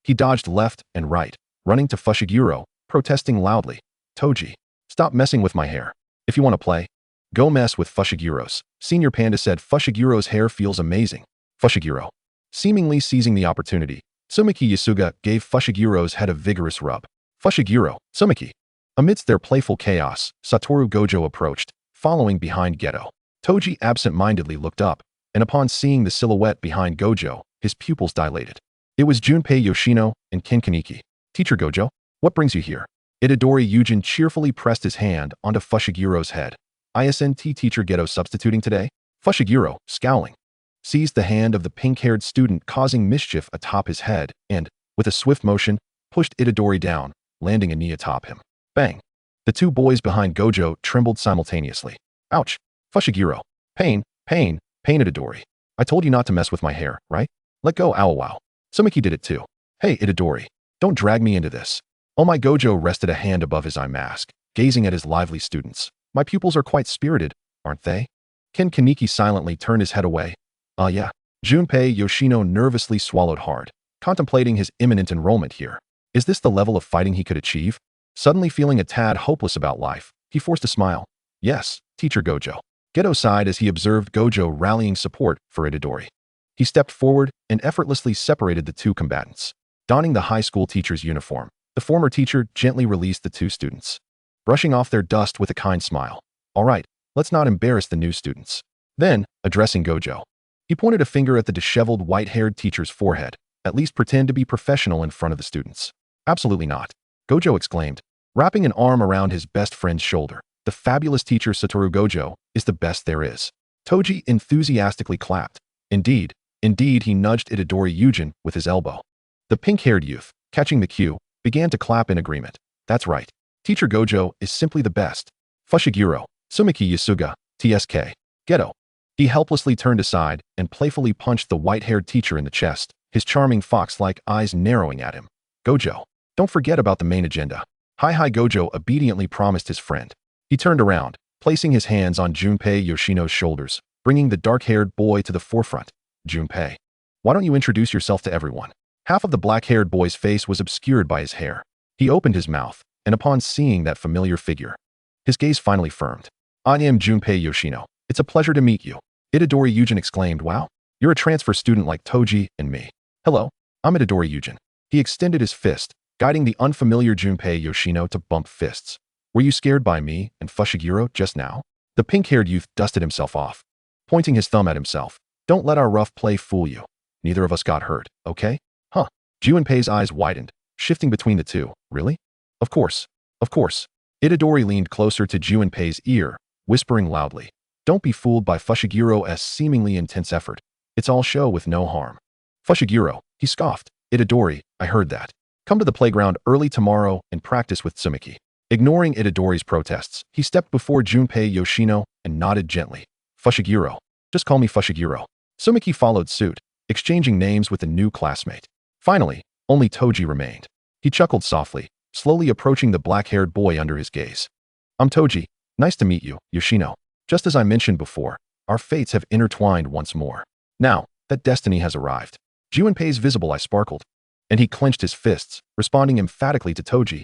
He dodged left and right, running to Fushiguro, protesting loudly. "Toji, stop messing with my hair. If you want to play, go mess with Fushiguro's." Senior Panda said Fushiguro's hair feels amazing. Fushiguro. Seemingly seizing the opportunity, Sumiki Yasuga gave Fushiguro's head a vigorous rub. "Fushiguro, Sumiki." Amidst their playful chaos, Satoru Gojo approached, following behind Geto. Toji absent-mindedly looked up, and upon seeing the silhouette behind Gojo, his pupils dilated. It was Junpei Yoshino and Ken Kaneki. "Teacher Gojo, what brings you here?" Itadori Yujin cheerfully pressed his hand onto Fushiguro's head. "ISNT Teacher Geto substituting today?" Fushiguro, scowling, seized the hand of the pink-haired student causing mischief atop his head and, with a swift motion, pushed Itadori down, landing a knee atop him. Bang! The 2 boys behind Gojo trembled simultaneously. "Ouch! Fushiguro! Pain! Pain! Pain, Itadori! I told you not to mess with my hair, right? Let go, ow wow. Sumiki did it too. Hey, Itadori, don't drag me into this." Oh my, Gojo rested a hand above his eye mask, gazing at his lively students. "My pupils are quite spirited, aren't they?" Ken Kaneki silently turned his head away. Yeah." Junpei Yoshino nervously swallowed hard, contemplating his imminent enrollment here. Is this the level of fighting he could achieve? Suddenly feeling a tad hopeless about life, he forced a smile. "Yes, Teacher Gojo." Geto sighed as he observed Gojo rallying support for Itadori. He stepped forward and effortlessly separated the 2 combatants. Donning the high school teacher's uniform, the former teacher gently released the 2 students, brushing off their dust with a kind smile. "All right, let's not embarrass the new students." Then, addressing Gojo, he pointed a finger at the disheveled white-haired teacher's forehead. "At least pretend to be professional in front of the students." "Absolutely not," Gojo exclaimed, wrapping an arm around his best friend's shoulder. "The fabulous teacher Satoru Gojo is the best there is." Toji enthusiastically clapped. Indeed, he nudged Itadori Yujin with his elbow. The pink-haired youth, catching the cue, began to clap in agreement. "That's right. Teacher Gojo is simply the best." Fushiguro, Sumiki Yasuga, TSK. Geto. He helplessly turned aside and playfully punched the white-haired teacher in the chest, his charming fox-like eyes narrowing at him. "Gojo, don't forget about the main agenda." Hi Gojo obediently promised his friend. He turned around, placing his hands on Junpei Yoshino's shoulders, bringing the dark-haired boy to the forefront. "Junpei, why don't you introduce yourself to everyone?" Half of the black-haired boy's face was obscured by his hair. He opened his mouth, and upon seeing that familiar figure, his gaze finally firmed. "I am Junpei Yoshino. It's a pleasure to meet you." Itadori Yujin exclaimed, "Wow, you're a transfer student like Toji and me." "Hello, I'm Itadori Yujin." He extended his fist, guiding the unfamiliar Junpei Yoshino to bump fists. "Were you scared by me and Fushiguro just now?" The pink-haired youth dusted himself off, pointing his thumb at himself. "Don't let our rough play fool you. Neither of us got hurt, okay?" "Huh." Junpei's eyes widened, shifting between the 2. "Really?" Of course. Itadori leaned closer to Junpei's ear, whispering loudly. "Don't be fooled by Fushiguro's seemingly intense effort. It's all show with no harm." "Fushiguro," he scoffed. "Itadori, I heard that. Come to the playground early tomorrow and practice with Sumiki." Ignoring Itadori's protests, he stepped before Junpei Yoshino and nodded gently. Fushiguro. Just call me Fushiguro. Sumiki followed suit, exchanging names with the new classmate. Finally, only Toji remained. He chuckled softly, slowly approaching the black-haired boy under his gaze. I'm Toji. Nice to meet you, Yoshino. Just as I mentioned before, our fates have intertwined once more. Now that destiny has arrived. Junpei's visible eye sparkled, and he clenched his fists, responding emphatically to Toji.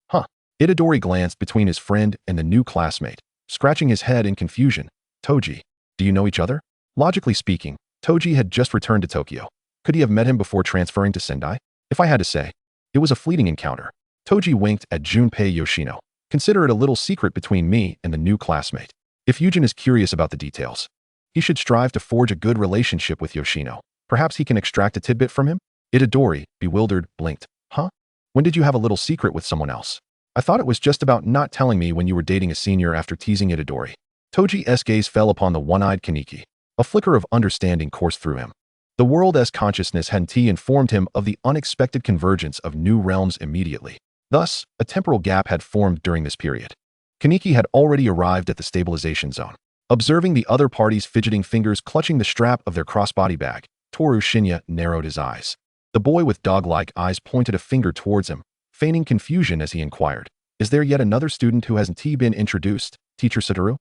Huh. Itadori glanced between his friend and the new classmate, scratching his head in confusion. Toji, do you know each other? Logically speaking, Toji had just returned to Tokyo. Could he have met him before transferring to Sendai? If I had to say, it was a fleeting encounter. Toji winked at Junpei Yoshino. Consider it a little secret between me and the new classmate. If Yujin is curious about the details, he should strive to forge a good relationship with Yoshino. Perhaps he can extract a tidbit from him? Itadori, bewildered, blinked. Huh? When did you have a little secret with someone else? I thought it was just about not telling me when you were dating a senior after teasing Itadori. Toji's gaze fell upon the one-eyed Kaneki. A flicker of understanding coursed through him. The world as consciousness had informed him of the unexpected convergence of new realms immediately. Thus, a temporal gap had formed during this period. Kaneki had already arrived at the stabilization zone. Observing the other party's fidgeting fingers clutching the strap of their crossbody bag, Toru Shinya narrowed his eyes. The boy with dog-like eyes pointed a finger towards him, feigning confusion as he inquired. Is there yet another student who hasn't been introduced, Teacher Satoru?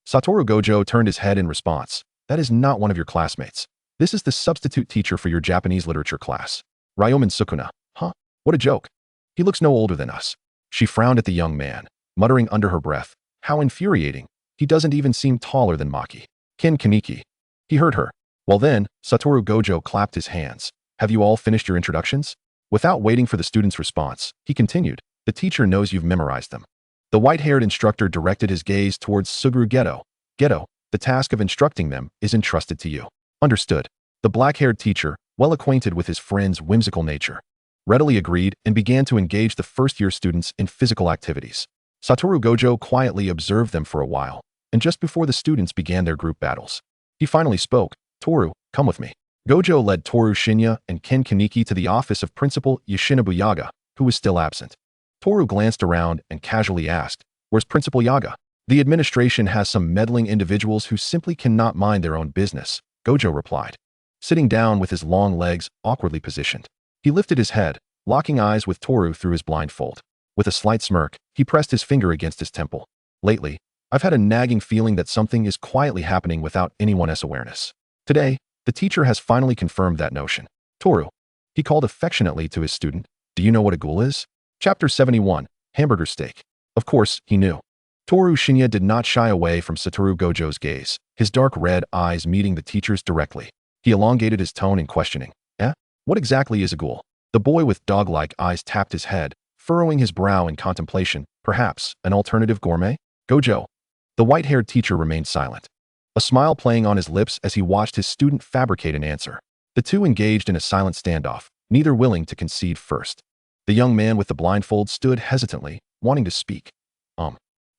Satoru Gojo turned his head in response. That is not one of your classmates. This is the substitute teacher for your Japanese literature class. Ryomen Sukuna. Huh? What a joke. He looks no older than us. She frowned at the young man, muttering under her breath. How infuriating. He doesn't even seem taller than Maki. Ken Kaneki. He heard her. Well then, Satoru Gojo clapped his hands. Have you all finished your introductions? Without waiting for the student's response, he continued. The teacher knows you've memorized them. The white-haired instructor directed his gaze towards Suguru Geto. Geto, the task of instructing them is entrusted to you. Understood. The black-haired teacher, well acquainted with his friend's whimsical nature, readily agreed and began to engage the first-year students in physical activities. Satoru Gojo quietly observed them for a while, and just before the students began their group battles, he finally spoke. Toru, come with me. Gojo led Toru Shinya and Ken Kaneki to the office of Principal Yoshinobu Yaga, who was still absent. Toru glanced around and casually asked, where's Principal Yaga? The administration has some meddling individuals who simply cannot mind their own business, Gojo replied, sitting down with his long legs awkwardly positioned. He lifted his head, locking eyes with Toru through his blindfold. With a slight smirk, he pressed his finger against his temple. Lately, I've had a nagging feeling that something is quietly happening without anyone's awareness. Today, the teacher has finally confirmed that notion. Toru, he called affectionately to his student, do you know what a ghoul is? Chapter 71, Hamburger Steak. Of course, he knew. Toru Shinya did not shy away from Satoru Gojo's gaze, his dark red eyes meeting the teacher's directly. He elongated his tone in questioning. What exactly is a ghoul? The boy with dog-like eyes tapped his head, furrowing his brow in contemplation. Perhaps an alternative gourmet? Gojo. The white-haired teacher remained silent, a smile playing on his lips as he watched his student fabricate an answer. The two engaged in a silent standoff, neither willing to concede first. The young man with the blindfold stood hesitantly, wanting to speak.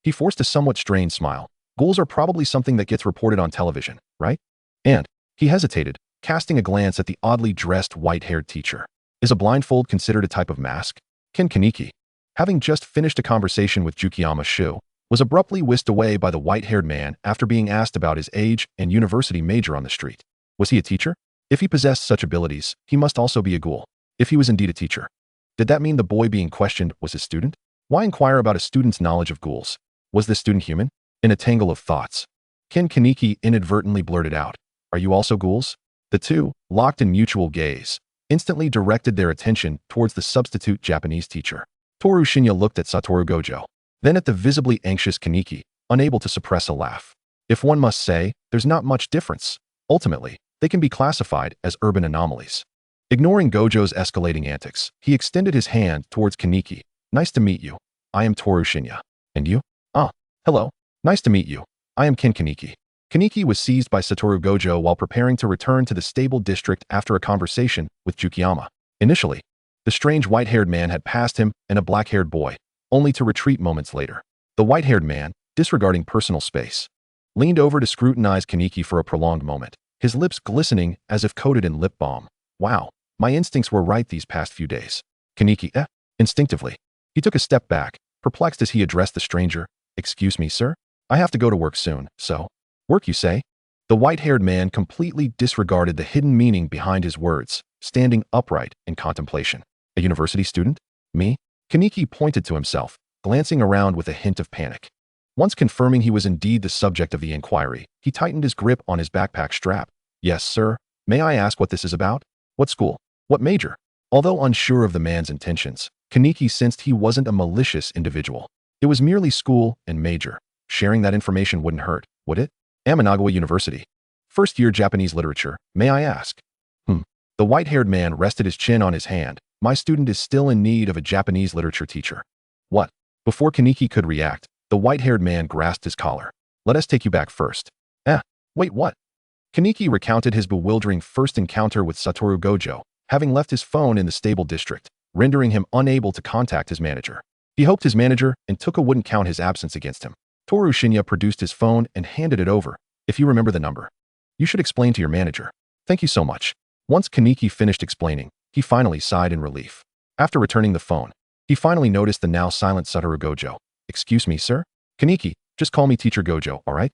He forced a somewhat strained smile. Ghouls are probably something that gets reported on television, right? And he hesitated, casting a glance at the oddly dressed white-haired teacher. Is a blindfold considered a type of mask? Ken Kaneki, having just finished a conversation with Jukiyama Shu, was abruptly whisked away by the white-haired man after being asked about his age and university major on the street. Was he a teacher? If he possessed such abilities, he must also be a ghoul. If he was indeed a teacher, did that mean the boy being questioned was his student? Why inquire about a student's knowledge of ghouls? Was the student human? In a tangle of thoughts, Ken Kaneki inadvertently blurted out, are you also ghouls? The two, locked in mutual gaze, instantly directed their attention towards the substitute Japanese teacher. Toru Shinya looked at Satoru Gojo, then at the visibly anxious Kaneki, unable to suppress a laugh. If one must say, there's not much difference. Ultimately, they can be classified as urban anomalies. Ignoring Gojo's escalating antics, he extended his hand towards Kaneki. Nice to meet you. I am Toru Shinya. And you? Hello. Nice to meet you. I am Ken Kaneki. Kaneki was seized by Satoru Gojo while preparing to return to the stable district after a conversation with Jukiyama. Initially, the strange white-haired man had passed him and a black-haired boy, only to retreat moments later. The white-haired man, disregarding personal space, leaned over to scrutinize Kaneki for a prolonged moment, his lips glistening as if coated in lip balm. Wow, my instincts were right these past few days. Kaneki, Instinctively, he took a step back, Perplexed as he addressed the stranger, "Excuse me, sir? I have to go to work soon, so—" "Work, you say?" The white-haired man completely disregarded the hidden meaning behind his words, standing upright in contemplation. "A university student? Me?" Kaneki pointed to himself, glancing around with a hint of panic. Once confirming he was indeed the subject of the inquiry, he tightened his grip on his backpack strap. "Yes, sir. May I ask what this is about? What school? What major?" Although unsure of the man's intentions, Kaneki sensed he wasn't a malicious individual. It was merely school and major. Sharing that information wouldn't hurt, would it? "Amanagawa University. First-year Japanese literature. May I ask?" The white-haired man rested his chin on his hand. "My student is still in need of a Japanese literature teacher." "What?" Before Kaneki could react, the white-haired man grasped his collar. "Let us take you back first." Wait, what?" Kaneki recounted his bewildering first encounter with Satoru Gojo, having left his phone in the stable district, rendering him unable to contact his manager. He hoped his manager and Tuka wouldn't count his absence against him. Toru Shinya produced his phone and handed it over. "If you remember the number, you should explain to your manager." "Thank you so much." Once Kaneki finished explaining, he finally sighed in relief. After returning the phone, he finally noticed the now silent Satoru Gojo. "Excuse me, sir?" "Kaneki, just call me Teacher Gojo, all right?"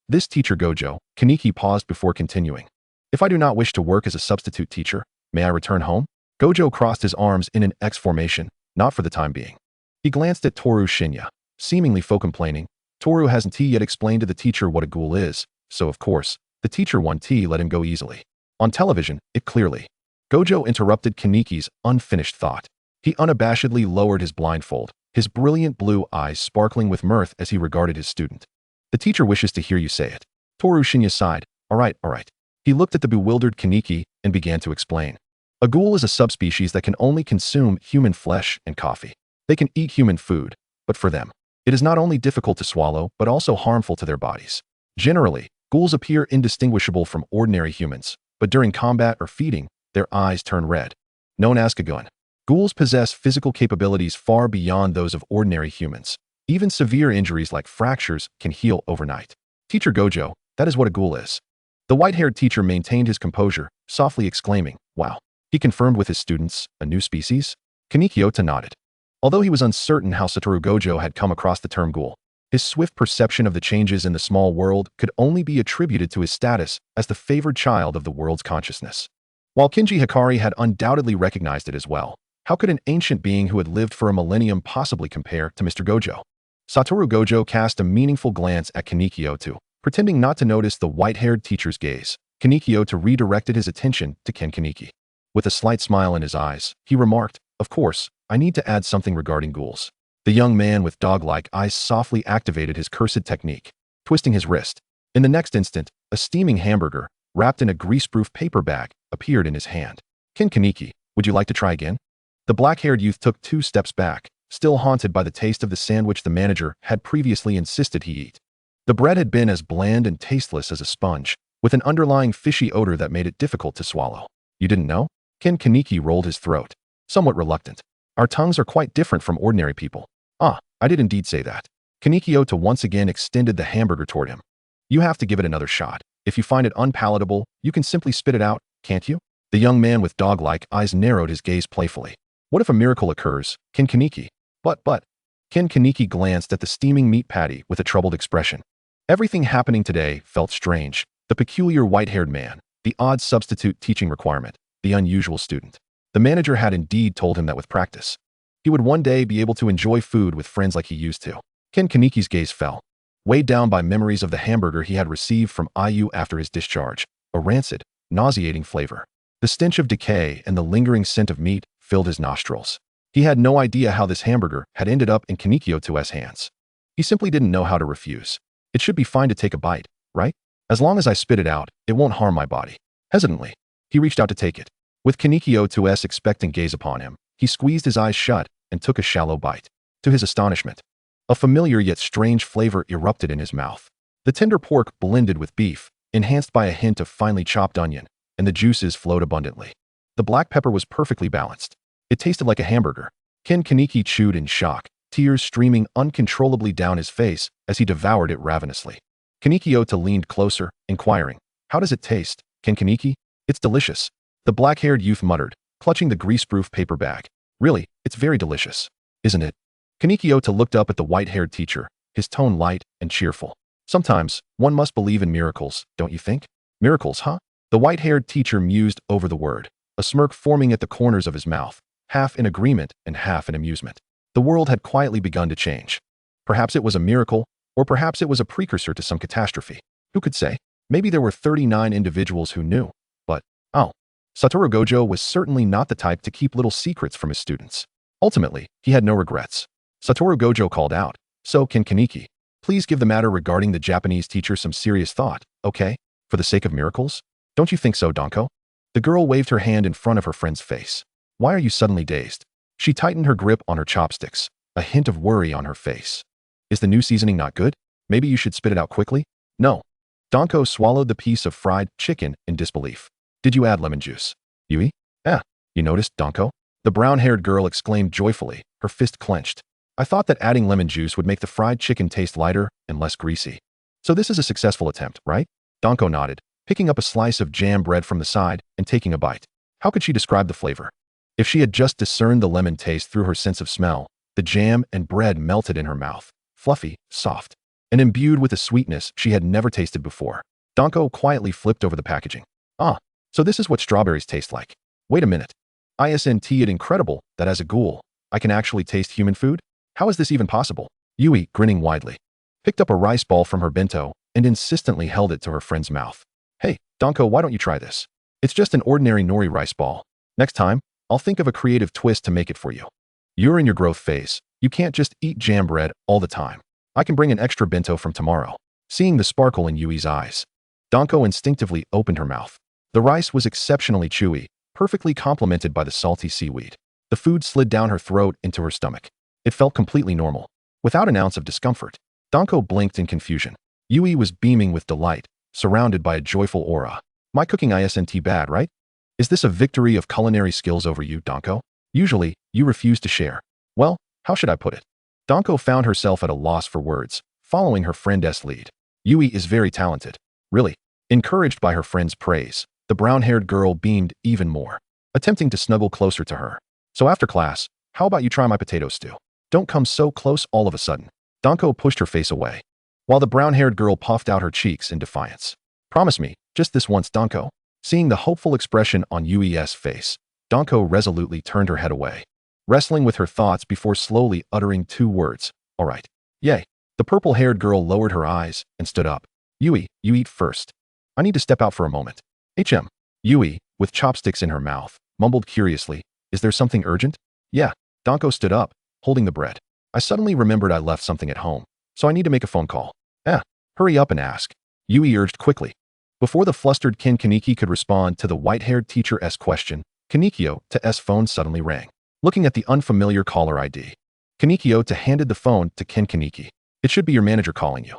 This Teacher Gojo." Kaneki paused before continuing. "If I do not wish to work as a substitute teacher, may I return home?" Gojo crossed his arms in an X formation, "Not for the time being." He glanced at Toru Shinya, seemingly complaining. Toru hasn't yet explained to the teacher what a ghoul is, so of course, the teacher won't let him go easily. On television, it clearly. Gojo interrupted Kaneki's unfinished thought. He unabashedly lowered his blindfold, his brilliant blue eyes sparkling with mirth as he regarded his student. "The teacher wishes to hear you say it." Toru Shinya sighed. All right. He looked at the bewildered Kaneki and began to explain. A ghoul is a subspecies that can only consume human flesh and coffee. They can eat human food, but for them, it is not only difficult to swallow, but also harmful to their bodies. Generally, ghouls appear indistinguishable from ordinary humans, but during combat or feeding, their eyes turn red. Known as kagun. Ghouls possess physical capabilities far beyond those of ordinary humans. Even severe injuries like fractures can heal overnight. "Teacher Gojo, that is what a ghoul is." The white-haired teacher maintained his composure, softly exclaiming, "Wow." He confirmed with his students, "A new species?" Kaneki Ota nodded. Although he was uncertain how Satoru Gojo had come across the term ghoul, his swift perception of the changes in the small world could only be attributed to his status as the favored child of the world's consciousness. While Kinji Hikari had undoubtedly recognized it as well, how could an ancient being who had lived for a millennium possibly compare to Mr. Gojo? Satoru Gojo cast a meaningful glance at Kaneki Ota, pretending not to notice the white-haired teacher's gaze. Kaneki Ota redirected his attention to Ken Kaneki. With a slight smile in his eyes, he remarked, "Of course, I need to add something regarding ghouls." The young man with dog-like eyes softly activated his cursed technique, twisting his wrist. In the next instant, a steaming hamburger, wrapped in a grease-proof paper bag, appeared in his hand. "Ken Kaneki, would you like to try again?" The black-haired youth took 2 steps back, still haunted by the taste of the sandwich the manager had previously insisted he eat. The bread had been as bland and tasteless as a sponge, with an underlying fishy odor that made it difficult to swallow. "You didn't know?" Ken Kaneki rolled his throat, somewhat reluctant. "Our tongues are quite different from ordinary people." "Ah, I did indeed say that." Kaneki Ota once again extended the hamburger toward him. "You have to give it another shot. If you find it unpalatable, you can simply spit it out, can't you?" The young man with dog-like eyes narrowed his gaze playfully. "What if a miracle occurs, Ken Kaneki?" But. Ken Kaneki glanced at the steaming meat patty with a troubled expression. Everything happening today felt strange. The peculiar white-haired man, the odd substitute teaching requirement, the unusual student. The manager had indeed told him that with practice, he would one day be able to enjoy food with friends like he used to. Ken Kaneki's gaze fell, weighed down by memories of the hamburger he had received from IU after his discharge, a rancid, nauseating flavor. The stench of decay and the lingering scent of meat filled his nostrils. He had no idea how this hamburger had ended up in Kaneki Ota's hands. He simply didn't know how to refuse. "It should be fine to take a bite, right? As long as I spit it out, it won't harm my body." Hesitantly, he reached out to take it. With Kaneki Ota's expectant gaze upon him, he squeezed his eyes shut and took a shallow bite. To his astonishment, a familiar yet strange flavor erupted in his mouth. The tender pork blended with beef, enhanced by a hint of finely chopped onion, and the juices flowed abundantly. The black pepper was perfectly balanced. It tasted like a hamburger. Ken Kaneki chewed in shock, tears streaming uncontrollably down his face as he devoured it ravenously. Kaneki Ota leaned closer, inquiring, "How does it taste, Ken Kaneki?" "It's delicious," the black-haired youth muttered, clutching the grease-proof paper bag. "Really, it's very delicious, isn't it?" Kanikyo looked up at the white-haired teacher, his tone light and cheerful. Sometimes, one must believe in miracles, don't you think? Miracles, huh? The white-haired teacher mused over the word, a smirk forming at the corners of his mouth, half in agreement and half in amusement. The world had quietly begun to change. Perhaps it was a miracle, or perhaps it was a precursor to some catastrophe. Who could say? Maybe there were 39 individuals who knew. But, oh, Satoru Gojo was certainly not the type to keep little secrets from his students. Ultimately, he had no regrets. Satoru Gojo called out, "So, Kaneki, please give the matter regarding the Japanese teacher some serious thought, okay? For the sake of miracles? Don't you think so, Danko?" The girl waved her hand in front of her friend's face. "Why are you suddenly dazed?" She tightened her grip on her chopsticks, a hint of worry on her face. "Is the new seasoning not good? Maybe you should spit it out quickly?" "No." Danko swallowed the piece of fried chicken in disbelief. "Did you add lemon juice?" "Yui? You noticed, Danko?" The brown-haired girl exclaimed joyfully, her fist clenched. "I thought that adding lemon juice would make the fried chicken taste lighter and less greasy. So this is a successful attempt, right?" Danko nodded, picking up a slice of jam bread from the side and taking a bite. How could she describe the flavor? If she had just discerned the lemon taste through her sense of smell, the jam and bread melted in her mouth, fluffy, soft, and imbued with a sweetness she had never tasted before. Danko quietly flipped over the packaging. "Ah, so this is what strawberries taste like. Wait a minute. Isn't it incredible that as a ghoul, I can actually taste human food? How is this even possible?" Yui, grinning widely, picked up a rice ball from her bento and insistently held it to her friend's mouth. "Hey, Danko, why don't you try this? It's just an ordinary nori rice ball. Next time, I'll think of a creative twist to make it for you. You're in your growth phase. You can't just eat jam bread all the time. I can bring an extra bento from tomorrow." Seeing the sparkle in Yui's eyes, Danko instinctively opened her mouth. The rice was exceptionally chewy, perfectly complemented by the salty seaweed. The food slid down her throat into her stomach. It felt completely normal, without an ounce of discomfort. Danko blinked in confusion. Yui was beaming with delight, surrounded by a joyful aura. "My cooking isn't bad, right? Is this a victory of culinary skills over you, Danko? Usually, you refuse to share. Well, how should I put it?" Danko found herself at a loss for words, following her friend's lead. Yui is very talented. Really. Encouraged by her friend's praise, the brown-haired girl beamed even more, attempting to snuggle closer to her. "So after class, how about you try my potato stew? Don't come so close all of a sudden." Danko pushed her face away, while the brown-haired girl puffed out her cheeks in defiance. "Promise me, just this once, Danko." Seeing the hopeful expression on Yui's face, Danko resolutely turned her head away, wrestling with her thoughts before slowly uttering two words. "All right." "Yay." The purple-haired girl lowered her eyes and stood up. "Yui, you eat first. I need to step out for a moment." Yui, with chopsticks in her mouth, mumbled curiously, "Is there something urgent?" "Yeah." Danko stood up, holding the bread. "I suddenly remembered I left something at home, so I need to make a phone call." Hurry up and ask," Yui urged quickly. Before the flustered Kaneki could respond to the white-haired teacher's question, Kanekyo's phone suddenly rang. Looking at the unfamiliar caller ID, Kanekyo handed the phone to Kaneki. "It should be your manager calling you."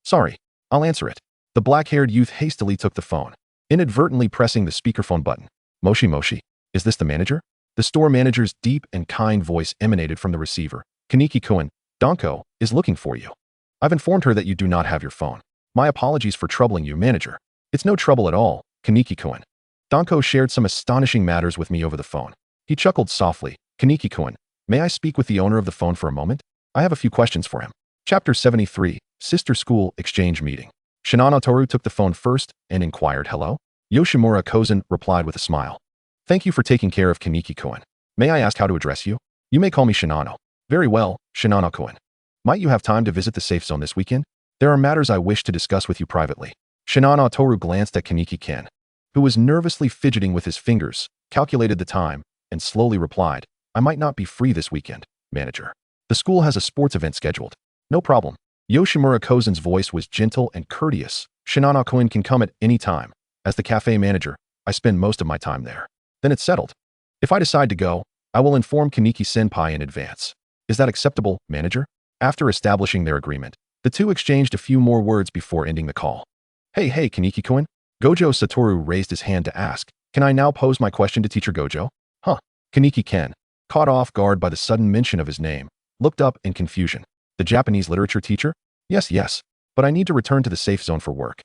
Sorry. I'll answer it." The black-haired youth hastily took the phone, inadvertently pressing the speakerphone button. Moshi, is this the manager?" The store manager's deep and kind voice emanated from the receiver. "Kaneki-kun, Danko is looking for you. I've informed her that you do not have your phone. My apologies for troubling you, manager." "It's no trouble at all, Kaneki-kun. Danko shared some astonishing matters with me over the phone." He chuckled softly. "Kaneki-kun, may I speak with the owner of the phone for a moment? I have a few questions for him." Chapter 73, Sister School Exchange Meeting. Shinano Toru took the phone first and inquired, "Hello?" Yoshimura Kozen replied with a smile. "Thank you for taking care of Kaneki-kun. May I ask how to address you?" "You may call me Shinano." "Very well, Shinano-kun. Might you have time to visit the safe zone this weekend? There are matters I wish to discuss with you privately." Shinano Toru glanced at Kaneki-ken, who was nervously fidgeting with his fingers, calculated the time, and slowly replied, "I might not be free this weekend, manager. The school has a sports event scheduled." "No problem." Yoshimura Kozen's voice was gentle and courteous. "Shinano-kun can come at any time. As the cafe manager, I spend most of my time there." "Then it's settled. If I decide to go, I will inform Kaneki-senpai in advance. Is that acceptable, manager?" After establishing their agreement, the two exchanged a few more words before ending the call. Hey, Kaneki-kun." Gojo Satoru raised his hand to ask, "Can I now pose my question to Teacher Gojo?" Kaneki-ken, caught off guard by the sudden mention of his name, looked up in confusion. "The Japanese literature teacher?" Yes, but I need to return to the safe zone for work.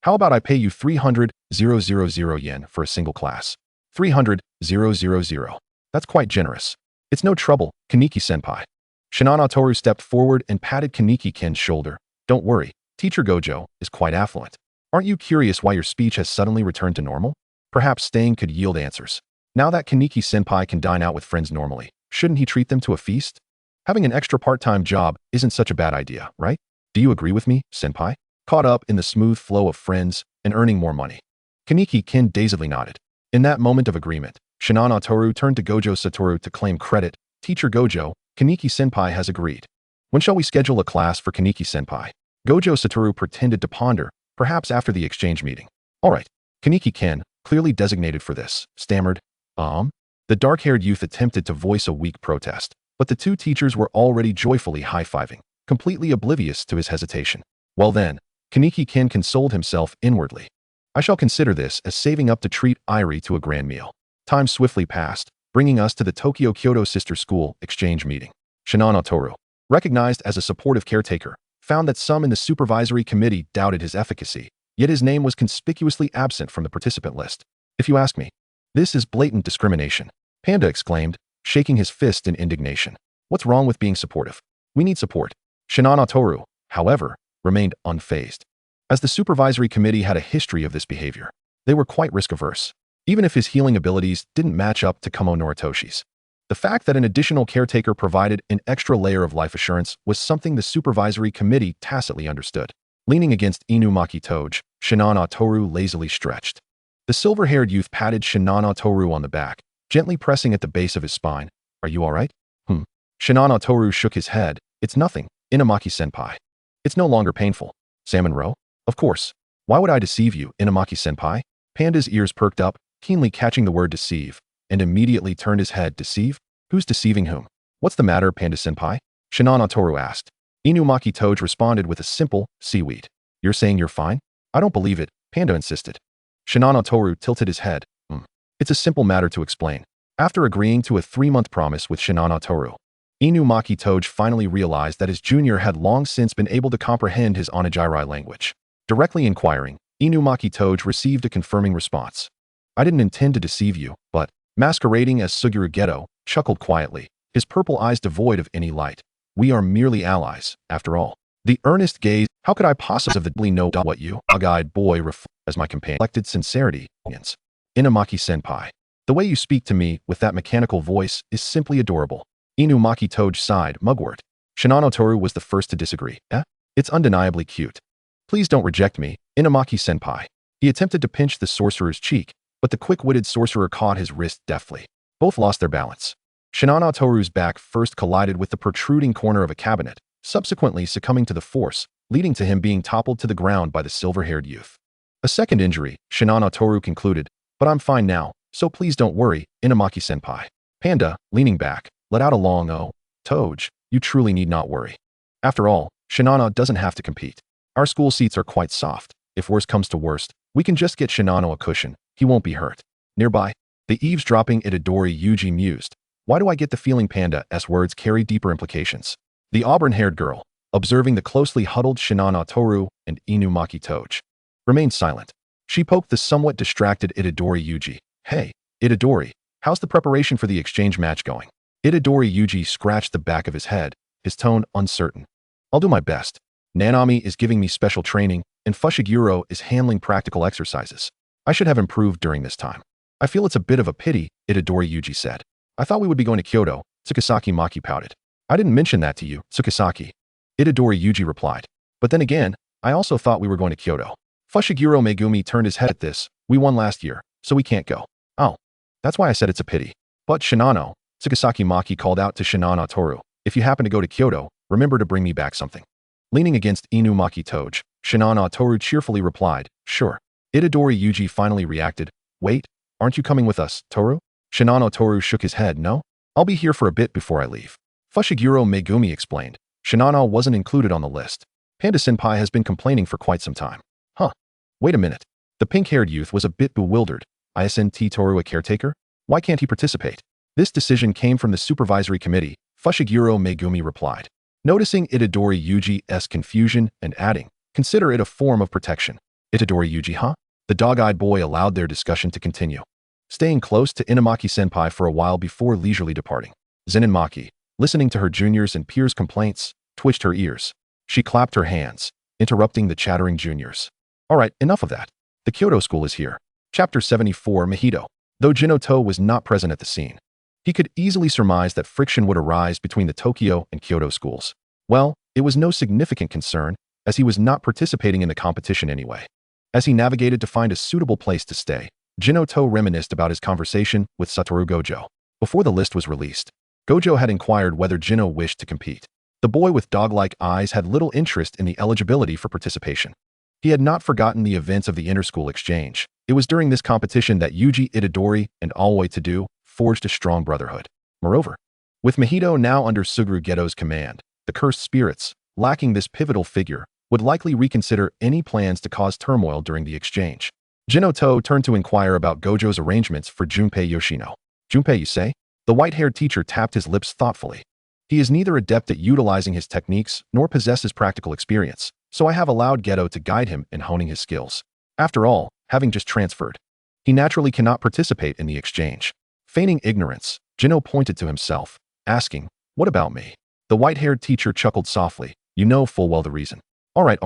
How about I pay you 300,000 yen for a single class? 300,000. That's quite generous. It's no trouble, Kaneki-senpai. Shinano Toru stepped forward and patted Kaneki-ken's shoulder. Don't worry, Teacher Gojo is quite affluent. Aren't you curious why your speech has suddenly returned to normal? Perhaps staying could yield answers. Now that Kaneki-senpai can dine out with friends normally, shouldn't he treat them to a feast? Having an extra part-time job isn't such a bad idea, right? Do you agree with me, senpai? Caught up in the smooth flow of friends and earning more money. Kaneki-ken dazedly nodded. In that moment of agreement, Shinano Toru turned to Gojo Satoru to claim credit. Teacher Gojo, Kaneki-senpai has agreed. When shall we schedule a class for Kaneki-senpai? Gojo Satoru pretended to ponder, perhaps after the exchange meeting. All right. Kaneki-ken, clearly designated for this, stammered. The dark-haired youth attempted to voice a weak protest, but the two teachers were already joyfully high-fiving, completely oblivious to his hesitation. Well then, Kaneki-ken consoled himself inwardly. I shall consider this as saving up to treat Irie to a grand meal. Time swiftly passed, bringing us to the Tokyo-Kyoto Sister School exchange meeting. Shinano Toru, recognized as a supportive caretaker, found that some in the supervisory committee doubted his efficacy, yet his name was conspicuously absent from the participant list. If you ask me, this is blatant discrimination, Panda exclaimed, shaking his fist in indignation. What's wrong with being supportive? We need support. Shinano Toru, however, remained unfazed. As the supervisory committee had a history of this behavior, they were quite risk-averse, even if his healing abilities didn't match up to Komo Noritoshi's. The fact that an additional caretaker provided an extra layer of life assurance was something the supervisory committee tacitly understood. Leaning against Inumaki Toge, Shinano Toru lazily stretched. The silver-haired youth patted Shinano Toru on the back, gently pressing at the base of his spine. Are you all right? Shinano Toru shook his head. It's nothing, Inumaki-senpai. It's no longer painful. Salmon roe? Of course. Why would I deceive you, Inumaki-senpai? Panda's ears perked up, keenly catching the word deceive, and immediately turned his head. Deceive? Who's deceiving whom? What's the matter, Panda-senpai? Shinano Toru asked. Inumaki Toge responded with a simple, seaweed. You're saying you're fine? I don't believe it, Panda insisted. Shinano Toru tilted his head. It's a simple matter to explain. After agreeing to a 3-month promise with Shinano Toru, Inumaki Toge finally realized that his junior had long since been able to comprehend his Onigiri language. Directly inquiring, Inumaki Toge received a confirming response. I didn't intend to deceive you, but, masquerading as Suguru Geto, chuckled quietly, his purple eyes devoid of any light. We are merely allies, after all. The earnest gaze, how could I possibly know what you, dog-eyed boy, as my companion, reflected sincerity. Inumaki-senpai. The way you speak to me with that mechanical voice is simply adorable. Inumaki Toge sighed, mugwort. Shinano Toru was the first to disagree. It's undeniably cute. Please don't reject me, Inumaki-senpai. He attempted to pinch the sorcerer's cheek, but the quick-witted sorcerer caught his wrist deftly. Both lost their balance. Shinano Toru's back first collided with the protruding corner of a cabinet, subsequently succumbing to the force, leading to him being toppled to the ground by the silver-haired youth. A second injury, Shinano Toru concluded, but I'm fine now, so please don't worry, Inumaki-senpai. Panda, leaning back, let out a long oh. Toge, you truly need not worry. After all, Shinano doesn't have to compete. Our school seats are quite soft. If worst comes to worst, we can just get Shinano a cushion. He won't be hurt. Nearby, the eavesdropping Itadori Yuji mused. Why do I get the feeling Panda's words carry deeper implications? The auburn-haired girl, observing the closely huddled Shinano Toru and Inumaki Toge, remained silent. She poked the somewhat distracted Itadori Yuji. Hey, Itadori, how's the preparation for the exchange match going? Itadori Yuji scratched the back of his head, his tone uncertain. I'll do my best. Nanami is giving me special training, and Fushiguro is handling practical exercises. I should have improved during this time. I feel it's a bit of a pity, Itadori Yuji said. I thought we would be going to Kyoto, Tsukisaki Maki pouted. I didn't mention that to you, Tsukisaki. Itadori Yuji replied. But then again, I also thought we were going to Kyoto. Fushiguro Megumi turned his head at this. We won last year, so we can't go. Oh, that's why I said it's a pity. But Shinano, Tsukisaki Maki called out to Shinano Toru. If you happen to go to Kyoto, remember to bring me back something. Leaning against Inumaki Toge, Shinano Toru cheerfully replied, sure. Itadori Yuji finally reacted. Wait, aren't you coming with us, Toru? Shinano Toru shook his head. No, I'll be here for a bit before I leave. Fushiguro Megumi explained. Shinano wasn't included on the list. Panda-senpai has been complaining for quite some time. Wait a minute. The pink-haired youth was a bit bewildered. Isn't Toru a caretaker? Why can't he participate? This decision came from the supervisory committee, Fushiguro Megumi replied. Noticing Itadori Yuji's confusion and adding, consider it a form of protection. Itadori Yuji, The dog-eyed boy allowed their discussion to continue, staying close to Inumaki-senpai for a while before leisurely departing. Zenin Maki, listening to her juniors' and peers' complaints, twitched her ears. She clapped her hands, interrupting the chattering juniors. All right, enough of that. The Kyoto school is here. Chapter 74, Mahito. Though Jinoto was not present at the scene, he could easily surmise that friction would arise between the Tokyo and Kyoto schools. Well, it was no significant concern, as he was not participating in the competition anyway. As he navigated to find a suitable place to stay, Jinoto reminisced about his conversation with Satoru Gojo. Before the list was released, Gojo had inquired whether Jino wished to compete. The boy with dog-like eyes had little interest in the eligibility for participation. He had not forgotten the events of the inter-school exchange. It was during this competition that Yuji Itadori and Alway Tadu forged a strong brotherhood. Moreover, with Mahito now under Suguru Geto's command, the cursed spirits, lacking this pivotal figure, would likely reconsider any plans to cause turmoil during the exchange. Jinoto turned to inquire about Gojo's arrangements for Junpei Yoshino. Junpei, you say? The white-haired teacher tapped his lips thoughtfully. He is neither adept at utilizing his techniques nor possesses practical experience, so I have allowed Geto to guide him in honing his skills. After all, having just transferred, he naturally cannot participate in the exchange. Feigning ignorance, Jino pointed to himself, asking, "What about me?" The white-haired teacher chuckled softly. "You know full well the reason." All right.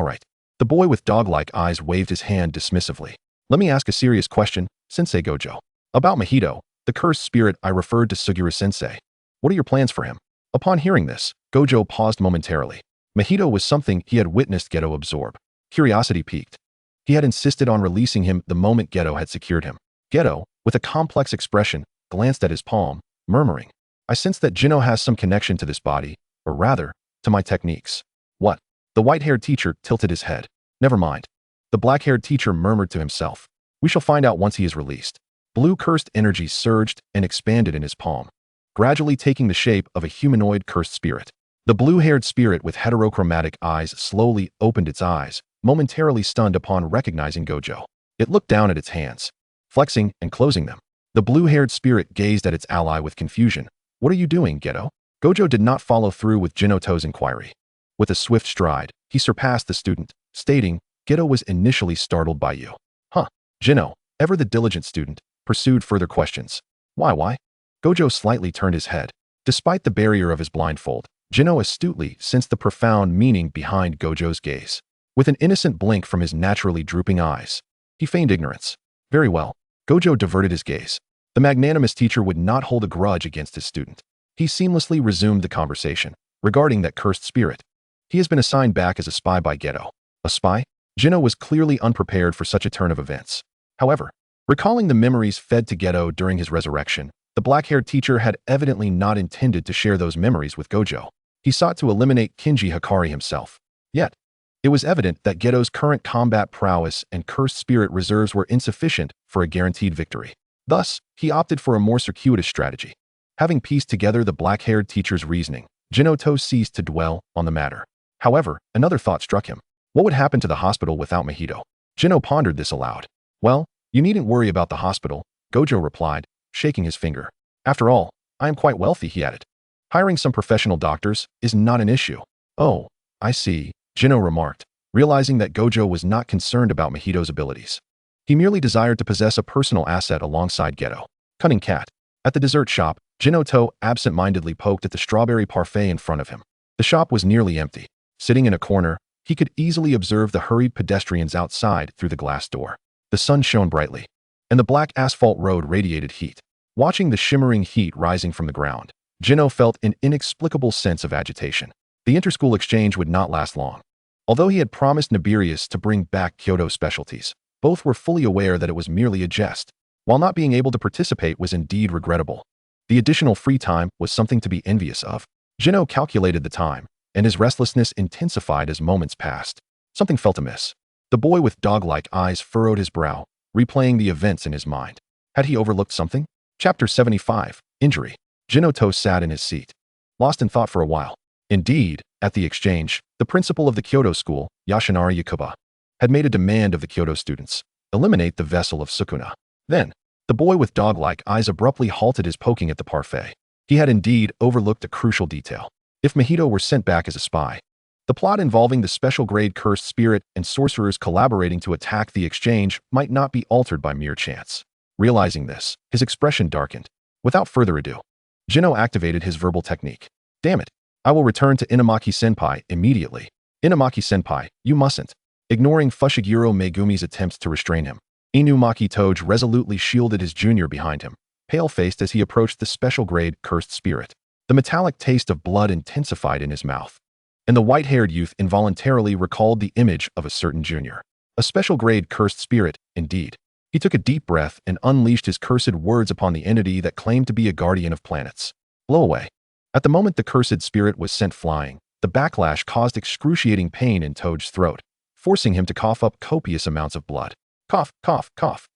The boy with dog-like eyes waved his hand dismissively. "Let me ask a serious question, Sensei Gojo. About Mahito, the cursed spirit I referred to Suguru-sensei. What are your plans for him?" Upon hearing this, Gojo paused momentarily. Mahito was something he had witnessed Geto absorb. Curiosity piqued. He had insisted on releasing him the moment Geto had secured him. Geto, with a complex expression, glanced at his palm, murmuring, "I sense that Jino has some connection to this body, or rather, to my techniques." What? The white-haired teacher tilted his head. "Never mind." The black-haired teacher murmured to himself. "We shall find out once he is released." Blue cursed energy surged and expanded in his palm, gradually taking the shape of a humanoid cursed spirit. The blue-haired spirit with heterochromatic eyes slowly opened its eyes, momentarily stunned upon recognizing Gojo. It looked down at its hands, flexing and closing them. The blue-haired spirit gazed at its ally with confusion. "What are you doing, Geto?" Gojo did not follow through with Jinoto's inquiry. With a swift stride, he surpassed the student, stating, "Geto was initially startled by you." Huh. Jino, ever the diligent student, pursued further questions. Why? Gojo slightly turned his head. Despite the barrier of his blindfold, Jino astutely sensed the profound meaning behind Gojo's gaze. With an innocent blink from his naturally drooping eyes, he feigned ignorance. Very well. Gojo diverted his gaze. The magnanimous teacher would not hold a grudge against his student. He seamlessly resumed the conversation regarding that cursed spirit. He has been assigned back as a spy by Geto. A spy? Jino was clearly unprepared for such a turn of events. However, recalling the memories fed to Geto during his resurrection, the black-haired teacher had evidently not intended to share those memories with Gojo. He sought to eliminate Kinji Hikari himself. Yet, it was evident that Geto's current combat prowess and cursed spirit reserves were insufficient for a guaranteed victory. Thus, he opted for a more circuitous strategy. Having pieced together the black-haired teacher's reasoning, Jinoto ceased to dwell on the matter. However, another thought struck him. What would happen to the hospital without Mahito? Jino pondered this aloud. "Well, you needn't worry about the hospital," Gojo replied, shaking his finger. "After all, I am quite wealthy," he added. "Hiring some professional doctors is not an issue." "Oh, I see," Jino remarked, realizing that Gojo was not concerned about Mahito's abilities. He merely desired to possess a personal asset alongside Geto. Cunning cat. At the dessert shop, Jinoto absent-mindedly poked at the strawberry parfait in front of him. The shop was nearly empty. Sitting in a corner, he could easily observe the hurried pedestrians outside through the glass door. The sun shone brightly, and the black asphalt road radiated heat. Watching the shimmering heat rising from the ground, Jino felt an inexplicable sense of agitation. The inter-school exchange would not last long. Although he had promised Nibirius to bring back Kyoto specialties, both were fully aware that it was merely a jest. While not being able to participate was indeed regrettable, the additional free time was something to be envious of. Jino calculated the time, and his restlessness intensified as moments passed. Something felt amiss. The boy with dog-like eyes furrowed his brow, replaying the events in his mind. Had he overlooked something? Chapter 75, Injury. Jinoto sat in his seat, lost in thought for a while. Indeed, at the exchange, the principal of the Kyoto school, Yoshinari Yakuba, had made a demand of the Kyoto students: eliminate the vessel of Sukuna. Then, the boy with dog-like eyes abruptly halted his poking at the parfait. He had indeed overlooked a crucial detail. If Mahito were sent back as a spy, the plot involving the special-grade cursed spirit and sorcerers collaborating to attack the exchange might not be altered by mere chance. Realizing this, his expression darkened. Without further ado, Jino activated his verbal technique. Damn it. I will return to Inamaki-senpai immediately. Inamaki-senpai, you mustn't. Ignoring Fushiguro Megumi's attempts to restrain him, Inumaki Toge resolutely shielded his junior behind him, pale-faced as he approached the special-grade cursed spirit. The metallic taste of blood intensified in his mouth, and the white-haired youth involuntarily recalled the image of a certain junior. A special-grade cursed spirit, indeed. He took a deep breath and unleashed his cursed words upon the entity that claimed to be a guardian of planets. Blow away. At the moment the cursed spirit was sent flying, the backlash caused excruciating pain in Toge's throat, forcing him to cough up copious amounts of blood. Cough, cough, cough.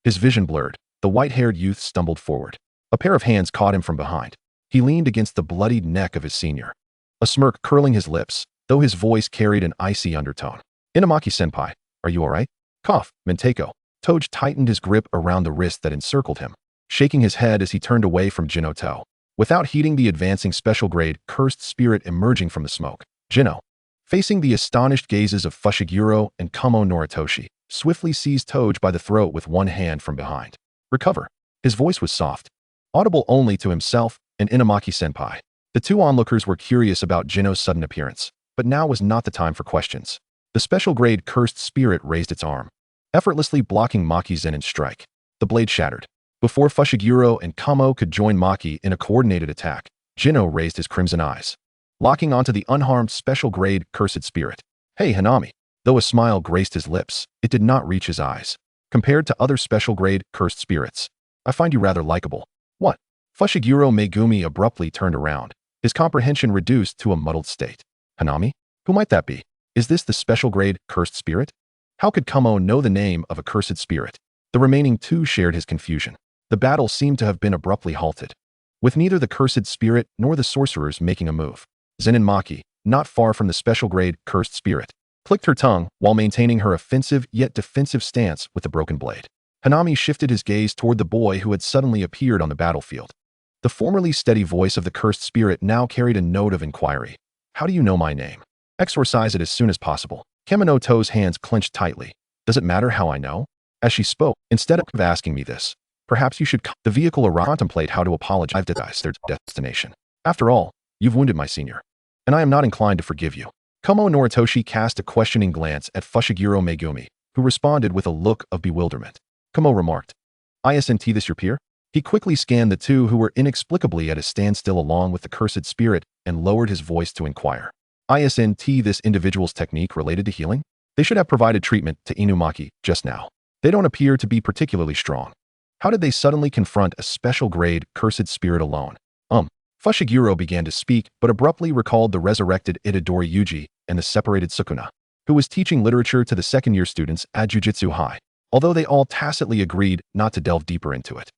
His vision blurred. The white-haired youth stumbled forward. A pair of hands caught him from behind. He leaned against the bloodied neck of his senior, a smirk curling his lips, though his voice carried an icy undertone. Inamaki-senpai, are you all right? Cough, Menteiko. Toge tightened his grip around the wrist that encircled him, shaking his head as he turned away from Jinoto. Without heeding the advancing special-grade cursed spirit emerging from the smoke, Jino, facing the astonished gazes of Fushiguro and Kumo Noritoshi, swiftly seized Toge by the throat with one hand from behind. Recover. His voice was soft, audible only to himself and Inamaki-senpai. The two onlookers were curious about Jino's sudden appearance, but now was not the time for questions. The special-grade cursed spirit raised its arm, effortlessly blocking Maki's Zenin strike. The blade shattered. Before Fushiguro and Kumo could join Maki in a coordinated attack, Jino raised his crimson eyes, locking onto the unharmed special-grade cursed spirit. Hey, Hanami. Though a smile graced his lips, it did not reach his eyes. Compared to other special-grade cursed spirits, I find you rather likable. What? Fushiguro Megumi abruptly turned around, his comprehension reduced to a muddled state. Hanami? Who might that be? Is this the special-grade cursed spirit? How could Kumo know the name of a cursed spirit? The remaining two shared his confusion. The battle seemed to have been abruptly halted, with neither the cursed spirit nor the sorcerers making a move. Zenin Maki, not far from the special-grade cursed spirit, clicked her tongue while maintaining her offensive yet defensive stance with the broken blade. Hanami shifted his gaze toward the boy who had suddenly appeared on the battlefield. The formerly steady voice of the cursed spirit now carried a note of inquiry. How do you know my name? Exorcise it as soon as possible. Kamino To's hands clenched tightly. Does it matter how I know? As she spoke, instead of asking me this, perhaps you should the vehicle contemplate how to apologize to their destination. After all, you've wounded my senior, and I am not inclined to forgive you. Kumo Noritoshi cast a questioning glance at Fushiguro Megumi, who responded with a look of bewilderment. Kumo remarked, "Isn't this your peer?" He quickly scanned the two who were inexplicably at a standstill along with the cursed spirit and lowered his voice to inquire. "Isn't this individual's technique related to healing? They should have provided treatment to Inumaki just now. They don't appear to be particularly strong. How did they suddenly confront a special-grade cursed spirit alone?" Fushiguro began to speak, but abruptly recalled the resurrected Itadori Yuji and the separated Sukuna, who was teaching literature to the second-year students at Jujutsu High, although they all tacitly agreed not to delve deeper into it.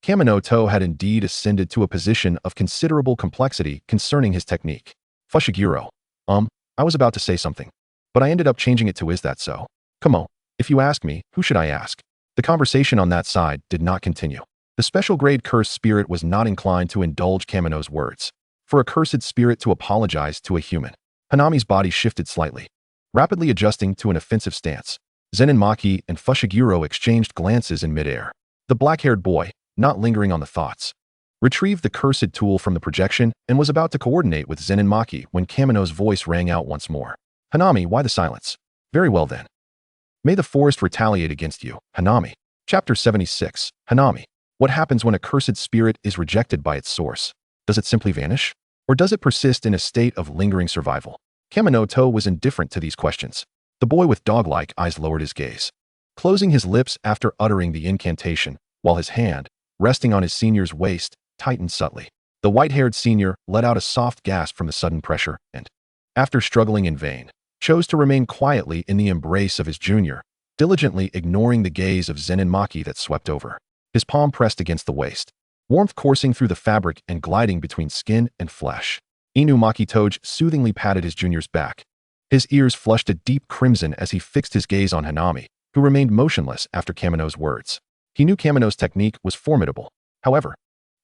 Kamino To had indeed ascended to a position of considerable complexity concerning his technique. Fushiguro, I was about to say something, but I ended up changing it to "is that so?" Kumo, if you ask me, who should I ask? The conversation on that side did not continue. The special-grade cursed spirit was not inclined to indulge Kamino's words. For a cursed spirit to apologize to a human, Hanami's body shifted slightly, rapidly adjusting to an offensive stance. Zenin Maki and Fushiguro exchanged glances in midair. The black-haired boy, not lingering on the thoughts, retrieved the cursed tool from the projection and was about to coordinate with Zenin Maki when Kamino's voice rang out once more. "Hanami, why the silence?" "Very well then. May the forest retaliate against you, Hanami." Chapter 76, Hanami. What happens when a cursed spirit is rejected by its source? Does it simply vanish? Or does it persist in a state of lingering survival? Kamino To was indifferent to these questions. The boy with dog-like eyes lowered his gaze, closing his lips after uttering the incantation, while his hand, resting on his senior's waist, tightened subtly. The white-haired senior let out a soft gasp from the sudden pressure and, after struggling in vain, chose to remain quietly in the embrace of his junior, diligently ignoring the gaze of Zenin Maki that swept over. His palm pressed against the waist, warmth coursing through the fabric and gliding between skin and flesh. Inumaki Toge soothingly patted his junior's back. His ears flushed a deep crimson as he fixed his gaze on Hanami, who remained motionless after Kamino's words. He knew Kamino's technique was formidable. However,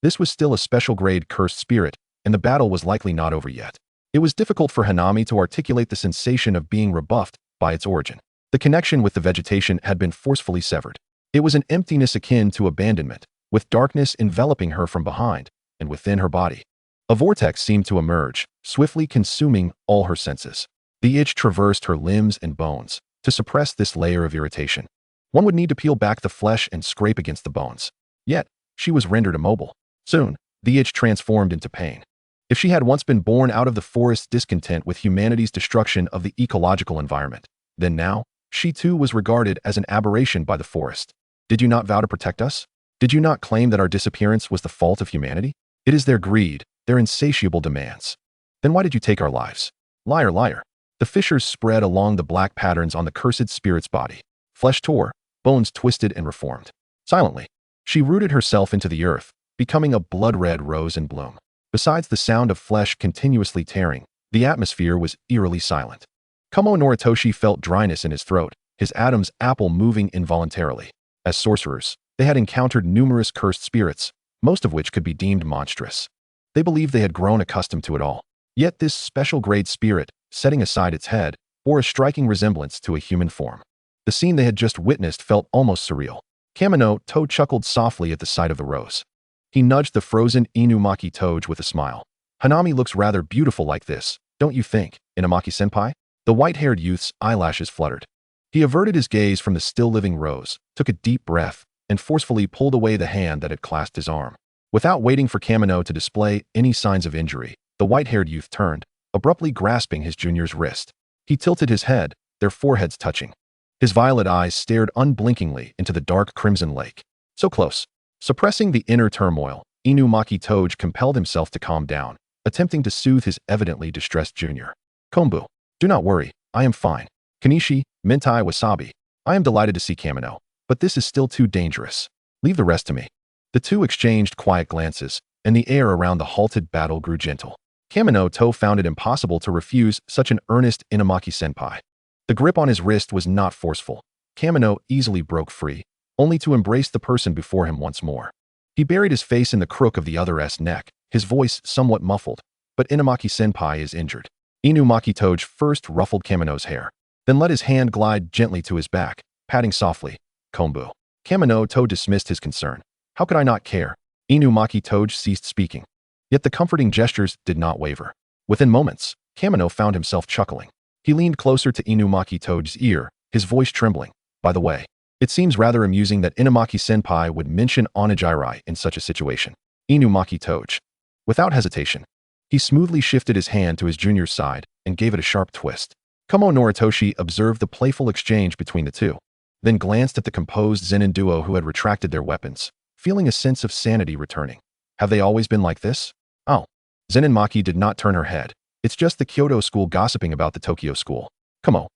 this was still a special-grade cursed spirit, and the battle was likely not over yet. It was difficult for Hanami to articulate the sensation of being rebuffed by its origin. The connection with the vegetation had been forcefully severed. It was an emptiness akin to abandonment, with darkness enveloping her from behind and within her body. A vortex seemed to emerge, swiftly consuming all her senses. The itch traversed her limbs and bones. To suppress this layer of irritation, one would need to peel back the flesh and scrape against the bones. Yet, she was rendered immobile. Soon, the itch transformed into pain. If she had once been born out of the forest's discontent with humanity's destruction of the ecological environment, then now, she too was regarded as an aberration by the forest. Did you not vow to protect us? Did you not claim that our disappearance was the fault of humanity? It is their greed, their insatiable demands. Then why did you take our lives? Liar, liar. The fissures spread along the black patterns on the cursed spirit's body. Flesh tore, bones twisted and reformed. Silently, she rooted herself into the earth, becoming a blood-red rose in bloom. Besides the sound of flesh continuously tearing, the atmosphere was eerily silent. Kumo Noritoshi felt dryness in his throat, his Adam's apple moving involuntarily. As sorcerers, they had encountered numerous cursed spirits, most of which could be deemed monstrous. They believed they had grown accustomed to it all. Yet this special-grade spirit, setting aside its head, bore a striking resemblance to a human form. The scene they had just witnessed felt almost surreal. Kamino To chuckled softly at the sight of the rose. He nudged the frozen Inumaki Toge with a smile. Hanami looks rather beautiful like this, don't you think, Inumaki-senpai? The white-haired youth's eyelashes fluttered. He averted his gaze from the still-living rose, took a deep breath, and forcefully pulled away the hand that had clasped his arm. Without waiting for Kamino to display any signs of injury, the white-haired youth turned, abruptly grasping his junior's wrist. He tilted his head, their foreheads touching. His violet eyes stared unblinkingly into the dark crimson lake. So close. Suppressing the inner turmoil, Inumaki Toge compelled himself to calm down, attempting to soothe his evidently distressed junior. Kombu, do not worry, I am fine. Kanishi, Mentai Wasabi, I am delighted to see Kamino, but this is still too dangerous. Leave the rest to me. The two exchanged quiet glances, and the air around the halted battle grew gentle. Kamino To found it impossible to refuse such an earnest Inumaki-senpai. The grip on his wrist was not forceful. Kamino easily broke free, only to embrace the person before him once more. He buried his face in the crook of the other's neck, his voice somewhat muffled, but Inumaki-senpai is injured. Inumaki Toge first ruffled Kamino's hair, then let his hand glide gently to his back, patting softly. Kombu. Kamino To dismissed his concern. How could I not care? Inumaki Toge ceased speaking. Yet the comforting gestures did not waver. Within moments, Kamino found himself chuckling. He leaned closer to Inumaki Toge's ear, his voice trembling. By the way, it seems rather amusing that Inumaki-senpai would mention Onajirai in such a situation. Inumaki Toge. Without hesitation, he smoothly shifted his hand to his junior's side and gave it a sharp twist. Kumo Noritoshi observed the playful exchange between the two, then glanced at the composed Zenin duo who had retracted their weapons, feeling a sense of sanity returning. Have they always been like this? Oh. Zenin Maki did not turn her head. It's just the Kyoto school gossiping about the Tokyo school. Kumo.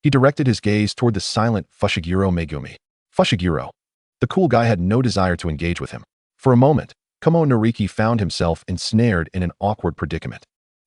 He directed his gaze toward the silent Fushiguro Megumi. Fushiguro. The cool guy had no desire to engage with him. For a moment, Kumo Noriki found himself ensnared in an awkward predicament.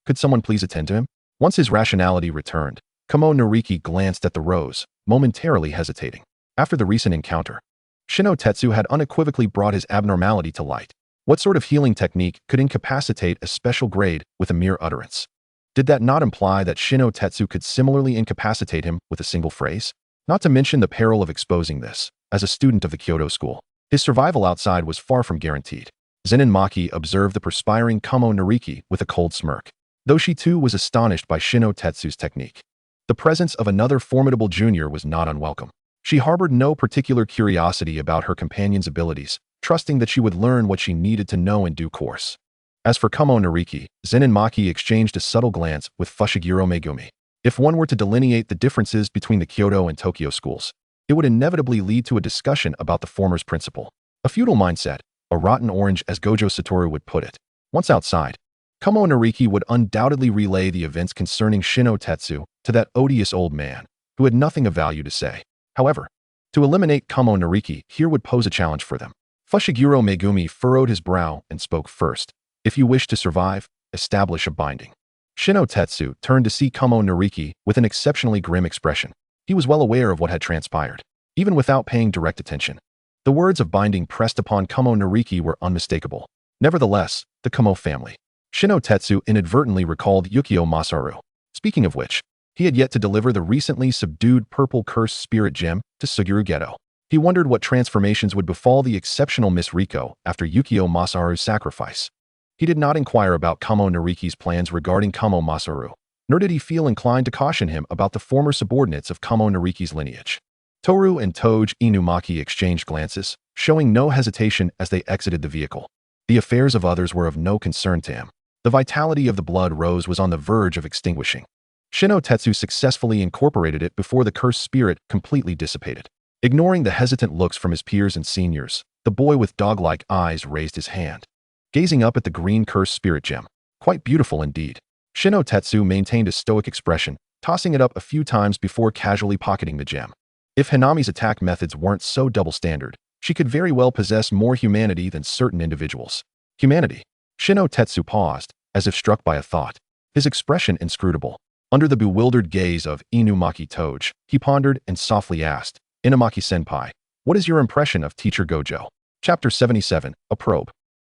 Could someone please attend to him? Once his rationality returned, Kumo Noriki glanced at the rose, momentarily hesitating. After the recent encounter, Shino Tetsu had unequivocally brought his abnormality to light. What sort of healing technique could incapacitate a special grade with a mere utterance? Did that not imply that Shino Tetsu could similarly incapacitate him with a single phrase? Not to mention the peril of exposing this. As a student of the Kyoto school, his survival outside was far from guaranteed. Zenin Maki observed the perspiring Kumo Noriki with a cold smirk, though she too was astonished by Shino Tetsu's technique. The presence of another formidable junior was not unwelcome. She harbored no particular curiosity about her companion's abilities, trusting that she would learn what she needed to know in due course. As for Kumo Noriki, Zenin Maki exchanged a subtle glance with Fushiguro Megumi. If one were to delineate the differences between the Kyoto and Tokyo schools, it would inevitably lead to a discussion about the former's principle. A feudal mindset, a rotten orange as Gojo Satoru would put it. Once outside, Kumo Noriki would undoubtedly relay the events concerning Shino Tetsu to that odious old man, who had nothing of value to say. However, to eliminate Kumo Noriki here would pose a challenge for them. Fushiguro Megumi furrowed his brow and spoke first. If you wish to survive, establish a binding. Shino Tetsu turned to see Kumo Noriki with an exceptionally grim expression. He was well aware of what had transpired, even without paying direct attention. The words of binding pressed upon Kumo Noriki were unmistakable. Nevertheless, the Kumo family. Shino Tetsu inadvertently recalled Yukio Masaru. Speaking of which, he had yet to deliver the recently subdued purple curse spirit gem to Suguru Geto. He wondered what transformations would befall the exceptional Miss Riko after Yukio Masaru's sacrifice. He did not inquire about Kamo Nariki's plans regarding Kamo Masaru, nor did he feel inclined to caution him about the former subordinates of Kamo Nariki's lineage. Toru and Toji Inumaki exchanged glances, showing no hesitation as they exited the vehicle. The affairs of others were of no concern to him. The vitality of the blood rose was on the verge of extinguishing. Shino Tetsu successfully incorporated it before the cursed spirit completely dissipated. Ignoring the hesitant looks from his peers and seniors, the boy with dog-like eyes raised his hand, gazing up at the green cursed spirit gem. Quite beautiful indeed. Shino Tetsu maintained a stoic expression, tossing it up a few times before casually pocketing the gem. If Hanami's attack methods weren't so double-standard, she could very well possess more humanity than certain individuals. Humanity. Shino Tetsu paused, as if struck by a thought, his expression inscrutable. Under the bewildered gaze of Inumaki Toji, he pondered and softly asked, Inumaki-senpai, what is your impression of Teacher Gojo? Chapter 77, A Probe.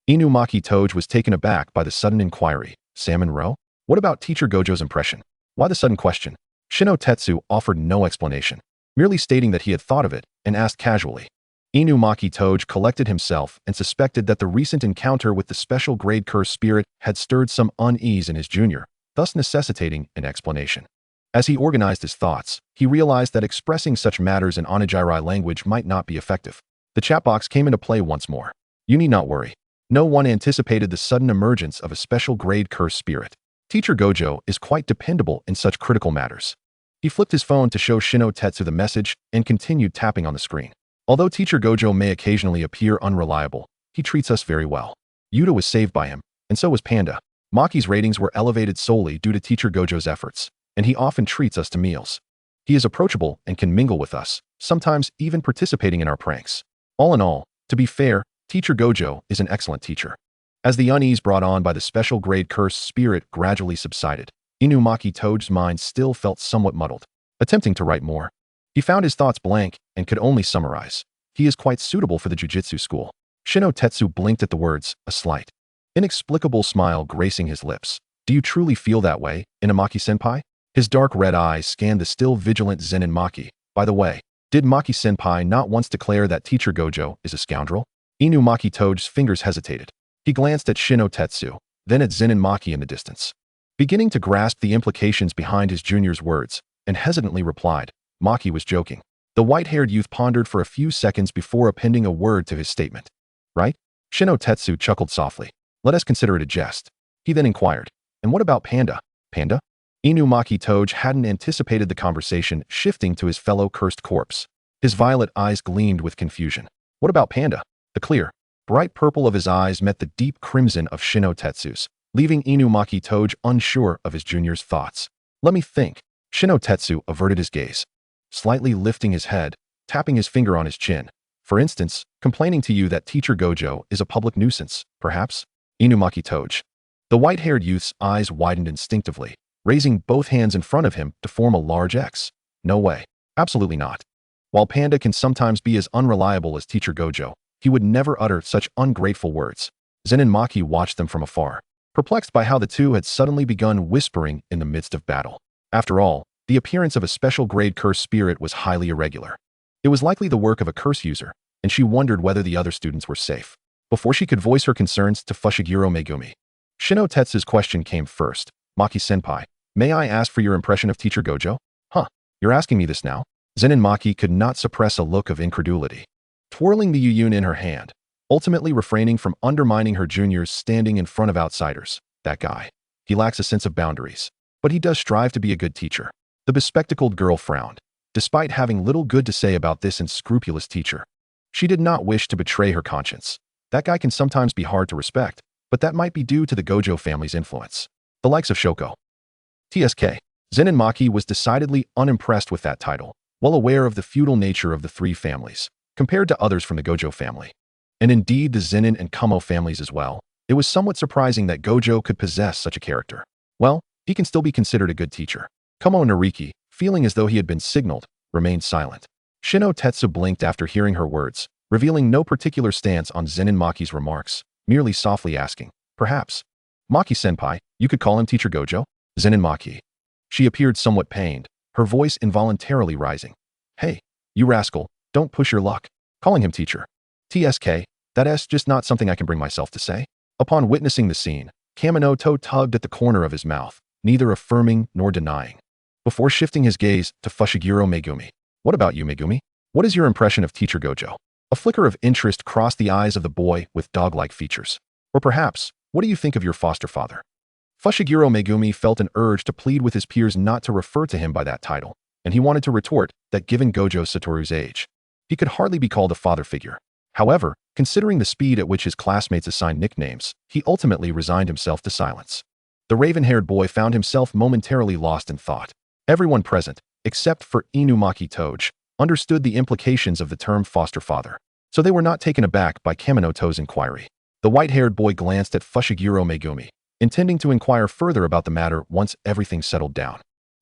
Inumaki Toji was taken aback by the sudden inquiry. Salmon Row? What about Teacher Gojo's impression? Why the sudden question? Shino Tetsu offered no explanation, merely stating that he had thought of it and asked casually. Inumaki Toji collected himself and suspected that the recent encounter with the special grade cursed spirit had stirred some unease in his junior, thus necessitating an explanation. As he organized his thoughts, he realized that expressing such matters in Onigiri language might not be effective. The chat box came into play once more. You need not worry. No one anticipated the sudden emergence of a special grade cursed spirit. Teacher Gojo is quite dependable in such critical matters. He flipped his phone to show Shino Tetsu the message and continued tapping on the screen. Although Teacher Gojo may occasionally appear unreliable, he treats us very well. Yuta was saved by him, and so was Panda. Maki's ratings were elevated solely due to Teacher Gojo's efforts, and he often treats us to meals. He is approachable and can mingle with us, sometimes even participating in our pranks. All in all, to be fair, Teacher Gojo is an excellent teacher. As the unease brought on by the special grade cursed spirit gradually subsided, Inumaki Toji's mind still felt somewhat muddled. Attempting to write more, he found his thoughts blank and could only summarize. He is quite suitable for the jujitsu school. Shino Tetsu blinked at the words, a slight, inexplicable smile gracing his lips. Do you truly feel that way, Inumaki-senpai? His dark red eyes scanned the still vigilant Zenin Maki. By the way, did Maki-senpai not once declare that Teacher Gojo is a scoundrel? Inumaki Toji's fingers hesitated. He glanced at Shino Tetsu, then at Zenin Maki in the distance. Beginning to grasp the implications behind his junior's words, and hesitantly replied, Maki was joking. The white-haired youth pondered for a few seconds before appending a word to his statement. Right? Shino Tetsu chuckled softly. Let us consider it a jest. He then inquired, and what about Panda? Panda? Inumaki Toji hadn't anticipated the conversation shifting to his fellow cursed corpse. His violet eyes gleamed with confusion. What about Panda? The clear, bright purple of his eyes met the deep crimson of Shino Tetsu's, leaving Inumaki Toji unsure of his junior's thoughts. Let me think. Shino Tetsu averted his gaze, slightly lifting his head, tapping his finger on his chin. For instance, complaining to you that Teacher Gojo is a public nuisance, perhaps? Inumaki Toji. The white-haired youth's eyes widened instinctively, raising both hands in front of him to form a large X. No way. Absolutely not. While Panda can sometimes be as unreliable as Teacher Gojo, he would never utter such ungrateful words. Zenin Maki watched them from afar, perplexed by how the two had suddenly begun whispering in the midst of battle. After all, the appearance of a special grade curse spirit was highly irregular. It was likely the work of a curse user, and she wondered whether the other students were safe. Before she could voice her concerns to Fushiguro Megumi, Shino Tetsu's question came first. Maki-senpai, may I ask for your impression of Teacher Gojo? Huh, you're asking me this now? Zenin Maki could not suppress a look of incredulity, twirling the yuyun in her hand, ultimately refraining from undermining her juniors standing in front of outsiders. That guy. He lacks a sense of boundaries, but he does strive to be a good teacher. The bespectacled girl frowned, despite having little good to say about this unscrupulous teacher. She did not wish to betray her conscience. That guy can sometimes be hard to respect, but that might be due to the Gojo family's influence. The likes of Shoko. TSK. Zenin Maki was decidedly unimpressed with that title, well aware of the feudal nature of the three families, compared to others from the Gojo family. And indeed the Zenin and Kamo families as well. It was somewhat surprising that Gojo could possess such a character. Well, he can still be considered a good teacher. Kamo Nariki, feeling as though he had been signaled, remained silent. Shino Tetsu blinked after hearing her words, revealing no particular stance on Zenin Maki's remarks, merely softly asking, perhaps. Maki-senpai, you could call him Teacher Gojo? Zenin Maki. She appeared somewhat pained, her voice involuntarily rising. Hey, you rascal, don't push your luck. Calling him teacher. TSK, that's just not something I can bring myself to say. Upon witnessing the scene, Kamino tugged at the corner of his mouth, neither affirming nor denying, before shifting his gaze to Fushiguro Megumi. What about you, Megumi? What is your impression of Teacher Gojo? A flicker of interest crossed the eyes of the boy with dog-like features. Or perhaps, what do you think of your foster father? Fushiguro Megumi felt an urge to plead with his peers not to refer to him by that title, and he wanted to retort that given Gojo Satoru's age, he could hardly be called a father figure. However, considering the speed at which his classmates assigned nicknames, he ultimately resigned himself to silence. The raven-haired boy found himself momentarily lost in thought. Everyone present, except for Inumaki Toge, understood the implications of the term foster father, so they were not taken aback by Kaminoto's inquiry. The white-haired boy glanced at Fushiguro Megumi, intending to inquire further about the matter once everything settled down.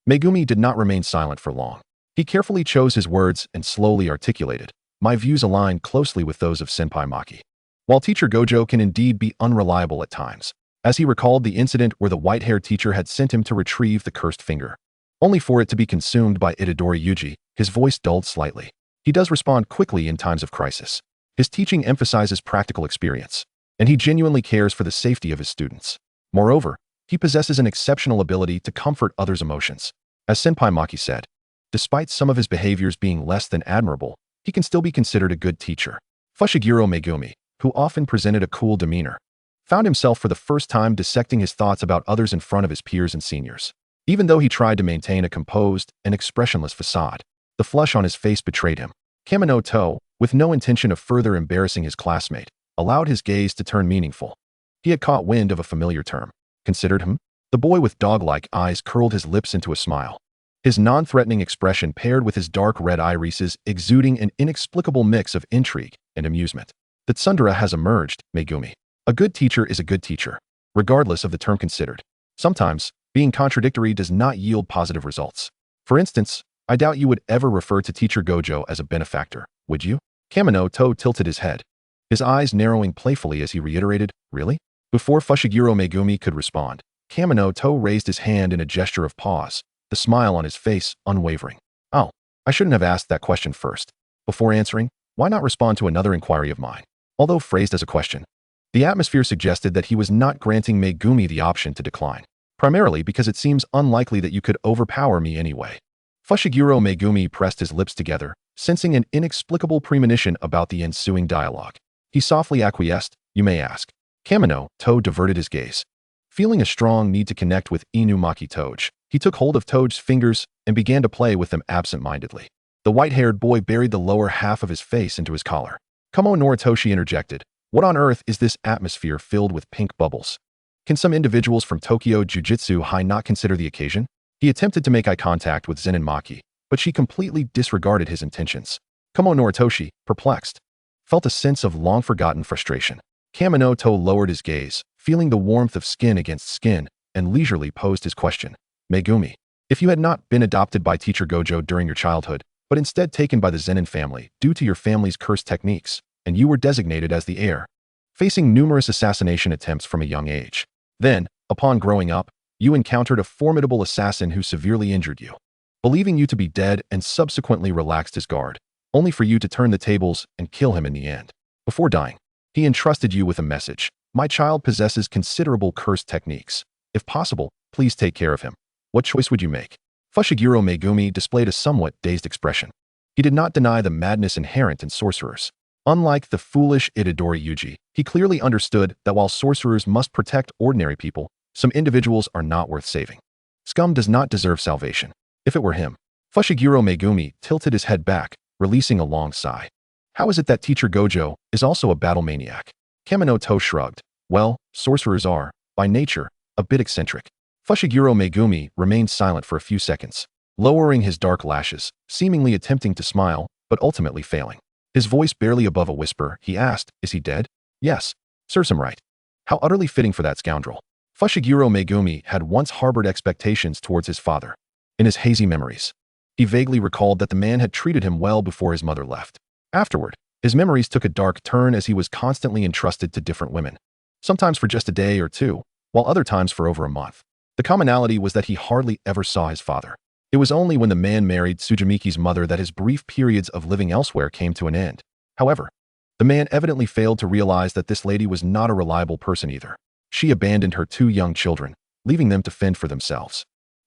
Megumi did not remain silent for long. He carefully chose his words and slowly articulated, "My views align closely with those of Senpai Maki." While Teacher Gojo can indeed be unreliable at times, as he recalled the incident where the white-haired teacher had sent him to retrieve the cursed finger, only for it to be consumed by Itadori Yuji, his voice dulled slightly. He does respond quickly in times of crisis. His teaching emphasizes practical experience, and he genuinely cares for the safety of his students. Moreover, he possesses an exceptional ability to comfort others' emotions. As Senpai Maki said, despite some of his behaviors being less than admirable, he can still be considered a good teacher. Fushiguro Megumi, who often presented a cool demeanor, found himself for the first time dissecting his thoughts about others in front of his peers and seniors. Even though he tried to maintain a composed and expressionless facade, the flush on his face betrayed him. Kamino, with no intention of further embarrassing his classmate, allowed his gaze to turn meaningful. He had caught wind of a familiar term. Considered him? The boy with dog-like eyes curled his lips into a smile. His non-threatening expression paired with his dark red irises exuding an inexplicable mix of intrigue and amusement. The tsundere has emerged, Megumi. A good teacher is a good teacher, regardless of the term considered. Sometimes, being contradictory does not yield positive results. For instance, I doubt you would ever refer to Teacher Gojo as a benefactor, would you? Kamino tilted his head, his eyes narrowing playfully as he reiterated, "Really?" Before Fushiguro Megumi could respond, Kamino raised his hand in a gesture of pause, the smile on his face unwavering. "Oh, I shouldn't have asked that question first. Before answering, why not respond to another inquiry of mine?" Although phrased as a question, the atmosphere suggested that he was not granting Megumi the option to decline, primarily because it seems unlikely that you could overpower me anyway. Fushiguro Megumi pressed his lips together, sensing an inexplicable premonition about the ensuing dialogue. He softly acquiesced, "You may ask." Kamino diverted his gaze. Feeling a strong need to connect with Inumaki Toge, he took hold of Toge's fingers and began to play with them absent-mindedly. The white-haired boy buried the lower half of his face into his collar. Kumo Noritoshi interjected, "What on earth is this atmosphere filled with pink bubbles? Can some individuals from Tokyo Jujutsu High not consider the occasion?" He attempted to make eye contact with Zenin Maki, but she completely disregarded his intentions. Kumo Noritoshi, perplexed, felt a sense of long-forgotten frustration. Kamino lowered his gaze, feeling the warmth of skin against skin, and leisurely posed his question. "Megumi, if you had not been adopted by Teacher Gojo during your childhood, but instead taken by the Zenin family due to your family's cursed techniques, and you were designated as the heir, facing numerous assassination attempts from a young age. Then, upon growing up, you encountered a formidable assassin who severely injured you, believing you to be dead and subsequently relaxed his guard, only for you to turn the tables and kill him in the end. Before dying, he entrusted you with a message. My child possesses considerable cursed techniques. If possible, please take care of him. What choice would you make?" Fushiguro Megumi displayed a somewhat dazed expression. He did not deny the madness inherent in sorcerers. Unlike the foolish Itadori Yuji, he clearly understood that while sorcerers must protect ordinary people, some individuals are not worth saving. Scum does not deserve salvation. If it were him. Fushiguro Megumi tilted his head back, releasing a long sigh. How is it that Teacher Gojo is also a battle maniac? Kamino shrugged. Well, sorcerers are, by nature, a bit eccentric. Fushiguro Megumi remained silent for a few seconds, lowering his dark lashes, seemingly attempting to smile, but ultimately failing. His voice barely above a whisper, he asked, "Is he dead?" "Yes. Serves him right." How utterly fitting for that scoundrel. Fushiguro Megumi had once harbored expectations towards his father. In his hazy memories, he vaguely recalled that the man had treated him well before his mother left. Afterward, his memories took a dark turn as he was constantly entrusted to different women, sometimes for just a day or two, while other times for over a month. The commonality was that he hardly ever saw his father. It was only when the man married Tsujimiki's mother that his brief periods of living elsewhere came to an end. However, the The man evidently failed to realize that this lady was not a reliable person either. She abandoned her 2 young children, leaving them to fend for themselves.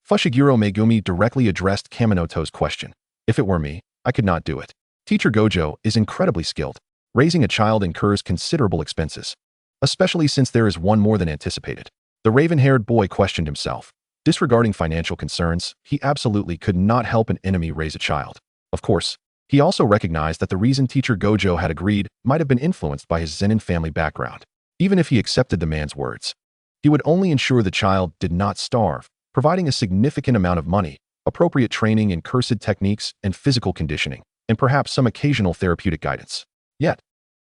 Fushiguro Megumi directly addressed Kaminoto's question. If it were me, I could not do it. Teacher Gojo is incredibly skilled. Raising a child incurs considerable expenses, especially since there is one more than anticipated. The raven-haired boy questioned himself. Disregarding financial concerns, he absolutely could not help an enemy raise a child. Of course, he also recognized that the reason Teacher Gojo had agreed might have been influenced by his Zenin family background. Even if he accepted the man's words, he would only ensure the child did not starve, providing a significant amount of money, appropriate training in cursed techniques and physical conditioning, and perhaps some occasional therapeutic guidance. Yet,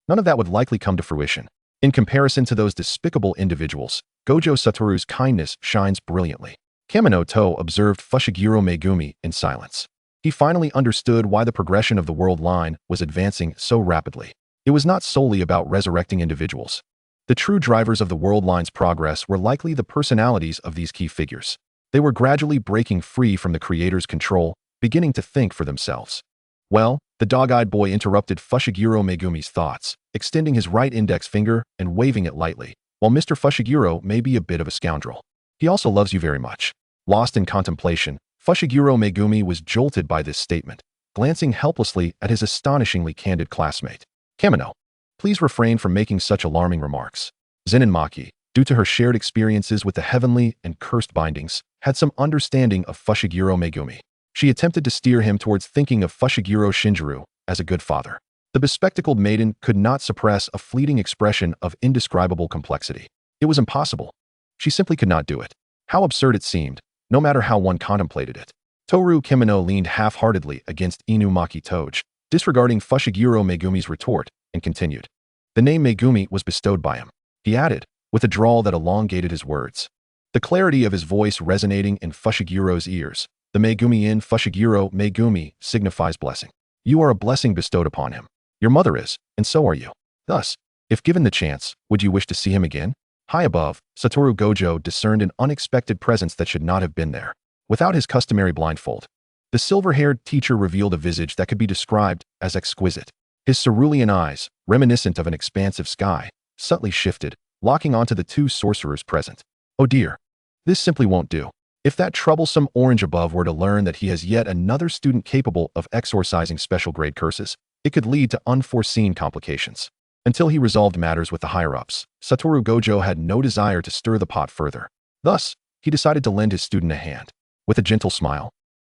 none of that would likely come to fruition. In comparison to those despicable individuals, Gojo Satoru's kindness shines brilliantly. Kaminoto observed Fushiguro Megumi in silence. He finally understood why the progression of the world line was advancing so rapidly. It was not solely about resurrecting individuals. The true drivers of the world line's progress were likely the personalities of these key figures. They were gradually breaking free from the creator's control, beginning to think for themselves. Well, the dog-eyed boy interrupted Fushiguro Megumi's thoughts, extending his right index finger and waving it lightly. While Mr. Fushiguro may be a bit of a scoundrel, he also loves you very much. Lost in contemplation, Fushiguro Megumi was jolted by this statement, glancing helplessly at his astonishingly candid classmate. Kamino, please refrain from making such alarming remarks. Zenin Maki, due to her shared experiences with the heavenly and cursed bindings, had some understanding of Fushiguro Megumi. She attempted to steer him towards thinking of Fushiguro Shinjiro as a good father. The bespectacled maiden could not suppress a fleeting expression of indescribable complexity. It was impossible. She simply could not do it. How absurd it seemed, no matter how one contemplated it. Toru Kamino leaned half-heartedly against Inumaki Toge, disregarding Fushiguro Megumi's retort, and continued. The name Megumi was bestowed by him. He added, with a drawl that elongated his words. The clarity of his voice resonating in Fushiguro's ears. The Megumi in Fushiguro Megumi signifies blessing. You are a blessing bestowed upon him. Your mother is, and so are you. Thus, if given the chance, would you wish to see him again? High above, Satoru Gojo discerned an unexpected presence that should not have been there. Without his customary blindfold, the silver-haired teacher revealed a visage that could be described as exquisite. His cerulean eyes, reminiscent of an expansive sky, subtly shifted, locking onto the 2 sorcerers present. Oh dear. This simply won't do. If that troublesome orange above were to learn that he has yet another student capable of exorcising special-grade curses, it could lead to unforeseen complications. Until he resolved matters with the higher-ups, Satoru Gojo had no desire to stir the pot further. Thus, he decided to lend his student a hand. With a gentle smile,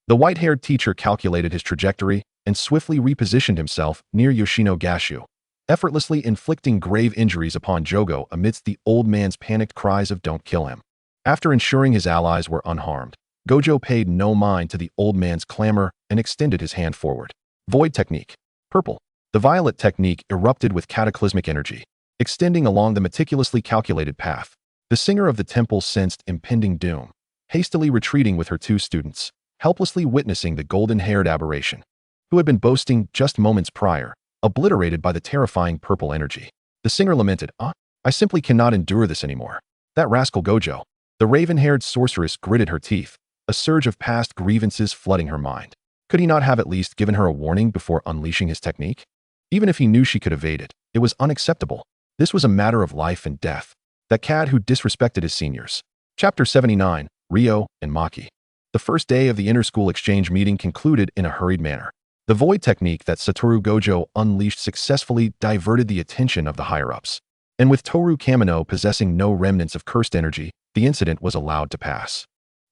the white-haired teacher calculated his trajectory and swiftly repositioned himself near Yoshino Gashu, effortlessly inflicting grave injuries upon Jogo amidst the old man's panicked cries of "Don't kill him." After ensuring his allies were unharmed, Gojo paid no mind to the old man's clamor and extended his hand forward. Void technique. Purple. The violet technique erupted with cataclysmic energy, extending along the meticulously calculated path. The singer of the temple sensed impending doom, hastily retreating with her 2 students, helplessly witnessing the golden-haired aberration, who had been boasting just moments prior, obliterated by the terrifying purple energy. The singer lamented, I simply cannot endure this anymore. That rascal Gojo. The raven-haired sorceress gritted her teeth, a surge of past grievances flooding her mind. Could he not have at least given her a warning before unleashing his technique? Even if he knew she could evade it, it was unacceptable. This was a matter of life and death. That cad who disrespected his seniors. Chapter 79, Ryo and Maki. The first day of the inter-school exchange meeting concluded in a hurried manner. The void technique that Satoru Gojo unleashed successfully diverted the attention of the higher-ups. And with Toru Kamino possessing no remnants of cursed energy, the incident was allowed to pass.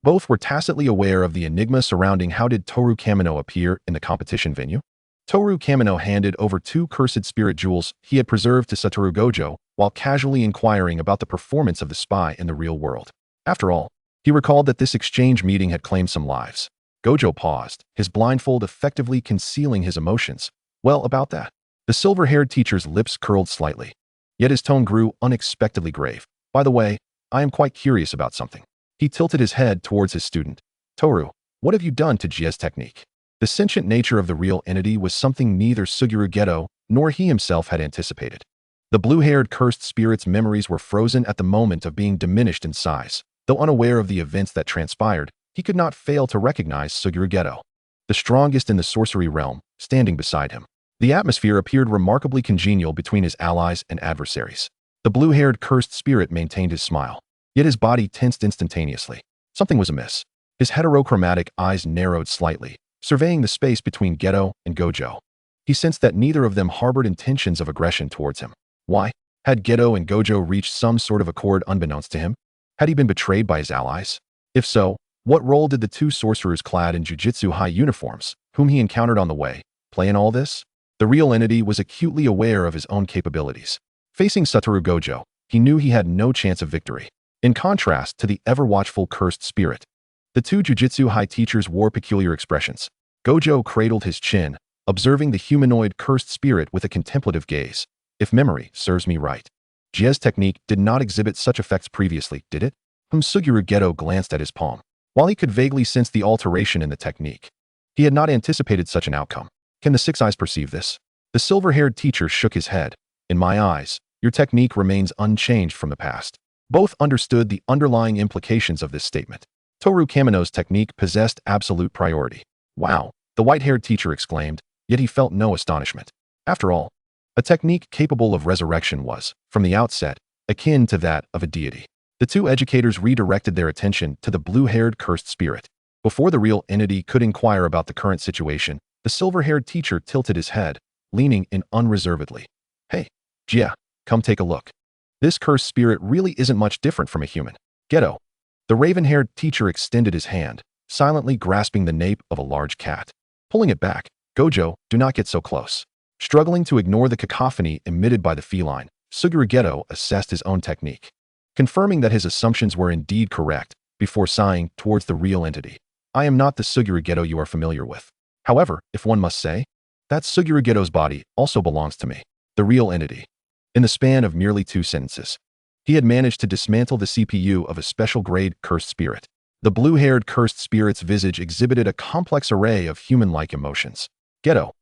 Both were tacitly aware of the enigma surrounding how did Toru Kamino appear in the competition venue. Toru Kamino handed over 2 cursed spirit jewels he had preserved to Satoru Gojo while casually inquiring about the performance of the spy in the real world. After all, he recalled that this exchange meeting had claimed some lives. Gojo paused, his blindfold effectively concealing his emotions. Well, about that. The silver-haired teacher's lips curled slightly. Yet his tone grew unexpectedly grave. By the way, I am quite curious about something. He tilted his head towards his student. Toru, what have you done to Jie's technique? The sentient nature of the real entity was something neither Suguru Geto nor he himself had anticipated. The blue-haired cursed spirit's memories were frozen at the moment of being diminished in size. Though unaware of the events that transpired, he could not fail to recognize Suguru Geto, the strongest in the sorcery realm, standing beside him. The atmosphere appeared remarkably congenial between his allies and adversaries. The blue-haired cursed spirit maintained his smile, yet his body tensed instantaneously. Something was amiss. His heterochromatic eyes narrowed slightly, surveying the space between Geto and Gojo. He sensed that neither of them harbored intentions of aggression towards him. Why? Had Geto and Gojo reached some sort of accord unbeknownst to him? Had he been betrayed by his allies? If so, what role did the two sorcerers clad in Jujutsu High uniforms, whom he encountered on the way, play in all this? The real entity was acutely aware of his own capabilities. Facing Satoru Gojo, he knew he had no chance of victory. In contrast to the ever-watchful cursed spirit, the two Jujutsu High teachers wore peculiar expressions. Gojo cradled his chin, observing the humanoid cursed spirit with a contemplative gaze. If memory serves me right, Jie's technique did not exhibit such effects previously, did it? Suguru Geto glanced at his palm. While he could vaguely sense the alteration in the technique, he had not anticipated such an outcome. Can the Six Eyes perceive this? The silver-haired teacher shook his head. In my eyes, your technique remains unchanged from the past. Both understood the underlying implications of this statement. Toru Kamino's technique possessed absolute priority. Wow, the white-haired teacher exclaimed, yet he felt no astonishment. After all, a technique capable of resurrection was, from the outset, akin to that of a deity. The two educators redirected their attention to the blue-haired cursed spirit. Before the real entity could inquire about the current situation, the silver-haired teacher tilted his head, leaning in unreservedly. Hey, Jia, come take a look. This cursed spirit really isn't much different from a human. Geto. The raven-haired teacher extended his hand, silently grasping the nape of a large cat. Pulling it back, Gojo, do not get so close. Struggling to ignore the cacophony emitted by the feline, Suguru Geto assessed his own technique, confirming that his assumptions were indeed correct, before sighing towards the real entity. I am not the Suguru Geto you are familiar with. However, if one must say, that Suguru Geto's body also belongs to me, the real entity. In the span of merely 2 sentences, he had managed to dismantle the CPU of a special-grade cursed spirit. The blue-haired cursed spirit's visage exhibited a complex array of human-like emotions. Geto.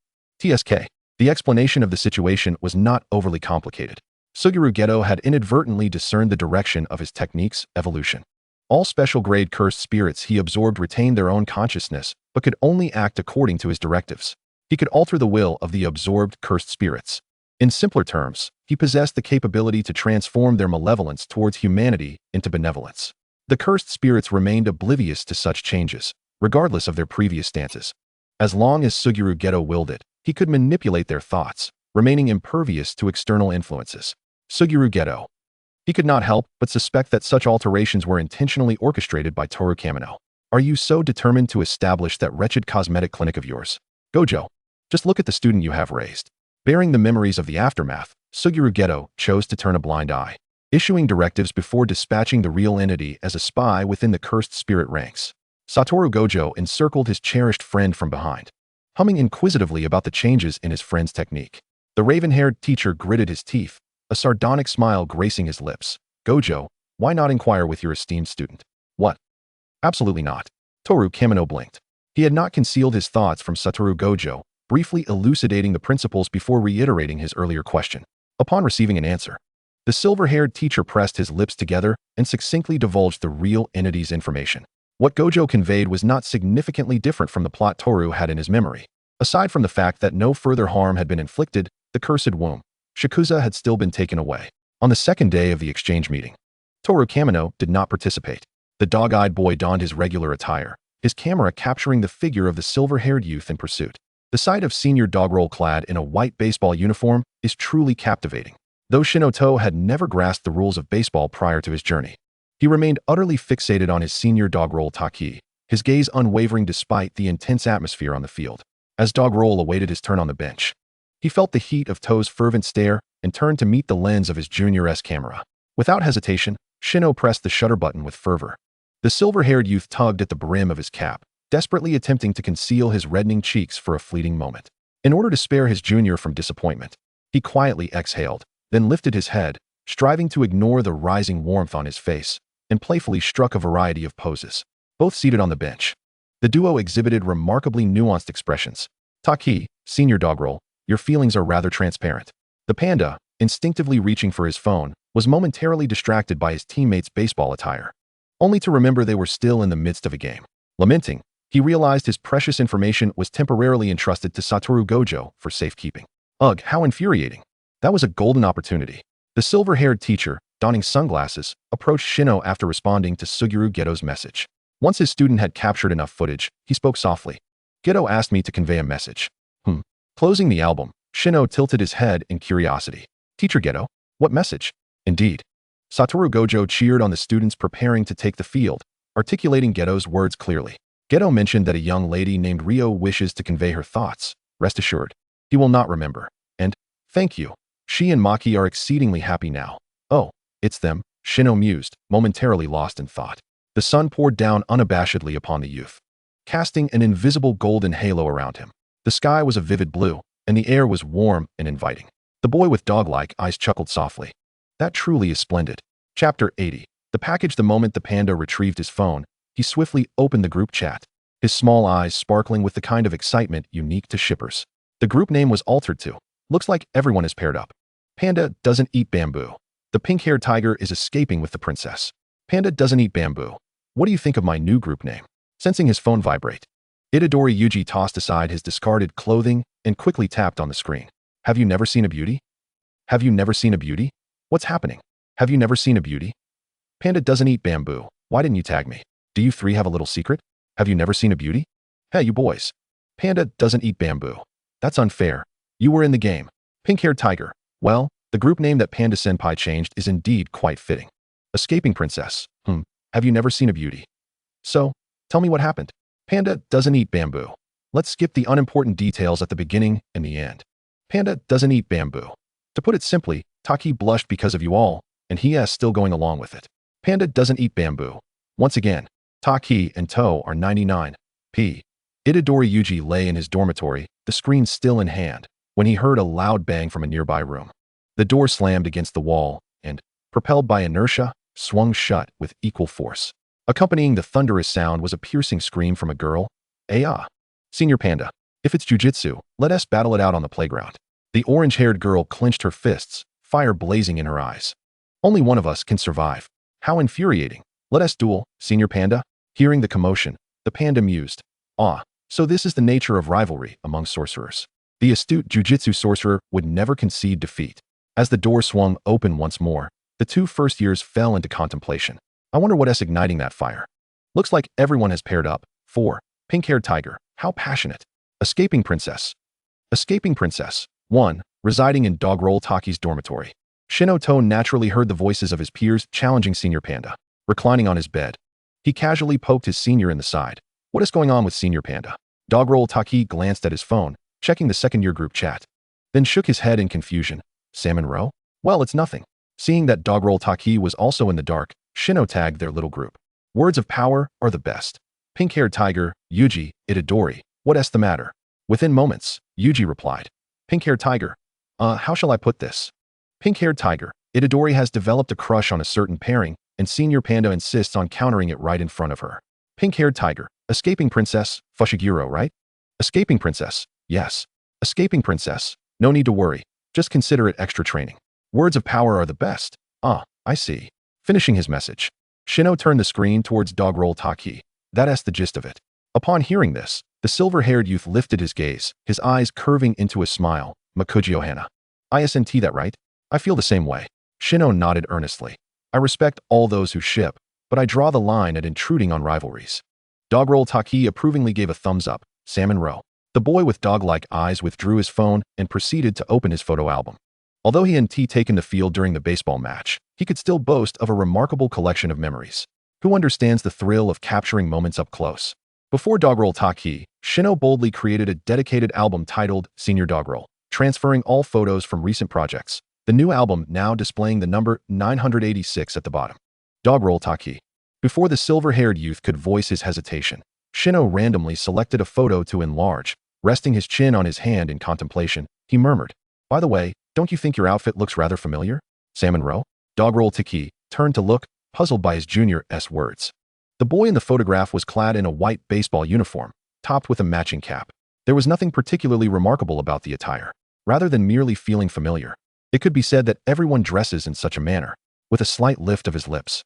TSK. The explanation of the situation was not overly complicated. Suguru Geto had inadvertently discerned the direction of his technique's evolution. All special-grade cursed spirits he absorbed retained their own consciousness, but could only act according to his directives. He could alter the will of the absorbed cursed spirits. In simpler terms, he possessed the capability to transform their malevolence towards humanity into benevolence. The cursed spirits remained oblivious to such changes, regardless of their previous stances. As long as Suguru Geto willed it, he could manipulate their thoughts, remaining impervious to external influences. Suguru Geto. He could not help but suspect that such alterations were intentionally orchestrated by Toru Kamino. Are you so determined to establish that wretched cosmetic clinic of yours? Gojo, just look at the student you have raised. Bearing the memories of the aftermath, Suguru Geto chose to turn a blind eye, issuing directives before dispatching the real entity as a spy within the cursed spirit ranks. Satoru Gojo encircled his cherished friend from behind, humming inquisitively about the changes in his friend's technique. The raven-haired teacher gritted his teeth, a sardonic smile gracing his lips. Gojo, why not inquire with your esteemed student? What? Absolutely not. Toru Kamino blinked. He had not concealed his thoughts from Satoru Gojo, briefly elucidating the principles before reiterating his earlier question. Upon receiving an answer, the silver-haired teacher pressed his lips together and succinctly divulged the real entity's information. What Gojo conveyed was not significantly different from the plot Toru had in his memory. Aside from the fact that no further harm had been inflicted, the cursed womb, Shikusa, had still been taken away. On the second day of the exchange meeting, Toru Kamino did not participate. The dog-eyed boy donned his regular attire, his camera capturing the figure of the silver-haired youth in pursuit. The sight of Senior Doggerel clad in a white baseball uniform is truly captivating. Though Shinoto had never grasped the rules of baseball prior to his journey, he remained utterly fixated on his Senior Doggerel Taki, his gaze unwavering despite the intense atmosphere on the field. As Doggerel awaited his turn on the bench, he felt the heat of To's fervent stare and turned to meet the lens of his Junior-S camera. Without hesitation, Shino pressed the shutter button with fervor. The silver-haired youth tugged at the brim of his cap, desperately attempting to conceal his reddening cheeks for a fleeting moment. In order to spare his junior from disappointment, he quietly exhaled, then lifted his head, striving to ignore the rising warmth on his face, and playfully struck a variety of poses. Both seated on the bench, the duo exhibited remarkably nuanced expressions. Taki, Senior Doggerel, your feelings are rather transparent. The panda, instinctively reaching for his phone, was momentarily distracted by his teammates' baseball attire, only to remember they were still in the midst of a game. Lamenting, He realized his precious information was temporarily entrusted to Satoru Gojo for safekeeping. Ugh, how infuriating. That was a golden opportunity. The silver-haired teacher, donning sunglasses, approached Shino after responding to Suguru Geto's message. Once his student had captured enough footage, he spoke softly. Geto asked me to convey a message. Closing the album, Shino tilted his head in curiosity. Teacher Geto, what message? Indeed. Satoru Gojo cheered on the students preparing to take the field, articulating Geto's words clearly. Geto mentioned that a young lady named Ryo wishes to convey her thoughts. Rest assured, he will not remember. And, thank you. She and Maki are exceedingly happy now. Oh, it's them, Shino mused, momentarily lost in thought. The sun poured down unabashedly upon the youth, casting an invisible golden halo around him. The sky was a vivid blue, and the air was warm and inviting. The boy with dog-like eyes chuckled softly. That truly is splendid. Chapter 80. The package. The moment the panda retrieved his phone, he swiftly opened the group chat, his small eyes sparkling with the kind of excitement unique to shippers. The group name was altered to, looks like everyone is paired up. Panda doesn't eat bamboo. The pink-haired tiger is escaping with the princess. Panda doesn't eat bamboo. What do you think of my new group name? Sensing his phone vibrate, Itadori Yuji tossed aside his discarded clothing and quickly tapped on the screen. Have you never seen a beauty? Have you never seen a beauty? What's happening? Have you never seen a beauty? Panda doesn't eat bamboo. Why didn't you tag me? Do you three have a little secret? Have you never seen a beauty? Hey, you boys. Panda doesn't eat bamboo. That's unfair. You were in the game. Pink-haired tiger. Well, the group name that Panda Senpai changed is indeed quite fitting. Escaping princess. Have you never seen a beauty? So, tell me what happened. Panda doesn't eat bamboo. Let's skip the unimportant details at the beginning and the end. Panda doesn't eat bamboo. To put it simply, Taki blushed because of you all, and he is still going along with it. Panda doesn't eat bamboo. Once again, Taki and To are 99. Itadori Yuji lay in his dormitory, the screen still in hand, when he heard a loud bang from a nearby room. The door slammed against the wall and, propelled by inertia, swung shut with equal force. Accompanying the thunderous sound was a piercing scream from a girl. Senior Panda, if it's jujitsu, let us battle it out on the playground. The orange-haired girl clenched her fists, fire blazing in her eyes. Only one of us can survive. How infuriating. Let us duel, Senior Panda. Hearing the commotion, the panda mused. So this is the nature of rivalry among sorcerers. The astute jujitsu sorcerer would never concede defeat. As the door swung open once more, the two first years fell into contemplation. I wonder what is igniting that fire. Looks like everyone has paired up. 4. Pink-haired tiger. How passionate. Escaping princess. Escaping princess. 1. Residing in Dogroll Taki's dormitory. Shino naturally heard the voices of his peers challenging Senior Panda. Reclining on his bed, he casually poked his senior in the side. What is going on with Senior Panda? Dogroll Taki glanced at his phone, checking the second-year group chat, then shook his head in confusion. Salmon Row? Well, it's nothing. Seeing that Dogroll Taki was also in the dark, Shino tagged their little group. Words of power are the best. Pink-haired tiger, Yuji, Itadori, what's the matter? Within moments, Yuji replied. Pink-haired tiger. How shall I put this? Pink-haired tiger, Itadori has developed a crush on a certain pairing, and Senior Panda insists on countering it right in front of her. Pink-haired tiger, escaping princess, Fushiguro, right? Escaping princess, yes. Escaping princess, no need to worry. Just consider it extra training. Words of power are the best. I see. Finishing his message, Shino turned the screen towards Dogroll Taki. That's the gist of it. Upon hearing this, the silver-haired youth lifted his gaze, his eyes curving into a smile. Makuji Ohana. Isn't that right? I feel the same way. Shino nodded earnestly. I respect all those who ship, but I draw the line at intruding on rivalries. Dogroll Taki approvingly gave a thumbs up. Salmon Row. The boy with dog-like eyes withdrew his phone and proceeded to open his photo album. Although he hadn't taken the field during the baseball match, he could still boast of a remarkable collection of memories. Who understands the thrill of capturing moments up close? Before Dogroll Taki, Shino boldly created a dedicated album titled Senior Dogroll, transferring all photos from recent projects. The new album now displaying the number 986 at the bottom. Dogroll Taki. Before the silver-haired youth could voice his hesitation, Shino randomly selected a photo to enlarge. Resting his chin on his hand in contemplation, he murmured, By the way, don't you think your outfit looks rather familiar? Salmon Row? Dogroll Taki turned to look, puzzled by his junior's words. The boy in the photograph was clad in a white baseball uniform, topped with a matching cap. There was nothing particularly remarkable about the attire. Rather than merely feeling familiar, it could be said that everyone dresses in such a manner. With a slight lift of his lips,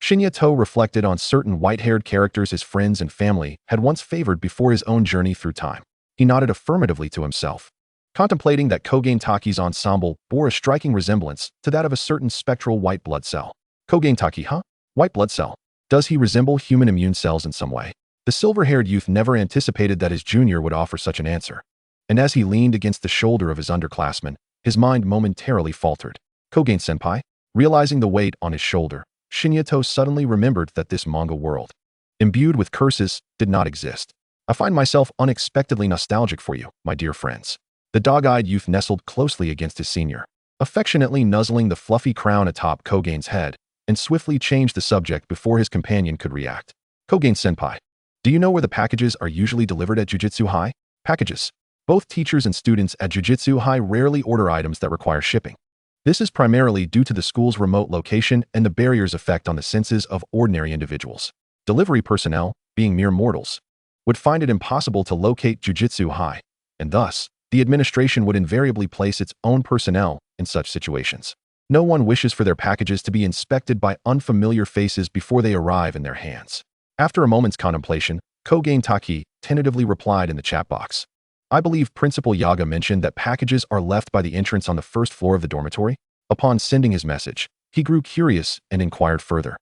Shinyato reflected on certain white-haired characters his friends and family had once favored before his own journey through time. He nodded affirmatively to himself, contemplating that Kogen Taki's ensemble bore a striking resemblance to that of a certain spectral white blood cell. Kogen Taki, huh? White blood cell. Does he resemble human immune cells in some way? The silver-haired youth never anticipated that his junior would offer such an answer. And as he leaned against the shoulder of his underclassman, his mind momentarily faltered. Kogen-senpai? Realizing the weight on his shoulder, Shinyato suddenly remembered that this manga world, imbued with curses, did not exist. I find myself unexpectedly nostalgic for you, my dear friends. The dog-eyed youth nestled closely against his senior, affectionately nuzzling the fluffy crown atop Kogen's head, and swiftly changed the subject before his companion could react. Kogen-senpai, do you know where the packages are usually delivered at Jujutsu High? Packages. Both teachers and students at Jujutsu High rarely order items that require shipping. This is primarily due to the school's remote location and the barrier's effect on the senses of ordinary individuals. Delivery personnel, being mere mortals, would find it impossible to locate Jujutsu High, and thus, the administration would invariably place its own personnel in such situations. No one wishes for their packages to be inspected by unfamiliar faces before they arrive in their hands. After a moment's contemplation, Kogen Taki tentatively replied in the chat box. I believe Principal Yaga mentioned that packages are left by the entrance on the first floor of the dormitory. Upon sending his message, he grew curious and inquired further.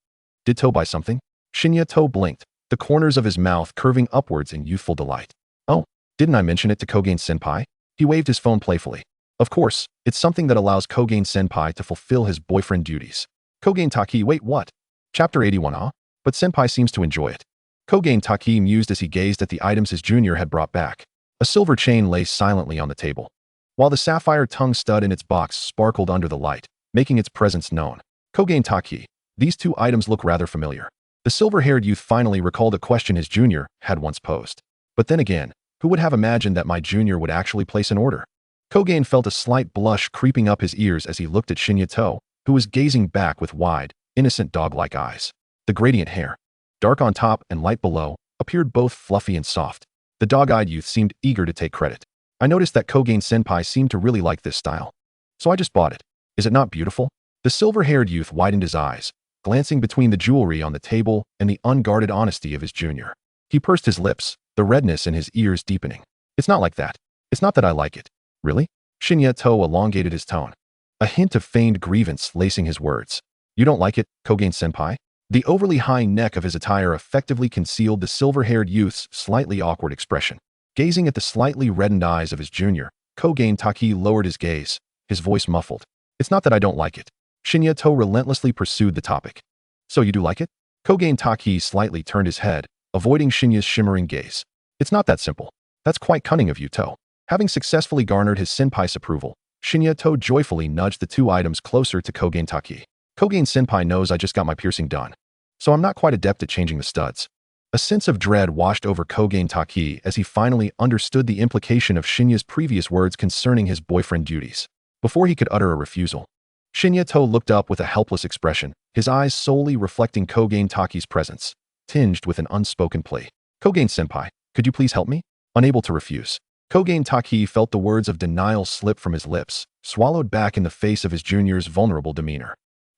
Did To buy something? Shinyato blinked, the corners of his mouth curving upwards in youthful delight. Oh, didn't I mention it to Kogen-senpai? He waved his phone playfully. Of course, it's something that allows Kogen-senpai to fulfill his boyfriend duties. Kogen Taki, wait, what? Chapter 81, huh? But senpai seems to enjoy it. Kogen Taki mused as he gazed at the items his junior had brought back. A silver chain lay silently on the table, while the sapphire tongue stud in its box sparkled under the light, making its presence known. Kogen Taki, these two items look rather familiar. The silver-haired youth finally recalled a question his junior had once posed. But then again, who would have imagined that my junior would actually place an order? Kogen felt a slight blush creeping up his ears as he looked at Shinyato, who was gazing back with wide, innocent dog-like eyes. The gradient hair, dark on top and light below, appeared both fluffy and soft. The dog-eyed youth seemed eager to take credit. I noticed that Kogen-senpai seemed to really like this style, so I just bought it. Is it not beautiful? The silver-haired youth widened his eyes, glancing between the jewelry on the table and the unguarded honesty of his junior. He pursed his lips, the redness in his ears deepening. It's not like that. It's not that I like it. Really? Shinyato elongated his tone, a hint of feigned grievance lacing his words. You don't like it, Kogen-senpai? The overly high neck of his attire effectively concealed the silver-haired youth's slightly awkward expression. Gazing at the slightly reddened eyes of his junior, Kogen Taki lowered his gaze, his voice muffled. It's not that I don't like it. Shinyato relentlessly pursued the topic. So you do like it? Kogen Taki slightly turned his head, avoiding Shinya's shimmering gaze. It's not that simple. That's quite cunning of you, To. Having successfully garnered his senpai's approval, Shinyato joyfully nudged the two items closer to Kogen Taki. Kogen-senpai knows I just got my piercing done, so I'm not quite adept at changing the studs. A sense of dread washed over Kogen Taki as he finally understood the implication of Shinya's previous words concerning his boyfriend duties. Before he could utter a refusal, Shinyato looked up with a helpless expression, his eyes solely reflecting Kogen Taki's presence, tinged with an unspoken plea. Kogen-senpai, could you please help me? Unable to refuse, Kogen Taki felt the words of denial slip from his lips, swallowed back in the face of his junior's vulnerable demeanor.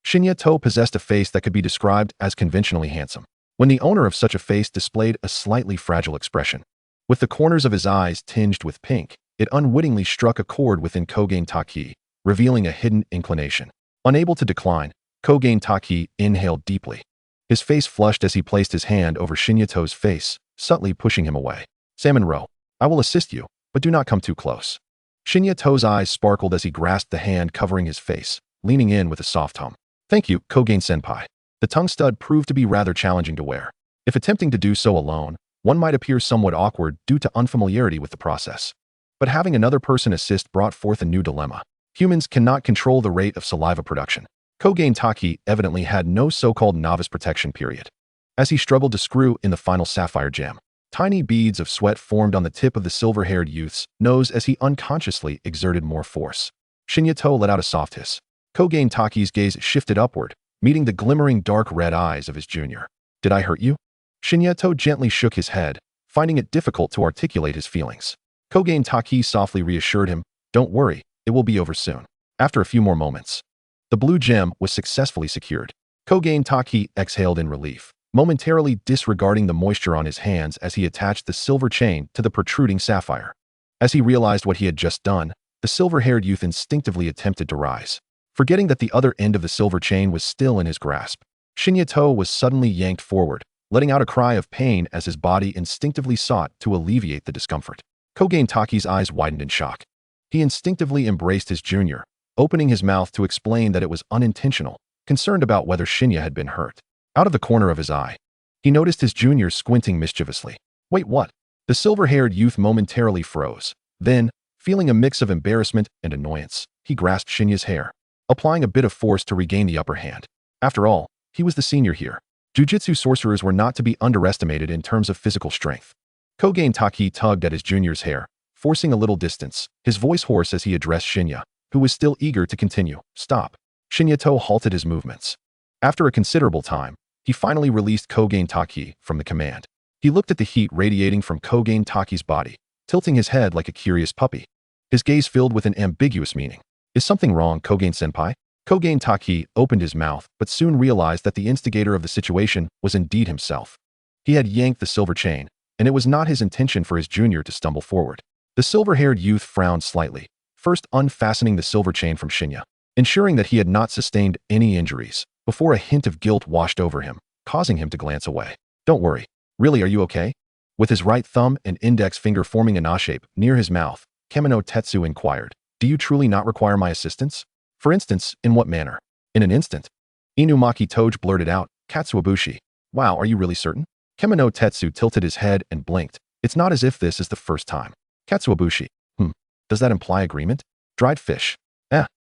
Shinyato possessed a face that could be described as conventionally handsome, when the owner of such a face displayed a slightly fragile expression. With the corners of his eyes tinged with pink, it unwittingly struck a chord within Kogen Taki, revealing a hidden inclination. Unable to decline, Kogen Taki inhaled deeply. His face flushed as he placed his hand over Shinyato's face, subtly pushing him away. Salmon Row, I will assist you, but do not come too close. Shinyato's eyes sparkled as he grasped the hand covering his face, leaning in with a soft hum. Thank you, Kogen-senpai. The tongue stud proved to be rather challenging to wear. If attempting to do so alone, one might appear somewhat awkward due to unfamiliarity with the process. But having another person assist brought forth a new dilemma. Humans cannot control the rate of saliva production. Kogen Taki evidently had no so-called novice protection period. As he struggled to screw in the final sapphire gem, tiny beads of sweat formed on the tip of the silver-haired youth's nose as he unconsciously exerted more force. Shinyato let out a soft hiss. Kogen Taki's gaze shifted upward, meeting the glimmering dark red eyes of his junior. Did I hurt you? Shinyato gently shook his head, finding it difficult to articulate his feelings. Kogen Taki softly reassured him, don't worry, it will be over soon. After a few more moments, the blue gem was successfully secured. Kogen Taki exhaled in relief, momentarily disregarding the moisture on his hands as he attached the silver chain to the protruding sapphire. As he realized what he had just done, the silver-haired youth instinctively attempted to rise. Forgetting that the other end of the silver chain was still in his grasp, Shinyato was suddenly yanked forward, letting out a cry of pain as his body instinctively sought to alleviate the discomfort. Kogen Taki's eyes widened in shock. He instinctively embraced his junior, opening his mouth to explain that it was unintentional, concerned about whether Shinya had been hurt. Out of the corner of his eye, he noticed his junior squinting mischievously. Wait, what? The silver-haired youth momentarily froze. Then, feeling a mix of embarrassment and annoyance, he grasped Shinya's hair, applying a bit of force to regain the upper hand. After all, he was the senior here. Jujutsu sorcerers were not to be underestimated in terms of physical strength. Kogen Taki tugged at his junior's hair, forcing a little distance, his voice hoarse as he addressed Shinya, who was still eager to continue. Stop. Shinyato halted his movements. After a considerable time, he finally released Kogen Taki from the command. He looked at the heat radiating from Kogen Taki's body, tilting his head like a curious puppy. His gaze filled with an ambiguous meaning. Is something wrong, Kogen-senpai? Kogen Taki opened his mouth, but soon realized that the instigator of the situation was indeed himself. He had yanked the silver chain, and it was not his intention for his junior to stumble forward. The silver-haired youth frowned slightly, first unfastening the silver chain from Shinya, ensuring that he had not sustained any injuries, before a hint of guilt washed over him, causing him to glance away. Don't worry. Really, are you okay? With his right thumb and index finger forming an A shape near his mouth, Kamino Tetsu inquired, do you truly not require my assistance? For instance, in what manner? In an instant. Inumaki Toge blurted out, Katsuobushi. Wow, are you really certain? Kamino Tetsu tilted his head and blinked. It's not as if this is the first time. Katsuobushi. Does that imply agreement? Dried fish.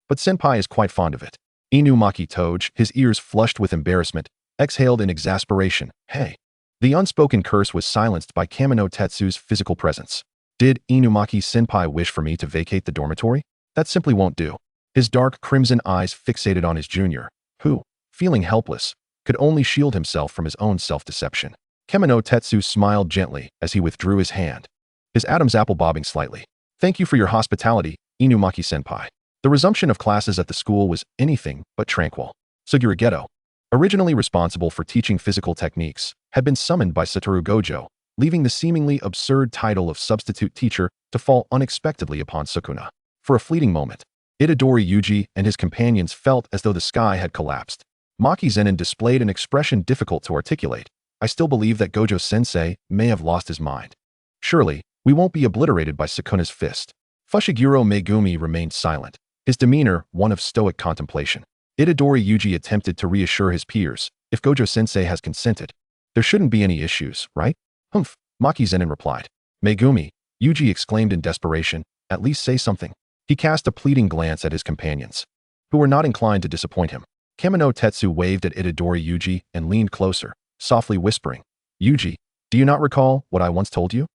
But senpai is quite fond of it. Inumaki Toge, his ears flushed with embarrassment, exhaled in exasperation. Hey. The unspoken curse was silenced by Kamino Tetsu's physical presence. Did Inumaki-senpai wish for me to vacate the dormitory? That simply won't do. His dark crimson eyes fixated on his junior, who, feeling helpless, could only shield himself from his own self-deception. Kamino Tetsu smiled gently as he withdrew his hand, his Adam's apple bobbing slightly. Thank you for your hospitality, Inumaki-senpai. The resumption of classes at the school was anything but tranquil. Suguru, originally responsible for teaching physical techniques, had been summoned by Satoru Gojo, leaving the seemingly absurd title of substitute teacher to fall unexpectedly upon Sukuna. For a fleeting moment, Itadori Yuji and his companions felt as though the sky had collapsed. Maki Zenin displayed an expression difficult to articulate. I still believe that Gojo-sensei may have lost his mind. Surely, we won't be obliterated by Sukuna's fist. Fushiguro Megumi remained silent, his demeanor one of stoic contemplation. Itadori Yuji attempted to reassure his peers. If Gojo-sensei has consented, there shouldn't be any issues, right? Humph, Maki Zenin replied. Megumi, Yuji exclaimed in desperation, at least say something. He cast a pleading glance at his companions, who were not inclined to disappoint him. Kamino Tetsu waved at Itadori Yuji and leaned closer, softly whispering, Yuji, do you not recall what I once told you?